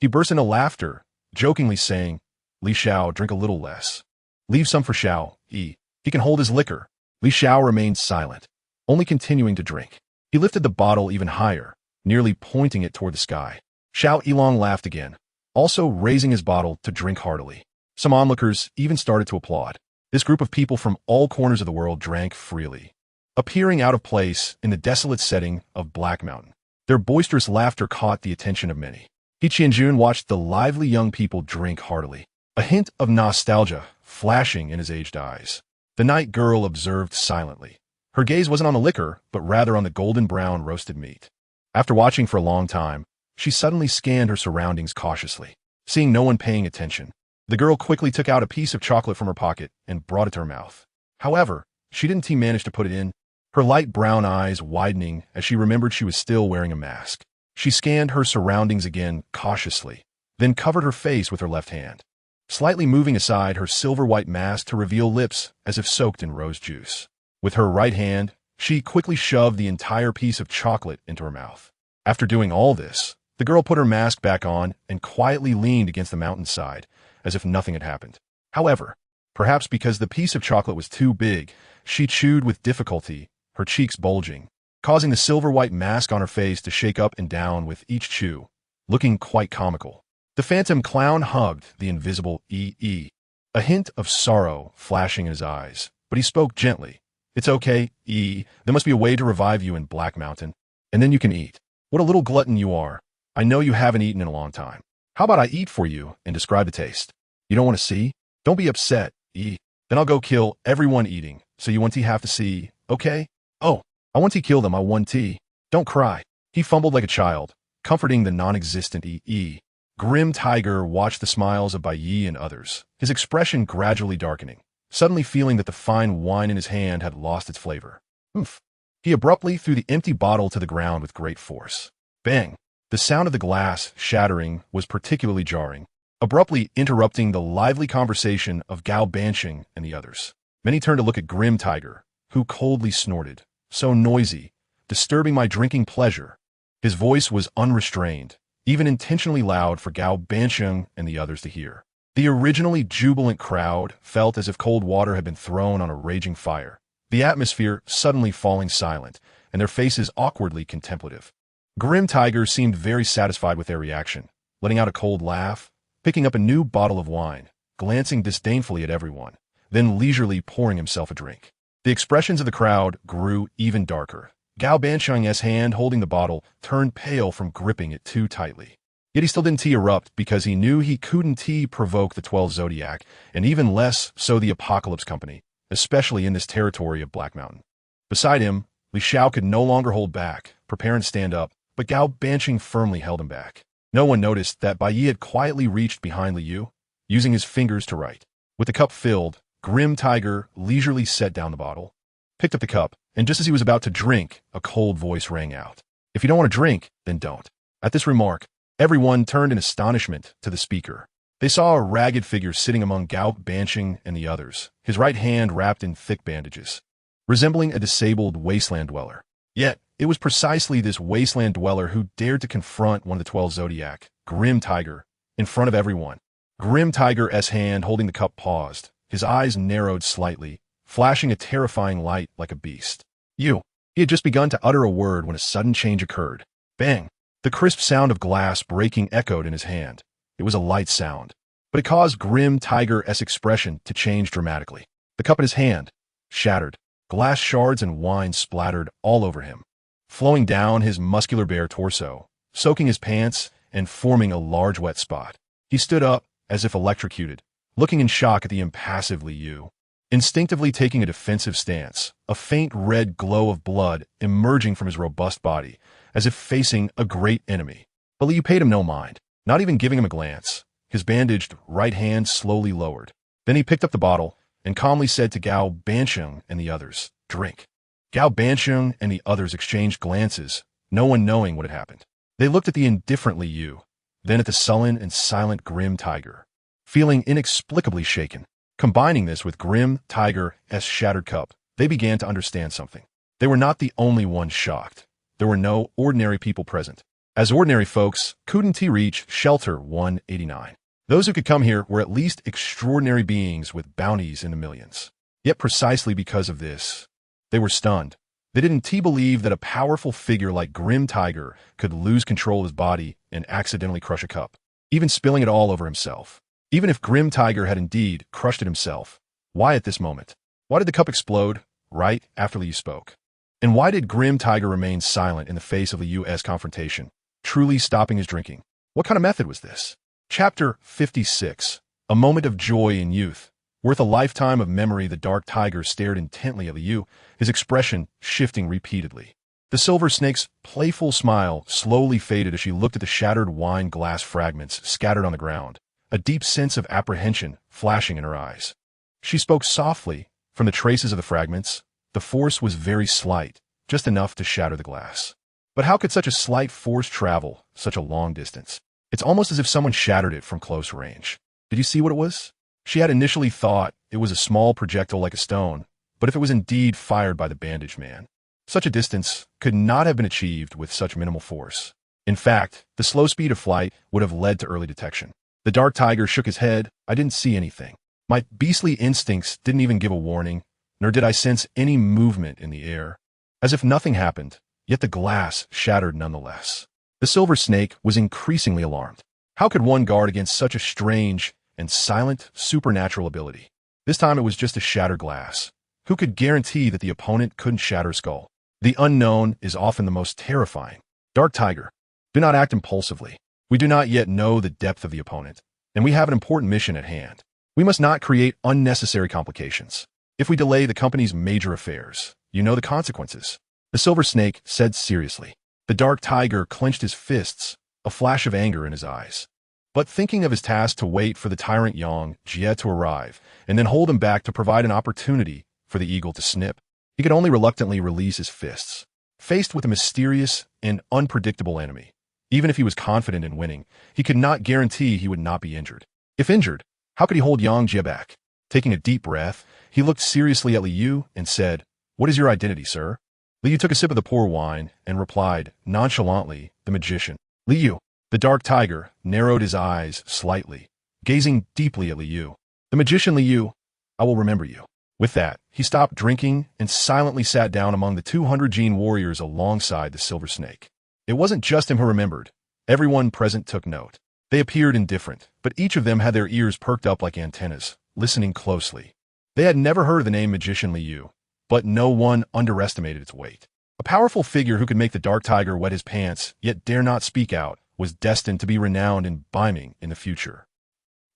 He burst into laughter, jokingly saying, "Li Xiao, drink a little less. Leave some for Xiao Yi. He can hold his liquor." Li Xiao remained silent, only continuing to drink. He lifted the bottle even higher, nearly pointing it toward the sky. Xiao Yilong laughed again, also raising his bottle to drink heartily. Some onlookers even started to applaud. This group of people from all corners of the world drank freely, appearing out of place in the desolate setting of Black Mountain. Their boisterous laughter caught the attention of many. He Qianjun watched the lively young people drink heartily, a hint of nostalgia flashing in his aged eyes. The night girl observed silently. Her gaze wasn't on the liquor, but rather on the golden-brown roasted meat. After watching for a long time, she suddenly scanned her surroundings cautiously. Seeing no one paying attention, The girl quickly took out a piece of chocolate from her pocket and brought it to her mouth. However, she didn't manage to put it in, her light brown eyes widening as she remembered she was still wearing a mask. She scanned her surroundings again cautiously, then covered her face with her left hand, slightly moving aside her silver-white mask to reveal lips as if soaked in rose juice. With her right hand, she quickly shoved the entire piece of chocolate into her mouth. After doing all this, the girl put her mask back on and quietly leaned against the mountainside, as if nothing had happened. However, perhaps because the piece of chocolate was too big, she chewed with difficulty, her cheeks bulging, causing the silver-white mask on her face to shake up and down with each chew, looking quite comical. The phantom clown hugged the invisible E.E., a hint of sorrow flashing in his eyes, but he spoke gently. "It's okay, E. There must be a way to revive you in Black Mountain, and then you can eat. What a little glutton you are. I know you haven't eaten in a long time. How about I eat for you and describe the taste? You don't want to see? Don't be upset, E. Then I'll go kill everyone eating, so you won't have to see, okay? Oh, I want to kill them, I want to. Don't cry." He fumbled like a child, comforting the non-existent E.E. Grim Tiger watched the smiles of Bai Ye and others, his expression gradually darkening, suddenly feeling that the fine wine in his hand had lost its flavor. Oomph. He abruptly threw the empty bottle to the ground with great force. Bang! The sound of the glass shattering was particularly jarring, abruptly interrupting the lively conversation of Gao Bansheng and the others. Many turned to look at Grim Tiger, who coldly snorted, "So noisy, disturbing my drinking pleasure." His voice was unrestrained, even intentionally loud for Gao Bansheng and the others to hear. The originally jubilant crowd felt as if cold water had been thrown on a raging fire, the atmosphere suddenly falling silent, and their faces awkwardly contemplative. Grim Tiger seemed very satisfied with their reaction, letting out a cold laugh, picking up a new bottle of wine, glancing disdainfully at everyone, then leisurely pouring himself a drink. The expressions of the crowd grew even darker. Gao Bansheng's hand holding the bottle turned pale from gripping it too tightly. Yet he still didn't erupt because he knew he couldn't provoke the 12 Zodiac, and even less so the Apocalypse Company, especially in this territory of Black Mountain. Beside him, Li Xiao could no longer hold back, preparing to stand up, but Gao Bansheng firmly held him back. No one noticed that Bai Ye had quietly reached behind Li Yu, using his fingers to write. With the cup filled, Grim Tiger leisurely set down the bottle, picked up the cup, and just as he was about to drink, a cold voice rang out. "If you don't want to drink, then don't." At this remark, everyone turned in astonishment to the speaker. They saw a ragged figure sitting among Gao Bansheng and the others, his right hand wrapped in thick bandages, resembling a disabled wasteland dweller. Yet, it was precisely this wasteland dweller who dared to confront one of the 12 Zodiac, Grim Tiger, in front of everyone. Grim Tiger's hand holding the cup paused, his eyes narrowed slightly, flashing a terrifying light like a beast. "You." He had just begun to utter a word when a sudden change occurred. Bang! The crisp sound of glass breaking echoed in his hand. It was a light sound, but it caused Grim Tiger's expression to change dramatically. The cup in his hand shattered. Glass shards and wine splattered all over him, flowing down his muscular bare torso, soaking his pants and forming a large wet spot. He stood up, as if electrocuted, looking in shock at the impassive Li Yu. Instinctively taking a defensive stance, a faint red glow of blood emerging from his robust body, as if facing a great enemy. But Li Yu paid him no mind, not even giving him a glance. His bandaged right hand slowly lowered. Then he picked up the bottle and calmly said to Gao Bansheng and the others, "Drink." Gao Bansheng and the others exchanged glances, no one knowing what had happened. They looked at the indifferent Li Yu, then at the sullen and silent Grim Tiger, feeling inexplicably shaken. Combining this with Grim Tiger's shattered cup, they began to understand something. They were not the only ones shocked. There were no ordinary people present. As ordinary folks, couldn't reach Shelter 189. Those who could come here were at least extraordinary beings with bounties in the millions. Yet precisely because of this, they were stunned. They didn't believe that a powerful figure like Grim Tiger could lose control of his body and accidentally crush a cup, even spilling it all over himself. Even if Grim Tiger had indeed crushed it himself, why at this moment? Why did the cup explode right after Li Yu spoke? And why did Grim Tiger remain silent in the face of Li Yu's confrontation, truly stopping his drinking? What kind of method was this? Chapter 56. A moment of joy in youth. Worth a lifetime of memory, the dark tiger stared intently at Li Yu, his expression shifting repeatedly. The silver snake's playful smile slowly faded as she looked at the shattered wine glass fragments scattered on the ground, a deep sense of apprehension flashing in her eyes. She spoke softly. From the traces of the fragments, the force was very slight, just enough to shatter the glass. But how could such a slight force travel such a long distance? It's almost as if someone shattered it from close range. Did you see what it was? She had initially thought it was a small projectile like a stone, but if it was indeed fired by the bandaged man, such a distance could not have been achieved with such minimal force. In fact, the slow speed of flight would have led to early detection. The dark tiger shook his head. I didn't see anything. My beastly instincts didn't even give a warning, nor did I sense any movement in the air. As if nothing happened, yet the glass shattered nonetheless. The silver snake was increasingly alarmed. How could one guard against such a strange and silent supernatural ability? This time it was just a shattered glass. Who could guarantee that the opponent couldn't shatter a skull? The unknown is often the most terrifying. Dark Tiger, do not act impulsively. We do not yet know the depth of the opponent, and we have an important mission at hand. We must not create unnecessary complications. If we delay the company's major affairs, you know the consequences. The silver snake said seriously. The dark tiger clenched his fists, a flash of anger in his eyes. But thinking of his task to wait for the tyrant Jie to arrive, and then hold him back to provide an opportunity for the eagle to snip, he could only reluctantly release his fists. Faced with a mysterious and unpredictable enemy, even if he was confident in winning, he could not guarantee he would not be injured. If injured, how could he hold Jie back? Taking a deep breath, he looked seriously at Liu and said, "What is your identity, sir?" Liu took a sip of the poor wine and replied, nonchalantly, "The magician." Liu, the dark tiger, narrowed his eyes slightly, gazing deeply at Liu. "The magician Liu, I will remember you." With that, he stopped drinking and silently sat down among the 200 gene warriors alongside the silver snake. It wasn't just him who remembered. Everyone present took note. They appeared indifferent, but each of them had their ears perked up like antennas, listening closely. They had never heard of the name Magician Liu, but no one underestimated its weight. A powerful figure who could make the dark tiger wet his pants, yet dare not speak out, was destined to be renowned in Baiming in the future.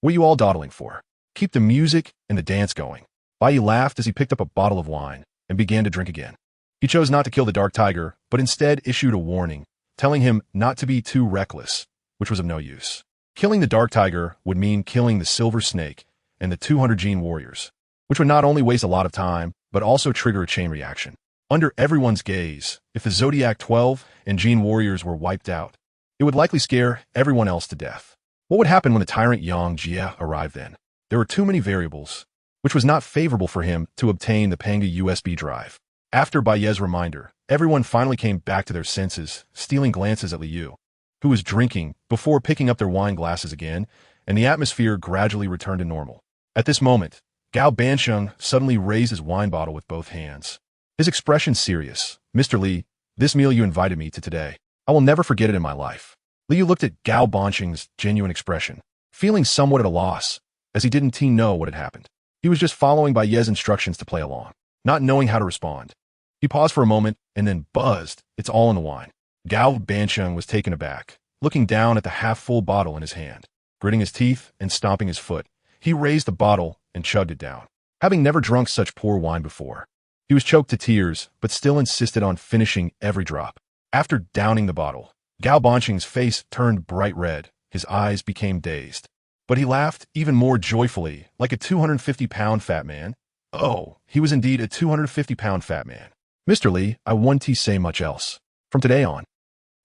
What are you all dawdling for? Keep the music and the dance going. Bai Ye laughed as he picked up a bottle of wine and began to drink again. He chose not to kill the dark tiger, but instead issued a warning, telling him not to be too reckless, which was of no use. Killing the dark tiger would mean killing the silver snake and the 200 gene warriors, which would not only waste a lot of time, but also trigger a chain reaction. Under everyone's gaze, if the Zodiac 12 and gene warriors were wiped out, it would likely scare everyone else to death. What would happen when the tyrant Jie arrived then? There were too many variables, which was not favorable for him to obtain the Panga USB drive. After Bai Ye's reminder, everyone finally came back to their senses, stealing glances at Liu, who was drinking before picking up their wine glasses again, and the atmosphere gradually returned to normal. At this moment, Gao Bansheng suddenly raised his wine bottle with both hands. His expression serious. "Mr. Li, this meal you invited me to today, I will never forget it in my life." Liu looked at Gao Bansheng's genuine expression, feeling somewhat at a loss, as he didn't know what had happened. He was just following Bai Ye's instructions to play along, not knowing how to respond. He paused for a moment and then buzzed, "It's all in the wine." Gao Bansheng was taken aback, looking down at the half-full bottle in his hand. Gritting his teeth and stomping his foot, he raised the bottle and chugged it down. Having never drunk such poor wine before, he was choked to tears, but still insisted on finishing every drop. After downing the bottle, Gao Bansheng's face turned bright red, his eyes became dazed. But he laughed even more joyfully, like a 250-pound fat man. Oh, he was indeed a 250-pound fat man. "Mr. Li, I won't say much else. From today on."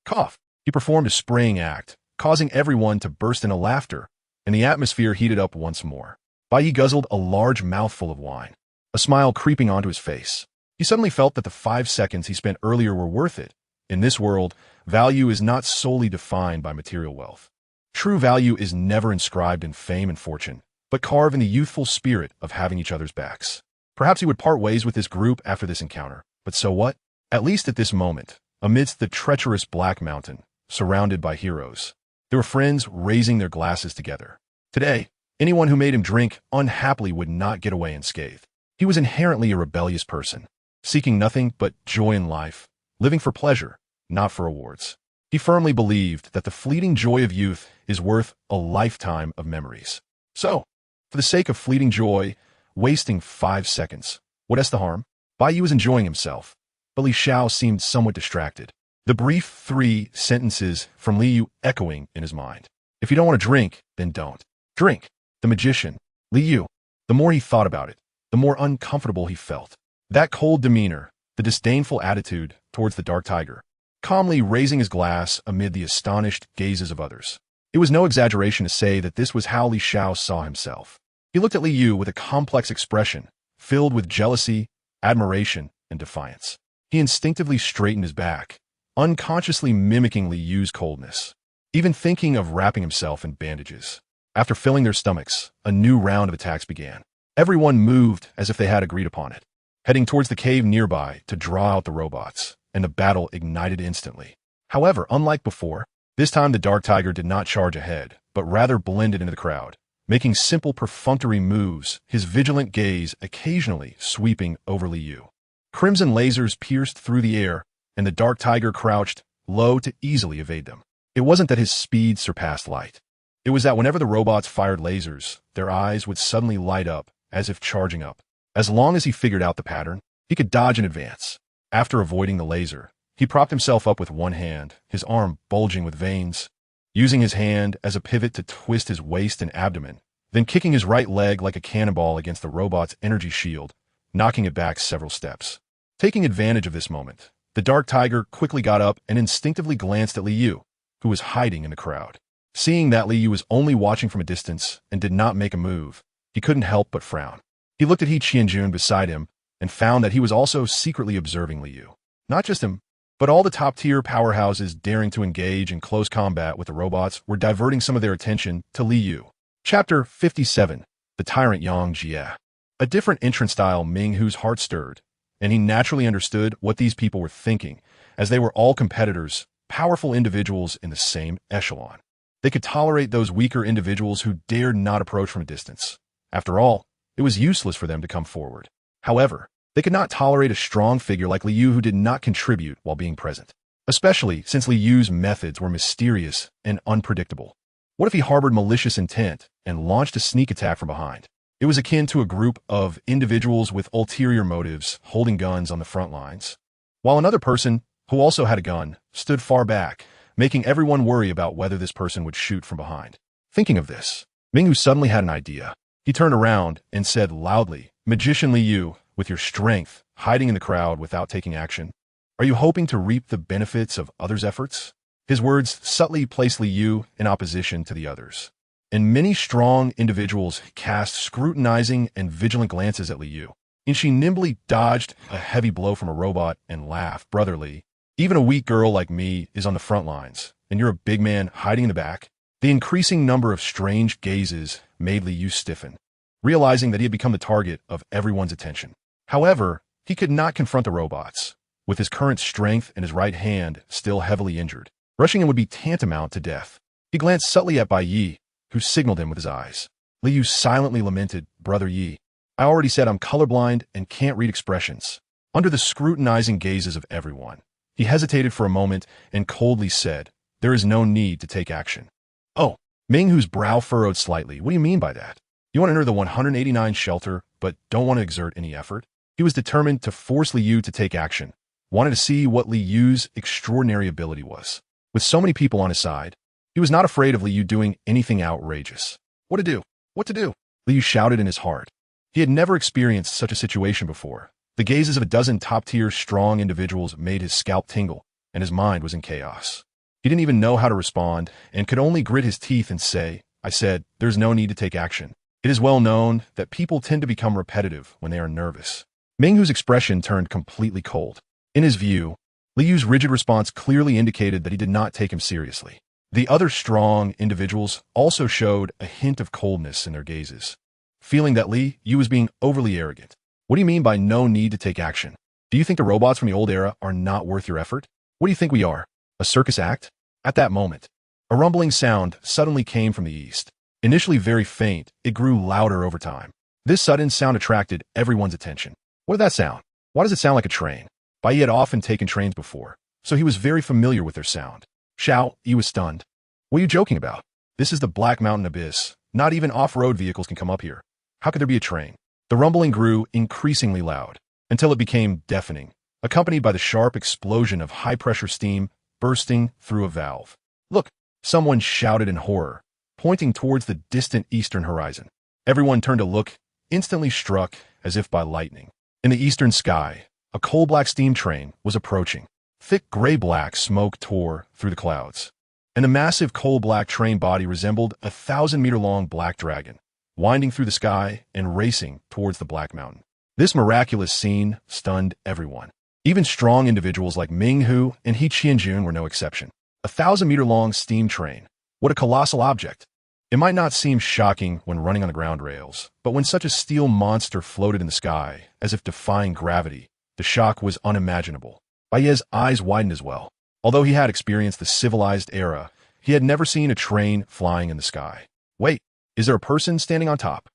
Cough. He performed a spraying act, causing everyone to burst into laughter, and the atmosphere heated up once more. Bai Ye guzzled a large mouthful of wine, a smile creeping onto his face. He suddenly felt that the 5 seconds he spent earlier were worth it. In this world, value is not solely defined by material wealth. True value is never inscribed in fame and fortune, but carved in the youthful spirit of having each other's backs. Perhaps he would part ways with this group after this encounter, but so what? At least at this moment, amidst the treacherous Black Mountain, surrounded by heroes, there were friends raising their glasses together. Today, anyone who made him drink unhappily would not get away unscathed. He was inherently a rebellious person, seeking nothing but joy in life, living for pleasure, not for rewards. He firmly believed that the fleeting joy of youth is worth a lifetime of memories. So, for the sake of fleeting joy, wasting 5 seconds, what is the harm? Bai Ye was enjoying himself, but Li Xiao seemed somewhat distracted. The brief 3 sentences from Liu echoing in his mind. "If you don't want to drink, then don't. Drink. The magician, Li Yu. The more he thought about it, the more uncomfortable he felt. That cold demeanor, the disdainful attitude towards the dark tiger, calmly raising his glass amid the astonished gazes of others. It was no exaggeration to say that this was how Li Xiao saw himself. He looked at Li Yu with a complex expression, filled with jealousy, admiration, and defiance. He instinctively straightened his back, unconsciously mimicking Li Yu's coldness, even thinking of wrapping himself in bandages. After filling their stomachs, a new round of attacks began. Everyone moved as if they had agreed upon it, heading towards the cave nearby to draw out the robots, and the battle ignited instantly. However, unlike before, this time the dark tiger did not charge ahead, but rather blended into the crowd, making simple perfunctory moves, his vigilant gaze occasionally sweeping over Li Yu. Crimson lasers pierced through the air, and the dark tiger crouched low to easily evade them. It wasn't that his speed surpassed light. It was that whenever the robots fired lasers, their eyes would suddenly light up, as if charging up. As long as he figured out the pattern, he could dodge in advance. After avoiding the laser, he propped himself up with one hand, his arm bulging with veins, using his hand as a pivot to twist his waist and abdomen, then kicking his right leg like a cannonball against the robot's energy shield, knocking it back several steps. Taking advantage of this moment, the dark tiger quickly got up and instinctively glanced at Li Yu, who was hiding in the crowd. Seeing that Li Yu was only watching from a distance and did not make a move, he couldn't help but frown. He looked at He Qianjun beside him and found that he was also secretly observing Li Yu. Not just him, but all the top-tier powerhouses daring to engage in close combat with the robots were diverting some of their attention to Li Yu. Chapter 57. The Tyrant Yang Jie. A different entrance style Ming Hu's heart stirred, and he naturally understood what these people were thinking, as they were all competitors, powerful individuals in the same echelon. They could tolerate those weaker individuals who dared not approach from a distance. After all, it was useless for them to come forward. However, they could not tolerate a strong figure like Li Yu who did not contribute while being present, especially since Li Yu's methods were mysterious and unpredictable. What if he harbored malicious intent and launched a sneak attack from behind? It was akin to a group of individuals with ulterior motives holding guns on the front lines, while another person, who also had a gun, stood far back, making everyone worry about whether this person would shoot from behind. Thinking of this, Minghu suddenly had an idea. He turned around and said loudly, "Magician Li Yu, with your strength, hiding in the crowd without taking action, are you hoping to reap the benefits of others' efforts?" His words subtly placed Li Yu in opposition to the others, and many strong individuals cast scrutinizing and vigilant glances at Li Yu. And she nimbly dodged a heavy blow from a robot and laughed. "Brother Li, even a weak girl like me is on the front lines, and you're a big man hiding in the back." The increasing number of strange gazes made Li Yu stiffen, realizing that he had become the target of everyone's attention. However, he could not confront the robots. With his current strength and his right hand still heavily injured, rushing him would be tantamount to death. He glanced subtly at Bai Ye, who signaled him with his eyes. Li Yu silently lamented, "Brother Yi, I already said I'm colorblind and can't read expressions." Under the scrutinizing gazes of everyone, he hesitated for a moment and coldly said, "There is no need to take action." "Oh." Ming Hu's brow furrowed slightly. "What do you mean by that? You want to enter the 189 shelter, but don't want to exert any effort?" He was determined to force Li Yu to take action, wanted to see what Li Yu's extraordinary ability was. With so many people on his side, he was not afraid of Li Yu doing anything outrageous. What to do? What to do? Li Yu shouted in his heart. He had never experienced such a situation before. The gazes of a dozen top-tier strong individuals made his scalp tingle, and his mind was in chaos. He didn't even know how to respond and could only grit his teeth and say, "I said, there's no need to take action." It is well known that people tend to become repetitive when they are nervous. Ming Hu's expression turned completely cold. In his view, Li Yu's rigid response clearly indicated that he did not take him seriously. The other strong individuals also showed a hint of coldness in their gazes, feeling that Li Yu was being overly arrogant. "What do you mean by no need to take action? Do you think the robots from the old era are not worth your effort? What do you think we are? A circus act?" At that moment, a rumbling sound suddenly came from the east. Initially very faint, it grew louder over time. This sudden sound attracted everyone's attention. What did that sound? Why does it sound like a train? Bai Ye had often taken trains before, so he was very familiar with their sound. Xiao, he was stunned. "What are you joking about? This is the Black Mountain Abyss. Not even off-road vehicles can come up here. How could there be a train?" The rumbling grew increasingly loud, until it became deafening, accompanied by the sharp explosion of high-pressure steam bursting through a valve. "Look!" someone shouted in horror, pointing towards the distant eastern horizon. Everyone turned to look, instantly struck as if by lightning. In the eastern sky, a coal-black steam train was approaching. Thick gray-black smoke tore through the clouds, and the massive coal-black train body resembled a 1,000-meter-long black dragon, winding through the sky and racing towards the Black Mountain. This miraculous scene stunned everyone. Even strong individuals like Ming Hu and He Qianjun were no exception. A 1,000-meter-long steam train. What a colossal object. It might not seem shocking when running on the ground rails, but when such a steel monster floated in the sky, as if defying gravity, the shock was unimaginable. Bai Ye's eyes widened as well. Although he had experienced the civilized era, he had never seen a train flying in the sky. Wait, is there a person standing on top?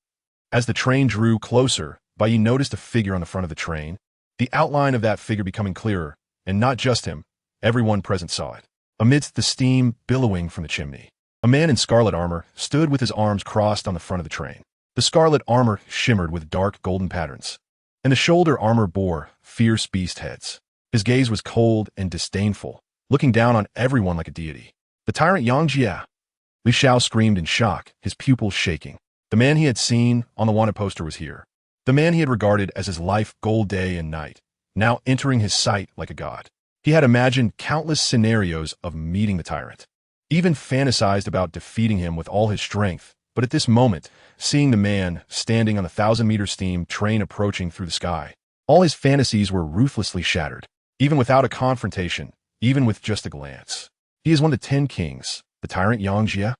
As the train drew closer, Bai Ye noticed a figure on the front of the train, the outline of that figure becoming clearer, and not just him, everyone present saw it. Amidst the steam billowing from the chimney, a man in scarlet armor stood with his arms crossed on the front of the train. The scarlet armor shimmered with dark golden patterns, and the shoulder armor bore fierce beast heads. His gaze was cold and disdainful, looking down on everyone like a deity. The tyrant Yang Jie. Li Xiao screamed in shock, his pupils shaking. The man he had seen on the wanted poster was here. The man he had regarded as his life goal day and night, now entering his sight like a god. He had imagined countless scenarios of meeting the tyrant, even fantasized about defeating him with all his strength, but at this moment, seeing the man standing on the 1,000-meter steam train approaching through the sky, all his fantasies were ruthlessly shattered, even without a confrontation, even with just a glance. He is one of the 10 kings, the tyrant Yang Jie.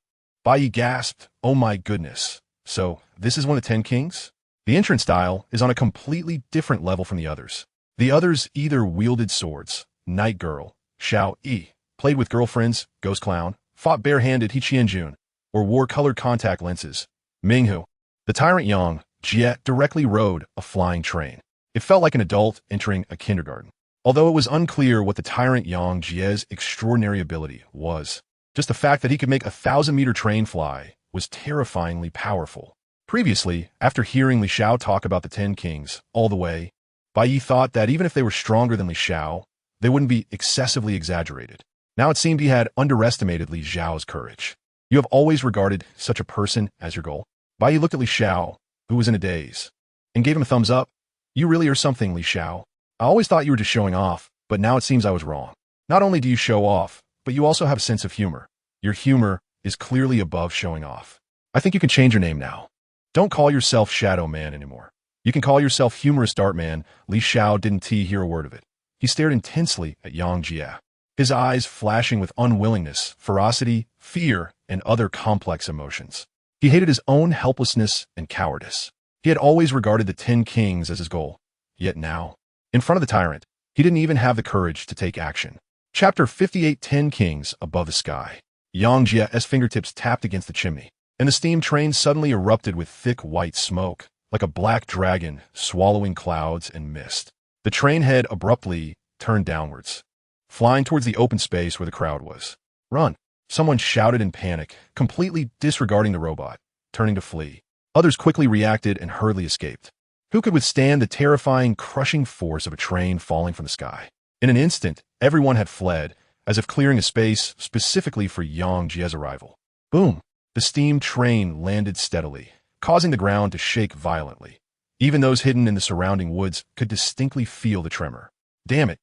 Bai Ye gasped, oh my goodness. So, this is one of the 10 kings? The entrance style is on a completely different level from the others. The others either wielded swords, Night Girl, Xiao Yi, played with girlfriends, Ghost Clown, fought barehanded He Qianjun, or wore colored contact lenses, Ming Hu. The tyrant Yang Jie directly rode a flying train. It felt like an adult entering a kindergarten. Although it was unclear what the tyrant Yang Jie's extraordinary ability was, just the fact that he could make a 1,000-meter train fly was terrifyingly powerful. Previously, after hearing Li Xiao talk about the 10 kings all the way, Bai Ye thought that even if they were stronger than Li Xiao, they wouldn't be excessively exaggerated. Now it seemed he had underestimated Li Xiao's courage. You have always regarded such a person as your goal? Bai Ye looked at Li Xiao, who was in a daze, and gave him a thumbs up. You really are something, Li Xiao. I always thought you were just showing off, but now it seems I was wrong. Not only do you show off, but you also have a sense of humor. Your humor is clearly above showing off. I think you can change your name now. Don't call yourself Shadow Man anymore. You can call yourself Humorous Dart Man. Li Xiao didn't hear a word of it. He stared intensely at Yang Jie, his eyes flashing with unwillingness, ferocity, fear, and other complex emotions. He hated his own helplessness and cowardice. He had always regarded the 10 kings as his goal, yet now, in front of the tyrant, he didn't even have the courage to take action. Chapter 58 10 Kings Above the Sky. Yang Jie's fingertips tapped against the chimney, and the steam train suddenly erupted with thick white smoke, like a black dragon swallowing clouds and mist. The train head abruptly turned downwards, flying towards the open space where the crowd was. Run! Someone shouted in panic, completely disregarding the robot, turning to flee. Others quickly reacted and hurriedly escaped. Who could withstand the terrifying, crushing force of a train falling from the sky? In an instant, everyone had fled, as if clearing a space specifically for Yang Jie's arrival. Boom! The steam train landed steadily, causing the ground to shake violently. Even those hidden in the surrounding woods could distinctly feel the tremor. Damn it!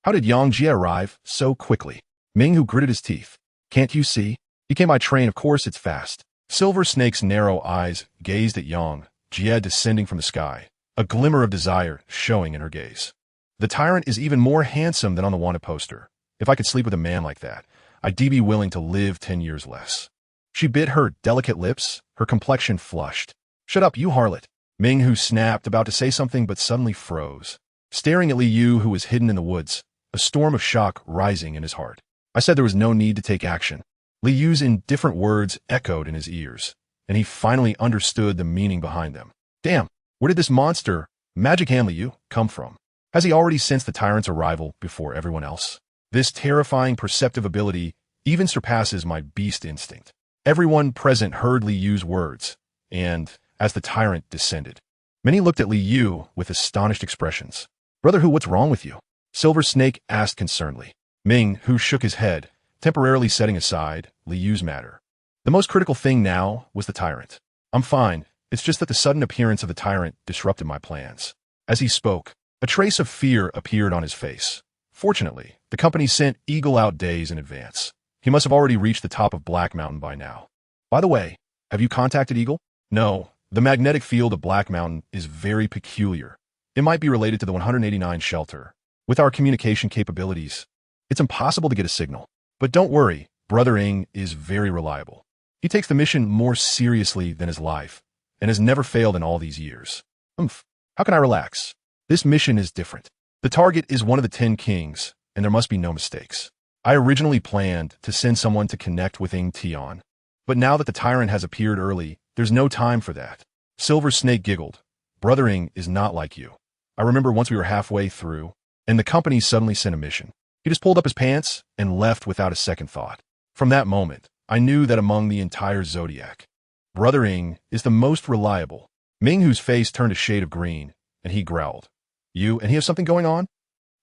How did Yang Jie arrive so quickly? Ming Hu gritted his teeth. Can't you see? He came by train, of course it's fast. Silver Snake's narrow eyes gazed at Yang Jie descending from the sky, a glimmer of desire showing in her gaze. The tyrant is even more handsome than on the wanted poster. If I could sleep with a man like that, I'd be willing to live 10 years less. She bit her delicate lips, her complexion flushed. Shut up, you harlot. Ming Hu snapped, about to say something but suddenly froze, staring at Li Yu, who was hidden in the woods, a storm of shock rising in his heart. I said there was no need to take action. Li Yu's indifferent words echoed in his ears, and he finally understood the meaning behind them. Damn, where did this monster, Magic Hand Li Yu, come from? Has he already sensed the tyrant's arrival before everyone else? This terrifying perceptive ability even surpasses my beast instinct. Everyone present heard Li Yu's words, and, as the tyrant descended, many looked at Li Yu with astonished expressions. Brother Hu, what's wrong with you? Silver Snake asked concernedly. Ming Hu shook his head, temporarily setting aside Li Yu's matter. The most critical thing now was the tyrant. I'm fine. It's just that the sudden appearance of the tyrant disrupted my plans. As he spoke, a trace of fear appeared on his face. Fortunately, the company sent Eagle out days in advance. He must have already reached the top of Black Mountain by now. By the way, have you contacted Eagle? No. The magnetic field of Black Mountain is very peculiar. It might be related to the 189 shelter. With our communication capabilities, it's impossible to get a signal. But don't worry, Brother Ing is very reliable. He takes the mission more seriously than his life, and has never failed in all these years. How can I relax? This mission is different. The target is one of the 10 kings, and there must be no mistakes. I originally planned to send someone to connect with Ing Tion, but now that the tyrant has appeared early, there's no time for that. Silver Snake giggled. Brother Ing is not like you. I remember once we were halfway through, and the company suddenly sent a mission. He just pulled up his pants and left without a second thought. From that moment, I knew that among the entire Zodiac, Brother Ing is the most reliable. Minghu's face turned a shade of green, and he growled. You and he have something going on?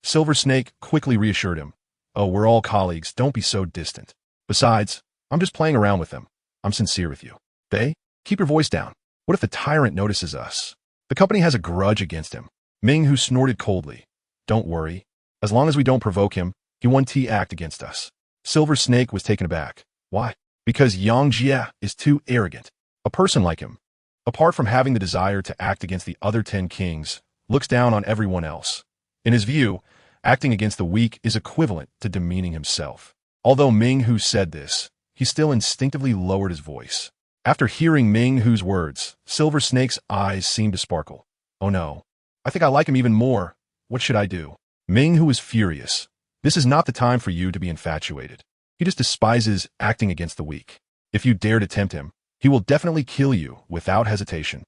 Silver Snake quickly reassured him. Oh, we're all colleagues, don't be so distant. Besides, I'm just playing around with them. I'm sincere with you. Bai, keep your voice down. What if the tyrant notices us? The company has a grudge against him. Minghu snorted coldly. Don't worry. As long as we don't provoke him, he won't act against us. Silver Snake was taken aback. Why? Because Yang Jie is too arrogant. A person like him, apart from having the desire to act against the other 10 kings, looks down on everyone else. In his view, acting against the weak is equivalent to demeaning himself. Although Minghu said this, he still instinctively lowered his voice. After hearing Minghu's words, Silver Snake's eyes seemed to sparkle. Oh no. I think I like him even more. What should I do? Minghu was furious. This is not the time for you to be infatuated. He just despises acting against the weak. If you dare to tempt him, he will definitely kill you without hesitation.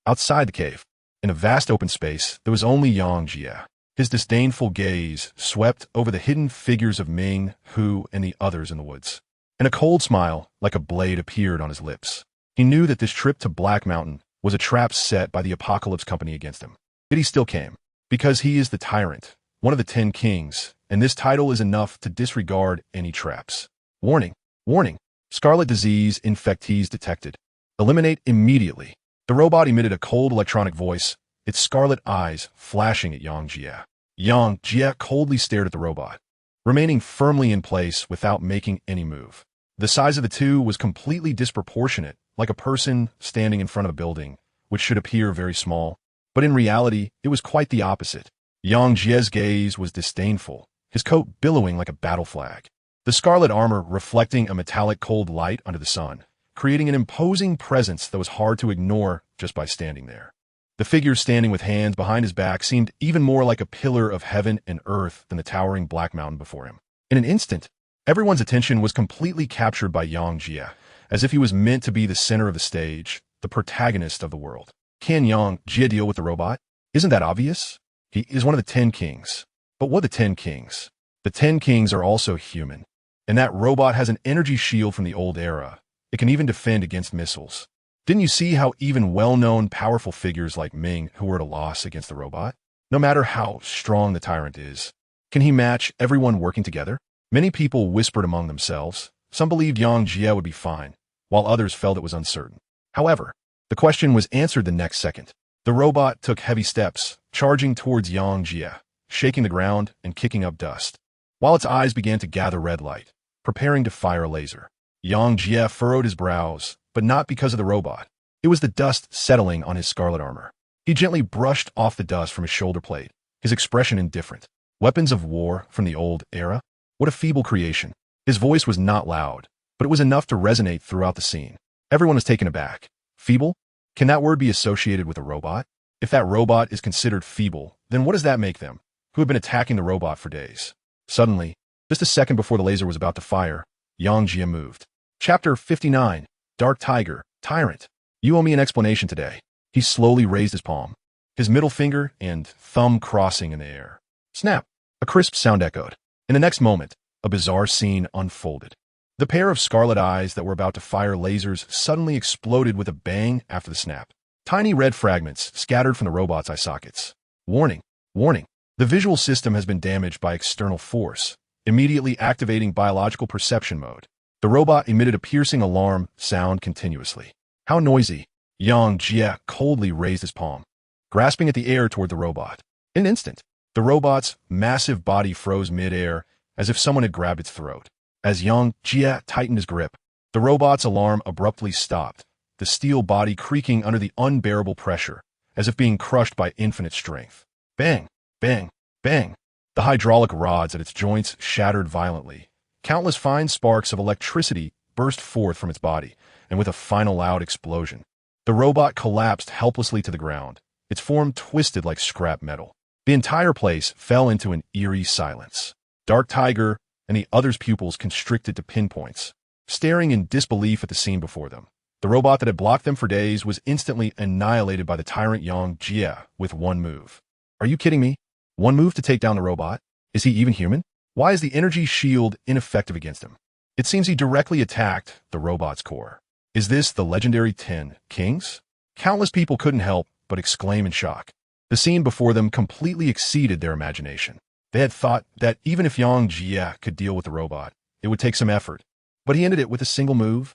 Outside the cave, in a vast open space, there was only Yang Jie. His disdainful gaze swept over the hidden figures of Ming, Hu, and the others in the woods. And a cold smile, like a blade, appeared on his lips. He knew that this trip to Black Mountain was a trap set by the Apocalypse Company against him. Yet he still came. Because he is the tyrant, one of the 10 kings, and this title is enough to disregard any traps. Warning, warning, scarlet disease infectees detected. Eliminate immediately. The robot emitted a cold electronic voice, its scarlet eyes flashing at Yang Jie. Yang Jie coldly stared at the robot, remaining firmly in place without making any move. The size of the two was completely disproportionate, like a person standing in front of a building, which should appear very small. But in reality, it was quite the opposite. Yang Jie's gaze was disdainful, his coat billowing like a battle flag. The scarlet armor reflecting a metallic cold light under the sun, creating an imposing presence that was hard to ignore just by standing there. The figure standing with hands behind his back seemed even more like a pillar of heaven and earth than the towering Black Mountain before him. In an instant, everyone's attention was completely captured by Yang Jie, as if he was meant to be the center of the stage, the protagonist of the world. Can Yang Jie deal with the robot? Isn't that obvious? He is one of the 10 kings. But what are the 10 kings? The 10 kings are also human, and that robot has an energy shield from the old era. It can even defend against missiles. Didn't you see how even well-known, powerful figures like Ming, who were at a loss against the robot? No matter how strong the tyrant is, can he match everyone working together? Many people whispered among themselves. Some believed Yang Jie would be fine, while others felt it was uncertain. However, the question was answered the next second. The robot took heavy steps, charging towards Yang Jie, shaking the ground and kicking up dust, while its eyes began to gather red light, preparing to fire a laser. Yang Jie furrowed his brows, but not because of the robot. It was the dust settling on his scarlet armor. He gently brushed off the dust from his shoulder plate, his expression indifferent. Weapons of war from the old era? What a feeble creation. His voice was not loud, but it was enough to resonate throughout the scene. Everyone was taken aback. Feeble? Can that word be associated with a robot? If that robot is considered feeble, then what does that make them, who have been attacking the robot for days? Suddenly, just a second before the laser was about to fire, Yang Jie moved. Chapter 59, Dark Tiger, Tyrant. You owe me an explanation today. He slowly raised his palm, his middle finger and thumb crossing in the air. Snap! A crisp sound echoed. In the next moment, a bizarre scene unfolded. The pair of scarlet eyes that were about to fire lasers suddenly exploded with a bang after the snap. Tiny red fragments scattered from the robot's eye sockets. Warning! Warning! The visual system has been damaged by external force, immediately activating biological perception mode. The robot emitted a piercing alarm sound continuously. How noisy. Yang Jie coldly raised his palm, grasping at the air toward the robot. In an instant, the robot's massive body froze mid-air as if someone had grabbed its throat. As Yang Jie tightened his grip, the robot's alarm abruptly stopped, the steel body creaking under the unbearable pressure, as if being crushed by infinite strength. Bang! Bang! Bang! The hydraulic rods at its joints shattered violently. Countless fine sparks of electricity burst forth from its body, and with a final loud explosion, the robot collapsed helplessly to the ground, its form twisted like scrap metal. The entire place fell into an eerie silence. Dark Tiger and the other's pupils constricted to pinpoints, staring in disbelief at the scene before them. The robot that had blocked them for days was instantly annihilated by the tyrant Yang Jie with one move. Are you kidding me? One move to take down the robot? Is he even human? Why is the energy shield ineffective against him? It seems he directly attacked the robot's core. Is this the legendary 10 Kings? Countless people couldn't help but exclaim in shock. The scene before them completely exceeded their imagination. They had thought that even if Yang Jie could deal with the robot, it would take some effort. But he ended it with a single move.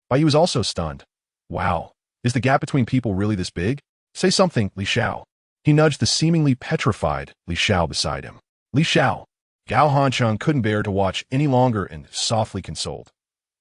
Bai Ye was also stunned. Wow, is the gap between people really this big? Say something, Li Xiao. He nudged the seemingly petrified Li Xiao beside him. Li Xiao. Gao Hancheng couldn't bear to watch any longer and softly consoled.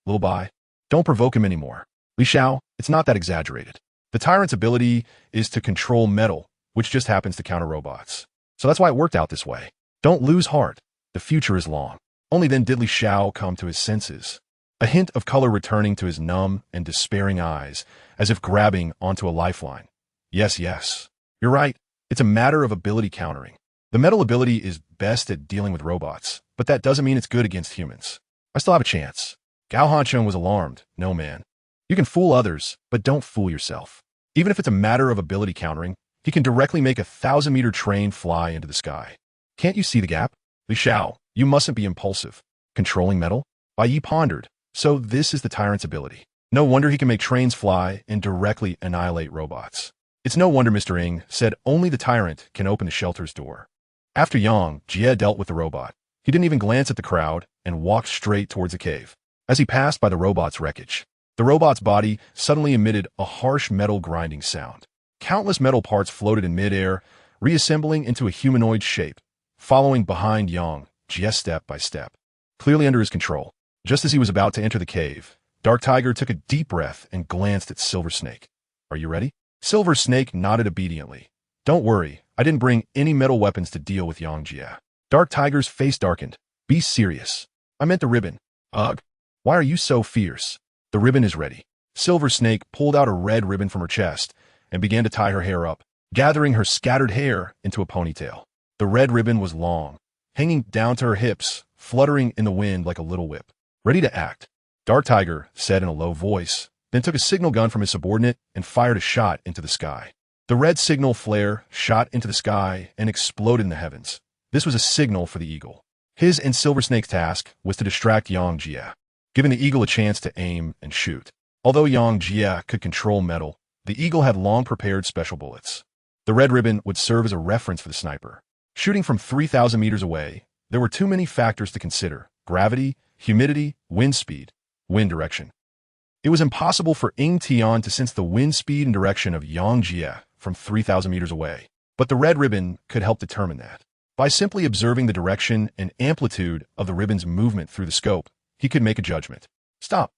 Little Bai, don't provoke him anymore. Li Xiao, it's not that exaggerated. The tyrant's ability is to control metal, which just happens to counter robots. So that's why it worked out this way. Don't lose heart. The future is long. Only then did Li Xiao come to his senses. A hint of color returning to his numb and despairing eyes, as if grabbing onto a lifeline. Yes, yes. You're right. It's a matter of ability countering. The metal ability is best at dealing with robots, but that doesn't mean it's good against humans. I still have a chance. Gao Hancheng was alarmed. No, man. You can fool others, but don't fool yourself. Even if it's a matter of ability countering, he can directly make a 1,000-meter train fly into the sky. Can't you see the gap? Li Xiao, you mustn't be impulsive. Controlling metal? Bai Ye pondered. So this is the tyrant's ability. No wonder he can make trains fly and directly annihilate robots. It's no wonder Mr. Ng said only the tyrant can open the shelter's door. After Yang Jie dealt with the robot, he didn't even glance at the crowd and walked straight towards the cave. As he passed by the robot's wreckage, the robot's body suddenly emitted a harsh metal grinding sound. Countless metal parts floated in midair, reassembling into a humanoid shape, following behind Yang Jie step by step, clearly under his control. Just as he was about to enter the cave, Dark Tiger took a deep breath and glanced at Silver Snake. Are you ready? Silver Snake nodded obediently. Don't worry, I didn't bring any metal weapons to deal with Yang Jie. Dark Tiger's face darkened. Be serious. I meant the ribbon. Ugh. Why are you so fierce? The ribbon is ready. Silver Snake pulled out a red ribbon from her chest and began to tie her hair up, gathering her scattered hair into a ponytail. The red ribbon was long, hanging down to her hips, fluttering in the wind like a little whip. Ready to act, Dark Tiger said in a low voice, then took a signal gun from his subordinate and fired a shot into the sky. The red signal flare shot into the sky and exploded in the heavens. This was a signal for the eagle. His and Silver Snake's task was to distract Yang Jie, giving the eagle a chance to aim and shoot. Although Yang Jie could control metal, the eagle had long prepared special bullets. The red ribbon would serve as a reference for the sniper. Shooting from 3,000 meters away, there were too many factors to consider: gravity, humidity, wind speed, wind direction. It was impossible for Ng Tian to sense the wind speed and direction of Yang Jie from 3,000 meters away, but the red ribbon could help determine that. By simply observing the direction and amplitude of the ribbon's movement through the scope, he could make a judgment. Stop!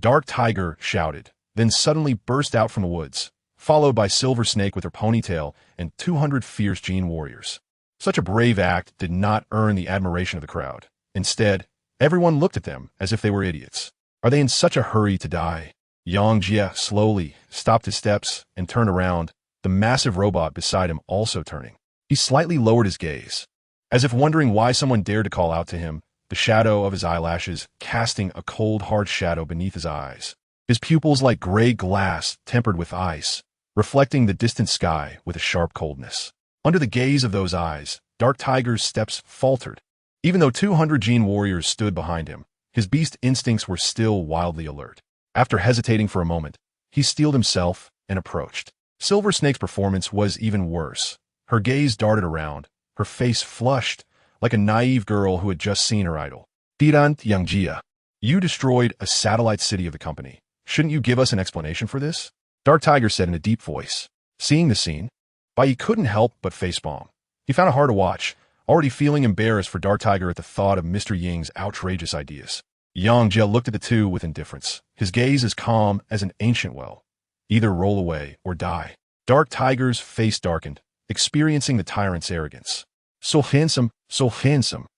Dark Tiger shouted, then suddenly burst out from the woods, followed by Silver Snake with her ponytail and 200 fierce Gene warriors. Such a brave act did not earn the admiration of the crowd. Instead, everyone looked at them as if they were idiots. Are they in such a hurry to die? Yang Jie slowly stopped his steps and turned around, the massive robot beside him also turning. He slightly lowered his gaze, as if wondering why someone dared to call out to him, the shadow of his eyelashes casting a cold, hard shadow beneath his eyes. His pupils like gray glass tempered with ice, reflecting the distant sky with a sharp coldness. Under the gaze of those eyes, Dark Tiger's steps faltered. Even though 200 Gene warriors stood behind him, his beast instincts were still wildly alert. After hesitating for a moment, he steeled himself and approached. Silver Snake's performance was even worse. Her gaze darted around, her face flushed, like a naive girl who had just seen her idol. Tyrant Yang Jie. You destroyed a satellite city of the company. Shouldn't you give us an explanation for this? Dark Tiger said in a deep voice. Seeing the scene, Bai Ye couldn't help but facepalm. He found it hard to watch, already feeling embarrassed for Dark Tiger at the thought of Mr. Ying's outrageous ideas. Yang Jie looked at the two with indifference, his gaze as calm as an ancient well. Either roll away or die. Dark Tiger's face darkened, experiencing the tyrant's arrogance. So handsome, so handsome.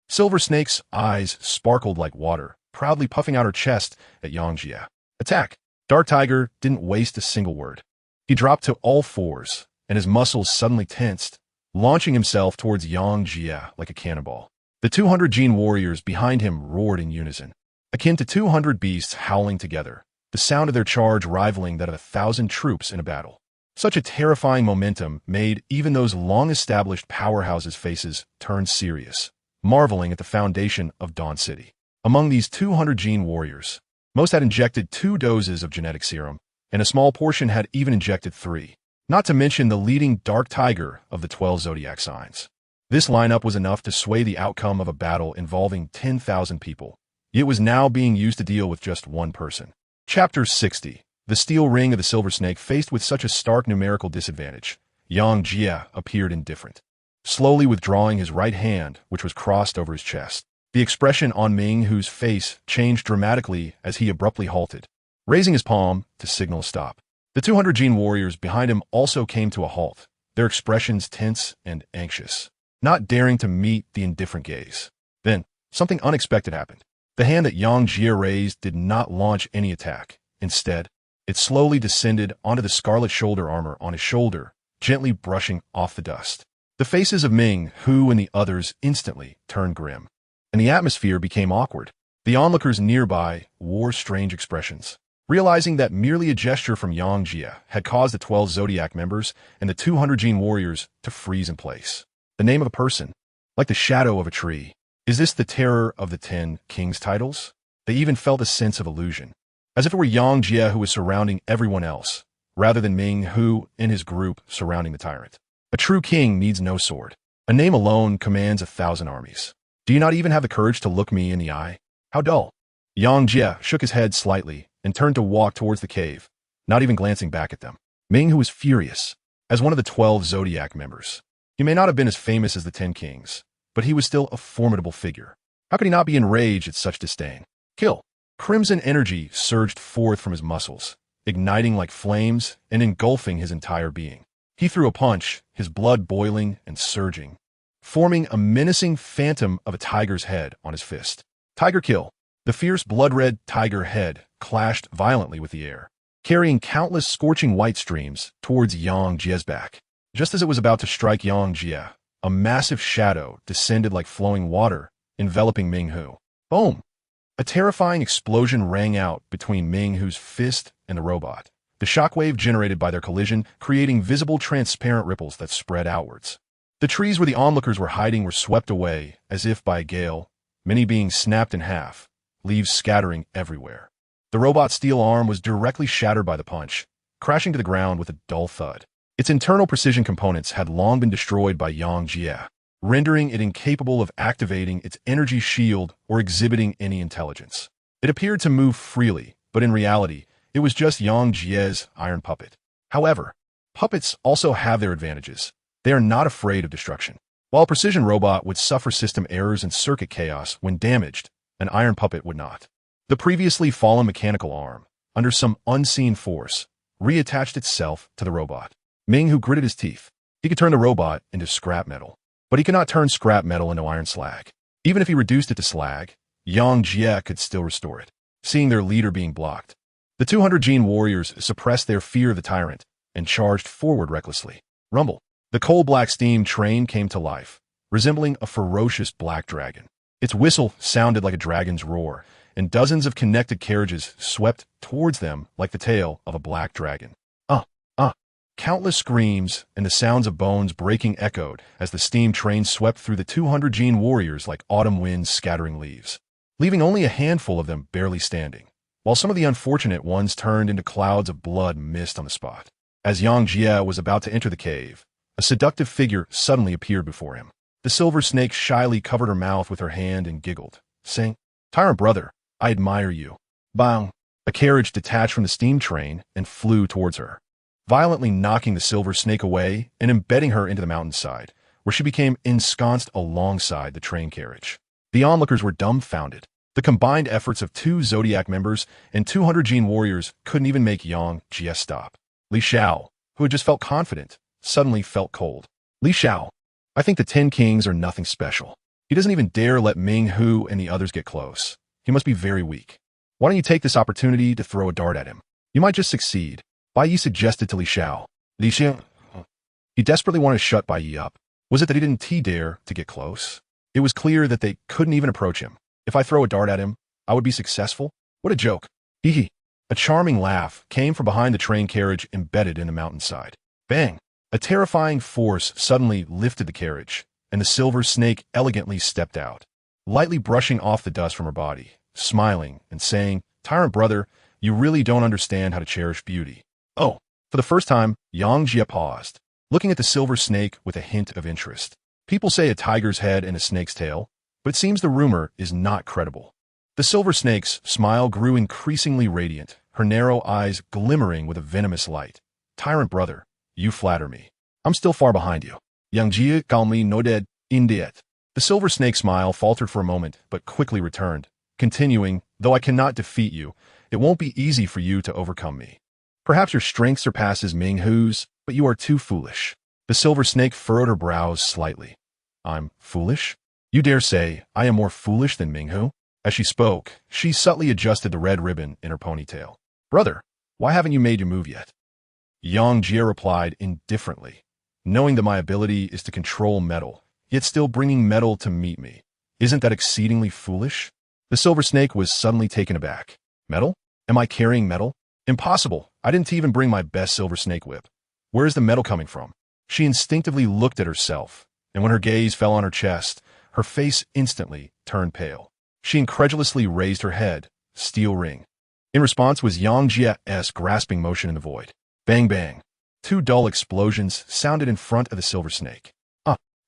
Silver Snake's eyes sparkled like water, proudly puffing out her chest at Yang Jie. Attack! Dark Tiger didn't waste a single word. He dropped to all fours, and his muscles suddenly tensed, launching himself towards Yang Jie like a cannonball. The 200 Gene warriors behind him roared in unison, akin to 200 beasts howling together, the sound of their charge rivaling that of 1,000 troops in a battle. Such a terrifying momentum made even those long-established powerhouses' faces turn serious, marveling at the foundation of Dawn City. Among these 200 Gene warriors, most had injected 2 doses of genetic serum, and a small portion had even injected 3, not to mention the leading Dark Tiger of the 12 zodiac signs. This lineup was enough to sway the outcome of a battle involving 10,000 people. It was now being used to deal with just one person. Chapter 60. The steel ring of the Silver Snake. Faced with such a stark numerical disadvantage, Yang Jie appeared indifferent, slowly withdrawing his right hand, which was crossed over his chest. The expression on Ming Hu's face changed dramatically as he abruptly halted, raising his palm to signal a stop. The 200 Gene warriors behind him also came to a halt, their expressions tense and anxious, not daring to meet the indifferent gaze. Then, something unexpected happened. The hand that Yang Jie raised did not launch any attack. Instead, it slowly descended onto the scarlet shoulder armor on his shoulder, gently brushing off the dust. The faces of Ming Hu and the others instantly turned grim, and the atmosphere became awkward. The onlookers nearby wore strange expressions, realizing that merely a gesture from Yang Jie had caused the 12 Zodiac members and the 200 Gene warriors to freeze in place. The name of a person, like the shadow of a tree. Is this the terror of the 10 kings titles? They even felt a sense of illusion, as if it were Yang Jie who was surrounding everyone else, rather than Ming Hu and his group surrounding the tyrant. A true king needs no sword. A name alone commands 1,000 armies. Do you not even have the courage to look me in the eye? How dull. Yang Jie shook his head slightly and turned to walk towards the cave, not even glancing back at them. Ming Hu was furious. As one of the 12 Zodiac members, he may not have been as famous as the 10 kings, but he was still a formidable figure. How could he not be enraged at such disdain? Kill! Crimson energy surged forth from his muscles, igniting like flames and engulfing his entire being. He threw a punch, his blood boiling and surging, forming a menacing phantom of a tiger's head on his fist. Tiger kill! The fierce blood-red tiger head clashed violently with the air, carrying countless scorching white streams towards Yang Jie's back. Just as it was about to strike Yang Jie, a massive shadow descended like flowing water, enveloping Ming Hu. Boom! A terrifying explosion rang out between Ming Hu's fist and the robot, the shockwave generated by their collision creating visible transparent ripples that spread outwards. The trees where the onlookers were hiding were swept away as if by a gale, many being snapped in half, leaves scattering everywhere. The robot's steel arm was directly shattered by the punch, crashing to the ground with a dull thud. Its internal precision components had long been destroyed by Yang Jie, rendering it incapable of activating its energy shield or exhibiting any intelligence. It appeared to move freely, but in reality, it was just Yang Jie's iron puppet. However, puppets also have their advantages. They are not afraid of destruction. While a precision robot would suffer system errors and circuit chaos when damaged, an iron puppet would not. The previously fallen mechanical arm, under some unseen force, reattached itself to the robot. Ming Hu gritted his teeth. He could turn the robot into scrap metal, but he could not turn scrap metal into iron slag. Even if he reduced it to slag, Yang Jie could still restore it. Seeing their leader being blocked, the 200 Gene warriors suppressed their fear of the tyrant and charged forward recklessly. Rumble. The coal-black steam train came to life, resembling a ferocious black dragon. Its whistle sounded like a dragon's roar, and dozens of connected carriages swept towards them like the tail of a black dragon. Countless screams and the sounds of bones breaking echoed as the steam train swept through the 200 Gene warriors like autumn winds scattering leaves, leaving only a handful of them barely standing, while some of the unfortunate ones turned into clouds of blood mist on the spot. As Yang Jie was about to enter the cave, a seductive figure suddenly appeared before him. The Silver Snake shyly covered her mouth with her hand and giggled, saying, "Tyrant brother, I admire you. Bang! A carriage detached from the steam train and flew towards her, violently knocking the silver snake away and embedding her into the mountainside, where she became ensconced alongside the train carriage. The onlookers were dumbfounded. The combined efforts of 2 Zodiac members and 200 Gene warriors couldn't even make Yang Jie stop. Li Xiao, who had just felt confident, suddenly felt cold. Li Xiao, I think the 10 Kings are nothing special. He doesn't even dare let Ming Hu and the others get close. He must be very weak. Why don't you take this opportunity to throw a dart at him? You might just succeed. Bai Ye suggested to Li Xiao. Li Xiao. He desperately wanted to shut Bai Ye up. Was it that he didn't dare to get close? It was clear that they couldn't even approach him. If I throw a dart at him, I would be successful? What a joke. Hee hee. A charming laugh came from behind the train carriage embedded in the mountainside. Bang! A terrifying force suddenly lifted the carriage, and the silver snake elegantly stepped out, lightly brushing off the dust from her body, smiling and saying, "Tyrant brother, you really don't understand how to cherish beauty." Oh, for the first time, Yang Jie paused, looking at the silver snake with a hint of interest. People say a tiger's head and a snake's tail, but it seems the rumor is not credible. The silver snake's smile grew increasingly radiant, her narrow eyes glimmering with a venomous light. "Tyrant brother, you flatter me. I'm still far behind you." Yang Jie calmly nodded, "Indeed." The silver snake smile faltered for a moment, but quickly returned, continuing, "Though I cannot defeat you, it won't be easy for you to overcome me. Perhaps your strength surpasses Ming Hu's, but you are too foolish." The silver snake furrowed her brows slightly. "I'm foolish? You dare say I am more foolish than Ming Hu?" As she spoke, she subtly adjusted the red ribbon in her ponytail. "Brother, why haven't you made your move yet?" Yang Jie replied indifferently, "Knowing that my ability is to control metal, yet still bringing metal to meet me. Isn't that exceedingly foolish?" The silver snake was suddenly taken aback. "Metal? Am I carrying metal? Impossible. I didn't even bring my best silver snake whip. Where is the metal coming from?" She instinctively looked at herself, and when her gaze fell on her chest, her face instantly turned pale. She incredulously raised her head. "Steel ring." In response was Yang Jie's grasping motion in the void. Bang bang. 2 dull explosions sounded in front of the silver snake.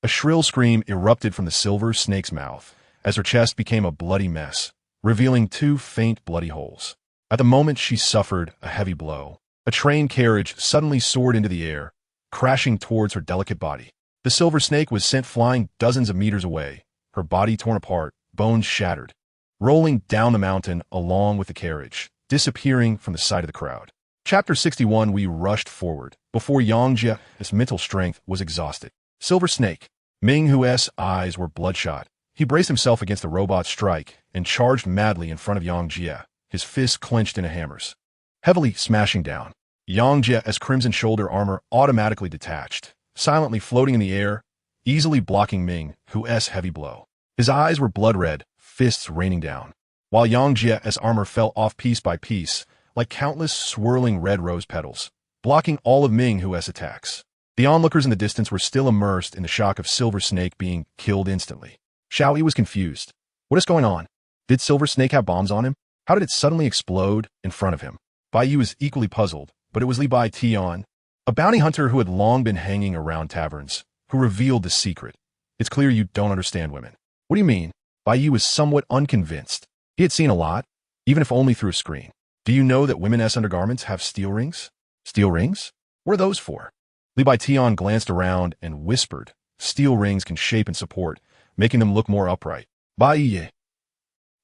A shrill scream erupted from the silver snake's mouth as her chest became a bloody mess, revealing 2 faint bloody holes. At the moment she suffered a heavy blow, a train carriage suddenly soared into the air, crashing towards her delicate body. The silver snake was sent flying dozens of meters away, her body torn apart, bones shattered, rolling down the mountain along with the carriage, disappearing from the sight of the crowd. Chapter 61. We rushed forward, before Yang Jie's mental strength was exhausted. Silver Snake. Ming Hu's eyes were bloodshot. He braced himself against the robot's strike and charged madly in front of Yang Jie, his fists clenched into hammers, heavily smashing down. Yang Jie's crimson shoulder armor automatically detached, silently floating in the air, easily blocking Ming Hu's heavy blow. His eyes were blood red, fists raining down, while Yang Jie's armor fell off piece by piece, like countless swirling red rose petals, blocking all of Ming Hu's attacks. The onlookers in the distance were still immersed in the shock of Silver Snake being killed instantly. Xiao Yi was confused. What is going on? Did Silver Snake have bombs on him? How did it suddenly explode in front of him? Bai Ye was equally puzzled, but it was Li Bai Tian, a bounty hunter who had long been hanging around taverns, who revealed the secret. "It's clear you don't understand women." "What do you mean?" Bai Ye was somewhat unconvinced. He had seen a lot, even if only through a screen. "Do you know that women's undergarments have steel rings?" "Steel rings? What are those for?" Li Bai Tian glanced around and whispered, "Steel rings can shape and support, making them look more upright." Bai Ye.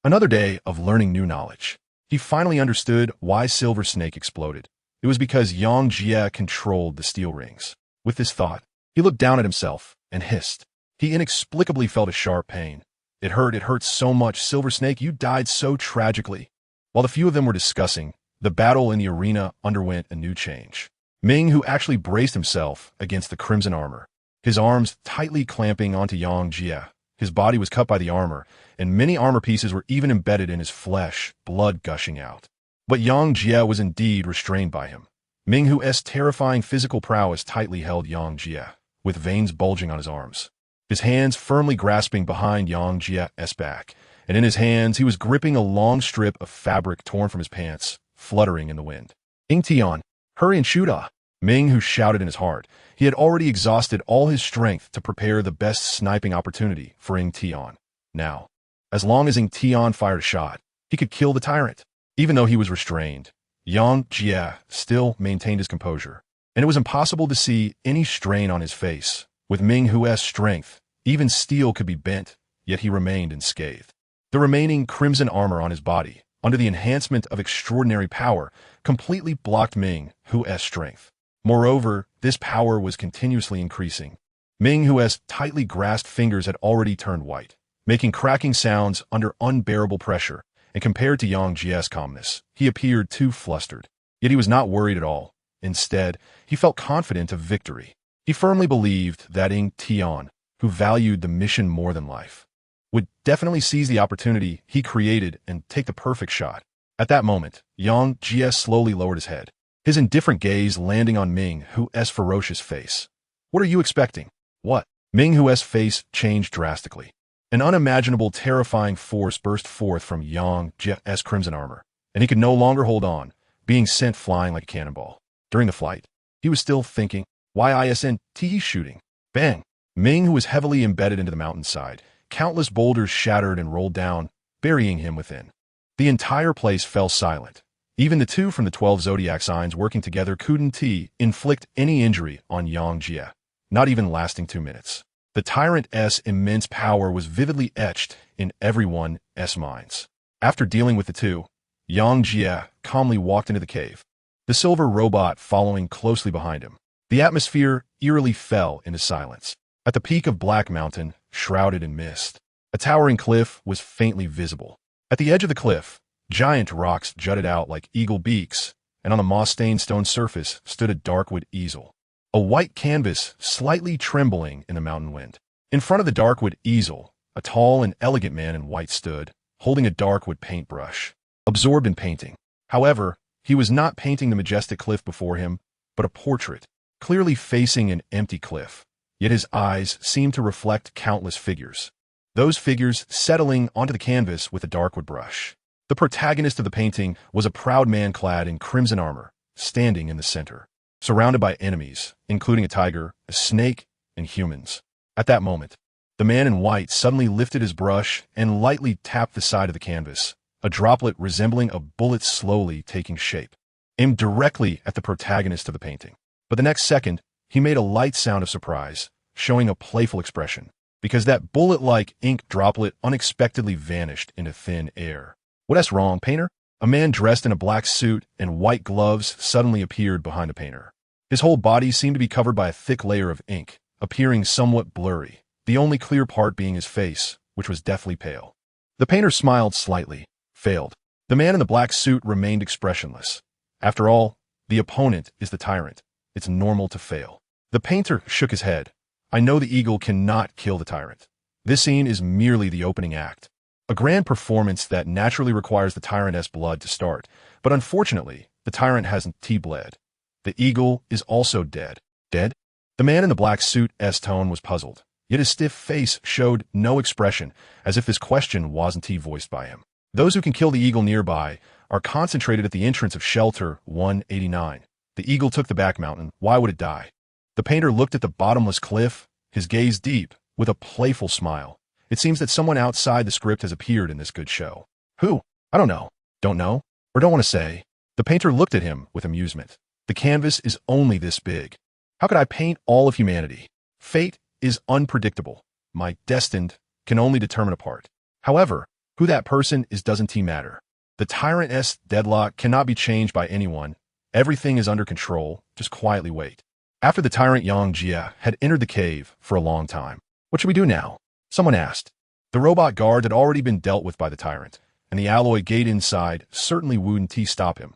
Another day of learning new knowledge. He finally understood why Silver Snake exploded. It was because Yang Jie controlled the steel rings. With this thought, he looked down at himself and hissed. He inexplicably felt a sharp pain. It hurt so much. "Silver Snake, you died so tragically." While the few of them were discussing, the battle in the arena underwent a new change. Ming, who actually braced himself against the crimson armor, his arms tightly clamping onto Yang Jie. His body was cut by the armor, and many armor pieces were even embedded in his flesh, blood gushing out. But Yang Jie was indeed restrained by him. Ming Hu's terrifying physical prowess tightly held Yang Jie, with veins bulging on his arms, his hands firmly grasping behind Yang Jie's back, and in his hands he was gripping a long strip of fabric torn from his pants, fluttering in the wind. "Ing Tian, hurry and shoot ah!" Ming Hu shouted in his heart. He had already exhausted all his strength to prepare the best sniping opportunity for Ing Tian. Now, as long as Ing Tian fired a shot, He could kill the tyrant. Even though he was restrained, Yang Jie still maintained his composure, and it was impossible to see any strain on his face. With Ming Hue's strength, even steel could be bent, yet he remained unscathed. The remaining crimson armor on his body, under the enhancement of extraordinary power, completely blocked Ming Hue's strength. Moreover, this power was continuously increasing. Ming Hue's tightly grasped fingers had already turned white, making cracking sounds under unbearable pressure, and compared to Yang Jie's calmness, he appeared too flustered. Yet he was not worried at all. Instead, he felt confident of victory. He firmly believed that Ying Tian, who valued the mission more than life, would definitely seize the opportunity he created and take the perfect shot. At that moment, Yang Jie slowly lowered his head, his indifferent gaze landing on Ming Hue's ferocious face. "What are you expecting?" "What?" Ming Hue's face changed drastically. An unimaginable, terrifying force burst forth from Yang Jie's crimson armor, and he could no longer hold on, being sent flying like a cannonball. During the flight, he was still thinking, why isn't he shooting? Bang! Ming, who was heavily embedded into the mountainside, countless boulders shattered and rolled down, burying him within. The entire place fell silent. Even the two from the 12 zodiac signs working together couldn't inflict any injury on Yang Jie, not even lasting 2 minutes. The tyrant's immense power was vividly etched in everyone's minds. After dealing with the two, Yang Jie calmly walked into the cave, the silver robot following closely behind him. The atmosphere eerily fell into silence. At the peak of Black Mountain, shrouded in mist, a towering cliff was faintly visible. At the edge of the cliff, giant rocks jutted out like eagle beaks, and on the moss-stained stone surface stood a darkwood easel, a white canvas slightly trembling in the mountain wind. In front of the darkwood easel, a tall and elegant man in white stood, holding a darkwood paintbrush, absorbed in painting. However, he was not painting the majestic cliff before him, but a portrait, clearly facing an empty cliff. Yet his eyes seemed to reflect countless figures, those figures settling onto the canvas with a darkwood brush. The protagonist of the painting was a proud man clad in crimson armor, standing in the center, surrounded by enemies, including a tiger, a snake, and humans. At that moment, the man in white suddenly lifted his brush and lightly tapped the side of the canvas, a droplet resembling a bullet slowly taking shape, aimed directly at the protagonist of the painting. But the next second, he made a light sound of surprise, showing a playful expression, because that bullet-like ink droplet unexpectedly vanished into thin air. "What's wrong, painter?" A man dressed in a black suit and white gloves suddenly appeared behind the painter. His whole body seemed to be covered by a thick layer of ink, appearing somewhat blurry, the only clear part being his face, which was deathly pale. The painter smiled slightly, failed. The man in the black suit remained expressionless. After all, the opponent is the tyrant. It's normal to fail. The painter shook his head. "I know the eagle cannot kill the tyrant. This scene is merely the opening act. A grand performance that naturally requires the tyrant's blood to start, but unfortunately, the tyrant hasn't bled. The eagle is also dead." "Dead?" The man in the black suit's tone was puzzled, yet his stiff face showed no expression, as if this question wasn't voiced by him. "Those who can kill the eagle nearby are concentrated at the entrance of shelter 189. The eagle took the back mountain. Why would it die?" The painter looked at the bottomless cliff, his gaze deep, with a playful smile. "It seems that someone outside the script has appeared in this good show." "Who?" "I don't know. Don't know? Or don't want to say." The painter looked at him with amusement. "The canvas is only this big. How could I paint all of humanity? Fate is unpredictable. My destined can only determine a part. However, who that person is doesn't matter. The tyrant's deadlock cannot be changed by anyone. Everything is under control. Just quietly wait." After the tyrant Yang Jie had entered the cave for a long time, "What should we do now?" someone asked. The robot guard had already been dealt with by the tyrant, and the alloy gate inside certainly wouldn't stop him.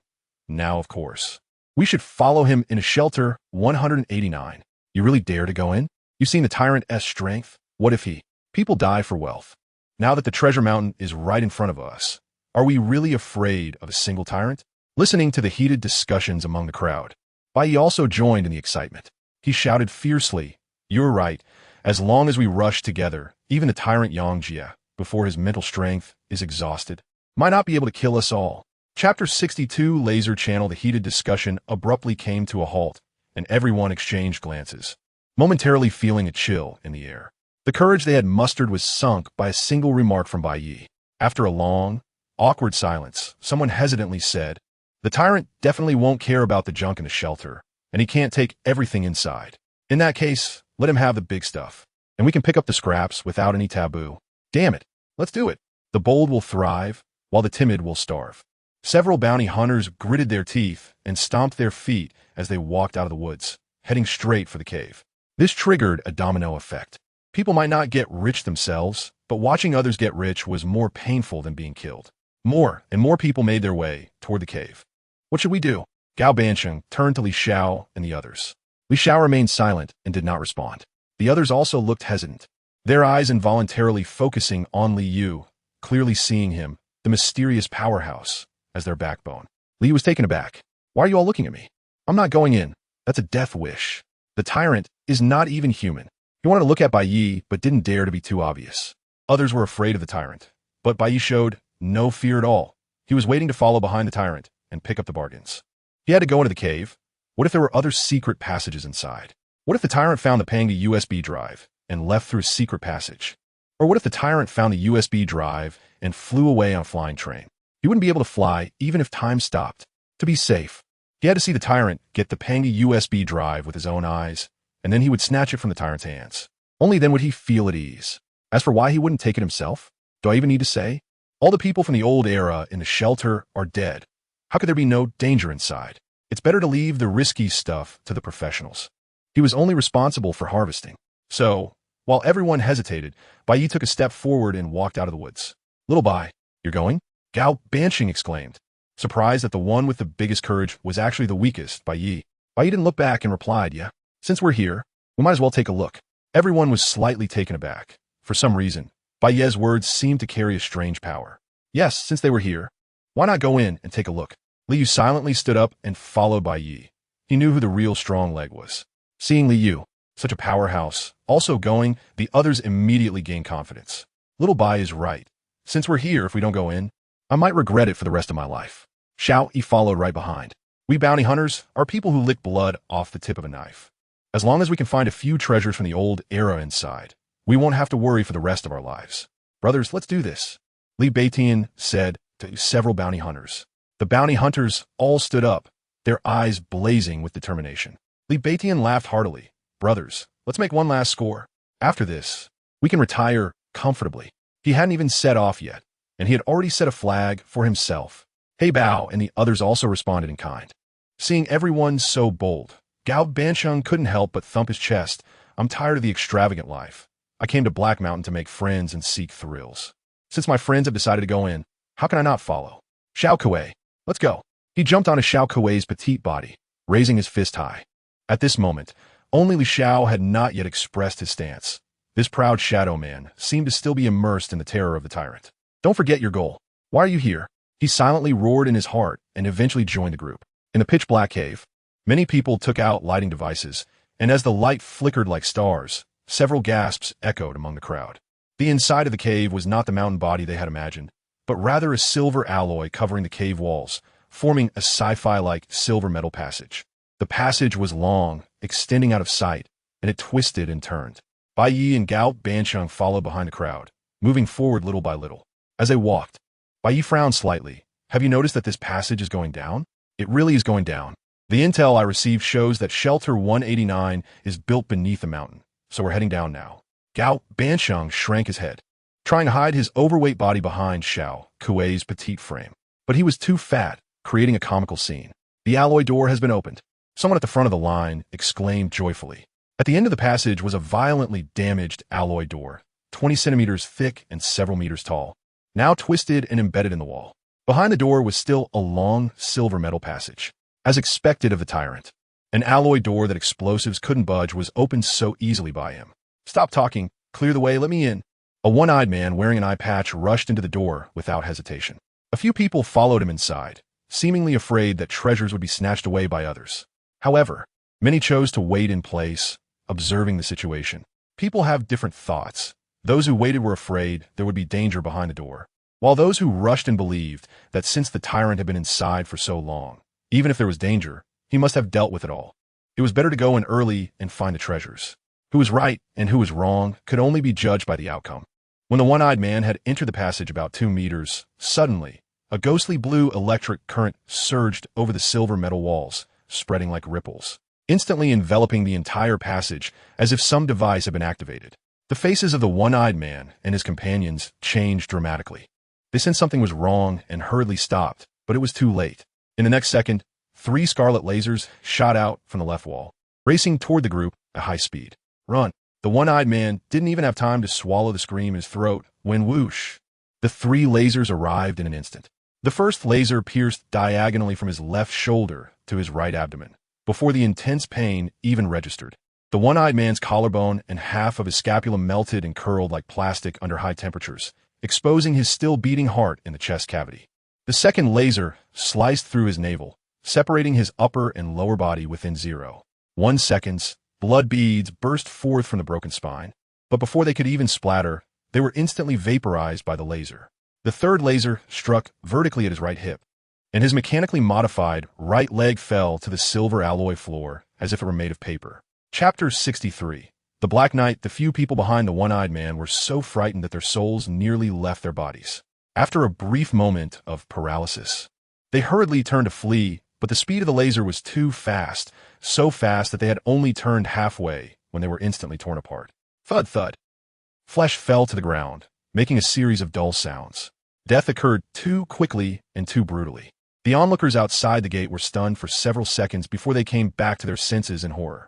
Now, of course, "We should follow him into shelter 189. You really dare to go in? You've seen the tyrant's strength. What if people die for wealth? Now that the treasure mountain is right in front of us, are we really afraid of a single tyrant?" Listening to the heated discussions among the crowd, Bai Ye also joined in the excitement. He shouted fiercely, "You're right. As long as we rush together, even the tyrant Yang Jie, before his mental strength is exhausted, might not be able to kill us all." Chapter 62 Laser Channel. The heated discussion abruptly came to a halt, and everyone exchanged glances, momentarily feeling a chill in the air. The courage they had mustered was sunk by a single remark from Bai Ye. After a long, awkward silence, someone hesitantly said, "The tyrant definitely won't care about the junk in the shelter, and he can't take everything inside. In that case, let him have the big stuff, and we can pick up the scraps without any taboo. Damn it, let's do it. The bold will thrive, while the timid will starve." Several bounty hunters gritted their teeth and stomped their feet as they walked out of the woods, heading straight for the cave. This triggered a domino effect. People might not get rich themselves, but watching others get rich was more painful than being killed. More and more people made their way toward the cave. "What should we do?" Gao Bansheng turned to Li Xiao and the others. Li Xiao remained silent and did not respond. The others also looked hesitant, their eyes involuntarily focusing on Li Yu, clearly seeing him, the mysterious powerhouse, as their backbone. Li was taken aback. "Why are you all looking at me? I'm not going in. That's a death wish. The tyrant is not even human." He wanted to look at Bai Ye, but didn't dare to be too obvious. Others were afraid of the tyrant, but Bai Ye showed no fear at all. He was waiting to follow behind the tyrant and pick up the bargains. He had to go into the cave. What if there were other secret passages inside? What if the tyrant found the Pangi USB drive and left through a secret passage? Or what if the tyrant found the USB drive and flew away on a flying train? He wouldn't be able to fly even if time stopped. To be safe, he had to see the tyrant get the Pangi USB drive with his own eyes, and then he would snatch it from the tyrant's hands. Only then would he feel at ease. As for why he wouldn't take it himself, do I even need to say? All the people from the old era in the shelter are dead. How could there be no danger inside? It's better to leave the risky stuff to the professionals. He was only responsible for harvesting. So, while everyone hesitated, Bai Ye took a step forward and walked out of the woods. "Little Bai, you're going?" Gao Bansheng exclaimed, surprised that the one with the biggest courage was actually the weakest, Bai Ye. Bai Ye didn't look back and replied, "Yeah, since we're here, we might as well take a look." Everyone was slightly taken aback. For some reason, Bai Ye's words seemed to carry a strange power. Yes, since they were here, why not go in and take a look? Li Yu silently stood up and followed Bai Ye. He knew who the real strong leg was. Seeing Li Yu, such a powerhouse, also going, the others immediately gained confidence. Little Bai is right. Since we're here, if we don't go in, I might regret it for the rest of my life. Xiao Yi followed right behind. We bounty hunters are people who lick blood off the tip of a knife. As long as we can find a few treasures from the old era inside, we won't have to worry for the rest of our lives. Brothers, let's do this, Li Beitian said to several bounty hunters. The bounty hunters all stood up, their eyes blazing with determination. Li Beitian laughed heartily. Brothers, let's make one last score. After this, we can retire comfortably. He hadn't even set off yet, and he had already set a flag for himself. Hey Bao and the others also responded in kind. Seeing everyone so bold, Gao Bansheng couldn't help but thump his chest. "I'm tired of the extravagant life. I came to Black Mountain to make friends and seek thrills. Since my friends have decided to go in, how can I not follow? Xiao Kuei, let's go." He jumped onto Xiao Kuei's petite body, raising his fist high. At this moment, only Li Xiao had not yet expressed his stance. This proud shadow man seemed to still be immersed in the terror of the tyrant. "Don't forget your goal. Why are you here?" He silently roared in his heart and eventually joined the group. In the pitch-black cave, many people took out lighting devices, and as the light flickered like stars, several gasps echoed among the crowd. The inside of the cave was not the mountain body they had imagined, but rather a silver alloy covering the cave walls, forming a sci-fi-like silver metal passage. The passage was long, extending out of sight, and it twisted and turned. Bai Ye and Gao Bansheng followed behind the crowd, moving forward little by little. As they walked, Bai Ye frowned slightly. "Have you noticed that this passage is going down?" "It really is going down. The intel I received shows that Shelter 189 is built beneath the mountain, so we're heading down now." Gao Bansheng shrank his head, trying to hide his overweight body behind Xiao Kuei's petite frame. But he was too fat, creating a comical scene. "The alloy door has been opened," someone at the front of the line exclaimed joyfully. At the end of the passage was a violently damaged alloy door, 20 centimeters thick and several meters tall, now twisted and embedded in the wall. Behind the door was still a long silver metal passage. As expected of the tyrant, an alloy door that explosives couldn't budge was opened so easily by him. "Stop talking, clear the way, let me in." A one-eyed man wearing an eye patch rushed into the door without hesitation. A few people followed him inside, seemingly afraid that treasures would be snatched away by others. However, many chose to wait in place, observing the situation. People have different thoughts. Those who waited were afraid there would be danger behind the door, while those who rushed and believed that since the tyrant had been inside for so long, even if there was danger, he must have dealt with it all. It was better to go in early and find the treasures. Who was right and who was wrong could only be judged by the outcome. When the one-eyed man had entered the passage about 2 meters, suddenly, A ghostly blue electric current surged over the silver metal walls, spreading like ripples, instantly enveloping the entire passage as if some device had been activated. The faces of the one-eyed man and his companions changed dramatically. They sensed something was wrong and hurriedly stopped, but it was too late. In the next second, 3 scarlet lasers shot out from the left wall, racing toward the group at high speed. Run! The one-eyed man didn't even have time to swallow the scream in his throat when whoosh! The 3 lasers arrived in an instant. The first laser pierced diagonally from his left shoulder to his right abdomen, before the intense pain even registered. The one-eyed man's collarbone and half of his scapula melted and curled like plastic under high temperatures, exposing his still beating heart in the chest cavity. The second laser sliced through his navel, separating his upper and lower body within 0.1 seconds. Blood beads burst forth from the broken spine, but before they could even splatter, they were instantly vaporized by the laser. The third laser struck vertically at his right hip, and his mechanically modified right leg fell to the silver alloy floor as if it were made of paper. Chapter 63. The Black Knight. The few people behind the one-eyed man were so frightened that their souls nearly left their bodies. After a brief moment of paralysis, they hurriedly turned to flee, but the speed of the laser was too fast, so fast that they had only turned halfway when they were instantly torn apart. Thud, thud. Flesh fell to the ground, making a series of dull sounds. Death occurred too quickly and too brutally. The onlookers outside the gate were stunned for several seconds before they came back to their senses in horror.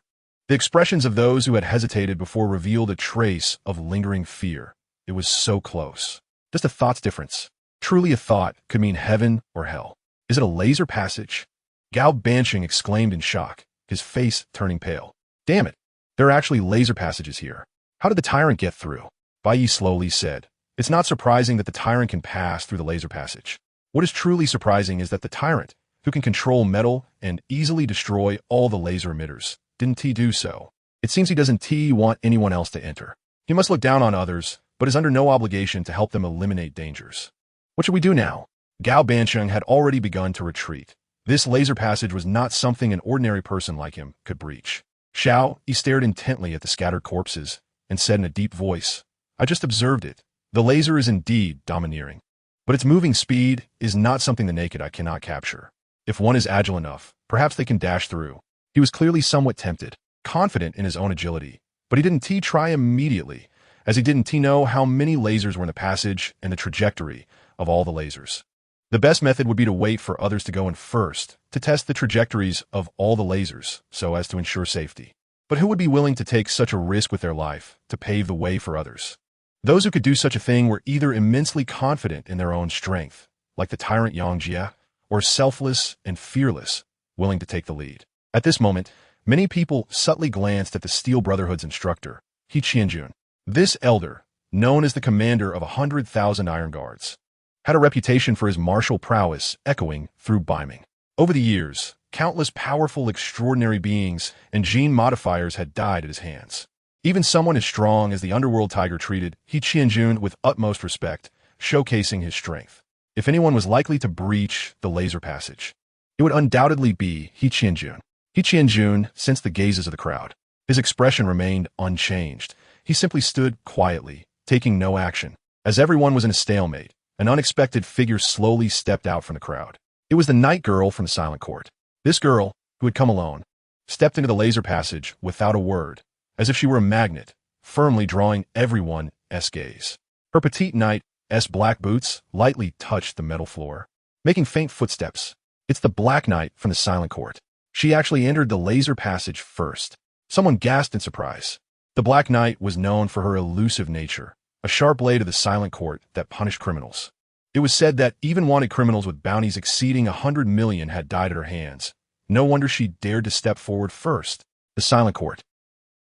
The expressions of those who had hesitated before revealed a trace of lingering fear. It was so close. Just a thought's difference. Truly a thought could mean heaven or hell. Is it a laser passage? Gao Bansheng exclaimed in shock, his face turning pale. Damn it! There are actually laser passages here. How did the tyrant get through? Bai Ye slowly said. It's not surprising that the tyrant can pass through the laser passage. What is truly surprising is that the tyrant, who can control metal and easily destroy all the laser emitters, didn't he do so? It seems he doesn't want anyone else to enter. He must look down on others, but is under no obligation to help them eliminate dangers. What should we do now? Gao Bansheng had already begun to retreat. This laser passage was not something an ordinary person like him could breach. He stared intently at the scattered corpses and said in a deep voice, I just observed it. The laser is indeed domineering, but its moving speed is not something the naked eye cannot capture. If one is agile enough, perhaps they can dash through. He was clearly somewhat tempted, confident in his own agility, but he didn't try immediately, as he didn't know how many lasers were in the passage and the trajectory of all the lasers. The best method would be to wait for others to go in first, to test the trajectories of all the lasers, so as to ensure safety. But who would be willing to take such a risk with their life, to pave the way for others? Those who could do such a thing were either immensely confident in their own strength, like the tyrant Yang Jie, or selfless and fearless, willing to take the lead. At this moment, many people subtly glanced at the Steel Brotherhood's instructor, He Qianjun. This elder, known as the commander of 100,000 Iron Guards, had a reputation for his martial prowess echoing through Baiming. Over the years, countless powerful, extraordinary beings and gene modifiers had died at his hands. Even someone as strong as the underworld tiger treated He Qianjun with utmost respect, showcasing his strength. If anyone was likely to breach the laser passage, it would undoubtedly be He Qianjun. He Qianjun sensed the gazes of the crowd. His expression remained unchanged. He simply stood quietly, taking no action. As everyone was in a stalemate, an unexpected figure slowly stepped out from the crowd. It was the night girl from the Silent Court. This girl, who had come alone, stepped into the laser passage without a word, as if she were a magnet, firmly drawing everyone's gaze. Her petite knight's black boots lightly touched the metal floor, making faint footsteps. It's the Black Knight from the Silent Court. She actually entered the laser passage first. Someone gasped in surprise. The Black Knight was known for her elusive nature, a sharp blade of the Silent Court that punished criminals. It was said that even wanted criminals with bounties exceeding 100 million had died at her hands. No wonder she dared to step forward first. The Silent Court.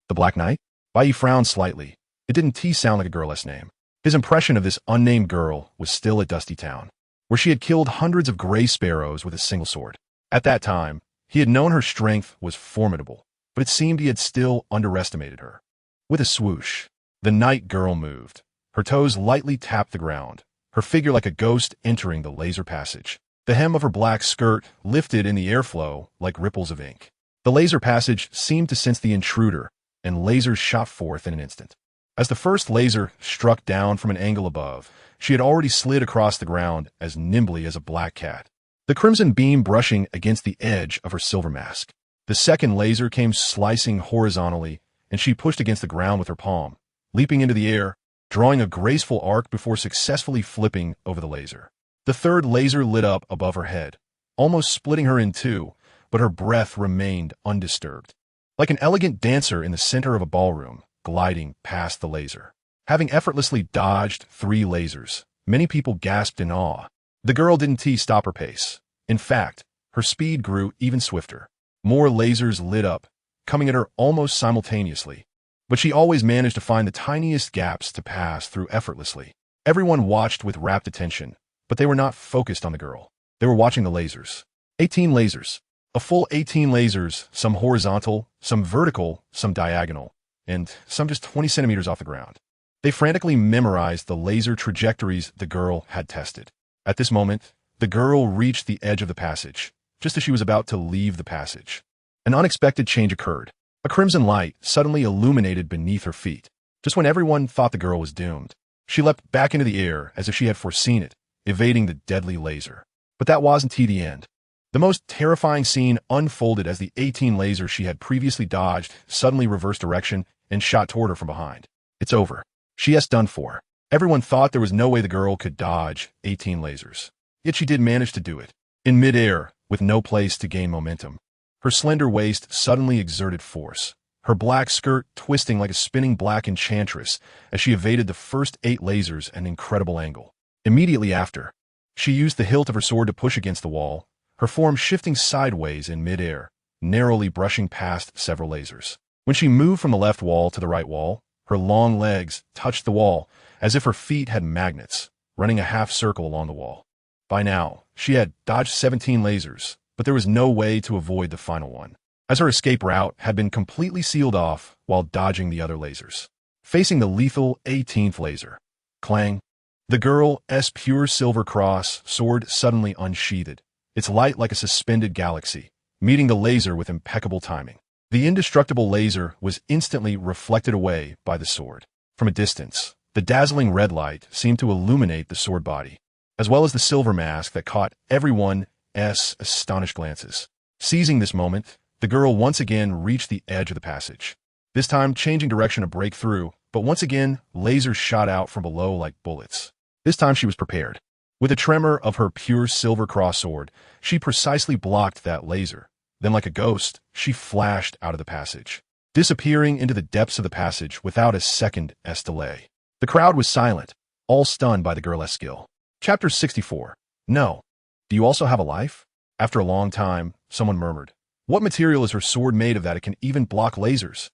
The Black Knight? Bai Ye frowned slightly. It didn't sound like a girl's name. His impression of this unnamed girl was still at Dusty Town, where she had killed hundreds of gray sparrows with a single sword. At that time, he had known her strength was formidable, but it seemed he had still underestimated her. With a swoosh, the night girl moved. Her toes lightly tapped the ground, her figure like a ghost entering the laser passage. The hem of her black skirt lifted in the airflow like ripples of ink. The laser passage seemed to sense the intruder, and lasers shot forth in an instant. As the first laser struck down from an angle above, she had already slid across the ground as nimbly as a black cat, the crimson beam brushing against the edge of her silver mask. The second laser came slicing horizontally, and she pushed against the ground with her palm, leaping into the air, drawing a graceful arc before successfully flipping over the laser. The third laser lit up above her head, almost splitting her in two, but her breath remained undisturbed. Like an elegant dancer in the center of a ballroom, gliding past the laser. Having effortlessly dodged 3 lasers, many people gasped in awe. The girl didn't stop her pace. In fact, her speed grew even swifter. More lasers lit up, coming at her almost simultaneously. But she always managed to find the tiniest gaps to pass through effortlessly. Everyone watched with rapt attention, but they were not focused on the girl. They were watching the lasers. 18 lasers. A full 18 lasers, some horizontal, some vertical, some diagonal, and some just 20 centimeters off the ground. They frantically memorized the laser trajectories the girl had tested. At this moment, the girl reached the edge of the passage, just as she was about to leave the passage. An unexpected change occurred. A crimson light suddenly illuminated beneath her feet. Just when everyone thought the girl was doomed, she leapt back into the air as if she had foreseen it, evading the deadly laser. But that wasn't the end. The most terrifying scene unfolded as the 18 lasers she had previously dodged suddenly reversed direction and shot toward her from behind. It's over. She is done for. Everyone thought there was no way the girl could dodge 18 lasers. Yet she did manage to do it. In midair, with no place to gain momentum. Her slender waist suddenly exerted force, her black skirt twisting like a spinning black enchantress as she evaded the first 8 lasers at an incredible angle. Immediately after, she used the hilt of her sword to push against the wall, her form shifting sideways in midair, narrowly brushing past several lasers. When she moved from the left wall to the right wall, her long legs touched the wall as if her feet had magnets, running a half circle along the wall. By now, she had dodged 17 lasers, but there was no way to avoid the final one, as her escape route had been completely sealed off while dodging the other lasers. Facing the lethal 18th laser, clang, the girl's pure silver cross sword suddenly unsheathed, its light like a suspended galaxy, meeting the laser with impeccable timing. The indestructible laser was instantly reflected away by the sword. From a distance, the dazzling red light seemed to illuminate the sword body, as well as the silver mask that caught everyone's astonished glances. Seizing this moment, the girl once again reached the edge of the passage, this time changing direction to break through, but once again, lasers shot out from below like bullets. This time she was prepared. With a tremor of her pure silver cross sword, she precisely blocked that laser. Then like a ghost, she flashed out of the passage, disappearing into the depths of the passage without a second's delay. The crowd was silent, all stunned by the girl's skill. Chapter 64. No. Do you also have a life? After a long time, someone murmured. What material is her sword made of that it can even block lasers?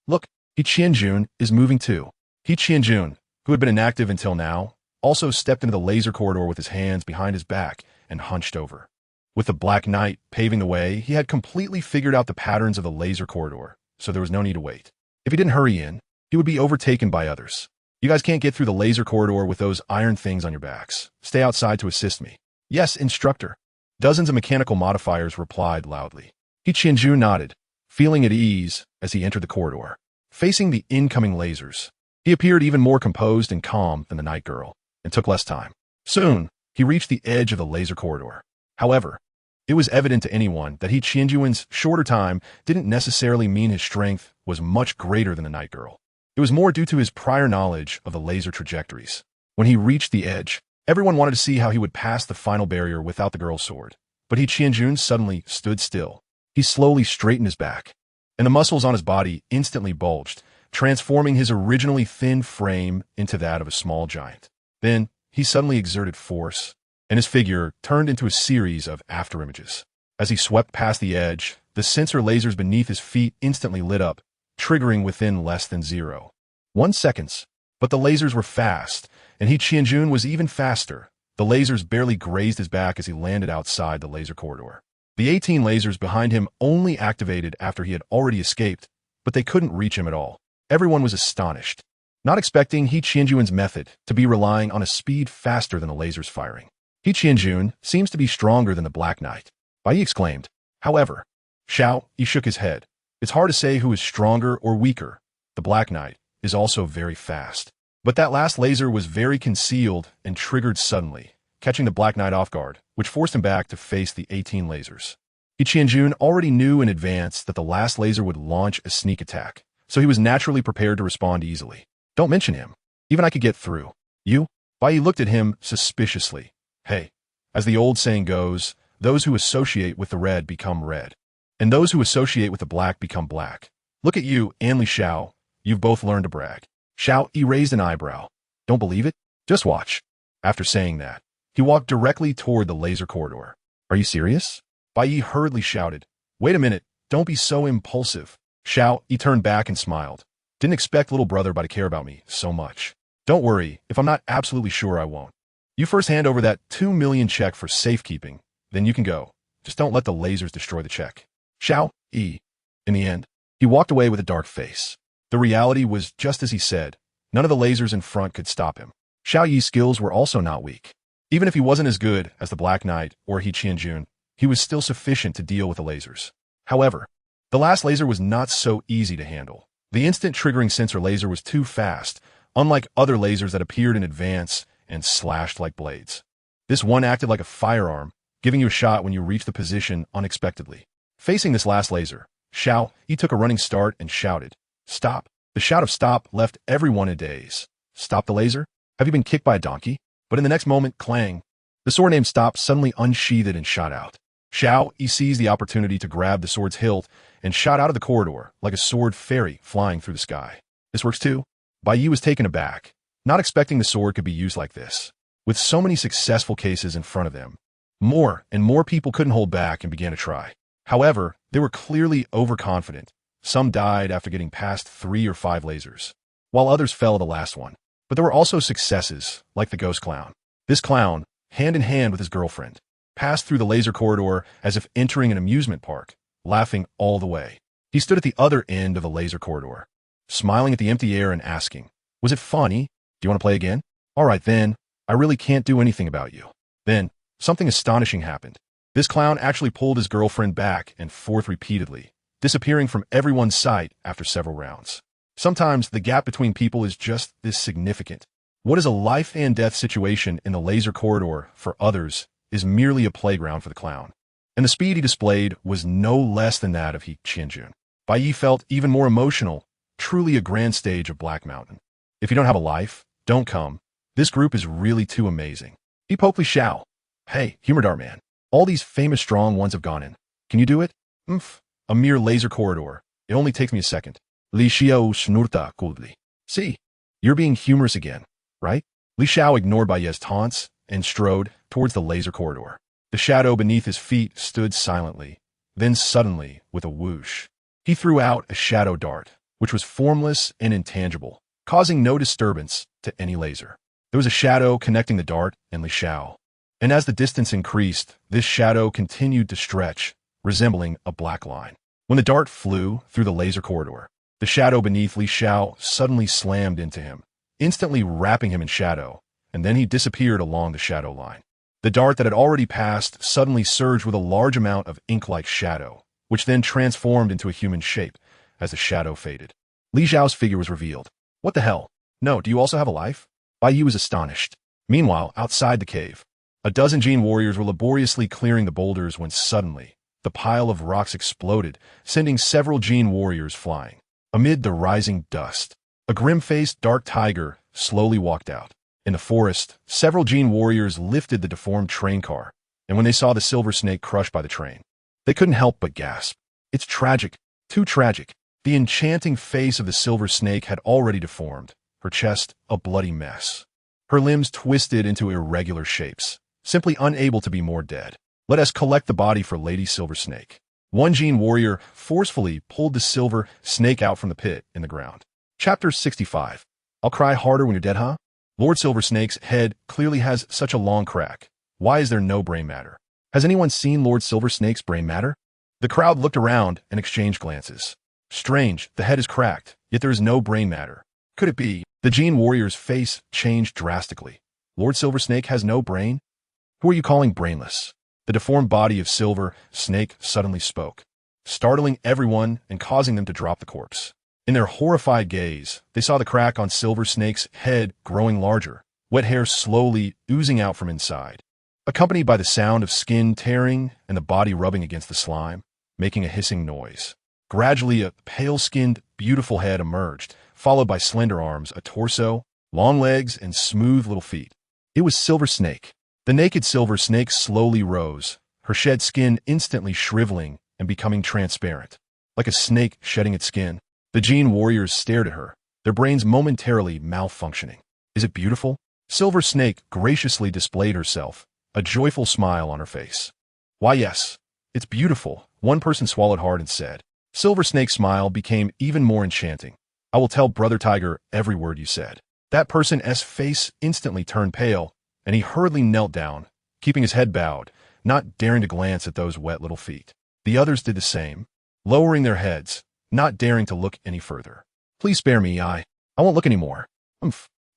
Look, He Qianjun is moving too. He Qianjun, who had been inactive until now, also stepped into the laser corridor with his hands behind his back and hunched over. With the Black Knight paving the way, he had completely figured out the patterns of the laser corridor, so there was no need to wait. If he didn't hurry in, he would be overtaken by others. You guys can't get through the laser corridor with those iron things on your backs. Stay outside to assist me. Yes, instructor. Dozens of mechanical modifiers replied loudly. He Qianjun nodded, feeling at ease as he entered the corridor. Facing the incoming lasers, he appeared even more composed and calm than the night girl, and took less time. Soon, he reached the edge of the laser corridor. However, it was evident to anyone that He Qianjun's shorter time didn't necessarily mean his strength was much greater than the night girl. It was more due to his prior knowledge of the laser trajectories. When he reached the edge, everyone wanted to see how he would pass the final barrier without the girl's sword. But He Qianjun suddenly stood still. He slowly straightened his back, and the muscles on his body instantly bulged, transforming his originally thin frame into that of a small giant. Then, he suddenly exerted force, and his figure turned into a series of afterimages. As he swept past the edge, the sensor lasers beneath his feet instantly lit up, triggering within less than 0.1 seconds. But the lasers were fast, and He Qianjun was even faster. The lasers barely grazed his back as he landed outside the laser corridor. The 18 lasers behind him only activated after he had already escaped, but they couldn't reach him at all. Everyone was astonished, not expecting He Qianjun's method to be relying on a speed faster than the lasers firing. He Qianjun seems to be stronger than the Black Knight, Bai Ye exclaimed. However, he shook his head. It's hard to say who is stronger or weaker, the Black Knight, is also very fast. But that last laser was very concealed and triggered suddenly, catching the Black Knight off guard, which forced him back to face the 18 lasers. Qianjun already knew in advance that the last laser would launch a sneak attack, so he was naturally prepared to respond easily. Don't mention him. Even I could get through. You? Bai Ye looked at him suspiciously. Hey, as the old saying goes, those who associate with the red become red, and those who associate with the black become black. Look at you and Li Xiao. You've both learned to brag. Xiao Yi raised an eyebrow. Don't believe it? Just watch. After saying that, he walked directly toward the laser corridor. Are you serious? Bai Ye hurriedly shouted. Wait a minute, don't be so impulsive. Xiao Yi turned back and smiled. Didn't expect little brother Bai to care about me so much. Don't worry, if I'm not absolutely sure I won't. You first hand over that 2 million check for safekeeping, then you can go. Just don't let the lasers destroy the check. Xiao Yi. In the end, he walked away with a dark face. The reality was just as he said. None of the lasers in front could stop him. Xiao Yi's skills were also not weak. Even if he wasn't as good as the Black Knight or Qianjun, he was still sufficient to deal with the lasers. However, the last laser was not so easy to handle. The instant triggering sensor laser was too fast, unlike other lasers that appeared in advance and slashed like blades. This one acted like a firearm, giving you a shot when you reached the position unexpectedly. Facing this last laser, Xiao Yi took a running start and shouted, Stop. The shout of stop left everyone in a daze. Stop the laser? Have you been kicked by a donkey? But in the next moment, clang. The sword named Stop suddenly unsheathed and shot out. Xiao Yi seized the opportunity to grab the sword's hilt and shot out of the corridor like a sword fairy flying through the sky. This works too? Bai Ye was taken aback, not expecting the sword could be used like this. With so many successful cases in front of them, more and more people couldn't hold back and began to try. However, they were clearly overconfident. Some died after getting past 3 or 5 lasers, while others fell at the last one. But there were also successes, like the ghost clown. This clown, hand in hand with his girlfriend, passed through the laser corridor as if entering an amusement park, laughing all the way. He stood at the other end of the laser corridor, smiling at the empty air and asking, Was it funny? Do you want to play again? All right then, I really can't do anything about you. Then, something astonishing happened. This clown actually pulled his girlfriend back and forth repeatedly, disappearing from everyone's sight after several rounds. Sometimes the gap between people is just this significant. What is a life and death situation in the laser corridor for others is merely a playground for the clown. And the speed he displayed was no less than that of Qianjun. Bai Ye felt even more emotional, truly a grand stage of Black Mountain. If you don't have a life, don't come. This group is really too amazing. He poked Li Xiao. Hey, humor dart man. All these famous strong ones have gone in. Can you do it? A mere laser corridor. It only takes me a second. Li Xiao snurta coldly. See, you're being humorous again, right? Li Xiao ignored Bai Ye's taunts and strode towards the laser corridor. The shadow beneath his feet stood silently. Then suddenly, with a whoosh, he threw out a shadow dart, which was formless and intangible, causing no disturbance to any laser. There was a shadow connecting the dart and Li Xiao. And as the distance increased, this shadow continued to stretch, resembling a black line. When the dart flew through the laser corridor, the shadow beneath Li Xiao suddenly slammed into him, instantly wrapping him in shadow, and then he disappeared along the shadow line. The dart that had already passed suddenly surged with a large amount of ink-like shadow, which then transformed into a human shape as the shadow faded. Li Xiao's figure was revealed. What the hell? No, do you also have a life? Bai Ye was astonished. Meanwhile, outside the cave, a dozen Jin warriors were laboriously clearing the boulders when suddenly, the pile of rocks exploded, sending several Jin warriors flying. Amid the rising dust, a grim-faced dark tiger slowly walked out. In the forest, several Jin warriors lifted the deformed train car, and when they saw the silver snake crushed by the train, they couldn't help but gasp. It's tragic, too tragic. The enchanting face of the silver snake had already deformed, her chest a bloody mess. Her limbs twisted into irregular shapes, simply unable to be more dead. Let us collect the body for Lady Silver Snake. One Jin warrior forcefully pulled the silver snake out from the pit in the ground. Chapter 65. I'll cry harder when you're dead, huh? Lord Silver Snake's head clearly has such a long crack. Why is there no brain matter? Has anyone seen Lord Silver Snake's brain matter? The crowd looked around and exchanged glances. Strange, the head is cracked, yet there is no brain matter. Could it be? The Jin warrior's face changed drastically. Lord Silver Snake has no brain? Who are you calling brainless? The deformed body of Silver Snake suddenly spoke, startling everyone and causing them to drop the corpse. In their horrified gaze, they saw the crack on Silver Snake's head growing larger, wet hair slowly oozing out from inside, accompanied by the sound of skin tearing and the body rubbing against the slime, making a hissing noise. Gradually, a pale-skinned, beautiful head emerged, followed by slender arms, a torso, long legs, and smooth little feet. It was Silver Snake. The naked Silver Snake slowly rose, her shed skin instantly shriveling and becoming transparent. Like a snake shedding its skin, the Gene warriors stared at her, their brains momentarily malfunctioning. Is it beautiful? Silver Snake graciously displayed herself, a joyful smile on her face. Why, yes, it's beautiful, one person swallowed hard and said. Silver Snake's smile became even more enchanting. I will tell Brother Tiger every word you said. That person's face instantly turned pale, and he hurriedly knelt down, keeping his head bowed, not daring to glance at those wet little feet. The others did the same, lowering their heads, not daring to look any further. Please spare me, I won't look anymore.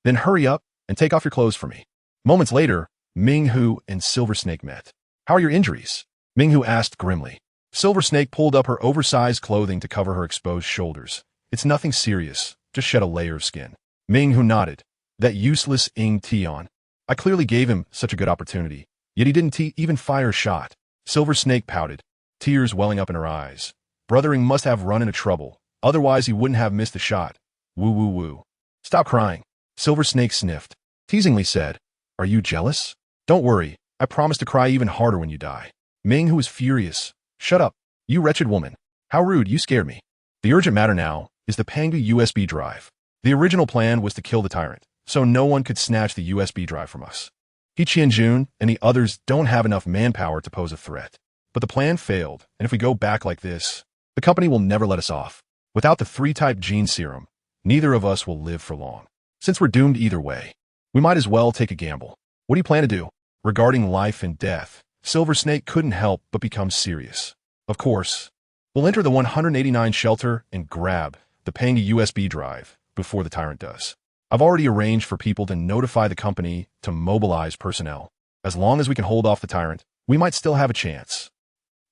Then hurry up and take off your clothes for me. Moments later, Ming-Hu and Silver Snake met. How are your injuries? Ming-Hu asked grimly. Silver Snake pulled up her oversized clothing to cover her exposed shoulders. It's nothing serious, just shed a layer of skin. Ming-Hu nodded. That useless Tion. I clearly gave him such a good opportunity, yet he didn't even fire a shot. Silver Snake pouted, tears welling up in her eyes. Brothering must have run into trouble, otherwise he wouldn't have missed the shot. Woo woo woo. Stop crying. Silver Snake sniffed, teasingly said, Are you jealous? Don't worry, I promise to cry even harder when you die. Ming-Hu was furious. Shut up, you wretched woman. How rude, you scared me. The urgent matter now is the Pangu USB drive. The original plan was to kill the tyrant, so no one could snatch the USB drive from us. He Qianjun and the others don't have enough manpower to pose a threat. But the plan failed, and if we go back like this, the company will never let us off. Without the 3-type gene serum, neither of us will live for long. Since we're doomed either way, we might as well take a gamble. What do you plan to do? Regarding life and death, Silver Snake couldn't help but become serious. Of course, we'll enter the 189 shelter and grab the Pangu USB drive before the tyrant does. I've already arranged for people to notify the company to mobilize personnel. As long as we can hold off the tyrant, we might still have a chance.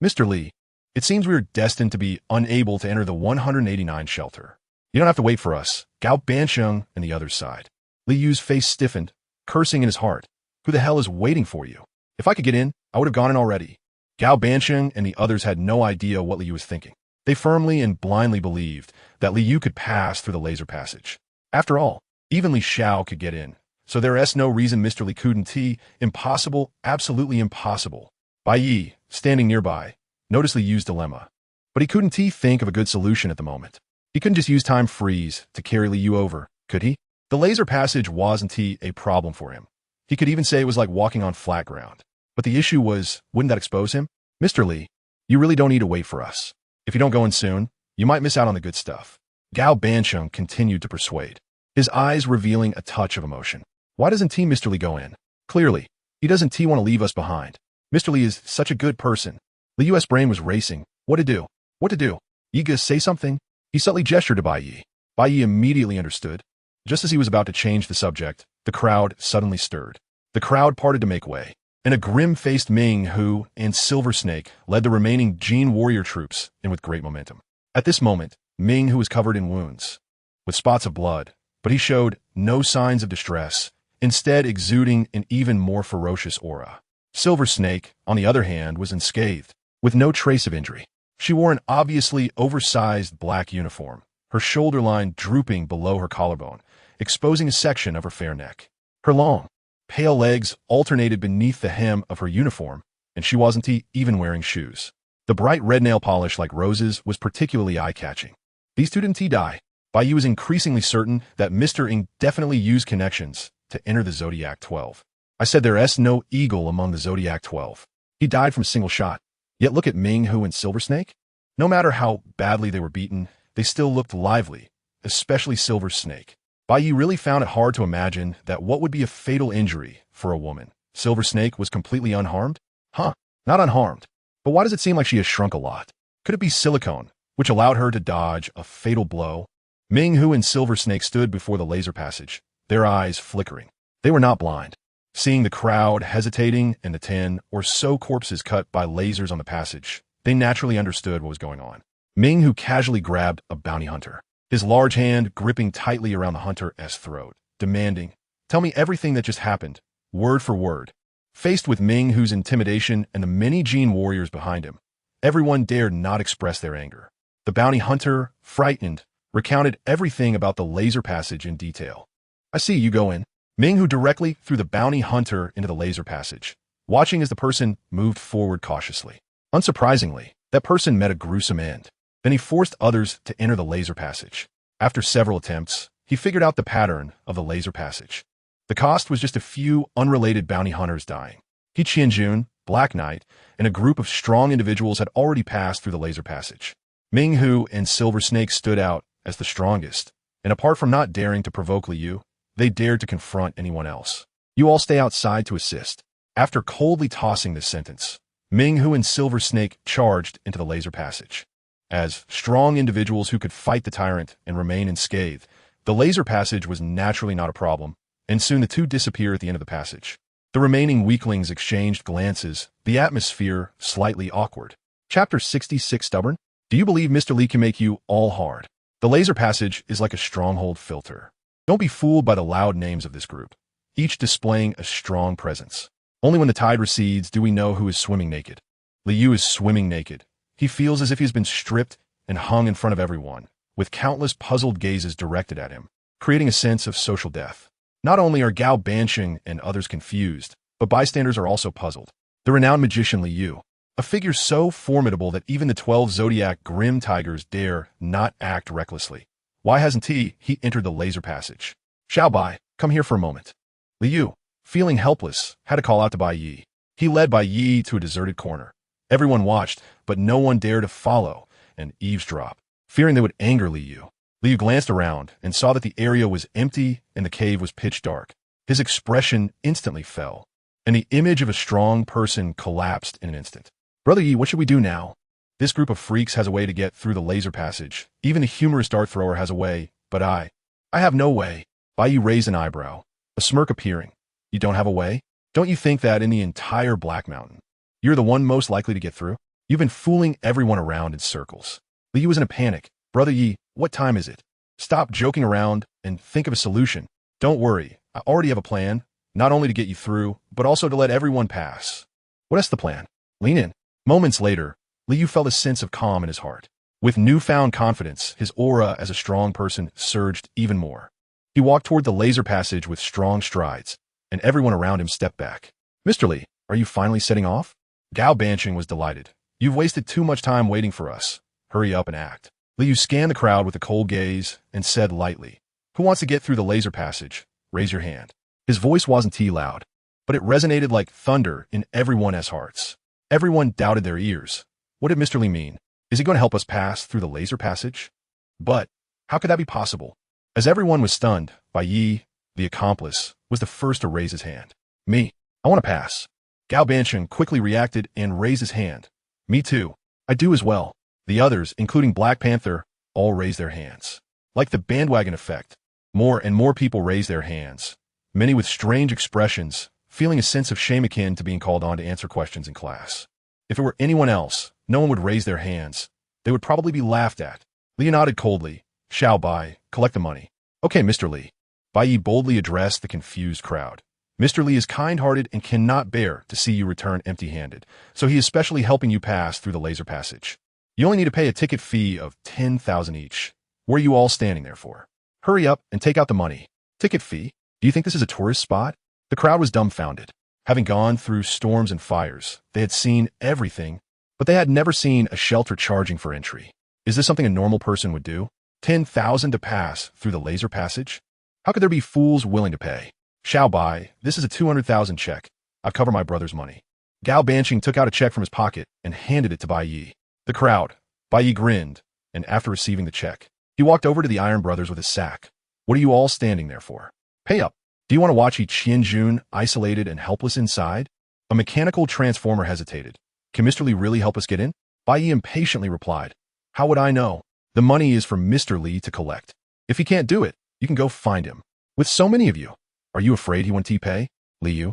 Mr. Li, it seems we are destined to be unable to enter the 189 shelter. You don't have to wait for us. Gao Bansheng and the other side. Li Yu's face stiffened, cursing in his heart. Who the hell is waiting for you? If I could get in, I would have gone in already. Gao Bansheng and the others had no idea what Li Yu was thinking. They firmly and blindly believed that Li Yu could pass through the laser passage. After all, even Li Xiao could get in, so there is no reason Mr. Li couldn't. Impossible, absolutely impossible. Bai Ye, standing nearby, noticed Li Yu's dilemma. But he couldn't think of a good solution at the moment. He couldn't just use time freeze to carry Li Yu over, could he? The laser passage wasn't a problem for him. He could even say it was like walking on flat ground. But the issue was, wouldn't that expose him? Mr. Li, you really don't need to wait for us. If you don't go in soon, you might miss out on the good stuff. Gao Bansheng continued to persuade, his eyes revealing a touch of emotion. Why doesn't Mr. Li go in? Clearly, he doesn't want to leave us behind. Mr. Li is such a good person. The U.S. brain was racing. What to do? What to do? Yiga, say something? He subtly gestured to Bai Ye. Bai Ye immediately understood. Just as he was about to change the subject, the crowd suddenly stirred. The crowd parted to make way, and a grim-faced Ming-Hu and Silver Snake led the remaining Gene warrior troops in with great momentum. At this moment, Ming-Hu was covered in wounds, with spots of blood, but he showed no signs of distress, instead exuding an even more ferocious aura. Silver Snake, on the other hand, was unscathed, with no trace of injury. She wore an obviously oversized black uniform, her shoulder line drooping below her collarbone, exposing a section of her fair neck. Her long, pale legs alternated beneath the hem of her uniform, and she wasn't even wearing shoes. The bright red nail polish like roses was particularly eye-catching. These two didn't die. Bai Ye was increasingly certain that Mr. Indefinitely used connections to enter the Zodiac 12. I said there is no eagle among the Zodiac 12. He died from a single shot. Yet look at Ming-Hu and Silver Snake. No matter how badly they were beaten, they still looked lively, especially Silver Snake. Bai Ye really found it hard to imagine that what would be a fatal injury for a woman. Silver Snake was completely unharmed? Huh, not unharmed. But why does it seem like she has shrunk a lot? Could it be silicone, which allowed her to dodge a fatal blow? Ming-Hu and Silver Snake stood before the laser passage, their eyes flickering. They were not blind. Seeing the crowd hesitating and the 10 or so corpses cut by lasers on the passage, they naturally understood what was going on. Ming-Hu casually grabbed a bounty hunter. his large hand gripping tightly around the hunter's throat, demanding, "Tell me everything that just happened, word for word." Faced with Ming Hu's intimidation and the many Jin warriors behind him, everyone dared not express their anger. The bounty hunter, frightened, recounted everything about the laser passage in detail. "I see you go in." Ming Hu directly threw the bounty hunter into the laser passage, watching as the person moved forward cautiously. Unsurprisingly, that person met a gruesome end. Then he forced others to enter the laser passage. After several attempts, he figured out the pattern of the laser passage. The cost was just a few unrelated bounty hunters dying. He Qianjun, Black Knight, and a group of strong individuals had already passed through the laser passage. Ming Hu and Silver Snake stood out as the strongest, and apart from not daring to provoke Liu, they dared to confront anyone else. "You all stay outside to assist." After coldly tossing this sentence, Ming Hu and Silver Snake charged into the laser passage. As strong individuals who could fight the tyrant and remain unscathed, the laser passage was naturally not a problem, and soon the two disappeared at the end of the passage. The remaining weaklings exchanged glances, the atmosphere slightly awkward. Chapter 66 Stubborn? Do you believe Mr. Li can make you all hard? The laser passage is like a stronghold filter. Don't be fooled by the loud names of this group, each displaying a strong presence. Only when the tide recedes do we know who is swimming naked. Liu is swimming naked. He feels as if he's been stripped and hung in front of everyone, with countless puzzled gazes directed at him, creating a sense of social death. Not only are Gao Bansheng and others confused, but bystanders are also puzzled. The renowned magician Liu, a figure so formidable that even the 12 Zodiac Grim Tigers dare not act recklessly. Why hasn't he entered the laser passage? "Xiao Bai, come here for a moment." Liu, feeling helpless, had to call out to Bai Ye. He led Bai Ye to a deserted corner. Everyone watched, but no one dared to follow and eavesdrop, fearing they would anger Liu. Liu glanced around and saw that the area was empty and the cave was pitch dark. His expression instantly fell, and the image of a strong person collapsed in an instant. "Brother Yi, what should we do now? This group of freaks has a way to get through the laser passage. Even the humorous dart thrower has a way, but I have no way." Bai Yi raised an eyebrow, a smirk appearing. "You don't have a way? Don't you think that in the entire Black Mountain, you're the one most likely to get through? You've been fooling everyone around in circles." Liu was in a panic. "Brother Yi, what time is it? Stop joking around and think of a solution." "Don't worry, I already have a plan, not only to get you through, but also to let everyone pass." "What is the plan? Lean in." Moments later, Liu felt a sense of calm in his heart. With newfound confidence, his aura as a strong person surged even more. He walked toward the laser passage with strong strides, and everyone around him stepped back. "Mr. Li, are you finally setting off?" Gao Bansheng was delighted. "You've wasted too much time waiting for us. Hurry up and act." Liu scanned the crowd with a cold gaze and said lightly, "Who wants to get through the laser passage? Raise your hand." His voice wasn't too loud, but it resonated like thunder in everyone's hearts. Everyone doubted their ears. What did Mr. Li mean? Is he going to help us pass through the laser passage? But how could that be possible? As everyone was stunned, Bai Ye, the accomplice, was the first to raise his hand. "Me, I want to pass." Gao Bansheng quickly reacted and raised his hand. "Me too. I do as well." The others, including Black Panther, all raised their hands. Like the bandwagon effect, more and more people raised their hands, many with strange expressions, feeling a sense of shame akin to being called on to answer questions in class. If it were anyone else, no one would raise their hands. They would probably be laughed at. Li nodded coldly. "Xiao Bai, collect the money." "Okay, Mr. Li." Bai Yi boldly addressed the confused crowd. "Mr. Li is kind-hearted and cannot bear to see you return empty-handed, so he is specially helping you pass through the laser passage. You only need to pay a ticket fee of 10,000 each. What are you all standing there for? Hurry up and take out the money." "Ticket fee? Do you think this is a tourist spot?" The crowd was dumbfounded. Having gone through storms and fires, they had seen everything, but they had never seen a shelter charging for entry. Is this something a normal person would do? 10,000 to pass through the laser passage? How could there be fools willing to pay? "Xiao Bai, this is a 200,000 check. I'll cover my brother's money." Gao Bansheng took out a check from his pocket and handed it to Bai Yi. The crowd. Bai Yi grinned, and after receiving the check, he walked over to the Iron Brothers with his sack. "What are you all standing there for? Pay up. Do you want to watch Qianjun isolated and helpless inside?" A mechanical transformer hesitated. "Can Mr. Li really help us get in?" Bai Yi impatiently replied, "How would I know? The money is for Mr. Li to collect. If he can't do it, you can go find him. With so many of you, are you afraid he won't pay?" Liu.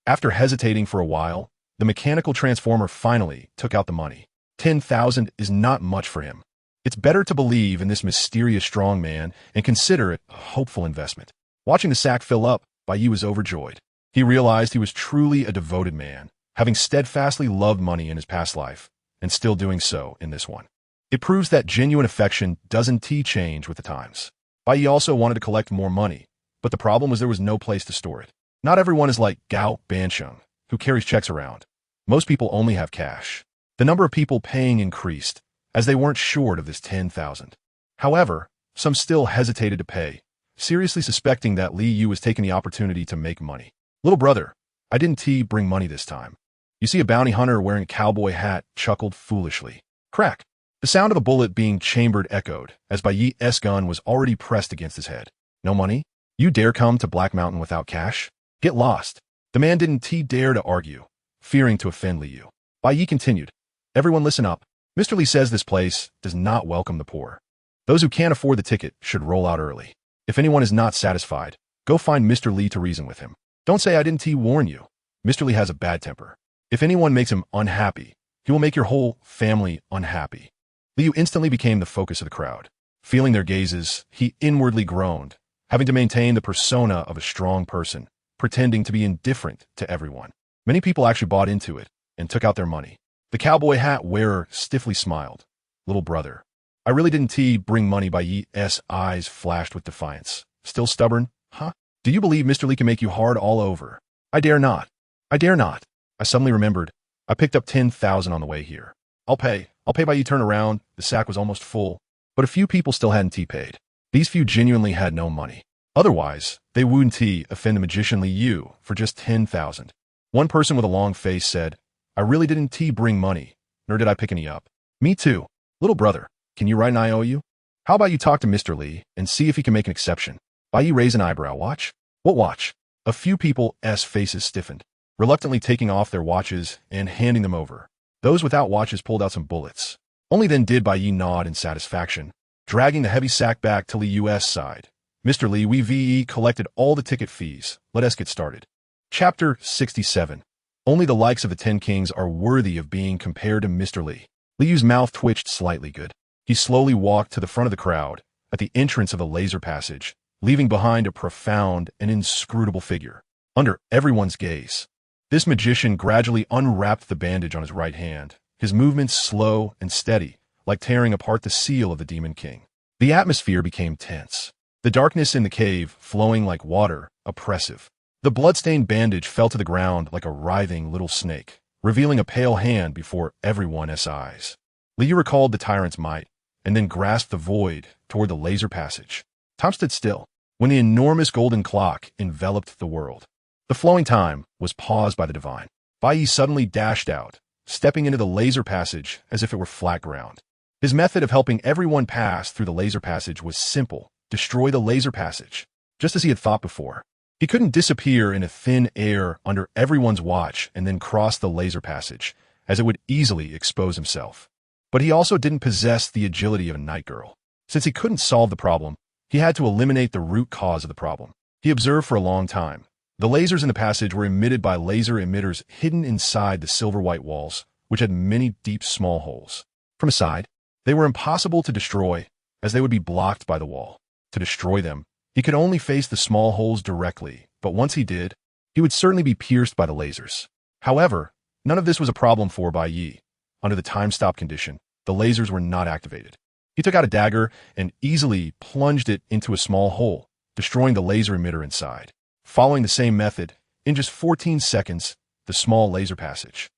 After hesitating for a while, the mechanical transformer finally took out the money. 10,000 is not much for him. It's better to believe in this mysterious strong man and consider it a hopeful investment. Watching the sack fill up, Bai Ye was overjoyed. He realized he was truly a devoted man, having steadfastly loved money in his past life, and still doing so in this one. It proves that genuine affection doesn't change with the times. Bai Ye also wanted to collect more money, but the problem was there was no place to store it. Not everyone is like Gao Bansheng, who carries checks around. Most people only have cash. The number of people paying increased, as they weren't short of this 10,000. However, some still hesitated to pay, seriously suspecting that Li Yu was taking the opportunity to make money. Little brother, I didn't bring money this time. You see a bounty hunter wearing a cowboy hat chuckled foolishly. Crack! The sound of a bullet being chambered echoed, as Bai Ye's gun was already pressed against his head. No money? You dare come to Black Mountain without cash? Get lost. The man didn't dare to argue, fearing to offend Li Yu. Bai Ye continued. Everyone listen up. Mr. Li says this place does not welcome the poor. Those who can't afford the ticket should roll out early. If anyone is not satisfied, go find Mr. Li to reason with him. Don't say I didn't warn you. Mr. Li has a bad temper. If anyone makes him unhappy, he will make your whole family unhappy. Li Yu instantly became the focus of the crowd. Feeling their gazes, he inwardly groaned, having to maintain the persona of a strong person, pretending to be indifferent to everyone. Many people actually bought into it and took out their money. The cowboy hat wearer stiffly smiled. Little brother, I really didn't bring money. Bai Ye's eyes flashed with defiance. Still stubborn, huh? Do you believe Mr. Li can make you hard all over? I dare not. I dare not. I suddenly remembered. I picked up 10,000 on the way here. I'll pay. Bai Ye turned around. The sack was almost full, but a few people still hadn't paid. These few genuinely had no money. Otherwise, they wouldn't offend the magician Li Yu for just 10,000. One person with a long face said, I really didn't bring money, nor did I pick any up. Me too. Little brother, can you write an IOU? How about you talk to Mr. Li and see if he can make an exception? Bai Ye raised an eyebrow. Watch? What watch? A few people's faces stiffened, reluctantly taking off their watches and handing them over. Those without watches pulled out some bullets. Only then did Bai Ye nod in satisfaction, dragging the heavy sack back to Li Yu's side. Mr. Li, we've collected all the ticket fees. Let us get started. Chapter 67. Only the likes of the 10 kings are worthy of being compared to Mr. Li. Li Yu's mouth twitched slightly. Good. He slowly walked to the front of the crowd, at the entrance of the laser passage, leaving behind a profound and inscrutable figure. Under everyone's gaze, this magician gradually unwrapped the bandage on his right hand, his movements slow and steady, like tearing apart the seal of the Demon King. The atmosphere became tense. The darkness in the cave flowing like water, oppressive. The bloodstained bandage fell to the ground like a writhing little snake, revealing a pale hand before everyone's eyes. Li Yu recalled the tyrant's might, and then grasped the void toward the laser passage. Time stood still, when the enormous golden clock enveloped the world. The flowing time was paused by the divine. Bai Ye suddenly dashed out, stepping into the laser passage as if it were flat ground. His method of helping everyone pass through the laser passage was simple: destroy the laser passage. Just as he had thought before, he couldn't disappear in a thin air under everyone's watch and then cross the laser passage, as it would easily expose himself. But he also didn't possess the agility of a night girl. Since he couldn't solve the problem, he had to eliminate the root cause of the problem. He observed for a long time. The lasers in the passage were emitted by laser emitters hidden inside the silver-white walls, which had many deep small holes. From a side, they were impossible to destroy, as they would be blocked by the wall. To destroy them, he could only face the small holes directly, but once he did, he would certainly be pierced by the lasers. However, none of this was a problem for Bai Ye. Under the time-stop condition, the lasers were not activated. He took out a dagger and easily plunged it into a small hole, destroying the laser emitter inside. Following the same method, in just 14 seconds, the small laser passage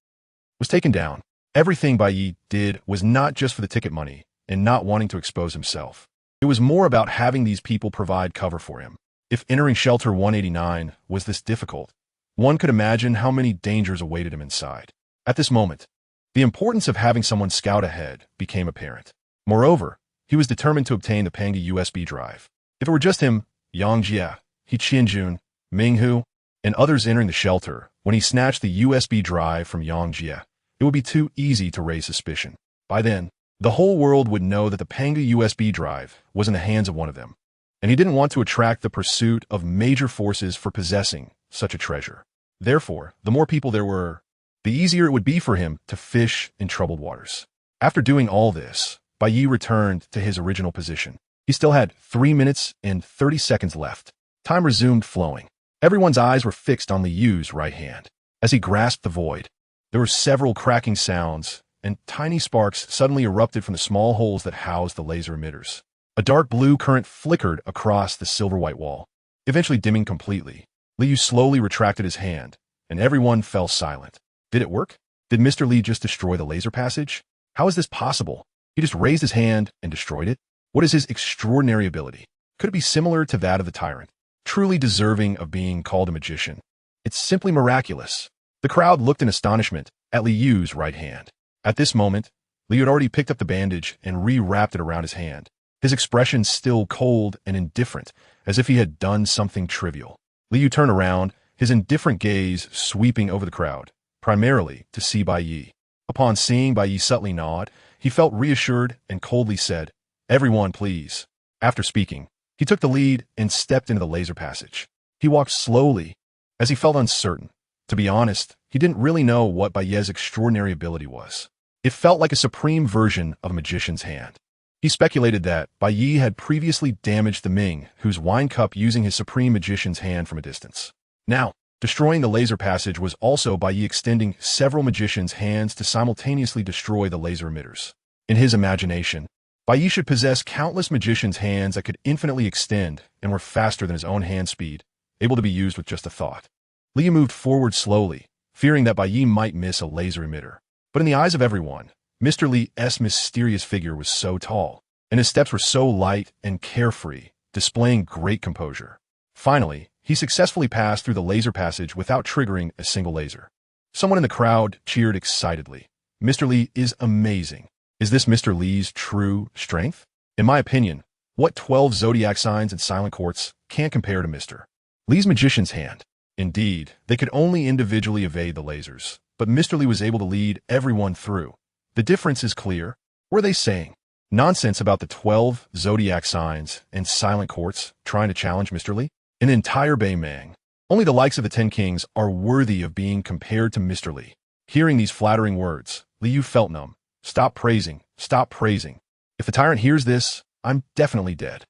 was taken down. Everything Bai Ye did was not just for the ticket money and not wanting to expose himself. It was more about having these people provide cover for him. If entering Shelter 189 was this difficult, one could imagine how many dangers awaited him inside. At this moment, the importance of having someone scout ahead became apparent. Moreover, he was determined to obtain the Panga USB drive. If it were just him, Yang Jie, He Qianjun, Ming Hu, and others entering the shelter, when he snatched the USB drive from Yang Jie, it would be too easy to raise suspicion. By then, the whole world would know that the Panga USB drive was in the hands of one of them, and he didn't want to attract the pursuit of major forces for possessing such a treasure. Therefore, the more people there were, the easier it would be for him to fish in troubled waters. After doing all this, Bai Ye returned to his original position. He still had 3 minutes and 30 seconds left. Time resumed flowing. Everyone's eyes were fixed on Li Yu's right hand. As he grasped the void, there were several cracking sounds, and tiny sparks suddenly erupted from the small holes that housed the laser emitters. A dark blue current flickered across the silver-white wall, eventually dimming completely. Li Yu slowly retracted his hand, and everyone fell silent. Did it work? Did Mr. Li just destroy the laser passage? How is this possible? He just raised his hand and destroyed it? What is his extraordinary ability? Could it be similar to that of the tyrant? Truly deserving of being called a magician. It's simply miraculous. The crowd looked in astonishment at Li Yu's right hand. At this moment, Li Yu had already picked up the bandage and re-wrapped it around his hand, his expression still cold and indifferent, as if he had done something trivial. Li Yu turned around, his indifferent gaze sweeping over the crowd, primarily to see Bai Ye. Upon seeing Bai Ye subtly nod, he felt reassured and coldly said, "Everyone, please." After speaking, he took the lead and stepped into the laser passage. He walked slowly, as he felt uncertain. To be honest, he didn't really know what Bai Ye's extraordinary ability was. It felt like a supreme version of a magician's hand. He speculated that Bai Ye had previously damaged the Ming, whose wine cup using his supreme magician's hand from a distance. Now, destroying the laser passage was also Bai Ye extending several magicians' hands to simultaneously destroy the laser emitters. In his imagination, Bai Ye should possess countless magicians' hands that could infinitely extend and were faster than his own hand speed, able to be used with just a thought. Li Yu moved forward slowly, fearing that Bai Ye might miss a laser emitter. But in the eyes of everyone, Mr. Li's mysterious figure was so tall, and his steps were so light and carefree, displaying great composure. Finally, he successfully passed through the laser passage without triggering a single laser. Someone in the crowd cheered excitedly. "Mr. Li is amazing. Is this Mr. Li's true strength? In my opinion, what 12 zodiac signs and silent quartz can't compare to Mr. Li's magician's hand? Indeed, they could only individually evade the lasers, but Mr. Li was able to lead everyone through. The difference is clear. Were they saying nonsense about the 12 zodiac signs and silent quartz trying to challenge Mr. Li? In the entire Bai Mang, only the likes of the 10 kings are worthy of being compared to Mr. Li. Hearing these flattering words, Li Yu felt numb. Stop praising. Stop praising. If the tyrant hears this, I'm definitely dead.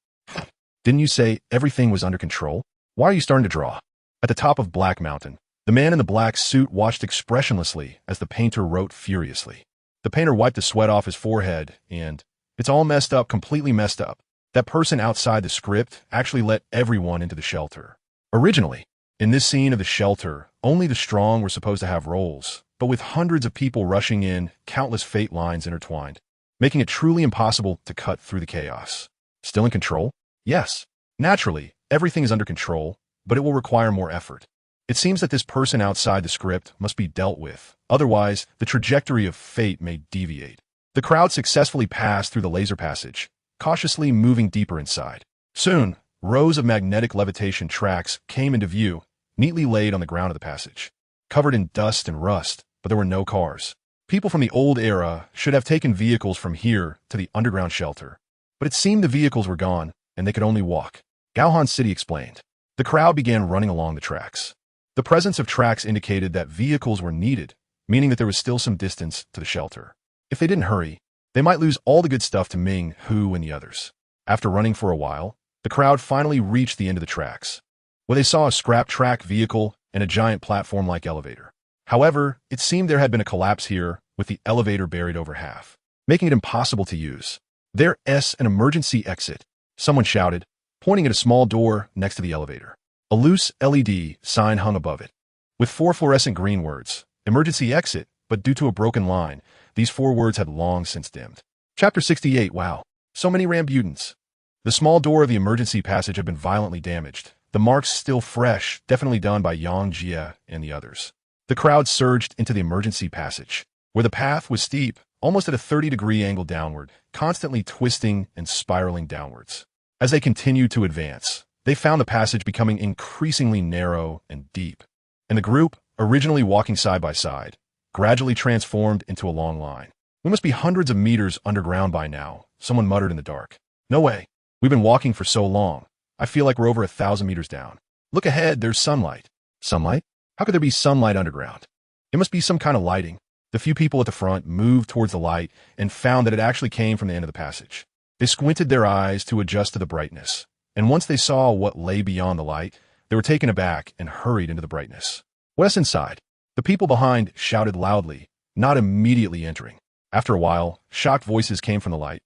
Didn't you say everything was under control? Why are you starting to draw? At the top of Black Mountain, the man in the black suit watched expressionlessly as the painter wrote furiously. The painter wiped the sweat off his forehead and, "It's all messed up, completely messed up. That person outside the script actually let everyone into the shelter. Originally, in this scene of the shelter, only the strong were supposed to have roles, but with hundreds of people rushing in, countless fate lines intertwined, making it truly impossible to cut through the chaos. Still in control? Yes. Naturally, everything is under control, but it will require more effort. It seems that this person outside the script must be dealt with, otherwise the trajectory of fate may deviate." The crowd successfully passed through the laser passage, cautiously moving deeper inside. Soon, rows of magnetic levitation tracks came into view, neatly laid on the ground of the passage, covered in dust and rust, but there were no cars. People from the old era should have taken vehicles from here to the underground shelter, but it seemed the vehicles were gone, and they could only walk. Gaohan City explained. The crowd began running along the tracks. The presence of tracks indicated that vehicles were needed, meaning that there was still some distance to the shelter. If they didn't hurry, they might lose all the good stuff to Ming, Hu, and the others. After running for a while, the crowd finally reached the end of the tracks, where they saw a scrap track vehicle and a giant platform-like elevator. However, it seemed there had been a collapse here, with the elevator buried over half, making it impossible to use. "There's an emergency exit," someone shouted, pointing at a small door next to the elevator. A loose LED sign hung above it, with 4 fluorescent green words, "Emergency exit," but due to a broken line, these 4 words had long since dimmed. Chapter 68. Wow. So many Rambutans. The small door of the emergency passage had been violently damaged, the marks still fresh, definitely done by Yang Jie and the others. The crowd surged into the emergency passage, where the path was steep, almost at a 30-degree angle downward, constantly twisting and spiraling downwards. As they continued to advance, they found the passage becoming increasingly narrow and deep, and the group, originally walking side by side, gradually transformed into a long line. "We must be hundreds of meters underground by now," someone muttered in the dark. "No way. We've been walking for so long. I feel like we're over 1,000 meters down. Look ahead, there's sunlight." "Sunlight? How could there be sunlight underground? It must be some kind of lighting." The few people at the front moved towards the light and found that it actually came from the end of the passage. They squinted their eyes to adjust to the brightness, and once they saw what lay beyond the light, they were taken aback and hurried into the brightness. "What's inside?" The people behind shouted loudly, not immediately entering. After a while, shocked voices came from the light.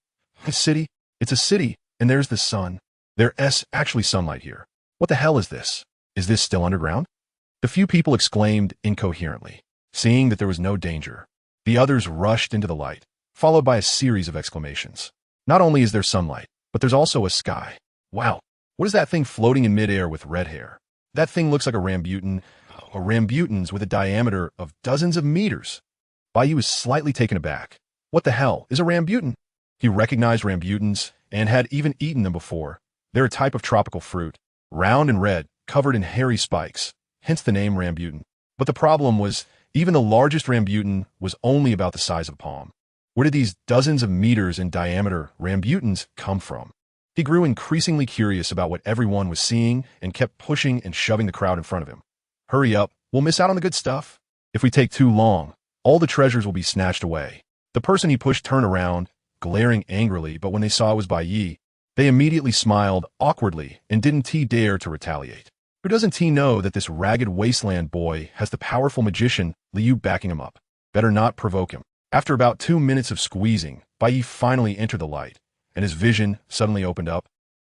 "A city? It's a city, and there's the sun. There's actually sunlight here. What the hell is this? Is this still underground?" The few people exclaimed incoherently. Seeing that there was no danger, the others rushed into the light, followed by a series of exclamations. "Not only is there sunlight, but there's also a sky. Wow, what is that thing floating in midair with red hair? That thing looks like a rambutan, or rambutans with a diameter of dozens of meters." Bai Ye was slightly taken aback. What the hell is a rambutan? He recognized rambutans and had even eaten them before. They're a type of tropical fruit, round and red, covered in hairy spikes, hence the name rambutan. But the problem was, even the largest rambutan was only about the size of a palm. Where did these dozens of meters in diameter rambutans come from? He grew increasingly curious about what everyone was seeing and kept pushing and shoving the crowd in front of him. "Hurry up, we'll miss out on the good stuff. If we take too long, all the treasures will be snatched away." The person he pushed turned around, glaring angrily, but when they saw it was Bai Ye, they immediately smiled awkwardly and didn't dare to retaliate. Who doesn't know that this ragged wasteland boy has the powerful magician Liu backing him up? Better not provoke him. After about 2 minutes of squeezing, Bai Ye finally entered the light, and his vision suddenly opened up,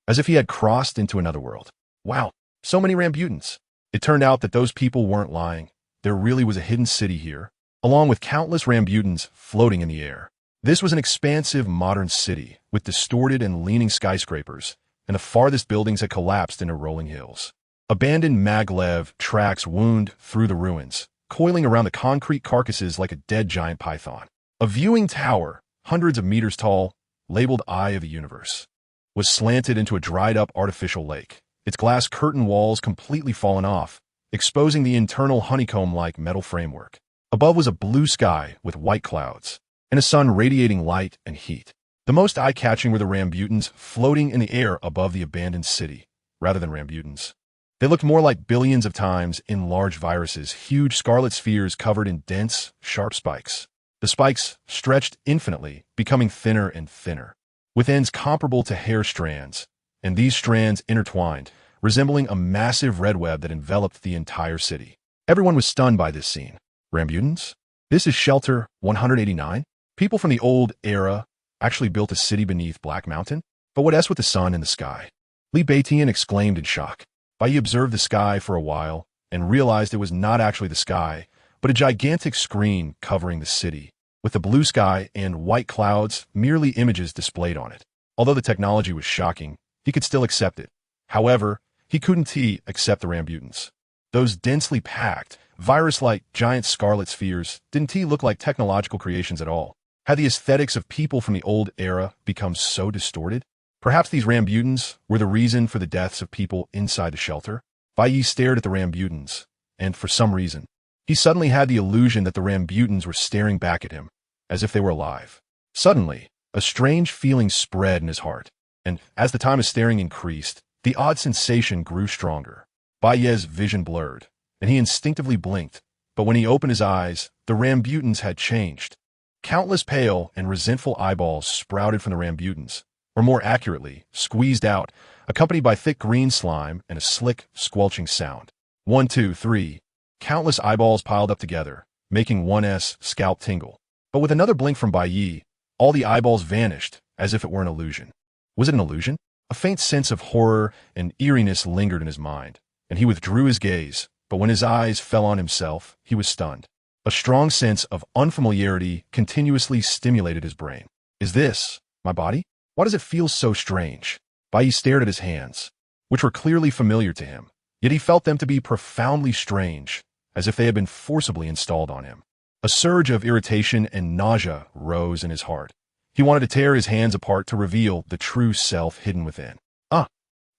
as if he had crossed into another world. Wow, so many rambutans. It turned out that those people weren't lying. There really was a hidden city here, along with countless rambutans floating in the air. This was an expansive modern city with distorted and leaning skyscrapers, and the farthest buildings had collapsed into rolling hills. Abandoned maglev tracks wound through the ruins, coiling around the concrete carcasses like a dead giant python. A viewing tower, hundreds of meters tall, labeled Eye of the Universe, was slanted into a dried-up artificial lake, its glass curtain walls completely fallen off, exposing the internal honeycomb-like metal framework. Above was a blue sky with white clouds, and a sun radiating light and heat. The most eye-catching were the rambutans floating in the air above the abandoned city, rather than rambutans. They looked more like billions of times enlarged viruses, huge scarlet spheres covered in dense, sharp spikes. The spikes stretched infinitely, becoming thinner and thinner, with ends comparable to hair strands, and these strands intertwined, resembling a massive red web that enveloped the entire city. Everyone was stunned by this scene. Rambutans? This is Shelter 189? People from the old era actually built a city beneath Black Mountain? But what else with the sun and the sky? Li Beitian exclaimed in shock. Bai Ye observed the sky for a while and realized it was not actually the sky, but a gigantic screen covering the city, with the blue sky and white clouds merely images displayed on it. Although the technology was shocking, he could still accept it. However, he couldn't accept the rambutans. Those densely packed, virus-like giant scarlet spheres didn't look like technological creations at all. Had the aesthetics of people from the old era become so distorted? Perhaps these rambutans were the reason for the deaths of people inside the shelter? Bai Ye stared at the rambutans, and for some reason, he suddenly had the illusion that the rambutans were staring back at him, as if they were alive. Suddenly, a strange feeling spread in his heart, and as the time of staring increased, the odd sensation grew stronger. Bai Ye's vision blurred, and he instinctively blinked, but when he opened his eyes, the rambutans had changed. Countless pale and resentful eyeballs sprouted from the rambutans, or more accurately, squeezed out, accompanied by thick green slime and a slick, squelching sound. 1, 2, 3. Countless eyeballs piled up together, making one's scalp tingle. But with another blink from Bai Ye, all the eyeballs vanished, as if it were an illusion. Was it an illusion? A faint sense of horror and eeriness lingered in his mind, and he withdrew his gaze, but when his eyes fell on himself, he was stunned. A strong sense of unfamiliarity continuously stimulated his brain. Is this my body? Why does it feel so strange? Bai Ye stared at his hands, which were clearly familiar to him, yet he felt them to be profoundly strange, as if they had been forcibly installed on him. A surge of irritation and nausea rose in his heart. He wanted to tear his hands apart to reveal the true self hidden within. Ah!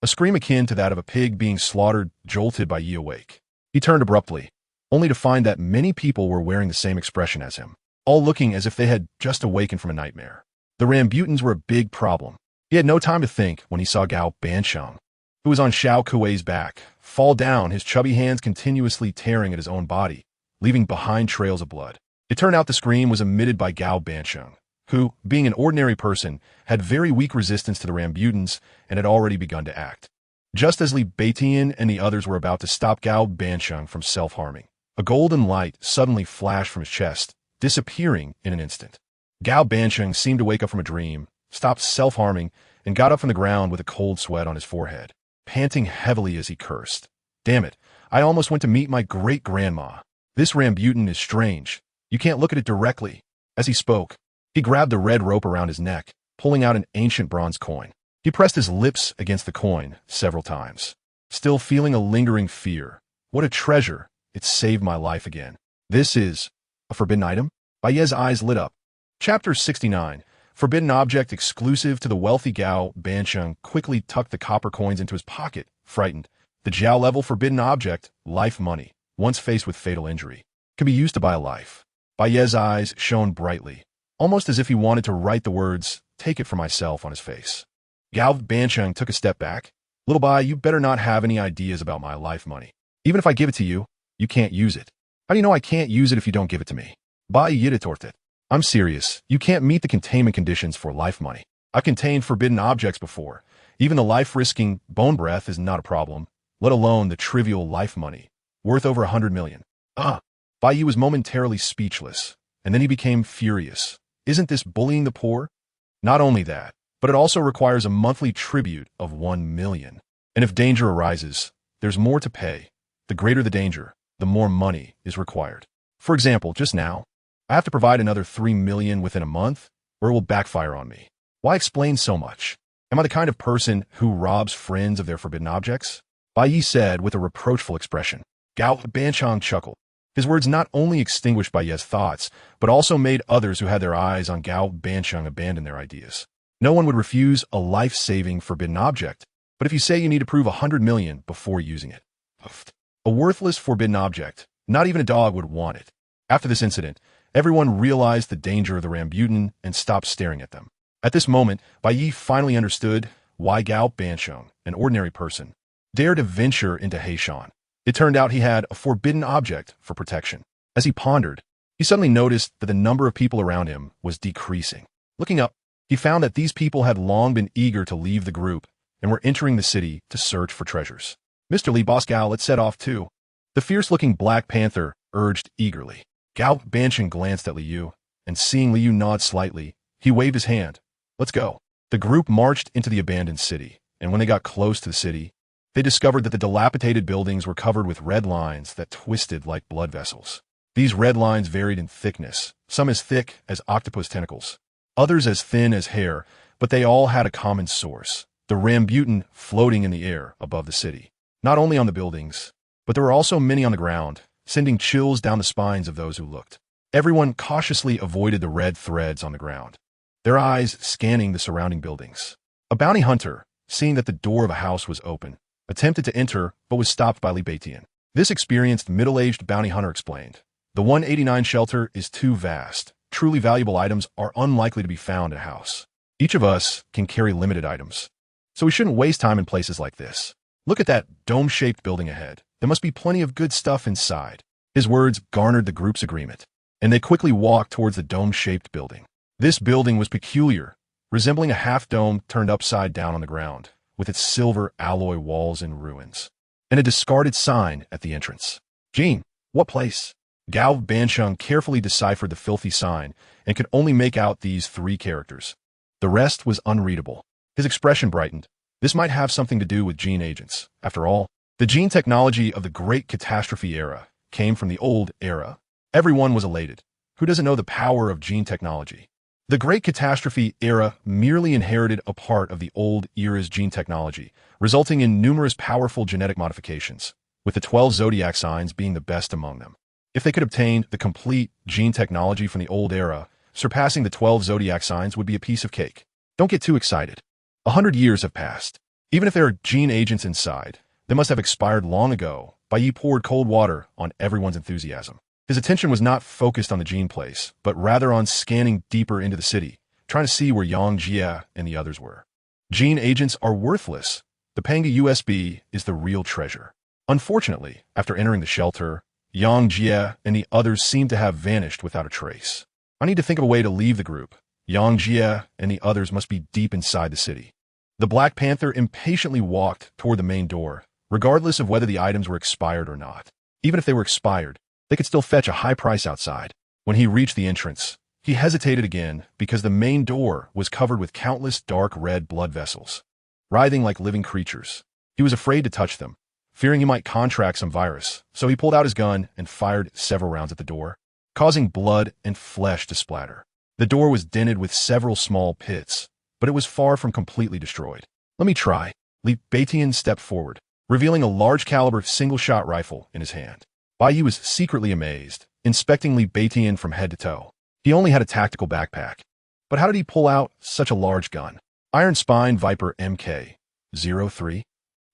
A scream akin to that of a pig being slaughtered jolted Bai Ye awake. He turned abruptly, only to find that many people were wearing the same expression as him, all looking as if they had just awakened from a nightmare. The rambutans were a big problem. He had no time to think when he saw Gao Bansheng, who was on Xiao Kuei's back, fall down, his chubby hands continuously tearing at his own body, leaving behind trails of blood. It turned out the scream was emitted by Gao Bansheng, who, being an ordinary person, had very weak resistance to the Rambutans and had already begun to act. Just as Li Beitian and the others were about to stop Gao Bansheng from self-harming, a golden light suddenly flashed from his chest, disappearing in an instant. Gao Bansheng seemed to wake up from a dream, stopped self-harming, and got up from the ground with a cold sweat on his forehead, panting heavily as he cursed. Damn it, I almost went to meet my great-grandma. This Rambutan is strange. You can't look at it directly. As he spoke, he grabbed the red rope around his neck, pulling out an ancient bronze coin. He pressed his lips against the coin several times, still feeling a lingering fear. What a treasure. It saved my life again. This is a forbidden item? Bai Ye's eyes lit up. Chapter 69. Forbidden object exclusive to the wealthy Gao Bansheng quickly tucked the copper coins into his pocket, frightened. The Jiao level forbidden object, life money, once faced with fatal injury, can be used to buy a life. Bai Ye's eyes shone brightly, almost as if he wanted to write the words, "Take it for myself," on his face. Gao Bansheng took a step back. Little Bai, you better not have any ideas about my life money. Even if I give it to you, you can't use it. How do you know I can't use it if you don't give it to me? Bai Ye retorted. I'm serious. You can't meet the containment conditions for life money. I've contained forbidden objects before. Even the life-risking bone breath is not a problem, let alone the trivial life money, worth over 100 million. Bai Ye was momentarily speechless, and then he became furious. Isn't this bullying the poor? Not only that, but it also requires a monthly tribute of 1 million. And if danger arises, there's more to pay. The greater the danger, the more money is required. For example, just now, I have to provide another 3 million within a month, or it will backfire on me. Why explain so much? Am I the kind of person who robs friends of their forbidden objects? Bai Ye said with a reproachful expression. Gao Bansheng chuckled. His words not only extinguished Bai Ye's thoughts, but also made others who had their eyes on Gao Bansheng abandon their ideas. No one would refuse a life-saving forbidden object, but if you say you need to prove 100 million before using it. A worthless forbidden object, not even a dog would want it. After this incident, everyone realized the danger of the Rambutan and stopped staring at them. At this moment, Bai Ye finally understood why Gao Bansheng, an ordinary person, dared to venture into Heishan. It turned out he had a forbidden object for protection. As he pondered, he suddenly noticed that the number of people around him was decreasing. Looking up, he found that these people had long been eager to leave the group and were entering the city to search for treasures. Mr. Li, Boss Gao, let's set off too. The fierce-looking Black Panther urged eagerly. Gao Bansheng glanced at Liu, and seeing Liu nod slightly, he waved his hand. Let's go. The group marched into the abandoned city, and when they got close to the city, they discovered that the dilapidated buildings were covered with red lines that twisted like blood vessels. These red lines varied in thickness, some as thick as octopus tentacles, others as thin as hair, but they all had a common source, the Rambutan floating in the air above the city. Not only on the buildings, but there were also many on the ground, sending chills down the spines of those who looked. Everyone cautiously avoided the red threads on the ground, their eyes scanning the surrounding buildings. A bounty hunter, seeing that the door of a house was open, attempted to enter but was stopped by Li Beitian. This experienced middle-aged bounty hunter explained. The 189 shelter is too vast. Truly valuable items are unlikely to be found in a house. Each of us can carry limited items, so we shouldn't waste time in places like this. Look at that dome-shaped building ahead. There must be plenty of good stuff inside. His words garnered the group's agreement, and they quickly walked towards the dome-shaped building. This building was peculiar, resembling a half-dome turned upside down on the ground, with its silver alloy walls in ruins, and a discarded sign at the entrance. Jean, what place? Gao Bansheng carefully deciphered the filthy sign and could only make out these 3 characters. The rest was unreadable. His expression brightened. This might have something to do with gene agents. After all, the gene technology of the Great Catastrophe era came from the old era. Everyone was elated. Who doesn't know the power of gene technology? The Great Catastrophe era merely inherited a part of the old era's gene technology, resulting in numerous powerful genetic modifications, with the 12 zodiac signs being the best among them. If they could obtain the complete gene technology from the old era, surpassing the 12 zodiac signs would be a piece of cake. Don't get too excited. 100 years have passed. Even if there are gene agents inside, they must have expired long ago. Bai Ye poured cold water on everyone's enthusiasm. His attention was not focused on the gene place, but rather on scanning deeper into the city, trying to see where Yang Jie and the others were. Gene agents are worthless. The Panga USB is the real treasure. Unfortunately, after entering the shelter, Yang Jie and the others seemed to have vanished without a trace. I need to think of a way to leave the group. Yang Jie and the others must be deep inside the city. The Black Panther impatiently walked toward the main door, regardless of whether the items were expired or not. Even if they were expired, they could still fetch a high price outside. When he reached the entrance, he hesitated again because the main door was covered with countless dark red blood vessels, writhing like living creatures. He was afraid to touch them, fearing he might contract some virus, so he pulled out his gun and fired several rounds at the door, causing blood and flesh to splatter. The door was dented with several small pits, but it was far from completely destroyed. "Let me try." Li Beitian stepped forward, revealing a large-caliber single-shot rifle in his hand. Bai Ye was secretly amazed, inspecting Li Beitian from head to toe. He only had a tactical backpack. But how did he pull out such a large gun? "Iron Spine Viper MK-03?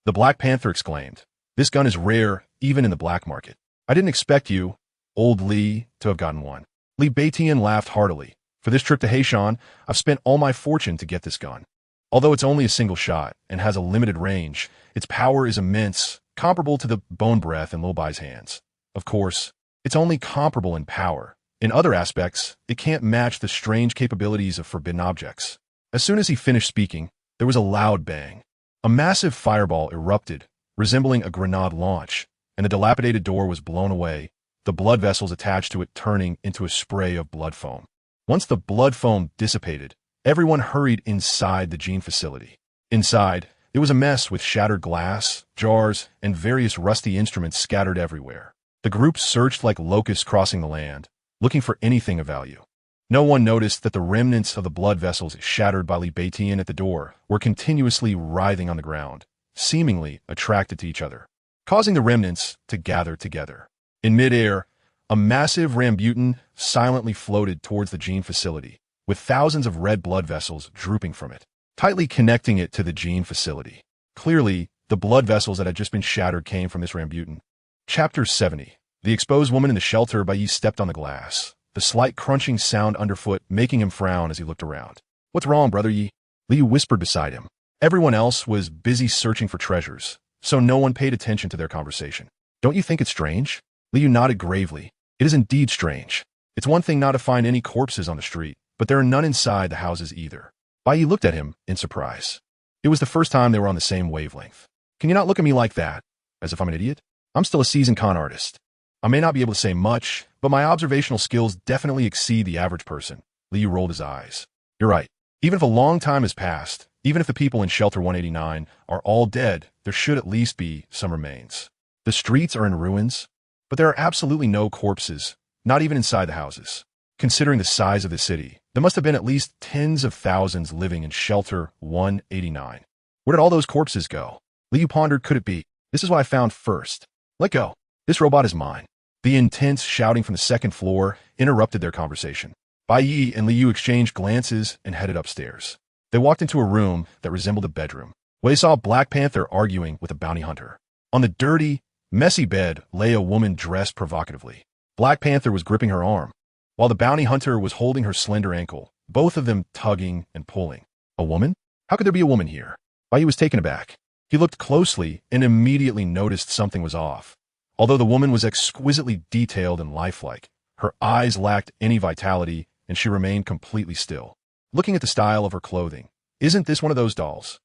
The Black Panther exclaimed. "This gun is rare, even in the black market. I didn't expect you, old Li, to have gotten one." Li Beitian laughed heartily. "For this trip to Heishan, I've spent all my fortune to get this gun. Although it's only a single shot and has a limited range, its power is immense, comparable to the bone breath in Lil Bai's hands. Of course, it's only comparable in power. In other aspects, it can't match the strange capabilities of forbidden objects." As soon as he finished speaking, there was a loud bang. A massive fireball erupted, resembling a grenade launch, and the dilapidated door was blown away, the blood vessels attached to it turning into a spray of blood foam. Once the blood foam dissipated, everyone hurried inside the gene facility. Inside, it was a mess with shattered glass, jars, and various rusty instruments scattered everywhere. The group searched like locusts crossing the land, looking for anything of value. No one noticed that the remnants of the blood vessels shattered by Li Beitian at the door were continuously writhing on the ground, seemingly attracted to each other, causing the remnants to gather together. In midair, a massive rambutan silently floated towards the gene facility, with thousands of red blood vessels drooping from it, tightly connecting it to the gene facility. Clearly, the blood vessels that had just been shattered came from this rambutan. Chapter 70. The exposed woman in the shelter. Bai Ye stepped on the glass, the slight crunching sound underfoot making him frown as he looked around. "What's wrong, Brother Yi?" Liu whispered beside him. Everyone else was busy searching for treasures, so no one paid attention to their conversation. "Don't you think it's strange?" Liu nodded gravely. "It is indeed strange. It's one thing not to find any corpses on the street, but there are none inside the houses either." Bai Ye looked at him in surprise. It was the first time they were on the same wavelength. "Can you not look at me like that, as if I'm an idiot? I'm still a seasoned con artist. I may not be able to say much, but my observational skills definitely exceed the average person." Liu rolled his eyes. "You're right. Even if a long time has passed, even if the people in Shelter 189 are all dead, there should at least be some remains. The streets are in ruins, but there are absolutely no corpses, not even inside the houses. Considering the size of the city, there must have been at least tens of thousands living in Shelter 189. Where did all those corpses go?" Liu pondered. "Could it be? This is what I found first. Let go. This robot is mine." The intense shouting from the second floor interrupted their conversation. Bai Ye and Liu exchanged glances and headed upstairs. They walked into a room that resembled a bedroom, where they saw a Black Panther arguing with a bounty hunter. On the dirty, messy bed lay a woman dressed provocatively. Black Panther was gripping her arm, while the bounty hunter was holding her slender ankle, both of them tugging and pulling. A woman? How could there be a woman here? Bai Ye was taken aback. He looked closely and immediately noticed something was off. Although the woman was exquisitely detailed and lifelike, her eyes lacked any vitality, and she remained completely still. Looking at the style of her clothing, isn't this one of those dolls?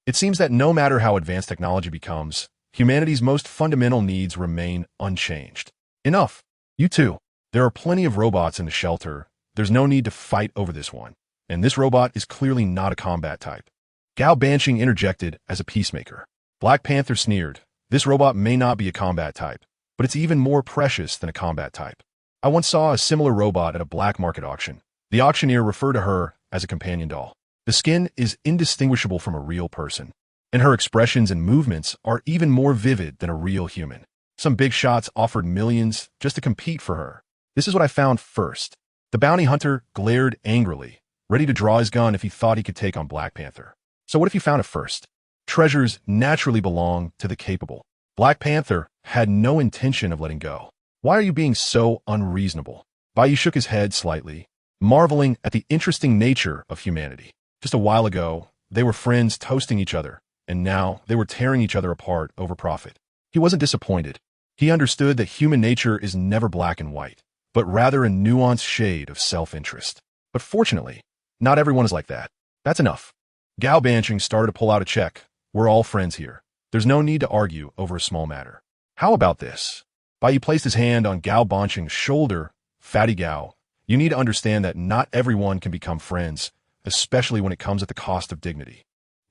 It seems that no matter how advanced technology becomes, humanity's most fundamental needs remain unchanged. Enough. You too. There are plenty of robots in the shelter. There's no need to fight over this one. And this robot is clearly not a combat type. Gao Banshing interjected as a peacemaker. Black Panther sneered. This robot may not be a combat type, but it's even more precious than a combat type. I once saw a similar robot at a black market auction. The auctioneer referred to her as a companion doll. The skin is indistinguishable from a real person, and her expressions and movements are even more vivid than a real human. Some big shots offered millions just to compete for her. This is what I found first. The bounty hunter glared angrily, ready to draw his gun if he thought he could take on Black Panther. So what if you found it first? Treasures naturally belong to the capable. Black Panther had no intention of letting go. Why are you being so unreasonable? Bai Ye shook his head slightly, marveling at the interesting nature of humanity. Just a while ago, they were friends toasting each other, and now they were tearing each other apart over profit. He wasn't disappointed. He understood that human nature is never black and white, but rather a nuanced shade of self-interest. But fortunately, not everyone is like that. That's enough. Gao Banching started to pull out a check. We're all friends here. There's no need to argue over a small matter. How about this? Bai Ye placed his hand on Gao Banching's shoulder. Fatty Gao, you need to understand that not everyone can become friends, especially when it comes at the cost of dignity.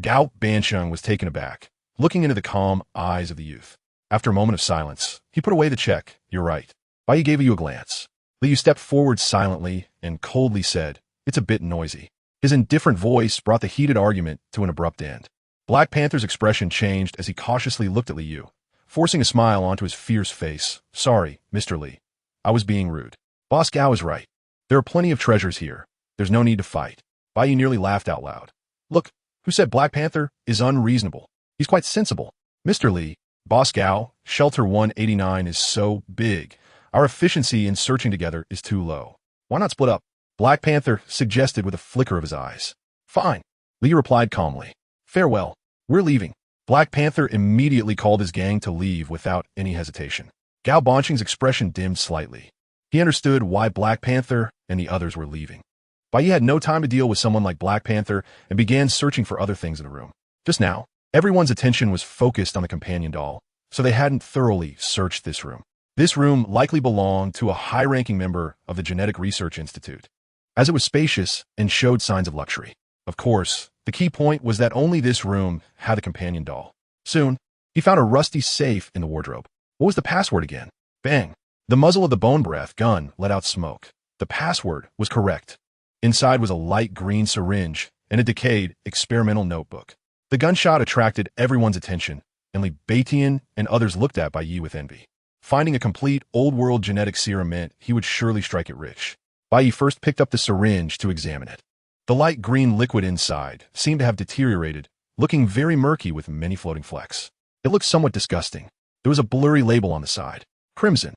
Gao Bancheng was taken aback, looking into the calm eyes of the youth. After a moment of silence, he put away the check. You're right. Bai Ye gave you a glance. Liu stepped forward silently and coldly said, it's a bit noisy. His indifferent voice brought the heated argument to an abrupt end. Black Panther's expression changed as he cautiously looked at Liu, forcing a smile onto his fierce face. Sorry, Mr. Li. I was being rude. Boss Gao is right. There are plenty of treasures here. There's no need to fight. Bai Ye nearly laughed out loud. Look, who said Black Panther is unreasonable? He's quite sensible. Mr. Li, Boss Gao, Shelter 189 is so big. Our efficiency in searching together is too low. Why not split up? Black Panther suggested with a flicker of his eyes. Fine. Li replied calmly. Farewell. We're leaving. Black Panther immediately called his gang to leave without any hesitation. Gao Banching's expression dimmed slightly. He understood why Black Panther and the others were leaving. Bai Ye had no time to deal with someone like Black Panther and began searching for other things in the room. Just now, everyone's attention was focused on the companion doll, so they hadn't thoroughly searched this room. This room likely belonged to a high-ranking member of the Genetic Research Institute, as it was spacious and showed signs of luxury. Of course, the key point was that only this room had a companion doll. Soon, he found a rusty safe in the wardrobe. What was the password again? Bang! The muzzle of the bone breath gun let out smoke. The password was correct. Inside was a light green syringe and a decayed experimental notebook. The gunshot attracted everyone's attention, and Li Baitian and others looked at Bai Ye with envy. Finding a complete old-world genetic serum meant he would surely strike it rich. Bai Ye first picked up the syringe to examine it. The light green liquid inside seemed to have deteriorated, looking very murky with many floating flecks. It looked somewhat disgusting. There was a blurry label on the side. Crimson.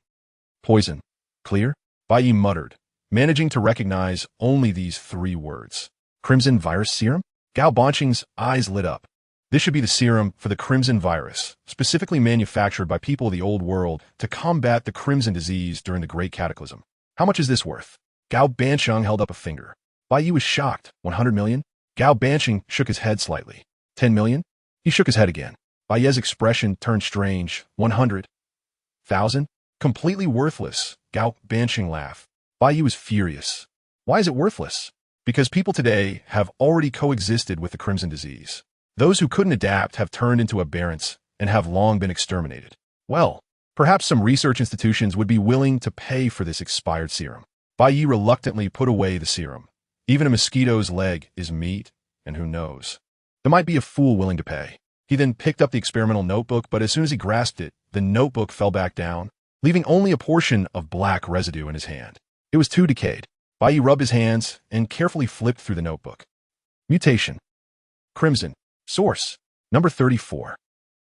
Poison. Clear? Bai Ye muttered, managing to recognize only these 3 words. Crimson virus serum? Gao Banching's eyes lit up. This should be the serum for the Crimson virus, specifically manufactured by people of the old world to combat the Crimson disease during the Great Cataclysm. How much is this worth? Gao Bancheng held up a finger. Bai Ye was shocked. 100 million? Gao Banching shook his head slightly. 10 million? He shook his head again. Bai Ye's expression turned strange. 100,000? Completely worthless. Gao Banching laughed. Bai Ye was furious. Why is it worthless? Because people today have already coexisted with the Crimson disease. Those who couldn't adapt have turned into aberrants and have long been exterminated. Well, perhaps some research institutions would be willing to pay for this expired serum. Bai Ye reluctantly put away the serum. Even a mosquito's leg is meat, and who knows? There might be a fool willing to pay. He then picked up the experimental notebook, but as soon as he grasped it, the notebook fell back down, leaving only a portion of black residue in his hand. It was too decayed. Bai Ye rubbed his hands and carefully flipped through the notebook. Mutation. Crimson. Source. Number 34.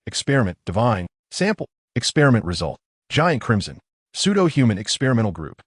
Experiment. Divine. Sample. Experiment result. Giant Crimson. Pseudo-human experimental group.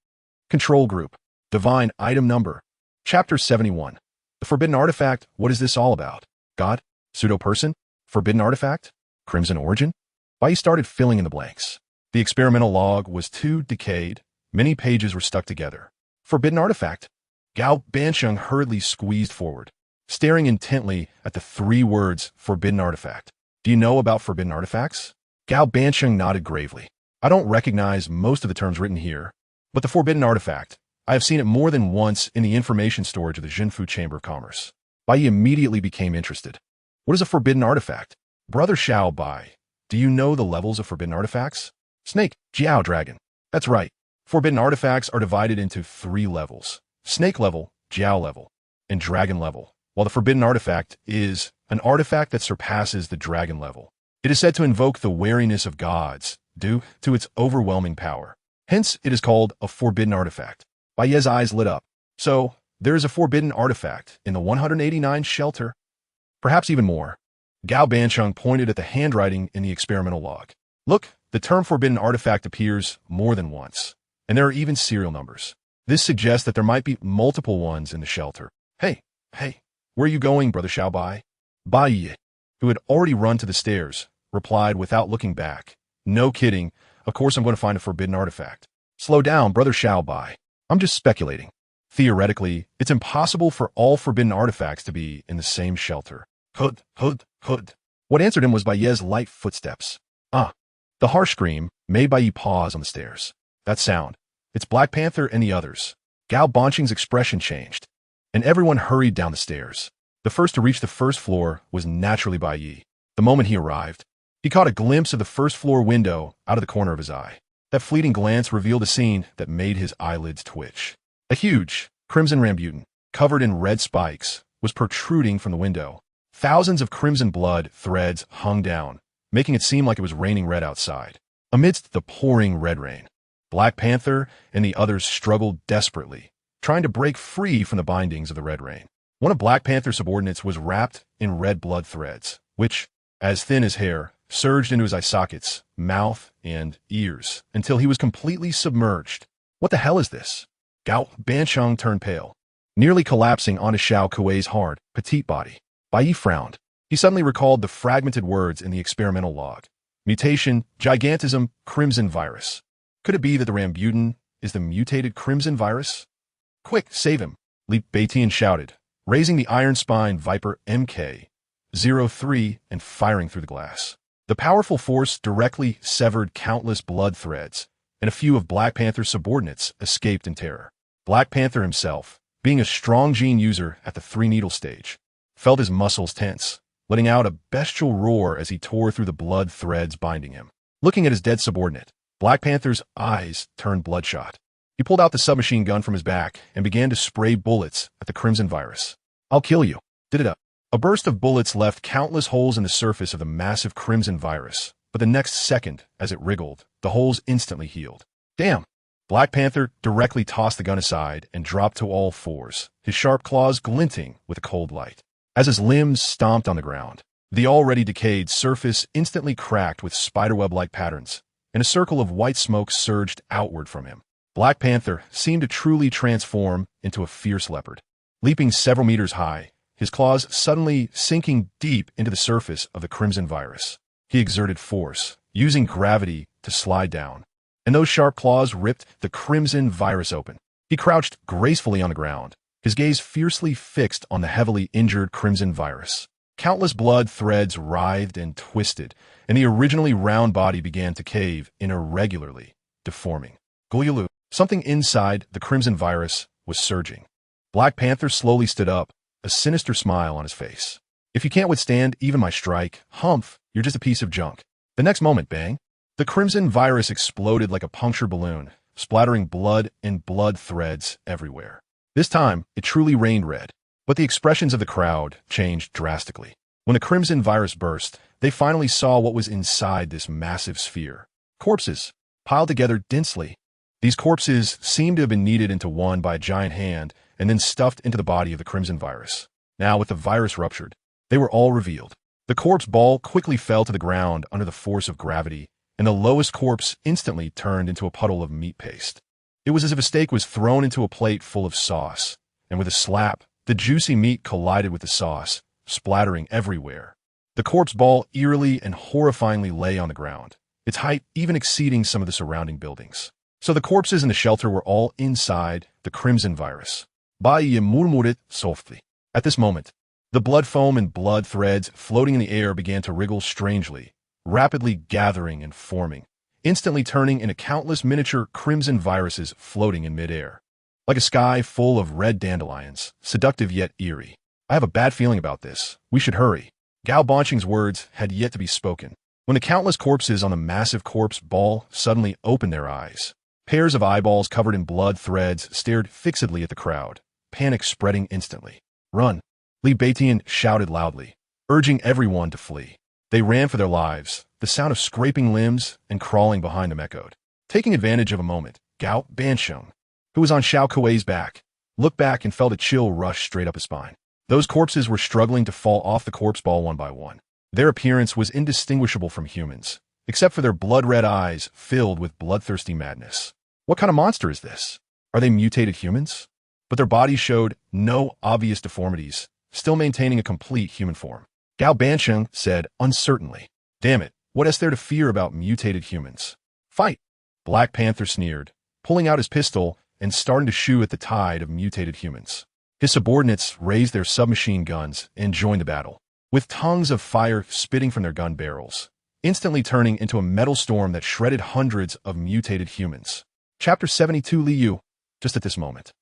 Control group. Divine item number. Chapter 71. The Forbidden Artifact. What is this all about? God? Pseudo-person? Forbidden Artifact? Crimson origin? Bai Ye started filling in the blanks. The experimental log was too decayed. Many pages were stuck together. Forbidden Artifact. Gao Bancheng hurriedly squeezed forward, staring intently at the 3 words Forbidden Artifact. Do you know about Forbidden Artifacts? Gao Bancheng nodded gravely. I don't recognize most of the terms written here, but the Forbidden Artifact, I have seen it more than once in the information storage of the Jinfu Chamber of Commerce. Bai Ye immediately became interested. What is a Forbidden Artifact? Brother Xiao Bai, do you know the levels of Forbidden Artifacts? Snake, Jiao Dragon. That's right. Forbidden Artifacts are divided into 3 levels. Snake level, Jiao level, and Dragon level, while the Forbidden Artifact is an artifact that surpasses the Dragon level. It is said to invoke the wariness of gods due to its overwhelming power. Hence, it is called a Forbidden Artifact. Bai Ye's eyes lit up. So, there is a Forbidden Artifact in the 189 shelter? Perhaps even more. Gao Bancheng pointed at the handwriting in the experimental log. Look, the term Forbidden Artifact appears more than once, and there are even serial numbers. This suggests that there might be multiple ones in the shelter. Hey, where are you going, Brother Xiao Bai? Bai Ye, who had already run to the stairs, replied without looking back. No kidding, Of course I'm going to find a forbidden artifact. Slow down, brother Xiao Bai. I'm just speculating. Theoretically, it's impossible for all forbidden artifacts to be in the same shelter. Hood, hood, hood. What answered him was Bai Ye's light footsteps. Ah. The harsh scream made Bai Ye pause on the stairs. That sound. It's Black Panther and the others. Gao Banqing's expression changed, and everyone hurried down the stairs. The first to reach the first floor was naturally Bai Ye. The moment he arrived, he caught a glimpse of the first floor window out of the corner of his eye. That fleeting glance revealed a scene that made his eyelids twitch. A huge, crimson rambutan, covered in red spikes, was protruding from the window. Thousands of crimson blood threads hung down, making it seem like it was raining red outside. Amidst the pouring red rain, Black Panther and the others struggled desperately, trying to break free from the bindings of the red rain. One of Black Panther's subordinates was wrapped in red blood threads, which, as thin as hair, surged into his eye sockets, mouth, and ears, until he was completely submerged. What the hell is this? Gao Banqing turned pale, nearly collapsing onto Xiao Kuei's hard, petite body. Bai Ye frowned. He suddenly recalled the fragmented words in the experimental log. Mutation, gigantism, crimson virus. Could it be that the rambutan is the mutated crimson virus? Quick, save him, Li Beitian shouted, raising the iron spine Viper MK-03 and firing through the glass. The powerful force directly severed countless blood threads, and a few of Black Panther's subordinates escaped in terror. Black Panther himself, being a strong gene user at the three-needle stage, felt his muscles tense, letting out a bestial roar as he tore through the blood threads binding him. Looking at his dead subordinate, Black Panther's eyes turned bloodshot. He pulled out the submachine gun from his back and began to spray bullets at the crimson virus. I'll kill you. Did it up. A burst of bullets left countless holes in the surface of the massive crimson virus, but the next second, as it wriggled, the holes instantly healed. Damn! Black Panther directly tossed the gun aside and dropped to all fours, his sharp claws glinting with a cold light. As his limbs stomped on the ground, the already decayed surface instantly cracked with spiderweb-like patterns, and a circle of white smoke surged outward from him. Black Panther seemed to truly transform into a fierce leopard. Leaping several meters high, his claws suddenly sinking deep into the surface of the crimson virus. He exerted force, using gravity to slide down, and those sharp claws ripped the crimson virus open. He crouched gracefully on the ground, his gaze fiercely fixed on the heavily injured crimson virus. Countless blood threads writhed and twisted, and the originally round body began to cave in irregularly, deforming. Gulyalu, something inside the crimson virus was surging. Black Panther slowly stood up, a sinister smile on his face. If you can't withstand even my strike, humph, you're just a piece of junk. The next moment, bang, the crimson virus exploded like a punctured balloon, splattering blood and blood threads everywhere. This time, it truly rained red, but the expressions of the crowd changed drastically. When the crimson virus burst, they finally saw what was inside this massive sphere. Corpses, piled together densely. These corpses seemed to have been kneaded into one by a giant hand and then stuffed into the body of the crimson virus. Now, with the virus ruptured, they were all revealed. The corpse ball quickly fell to the ground under the force of gravity, and the lowest corpse instantly turned into a puddle of meat paste. It was as if a steak was thrown into a plate full of sauce, and with a slap, the juicy meat collided with the sauce, splattering everywhere. The corpse ball eerily and horrifyingly lay on the ground, its height even exceeding some of the surrounding buildings. So the corpses in the shelter were all inside the crimson virus. Bai Ye murmured softly. At this moment, the blood foam and blood threads floating in the air began to wriggle strangely, rapidly gathering and forming, instantly turning into countless miniature crimson viruses floating in midair. Like a sky full of red dandelions, seductive yet eerie. I have a bad feeling about this. We should hurry. Gao Banqing's words had yet to be spoken, when the countless corpses on the massive corpse ball suddenly opened their eyes. Pairs of eyeballs covered in blood threads stared fixedly at the crowd, panic spreading instantly. Run! Li Beitian shouted loudly, urging everyone to flee. They ran for their lives, the sound of scraping limbs and crawling behind them echoed. Taking advantage of a moment, Gao Banqing, who was on Xiao Kuei's back, looked back and felt a chill rush straight up his spine. Those corpses were struggling to fall off the corpse ball one by one. Their appearance was indistinguishable from humans, except for their blood-red eyes filled with bloodthirsty madness. What kind of monster is this? Are they mutated humans? But their bodies showed no obvious deformities, still maintaining a complete human form. Gao Banqing said uncertainly, "Damn it, what is there to fear about mutated humans? Fight! Black Panther sneered, pulling out his pistol and starting to shoo at the tide of mutated humans. His subordinates raised their submachine guns and joined the battle, with tongues of fire spitting from their gun barrels, instantly turning into a metal storm that shredded hundreds of mutated humans. Chapter 72 Liu, just at this moment.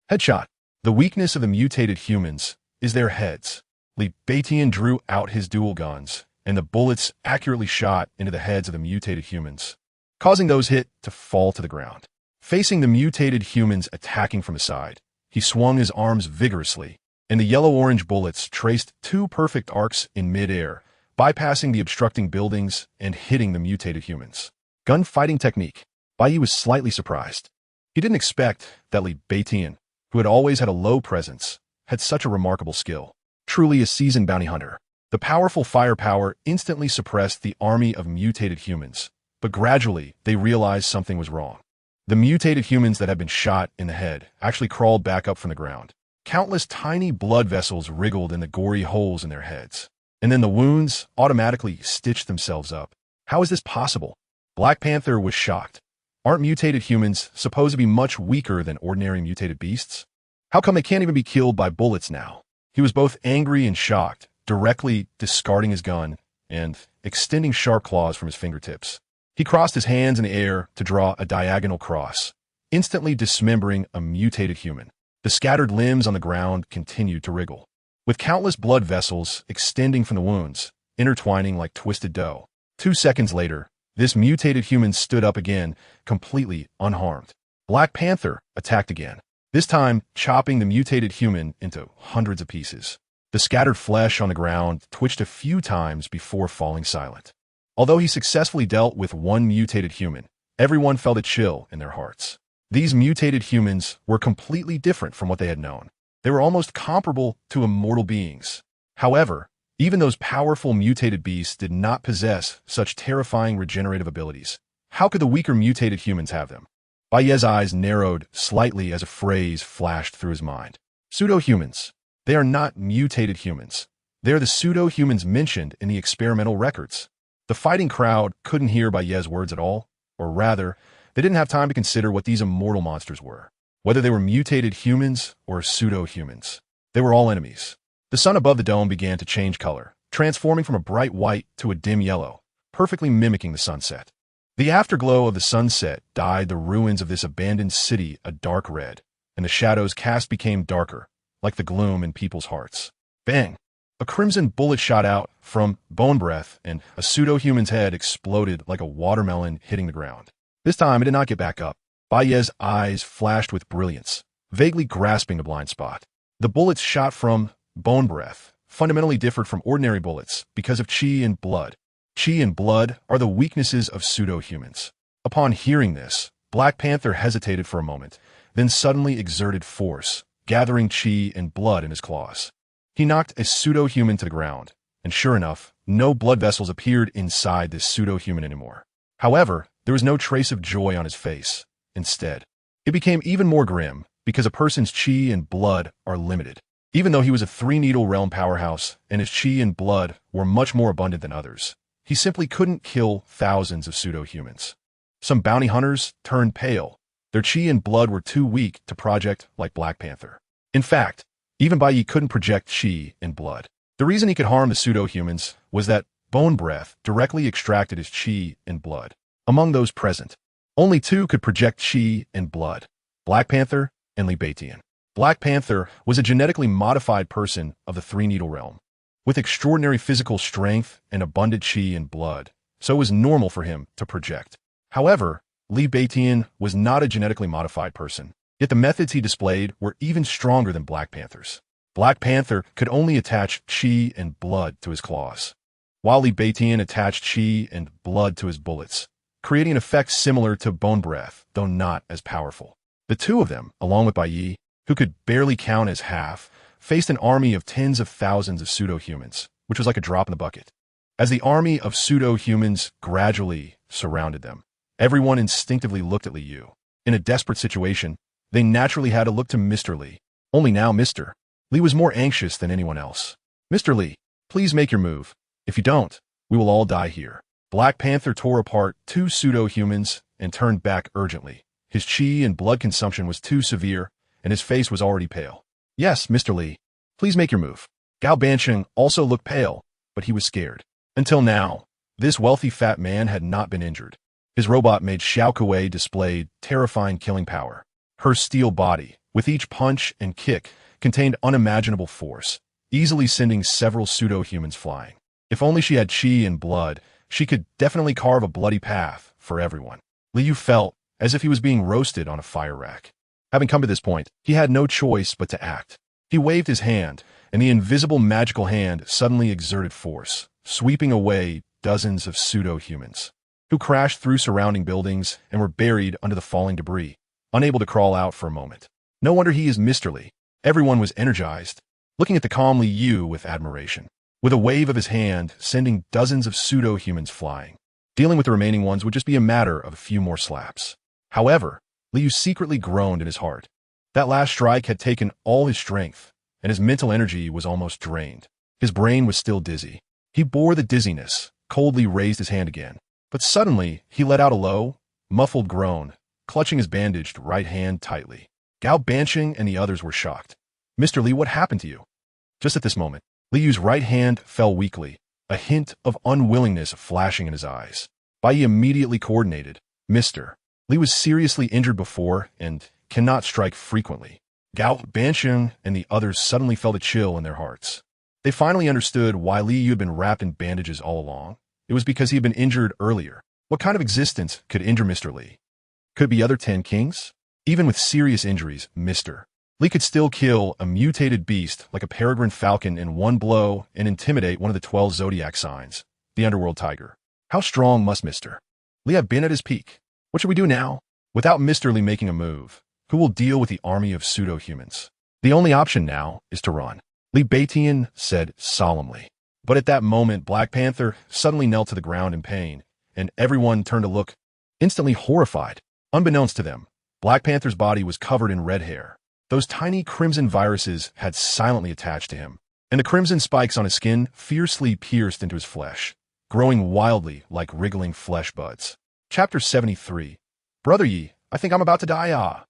Headshot. The weakness of the mutated humans is their heads. Li Beitian drew out his dual guns, and the bullets accurately shot into the heads of the mutated humans, causing those hit to fall to the ground. Facing the mutated humans attacking from the side, he swung his arms vigorously, and the yellow-orange bullets traced two perfect arcs in mid-air, bypassing the obstructing buildings and hitting the mutated humans. Gunfighting technique. Bai Ye was slightly surprised. He didn't expect that Li Beitian, who had always had a low presence, had such a remarkable skill. Truly a seasoned bounty hunter. The powerful firepower instantly suppressed the army of mutated humans, but gradually they realized something was wrong. The mutated humans that had been shot in the head actually crawled back up from the ground. Countless tiny blood vessels wriggled in the gory holes in their heads, and then the wounds automatically stitched themselves up. How is this possible? Black Panther was shocked. Aren't mutated humans supposed to be much weaker than ordinary mutated beasts? How come they can't even be killed by bullets now? He was both angry and shocked, directly discarding his gun and extending sharp claws from his fingertips. He crossed his hands in the air to draw a diagonal cross, instantly dismembering a mutated human. The scattered limbs on the ground continued to wriggle, with countless blood vessels extending from the wounds, intertwining like twisted dough. 2 seconds later, this mutated human stood up again, completely unharmed. Black Panther attacked again, this time chopping the mutated human into hundreds of pieces. The scattered flesh on the ground twitched a few times before falling silent. Although he successfully dealt with one mutated human, everyone felt a chill in their hearts. These mutated humans were completely different from what they had known. They were almost comparable to immortal beings. However, even those powerful mutated beasts did not possess such terrifying regenerative abilities. How could the weaker mutated humans have them? Bai Ye's eyes narrowed slightly as a phrase flashed through his mind. Pseudo-humans. They are not mutated humans. They are the pseudo-humans mentioned in the experimental records. The fighting crowd couldn't hear Bai Ye's words at all, or rather, they didn't have time to consider what these immortal monsters were. Whether they were mutated humans or pseudo-humans, they were all enemies. The sun above the dome began to change color, transforming from a bright white to a dim yellow, perfectly mimicking the sunset. The afterglow of the sunset dyed the ruins of this abandoned city a dark red, and the shadows cast became darker, like the gloom in people's hearts. Bang! A crimson bullet shot out from bone breath, and a pseudo-human's head exploded like a watermelon hitting the ground. This time it did not get back up. Bai Ye's eyes flashed with brilliance, vaguely grasping the blind spot. The bullets shot from bone breath fundamentally differed from ordinary bullets because of chi and blood. Chi and blood are the weaknesses of pseudo-humans. Upon hearing this, Black Panther hesitated for a moment, then suddenly exerted force, gathering chi and blood in his claws. He knocked a pseudo-human to the ground, and sure enough, no blood vessels appeared inside this pseudo-human anymore. However, there was no trace of joy on his face. Instead, it became even more grim because a person's chi and blood are limited. Even though he was a three-needle realm powerhouse and his chi and blood were much more abundant than others, he simply couldn't kill thousands of pseudo-humans. Some bounty hunters turned pale. Their chi and blood were too weak to project like Black Panther. In fact, even Bai Ye couldn't project chi and blood. The reason he could harm the pseudo-humans was that bone breath directly extracted his chi and blood. Among those present, only 2 could project chi and blood, Black Panther and Li Beitian. Black Panther was a genetically modified person of the three-needle realm, with extraordinary physical strength and abundant chi and blood, so it was normal for him to project. However, Li Beitian was not a genetically modified person, yet the methods he displayed were even stronger than Black Panther's. Black Panther could only attach chi and blood to his claws, while Li Beitian attached chi and blood to his bullets, creating an effect similar to bone breath, though not as powerful. The two of them, along with Bai Ye, who could barely count as half, faced an army of tens of thousands of pseudo-humans, which was like a drop in the bucket. As the army of pseudo-humans gradually surrounded them, everyone instinctively looked at Liu. In a desperate situation, they naturally had to look to Mr. Li. Only now Mr. Li was more anxious than anyone else. Mr. Li, please make your move. If you don't, we will all die here. Black Panther tore apart 2 pseudo-humans and turned back urgently. His chi and blood consumption was too severe, and his face was already pale. Yes, Mr. Li. Please make your move. Gao Bansheng also looked pale, but he was scared. Until now, this wealthy fat man had not been injured. His robot made Xiao Kuei displayed terrifying killing power. Her steel body, with each punch and kick, contained unimaginable force, easily sending several pseudo-humans flying. If only she had chi and blood, she could definitely carve a bloody path for everyone. Liu felt as if he was being roasted on a fire rack. Having come to this point, he had no choice but to act. He waved his hand, and the invisible magical hand suddenly exerted force, sweeping away dozens of pseudo-humans, who crashed through surrounding buildings and were buried under the falling debris, unable to crawl out for a moment. No wonder he is Mr. Li. Everyone was energized, looking at the calm Liu with admiration. With a wave of his hand, sending dozens of pseudo-humans flying. Dealing with the remaining ones would just be a matter of a few more slaps. However, Liu secretly groaned in his heart. That last strike had taken all his strength, and his mental energy was almost drained. His brain was still dizzy. He bore the dizziness, coldly raised his hand again. But suddenly, he let out a low, muffled groan, clutching his bandaged right hand tightly. Gao Bansheng and the others were shocked. Mr. Li, what happened to you? Just at this moment, Liu's right hand fell weakly, a hint of unwillingness flashing in his eyes. Bai Ye immediately coordinated. Mr. Li was seriously injured before and cannot strike frequently. Gao Bansheng and the others suddenly felt a chill in their hearts. They finally understood why Liu had been wrapped in bandages all along. It was because he had been injured earlier. What kind of existence could injure Mr. Li? Could it be other 10 kings? Even with serious injuries, Mr. Li could still kill a mutated beast like a peregrine falcon in one blow and intimidate one of the 12 zodiac signs, the underworld tiger. How strong must Mr. Li have been at his peak? What should we do now? Without Mr. Li making a move, who will deal with the army of pseudo-humans? The only option now is to run, Li Baitian said solemnly. But at that moment, Black Panther suddenly knelt to the ground in pain, and everyone turned to look, instantly horrified. Unbeknownst to them, Black Panther's body was covered in red hair. Those tiny crimson viruses had silently attached to him, and the crimson spikes on his skin fiercely pierced into his flesh, growing wildly like wriggling flesh buds. Chapter 73. Brother Yi, I think I'm about to die.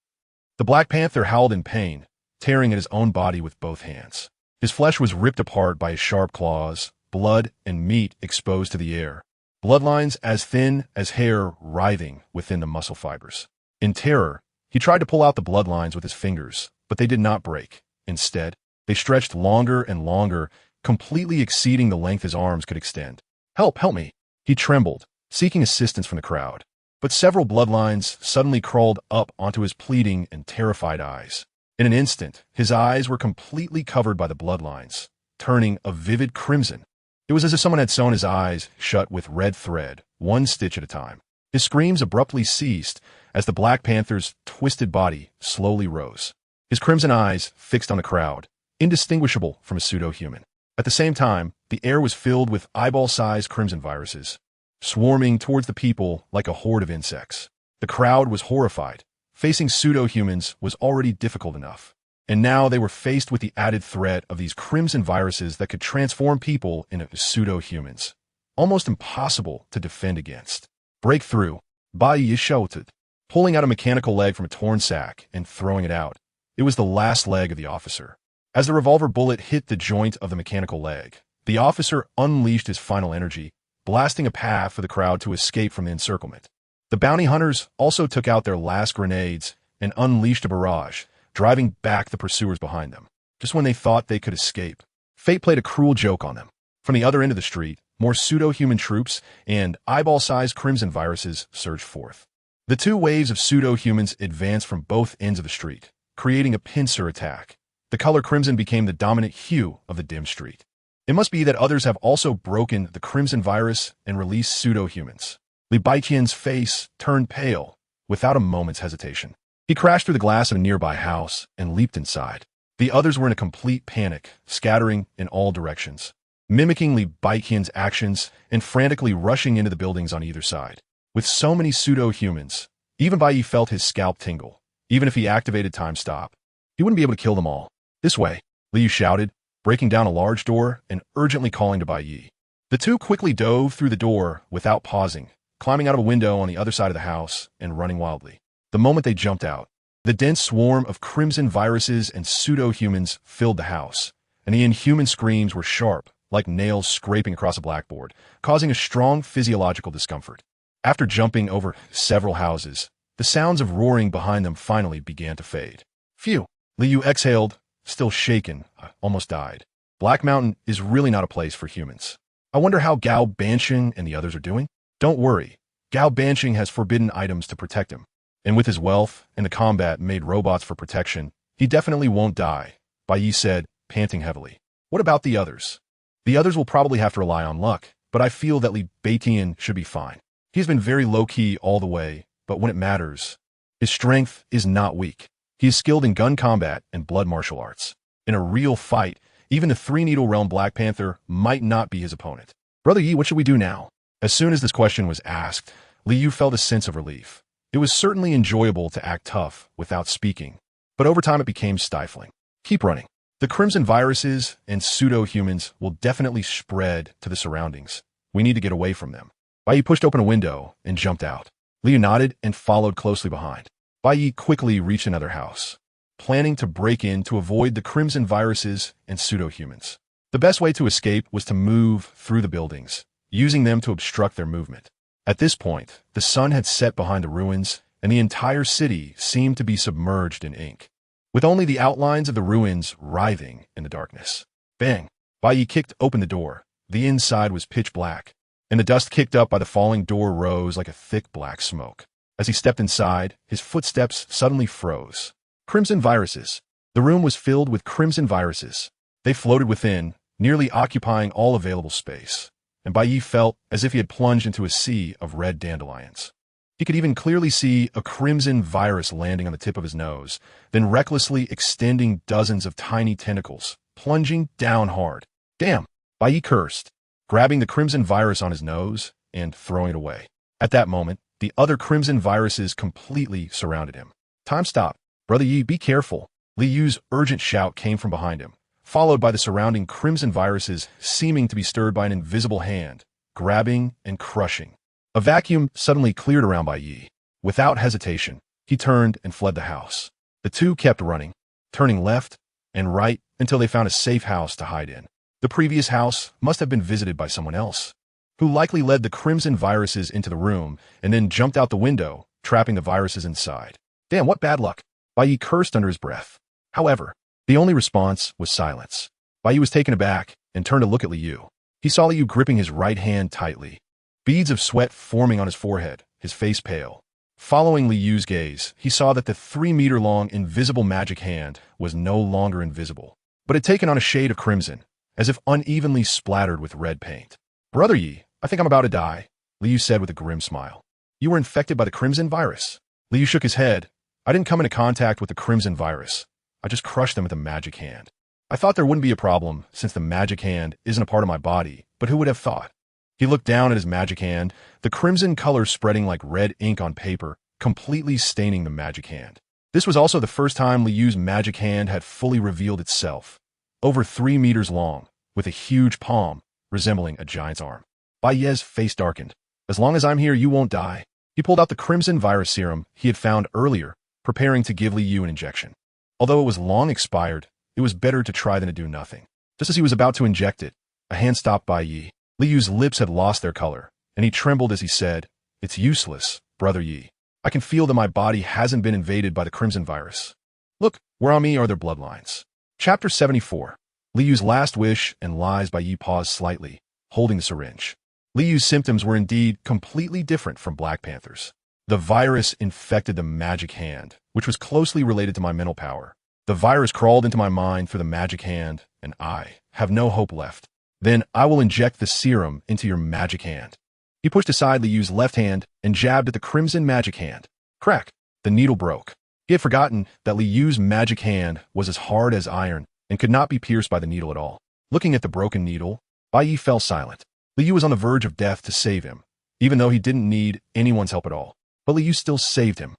The Black Panther howled in pain, tearing at his own body with both hands. His flesh was ripped apart by his sharp claws, blood and meat exposed to the air, bloodlines as thin as hair writhing within the muscle fibers. In terror, he tried to pull out the bloodlines with his fingers, but they did not break. Instead, they stretched longer and longer, completely exceeding the length his arms could extend. Help me! He trembled, seeking assistance from the crowd. But several bloodlines suddenly crawled up onto his pleading and terrified eyes. In an instant, his eyes were completely covered by the bloodlines, turning a vivid crimson. It was as if someone had sewn his eyes shut with red thread, one stitch at a time. His screams abruptly ceased as the Black Panther's twisted body slowly rose. His crimson eyes fixed on the crowd, indistinguishable from a pseudo-human. At the same time, the air was filled with eyeball-sized crimson viruses, swarming towards the people like a horde of insects. The crowd was horrified. Facing pseudo-humans was already difficult enough, and now they were faced with the added threat of these crimson viruses that could transform people into pseudo-humans. Almost impossible to defend against. Breakthrough, Bai Ye shouted, pulling out a mechanical leg from a torn sack and throwing it out. It was the last leg of the officer. As the revolver bullet hit the joint of the mechanical leg, the officer unleashed his final energy, blasting a path for the crowd to escape from the encirclement. The bounty hunters also took out their last grenades and unleashed a barrage, driving back the pursuers behind them. Just when they thought they could escape, fate played a cruel joke on them. From the other end of the street, more pseudo-human troops and eyeball-sized crimson viruses surged forth. The 2 waves of pseudo-humans advanced from both ends of the street, creating a pincer attack. The color crimson became the dominant hue of the dim street. It must be that others have also broken the crimson virus and released pseudo-humans. Li Baiqian's face turned pale, without a moment's hesitation. He crashed through the glass of a nearby house and leaped inside. The others were in a complete panic, scattering in all directions, mimicking Li Baiqian's actions and frantically rushing into the buildings on either side. With so many pseudo-humans, even Bai Ye felt his scalp tingle. Even if he activated Time Stop, he wouldn't be able to kill them all. This way, Liu shouted, breaking down a large door and urgently calling to Bai Ye. The two quickly dove through the door without pausing, climbing out of a window on the other side of the house and running wildly. The moment they jumped out, the dense swarm of crimson viruses and pseudo-humans filled the house, and the inhuman screams were sharp, like nails scraping across a blackboard, causing a strong physiological discomfort. After jumping over several houses, the sounds of roaring behind them finally began to fade. Phew! Liu exhaled, still shaken, almost died. Black Mountain is really not a place for humans. I wonder how Gao Bansheng and the others are doing? Don't worry, Gao Bansheng has forbidden items to protect him. And with his wealth and the combat made robots for protection, he definitely won't die, Bai Ye said, panting heavily. What about the others? The others will probably have to rely on luck, but I feel that Li Beitian should be fine. He's been very low-key all the way, but when it matters, his strength is not weak. He is skilled in gun combat and blood martial arts. In a real fight, even the Three-Needle Realm Black Panther might not be his opponent. Brother Yi, what should we do now? As soon as this question was asked, Liu felt a sense of relief. It was certainly enjoyable to act tough without speaking, but over time it became stifling. Keep running. The crimson viruses and pseudo-humans will definitely spread to the surroundings. We need to get away from them. Bai Ye pushed open a window and jumped out. Liu nodded and followed closely behind. Bai Ye quickly reached another house, planning to break in to avoid the crimson viruses and pseudo-humans. The best way to escape was to move through the buildings, using them to obstruct their movement. At this point, the sun had set behind the ruins, and the entire city seemed to be submerged in ink, with only the outlines of the ruins writhing in the darkness. Bang! Bai Ye kicked open the door. The inside was pitch black, and the dust kicked up by the falling door rose like a thick black smoke. As he stepped inside, his footsteps suddenly froze. Crimson viruses. The room was filled with crimson viruses. They floated within, nearly occupying all available space, and Bai Ye felt as if he had plunged into a sea of red dandelions. He could even clearly see a crimson virus landing on the tip of his nose, then recklessly extending dozens of tiny tentacles, plunging down hard. Damn! Bai Ye cursed, grabbing the crimson virus on his nose and throwing it away. At that moment, the other crimson viruses completely surrounded him. Time stopped. Brother Yi, be careful. Liu's urgent shout came from behind him, followed by the surrounding crimson viruses seeming to be stirred by an invisible hand, grabbing and crushing. A vacuum suddenly cleared around Bai Ye. Without hesitation, he turned and fled the house. The two kept running, turning left and right until they found a safe house to hide in. The previous house must have been visited by someone else, who likely led the crimson viruses into the room and then jumped out the window, trapping the viruses inside. Damn, what bad luck! Bai Ye cursed under his breath. However, the only response was silence. Bai Ye was taken aback and turned to look at Liu. He saw Liu gripping his right hand tightly, beads of sweat forming on his forehead, his face pale. Following Liu's gaze, he saw that the 3-meter-long invisible magic hand was no longer invisible, but had taken on a shade of crimson, as if unevenly splattered with red paint. Brother Yi, I think I'm about to die, Liu said with a grim smile. You were infected by the crimson virus. Liu shook his head. I didn't come into contact with the crimson virus. I just crushed them with a magic hand. I thought there wouldn't be a problem since the magic hand isn't a part of my body, but who would have thought? He looked down at his magic hand, the crimson color spreading like red ink on paper, completely staining the magic hand. This was also the first time Liu's magic hand had fully revealed itself, over 3 meters long, with a huge palm resembling a giant's arm. Bai Ye's face darkened. As long as I'm here, you won't die. He pulled out the crimson virus serum he had found earlier, preparing to give Liu an injection. Although it was long expired, it was better to try than to do nothing. Just as he was about to inject it, a hand stopped Bai Ye. Liu's lips had lost their color, and he trembled as he said, It's useless, Brother Yi. I can feel that my body hasn't been invaded by the crimson virus. Look, where on me are their bloodlines. Chapter 74. Liu's last wish and lies. Bai Ye paused slightly, holding the syringe. Liu's symptoms were indeed completely different from Black Panther's. The virus infected the magic hand, which was closely related to my mental power. The virus crawled into my mind through the magic hand, and I have no hope left. Then I will inject the serum into your magic hand. He pushed aside Liu's left hand and jabbed at the crimson magic hand. Crack! The needle broke. He had forgotten that Liu's magic hand was as hard as iron and could not be pierced by the needle at all. Looking at the broken needle, Bai Ye fell silent. Liu was on the verge of death to save him, even though he didn't need anyone's help at all. But Liu still saved him.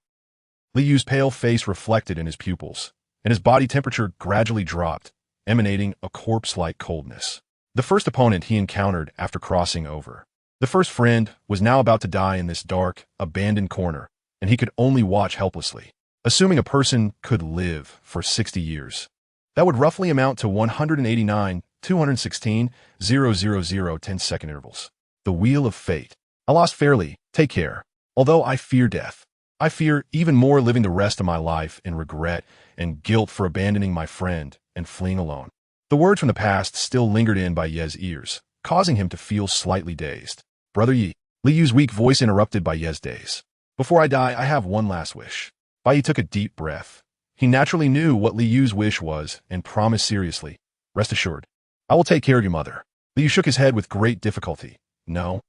Liu's pale face reflected in his pupils, and his body temperature gradually dropped, emanating a corpse-like coldness. the first opponent he encountered after crossing over. The first friend was now about to die in this dark, abandoned corner, and he could only watch helplessly. Assuming a person could live for 60 years, that would roughly amount to 189, 216, 000 10-second intervals. The Wheel of Fate. I lost fairly. Take care. Although I fear death, I fear even more living the rest of my life in regret and guilt for abandoning my friend and fleeing alone. The words from the past still lingered in Bai Ye's ears, causing him to feel slightly dazed. Brother Yi. Li Yu's weak voice interrupted Bai Ye's daze. Before I die, I have one last wish. Bai Ye took a deep breath. He naturally knew what Li Yu's wish was and promised seriously. Rest assured, I will take care of your mother. Li Yu shook his head with great difficulty. No,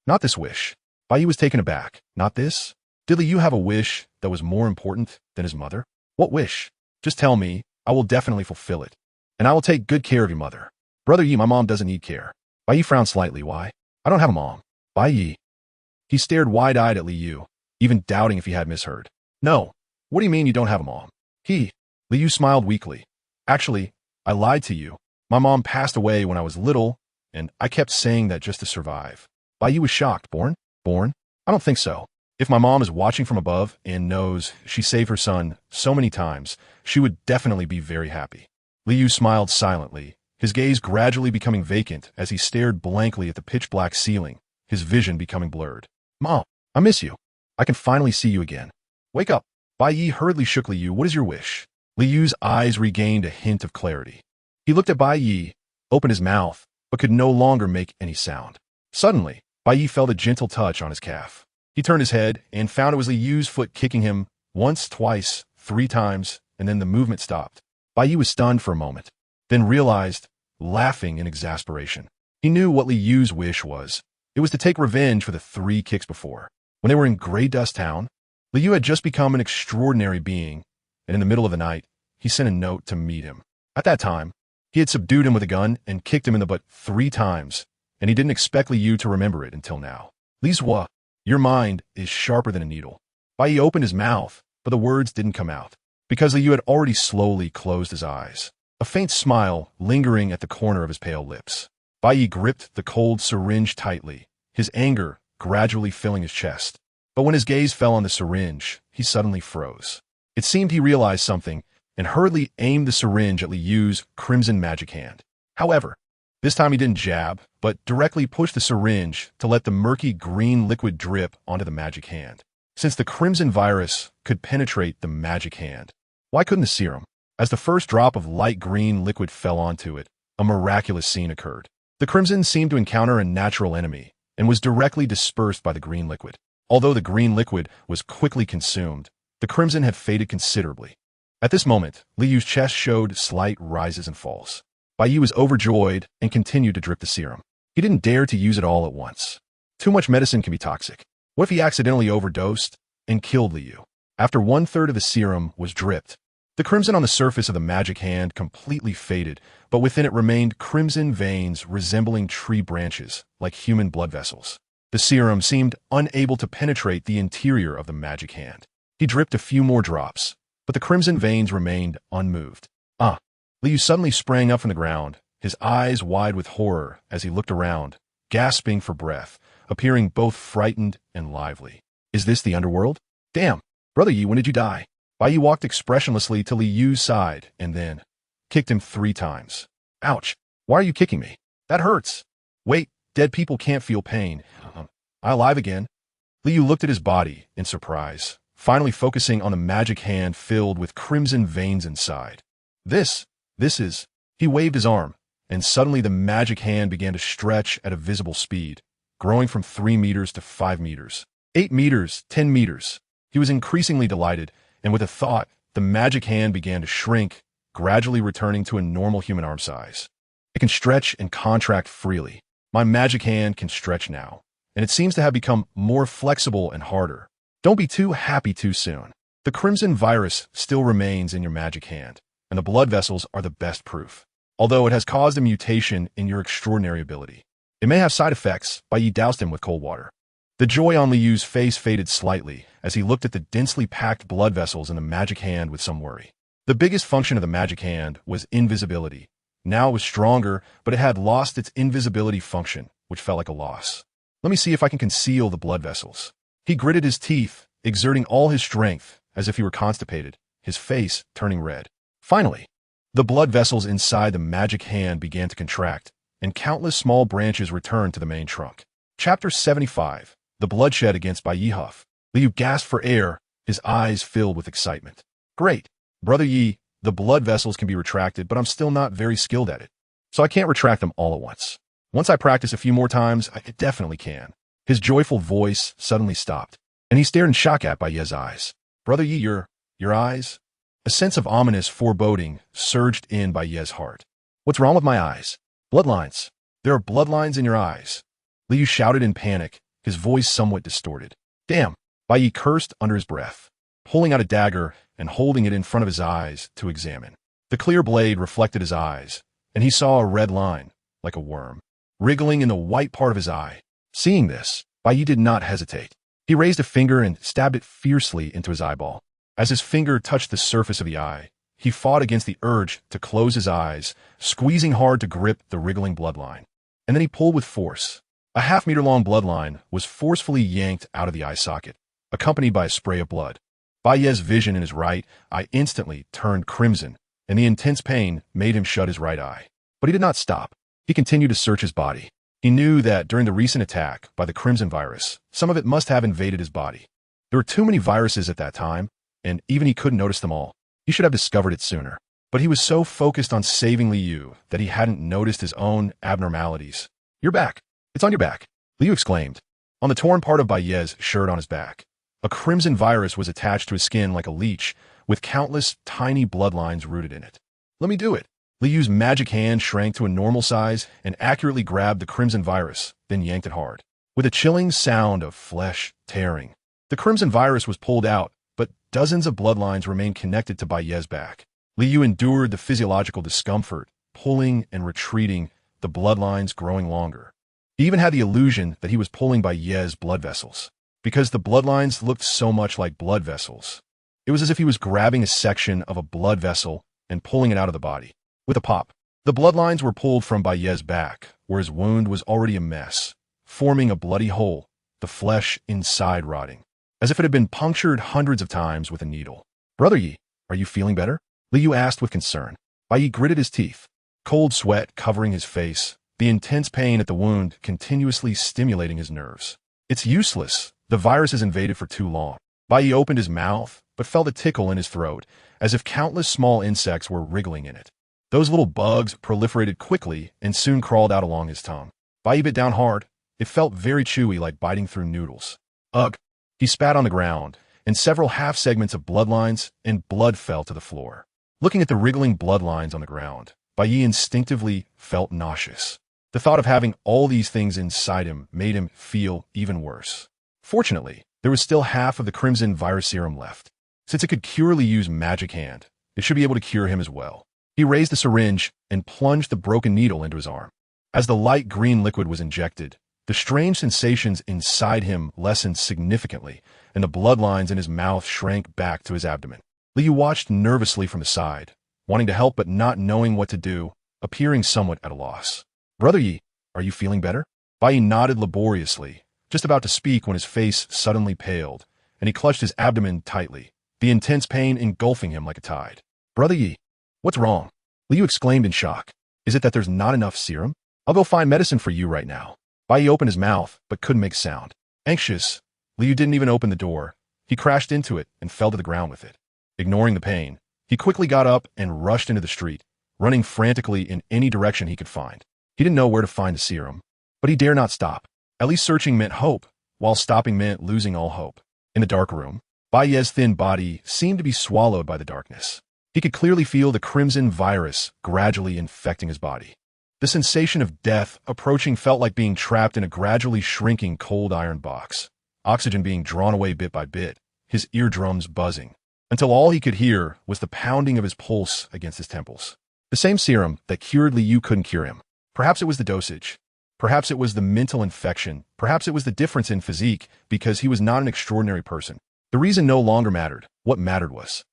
not this wish. Bai Ye was taken aback. Not this? Did Li Yu have a wish that was more important than his mother? What wish? Just tell me, I will definitely fulfill it. And I will take good care of your mother. Brother Yi, my mom doesn't need care. Bai Ye frowned slightly. Why? I don't have a mom. Bai Ye. He stared wide-eyed at Li Yu, even doubting if he had misheard. No. What do you mean you don't have a mom? Li Yu smiled weakly. Actually, I lied to you. My mom passed away when I was little, and I kept saying that just to survive. Bai Ye was shocked. Born? I don't think so. If my mom is watching from above and knows she saved her son so many times, she would definitely be very happy. Li Yu smiled silently, his gaze gradually becoming vacant as he stared blankly at the pitch-black ceiling, his vision becoming blurred. Mom, I miss you. I can finally see you again. Wake up. Bai Ye hurriedly shook Li Yu. What is your wish? Li Yu's eyes regained a hint of clarity. He looked at Bai Ye, opened his mouth, but could no longer make any sound. Suddenly, Bai Ye felt a gentle touch on his calf. He turned his head and found it was Li Yu's foot kicking him once, twice, 3 times, and then the movement stopped. Bai Ye was stunned for a moment, then realized, laughing in exasperation. He knew what Li Yu's wish was. It was to take revenge for the 3 kicks before. When they were in Grey Dust Town, Li Yu had just become an extraordinary being, and in the middle of the night, he sent a note to meet him. At that time, he had subdued him with a gun and kicked him in the butt 3 times, and he didn't expect Li Yu to remember it until now. Li Zhua, your mind is sharper than a needle. Bai Ye opened his mouth, but the words didn't come out, because Li Yu had already slowly closed his eyes, a faint smile lingering at the corner of his pale lips. Bai Ye gripped the cold syringe tightly, his anger gradually filling his chest. But when his gaze fell on the syringe, he suddenly froze. It seemed he realized something and hurriedly aimed the syringe at Li Yu's crimson magic hand. However, this time he didn't jab, but directly pushed the syringe to let the murky green liquid drip onto the magic hand. Since the crimson virus could penetrate the magic hand, why couldn't the serum? As the first drop of light green liquid fell onto it, a miraculous scene occurred. The crimson seemed to encounter a natural enemy and was directly dispersed by the green liquid. Although the green liquid was quickly consumed, the crimson had faded considerably. At this moment, Li Yu's chest showed slight rises and falls. Bai Ye was overjoyed and continued to drip the serum. He didn't dare to use it all at once. Too much medicine can be toxic. What if he accidentally overdosed and killed Li Yu? After 1/3 of the serum was dripped, the crimson on the surface of the magic hand completely faded, but within it remained crimson veins resembling tree branches, like human blood vessels. The serum seemed unable to penetrate the interior of the magic hand. He dripped a few more drops, but the crimson veins remained unmoved. Li Yu suddenly sprang up from the ground, his eyes wide with horror as he looked around, gasping for breath, appearing both frightened and lively. Is this the underworld? Damn! Brother Yi, when did you die? Bai Ye walked expressionlessly to Li Yu's side and then kicked him 3 times. Ouch! Why are you kicking me? That hurts! Wait, dead people can't feel pain. I alive again? Li Yu looked at his body in surprise, finally focusing on the magic hand filled with crimson veins inside. This is... He waved his arm, and suddenly the magic hand began to stretch at a visible speed, growing from 3 meters to 5 meters, 8 meters, 10 meters. He was increasingly delighted, and with a thought, the magic hand began to shrink, gradually returning to a normal human arm size. It can stretch and contract freely. My magic hand can stretch now, and it seems to have become more flexible and harder. Don't be too happy too soon. The crimson virus still remains in your magic hand, and the blood vessels are the best proof. Although it has caused a mutation in your extraordinary ability, it may have side effects. Bai Ye doused him with cold water. The joy on Li Yu's face faded slightly as he looked at the densely packed blood vessels in the magic hand with some worry. The biggest function of the magic hand was invisibility, Now it was stronger, but it had lost its invisibility function, which felt like a loss. Let me see if I can conceal the blood vessels. He gritted his teeth, exerting all his strength, as if he were constipated, his face turning red. Finally, the blood vessels inside the magic hand began to contract, and countless small branches returned to the main trunk. Chapter 75. The Bloodshed against Bai Ye. Liu gasped for air, his eyes filled with excitement. Great. Brother Yi, the blood vessels can be retracted, but I'm still not very skilled at it. So I can't retract them all at once. Once I practice a few more times, I definitely can. His joyful voice suddenly stopped, and he stared in shock at Bai Ye's eyes. Brother Yi, your eyes? A sense of ominous foreboding surged in Bai Ye's heart. What's wrong with my eyes? Bloodlines. There are bloodlines in your eyes. Liu shouted in panic, his voice somewhat distorted. Damn! Bai Ye cursed under his breath, pulling out a dagger and holding it in front of his eyes to examine. The clear blade reflected his eyes, and he saw a red line, like a worm, wriggling in the white part of his eye. Seeing this, Bai Ye did not hesitate. He raised a finger and stabbed it fiercely into his eyeball. As his finger touched the surface of the eye, he fought against the urge to close his eyes, squeezing hard to grip the wriggling bloodline. And then he pulled with force. A half-meter-long bloodline was forcefully yanked out of the eye socket, accompanied by a spray of blood. Bai Ye's vision in his right eye instantly turned crimson, and the intense pain made him shut his right eye. But he did not stop. He continued to search his body. He knew that during the recent attack by the Crimson virus, some of it must have invaded his body. There were too many viruses at that time, and even he couldn't notice them all. He should have discovered it sooner. But he was so focused on saving Liu that he hadn't noticed his own abnormalities. You're back. It's on your back, Liu exclaimed. On the torn part of Bai Ye's shirt on his back, a crimson virus was attached to his skin like a leech, with countless tiny bloodlines rooted in it. Let me do it. Liu's magic hand shrank to a normal size and accurately grabbed the crimson virus, then yanked it hard. With a chilling sound of flesh tearing, the crimson virus was pulled out, but dozens of bloodlines remained connected to Bai Ye's back. Liu endured the physiological discomfort, pulling and retreating, the bloodlines growing longer. He even had the illusion that he was pulling Bai Ye's blood vessels, because the bloodlines looked so much like blood vessels. It was as if he was grabbing a section of a blood vessel and pulling it out of the body. With a pop, the bloodlines were pulled from Bai Ye's back, where his wound was already a mess, forming a bloody hole, the flesh inside rotting, as if it had been punctured hundreds of times with a needle. Brother Yi, are you feeling better? Liu asked with concern. Bai Ye gritted his teeth, cold sweat covering his face, the intense pain at the wound continuously stimulating his nerves. It's useless. The virus has invaded for too long. Bai Ye opened his mouth, but felt a tickle in his throat, as if countless small insects were wriggling in it. Those little bugs proliferated quickly and soon crawled out along his tongue. Bai Ye bit down hard. It felt very chewy, like biting through noodles. Ugh! He spat on the ground, and several half-segments of bloodlines and blood fell to the floor. Looking at the wriggling bloodlines on the ground, Bai Ye instinctively felt nauseous. The thought of having all these things inside him made him feel even worse. Fortunately, there was still half of the crimson virus serum left. Since it could cure Liu's magic hand, it should be able to cure him as well. He raised the syringe and plunged the broken needle into his arm. As the light green liquid was injected, the strange sensations inside him lessened significantly, and the bloodlines in his mouth shrank back to his abdomen. Liu watched nervously from the side, wanting to help but not knowing what to do, appearing somewhat at a loss. Brother Yi, are you feeling better? Bai Ye nodded laboriously, just about to speak when his face suddenly paled, and he clutched his abdomen tightly, the intense pain engulfing him like a tide. Brother Yi, what's wrong? Liu exclaimed in shock. Is it that there's not enough serum? I'll go find medicine for you right now. Bai Ye opened his mouth, but couldn't make sound. Anxious, Liu didn't even open the door. He crashed into it and fell to the ground with it. Ignoring the pain, he quickly got up and rushed into the street, running frantically in any direction he could find. He didn't know where to find the serum, but he dare not stop. At least searching meant hope, while stopping meant losing all hope. In the dark room, Bai Ye's thin body seemed to be swallowed by the darkness. He could clearly feel the crimson virus gradually infecting his body. The sensation of death approaching felt like being trapped in a gradually shrinking cold iron box, oxygen being drawn away bit by bit, his eardrums buzzing, until all he could hear was the pounding of his pulse against his temples. The same serum that cured Liu couldn't cure him. Perhaps it was the dosage. Perhaps it was the mental infection. Perhaps it was the difference in physique, because he was not an extraordinary person. The reason no longer mattered. What mattered was,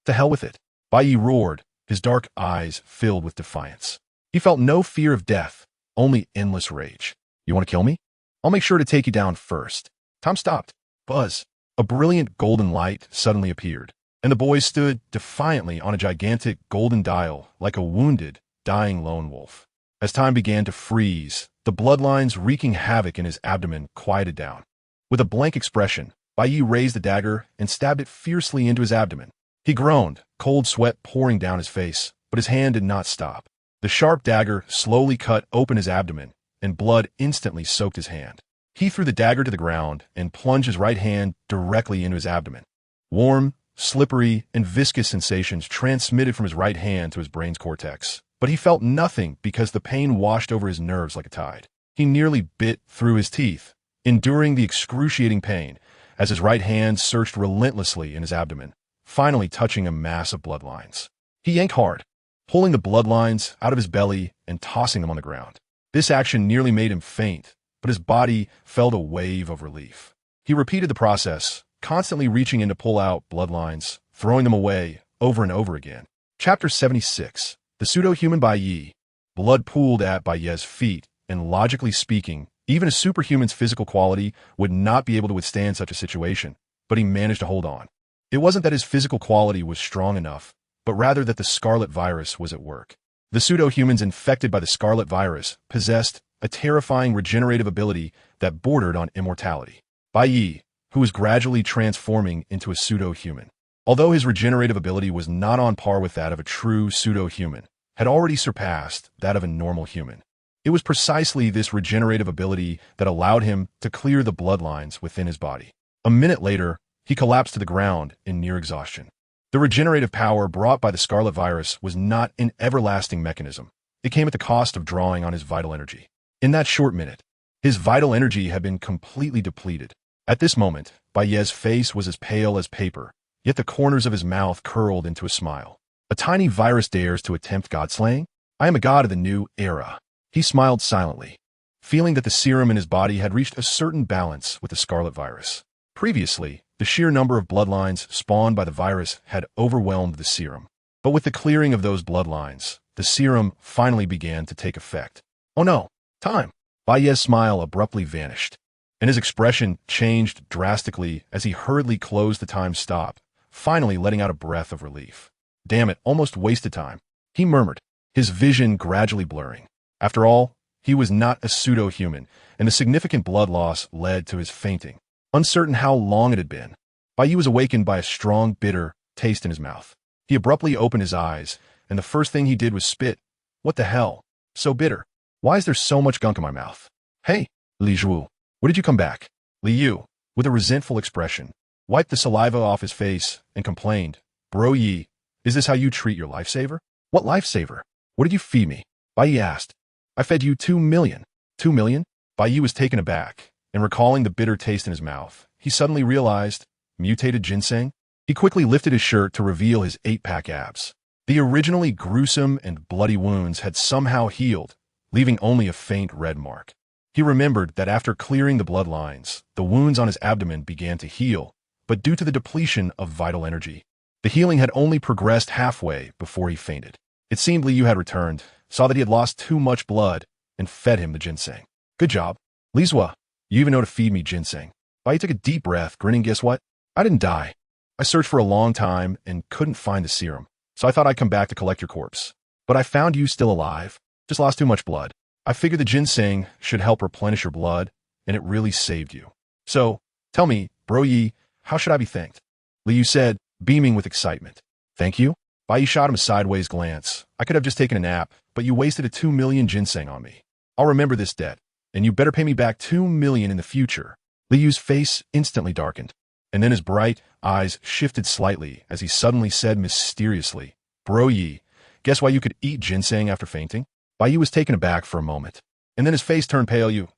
to hell with it. Bai Ye roared, his dark eyes filled with defiance. He felt no fear of death, only endless rage. You want to kill me? I'll make sure to take you down first. Tom stopped. Buzz. A brilliant golden light suddenly appeared, and the boy stood defiantly on a gigantic golden dial like a wounded, dying lone wolf. As time began to freeze, the bloodlines wreaking havoc in his abdomen quieted down. With a blank expression, Bai Ye raised the dagger and stabbed it fiercely into his abdomen. He groaned, cold sweat pouring down his face, but his hand did not stop. The sharp dagger slowly cut open his abdomen, and blood instantly soaked his hand. He threw the dagger to the ground and plunged his right hand directly into his abdomen. Warm, slippery, and viscous sensations transmitted from his right hand to his brain's cortex, but he felt nothing because the pain washed over his nerves like a tide. He nearly bit through his teeth, enduring the excruciating pain as his right hand searched relentlessly in his abdomen, finally touching a mass of bloodlines. He yanked hard, pulling the bloodlines out of his belly and tossing them on the ground. This action nearly made him faint, but his body felt a wave of relief. He repeated the process, constantly reaching in to pull out bloodlines, throwing them away over and over again. Chapter 76. The Pseudo-Human Bai Ye. Blood pooled at Bai Ye's feet, and logically speaking, even a superhuman's physical quality would not be able to withstand such a situation, but he managed to hold on. It wasn't that his physical quality was strong enough, but rather that the scarlet virus was at work. The pseudo-humans infected by the scarlet virus possessed a terrifying regenerative ability that bordered on immortality. Bai Ye, who was gradually transforming into a pseudo-human, although his regenerative ability was not on par with that of a true pseudo-human, had already surpassed that of a normal human. It was precisely this regenerative ability that allowed him to clear the bloodlines within his body. A minute later, he collapsed to the ground in near exhaustion. The regenerative power brought by the scarlet virus was not an everlasting mechanism. It came at the cost of drawing on his vital energy. In that short minute, his vital energy had been completely depleted. At this moment, Bai Ye's face was as pale as paper, yet the corners of his mouth curled into a smile. A tiny virus dares to attempt god-slaying? I am a god of the new era. He smiled silently, feeling that the serum in his body had reached a certain balance with the scarlet virus. Previously, the sheer number of bloodlines spawned by the virus had overwhelmed the serum. But with the clearing of those bloodlines, the serum finally began to take effect. Oh no, time! Bai Ye's smile abruptly vanished, and his expression changed drastically as he hurriedly closed the time stop, finally letting out a breath of relief. Damn it, almost wasted time, he murmured, his vision gradually blurring. After all, he was not a pseudo-human, and the significant blood loss led to his fainting. Uncertain how long it had been, Bai Ye was awakened by a strong, bitter taste in his mouth. He abruptly opened his eyes, and the first thing he did was spit. What the hell? So bitter. Why is there so much gunk in my mouth? Hey, Li Zhu, what did you come back? Li Yu, with a resentful expression, wiped the saliva off his face and complained, Bro Yi, is this how you treat your lifesaver? What lifesaver? What did you feed me? Bai Ye asked. I fed you 2 million. 2 million? Bai Ye was taken aback, and recalling the bitter taste in his mouth, he suddenly realized, mutated ginseng? He quickly lifted his shirt to reveal his 8-pack abs. The originally gruesome and bloody wounds had somehow healed, leaving only a faint red mark. He remembered that after clearing the bloodlines, the wounds on his abdomen began to heal, but due to the depletion of vital energy, the healing had only progressed halfway before he fainted. It seemed Li Yu had returned, saw that he had lost too much blood, and fed him the ginseng. Good job. Li Zua, you even know to feed me ginseng. Bai Ye took a deep breath, grinning. Guess what? I didn't die. I searched for a long time and couldn't find the serum, so I thought I'd come back to collect your corpse. But I found you still alive. Just lost too much blood. I figured the ginseng should help replenish your blood, and it really saved you. So, tell me, Bro Yi, how should I be thanked? Li Yu said, beaming with excitement. Thank you? Bai Ye shot him a sideways glance. I could have just taken a nap, but you wasted a 2 million ginseng on me. I'll remember this debt, and you better pay me back 2 million in the future. Li Yu's face instantly darkened, and then his bright eyes shifted slightly as he suddenly said mysteriously, Bro Yi, guess why you could eat ginseng after fainting? Bai Ye was taken aback for a moment, and then his face turned pale. You,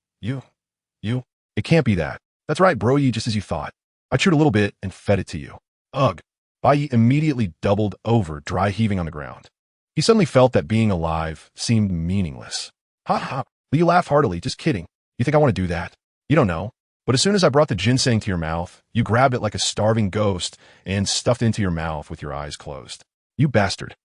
it can't be that. That's right, Bro Yi, just as you thought. I chewed a little bit and fed it to you. Ugh. Bai Ye immediately doubled over, dry heaving on the ground. He suddenly felt that being alive seemed meaningless. Ha ha, Li Yu laughed heartily. Just kidding. You think I want to do that? You don't know. But as soon as I brought the ginseng to your mouth, you grabbed it like a starving ghost and stuffed it into your mouth with your eyes closed. You bastard.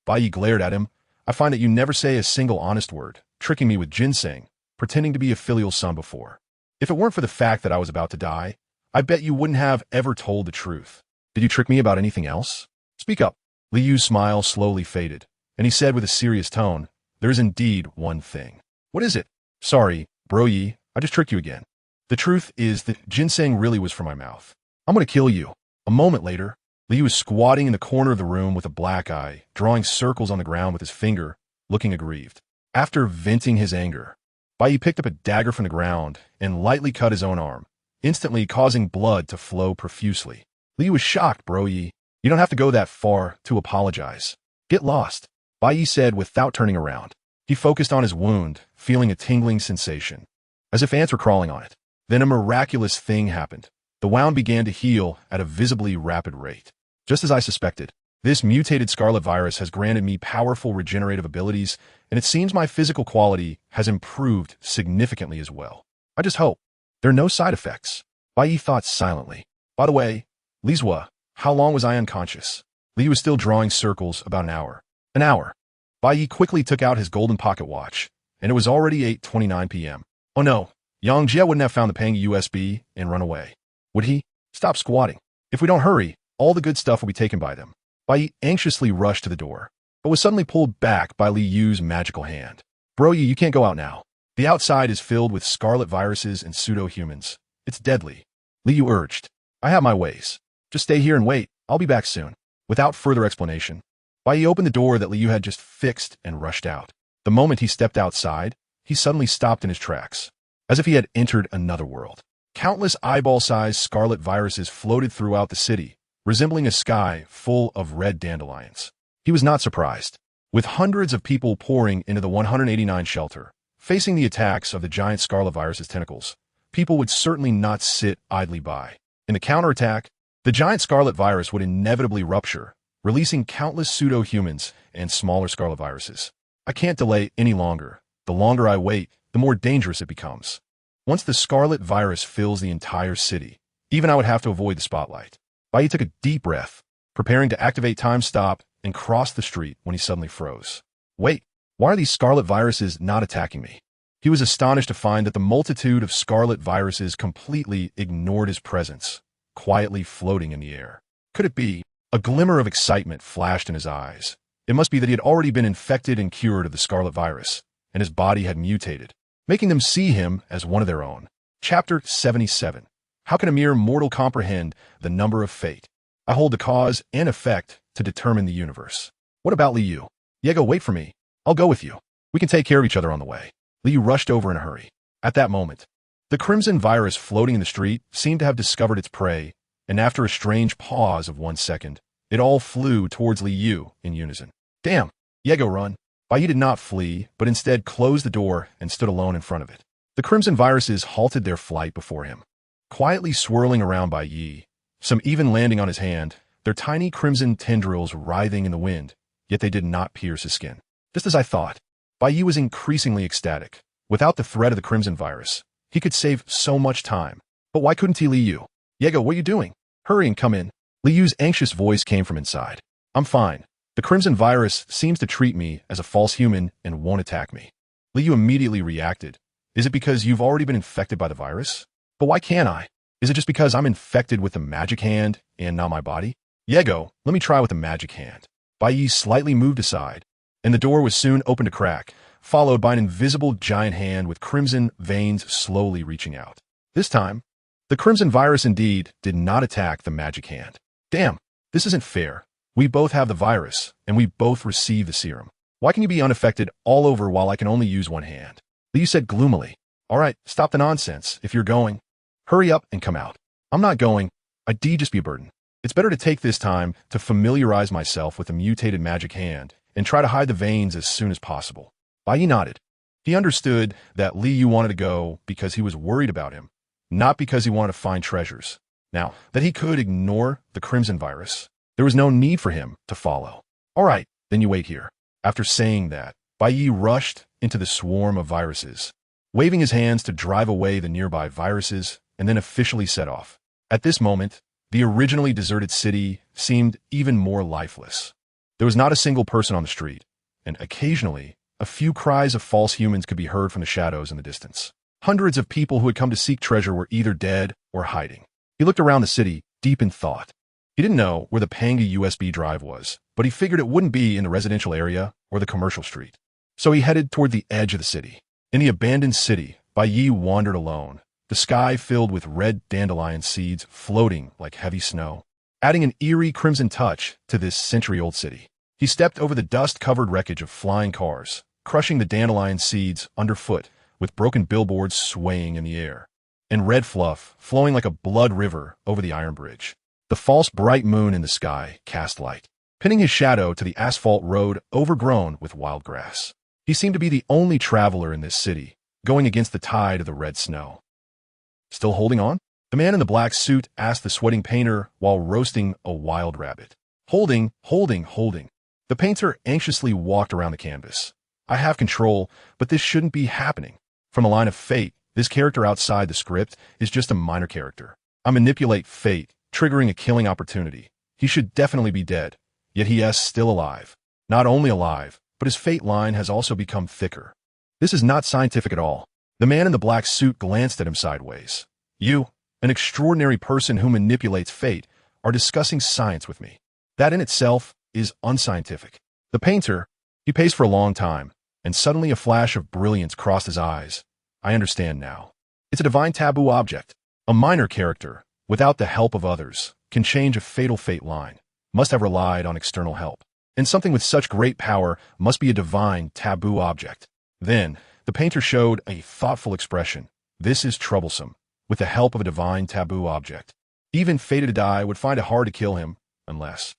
Bai Ye glared at him. I find that you never say a single honest word, tricking me with ginseng, pretending to be a filial son before. If it weren't for the fact that I was about to die, I bet you wouldn't have ever told the truth. Did you trick me about anything else? Speak up. Li Yu's smile slowly faded, and he said with a serious tone, there is indeed one thing. What is it? Sorry, Bro Ye, I just tricked you again. The truth is that ginseng really was for my mouth. I'm going to kill you. A moment later, Li Yu was squatting in the corner of the room with a black eye, drawing circles on the ground with his finger, looking aggrieved. After venting his anger, Bai Ye picked up a dagger from the ground and lightly cut his own arm, instantly causing blood to flow profusely. Li Yu was shocked, Bro Ye. You don't have to go that far to apologize. Get lost, Bai Ye said without turning around. He focused on his wound, feeling a tingling sensation, as if ants were crawling on it. Then a miraculous thing happened. The wound began to heal at a visibly rapid rate. Just as I suspected, this mutated scarlet virus has granted me powerful regenerative abilities, and it seems my physical quality has improved significantly as well. I just hope there are no side effects. Bai Ye thought silently. By the way, Lizwa, how long was I unconscious? Li was still drawing circles about an hour. An hour. Bai Ye quickly took out his golden pocket watch, and it was already 8:29 p.m. Oh no, Yang Jie wouldn't have found the paying USB and run away. Would he? Stop squatting. If we don't hurry, all the good stuff will be taken by them. Bai Ye anxiously rushed to the door, but was suddenly pulled back by Li Yu's magical hand. Bro Ye, you can't go out now. The outside is filled with scarlet viruses and pseudo-humans. It's deadly. Li Yu urged. I have my ways. Just stay here and wait. I'll be back soon. Without further explanation, Bai Ye opened the door that Li Yu had just fixed and rushed out. The moment he stepped outside, he suddenly stopped in his tracks, as if he had entered another world. Countless eyeball-sized scarlet viruses floated throughout the city, resembling a sky full of red dandelions. He was not surprised. With hundreds of people pouring into the 189 shelter, facing the attacks of the giant scarlet virus's tentacles, people would certainly not sit idly by. In the counterattack, the giant scarlet virus would inevitably rupture, releasing countless pseudo-humans and smaller scarlet viruses. I can't delay any longer. The longer I wait, the more dangerous it becomes. Once the scarlet virus fills the entire city, even I would have to avoid the spotlight. Bai Ye took a deep breath, preparing to activate time stop and cross the street when he suddenly froze. Wait, why are these scarlet viruses not attacking me? He was astonished to find that the multitude of scarlet viruses completely ignored his presence, quietly floating in the air. Could it be? A glimmer of excitement flashed in his eyes. It must be that he had already been infected and cured of the scarlet virus, and his body had mutated, making them see him as one of their own. Chapter 77. How can a mere mortal comprehend the number of fate? I hold the cause and effect to determine the universe. What about Li Yu? Yego, wait for me. I'll go with you. We can take care of each other on the way. Li Yu rushed over in a hurry. At that moment, the crimson virus floating in the street seemed to have discovered its prey, and after a strange pause of 1 second, it all flew towards Li Yu in unison. Damn! Yego, run! Bai Ye did not flee, but instead closed the door and stood alone in front of it. The crimson viruses halted their flight before him, quietly swirling around Bai Ye, some even landing on his hand, their tiny crimson tendrils writhing in the wind, yet they did not pierce his skin. Just as I thought, Bai Ye was increasingly ecstatic. Without the threat of the crimson virus, he could save so much time. But why couldn't he Li Yu? Yego, what are you doing? Hurry and come in. Li Yu's anxious voice came from inside. I'm fine. The crimson virus seems to treat me as a false human and won't attack me. Li Yu immediately reacted. Is it because you've already been infected by the virus? But why can't I? Is it just because I'm infected with the magic hand and not my body? Yego, let me try with the magic hand. Bai Ye slightly moved aside, and the door was soon opened a crack, followed by an invisible giant hand with crimson veins slowly reaching out. This time, the crimson virus indeed did not attack the magic hand. Damn, this isn't fair. We both have the virus, and we both receive the serum. Why can you be unaffected all over while I can only use one hand? Li Yu said gloomily. All right, stop the nonsense. If you're going, hurry up and come out. I'm not going. I'd just be a burden. It's better to take this time to familiarize myself with the mutated magic hand and try to hide the veins as soon as possible. Bai Ye nodded. He understood that Li Yu wanted to go because he was worried about him, not because he wanted to find treasures. Now, that he could ignore the crimson virus, there was no need for him to follow. All right, then you wait here. After saying that, Bai Ye rushed into the swarm of viruses, waving his hands to drive away the nearby viruses, and then officially set off. At this moment, the originally deserted city seemed even more lifeless. There was not a single person on the street, and occasionally, a few cries of false humans could be heard from the shadows in the distance. Hundreds of people who had come to seek treasure were either dead or hiding. He looked around the city, deep in thought. He didn't know where the Panga USB drive was, but he figured it wouldn't be in the residential area or the commercial street. So he headed toward the edge of the city. In the abandoned city, Bai Ye wandered alone, the sky filled with red dandelion seeds floating like heavy snow, adding an eerie crimson touch to this century-old city. He stepped over the dust-covered wreckage of flying cars, crushing the dandelion seeds underfoot, with broken billboards swaying in the air, and red fluff flowing like a blood river over the iron bridge. The false bright moon in the sky cast light, pinning his shadow to the asphalt road overgrown with wild grass. He seemed to be the only traveler in this city, going against the tide of the red snow. Still holding on? The man in the black suit asked the sweating painter while roasting a wild rabbit. Holding. The painter anxiously walked around the canvas. I have control, but this shouldn't be happening. From a line of fate, this character outside the script is just a minor character. I manipulate fate, triggering a killing opportunity. He should definitely be dead, yet he is still alive. Not only alive, but his fate line has also become thicker. This is not scientific at all. The man in the black suit glanced at him sideways. You, an extraordinary person who manipulates fate, are discussing science with me. That in itself is unscientific. The painter, he paced for a long time, and suddenly a flash of brilliance crossed his eyes. I understand now. It's a divine taboo object. A minor character, without the help of others, can change a fatal fate line, must have relied on external help. And something with such great power must be a divine taboo object. Then, the painter showed a thoughtful expression. This is troublesome. With the help of a divine taboo object, even fated to die would find it hard to kill him, unless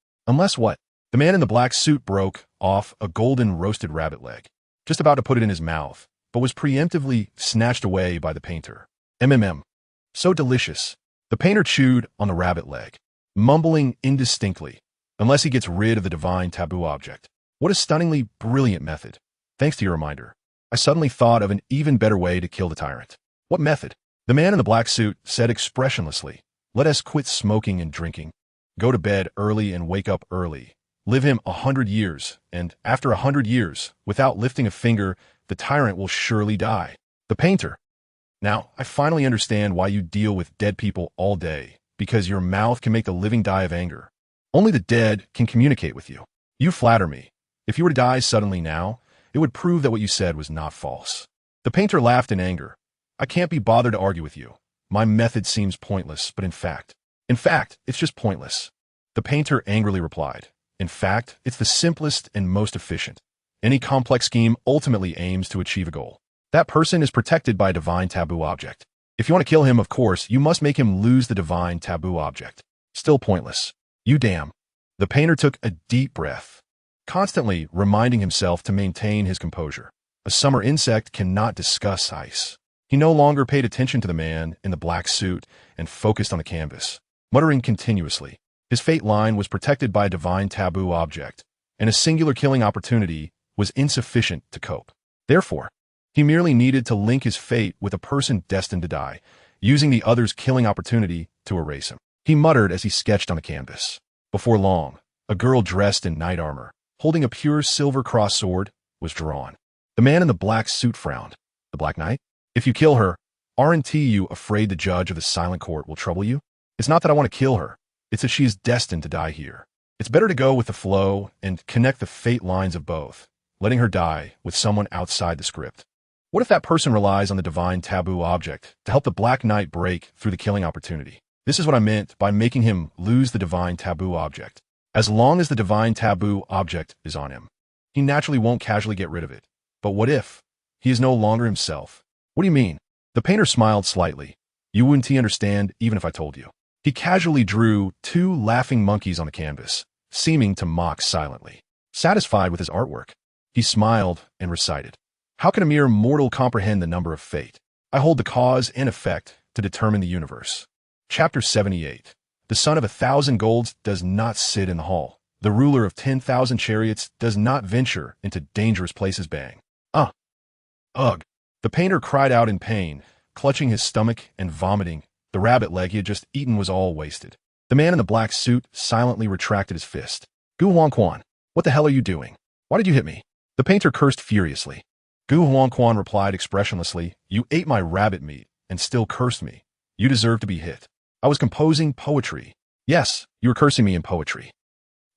what? The man in the black suit broke off a golden roasted rabbit leg, just about to put it in his mouth, but was preemptively snatched away by the painter. So delicious. The painter chewed on the rabbit leg, mumbling indistinctly, unless he gets rid of the divine taboo object. What a stunningly brilliant method. Thanks to your reminder, I suddenly thought of an even better way to kill the tyrant. What method? The man in the black suit said expressionlessly, let us quit smoking and drinking. Go to bed early and wake up early. Live him 100 years, and after 100 years, without lifting a finger, the tyrant will surely die. The painter. Now, I finally understand why you deal with dead people all day, because your mouth can make the living die of anger. Only the dead can communicate with you. You flatter me. If you were to die suddenly now, it would prove that what you said was not false. The painter laughed in anger. I can't be bothered to argue with you. My method seems pointless, but in fact, it's just pointless. The painter angrily replied. In fact, it's the simplest and most efficient. Any complex scheme ultimately aims to achieve a goal. That person is protected by a divine taboo object. If you want to kill him, of course, you must make him lose the divine taboo object. Still pointless. You damn. The painter took a deep breath, constantly reminding himself to maintain his composure. A summer insect cannot discuss ice. He no longer paid attention to the man in the black suit and focused on the canvas, muttering continuously. His fate line was protected by a divine taboo object, and a singular killing opportunity was insufficient to cope. Therefore, he merely needed to link his fate with a person destined to die, using the other's killing opportunity to erase him. He muttered as he sketched on the canvas. Before long, a girl dressed in knight armor, holding a pure silver cross sword, was drawn. The man in the black suit frowned. The Black Knight? If you kill her, aren't you afraid the judge of the silent court will trouble you? It's not that I want to kill her. It's that she is destined to die here. It's better to go with the flow and connect the fate lines of both, letting her die with someone outside the script. What if that person relies on the divine taboo object to help the Black Knight break through the killing opportunity? This is what I meant by making him lose the divine taboo object. As long as the divine taboo object is on him, he naturally won't casually get rid of it. But what if he is no longer himself? What do you mean? The painter smiled slightly. You wouldn't understand even if I told you. He casually drew two laughing monkeys on the canvas, seeming to mock silently. Satisfied with his artwork, he smiled and recited, how can a mere mortal comprehend the number of fate? I hold the cause and effect to determine the universe. Chapter 78. The son of 1,000 golds does not sit in the hall. The ruler of 10,000 chariots does not venture into dangerous places. Bang. Ugh. The painter cried out in pain, clutching his stomach and vomiting. The rabbit leg he had just eaten was all wasted. The man in the black suit silently retracted his fist. Gu Huangquan, what the hell are you doing? Why did you hit me? The painter cursed furiously. Gu Huangquan replied expressionlessly, "You ate my rabbit meat and still cursed me. You deserve to be hit. I was composing poetry." "Yes, you were cursing me in poetry."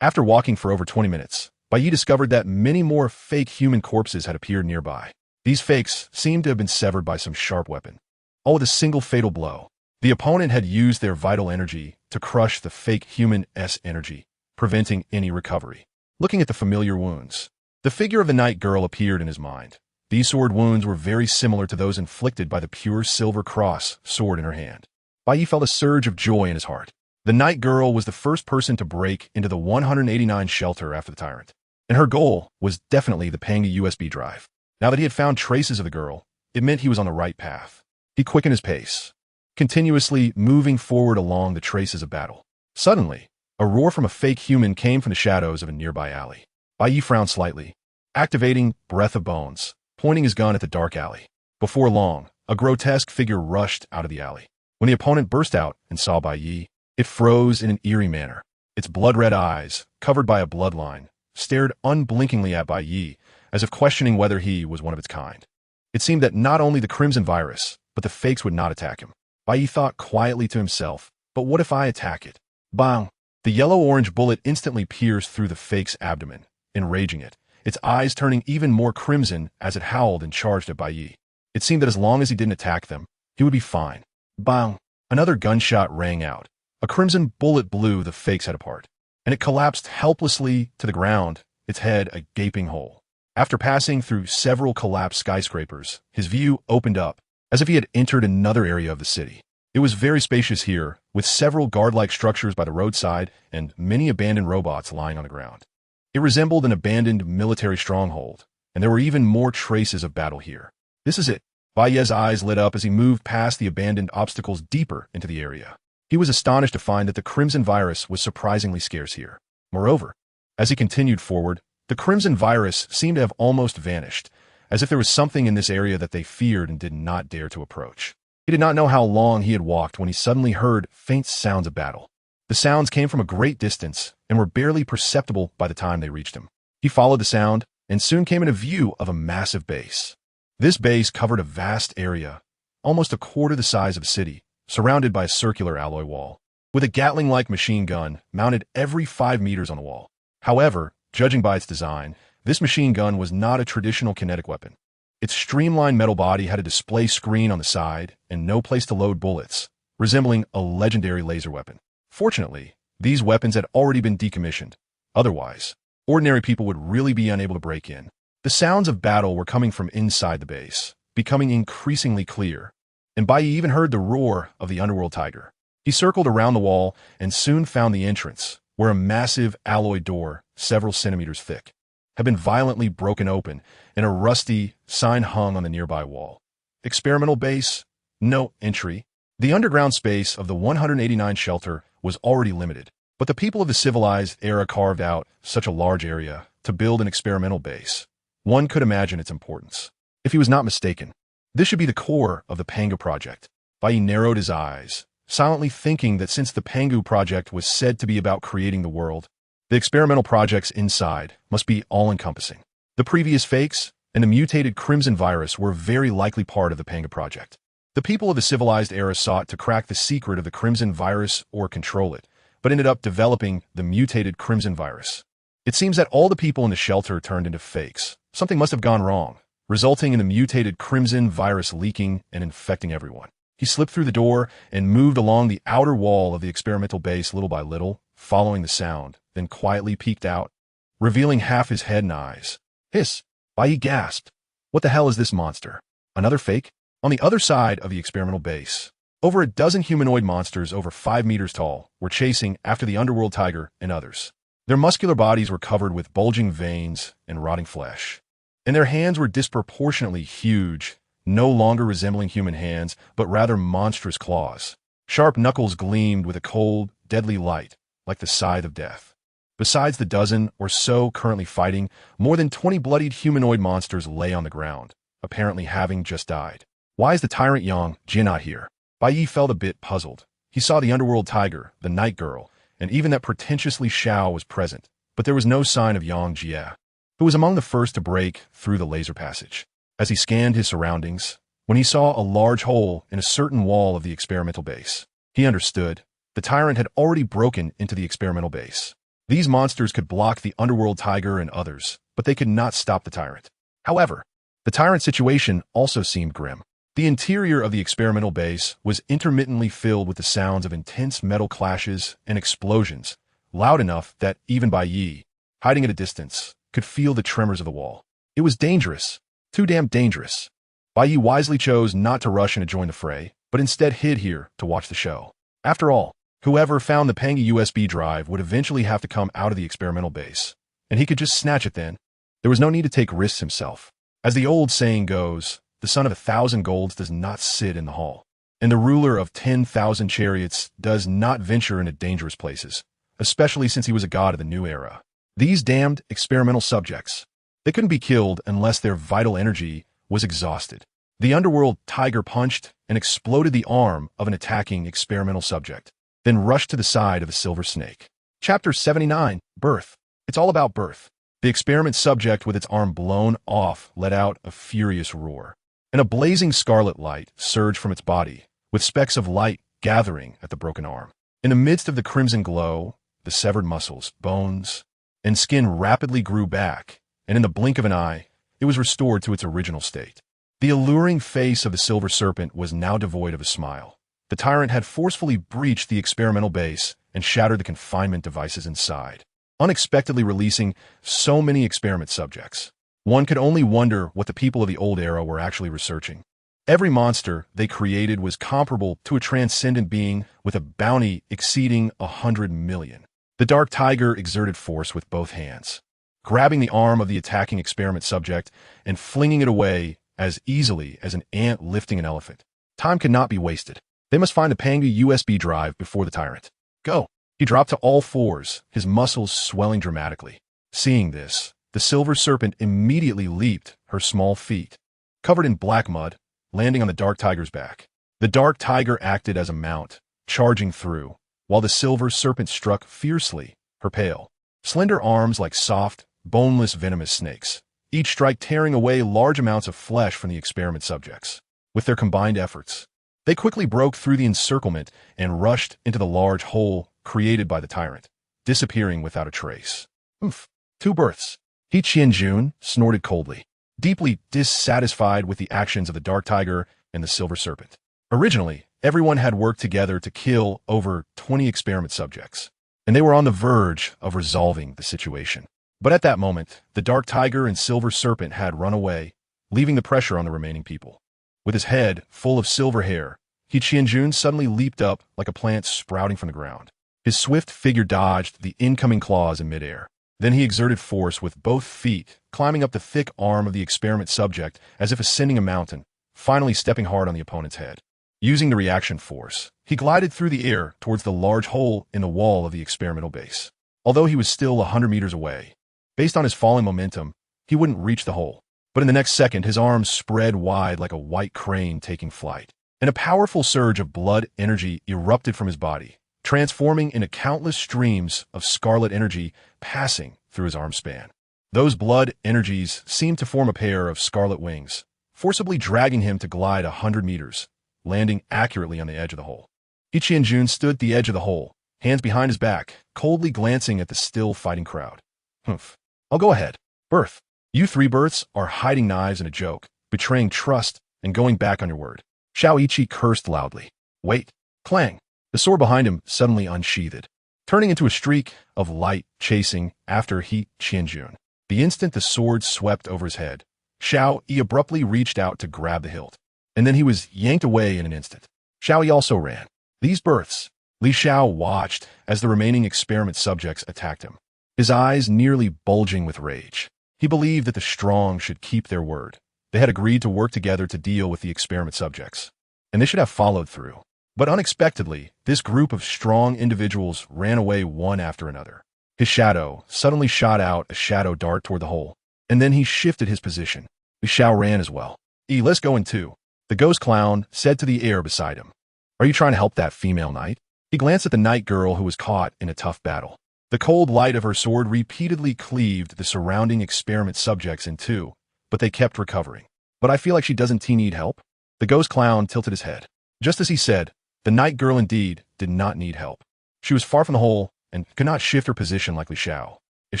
After walking for over 20 minutes, Bai Ye discovered that many more fake human corpses had appeared nearby. These fakes seemed to have been severed by some sharp weapon, all with a single fatal blow. The opponent had used their vital energy to crush the fake human-s energy, preventing any recovery. Looking at the familiar wounds, the figure of the night girl appeared in his mind. These sword wounds were very similar to those inflicted by the pure silver cross sword in her hand. Bai Ye felt a surge of joy in his heart. The night girl was the first person to break into the 189 shelter after the tyrant, and her goal was definitely the Pangu USB drive. Now that he had found traces of the girl, it meant he was on the right path. He quickened his pace, continuously moving forward along the traces of battle. Suddenly, a roar from a fake human came from the shadows of a nearby alley. Bai Ye frowned slightly, activating Breath of Bones, pointing his gun at the dark alley. Before long, a grotesque figure rushed out of the alley. When the opponent burst out and saw Bai Ye, it froze in an eerie manner. Its blood-red eyes, covered by a bloodline, stared unblinkingly at Bai Ye, as if questioning whether he was one of its kind. It seemed that not only the Crimson Virus, but the fakes would not attack him. Bai Ye thought quietly to himself, "But what if I attack it?" Bang! The yellow-orange bullet instantly pierced through the fake's abdomen, enraging it, its eyes turning even more crimson as it howled and charged at Bai Ye. It seemed that as long as he didn't attack them, he would be fine. Bang! Another gunshot rang out. A crimson bullet blew the fake's head apart, and it collapsed helplessly to the ground, its head a gaping hole. After passing through several collapsed skyscrapers, his view opened up, as if he had entered another area of the city. It was very spacious here, with several guard-like structures by the roadside and many abandoned robots lying on the ground. It resembled an abandoned military stronghold, and there were even more traces of battle here. This is it. Bai Ye's eyes lit up as he moved past the abandoned obstacles deeper into the area. He was astonished to find that the Crimson Virus was surprisingly scarce here. Moreover, as he continued forward, the Crimson Virus seemed to have almost vanished, as if there was something in this area that they feared and did not dare to approach. He did not know how long he had walked when he suddenly heard faint sounds of battle. The sounds came from a great distance and were barely perceptible by the time they reached him. He followed the sound and soon came into view of a massive base. This base covered a vast area, almost a quarter the size of a city, surrounded by a circular alloy wall, with a Gatling-like machine gun mounted every 5 meters on the wall. However, judging by its design, this machine gun was not a traditional kinetic weapon. Its streamlined metal body had a display screen on the side and no place to load bullets, resembling a legendary laser weapon. Fortunately, these weapons had already been decommissioned. Otherwise, ordinary people would really be unable to break in. The sounds of battle were coming from inside the base, becoming increasingly clear, and Bai Ye even heard the roar of the underworld tiger. He circled around the wall and soon found the entrance, where a massive alloy door, several centimeters thick, had been violently broken open, and a rusty sign hung on the nearby wall. Experimental base, no entry. The underground space of the 189 shelter was already limited, but the people of the civilized era carved out such a large area to build an experimental base. One could imagine its importance. If he was not mistaken, this should be the core of the Pangu project. Bai Ye narrowed his eyes, silently thinking that since the Pangu project was said to be about creating the world, the experimental projects inside must be all-encompassing. The previous fakes and the mutated Crimson Virus were very likely part of the Pangu project. The people of the civilized era sought to crack the secret of the Crimson Virus or control it, but ended up developing the mutated Crimson Virus. It seems that all the people in the shelter turned into fakes. Something must have gone wrong, resulting in the mutated Crimson Virus leaking and infecting everyone. He slipped through the door and moved along the outer wall of the experimental base little by little, following the sound, then quietly peeked out, revealing half his head and eyes. Hiss! Bai Ye gasped. What the hell is this monster? Another fake? On the other side of the experimental base, over a dozen humanoid monsters over 5 meters tall were chasing after the underworld tiger and others. Their muscular bodies were covered with bulging veins and rotting flesh, and their hands were disproportionately huge, no longer resembling human hands, but rather monstrous claws. Sharp knuckles gleamed with a cold, deadly light, like the scythe of death. Besides the dozen or so currently fighting, more than 20 bloodied humanoid monsters lay on the ground, apparently having just died. Why is the tyrant Yang Jie not here? Bai Ye felt a bit puzzled. He saw the underworld tiger, the night girl, and even that pretentiously Xiao was present, but there was no sign of Yang Jie. who was among the first to break through the laser passage. As he scanned his surroundings, when he saw a large hole in a certain wall of the experimental base, he understood the tyrant had already broken into the experimental base. These monsters could block the underworld tiger and others, but they could not stop the tyrant. However, the tyrant situation also seemed grim. The interior of the experimental base was intermittently filled with the sounds of intense metal clashes and explosions, loud enough that even Bai Ye, hiding at a distance, could feel the tremors of the wall. It was dangerous. Too damn dangerous. Bai Ye wisely chose not to rush in to join the fray, but instead hid here to watch the show. After all, whoever found the Pangy USB drive would eventually have to come out of the experimental base, and he could just snatch it then. There was no need to take risks himself. As the old saying goes, the son of 1,000 golds does not sit in the hall, and the ruler of 10,000 chariots does not venture into dangerous places, especially since he was a god of the new era. These damned experimental subjects, they couldn't be killed unless their vital energy was exhausted. The underworld tiger punched and exploded the arm of an attacking experimental subject, then rushed to the side of the silver snake. Chapter 79, Birth. It's all about birth. The experiment subject with its arm blown off let out a furious roar, and a blazing scarlet light surged from its body, with specks of light gathering at the broken arm. In the midst of the crimson glow, the severed muscles, bones, and skin rapidly grew back, and in the blink of an eye, it was restored to its original state. The alluring face of the silver serpent was now devoid of a smile. The tyrant had forcefully breached the experimental base and shattered the confinement devices inside, unexpectedly releasing so many experiment subjects. One could only wonder what the people of the old era were actually researching. Every monster they created was comparable to a transcendent being with a bounty exceeding 100 million. The dark tiger exerted force with both hands, grabbing the arm of the attacking experiment subject and flinging it away as easily as an ant lifting an elephant. Time could not be wasted. They must find the Pangu USB drive before the tyrant. Go! He dropped to all fours, his muscles swelling dramatically. Seeing this, the silver serpent immediately leaped her small feet, covered in black mud, landing on the dark tiger's back. The dark tiger acted as a mount, charging through, while the silver serpent struck fiercely, her pale, slender arms like soft, boneless venomous snakes, each strike tearing away large amounts of flesh from the experiment subjects. With their combined efforts, they quickly broke through the encirclement and rushed into the large hole created by the tyrant, disappearing without a trace. Oof. 2 births. He Qianjun snorted coldly, deeply dissatisfied with the actions of the dark tiger and the silver serpent. Originally, everyone had worked together to kill over 20 experiment subjects, and they were on the verge of resolving the situation. But at that moment, the dark tiger and silver serpent had run away, leaving the pressure on the remaining people. With his head full of silver hair, He Qianjun suddenly leaped up like a plant sprouting from the ground. His swift figure dodged the incoming claws in midair. Then he exerted force with both feet, climbing up the thick arm of the experiment subject as if ascending a mountain, finally stepping hard on the opponent's head. Using the reaction force, he glided through the air towards the large hole in the wall of the experimental base. Although he was still 100 meters away, based on his falling momentum, he wouldn't reach the hole. But in the next second, his arms spread wide like a white crane taking flight, and a powerful surge of blood energy erupted from his body, transforming into countless streams of scarlet energy passing through his arm span. Those blood energies seemed to form a pair of scarlet wings, forcibly dragging him to glide 100 meters, landing accurately on the edge of the hole. He Qianjun stood at the edge of the hole, hands behind his back, coldly glancing at the still fighting crowd. Humph. I'll go ahead. Birth. You 3 births are hiding knives in a joke, betraying trust, and going back on your word. Xiao Ichi cursed loudly. Wait. Clang. The sword behind him suddenly unsheathed, turning into a streak of light chasing after He Qianjun. The instant the sword swept over his head, Xiao Yi abruptly reached out to grab the hilt, and then he was yanked away in an instant. Xiao Yi also ran. These births. Li Xiao watched as the remaining experiment subjects attacked him, his eyes nearly bulging with rage. He believed that the strong should keep their word. They had agreed to work together to deal with the experiment subjects, and they should have followed through. But unexpectedly, this group of strong individuals ran away one after another. His shadow suddenly shot out a shadow dart toward the hole, and then he shifted his position. Li Xiao ran as well. Let's go in too. The ghost clown said to the air beside him. Are you trying to help that female knight? He glanced at the knight girl who was caught in a tough battle. The cold light of her sword repeatedly cleaved the surrounding experiment subjects in two, but they kept recovering. But I feel like she doesn't need help? The ghost clown tilted his head. Just as he said, the night girl indeed did not need help. She was far from the hole and could not shift her position like Li Xiao. If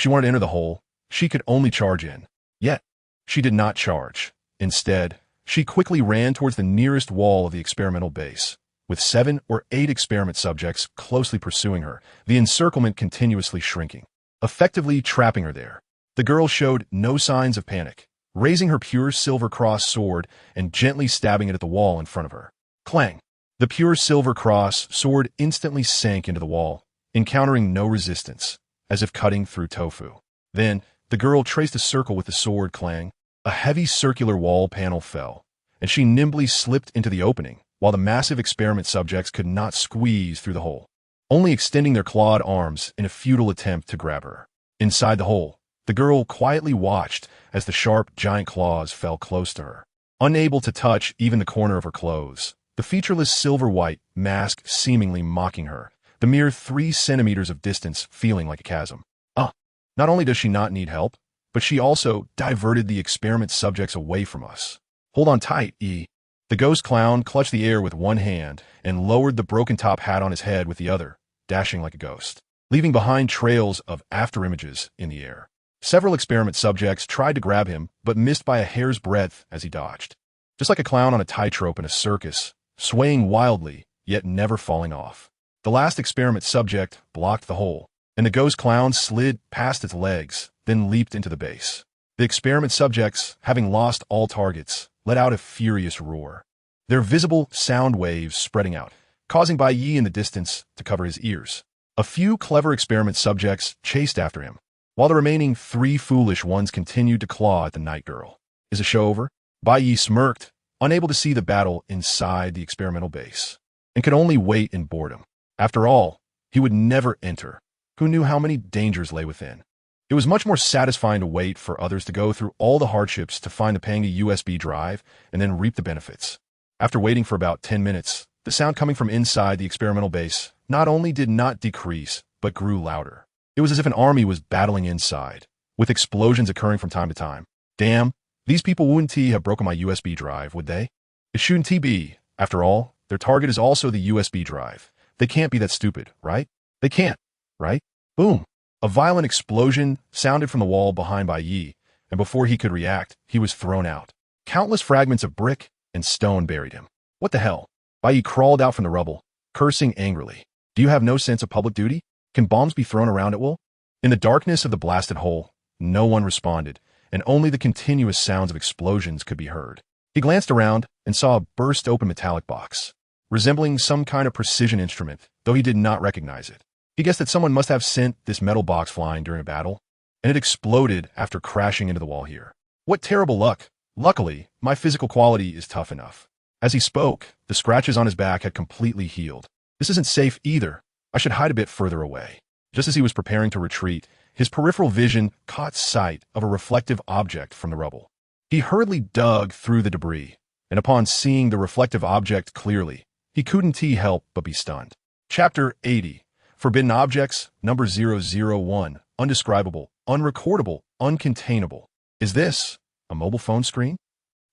she wanted to enter the hole, she could only charge in. Yet, she did not charge. Instead, she quickly ran towards the nearest wall of the experimental base. With 7 or 8 experiment subjects closely pursuing her, the encirclement continuously shrinking, effectively trapping her there. The girl showed no signs of panic, raising her pure silver cross sword and gently stabbing it at the wall in front of her. Clang! The pure silver cross sword instantly sank into the wall, encountering no resistance, as if cutting through tofu. Then, the girl traced a circle with the sword. Clang! A heavy circular wall panel fell, and she nimbly slipped into the opening, while the massive experiment subjects could not squeeze through the hole, only extending their clawed arms in a futile attempt to grab her. Inside the hole, the girl quietly watched as the sharp, giant claws fell close to her. Unable to touch even the corner of her clothes, the featureless silver-white mask seemingly mocking her, the mere 3 centimeters of distance feeling like a chasm. Not only does she not need help, but she also diverted the experiment subjects away from us. Hold on tight, E. The ghost clown clutched the air with one hand and lowered the broken top hat on his head with the other, dashing like a ghost, leaving behind trails of afterimages in the air. Several experiment subjects tried to grab him, but missed by a hair's breadth as he dodged. Just like a clown on a tightrope in a circus, swaying wildly, yet never falling off. The last experiment subject blocked the hole, and the ghost clown slid past its legs, then leaped into the base. The experiment subjects, having lost all targets, let out a furious roar, their visible sound waves spreading out, causing Bai Ye in the distance to cover his ears. A few clever experiment subjects chased after him, while the remaining 3 foolish ones continued to claw at the night girl. Is the show over? Bai Ye smirked, unable to see the battle inside the experimental base, and could only wait in boredom. After all, he would never enter. Who knew how many dangers lay within? It was much more satisfying to wait for others to go through all the hardships to find the paying USB drive and then reap the benefits. After waiting for about 10 minutes, the sound coming from inside the experimental base not only did not decrease, but grew louder. It was as if an army was battling inside, with explosions occurring from time to time. Damn, these people wouldn't have broken my USB drive, would they? It shouldn't be. After all, their target is also the USB drive. They can't be that stupid, right? They can't, right? Boom. A violent explosion sounded from the wall behind Bai Ye, and before he could react, he was thrown out. Countless fragments of brick and stone buried him. What the hell? Bai Ye crawled out from the rubble, cursing angrily. Do you have no sense of public duty? Can bombs be thrown around at will? In the darkness of the blasted hole, no one responded, and only the continuous sounds of explosions could be heard. He glanced around and saw a burst-open metallic box, resembling some kind of precision instrument, though he did not recognize it. He guessed that someone must have sent this metal box flying during a battle, and it exploded after crashing into the wall here. What terrible luck! Luckily, my physical quality is tough enough. As he spoke, the scratches on his back had completely healed. This isn't safe either. I should hide a bit further away. Just as he was preparing to retreat, his peripheral vision caught sight of a reflective object from the rubble. He hurriedly dug through the debris, and upon seeing the reflective object clearly, he couldn't help but be stunned. Chapter 80. Forbidden Objects, number 001, undescribable, unrecordable, uncontainable. Is this a mobile phone screen?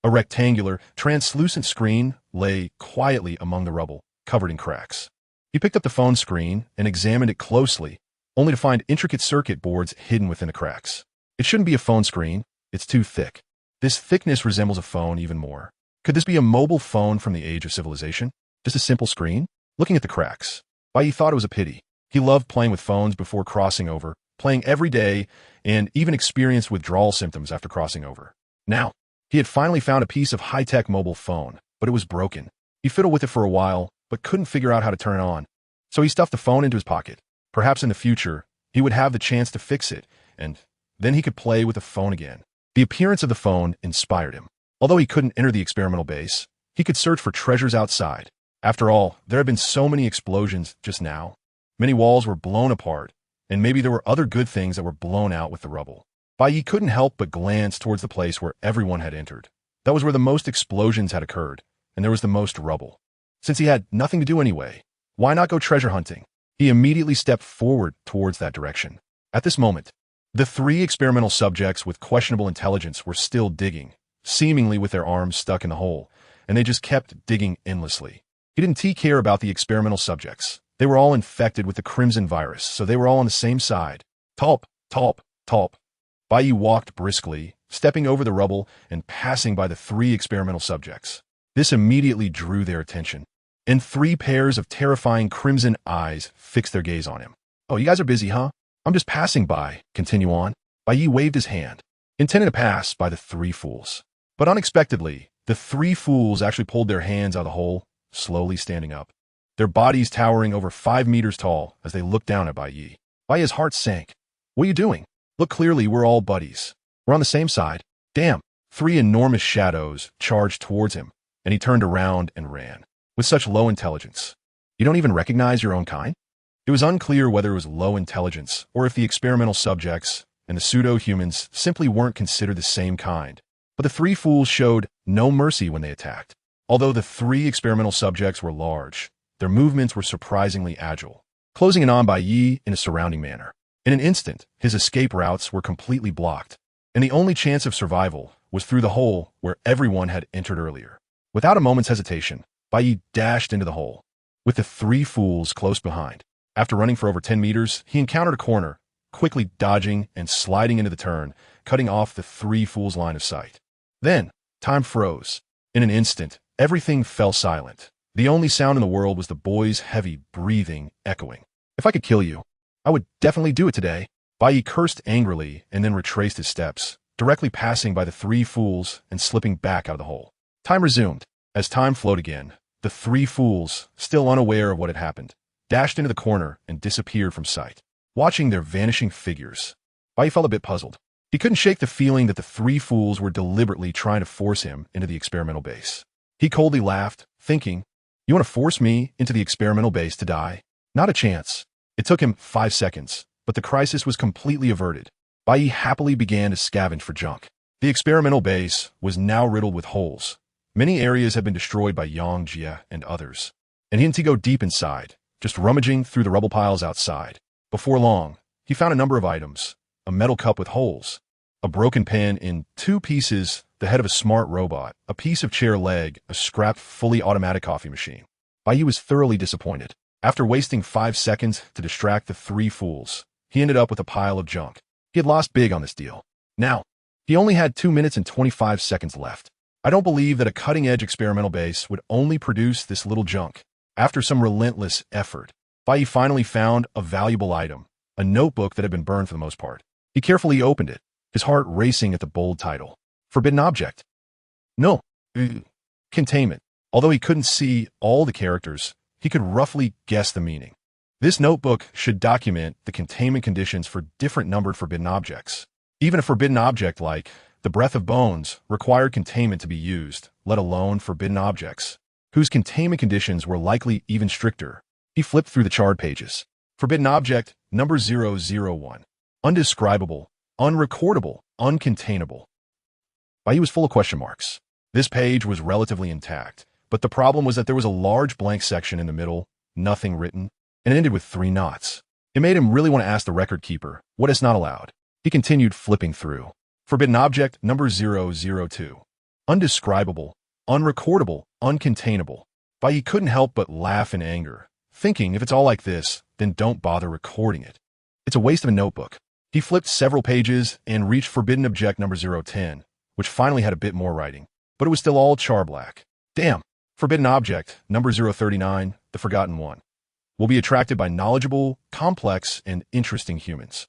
A rectangular, translucent screen lay quietly among the rubble, covered in cracks. He picked up the phone screen and examined it closely, only to find intricate circuit boards hidden within the cracks. It shouldn't be a phone screen. It's too thick. This thickness resembles a phone even more. Could this be a mobile phone from the age of civilization? Just a simple screen? Looking at the cracks, Bai Ye thought it was a pity. He loved playing with phones before crossing over, playing every day, and even experienced withdrawal symptoms after crossing over. Now, he had finally found a piece of high-tech mobile phone, but it was broken. He fiddled with it for a while, but couldn't figure out how to turn it on. So he stuffed the phone into his pocket. Perhaps in the future, he would have the chance to fix it, and then he could play with the phone again. The appearance of the phone inspired him. Although he couldn't enter the experimental base, he could search for treasures outside. After all, there had been so many explosions just now. Many walls were blown apart, and maybe there were other good things that were blown out with the rubble. Bai Ye couldn't help but glance towards the place where everyone had entered. That was where the most explosions had occurred, and there was the most rubble. Since he had nothing to do anyway, why not go treasure hunting? He immediately stepped forward towards that direction. At this moment, the three experimental subjects with questionable intelligence were still digging, seemingly with their arms stuck in the hole, and they just kept digging endlessly. He didn't care about the experimental subjects. They were all infected with the crimson virus, so they were all on the same side. Tulp, tulp, tulp. Bai Ye walked briskly, stepping over the rubble and passing by the three experimental subjects. This immediately drew their attention, and three pairs of terrifying crimson eyes fixed their gaze on him. "Oh, you guys are busy, huh? I'm just passing by. Continue on." Bai Ye waved his hand, intending to pass by the three fools. But unexpectedly, the three fools actually pulled their hands out of the hole, slowly standing up, their bodies towering over 5 meters tall as they looked down at Bai Ye. Bai Ye's heart sank. "What are you doing? Look clearly, we're all buddies. We're on the same side." Damn! 3 enormous shadows charged towards him, and he turned around and ran. With such low intelligence, you don't even recognize your own kind? It was unclear whether it was low intelligence or if the experimental subjects and the pseudo-humans simply weren't considered the same kind. But the three fools showed no mercy when they attacked. Although the three experimental subjects were large, their movements were surprisingly agile, closing in on Bai Ye in a surrounding manner. In an instant, his escape routes were completely blocked, and the only chance of survival was through the hole where everyone had entered earlier. Without a moment's hesitation, Bai Ye dashed into the hole, with the three fools close behind. After running for over 10 meters, he encountered a corner, quickly dodging and sliding into the turn, cutting off the three fools' line of sight. Then, time froze. In an instant, everything fell silent. The only sound in the world was the boy's heavy breathing echoing. "If I could kill you, I would definitely do it today." Bai Ye cursed angrily and then retraced his steps, directly passing by the three fools and slipping back out of the hole. Time resumed. As time flowed again, the three fools, still unaware of what had happened, dashed into the corner and disappeared from sight. Watching their vanishing figures, Bai Ye felt a bit puzzled. He couldn't shake the feeling that the three fools were deliberately trying to force him into the experimental base. He coldly laughed, thinking, "You want to force me into the experimental base to die? Not a chance." It took him 5 seconds, but the crisis was completely averted. Bai Ye happily began to scavenge for junk. The experimental base was now riddled with holes. Many areas had been destroyed by Yang Jie and others, and he didn't go deep inside, just rummaging through the rubble piles outside. Before long, he found a number of items: a metal cup with holes, a broken pen in 2 pieces, the head of a smart robot, a piece of chair leg, a scrapped fully automatic coffee machine. Bai Ye was thoroughly disappointed. After wasting 5 seconds to distract the three fools, he ended up with a pile of junk. He had lost big on this deal. Now, he only had 2 minutes and 25 seconds left. I don't believe that a cutting-edge experimental base would only produce this little junk. After some relentless effort, Bai Ye finally found a valuable item, a notebook that had been burned for the most part. He carefully opened it, his heart racing at the bold title. Forbidden object. No. Containment. Although he couldn't see all the characters, he could roughly guess the meaning. This notebook should document the containment conditions for different numbered forbidden objects. Even a forbidden object like the breath of bones required containment to be used, let alone forbidden objects, whose containment conditions were likely even stricter. He flipped through the charred pages. Forbidden object number 001. Undescribable, unrecordable, uncontainable. Bai Ye was full of question marks. This page was relatively intact, but the problem was that there was a large blank section in the middle, nothing written, and it ended with 3 knots. It made him really want to ask the record keeper what is not allowed. He continued flipping through. Forbidden object number 002. Undescribable, unrecordable, uncontainable. Bai Ye couldn't help but laugh in anger, thinking if it's all like this, then don't bother recording it. It's a waste of a notebook. He flipped several pages and reached forbidden object number 010, which finally had a bit more writing, but it was still all char black. Damn. Forbidden object number 039, the forgotten one, will be attracted by knowledgeable, complex, and interesting humans.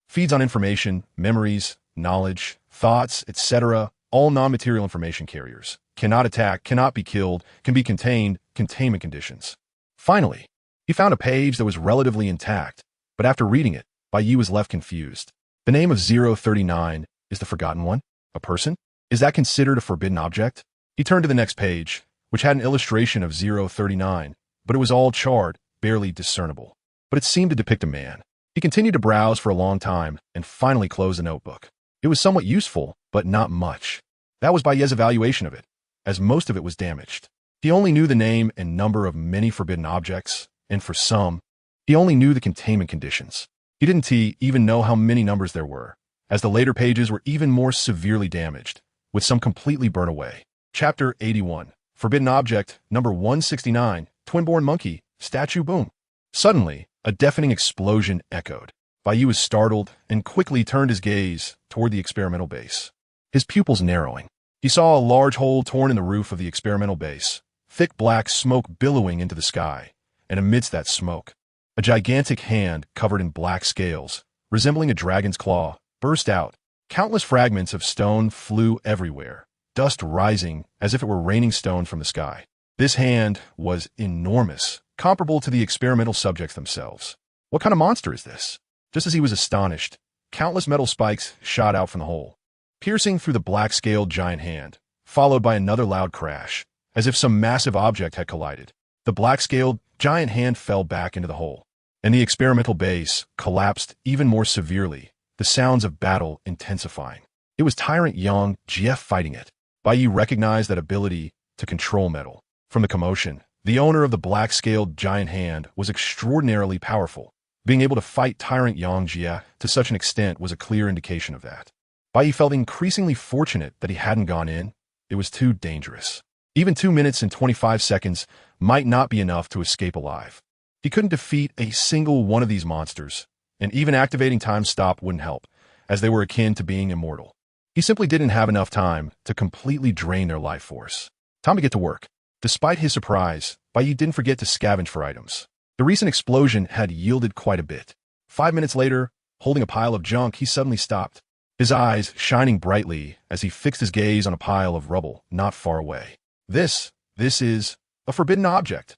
Feeds on information, memories, knowledge, thoughts, etc., all non-material information carriers. Cannot attack, cannot be killed, can be contained, containment conditions. Finally, he found a page that was relatively intact, but after reading it, Bai Ye was left confused. The name of 039 is the forgotten one? A person? Is that considered a forbidden object? He turned to the next page, which had an illustration of 039, but it was all charred, barely discernible. But it seemed to depict a man. He continued to browse for a long time and finally closed the notebook. It was somewhat useful, but not much. That was Bai Ye's evaluation of it, as most of it was damaged. He only knew the name and number of many forbidden objects, and for some, He only knew the containment conditions. He didn't even know how many numbers there were, as the later pages were even more severely damaged, with some completely burnt away. Chapter 81. Forbidden Object, number 169, Twin-born monkey, statue boom. Suddenly, a deafening explosion echoed. Bai Ye was startled and quickly turned his gaze toward the experimental base. His pupils narrowing. He saw a large hole torn in the roof of the experimental base, thick black smoke billowing into the sky, and amidst that smoke, a gigantic hand covered in black scales, resembling a dragon's claw, burst out. Countless fragments of stone flew everywhere, dust rising as if it were raining stone from the sky. This hand was enormous, comparable to the experimental subjects themselves. What kind of monster is this? Just as he was astonished, countless metal spikes shot out from the hole, piercing through the black-scaled giant hand, followed by another loud crash, as if some massive object had collided. The black-scaled giant hand fell back into the hole, and the experimental base collapsed even more severely, the sounds of battle intensifying. It was Tyrant Yang Jie fighting it. Bai Ye recognized that ability to control metal. From the commotion, the owner of the black-scaled giant hand was extraordinarily powerful. Being able to fight Tyrant Yang Jie to such an extent was a clear indication of that. Bai Ye felt increasingly fortunate that he hadn't gone in. It was too dangerous. Even 2 minutes and 25 seconds might not be enough to escape alive. He couldn't defeat a single one of these monsters, and even activating time stop wouldn't help, as they were akin to being immortal. He simply didn't have enough time to completely drain their life force. Time to get to work. Despite his surprise, Bai Ye didn't forget to scavenge for items. The recent explosion had yielded quite a bit. 5 minutes later, holding a pile of junk, he suddenly stopped, his eyes shining brightly as he fixed his gaze on a pile of rubble not far away. This is a forbidden object.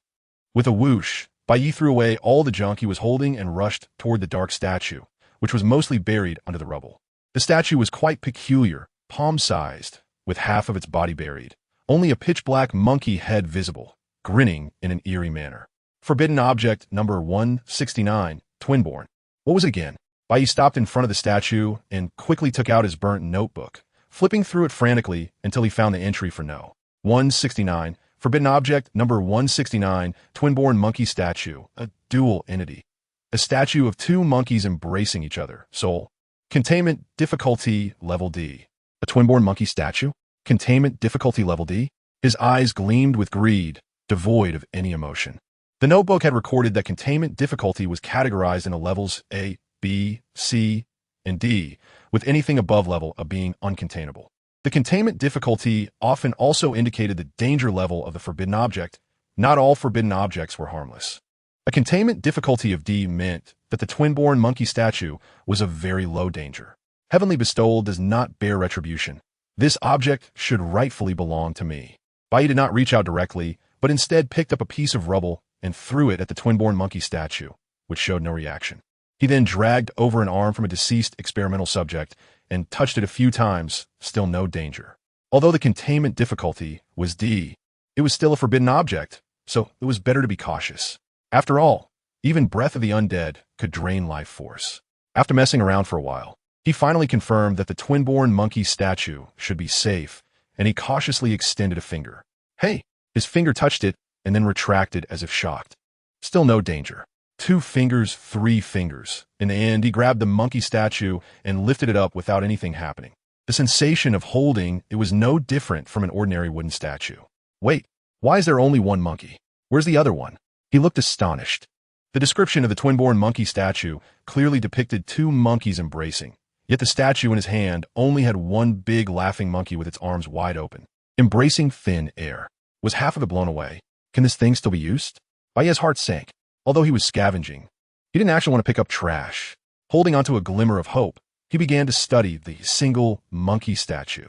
With a whoosh, Bai Ye threw away all the junk he was holding and rushed toward the dark statue, which was mostly buried under the rubble. The statue was quite peculiar, palm-sized, with half of its body buried, only a pitch-black monkey head visible, grinning in an eerie manner. Forbidden Object number 169, Twinborn. What was it again? Bai Ye stopped in front of the statue and quickly took out his burnt notebook, flipping through it frantically until he found the entry for no. 169, Forbidden Object number 169, Twinborn monkey statue, a dual entity. A statue of two monkeys embracing each other, soul. Containment difficulty level D. A twinborn monkey statue? Containment difficulty level D? His eyes gleamed with greed, devoid of any emotion. The notebook had recorded that containment difficulty was categorized into levels A, B, C, and D, with anything above level of being uncontainable. The containment difficulty often also indicated the danger level of the forbidden object. Not all forbidden objects were harmless. A containment difficulty of D meant that the twin-born monkey statue was of very low danger. Heavenly bestowal does not bear retribution. This object should rightfully belong to me. Bai Ye did not reach out directly, but instead picked up a piece of rubble and threw it at the twin-born monkey statue, which showed no reaction. He then dragged over an arm from a deceased experimental subject and touched it a few times, still no danger. Although the containment difficulty was D, it was still a forbidden object, so it was better to be cautious. After all, even breath of the undead could drain life force. After messing around for a while, he finally confirmed that the twin-born monkey statue should be safe, and he cautiously extended a finger. Hey! His finger touched it and then retracted as if shocked. Still no danger. 2 fingers, 3 fingers. In the end, he grabbed the monkey statue and lifted it up without anything happening. The sensation of holding it was no different from an ordinary wooden statue. Wait, why is there only one monkey? Where's the other one? He looked astonished. The description of the twin-born monkey statue clearly depicted 2 monkeys embracing, yet the statue in his hand only had one big laughing monkey with its arms wide open, embracing thin air. Was half of it blown away? Can this thing still be used? Bai Ye's heart sank. Although he was scavenging, he didn't actually want to pick up trash. Holding onto a glimmer of hope, he began to study the single monkey statue.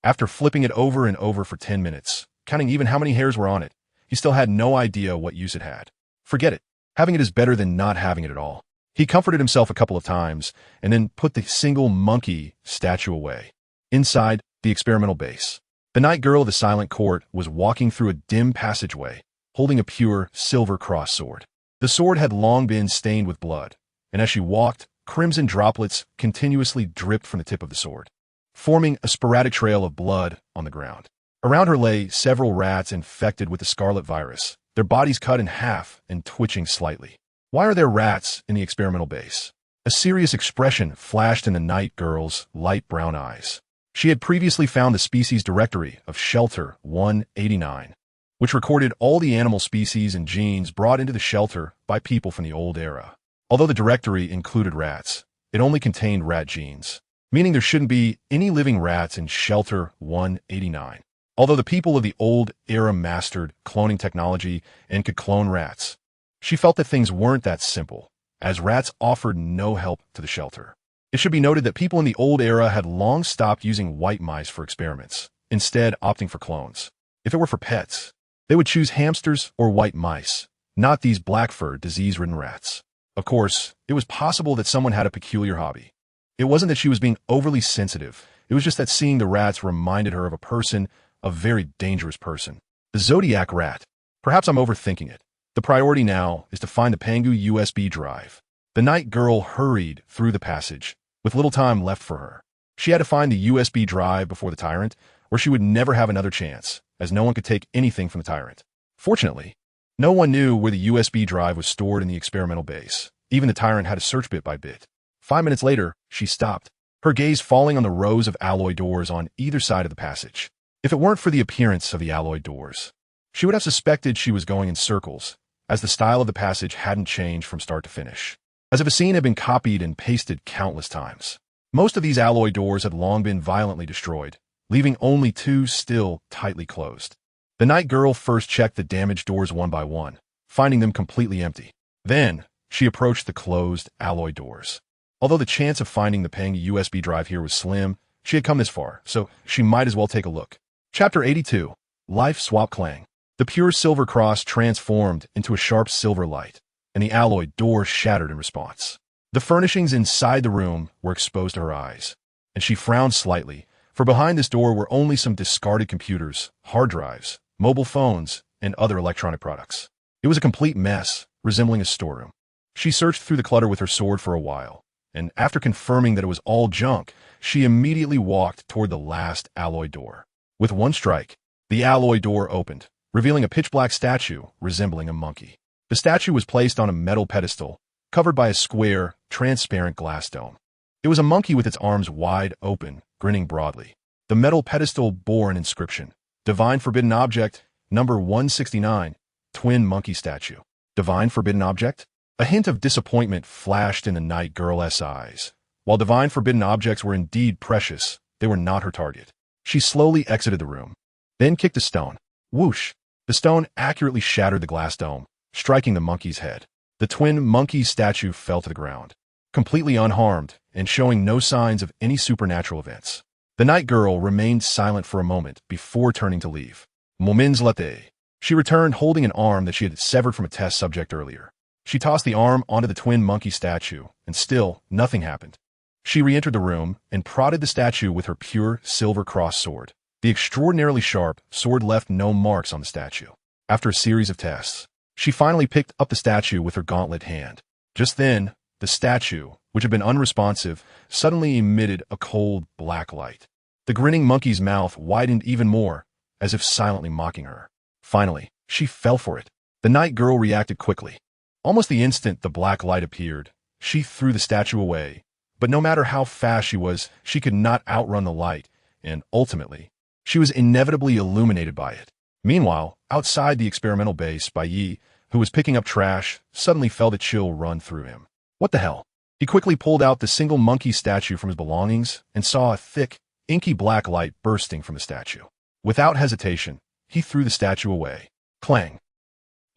After flipping it over and over for 10 minutes, counting even how many hairs were on it, he still had no idea what use it had. Forget it. Having it is better than not having it at all. He comforted himself a couple of times and then put the single monkey statue away. Inside the experimental base, the night girl of the silent court was walking through a dim passageway, holding a pure silver cross sword. The sword had long been stained with blood, and as she walked, crimson droplets continuously dripped from the tip of the sword, forming a sporadic trail of blood on the ground. Around her lay several rats infected with the scarlet virus, their bodies cut in half and twitching slightly. Why are there rats in the experimental base? A serious expression flashed in the night girl's light brown eyes. She had previously found the species directory of Shelter 189, which recorded all the animal species and genes brought into the shelter by people from the old era. Although the directory included rats, it only contained rat genes, meaning there shouldn't be any living rats in Shelter 189. Although the people of the old era mastered cloning technology and could clone rats, she felt that things weren't that simple, as rats offered no help to the shelter. It should be noted that people in the old era had long stopped using white mice for experiments, instead opting for clones. If it were for pets, they would choose hamsters or white mice, not these black-furred, disease-ridden rats. Of course, it was possible that someone had a peculiar hobby. It wasn't that she was being overly sensitive, it was just that seeing the rats reminded her of a person, a very dangerous person. The Zodiac rat. Perhaps I'm overthinking it. The priority now is to find the Pangu USB drive. The night girl hurried through the passage, with little time left for her. She had to find the USB drive before the tyrant, or she would never have another chance, as no one could take anything from the tyrant. Fortunately, no one knew where the USB drive was stored in the experimental base. Even the tyrant had to search bit by bit. 5 minutes later, she stopped, her gaze falling on the rows of alloy doors on either side of the passage. If it weren't for the appearance of the alloy doors, she would have suspected she was going in circles, as the style of the passage hadn't changed from start to finish, as if a scene had been copied and pasted countless times. Most of these alloy doors had long been violently destroyed, leaving only 2 still tightly closed. The night girl first checked the damaged doors one by one, finding them completely empty. Then, she approached the closed alloy doors. Although the chance of finding the Pang USB drive here was slim, she had come this far, so she might as well take a look. Chapter 82. Life Swap Clang. The pure silver cross transformed into a sharp silver light, and the alloy door shattered in response. The furnishings inside the room were exposed to her eyes, and she frowned slightly, for behind this door were only some discarded computers, hard drives, mobile phones, and other electronic products. It was a complete mess, resembling a storeroom. She searched through the clutter with her sword for a while, and after confirming that it was all junk, she immediately walked toward the last alloy door. With one strike, the alloy door opened, revealing a pitch-black statue resembling a monkey. The statue was placed on a metal pedestal, covered by a square, transparent glass dome. It was a monkey with its arms wide open, grinning broadly. The metal pedestal bore an inscription: Divine Forbidden Object, number 169, Twin Monkey Statue. Divine Forbidden Object? A hint of disappointment flashed in the night girl's eyes. While divine forbidden objects were indeed precious, they were not her target. She slowly exited the room, then kicked a stone. Whoosh! The stone accurately shattered the glass dome, striking the monkey's head. The twin monkey statue fell to the ground, completely unharmed and showing no signs of any supernatural events. The night girl remained silent for a moment before turning to leave. Moments later, she returned holding an arm that she had severed from a test subject earlier. She tossed the arm onto the twin monkey statue, and still nothing happened. She re-entered the room and prodded the statue with her pure silver cross sword. The extraordinarily sharp sword left no marks on the statue. After a series of tests, she finally picked up the statue with her gauntlet hand. Just then, the statue, which had been unresponsive, suddenly emitted a cold black light. The grinning monkey's mouth widened even more, as if silently mocking her. Finally, she fell for it. The night girl reacted quickly. Almost the instant the black light appeared, she threw the statue away. But no matter how fast she was, she could not outrun the light, and ultimately, she was inevitably illuminated by it. Meanwhile, outside the experimental base, Bai Ye, who was picking up trash, suddenly felt a chill run through him. What the hell? He quickly pulled out the single monkey statue from his belongings and saw a thick, inky black light bursting from the statue. Without hesitation, he threw the statue away. Clang!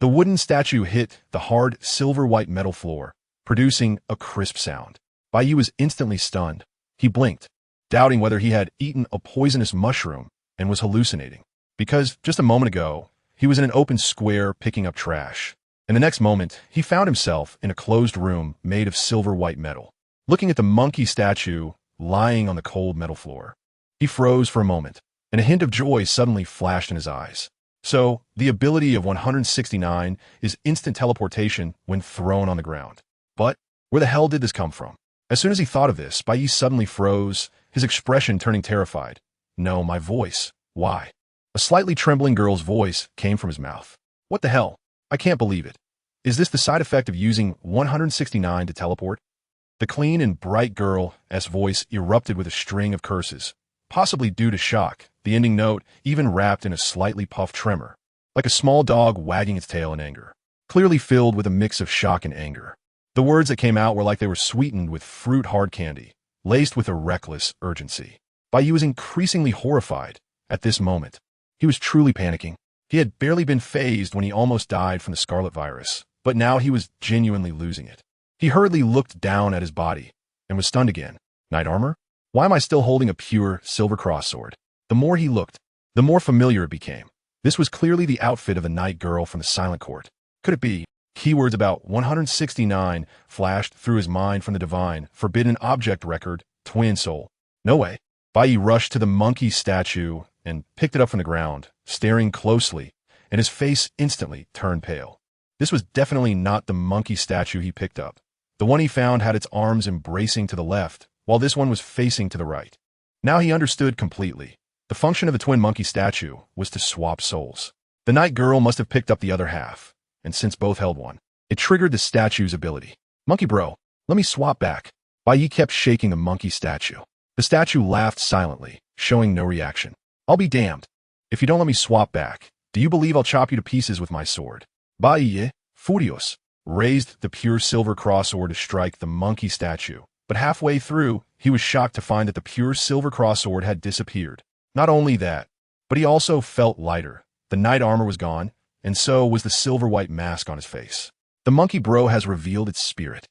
The wooden statue hit the hard, silver-white metal floor, producing a crisp sound. Bai Ye was instantly stunned. He blinked, doubting whether he had eaten a poisonous mushroom and was hallucinating. Because just a moment ago, he was in an open square picking up trash, and the next moment, he found himself in a closed room made of silver-white metal, looking at the monkey statue lying on the cold metal floor. He froze for a moment, and a hint of joy suddenly flashed in his eyes. So, the ability of 169 is instant teleportation when thrown on the ground. But, where the hell did this come from? As soon as he thought of this, Bai Ye suddenly froze, his expression turning terrified. No, my voice. Why? A slightly trembling girl's voice came from his mouth. What the hell? I can't believe it. Is this the side effect of using 169 to teleport? The clean and bright girl's voice erupted with a string of curses, possibly due to shock, the ending note even wrapped in a slightly puffed tremor, like a small dog wagging its tail in anger, clearly filled with a mix of shock and anger. The words that came out were like they were sweetened with fruit hard candy, laced with a reckless urgency. Bai Ye was increasingly horrified at this moment. He was truly panicking. He had barely been phased when he almost died from the scarlet virus, but now he was genuinely losing it. He hurriedly looked down at his body and was stunned again. Knight armor? Why am I still holding a pure silver cross sword? The more he looked, the more familiar it became. This was clearly the outfit of the night girl from the Silent Court. Could it be? Keywords about 169 flashed through his mind from the divine, forbidden object record, Twin Soul. No way. Bai Ye rushed to the monkey statue and picked it up from the ground, staring closely, and his face instantly turned pale. This was definitely not the monkey statue he picked up. The one he found had its arms embracing to the left, while this one was facing to the right. Now he understood completely. The function of the twin monkey statue was to swap souls. The night girl must have picked up the other half, and since both held one, it triggered the statue's ability. Monkey bro, let me swap back. Bai Ye kept shaking the monkey statue. The statue laughed silently, showing no reaction. I'll be damned. If you don't let me swap back, do you believe I'll chop you to pieces with my sword? Bai Ye, furious, raised the pure silver cross sword to strike the monkey statue, but halfway through, he was shocked to find that the pure silver cross sword had disappeared. Not only that, but he also felt lighter. The knight armor was gone, and so was the silver-white mask on his face. The monkey bro has revealed its spirit.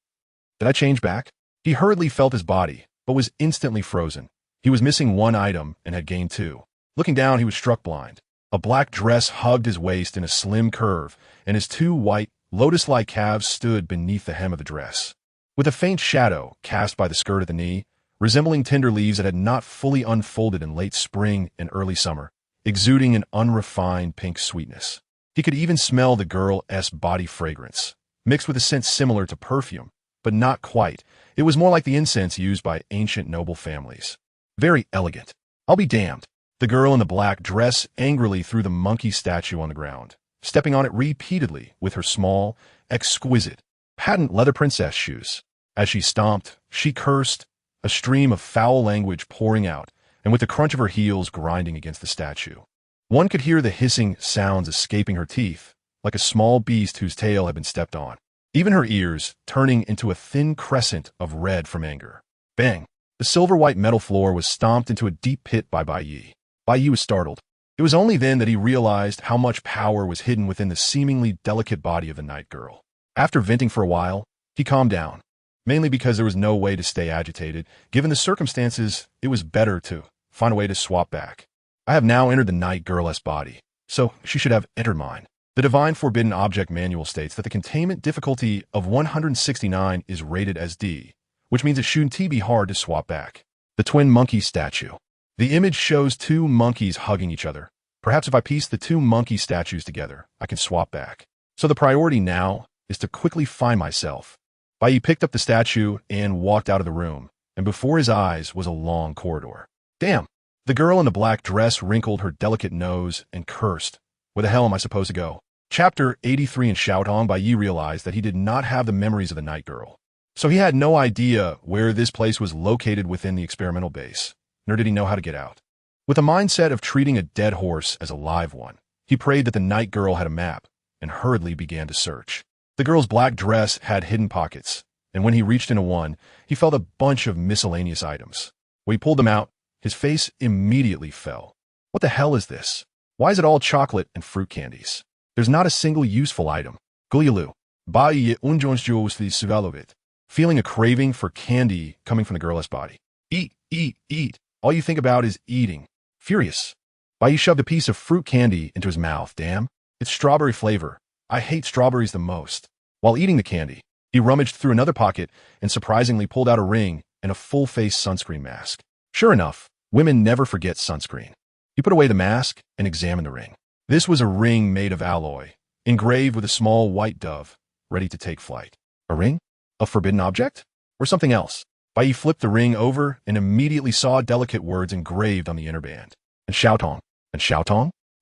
Did I change back? He hurriedly felt his body, but was instantly frozen. He was missing one item and had gained two. Looking down, he was struck blind. A black dress hugged his waist in a slim curve, and his two white, lotus-like calves stood beneath the hem of the dress. With a faint shadow cast by the skirt at the knee, resembling tender leaves that had not fully unfolded in late spring and early summer, exuding an unrefined pink sweetness. He could even smell the girl's body fragrance, mixed with a scent similar to perfume, but not quite. It was more like the incense used by ancient noble families. Very elegant. I'll be damned. The girl in the black dress angrily threw the monkey statue on the ground, stepping on it repeatedly with her small, exquisite, patent leather princess shoes. As she stomped, she cursed, a stream of foul language pouring out, and with the crunch of her heels grinding against the statue. One could hear the hissing sounds escaping her teeth, like a small beast whose tail had been stepped on. Even her ears turning into a thin crescent of red from anger. Bang! The silver-white metal floor was stomped into a deep pit by Bai Ye. Bai Ye was startled. It was only then that he realized how much power was hidden within the seemingly delicate body of the night girl. After venting for a while, he calmed down. Mainly because there was no way to stay agitated. Given the circumstances, it was better to find a way to swap back. I have now entered the night girl's body, so she should have entered mine. The Divine Forbidden Object Manual states that the containment difficulty of 169 is rated as D, which means it shouldn't be hard to swap back. The twin monkey statue. The image shows two monkeys hugging each other. Perhaps if I piece the two monkey statues together, I can swap back. So the priority now is to quickly find myself. Bai Ye picked up the statue and walked out of the room, and before his eyes was a long corridor. Damn! The girl in the black dress wrinkled her delicate nose and cursed. Where the hell am I supposed to go? Chapter 83 in Shoutong, Bai Ye realized that he did not have the memories of the night girl. So he had no idea where this place was located within the experimental base, nor did he know how to get out. With a mindset of treating a dead horse as a live one, he prayed that the night girl had a map, and hurriedly began to search. The girl's black dress had hidden pockets, and when he reached into one, he felt a bunch of miscellaneous items. When he pulled them out, his face immediately fell. What the hell is this? Why is it all chocolate and fruit candies? There's not a single useful item. Gulyalu. Bai Ye unjonsjosli sugalovit. Feeling a craving for candy coming from the girl's body. Eat, eat, eat. All you think about is eating. Furious. Bai Ye shoved a piece of fruit candy into his mouth. Damn. It's strawberry flavor. I hate strawberries the most. While eating the candy, he rummaged through another pocket and surprisingly pulled out a ring and a full-face sunscreen mask. Sure enough, women never forget sunscreen. He put away the mask and examined the ring. This was a ring made of alloy, engraved with a small white dove, ready to take flight. A ring? A forbidden object? Or something else? Bai Ye flipped the ring over and immediately saw delicate words engraved on the inner band. And Shoutong.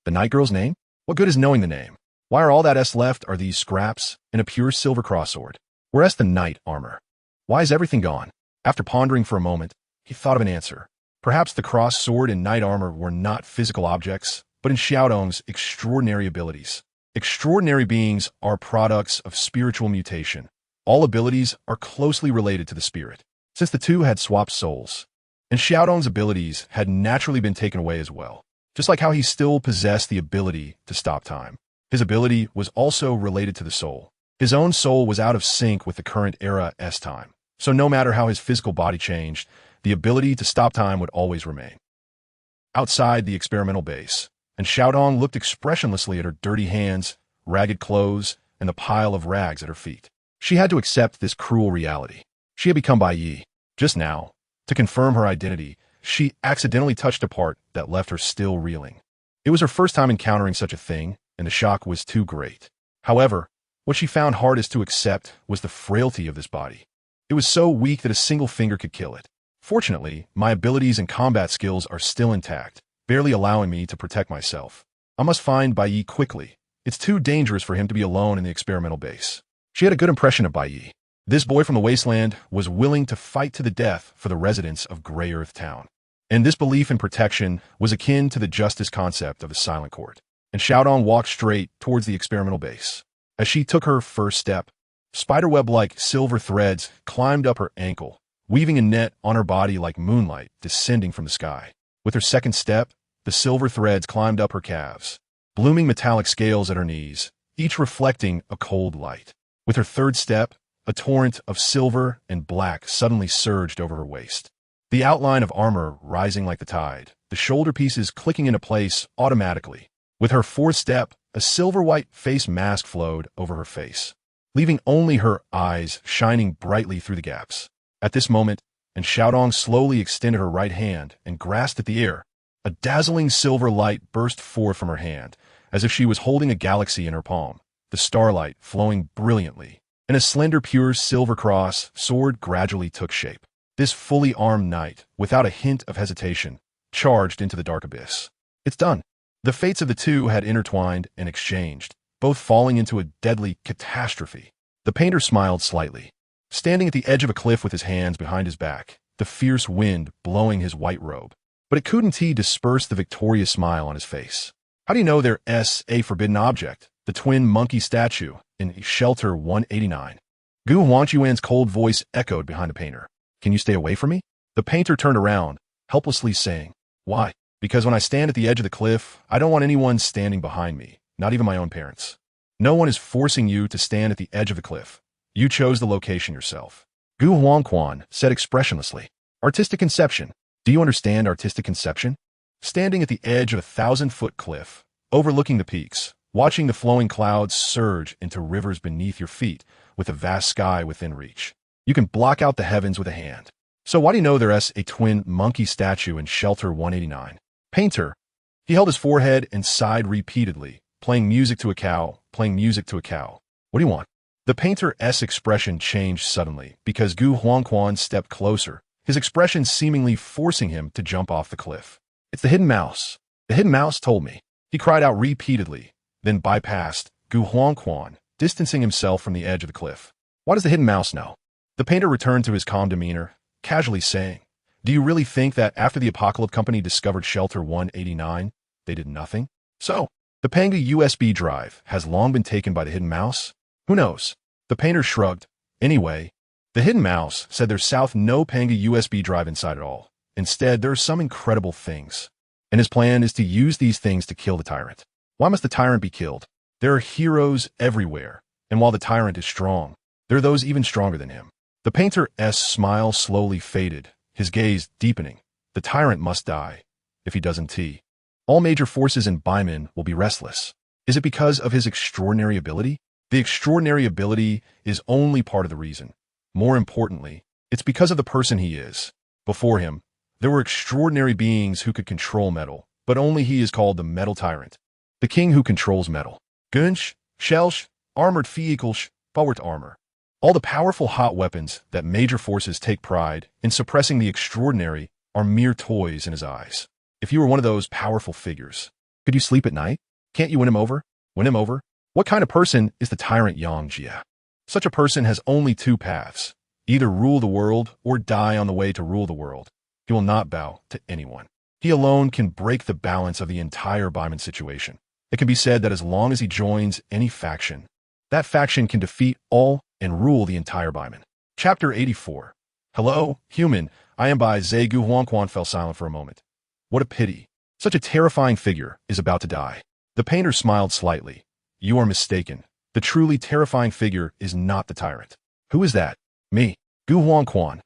The night girl's name? What good is knowing the name? Why are all that S left are these scraps and a pure silver crossword? Where's the knight armor? Why is everything gone? After pondering for a moment, he thought of an answer. Perhaps the cross sword and knight armor were not physical objects, but in Xiaodong's extraordinary abilities. Extraordinary beings are products of spiritual mutation. All abilities are closely related to the spirit, since the two had swapped souls. And Xiaodong's abilities had naturally been taken away as well, just like how he still possessed the ability to stop time. His ability was also related to the soul. His own soul was out of sync with the current era S-time, so no matter how his physical body changed, the ability to stop time would always remain. Outside the experimental base, and Xiaodong looked expressionlessly at her dirty hands, ragged clothes, and the pile of rags at her feet. She had to accept this cruel reality. She had become Bai Ye. Just now, to confirm her identity, she accidentally touched a part that left her still reeling. It was her first time encountering such a thing, and the shock was too great. However, what she found hardest to accept was the frailty of this body. It was so weak that a single finger could kill it. Fortunately, my abilities and combat skills are still intact, barely allowing me to protect myself. I must find Bai Ye quickly. It's too dangerous for him to be alone in the experimental base. She had a good impression of Bai Ye. This boy from the wasteland was willing to fight to the death for the residents of Grey Earth Town. And this belief in protection was akin to the justice concept of the Silent Court. And Xiaodong walked straight towards the experimental base. As she took her first step, spiderweb-like silver threads climbed up her ankle, weaving a net on her body like moonlight descending from the sky. With her second step, the silver threads climbed up her calves, blooming metallic scales at her knees, each reflecting a cold light. With her third step, a torrent of silver and black suddenly surged over her waist. The outline of armor rising like the tide, the shoulder pieces clicking into place automatically. With her fourth step, a silver-white face mask flowed over her face, leaving only her eyes shining brightly through the gaps. At this moment, and Xiaodong slowly extended her right hand and grasped at the air. A dazzling silver light burst forth from her hand, as if she was holding a galaxy in her palm, the starlight flowing brilliantly. And a slender pure silver cross sword gradually took shape. This fully armed knight, without a hint of hesitation, charged into the dark abyss. It's done. The fates of the two had intertwined and exchanged, both falling into a deadly catastrophe. The painter smiled slightly. Standing at the edge of a cliff with his hands behind his back, the fierce wind blowing his white robe. But it couldn't disperse the victorious smile on his face. How do you know there's a forbidden object, the twin monkey statue, in Shelter 189? Gu Huanchuan's cold voice echoed behind the painter. Can you stay away from me? The painter turned around, helplessly saying, Why? Because when I stand at the edge of the cliff, I don't want anyone standing behind me, not even my own parents. No one is forcing you to stand at the edge of the cliff. You chose the location yourself. Gu Huangquan said expressionlessly. Artistic conception. Do you understand artistic conception? Standing at the edge of a 1,000-foot cliff, overlooking the peaks, watching the flowing clouds surge into rivers beneath your feet with a vast sky within reach. You can block out the heavens with a hand. So why do you know there's a twin monkey statue in Shelter 189? Painter. He held his forehead and sighed repeatedly, playing music to a cow, playing music to a cow. What do you want? The painter's expression changed suddenly because Gu Huangquan stepped closer, his expression seemingly forcing him to jump off the cliff. It's the hidden mouse. The hidden mouse told me. He cried out repeatedly, then bypassed Gu Huangquan, distancing himself from the edge of the cliff. Why does the hidden mouse know? The painter returned to his calm demeanor, casually saying, Do you really think that after the Apocalypse Company discovered Shelter 189, they did nothing? So, the Panga USB drive has long been taken by the hidden mouse? Who knows? The painter shrugged. Anyway, the hidden mouse said there's no Panga USB drive inside at all. Instead, there are some incredible things. And his plan is to use these things to kill the tyrant. Why must the tyrant be killed? There are heroes everywhere. And while the tyrant is strong, there are those even stronger than him. The painter's smile slowly faded, his gaze deepening. The tyrant must die. If he doesn't, all major forces in Baimin will be restless. Is it because of his extraordinary ability? The extraordinary ability is only part of the reason. More importantly, it's because of the person he is. Before him, there were extraordinary beings who could control metal, but only he is called the Metal Tyrant. The king who controls metal. Gunsh, Shelsh, armored vehicles, powered armor. All the powerful hot weapons that major forces take pride in suppressing the extraordinary are mere toys in his eyes. If you were one of those powerful figures, could you sleep at night? Can't you win him over? Win him over? What kind of person is the tyrant Yang Jia? Such a person has only two paths: either rule the world or die on the way to rule the world. He will not bow to anyone. He alone can break the balance of the entire Baiman situation. It can be said that as long as he joins any faction, that faction can defeat all and rule the entire Baiman. Chapter 84. Hello, human. I am Bai Ye. Gu Huangquan fell silent for a moment. What a pity. Such a terrifying figure is about to die. The painter smiled slightly. You are mistaken. The truly terrifying figure is not the tyrant. Who is that? Me, Gu Huangquan.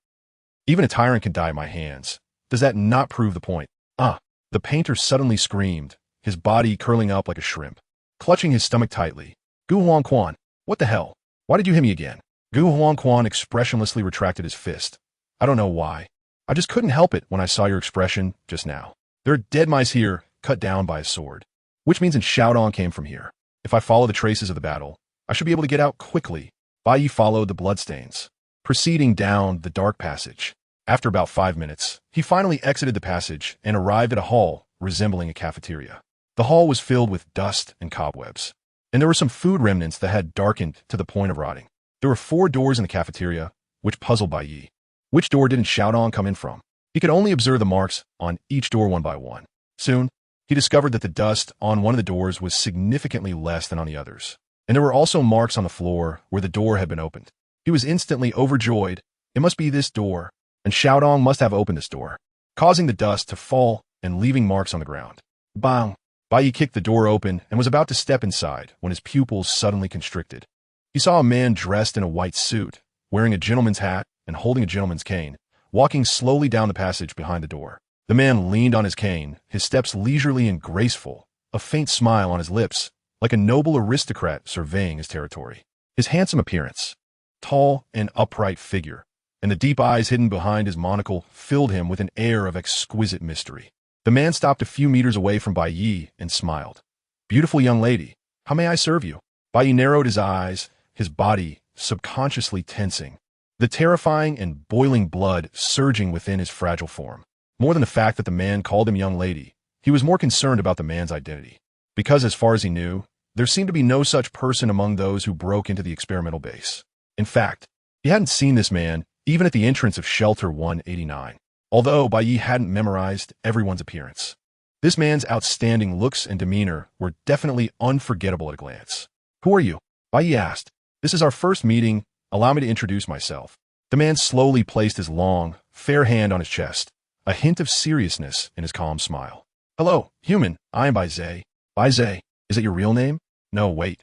Even a tyrant can die at my hands. Does that not prove the point? The painter suddenly screamed, his body curling up like a shrimp. Clutching his stomach tightly. Gu Huangquan, what the hell? Why did you hit me again? Gu Huangquan expressionlessly retracted his fist. I don't know why. I just couldn't help it when I saw your expression just now. There are dead mice here, cut down by a sword. Which means in Xiaodong came from here. If I follow the traces of the battle, I should be able to get out quickly. Bai Ye followed the bloodstains, proceeding down the dark passage. After about 5 minutes, he finally exited the passage and arrived at a hall resembling a cafeteria. The hall was filled with dust and cobwebs, and there were some food remnants that had darkened to the point of rotting. There were 4 doors in the cafeteria, which puzzled Bai Ye. Which door didn't Xiaodong come in from? He could only observe the marks on each door one by one. Soon, he discovered that the dust on one of the doors was significantly less than on the others, and there were also marks on the floor where the door had been opened. He was instantly overjoyed. It must be this door, and Xiaodong must have opened this door, causing the dust to fall and leaving marks on the ground. Bang! Bai Ye kicked the door open and was about to step inside when his pupils suddenly constricted. He saw a man dressed in a white suit, wearing a gentleman's hat and holding a gentleman's cane, walking slowly down the passage behind the door. The man leaned on his cane, his steps leisurely and graceful, a faint smile on his lips, like a noble aristocrat surveying his territory. His handsome appearance, tall and upright figure, and the deep eyes hidden behind his monocle filled him with an air of exquisite mystery. The man stopped a few meters away from Bai Ye and smiled. Beautiful young lady, how may I serve you? Bai Ye narrowed his eyes, his body subconsciously tensing, the terrifying and boiling blood surging within his fragile form. More than the fact that the man called him young lady, he was more concerned about the man's identity. Because as far as he knew, there seemed to be no such person among those who broke into the experimental base. In fact, he hadn't seen this man even at the entrance of Shelter 189, although Bai Ye hadn't memorized everyone's appearance. This man's outstanding looks and demeanor were definitely unforgettable at a glance. Who are you? Bai Ye asked. This is our first meeting. Allow me to introduce myself. The man slowly placed his long, fair hand on his chest, a hint of seriousness in his calm smile. Hello, human. I am Bai Ye. Bai Ye, is it your real name? No, wait.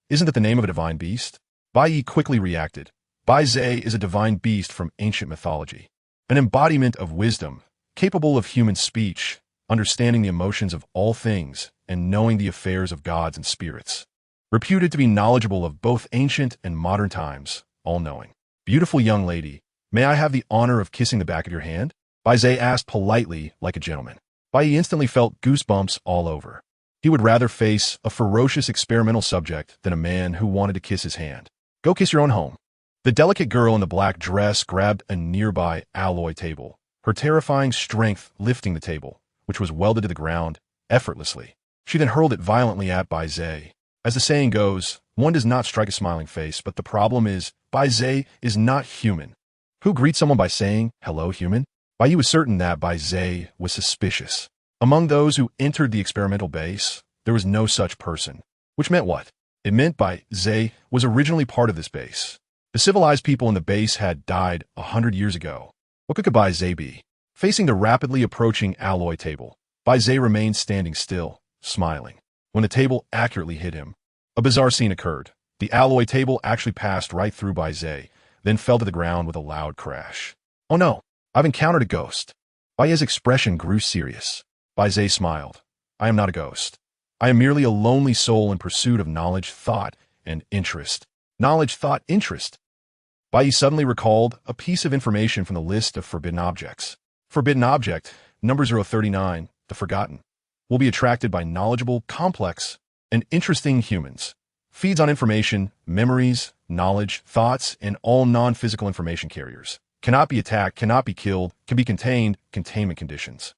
Isn't it the name of a divine beast? Bai Ye quickly reacted. Bai Ye is a divine beast from ancient mythology, an embodiment of wisdom, capable of human speech, understanding the emotions of all things, and knowing the affairs of gods and spirits. Reputed to be knowledgeable of both ancient and modern times, all-knowing. Beautiful young lady, may I have the honor of kissing the back of your hand? Bai Ye asked politely, like a gentleman. Bai Ye instantly felt goosebumps all over. He would rather face a ferocious experimental subject than a man who wanted to kiss his hand. Go kiss your own home. The delicate girl in the black dress grabbed a nearby alloy table, her terrifying strength lifting the table, which was welded to the ground, effortlessly. She then hurled it violently at Bai Ye. As the saying goes, one does not strike a smiling face, but the problem is, Bai Ye is not human. Who greets someone by saying, hello, human? Bai Ye was certain that Bai Ye was suspicious. Among those who entered the experimental base, there was no such person. Which meant what? It meant Bai Ye was originally part of this base. The civilized people in the base had died 100 years ago. What could Bai Ye be? Facing the rapidly approaching alloy table, Bai Ye remained standing still, smiling. When the table accurately hit him, a bizarre scene occurred. The alloy table actually passed right through Bai Ye, then fell to the ground with a loud crash. Oh no, I've encountered a ghost. Bai Ye's expression grew serious. Bai Ye smiled. I am not a ghost. I am merely a lonely soul in pursuit of knowledge, thought, and interest. Knowledge, thought, interest. Bai Ye suddenly recalled a piece of information from the list of forbidden objects. Forbidden object, number 039, the Forgotten, will be attracted by knowledgeable, complex, and interesting humans. Feeds on information, memories, knowledge, thoughts, and all non-physical information carriers. Cannot be attacked, cannot be killed, can be contained, containment conditions.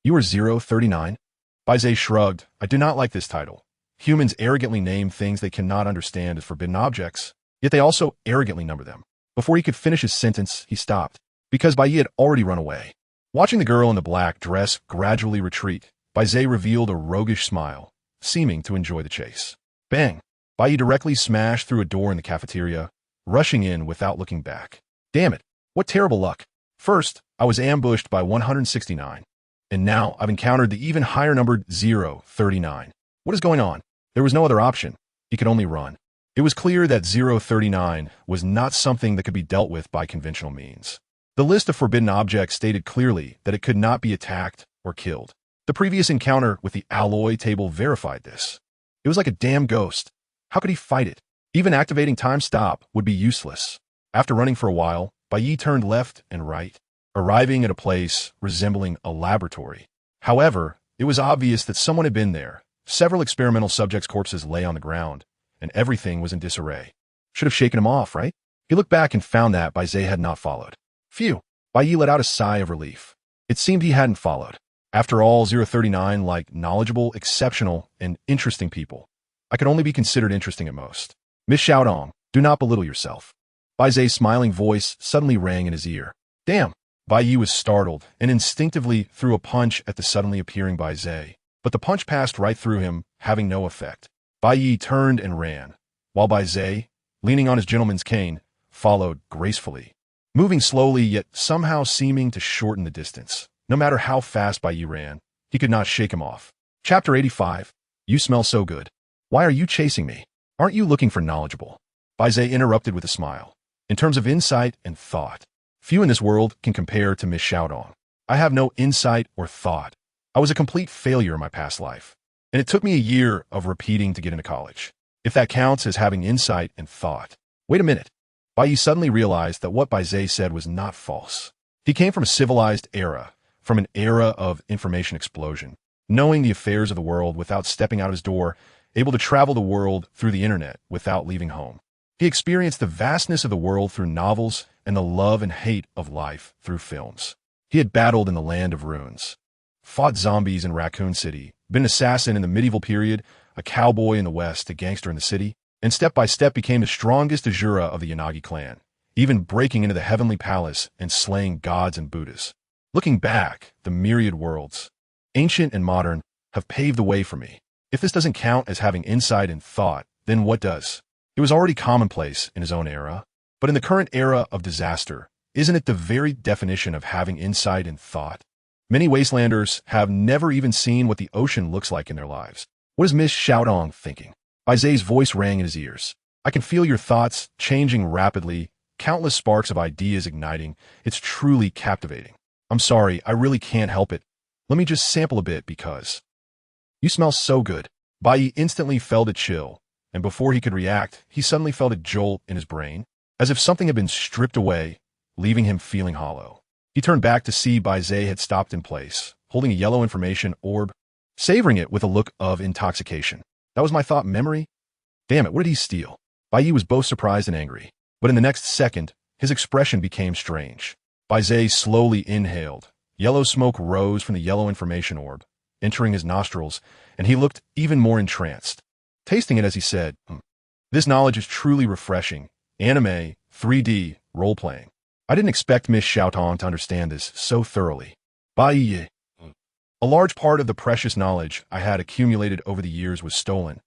You are 039? Bai Ye shrugged. I do not like this title. Humans arrogantly name things they cannot understand as forbidden objects, yet they also arrogantly number them. Before he could finish his sentence, he stopped, because Bai Ye had already run away. Watching the girl in the black dress gradually retreat, Bai Ye revealed a roguish smile, seeming to enjoy the chase. Bang! Bai Ye directly smashed through a door in the cafeteria, rushing in without looking back. Damn it, what terrible luck. First, I was ambushed by 169, and now I've encountered the even higher numbered 039. What is going on? There was no other option. He could only run. It was clear that 039 was not something that could be dealt with by conventional means. The list of forbidden objects stated clearly that it could not be attacked or killed. The previous encounter with the alloy table verified this. It was like a damn ghost. How could he fight it? Even activating time stop would be useless. After running for a while, Bai Ye turned left and right, arriving at a place resembling a laboratory. However, it was obvious that someone had been there. Several experimental subjects' corpses lay on the ground, and everything was in disarray. Should have shaken him off, right? He looked back and found that Bai Ye had not followed. Phew! Bai Ye let out a sigh of relief. It seemed he hadn't followed. After all, 039 liked knowledgeable, exceptional, and interesting people. I could only be considered interesting at most. Miss Xiaodong, do not belittle yourself. Bai Ye's smiling voice suddenly rang in his ear. Damn! Bai Ye was startled and instinctively threw a punch at the suddenly appearing Bai Ye, but the punch passed right through him, having no effect. Bai Ye turned and ran, while Bai Ye, leaning on his gentleman's cane, followed gracefully, moving slowly yet somehow seeming to shorten the distance. No matter how fast Bai Ye ran, he could not shake him off. Chapter 85. You smell so good. Why are you chasing me? Aren't you looking for knowledgeable? Bai Ye interrupted with a smile. In terms of insight and thought, few in this world can compare to Miss Xiaodong. I have no insight or thought. I was a complete failure in my past life, and it took me a year of repeating to get into college. If that counts as having insight and thought. Wait a minute. Bai Ye suddenly realized that what Bai Ye said was not false. He came from a civilized era, from an era of information explosion, knowing the affairs of the world without stepping out of his door, able to travel the world through the internet without leaving home. He experienced the vastness of the world through novels and the love and hate of life through films. He had battled in the land of ruins, fought zombies in Raccoon City, been an assassin in the medieval period, a cowboy in the West, a gangster in the city, and step by step became the strongest Ajura of the Yanagi clan, even breaking into the heavenly palace and slaying gods and Buddhas. Looking back, the myriad worlds, ancient and modern, have paved the way for me. If this doesn't count as having insight and thought, then what does? It was already commonplace in his own era, but in the current era of disaster, isn't it the very definition of having insight and thought? Many wastelanders have never even seen what the ocean looks like in their lives. What is Miss Xiaodong thinking? Bai Ye's voice rang in his ears. I can feel your thoughts changing rapidly, countless sparks of ideas igniting. It's truly captivating. I'm sorry, I really can't help it. Let me just sample a bit because... You smell so good. Bai Ye instantly felt a chill, and before he could react, he suddenly felt a jolt in his brain, as if something had been stripped away, leaving him feeling hollow. He turned back to see Bai Ye had stopped in place, holding a yellow information orb, savoring it with a look of intoxication. That was my thought memory? Damn it, what did he steal? Bai Ye was both surprised and angry, but in the next second, his expression became strange. Bai Ye slowly inhaled. Yellow smoke rose from the yellow information orb, entering his nostrils, and he looked even more entranced. Tasting it as he said, This knowledge is truly refreshing. Anime, 3D, role-playing. I didn't expect Miss Xiaotong to understand this so thoroughly. Bai Ye. A large part of the precious knowledge I had accumulated over the years was stolen.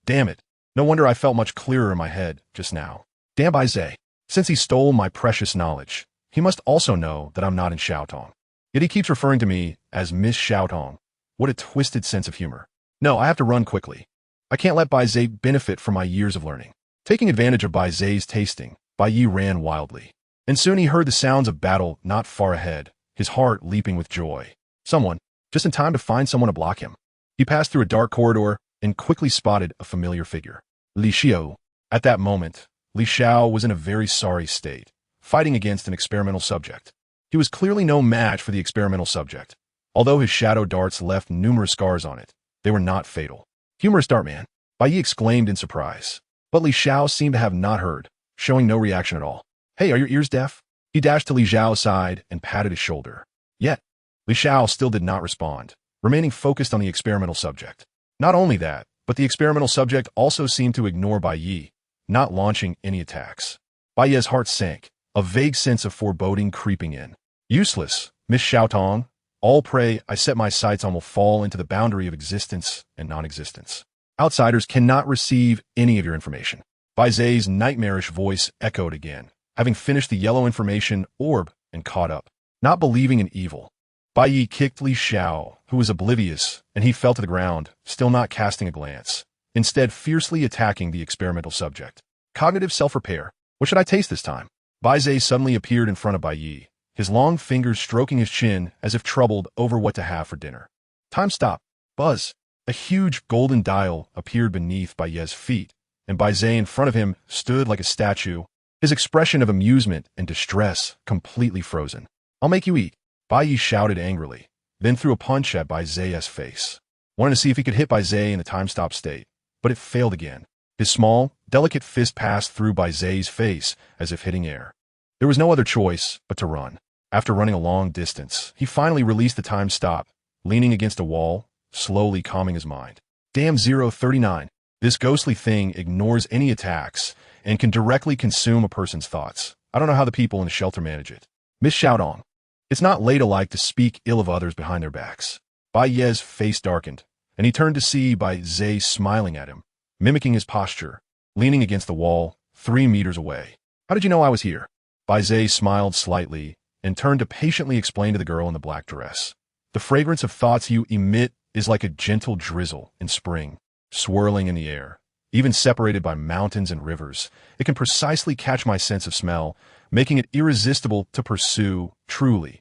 Damn it. No wonder I felt much clearer in my head just now. Damn Bai Ye. Since he stole my precious knowledge, he must also know that I'm not in Xiaotong. Yet he keeps referring to me as Miss Xiaotong. What a twisted sense of humor. No, I have to run quickly. I can't let Bai Ye benefit from my years of learning. Taking advantage of Bai Ye's tasting, Bai Ye ran wildly. And soon he heard the sounds of battle not far ahead, his heart leaping with joy. Someone, just in time to find someone to block him. He passed through a dark corridor and quickly spotted a familiar figure. Li Xiao. At that moment, Li Xiao was in a very sorry state, fighting against an experimental subject. He was clearly no match for the experimental subject. Although his shadow darts left numerous scars on it, they were not fatal. Humorous dart man, Bai Ye exclaimed in surprise. But Li Xiao seemed to have not heard, showing no reaction at all. Hey, are your ears deaf? He dashed to Li Xiao's side and patted his shoulder. Yet, Li Xiao still did not respond, remaining focused on the experimental subject. Not only that, But the experimental subject also seemed to ignore Bai Ye, not launching any attacks. Bai Ye's heart sank, a vague sense of foreboding creeping in. Useless, Miss Xiaotong. All prey I set my sights on will fall into the boundary of existence and non-existence. Outsiders cannot receive any of your information. Bai Ye's nightmarish voice echoed again, having finished the yellow information orb and caught up. Not believing in evil, Bai Ye kicked Li Xiao, who was oblivious, and he fell to the ground, still not casting a glance, instead fiercely attacking the experimental subject. Cognitive self-repair. What should I taste this time? Bai Ye suddenly appeared in front of Bai Ye, his long fingers stroking his chin as if troubled over what to have for dinner. Time stop. Buzz. A huge golden dial appeared beneath Bai Ye's feet, and Bai Ye in front of him stood like a statue, his expression of amusement and distress completely frozen. I'll make you eat, Bai Ye shouted angrily, then threw a punch at Bai Ye's face. Wanted to see if he could hit Bai Ye in the time-stop state, but it failed again. His small, delicate fist passed through Bai Ye's face as if hitting air. There was no other choice but to run. After running a long distance, he finally released the time stop, leaning against a wall, slowly calming his mind. Damn 039. This ghostly thing ignores any attacks and can directly consume a person's thoughts. I don't know how the people in the shelter manage it. Miss Xiaodong. It's not ladylike to speak ill of others behind their backs. Bai Ye's face darkened, and he turned to see Bai Ye smiling at him, mimicking his posture, leaning against the wall, 3 meters away. How did you know I was here? Bai Ye smiled slightly and turned to patiently explain to the girl in the black dress. The fragrance of thoughts you emit is like a gentle drizzle in spring, swirling in the air. Even separated by mountains and rivers, it can precisely catch my sense of smell, making it irresistible to pursue, truly,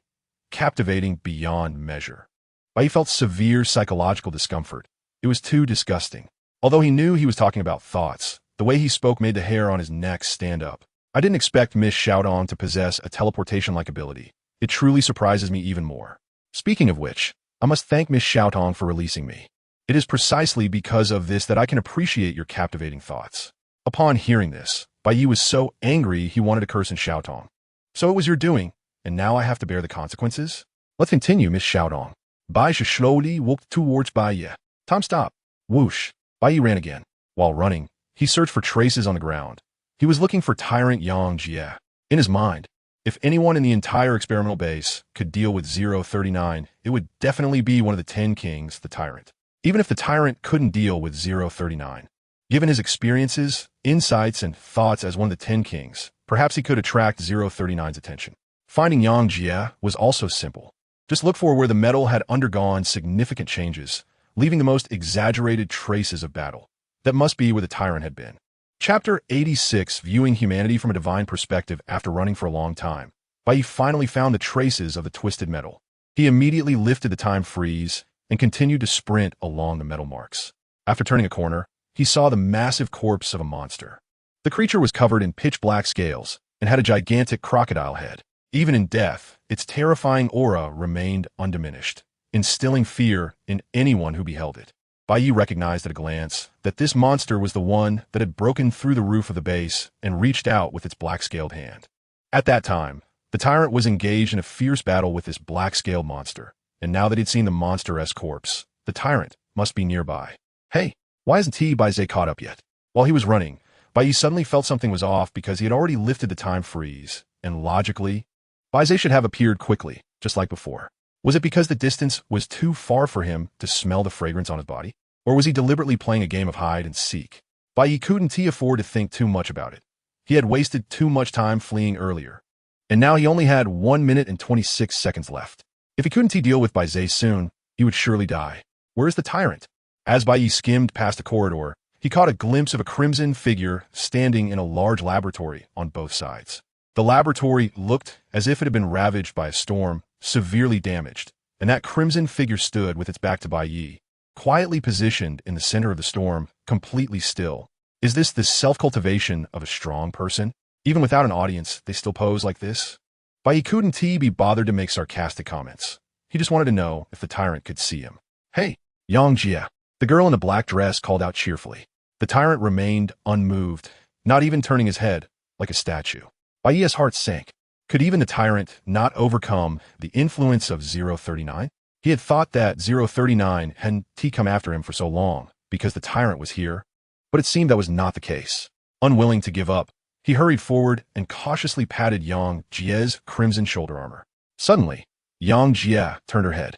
captivating beyond measure. Bai Ye felt severe psychological discomfort. It was too disgusting. Although he knew he was talking about thoughts, the way he spoke made the hair on his neck stand up. I didn't expect Miss Xiaodong to possess a teleportation-like ability. It truly surprises me even more. Speaking of which, I must thank Miss Xiaotong for releasing me. It is precisely because of this that I can appreciate your captivating thoughts. Upon hearing this, Bai Ye was so angry he wanted to curse in Xiaotong. So it was your doing, and now I have to bear the consequences? Let's continue, Miss Xiaodong. Bai Ye slowly walked towards Bai Ye. Time stop. Whoosh. Bai Ye ran again. While running, he searched for traces on the ground. He was looking for Tyrant Yang Jie. In his mind, if anyone in the entire experimental base could deal with 039, it would definitely be one of the 10 kings, the Tyrant. Even if the Tyrant couldn't deal with 039. Given his experiences, insights, and thoughts as one of the 10 kings, perhaps he could attract 039's attention. Finding Yang Jie was also simple. Just look for where the metal had undergone significant changes, leaving the most exaggerated traces of battle. That must be where the Tyrant had been. Chapter 86, Viewing Humanity from a Divine Perspective After Running for a Long Time. Bai Ye finally found the traces of the twisted metal. He immediately lifted the time freeze and continued to sprint along the metal marks. After turning a corner, he saw the massive corpse of a monster. The creature was covered in pitch-black scales and had a gigantic crocodile head. Even in death, its terrifying aura remained undiminished, instilling fear in anyone who beheld it. Bai Ye recognized at a glance that this monster was the one that had broken through the roof of the base and reached out with its black-scaled hand. At that time, the Tyrant was engaged in a fierce battle with this black-scaled monster, and now that he'd seen the monster-esque corpse, the Tyrant must be nearby. Hey, why hasn't Bai Ye caught up yet? While he was running, Bai Ye suddenly felt something was off because he had already lifted the time freeze, and logically, Bai Ye should have appeared quickly, just like before. Was it because the distance was too far for him to smell the fragrance on his body? Or was he deliberately playing a game of hide and seek? Bai Ye couldn't afford to think too much about it. He had wasted too much time fleeing earlier, and now he only had 1 minute and 26 seconds left. If he couldn't deal with Bai Ye soon, he would surely die. Where is the Tyrant? As Bai Ye skimmed past the corridor, he caught a glimpse of a crimson figure standing in a large laboratory on both sides. The laboratory looked as if it had been ravaged by a storm, severely damaged, and that crimson figure stood with its back to Bai Ye, quietly positioned in the center of the storm, completely still. Is this the self-cultivation of a strong person? Even without an audience, they still pose like this? Bai Ye couldn't be bothered to make sarcastic comments. He just wanted to know if the Tyrant could see him. Hey, Yang Jie. The girl in the black dress called out cheerfully. The Tyrant remained unmoved, not even turning his head, like a statue. Bai Ye's heart sank. Could even the Tyrant not overcome the influence of 039? He had thought that 039 hadn't come after him for so long, because the tyrant was here, but it seemed that was not the case. Unwilling to give up, he hurried forward and cautiously patted Yang Jie's crimson shoulder armor. Suddenly, Yang Jie turned her head.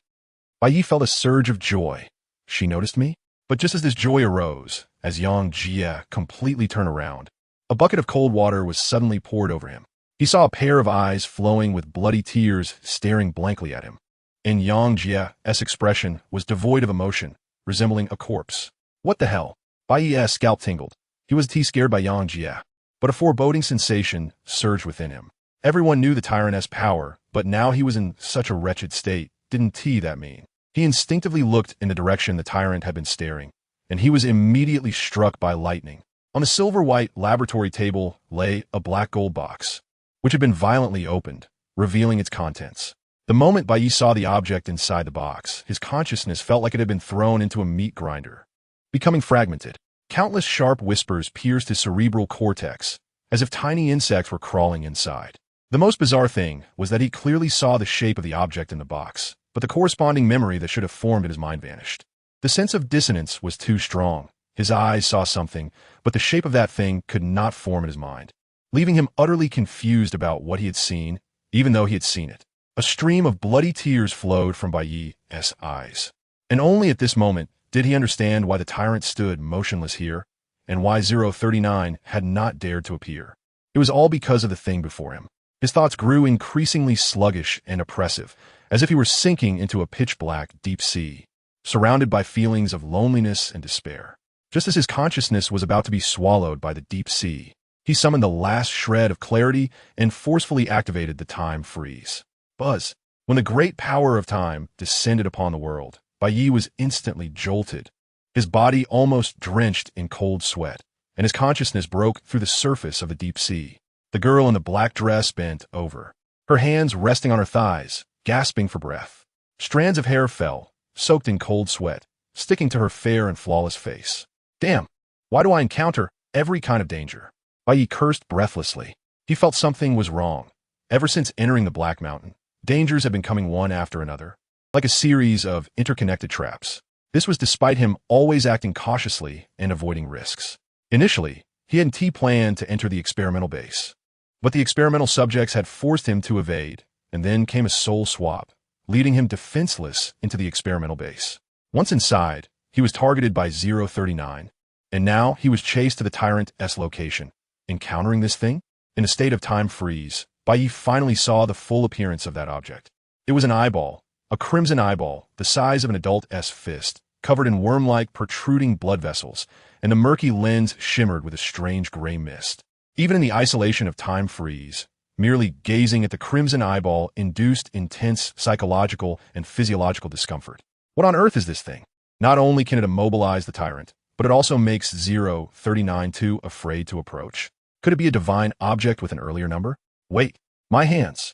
Bai Ye felt a surge of joy. She noticed me? But just as this joy arose, as Yang Jie completely turned around, a bucket of cold water was suddenly poured over him. He saw a pair of eyes flowing with bloody tears staring blankly at him. And Yang Jie's expression was devoid of emotion, resembling a corpse. What the hell? Bai Ye's scalp tingled. He was scared by Yang Jie, but a foreboding sensation surged within him. Everyone knew the tyrant's power, but now he was in such a wretched state. Didn't that mean? He instinctively looked in the direction the tyrant had been staring, and he was immediately struck by lightning. On a silver-white laboratory table lay a black gold box, which had been violently opened, revealing its contents. The moment Bai Ye saw the object inside the box, his consciousness felt like it had been thrown into a meat grinder, becoming fragmented. Countless sharp whispers pierced his cerebral cortex, as if tiny insects were crawling inside. The most bizarre thing was that he clearly saw the shape of the object in the box, but the corresponding memory that should have formed in his mind vanished. The sense of dissonance was too strong. His eyes saw something, but the shape of that thing could not form in his mind, leaving him utterly confused about what he had seen, even though he had seen it. A stream of bloody tears flowed from Bai Ye's eyes. And only at this moment did he understand why the tyrant stood motionless here, and why 039 had not dared to appear. It was all because of the thing before him. His thoughts grew increasingly sluggish and oppressive, as if he were sinking into a pitch-black deep sea, surrounded by feelings of loneliness and despair. Just as his consciousness was about to be swallowed by the deep sea, he summoned the last shred of clarity and forcefully activated the time freeze. Buzz. When the great power of time descended upon the world, Bai Ye was instantly jolted, his body almost drenched in cold sweat, and his consciousness broke through the surface of the deep sea. The girl in the black dress bent over, her hands resting on her thighs, gasping for breath. Strands of hair fell, soaked in cold sweat, sticking to her fair and flawless face. Damn, why do I encounter every kind of danger? Bai Ye cursed breathlessly. He felt something was wrong. Ever since entering the Black Mountain, dangers had been coming one after another, like a series of interconnected traps. This was despite him always acting cautiously and avoiding risks. Initially, he hadn't planned to enter the experimental base, but the experimental subjects had forced him to evade, and then came a soul swap, leading him defenseless into the experimental base. Once inside, he was targeted by 039, and now he was chased to the tyrant's location. Encountering this thing? In a state of time freeze, Bai Ye finally saw the full appearance of that object. It was an eyeball, a crimson eyeball, the size of an adult's fist, covered in worm-like protruding blood vessels, and the murky lens shimmered with a strange gray mist. Even in the isolation of time freeze, merely gazing at the crimson eyeball induced intense psychological and physiological discomfort. What on earth is this thing? Not only can it immobilize the tyrant, but it also makes 039 too afraid to approach. Could it be a divine object with an earlier number? Wait, my hands.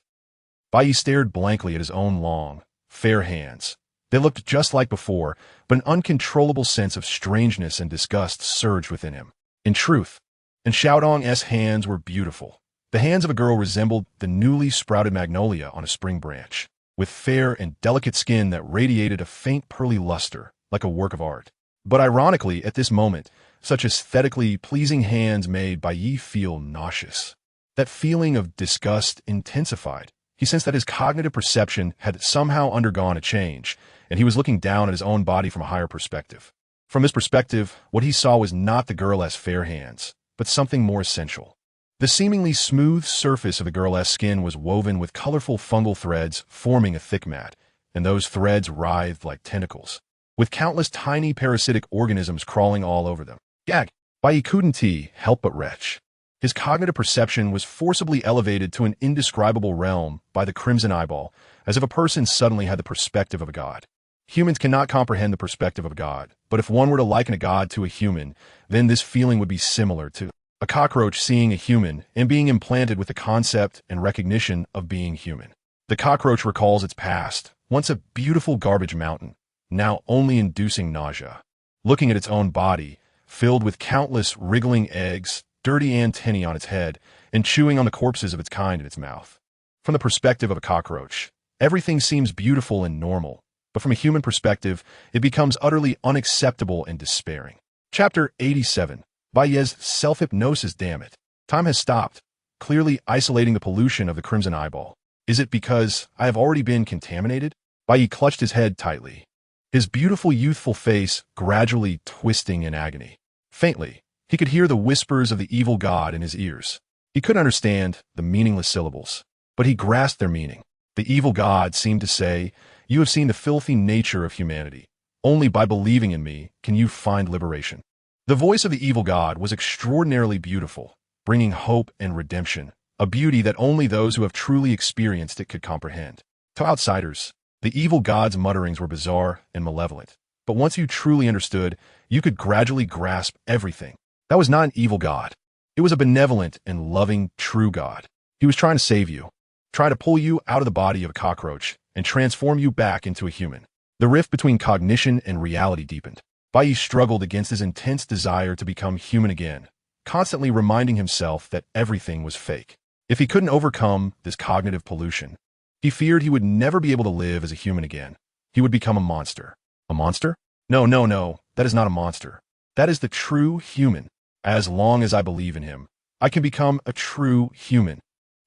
Bai Ye stared blankly at his own long, fair hands. They looked just like before, but an uncontrollable sense of strangeness and disgust surged within him. In truth, and Xiaodong's hands were beautiful. The hands of a girl resembled the newly sprouted magnolia on a spring branch, with fair and delicate skin that radiated a faint pearly luster, like a work of art. But ironically, at this moment, such aesthetically pleasing hands made Bai Ye feel nauseous. That feeling of disgust intensified. He sensed that his cognitive perception had somehow undergone a change, and he was looking down at his own body from a higher perspective. From this perspective, what he saw was not the girl's fair hands, but something more essential. The seemingly smooth surface of the girl's skin was woven with colorful fungal threads forming a thick mat, and those threads writhed like tentacles, with countless tiny parasitic organisms crawling all over them. Gag! Bai Ye couldn't help but retch. His cognitive perception was forcibly elevated to an indescribable realm by the crimson eyeball, as if a person suddenly had the perspective of a god. Humans cannot comprehend the perspective of a god, but if one were to liken a god to a human, then this feeling would be similar to a cockroach seeing a human and being implanted with the concept and recognition of being human. The cockroach recalls its past, once a beautiful garbage mountain, now only inducing nausea. Looking at its own body, filled with countless wriggling eggs, dirty antennae on its head, and chewing on the corpses of its kind in its mouth. From the perspective of a cockroach, everything seems beautiful and normal, but from a human perspective, it becomes utterly unacceptable and despairing. Chapter 87. Bai Ye's self-hypnosis. Damn it. Time has stopped, clearly isolating the pollution of the crimson eyeball. Is it because I have already been contaminated? Bai Ye clutched his head tightly, his beautiful youthful face gradually twisting in agony. Faintly, he could hear the whispers of the evil god in his ears. He couldn't understand the meaningless syllables, but he grasped their meaning. The evil god seemed to say, "You have seen the filthy nature of humanity. Only by believing in me can you find liberation." The voice of the evil god was extraordinarily beautiful, bringing hope and redemption, a beauty that only those who have truly experienced it could comprehend. To outsiders, the evil god's mutterings were bizarre and malevolent, but once you truly understood, you could gradually grasp everything. That was not an evil god. It was a benevolent and loving, true god. He was trying to save you, trying to pull you out of the body of a cockroach and transform you back into a human. The rift between cognition and reality deepened. Bai Ye struggled against his intense desire to become human again, constantly reminding himself that everything was fake. If he couldn't overcome this cognitive pollution, he feared he would never be able to live as a human again. He would become a monster. A monster? No, no, no, that is not a monster. That is the true human. As long as I believe in him, I can become a true human.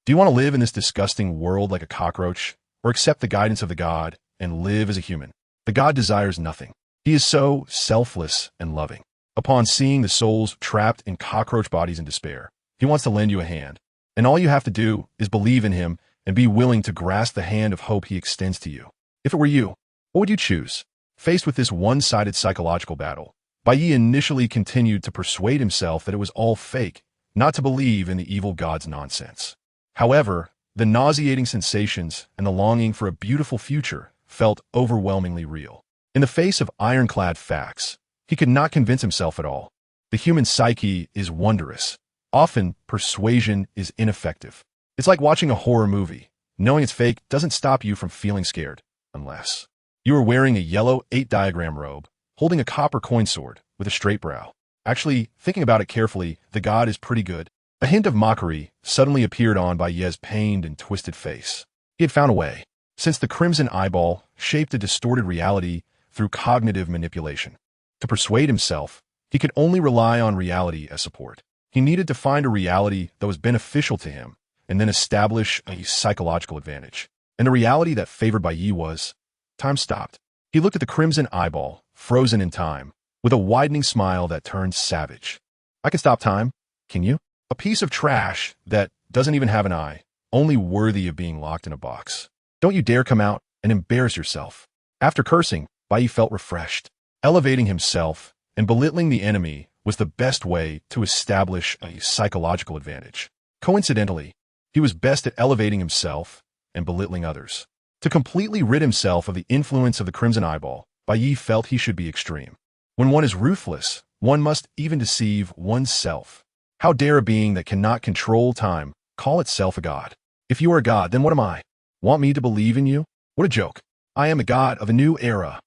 Do you want to live in this disgusting world like a cockroach, or accept the guidance of the god and live as a human? The god desires nothing. He is so selfless and loving. Upon seeing the souls trapped in cockroach bodies in despair, he wants to lend you a hand. And all you have to do is believe in him and be willing to grasp the hand of hope he extends to you. If it were you, what would you choose? Faced with this one-sided psychological battle, Bai Ye initially continued to persuade himself that it was all fake, not to believe in the evil god's nonsense. However, the nauseating sensations and the longing for a beautiful future felt overwhelmingly real. In the face of ironclad facts, he could not convince himself at all. The human psyche is wondrous. Often, persuasion is ineffective. It's like watching a horror movie. Knowing it's fake doesn't stop you from feeling scared, unless you are wearing a yellow 8-diagram robe, holding a copper coin sword with a straight brow. Actually, thinking about it carefully, the god is pretty good. A hint of mockery suddenly appeared on Bai Ye's pained and twisted face. He had found a way. Since the crimson eyeball shaped a distorted reality through cognitive manipulation. To persuade himself, he could only rely on reality as support. He needed to find a reality that was beneficial to him and then establish a psychological advantage. And the reality that favored Bai Ye was, time stopped. He looked at the crimson eyeball, frozen in time, with a widening smile that turned savage. I can stop time, can you? A piece of trash that doesn't even have an eye, only worthy of being locked in a box. Don't you dare come out and embarrass yourself. After cursing, Bai Ye felt refreshed. Elevating himself and belittling the enemy was the best way to establish a psychological advantage. Coincidentally, he was best at elevating himself and belittling others. To completely rid himself of the influence of the crimson eyeball, Bai Ye felt he should be extreme. When one is ruthless, one must even deceive oneself. How dare a being that cannot control time call itself a god? If you are a god, then what am I? Want me to believe in you? What a joke. I am a god of a new era.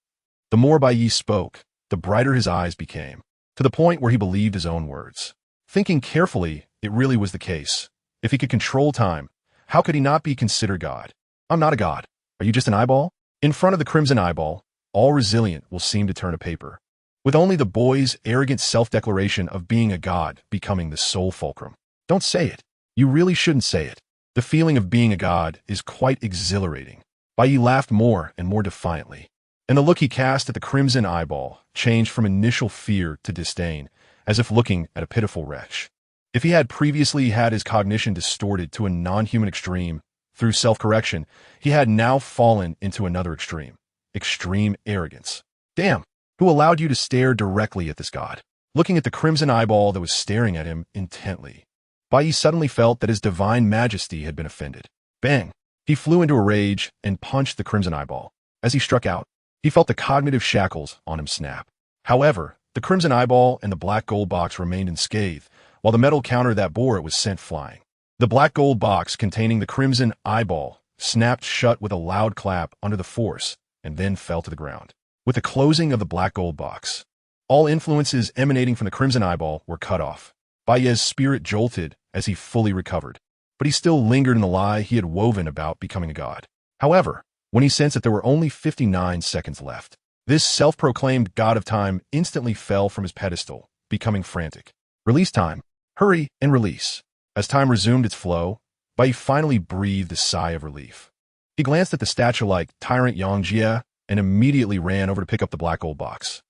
The more Bai Ye spoke, the brighter his eyes became, to the point where he believed his own words. Thinking carefully, it really was the case. If he could control time, how could he not be considered God? I'm not a god. Are you just an eyeball? In front of the crimson eyeball, all resilient will seem to turn to paper, with only the boy's arrogant self-declaration of being a god becoming the sole fulcrum. Don't say it. You really shouldn't say it. The feeling of being a god is quite exhilarating. Bai Ye laughed more and more defiantly, and the look he cast at the crimson eyeball changed from initial fear to disdain, as if looking at a pitiful wretch. If he had previously had his cognition distorted to a non-human extreme through self-correction, he had now fallen into another extreme arrogance. Damn, who allowed you to stare directly at this god? Looking at the crimson eyeball that was staring at him intently, Bai Ye suddenly felt that his divine majesty had been offended. Bang! He flew into a rage and punched the crimson eyeball. As he struck out, he felt the cognitive shackles on him snap. However, the crimson eyeball and the black gold box remained unscathed, while the metal counter that bore it was sent flying. The black gold box containing the crimson eyeball snapped shut with a loud clap under the force and then fell to the ground. With the closing of the black gold box, all influences emanating from the crimson eyeball were cut off. Bai Ye's spirit jolted as he fully recovered, but he still lingered in the lie he had woven about becoming a god. However, when he sensed that there were only 59 seconds left. This self-proclaimed god of time instantly fell from his pedestal, becoming frantic. Release time. Hurry and release. As time resumed its flow, Bai Ye finally breathed a sigh of relief. He glanced at the statue-like tyrant Yang Jie and immediately ran over to pick up the black gold box.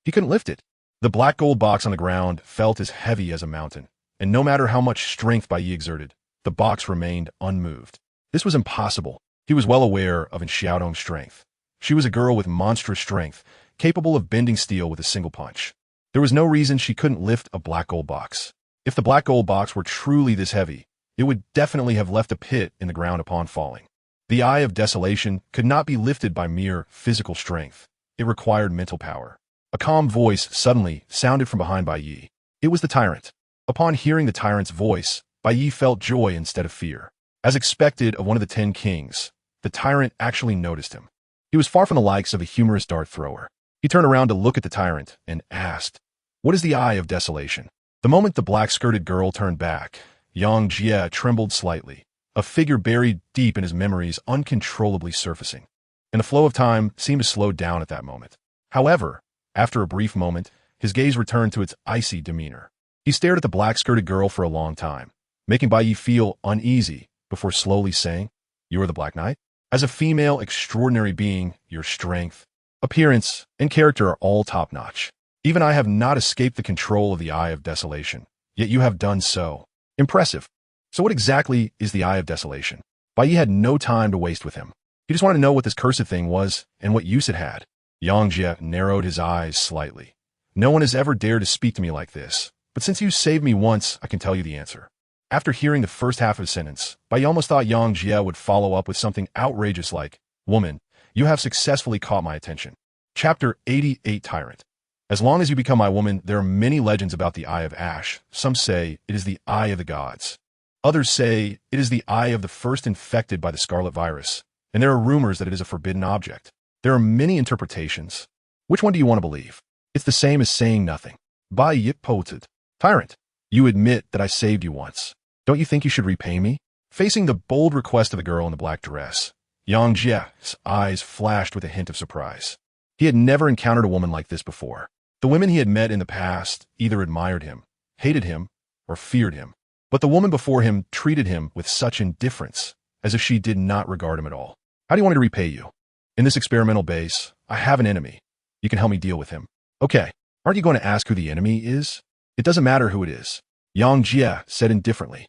He couldn't lift it. The black gold box on the ground felt as heavy as a mountain, and no matter how much strength Bai Ye exerted, the box remained unmoved. This was impossible. He was well aware of Xiaodong's strength. She was a girl with monstrous strength, capable of bending steel with a single punch. There was no reason she couldn't lift a black gold box. If the black gold box were truly this heavy, it would definitely have left a pit in the ground upon falling. The Eye of Desolation could not be lifted by mere physical strength. It required mental power. A calm voice suddenly sounded from behind Bai Ye. It was the tyrant. Upon hearing the tyrant's voice, Bai Ye felt joy instead of fear. As expected of one of the 10 kings, the tyrant actually noticed him. He was far from the likes of a humorous dart thrower. He turned around to look at the tyrant and asked, "What is the Eye of Desolation?" The moment the black-skirted girl turned back, Yang Jie trembled slightly, a figure buried deep in his memories uncontrollably surfacing. And the flow of time seemed to slow down at that moment. However, after a brief moment, his gaze returned to its icy demeanor. He stared at the black-skirted girl for a long time, making Bai Ye feel uneasy before slowly saying, "You are the Black Knight? As a female extraordinary being, your strength, appearance, and character are all top-notch. Even I have not escaped the control of the Eye of Desolation, yet you have done so. Impressive. So what exactly is the Eye of Desolation?" Bai Ye had no time to waste with him. He just wanted to know what this cursed thing was and what use it had. Yang Jie narrowed his eyes slightly. "No one has ever dared to speak to me like this, but since you saved me once, I can tell you the answer." After hearing the first half of his sentence, Bai Ye almost thought Yang Jie would follow up with something outrageous like, "Woman, you have successfully caught my attention." Chapter 88 Tyrant. As long as you become my woman, there are many legends about the Eye of Ash. Some say it is the Eye of the Gods. Others say it is the eye of the first infected by the scarlet virus, and there are rumors that it is a forbidden object. There are many interpretations. Which one do you want to believe? It's the same as saying nothing. Bai Ye pouted. "Tyrant, you admit that I saved you once. Don't you think you should repay me?" Facing the bold request of the girl in the black dress, Yang Jie's eyes flashed with a hint of surprise. He had never encountered a woman like this before. The women he had met in the past either admired him, hated him, or feared him. But the woman before him treated him with such indifference, as if she did not regard him at all. "How do you want me to repay you?" "In this experimental base, I have an enemy. You can help me deal with him." "Okay, aren't you going to ask who the enemy is?" "It doesn't matter who it is," Yang Jie said indifferently.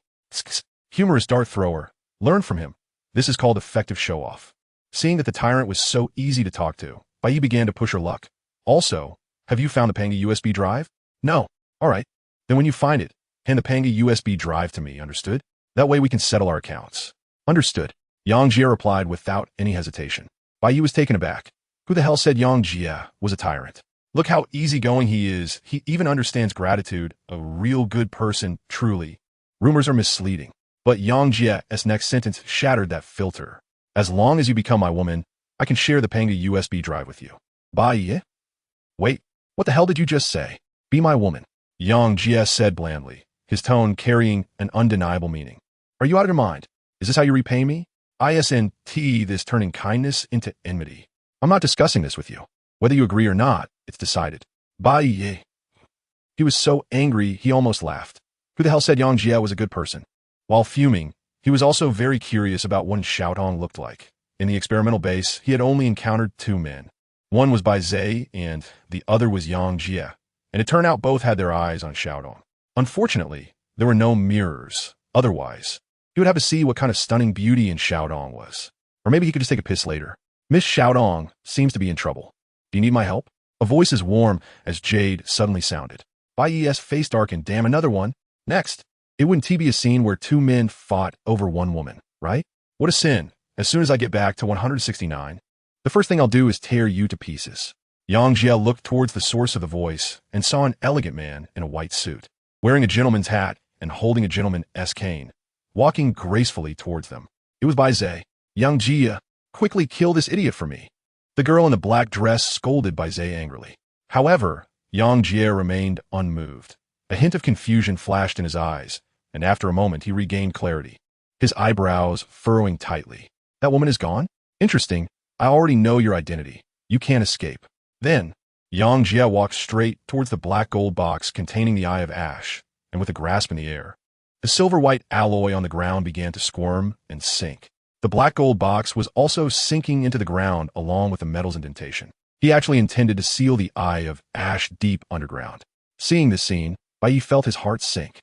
Humorous dart thrower. Learn from him. This is called effective show-off. Seeing that the tyrant was so easy to talk to, Bai Ye began to push her luck. "Also, have you found the Panga USB drive?" "No." "All right. Then when you find it, hand the Panga USB drive to me, understood? That way we can settle our accounts." "Understood," Yang Jie replied without any hesitation. Bai Ye was taken aback. Who the hell said Yang Jie was a tyrant? Look how easygoing he is. He even understands gratitude. A real good person, truly. Rumors are misleading. But Yang Jie's next sentence shattered that filter. "As long as you become my woman, I can share the Panga USB drive with you." "Bai Ye? Wait, what the hell did you just say?" "Be my woman," Yang Jie said blandly, his tone carrying an undeniable meaning. "Are you out of your mind? Is this how you repay me? Isn't this turning kindness into enmity? I'm not discussing this with you. Whether you agree or not, it's decided." Bai Ye. He was so angry he almost laughed. Who the hell said Yang Jie was a good person? While fuming, he was also very curious about what Xiaodong looked like. In the experimental base, he had only encountered 2 men. One was Bai Ye and the other was Yang Jie, and it turned out both had their eyes on Xiaodong. Unfortunately, there were no mirrors. Otherwise, he would have to see what kind of stunning beauty in Xiaodong was. Or maybe he could just take a piss later. "Miss Xiaodong seems to be in trouble. Do you need my help?" A voice as warm as jade suddenly sounded. Bai Ye's face darkened. Damn, another one. Next. It wouldn't be a scene where 2 men fought over 1 woman, right? What a sin. As soon as I get back to 169, the first thing I'll do is tear you to pieces. Yang Jie looked towards the source of the voice and saw an elegant man in a white suit, wearing a gentleman's hat and holding a gentleman's cane, walking gracefully towards them. It was Bai Ye. "Yang Jie, quickly kill this idiot for me." The girl in the black dress scolded Bai Ye angrily. However, Yang Jie remained unmoved. A hint of confusion flashed in his eyes, and after a moment he regained clarity, his eyebrows furrowing tightly. "That woman is gone?" Interesting. I already know your identity. You can't escape. Then, Yang Jie walked straight towards the black gold box containing the Eye of Ash, and with a grasp in the air, the silver-white alloy on the ground began to squirm and sink. The black gold box was also sinking into the ground along with the metal's indentation. He actually intended to seal the Eye of Ash deep underground. Seeing this scene, Bai Ye felt his heart sink.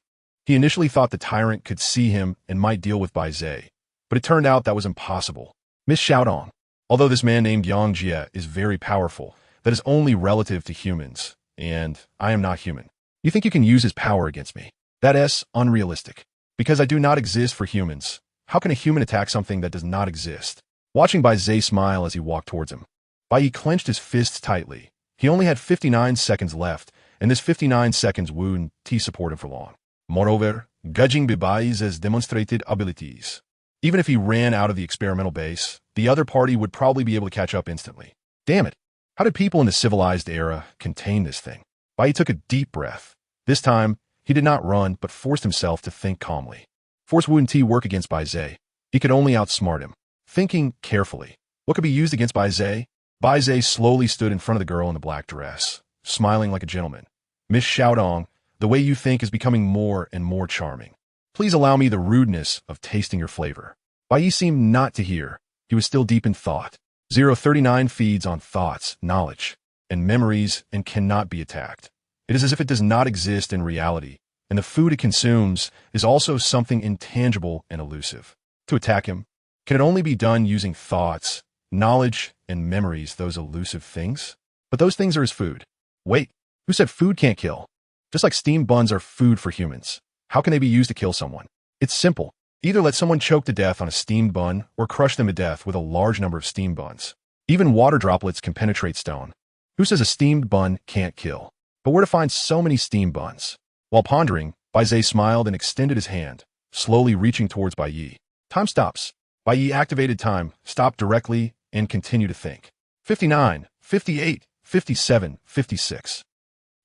He initially thought the tyrant could see him and might deal with Bai Ye, but it turned out that was impossible. Miss Xiaodong, although this man named Yang Jie is very powerful, that is only relative to humans, and I am not human. You think you can use his power against me? That is unrealistic. Because I do not exist for humans. How can a human attack something that does not exist? Watching Bai Ye smile as he walked towards him, Bai Ye clenched his fists tightly. He only had 59 seconds left, and this 59 seconds wouldn't support him for long. Moreover, Gujing Bibai's has demonstrated abilities. Even if he ran out of the experimental base, the other party would probably be able to catch up instantly. Damn it. How did people in the civilized era contain this thing? Bai Ye took a deep breath. This time, he did not run, but forced himself to think calmly. Force wouldn't work against Bai Ye. He could only outsmart him. Thinking carefully, what could be used against Bai Ye? Bai Ye slowly stood in front of the girl in the black dress, smiling like a gentleman. Miss Xiaodong, the way you think is becoming more and more charming. Please allow me the rudeness of tasting your flavor. Bai Ye seemed not to hear. He was still deep in thought. 039 feeds on thoughts, knowledge, and memories and cannot be attacked. It is as if it does not exist in reality, and the food it consumes is also something intangible and elusive. To attack him, can it only be done using thoughts, knowledge, and memories, those elusive things? But those things are his food. Wait, who said food can't kill? Just like steamed buns are food for humans. How can they be used to kill someone? It's simple. Either let someone choke to death on a steamed bun or crush them to death with a large number of steamed buns. Even water droplets can penetrate stone. Who says a steamed bun can't kill? But where to find so many steamed buns? While pondering, Bai Ye smiled and extended his hand, slowly reaching towards Bai Ye. Time stops. Bai Ye activated time, stopped directly, and continued to think. 59, 58, 57, 56.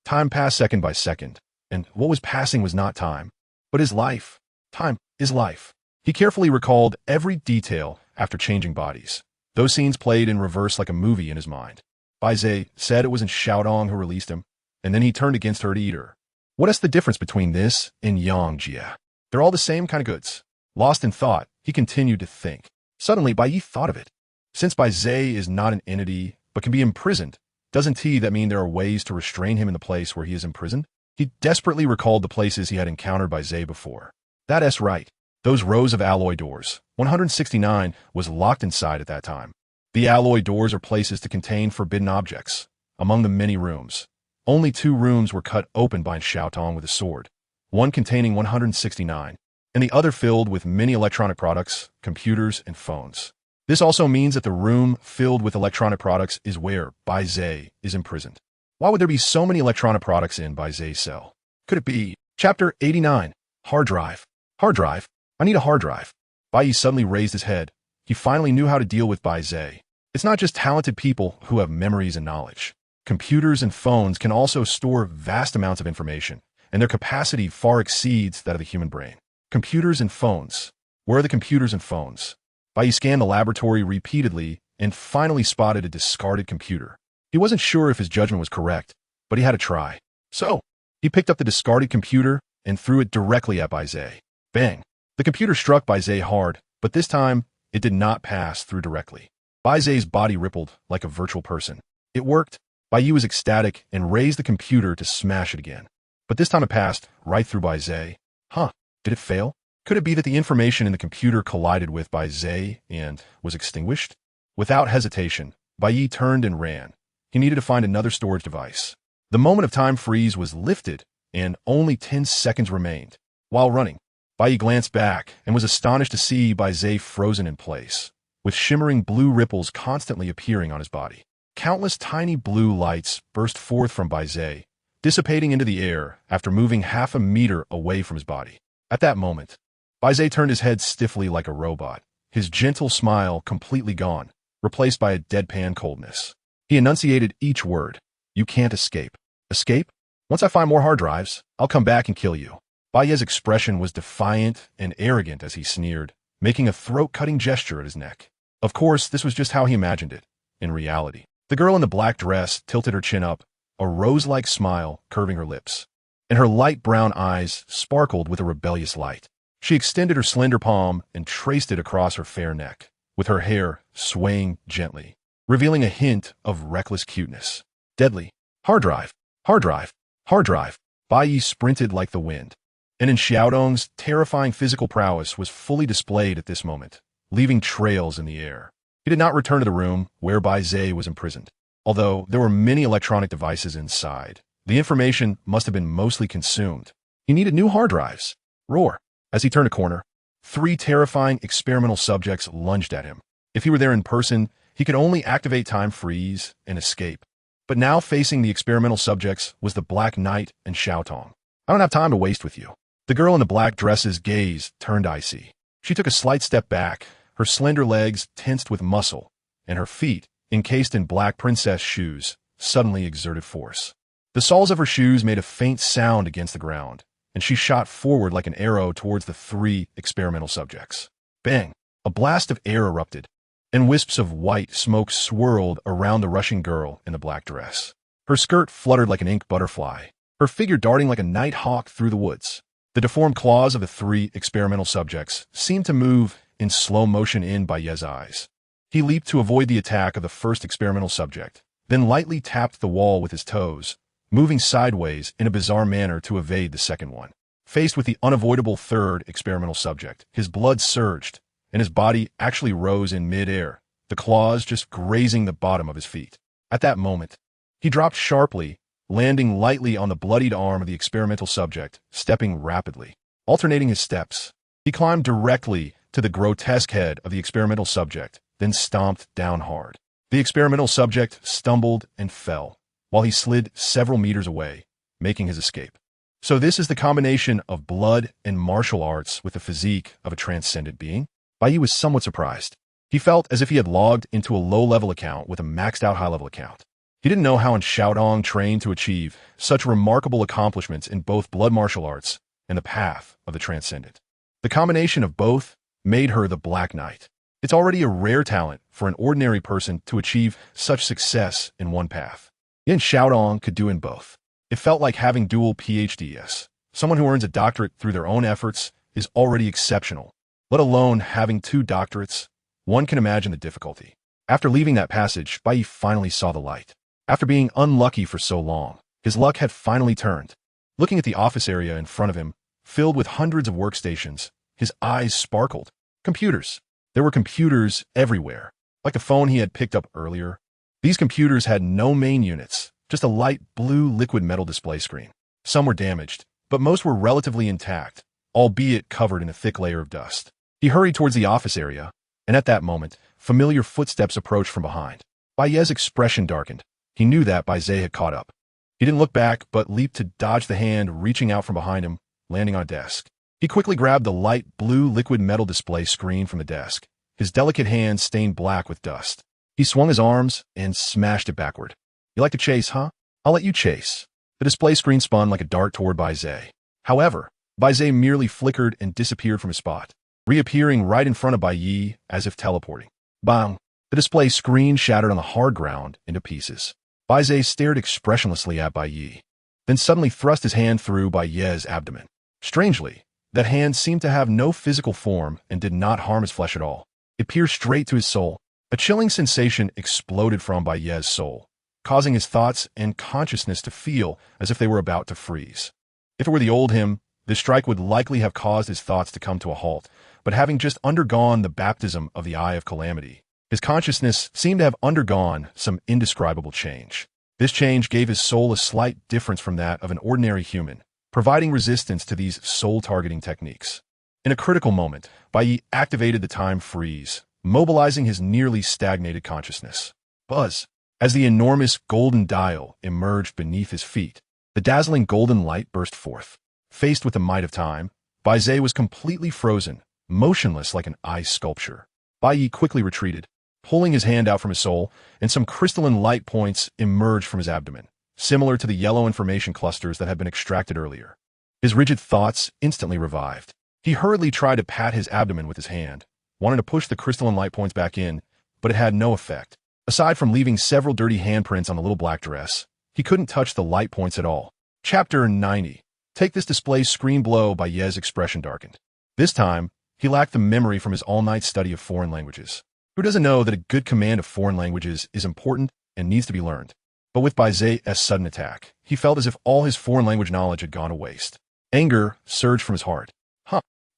Time passed second by second, and what was passing was not time, but his life. Time is life. He carefully recalled every detail after changing bodies. Those scenes played in reverse like a movie in his mind. Bai Ye said it wasn't Xiaodong who released him, and then he turned against her to eat her. What is the difference between this and Yang Jie? They're all the same kind of goods. Lost in thought, he continued to think. Suddenly, Bai Ye thought of it. Since Bai Ye is not an entity, but can be imprisoned, doesn't that mean there are ways to restrain him in the place where he is imprisoned? He desperately recalled the places he had encountered Bai Ye before. That's right. Those rows of alloy doors. 169 was locked inside at that time. The alloy doors are places to contain forbidden objects. Among the many rooms, only 2 rooms were cut open by Xiaotong with a sword, one containing 169, and the other filled with many electronic products, computers, and phones. This also means that the room filled with electronic products is where Bai Ye is imprisoned. Why would there be so many electronic products in Bai Ye's cell? Could it be? Chapter 89. Hard drive. Hard drive? I need a hard drive. Bai Ye suddenly raised his head. He finally knew how to deal with Bai Ye. It's not just talented people who have memories and knowledge. Computers and phones can also store vast amounts of information, and their capacity far exceeds that of the human brain. Computers and phones. Where are the computers and phones? Bai Ye scanned the laboratory repeatedly and finally spotted a discarded computer. He wasn't sure if his judgment was correct, but he had to try. So, he picked up the discarded computer and threw it directly at Bai Ye. Bang! The computer struck Bai Ye hard, but this time, it did not pass through directly. Bai Ye's body rippled like a virtual person. It worked. Bai Ye was ecstatic and raised the computer to smash it again. But this time it passed right through Bai Ye. Huh, did it fail? Could it be that the information in the computer collided with Bai Ye and was extinguished? Without hesitation, Bai Ye turned and ran. He needed to find another storage device. The moment of time freeze was lifted, and only 10 seconds remained. While running, Bai Ye glanced back and was astonished to see Bai Ye frozen in place, with shimmering blue ripples constantly appearing on his body. Countless tiny blue lights burst forth from Bai Ye, dissipating into the air after moving half a meter away from his body. At that moment, Bai Ye turned his head stiffly like a robot, his gentle smile completely gone, replaced by a deadpan coldness. He enunciated each word. You can't escape. Escape? Once I find more hard drives, I'll come back and kill you. Bai Ye's expression was defiant and arrogant as he sneered, making a throat-cutting gesture at his neck. Of course, this was just how he imagined it. In reality, the girl in the black dress tilted her chin up, a rose-like smile curving her lips, and her light brown eyes sparkled with a rebellious light. She extended her slender palm and traced it across her fair neck, with her hair swaying gently, revealing a hint of reckless cuteness. Deadly. Hard drive. Hard drive. Hard drive. Bai Ye sprinted like the wind, and in Xiaodong's terrifying physical prowess was fully displayed at this moment, leaving trails in the air. He did not return to the room where Bai Ye was imprisoned. Although there were many electronic devices inside, the information must have been mostly consumed. He needed new hard drives. Roar. As he turned a corner, 3 terrifying experimental subjects lunged at him. If he were there in person, he could only activate time freeze and escape. But now facing the experimental subjects was the Black Knight and Xiaotong. I don't have time to waste with you. The girl in the black dress's gaze turned icy. She took a slight step back, her slender legs tensed with muscle, and her feet, encased in black princess shoes, suddenly exerted force. The soles of her shoes made a faint sound against the ground, and she shot forward like an arrow towards the 3 experimental subjects. Bang! A blast of air erupted, and wisps of white smoke swirled around the rushing girl in the black dress. Her skirt fluttered like an ink butterfly, her figure darting like a night hawk through the woods. The deformed claws of the 3 experimental subjects seemed to move in slow motion in Bai Ye's eyes. He leaped to avoid the attack of the first experimental subject, then lightly tapped the wall with his toes, moving sideways in a bizarre manner to evade the second one. Faced with the unavoidable 3rd experimental subject, his blood surged, and his body actually rose in mid-air, the claws just grazing the bottom of his feet. At that moment, he dropped sharply, landing lightly on the bloodied arm of the experimental subject, stepping rapidly. Alternating his steps, he climbed directly to the grotesque head of the experimental subject, then stomped down hard. The experimental subject stumbled and fell, while he slid several meters away, making his escape. So this is the combination of blood and martial arts with the physique of a transcendent being? Bai Ye was somewhat surprised. He felt as if he had logged into a low-level account with a maxed-out high-level account. He didn't know how Xiaodong trained to achieve such remarkable accomplishments in both blood martial arts and the path of the transcendent. The combination of both made her the Black Knight. It's already a rare talent for an ordinary person to achieve such success in one path. Yet Xiaodong could do in both. It felt like having dual PhDs. Someone who earns a doctorate through their own efforts is already exceptional, let alone having 2 doctorates. One can imagine the difficulty. After leaving that passage, Bai Ye finally saw the light. After being unlucky for so long, his luck had finally turned. Looking at the office area in front of him, filled with hundreds of workstations, his eyes sparkled. Computers. There were computers everywhere, like the phone he had picked up earlier. These computers had no main units, just a light blue liquid metal display screen. Some were damaged, but most were relatively intact, albeit covered in a thick layer of dust. He hurried towards the office area, and at that moment, familiar footsteps approached from behind. Bai Ye's expression darkened. He knew that Bai Ye had caught up. He didn't look back, but leaped to dodge the hand reaching out from behind him, landing on a desk. He quickly grabbed the light blue liquid metal display screen from the desk, his delicate hand stained black with dust. He swung his arms and smashed it backward. You like to chase, huh? I'll let you chase. The display screen spun like a dart toward Bai Ye. However, Bai Ye merely flickered and disappeared from his spot, reappearing right in front of Bai Ye as if teleporting. Bang! The display screen shattered on the hard ground into pieces. Bai Ye stared expressionlessly at Bai Ye, then suddenly thrust his hand through Bai Ye's abdomen. Strangely, that hand seemed to have no physical form and did not harm his flesh at all. It pierced straight to his soul. A chilling sensation exploded from Bai Ye's soul, causing his thoughts and consciousness to feel as if they were about to freeze. If it were the old him, this strike would likely have caused his thoughts to come to a halt, but having just undergone the baptism of the Eye of Calamity, his consciousness seemed to have undergone some indescribable change. This change gave his soul a slight difference from that of an ordinary human, providing resistance to these soul-targeting techniques. In a critical moment, Bai Ye activated the time freeze, mobilizing his nearly stagnated consciousness. Buzz! As the enormous golden dial emerged beneath his feet, the dazzling golden light burst forth. Faced with the might of time, Bai Ye was completely frozen, motionless like an ice sculpture. Bai Ye quickly retreated, pulling his hand out from his soul, and some crystalline light points emerged from his abdomen, similar to the yellow information clusters that had been extracted earlier. His rigid thoughts instantly revived. He hurriedly tried to pat his abdomen with his hand, wanting to push the crystalline light points back in, but it had no effect. Aside from leaving several dirty handprints on the little black dress, he couldn't touch the light points at all. Chapter 90. Take this display screen blow. Bai Ye's expression darkened. This time, he lacked the memory from his all-night study of foreign languages. Who doesn't know that a good command of foreign languages is important and needs to be learned? But with Bai Ye's sudden attack, he felt as if all his foreign language knowledge had gone to waste. Anger surged from his heart.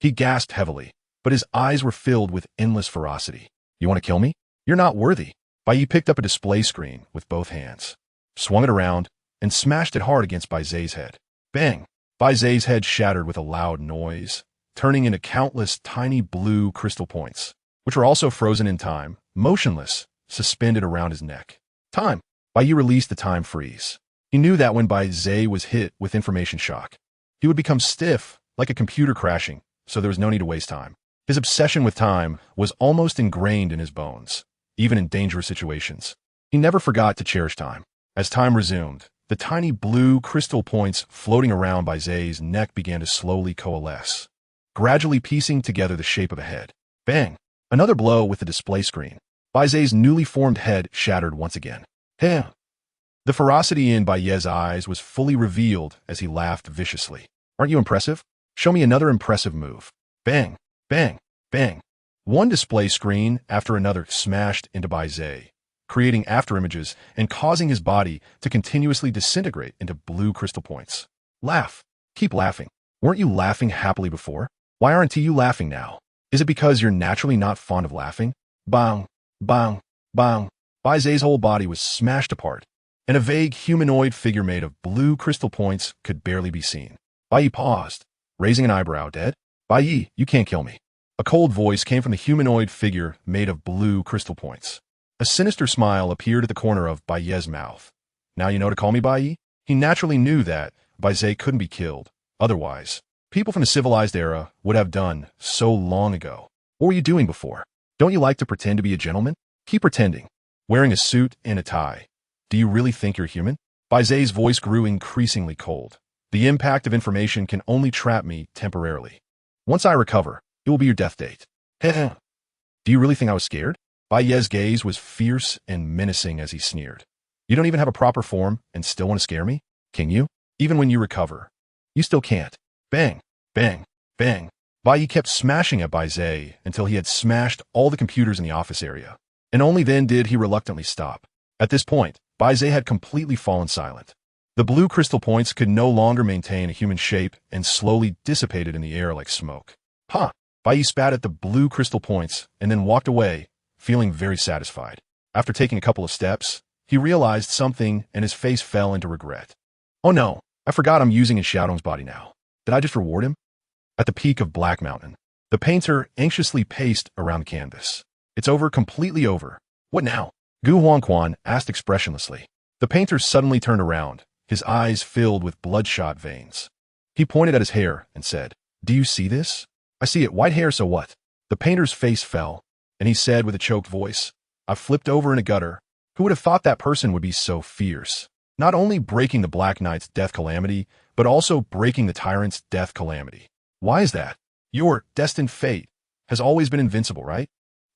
He gasped heavily, but his eyes were filled with endless ferocity. You want to kill me? You're not worthy. Bai Ye picked up a display screen with both hands, swung it around, and smashed it hard against Bai Ye's head. Bang! Bai Ye's head shattered with a loud noise, turning into countless tiny blue crystal points, which were also frozen in time, motionless, suspended around his neck. Time! Bai Ye released the time freeze. He knew that when Bai Ye was hit with information shock, he would become stiff, like a computer crashing, so there was no need to waste time. His obsession with time was almost ingrained in his bones, even in dangerous situations. He never forgot to cherish time. As time resumed, the tiny blue crystal points floating around Bai Ye's neck began to slowly coalesce, gradually piecing together the shape of a head. Bang! Another blow with the display screen. Bai Ye's newly formed head shattered once again. Hey! The ferocity in Bai Ye's eyes was fully revealed as he laughed viciously. Aren't you impressive? Show me another impressive move. Bang! Bang! Bang! One display screen after another smashed into Bai Ye, creating afterimages and causing his body to continuously disintegrate into blue crystal points. Laugh. Keep laughing. Weren't you laughing happily before? Why aren't you laughing now? Is it because you're naturally not fond of laughing? Bang! Bang! Bang! Bai Ye's whole body was smashed apart, and a vague humanoid figure made of blue crystal points could barely be seen. Bai Ye paused, raising an eyebrow. Dead? Bai Ye, you can't kill me. A cold voice came from the humanoid figure made of blue crystal points. A sinister smile appeared at the corner of Bai Ye's mouth. Now you know to call me Bai Ye? He naturally knew that Bai Ye couldn't be killed. Otherwise, people from the civilized era would have done so long ago. What were you doing before? Don't you like to pretend to be a gentleman? Keep pretending. Wearing a suit and a tie. Do you really think you're human? Bai Ye's voice grew increasingly cold. The impact of information can only trap me temporarily. Once I recover, it will be your death date. Heh. Do you really think I was scared? Bai Ye's gaze was fierce and menacing as he sneered. You don't even have a proper form and still want to scare me? Can you? Even when you recover, you still can't. Bang, bang, bang. Bai Ye kept smashing at Bai Ye until he had smashed all the computers in the office area. And only then did he reluctantly stop. At this point, Bai Ye had completely fallen silent. The blue crystal points could no longer maintain a human shape and slowly dissipated in the air like smoke. Bai Ye spat at the blue crystal points and then walked away, feeling very satisfied. After taking a couple of steps, he realized something and his face fell into regret. Oh no, I forgot I'm using his Xiaodong's body now. Did I just reward him? At the peak of Black Mountain, the painter anxiously paced around the canvas. It's over, completely over. What now? Gu Huangquan asked expressionlessly. The painter suddenly turned around, his eyes filled with bloodshot veins. He pointed at his hair and said, Do you see this? I see it. White hair, so what? The painter's face fell, and he said with a choked voice, I flipped over in a gutter. Who would have thought that person would be so fierce? Not only breaking the Black Knight's death calamity, but also breaking the tyrant's death calamity. Why is that? Your destined fate has always been invincible, right?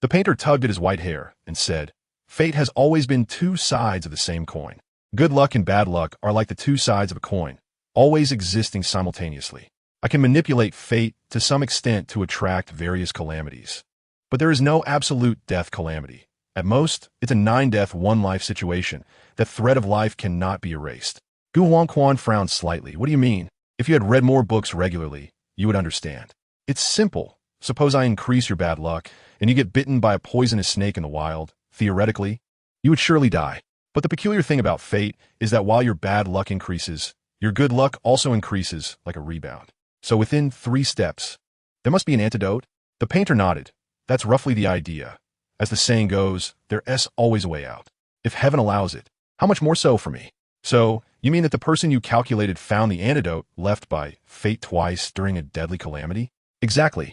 The painter tugged at his white hair and said, Fate has always been two sides of the same coin. Good luck and bad luck are like the two sides of a coin, always existing simultaneously. I can manipulate fate to some extent to attract various calamities. But there is no absolute death calamity. At most, it's a 9-death, 1-life situation. The thread of life cannot be erased. Gu Huangquan frowned slightly. What do you mean? If you had read more books regularly, you would understand. It's simple. Suppose I increase your bad luck, and you get bitten by a poisonous snake in the wild. Theoretically, you would surely die. But the peculiar thing about fate is that while your bad luck increases, your good luck also increases like a rebound. So within 3 steps, there must be an antidote. The painter nodded. That's roughly the idea. As the saying goes, there's always a way out. If heaven allows it, how much more so for me? So, you mean that the person you calculated found the antidote left by fate twice during a deadly calamity? Exactly.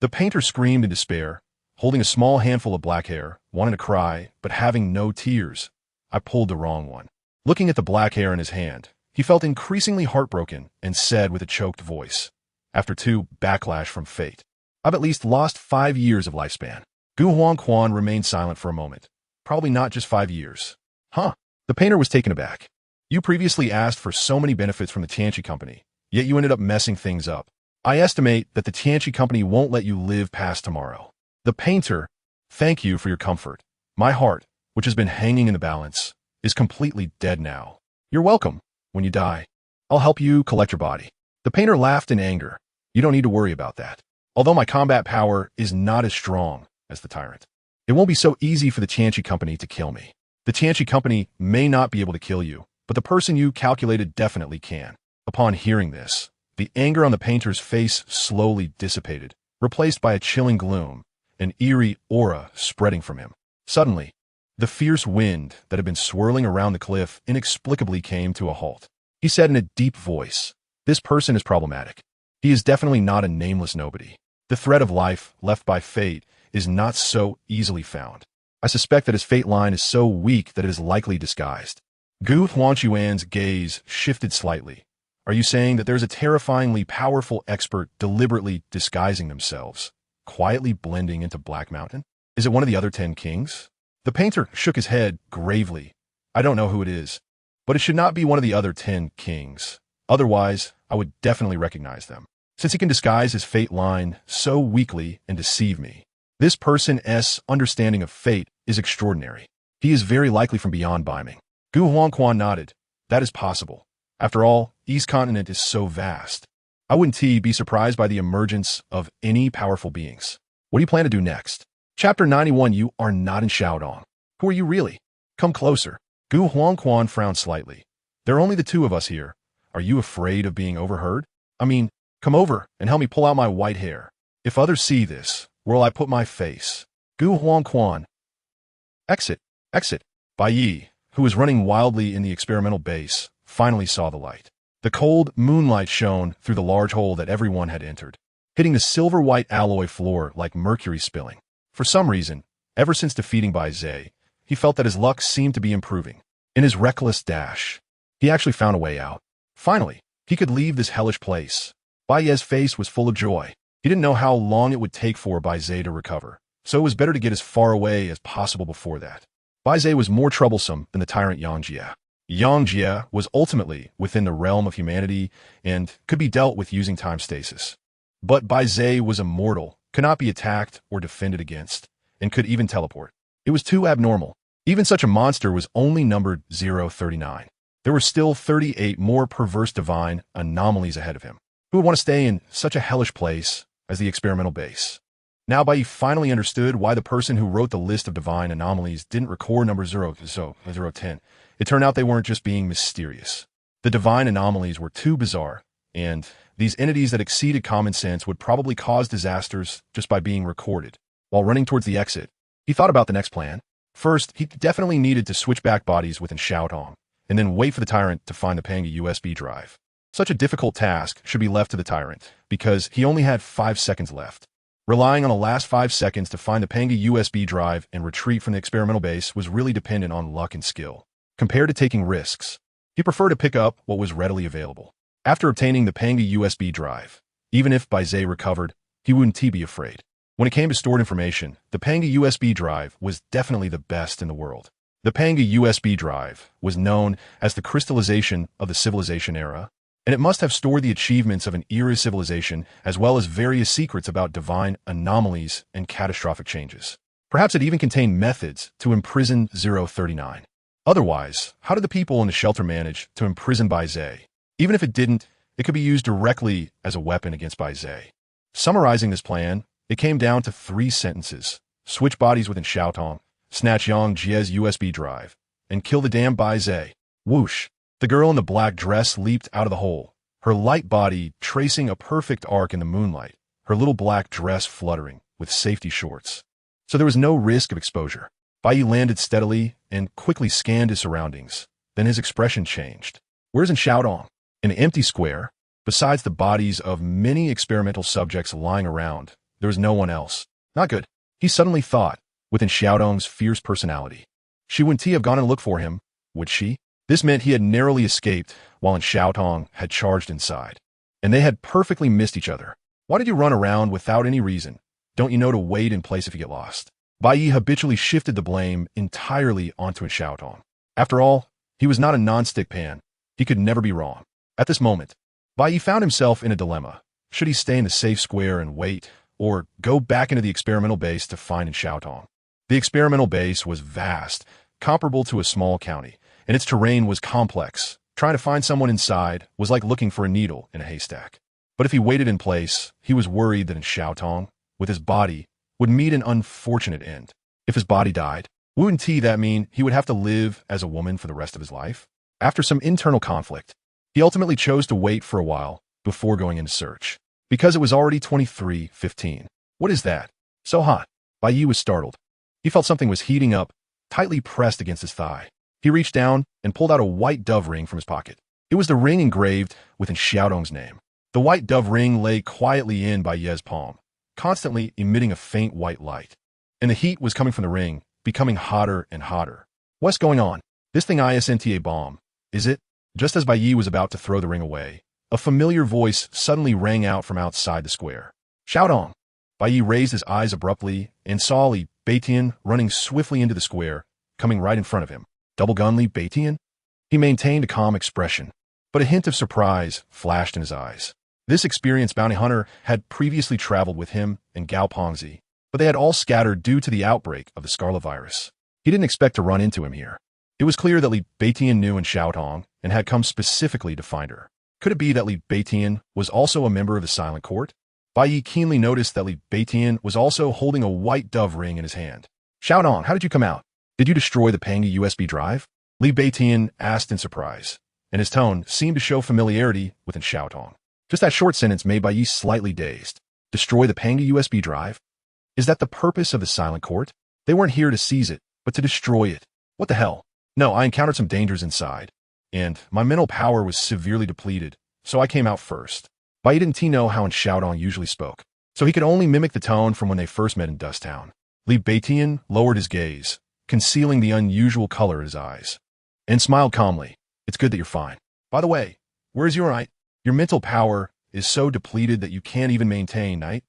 The painter screamed in despair, holding a small handful of black hair, wanting to cry, but having no tears. I pulled the wrong one. Looking at the black hair in his hand, he felt increasingly heartbroken and said with a choked voice, after 2 backlash from fate, I've at least lost 5 years of lifespan. Gu Huangquan remained silent for a moment. Probably not just 5 years. Huh? The painter was taken aback. You previously asked for so many benefits from the Tianqi Company, yet you ended up messing things up. I estimate that the Tianqi Company won't let you live past tomorrow. The painter, thank you for your comfort. My heart, which has been hanging in the balance, is completely dead now. You're welcome. When you die, I'll help you collect your body. The painter laughed in anger. You don't need to worry about that. Although my combat power is not as strong as the tyrant, it won't be so easy for the Tianqi Company to kill me. The Tianqi Company may not be able to kill you, but the person you calculated definitely can. Upon hearing this, the anger on the painter's face slowly dissipated, replaced by a chilling gloom, an eerie aura spreading from him. Suddenly, the fierce wind that had been swirling around the cliff inexplicably came to a halt. He said in a deep voice, "This person is problematic. He is definitely not a nameless nobody. The thread of life left by fate is not so easily found. I suspect that his fate line is so weak that it is likely disguised." Gu Huangquan's gaze shifted slightly. Are you saying that there's a terrifyingly powerful expert deliberately disguising themselves, quietly blending into Black Mountain? Is it one of the other 10 kings? The painter shook his head gravely. I don't know who it is, but it should not be one of the other 10 kings. Otherwise, I would definitely recognize them, since he can disguise his fate line so weakly and deceive me. This person's understanding of fate is extraordinary. He is very likely from beyond Baiming. Gu Huangquan nodded. That is possible. After all, East Continent is so vast. I wouldn't be surprised by the emergence of any powerful beings. What do you plan to do next? Chapter 91. You are not in Shaodong. Who are you really? Come closer. Gu Huangquan frowned slightly. There are only the two of us here. Are you afraid of being overheard? I mean, come over and help me pull out my white hair. If others see this, where will I put my face? Gu Huangquan. Exit. Exit. Bai Ye, who was running wildly in the experimental base, finally saw the light. The cold moonlight shone through the large hole that everyone had entered, hitting the silver-white alloy floor like mercury spilling. For some reason, ever since defeating Bai Ye, he felt that his luck seemed to be improving. In his reckless dash, he actually found a way out. Finally, he could leave this hellish place. Bai Ye's face was full of joy. He didn't know how long it would take for Bai Ye to recover, so it was better to get as far away as possible before that. Bai Ye was more troublesome than the tyrant Yang Jie. Yang Jie was ultimately within the realm of humanity and could be dealt with using time stasis. But Bai Ye was immortal, could not be attacked or defended against, and could even teleport. It was too abnormal. Even such a monster was only numbered 039. There were still 38 more perverse divine anomalies ahead of him. Who would want to stay in such a hellish place as the experimental base? Now Bai Ye finally understood why the person who wrote the list of divine anomalies didn't record number 010. It turned out they weren't just being mysterious. The divine anomalies were too bizarre, and these entities that exceeded common sense would probably cause disasters just by being recorded. While running towards the exit, he thought about the next plan. First, he definitely needed to switch back bodies within Shaodong, and then wait for the tyrant to find the Panga USB drive. Such a difficult task should be left to the tyrant, because he only had 5 seconds left. Relying on the last 5 seconds to find the Panga USB drive and retreat from the experimental base was really dependent on luck and skill. Compared to taking risks, he preferred to pick up what was readily available. After obtaining the Panga USB drive, even if Bai Ye recovered, he wouldn't be afraid. When it came to stored information, the Panga USB drive was definitely the best in the world. The Panga USB drive was known as the crystallization of the civilization era, and it must have stored the achievements of an era civilization as well as various secrets about divine anomalies and catastrophic changes. Perhaps it even contained methods to imprison 039. Otherwise, how did the people in the shelter manage to imprison Bai Ye? Even if it didn't, it could be used directly as a weapon against Bai Ye. Summarizing this plan, it came down to 3 sentences. Switch bodies within Shaodong, snatch Yang Jie's USB drive, and kill the damn Bai Ye. Whoosh! The girl in the black dress leaped out of the hole, her light body tracing a perfect arc in the moonlight, her little black dress fluttering with safety shorts. So there was no risk of exposure. Bai Ye landed steadily and quickly scanned his surroundings. Then his expression changed. Where's in Shaodong? In an empty square, besides the bodies of many experimental subjects lying around, there was no one else. Not good. He suddenly thought, within Xiaodong's fierce personality. She wouldn't have gone and looked for him, would she? This meant he had narrowly escaped while Xiaodong had charged inside. And they had perfectly missed each other. Why did you run around without any reason? Don't you know to wait in place if you get lost? Bai Ye habitually shifted the blame entirely onto Xiaotong. After all, he was not a non-stick pan. He could never be wrong. At this moment, Bai Ye found himself in a dilemma. Should he stay in the safe square and wait, or go back into the experimental base to find Xiaotong? The experimental base was vast, comparable to a small county, and its terrain was complex. Trying to find someone inside was like looking for a needle in a haystack. But if he waited in place, he was worried that Xiaotong, with his body, would meet an unfortunate end. If his body died, wouldn't that mean he would have to live as a woman for the rest of his life? After some internal conflict, he ultimately chose to wait for a while before going into search. Because it was already 23:15. What is that? So hot. Bai Ye was startled. He felt something was heating up, tightly pressed against his thigh. He reached down and pulled out a white dove ring from his pocket. It was the ring engraved with Xiaotong's name. The white dove ring lay quietly in Bai Ye's palm, constantly emitting a faint white light. And the heat was coming from the ring, becoming hotter and hotter. What's going on? This thing isn't a bomb, is it? Just as Bai Ye was about to throw the ring away, a familiar voice suddenly rang out from outside the square. Xiaotong! Bai Ye raised his eyes abruptly and saw Li Beitian running swiftly into the square, coming right in front of him. Double gun Li Beitian? He maintained a calm expression, but a hint of surprise flashed in his eyes. This experienced bounty hunter had previously traveled with him and Gao Pengzi, but they had all scattered due to the outbreak of the Scarlet virus. He didn't expect to run into him here. It was clear that Li Beitian knew Xiaotong and had come specifically to find her. Could it be that Li Beitian was also a member of the Silent Court? Bai Ye keenly noticed that Li Beitian was also holding a white dove ring in his hand. Xiaotong, how did you come out? Did you destroy the Pangi USB drive? Li Beitian asked in surprise, and his tone seemed to show familiarity with Xiaotong. Just that short sentence made Bai Ye slightly dazed. Destroy the Pangi USB drive? Is that the purpose of the Silent Court? They weren't here to seize it, but to destroy it. What the hell? No, I encountered some dangers inside, and my mental power was severely depleted, so I came out first. Bai Ye didn't know how Xiaotong usually spoke, so he could only mimic the tone from when they first met in Dust Town. Li Beitian lowered his gaze, concealing the unusual color in his eyes, and smiled calmly. It's good that you're fine. By the way, where's your right? Your mental power is so depleted that you can't even maintain, right?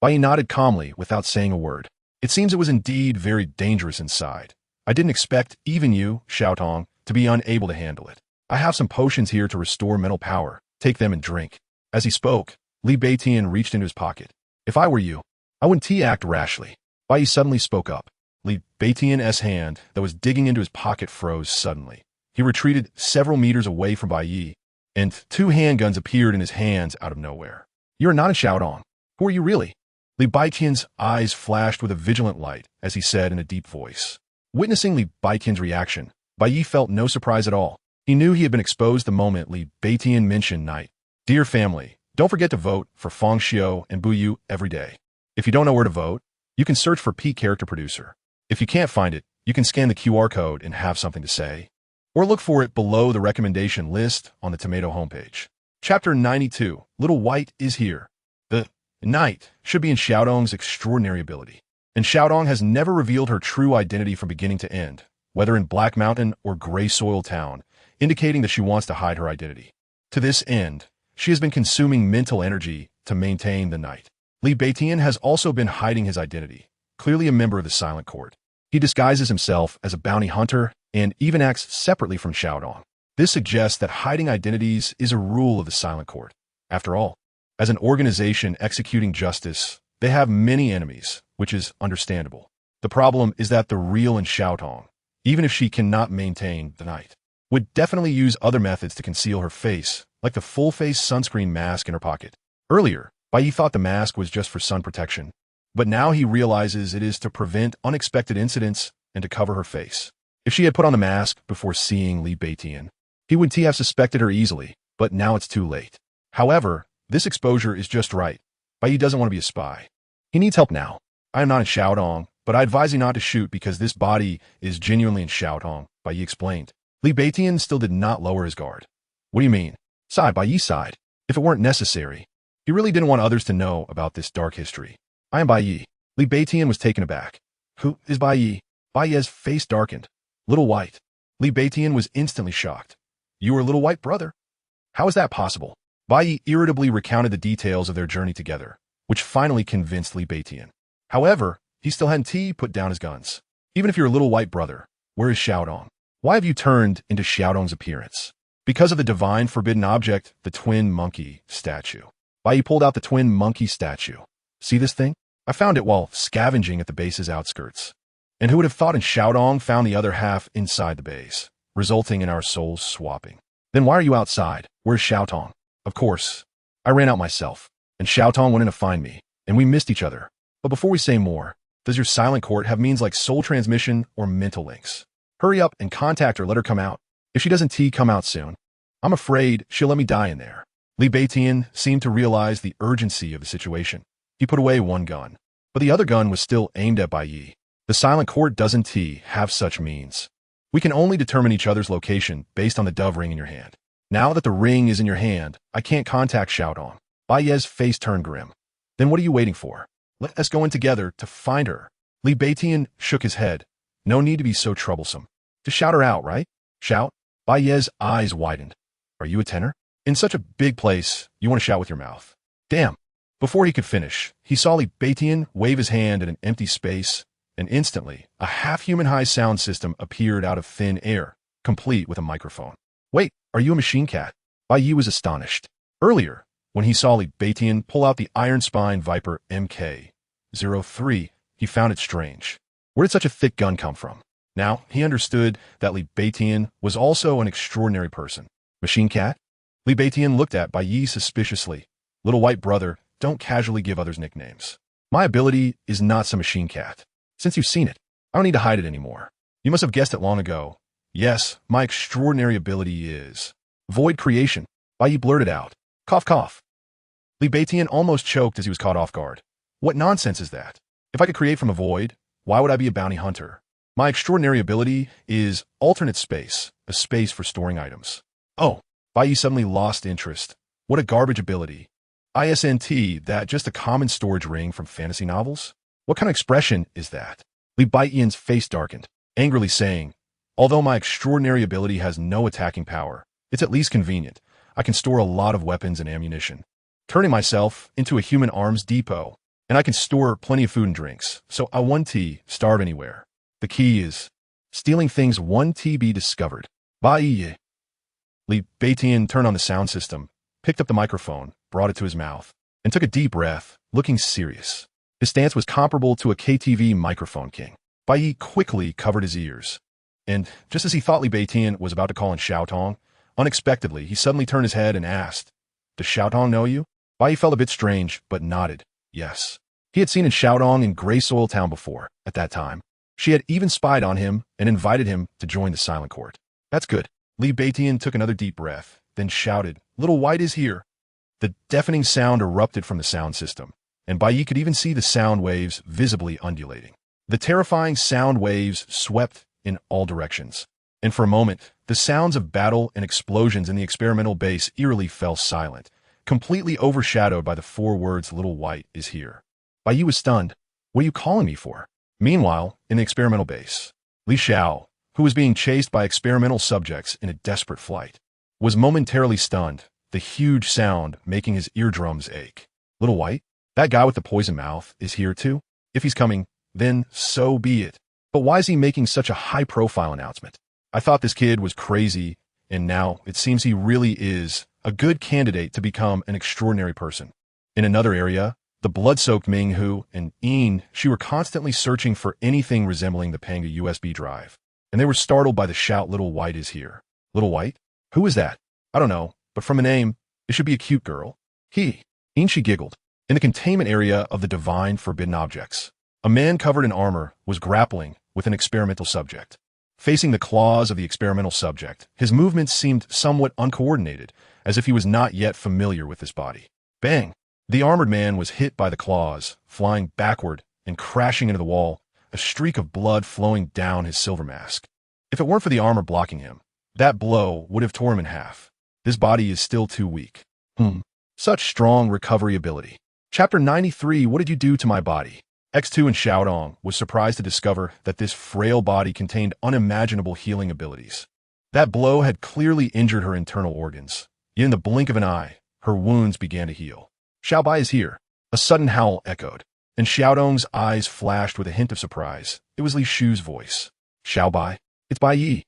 Bai Ye nodded calmly without saying a word. It seems it was indeed very dangerous inside. I didn't expect even you, Xiaotong, to be unable to handle it. I have some potions here to restore mental power. Take them and drink. As he spoke, Li Beitian reached into his pocket. If I were you, I wouldn't act rashly. Bai Ye suddenly spoke up. Li Beitian's hand that was digging into his pocket froze suddenly. He retreated several meters away from Bai Ye, and 2 handguns appeared in his hands out of nowhere. You're not a Xiaotong. Who are you really? Li Beitian's eyes flashed with a vigilant light as he said in a deep voice. Witnessing Li Beitian's reaction, Bai Ye felt no surprise at all. He knew he had been exposed the moment Li Beitian mentioned night. Dear family, don't forget to vote for Feng Xiu and Bu Yu every day. If you don't know where to vote, you can search for P Character Producer. If you can't find it, you can scan the QR code and have something to say. Or look for it below the recommendation list on the Tomato homepage. Chapter 92, Little White is here. The Knight should be in Xiaotong's extraordinary ability. And Xiaotong has never revealed her true identity from beginning to end, whether in Black Mountain or Gray Soil Town, indicating that she wants to hide her identity. To this end, she has been consuming mental energy to maintain the Knight. Li Beitian has also been hiding his identity, clearly a member of the Silent Court. He disguises himself as a bounty hunter and even acts separately from Xiaotong. This suggests that hiding identities is a rule of the Silent Court. After all, as an organization executing justice, they have many enemies, which is understandable. The problem is that the real Xiaotong, even if she cannot maintain the Knight, would definitely use other methods to conceal her face, like the full-face sunscreen mask in her pocket. Earlier, Bai Ye thought the mask was just for sun protection, but now he realizes it is to prevent unexpected incidents and to cover her face. If she had put on the mask before seeing Li Beitian, he would have suspected her easily, but now it's too late. However, this exposure is just right. Bai Ye doesn't want to be a spy. He needs help now. I am not in Xiaotong, but I advise you not to shoot because this body is genuinely in Xiaotong, Bai Ye explained. Li Beitian still did not lower his guard. What do you mean? Bai Ye sighed. If it weren't necessary. He really didn't want others to know about this dark history. I am Bai Ye. Li Beitian was taken aback. Who is Bai Ye? Bai Ye's face darkened. Little White. Li Beitian was instantly shocked. You are Little White, brother? How is that possible? Bai Ye irritably recounted the details of their journey together, which finally convinced Li Beitian. However, He still hadn't put down his guns. Even if you're a little white brother, where is Xiaodong? Why have you turned into Xiaodong's appearance? Because of the divine forbidden object, the twin monkey statue. Bai Ye pulled out the twin monkey statue. See this thing? I found it while scavenging at the base's outskirts. And who would have thought in Xiaodong found the other half inside the base, resulting in our souls swapping? Then why are you outside? Where's Xiaotong? Of course, I ran out myself, and Xiaotong went in to find me, and we missed each other. But before we say more, does your silent court have means like soul transmission or mental links? Hurry up and contact her, let her come out. If she doesn't come out soon, I'm afraid she'll let me die in there. Li Beitian seemed to realize the urgency of the situation. He put away one gun, but the other gun was still aimed at Bai Ye. The silent court doesn't have such means. We can only determine each other's location based on the dove ring in your hand. Now that the ring is in your hand, I can't contact Xiaodong. Bai Ye's face turned grim. Then what are you waiting for? Let us go in together to find her. Li Beitian shook his head. No need to be so troublesome. Just shout her out, right? Shout? Bai Ye's eyes widened. Are you a tenor? In such a big place, you want to shout with your mouth. Damn. Before he could finish, he saw Li Beitian wave his hand at an empty space, and instantly, a half-human high sound system appeared out of thin air, complete with a microphone. Wait, are you a machine cat? Bai Ye was astonished. Earlier, when he saw Li Beitian pull out the Iron Spine Viper MK-03, he found it strange. Where did such a thick gun come from? Now, he understood that Li Beitian was also an extraordinary person. Machine cat? Li Beitian looked at Bai Ye suspiciously. Little white brother, don't casually give others nicknames. My ability is not some machine cat. Since you've seen it, I don't need to hide it anymore. You must have guessed it long ago. Yes, my extraordinary ability is void creation. Bai Ye blurted out. Cough, cough. Li Beitian almost choked as he was caught off guard. What nonsense is that? If I could create from a void, why would I be a bounty hunter? My extraordinary ability is alternate space, a space for storing items. Oh, Bai Ye suddenly lost interest. What a garbage ability. ISNT, that just a common storage ring from fantasy novels? What kind of expression is that? Li Beitian's face darkened, angrily saying, although my extraordinary ability has no attacking power, it's at least convenient. I can store a lot of weapons and ammunition, turning myself into a human arms depot, and I can store plenty of food and drinks, so I won't starve anywhere. The key is stealing things won't be discovered. Bai Ye. Li Beitian turned on the sound system, picked up the microphone, brought it to his mouth, and took a deep breath, looking serious. His stance was comparable to a KTV microphone king. Bai Ye quickly covered his ears, and just as he thought Li Beitian was about to call in Xiaotong, unexpectedly, he suddenly turned his head and asked, Does Xiaotong know you? Bai Ye felt a bit strange, but nodded, yes. He had seen in Xiaodong in Gray Soil Town before, at that time. She had even spied on him and invited him to join the Silent Court. That's good. Li Beitian took another deep breath, then shouted, Little White is here. The deafening sound erupted from the sound system, and Bai Ye could even see the sound waves visibly undulating. The terrifying sound waves swept in all directions, and for a moment, the sounds of battle and explosions in the experimental base eerily fell silent, completely overshadowed by the 4 words Little White is here. Bai Ye was stunned. What are you calling me for? Meanwhile, in the experimental base, Li Xiao, who was being chased by experimental subjects in a desperate flight, was momentarily stunned, the huge sound making his eardrums ache. Little White? That guy with the poison mouth is here too? If he's coming, then so be it. But why is he making such a high-profile announcement? I thought this kid was crazy, and now it seems he really is a good candidate to become an extraordinary person. In another area, the blood-soaked Ming Hu and Yin, she were constantly searching for anything resembling the Panga USB drive, and they were startled by the shout, Little White is here. Little White? Who is that? I don't know, but from a name, it should be a cute girl. Yin, she giggled. In the containment area of the divine forbidden objects, a man covered in armor was grappling with an experimental subject. Facing the claws of the experimental subject, his movements seemed somewhat uncoordinated, as if he was not yet familiar with this body. Bang! The armored man was hit by the claws, flying backward and crashing into the wall, a streak of blood flowing down his silver mask. If it weren't for the armor blocking him, that blow would have torn him in half. This body is still too weak. Such strong recovery ability. Chapter 93, What did you do to my body? X2 and Xiaodong was surprised to discover that this frail body contained unimaginable healing abilities. That blow had clearly injured her internal organs. Yet in the blink of an eye, her wounds began to heal. Xiao Bai is here. A sudden howl echoed. And Xiaodong's eyes flashed with a hint of surprise. It was Li Shu's voice. Xiao Bai? It's Bai Ye.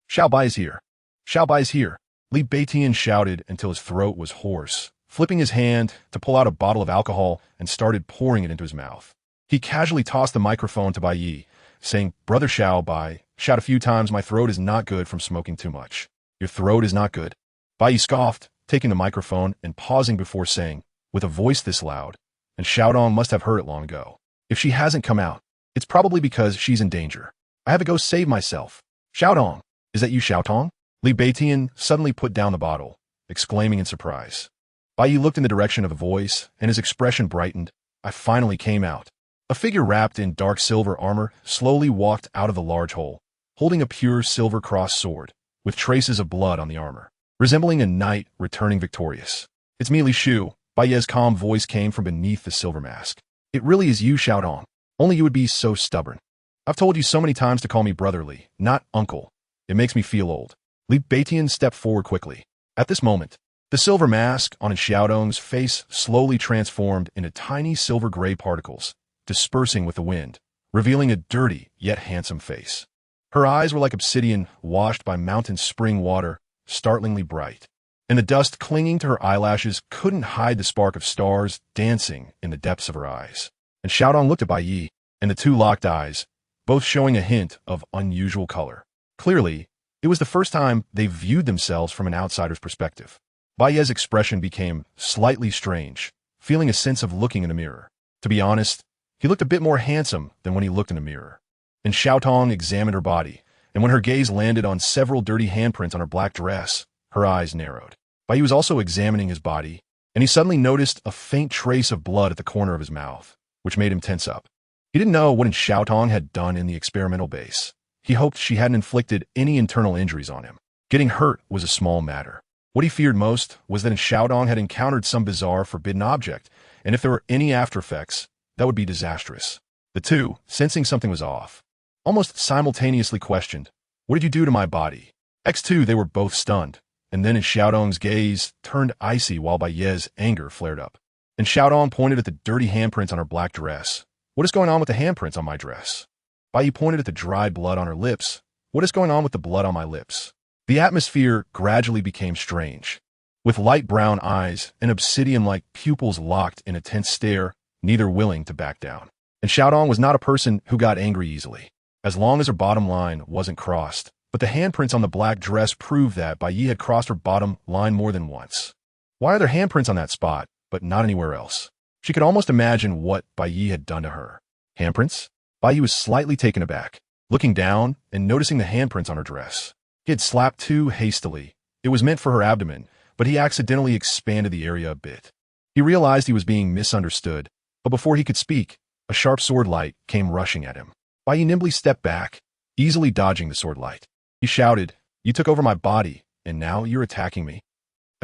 Xiao Bai is here. Xiao Bai is here. Li Beitian shouted until his throat was hoarse, flipping his hand to pull out a bottle of alcohol and started pouring it into his mouth. He casually tossed the microphone to Bai Ye, saying, Brother Xiao Bai, shout a few times, my throat is not good from smoking too much. Your throat is not good? Bai Ye scoffed, taking the microphone and pausing before saying, with a voice this loud, and Xiaodong must have heard it long ago. If she hasn't come out, it's probably because she's in danger. I have to go save myself. Xiaodong, is that you, Xiaotong? Li Beitian suddenly put down the bottle, exclaiming in surprise. Bai Ye looked in the direction of the voice, and his expression brightened. I finally came out. A figure wrapped in dark silver armor slowly walked out of the large hole, holding a pure silver cross sword, with traces of blood on the armor, resembling a knight returning victorious. It's me, Li Shu. Bai Ye's calm voice came from beneath the silver mask. It really is you, Xiaodong. Only you would be so stubborn. I've told you so many times to call me brotherly, not uncle. It makes me feel old. Li Beitian stepped forward quickly. At this moment, the silver mask on Xiaodong's face slowly transformed into tiny silver gray particles, dispersing with the wind, revealing a dirty yet handsome face. Her eyes were like obsidian washed by mountain spring water, startlingly bright, and the dust clinging to her eyelashes couldn't hide the spark of stars dancing in the depths of her eyes. And Xiaodong looked at Bai Ye, and the two locked eyes, both showing a hint of unusual color. Clearly, it was the first time they viewed themselves from an outsider's perspective. Bai Ye's expression became slightly strange, feeling a sense of looking in a mirror. To be honest, he looked a bit more handsome than when he looked in a mirror. And Xiaotong examined her body, and when her gaze landed on several dirty handprints on her black dress, her eyes narrowed. Bai Ye was also examining his body, and he suddenly noticed a faint trace of blood at the corner of his mouth, which made him tense up. He didn't know what Xiaotong had done in the experimental base. He hoped she hadn't inflicted any internal injuries on him. Getting hurt was a small matter. What he feared most was that Xiaodong had encountered some bizarre forbidden object, and if there were any after effects, that would be disastrous. The two, sensing something was off, almost simultaneously questioned, What did you do to my body? X2, they were both stunned, and then Xiaodong's gaze turned icy while Bai Ye's anger flared up. And Xiaodong pointed at the dirty handprints on her black dress. What is going on with the handprints on my dress? Bai Ye pointed at the dried blood on her lips. What is going on with the blood on my lips? The atmosphere gradually became strange. With light brown eyes and obsidian-like pupils locked in a tense stare, neither willing to back down. And Xiaodong was not a person who got angry easily, as long as her bottom line wasn't crossed. But the handprints on the black dress proved that Bai Ye had crossed her bottom line more than once. Why are there handprints on that spot, but not anywhere else? She could almost imagine what Bai Ye had done to her. Handprints? Bai Ye was slightly taken aback, looking down and noticing the handprints on her dress. He had slapped too hastily. It was meant for her abdomen, but he accidentally expanded the area a bit. He realized he was being misunderstood, but before he could speak, a sharp sword light came rushing at him. Bai Ye nimbly stepped back, easily dodging the sword light. He shouted, You took over my body, and now you're attacking me.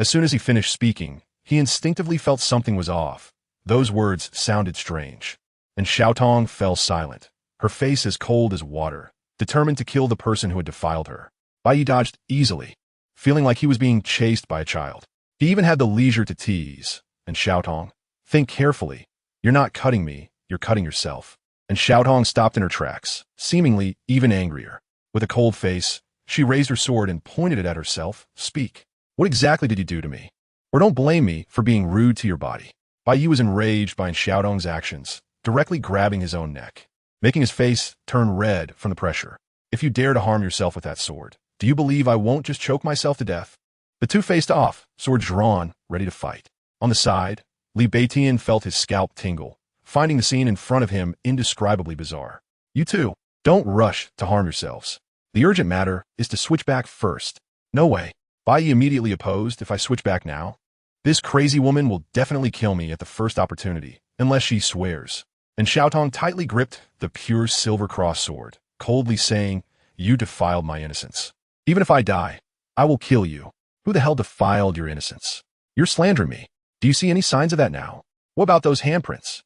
As soon as he finished speaking, he instinctively felt something was off. Those words sounded strange. And Xiaotong fell silent, her face as cold as water, determined to kill the person who had defiled her. Bai Ye dodged easily, feeling like he was being chased by a child. He even had the leisure to tease. And Xiaotong, think carefully. You're not cutting me, you're cutting yourself. And Xiaotong stopped in her tracks, seemingly even angrier. With a cold face, she raised her sword and pointed it at herself. Speak. What exactly did you do to me? Or don't blame me for being rude to your body. Bai Ye was enraged by Xiaodong's actions, directly grabbing his own neck, making his face turn red from the pressure. If you dare to harm yourself with that sword, do you believe I won't just choke myself to death? The two faced off, swords drawn, ready to fight. On the side, Li Beitian felt his scalp tingle, finding the scene in front of him indescribably bizarre. You two, don't rush to harm yourselves. The urgent matter is to switch back first. No way. Bai Ye immediately opposed. If I switch back now, this crazy woman will definitely kill me at the first opportunity, unless she swears. And Xiaotong tightly gripped the pure silver cross sword, coldly saying, You defiled my innocence. Even if I die, I will kill you. Who the hell defiled your innocence? You're slandering me. Do you see any signs of that now? What about those handprints?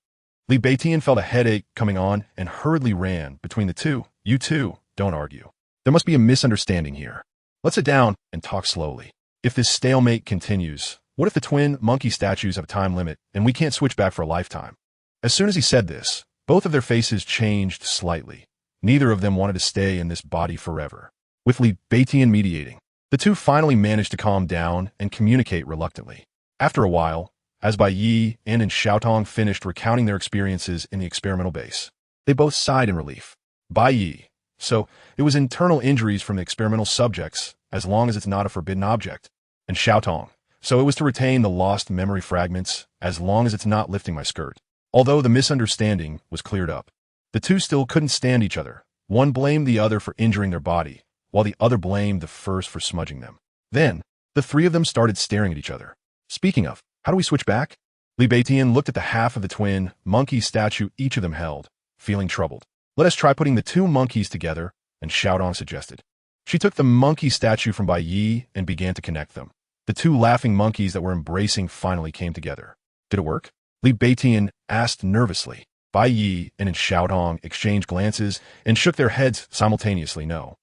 Li Beitian felt a headache coming on and hurriedly ran between the two. You two, don't argue. There must be a misunderstanding here. Let's sit down and talk slowly. If this stalemate continues, what if the twin monkey statues have a time limit and we can't switch back for a lifetime? As soon as he said this, both of their faces changed slightly. Neither of them wanted to stay in this body forever. With Li Beitian mediating, the two finally managed to calm down and communicate reluctantly. After a while, as Bai Ye and Xiaotong finished recounting their experiences in the experimental base, they both sighed in relief. Bai Ye, so it was internal injuries from the experimental subjects, as long as it's not a forbidden object. And Xiaotong, so it was to retain the lost memory fragments, as long as it's not lifting my skirt. Although the misunderstanding was cleared up, the two still couldn't stand each other. One blamed the other for injuring their body, while the other blamed the first for smudging them. Then, the three of them started staring at each other. Speaking of, how do we switch back? Li Beitian looked at the half of the twin monkey statue each of them held, feeling troubled. Let us try putting the two monkeys together, and Xiaotong suggested. She took the monkey statue from Bai Ye and began to connect them. The two laughing monkeys that were embracing finally came together. Did it work? Li Beitian asked nervously. Bai Ye and Xiaotong exchanged glances and shook their heads simultaneously no.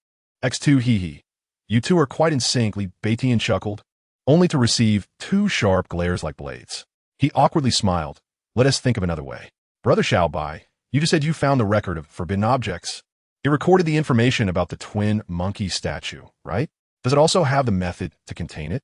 X2 hee. You two are quite in sync, Li Beitian chuckled, only to receive two sharp glares like blades. He awkwardly smiled. Let us think of another way. Brother Xiao Bai, you just said you found the record of forbidden objects. It recorded the information about the twin monkey statue, right? Does it also have the method to contain it?